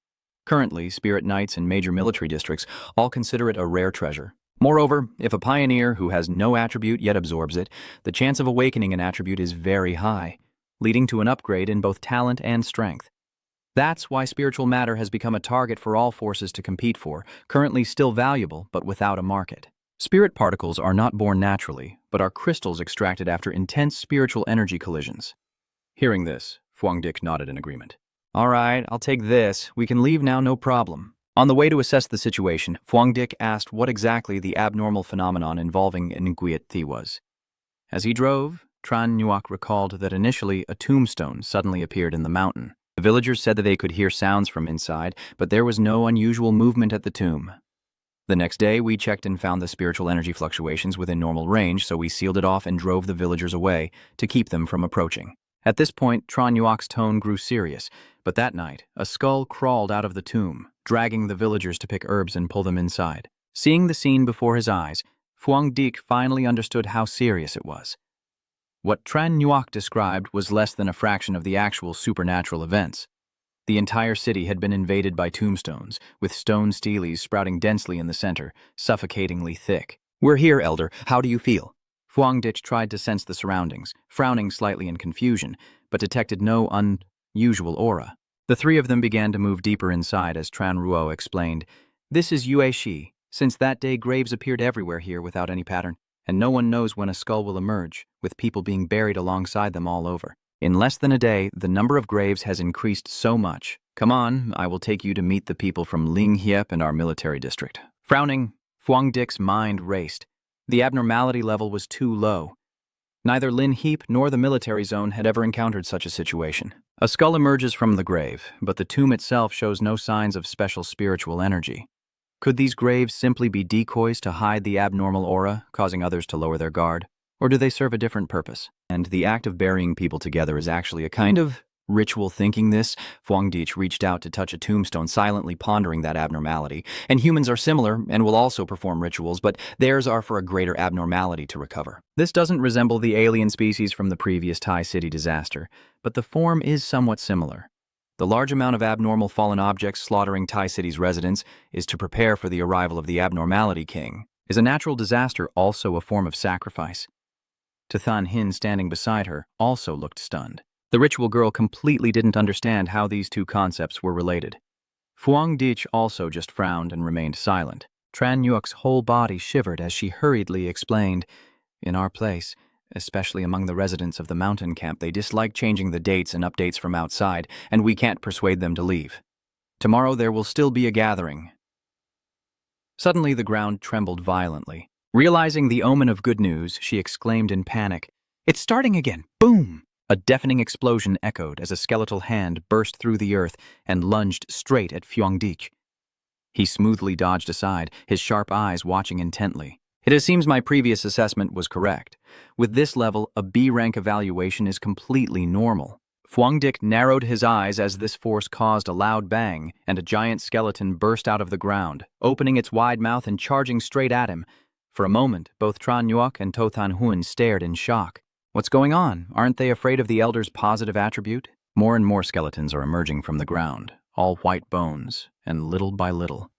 Currently, spirit knights in major military districts all consider it a rare treasure. Moreover, if a pioneer who has no attribute yet absorbs it, the chance of awakening an attribute is very high, leading to an upgrade in both talent and strength. That's why spiritual matter has become a target for all forces to compete for, currently still valuable but without a market. Spirit particles are not born naturally, but are crystals extracted after intense spiritual energy collisions. Hearing this, Fuang Dik nodded in agreement. All right, I'll take this. We can leave now, no problem. On the way to assess the situation, Fuang Dik asked what exactly the abnormal phenomenon involving Nguyen Thi was. As he drove, Tran Nyuak recalled that initially a tombstone suddenly appeared in the mountain. The villagers said that they could hear sounds from inside, but there was no unusual movement at the tomb. The next day, we checked and found the spiritual energy fluctuations within normal range, so we sealed it off and drove the villagers away to keep them from approaching. At this point, Tran Nyuak's tone grew serious, but that night, a skull crawled out of the tomb, dragging the villagers to pick herbs and pull them inside. Seeing the scene before his eyes, Fuang Dik finally understood how serious it was. What Tran Nyuak described was less than a fraction of the actual supernatural events. The entire city had been invaded by tombstones, with stone steles sprouting densely in the center, suffocatingly thick. We're here, Elder. How do you feel? Fuang Dik tried to sense the surroundings, frowning slightly in confusion, but detected no unusual aura. The three of them began to move deeper inside as Tran Ruo explained, This is Yue Shi. Since that day, graves appeared everywhere here without any pattern, and no one knows when a skull will emerge, with people being buried alongside them all over. In less than a day, the number of graves has increased so much. Come on, I will take you to meet the people from Ling Hiep and our military district. Frowning, Fuang Dik's mind raced. The abnormality level was too low. Neither Lin Heap nor the military zone had ever encountered such a situation. A skull emerges from the grave, but the tomb itself shows no signs of special spiritual energy. Could these graves simply be decoys to hide the abnormal aura, causing others to lower their guard? Or do they serve a different purpose? And the act of burying people together is actually a kind of ritual. Thinking this, Fuang Dik reached out to touch a tombstone, silently pondering that abnormality. And humans are similar and will also perform rituals, but theirs are for a greater abnormality to recover. This doesn't resemble the alien species from the previous Thai city disaster, but the form is somewhat similar. The large amount of abnormal fallen objects slaughtering Thai city's residents is to prepare for the arrival of the abnormality king. Is a natural disaster also a form of sacrifice? Than Hin, standing beside her, also looked stunned. The ritual girl completely didn't understand how these two concepts were related. Fuang Dik also just frowned and remained silent. Tran Nyuak's whole body shivered as she hurriedly explained, In our place, especially among the residents of the mountain camp, they dislike changing the dates and updates from outside, and we can't persuade them to leave. Tomorrow there will still be a gathering. Suddenly the ground trembled violently. Realizing the omen of good news, she exclaimed in panic, It's starting again! Boom! A deafening explosion echoed as a skeletal hand burst through the earth and lunged straight at Fuang Dik. He smoothly dodged aside, his sharp eyes watching intently. It seems my previous assessment was correct. With this level, a B-rank evaluation is completely normal. Fuang Dik narrowed his eyes as this force caused a loud bang, and a giant skeleton burst out of the ground, opening its wide mouth and charging straight at him. For a moment, both Tran Nyuak and Than Huan stared in shock. What's going on? Aren't they afraid of the Elder's positive attribute? More and more skeletons are emerging from the ground, all white bones, and little by little.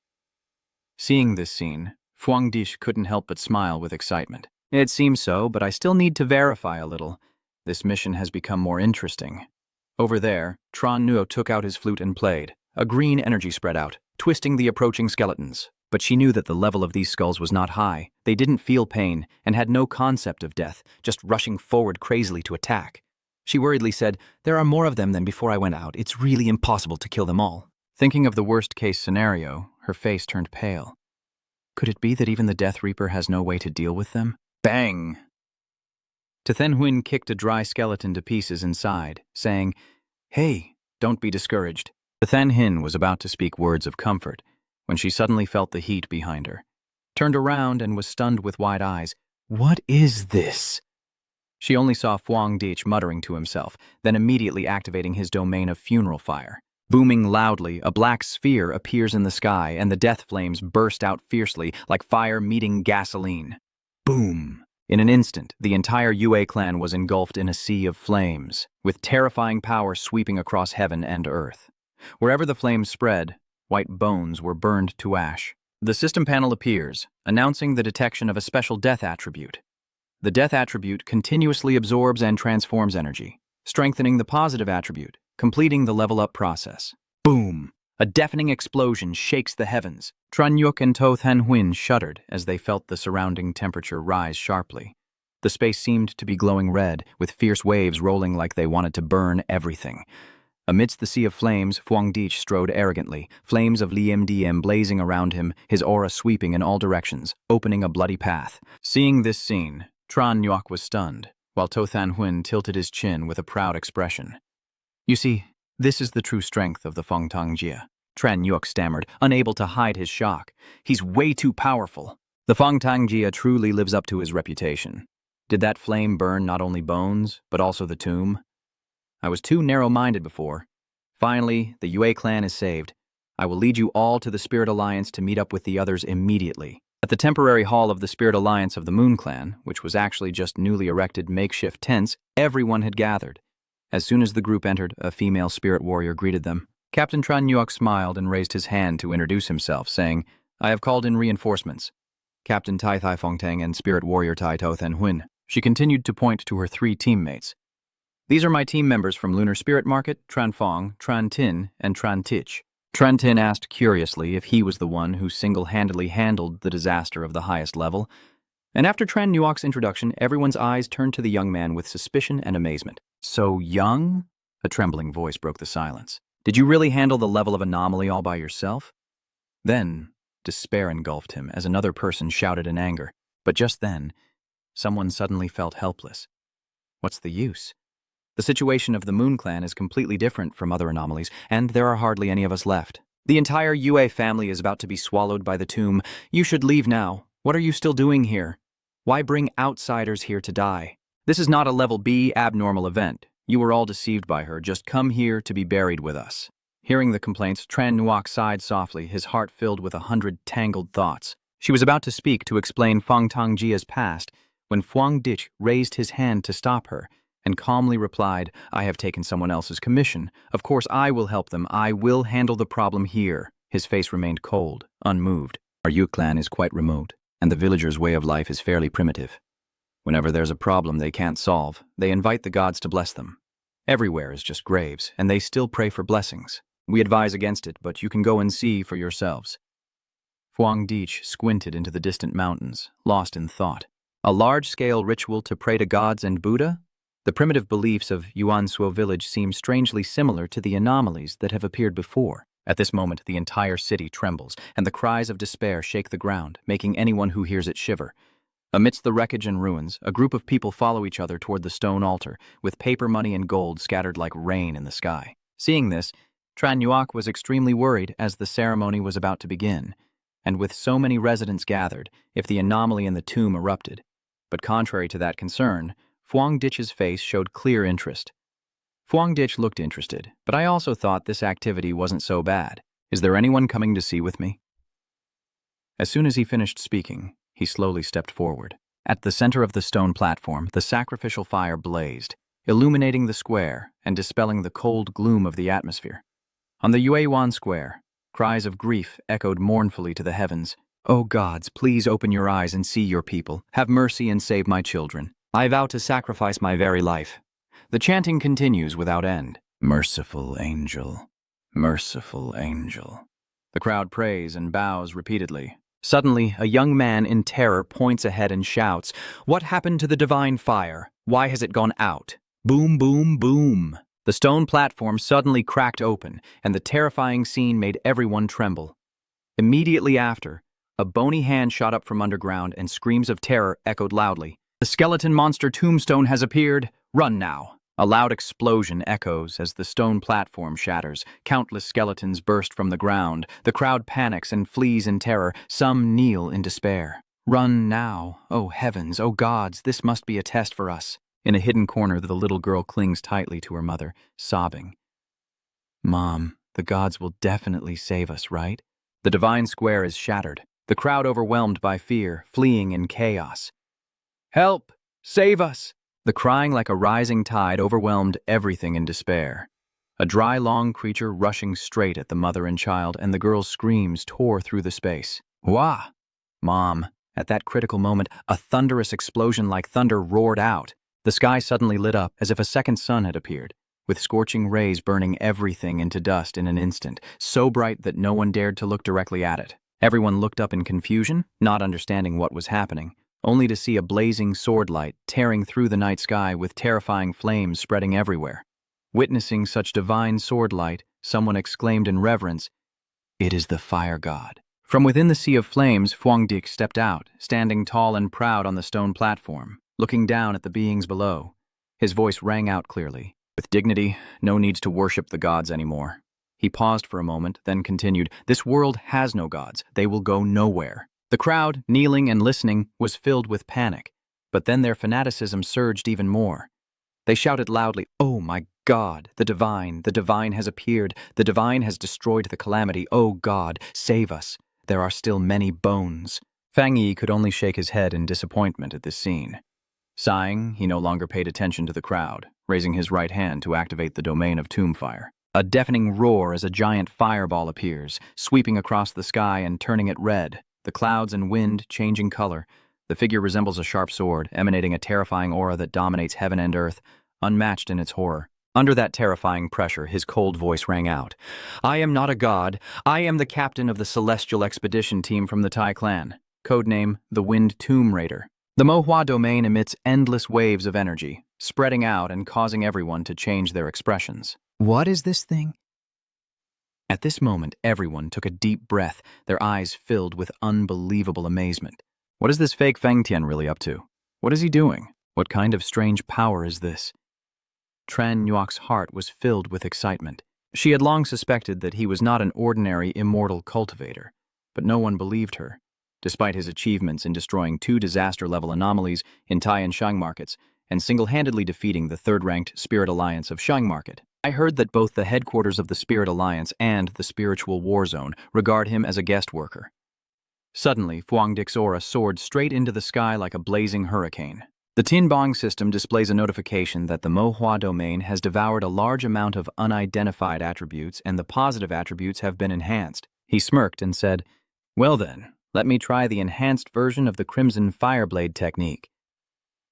Seeing this scene, Fuang Dik couldn't help but smile with excitement. It seems so, but I still need to verify a little. This mission has become more interesting. Over there, Tran Nuo took out his flute and played. A green energy spread out, twisting the approaching skeletons. But she knew that the level of these skulls was not high. They didn't feel pain and had no concept of death, just rushing forward crazily to attack. She worriedly said, "There are more of them than before I went out. It's really impossible to kill them all." Thinking of the worst-case scenario, her face turned pale. Could it be that even the Death Reaper has no way to deal with them? Bang! Tothen kicked a dry skeleton to pieces inside, saying, "Hey, don't be discouraged." Tothen was about to speak words of comfort when she suddenly felt the heat behind her, turned around and was stunned with wide eyes. "What is this?" She only saw Fang Yi muttering to himself, then immediately activating his domain of funeral fire. Booming loudly, a black sphere appears in the sky, and the death flames burst out fiercely, like fire meeting gasoline. Boom! In an instant, the entire Yue clan was engulfed in a sea of flames, with terrifying power sweeping across heaven and earth. Wherever the flames spread, white bones were burned to ash. The system panel appears, announcing the detection of a special death attribute. The death attribute continuously absorbs and transforms energy, strengthening the positive attribute, completing the level-up process. Boom! A deafening explosion shakes the heavens. Tranyuk and Tothen shuddered as they felt the surrounding temperature rise sharply. The space seemed to be glowing red, with fierce waves rolling like they wanted to burn everything. Amidst the sea of flames, Fang Yi strode arrogantly, flames of Liam blazing around him, his aura sweeping in all directions, opening a bloody path. Seeing this scene, Tranyuk was stunned, while Tothen tilted his chin with a proud expression. "You see, this is the true strength of the Fangtangjia," Tranyuk stammered, unable to hide his shock. "He's way too powerful." The Fangtangjia truly lives up to his reputation. Did that flame burn not only bones, but also the tomb? I was too narrow-minded before. Finally, the Yue clan is saved. I will lead you all to the Spirit Alliance to meet up with the others immediately. At the temporary hall of the Spirit Alliance of the Moon Clan, which was actually just newly erected makeshift tents, everyone had gathered. As soon as the group entered, a female spirit warrior greeted them. Captain Tranyuk smiled and raised his hand to introduce himself, saying, "I have called in reinforcements. Captain Tai Thai Fongtang and spirit warrior Tai Tothen." She continued to point to her 3 teammates. "These are my team members from Lunar Spirit Market, Tranfong, Trantin, and Trantich." Trantin asked curiously if he was the one who single-handedly handled the disaster of the highest level. And after Tranyuk's introduction, everyone's eyes turned to the young man with suspicion and amazement. "So young?" A trembling voice broke the silence. "Did you really handle the level of anomaly all by yourself?" Then, despair engulfed him as another person shouted in anger. But just then, someone suddenly felt helpless. What's the use? The situation of the Moon Clan is completely different from other anomalies, and there are hardly any of us left. The entire Yue family is about to be swallowed by the tomb. You should leave now. What are you still doing here? Why bring outsiders here to die? This is not a level B abnormal event. You were all deceived by her. Just come here to be buried with us. Hearing the complaints, Tranyuk sighed softly, his heart filled with 100 tangled thoughts. She was about to speak to explain Fangtangjia's past when Fang Yi raised his hand to stop her and calmly replied, "I have taken someone else's commission. Of course I will help them. I will handle the problem here." His face remained cold, unmoved. Our Yu clan is quite remote, and the villagers' way of life is fairly primitive. Whenever there's a problem they can't solve, they invite the gods to bless them. Everywhere is just graves, and they still pray for blessings. We advise against it, but you can go and see for yourselves. Fang Yi squinted into the distant mountains, lost in thought. A large-scale ritual to pray to gods and Buddha? The primitive beliefs of Yuansuo village seem strangely similar to the anomalies that have appeared before. At this moment, the entire city trembles, and the cries of despair shake the ground, making anyone who hears it shiver. Amidst the wreckage and ruins, a group of people follow each other toward the stone altar, with paper money and gold scattered like rain in the sky. Seeing this, Tranyuk was extremely worried as the ceremony was about to begin, and with so many residents gathered, if the anomaly in the tomb erupted. But contrary to that concern, Fang Yi's face showed clear interest. Fang Yi looked interested, but I also thought this activity wasn't so bad. "Is there anyone coming to see with me?" As soon as he finished speaking, he slowly stepped forward. At the center of the stone platform, the sacrificial fire blazed, illuminating the square and dispelling the cold gloom of the atmosphere. On the Yueyuan Square, cries of grief echoed mournfully to the heavens. "O gods, please open your eyes and see your people. Have mercy and save my children. I vow to sacrifice my very life." The chanting continues without end. "Merciful angel, merciful angel." The The crowd prays and bows repeatedly. Suddenly, a young man in terror points ahead and shouts, "What happened to the divine fire? Why has it gone out?" Boom, boom, boom. The stone platform suddenly cracked open, and the terrifying scene made everyone tremble. Immediately after, a bony hand shot up from underground and screams of terror echoed loudly. "The skeleton monster tombstone has appeared! Run now!" A loud explosion echoes as the stone platform shatters. Countless skeletons burst from the ground. The crowd panics and flees in terror. Some kneel in despair. "Run now! Oh heavens, oh gods, this must be a test for us." In a hidden corner, the little girl clings tightly to her mother, sobbing. "Mom, the gods will definitely save us, right?" The divine square is shattered. The crowd overwhelmed by fear, fleeing in chaos. "Help! Save us!" The crying like a rising tide overwhelmed everything in despair. A dry, long creature rushing straight at the mother and child, and the girl's screams tore through the space. "Wah! Mom!" At that critical moment, a thunderous explosion like thunder roared out. The sky suddenly lit up as if a second sun had appeared, with scorching rays burning everything into dust in an instant, so bright that no one dared to look directly at it. Everyone looked up in confusion, not understanding what was happening, only to see a blazing sword light tearing through the night sky with terrifying flames spreading everywhere. Witnessing such divine sword light, someone exclaimed in reverence, "It is the fire god." From within the sea of flames, Fang Yi stepped out, standing tall and proud on the stone platform, looking down at the beings below. His voice rang out clearly. With dignity, no needs to worship the gods anymore. He paused for a moment, then continued, "This world has no gods. They will go nowhere." The crowd, kneeling and listening, was filled with panic. But then their fanaticism surged even more. They shouted loudly, "Oh my God, the divine has appeared. The divine has destroyed the calamity. Oh God, save us. There are still many bones." Fang Yi could only shake his head in disappointment at this scene. Sighing, he no longer paid attention to the crowd, raising his right hand to activate the domain of tomb fire. A deafening roar as a giant fireball appears, sweeping across the sky and turning it red, the clouds and wind changing color. The figure resembles a sharp sword, emanating a terrifying aura that dominates heaven and earth, unmatched in its horror. Under that terrifying pressure, his cold voice rang out, "I am not a god. I am the captain of the celestial expedition team from the Tai clan, codename the Wind Tomb Raider." The Manhwa domain emits endless waves of energy, spreading out and causing everyone to change their expressions. What is this thing? At this moment, everyone took a deep breath, their eyes filled with unbelievable amazement. What is this fake Feng Tian really up to? What is he doing? What kind of strange power is this? Tran Yuok's heart was filled with excitement. She had long suspected that he was not an ordinary immortal cultivator, but no one believed her. Despite his achievements in destroying 2 disaster-level anomalies in Tai and Shang markets and single-handedly defeating the 3rd-ranked Spirit Alliance of Shang market, I heard that both the headquarters of the Spirit Alliance and the Spiritual War Zone regard him as a guest worker. Suddenly, Fang Yi's aura soared straight into the sky like a blazing hurricane. The Tinbong system displays a notification that the Manhwa domain has devoured a large amount of unidentified attributes and the positive attributes have been enhanced. He smirked and said, "Well then, let me try the enhanced version of the Crimson Fireblade technique."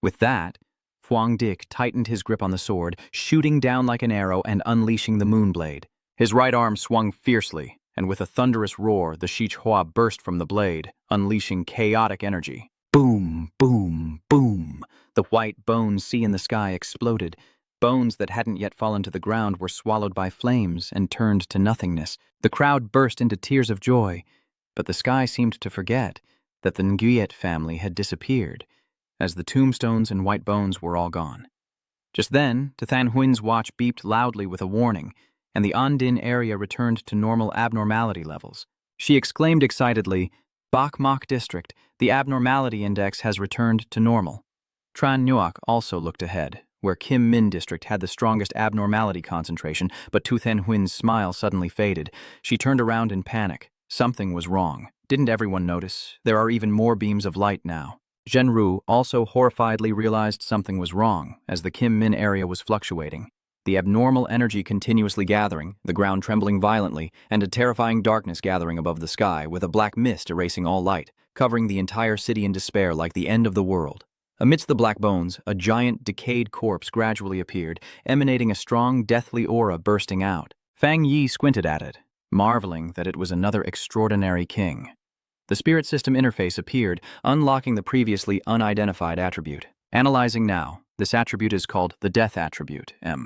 With that, Fang Yi tightened his grip on the sword, shooting down like an arrow and unleashing the Moonblade. His right arm swung fiercely, and with a thunderous roar, the Shichua burst from the blade, unleashing chaotic energy. Boom, boom, boom. The white bone sea in the sky exploded. Bones that hadn't yet fallen to the ground were swallowed by flames and turned to nothingness. The crowd burst into tears of joy, but the sky seemed to forget that the Nguyet family had disappeared, as the tombstones and white bones were all gone. Just then, Than Huin's watch beeped loudly with a warning, and the Andin area returned to normal abnormality levels. She exclaimed excitedly, "Bak Mok District, the abnormality index has returned to normal." Tran Nguyen also looked ahead, where Kim Min District had the strongest abnormality concentration, but Tu Than Huin's smile suddenly faded. She turned around in panic. Something was wrong. Didn't everyone notice? There are even more beams of light now. Zhenru also horrifiedly realized something was wrong, as the Kim Min area was fluctuating. The abnormal energy continuously gathering, the ground trembling violently, and a terrifying darkness gathering above the sky, with a black mist erasing all light, covering the entire city in despair like the end of the world. Amidst the black bones, a giant, decayed corpse gradually appeared, emanating a strong, deathly aura bursting out. Fang Yi squinted at it, marveling that it was another extraordinary king. The spirit system interface appeared, unlocking the previously unidentified attribute. Analyzing now, this attribute is called the death attribute, M.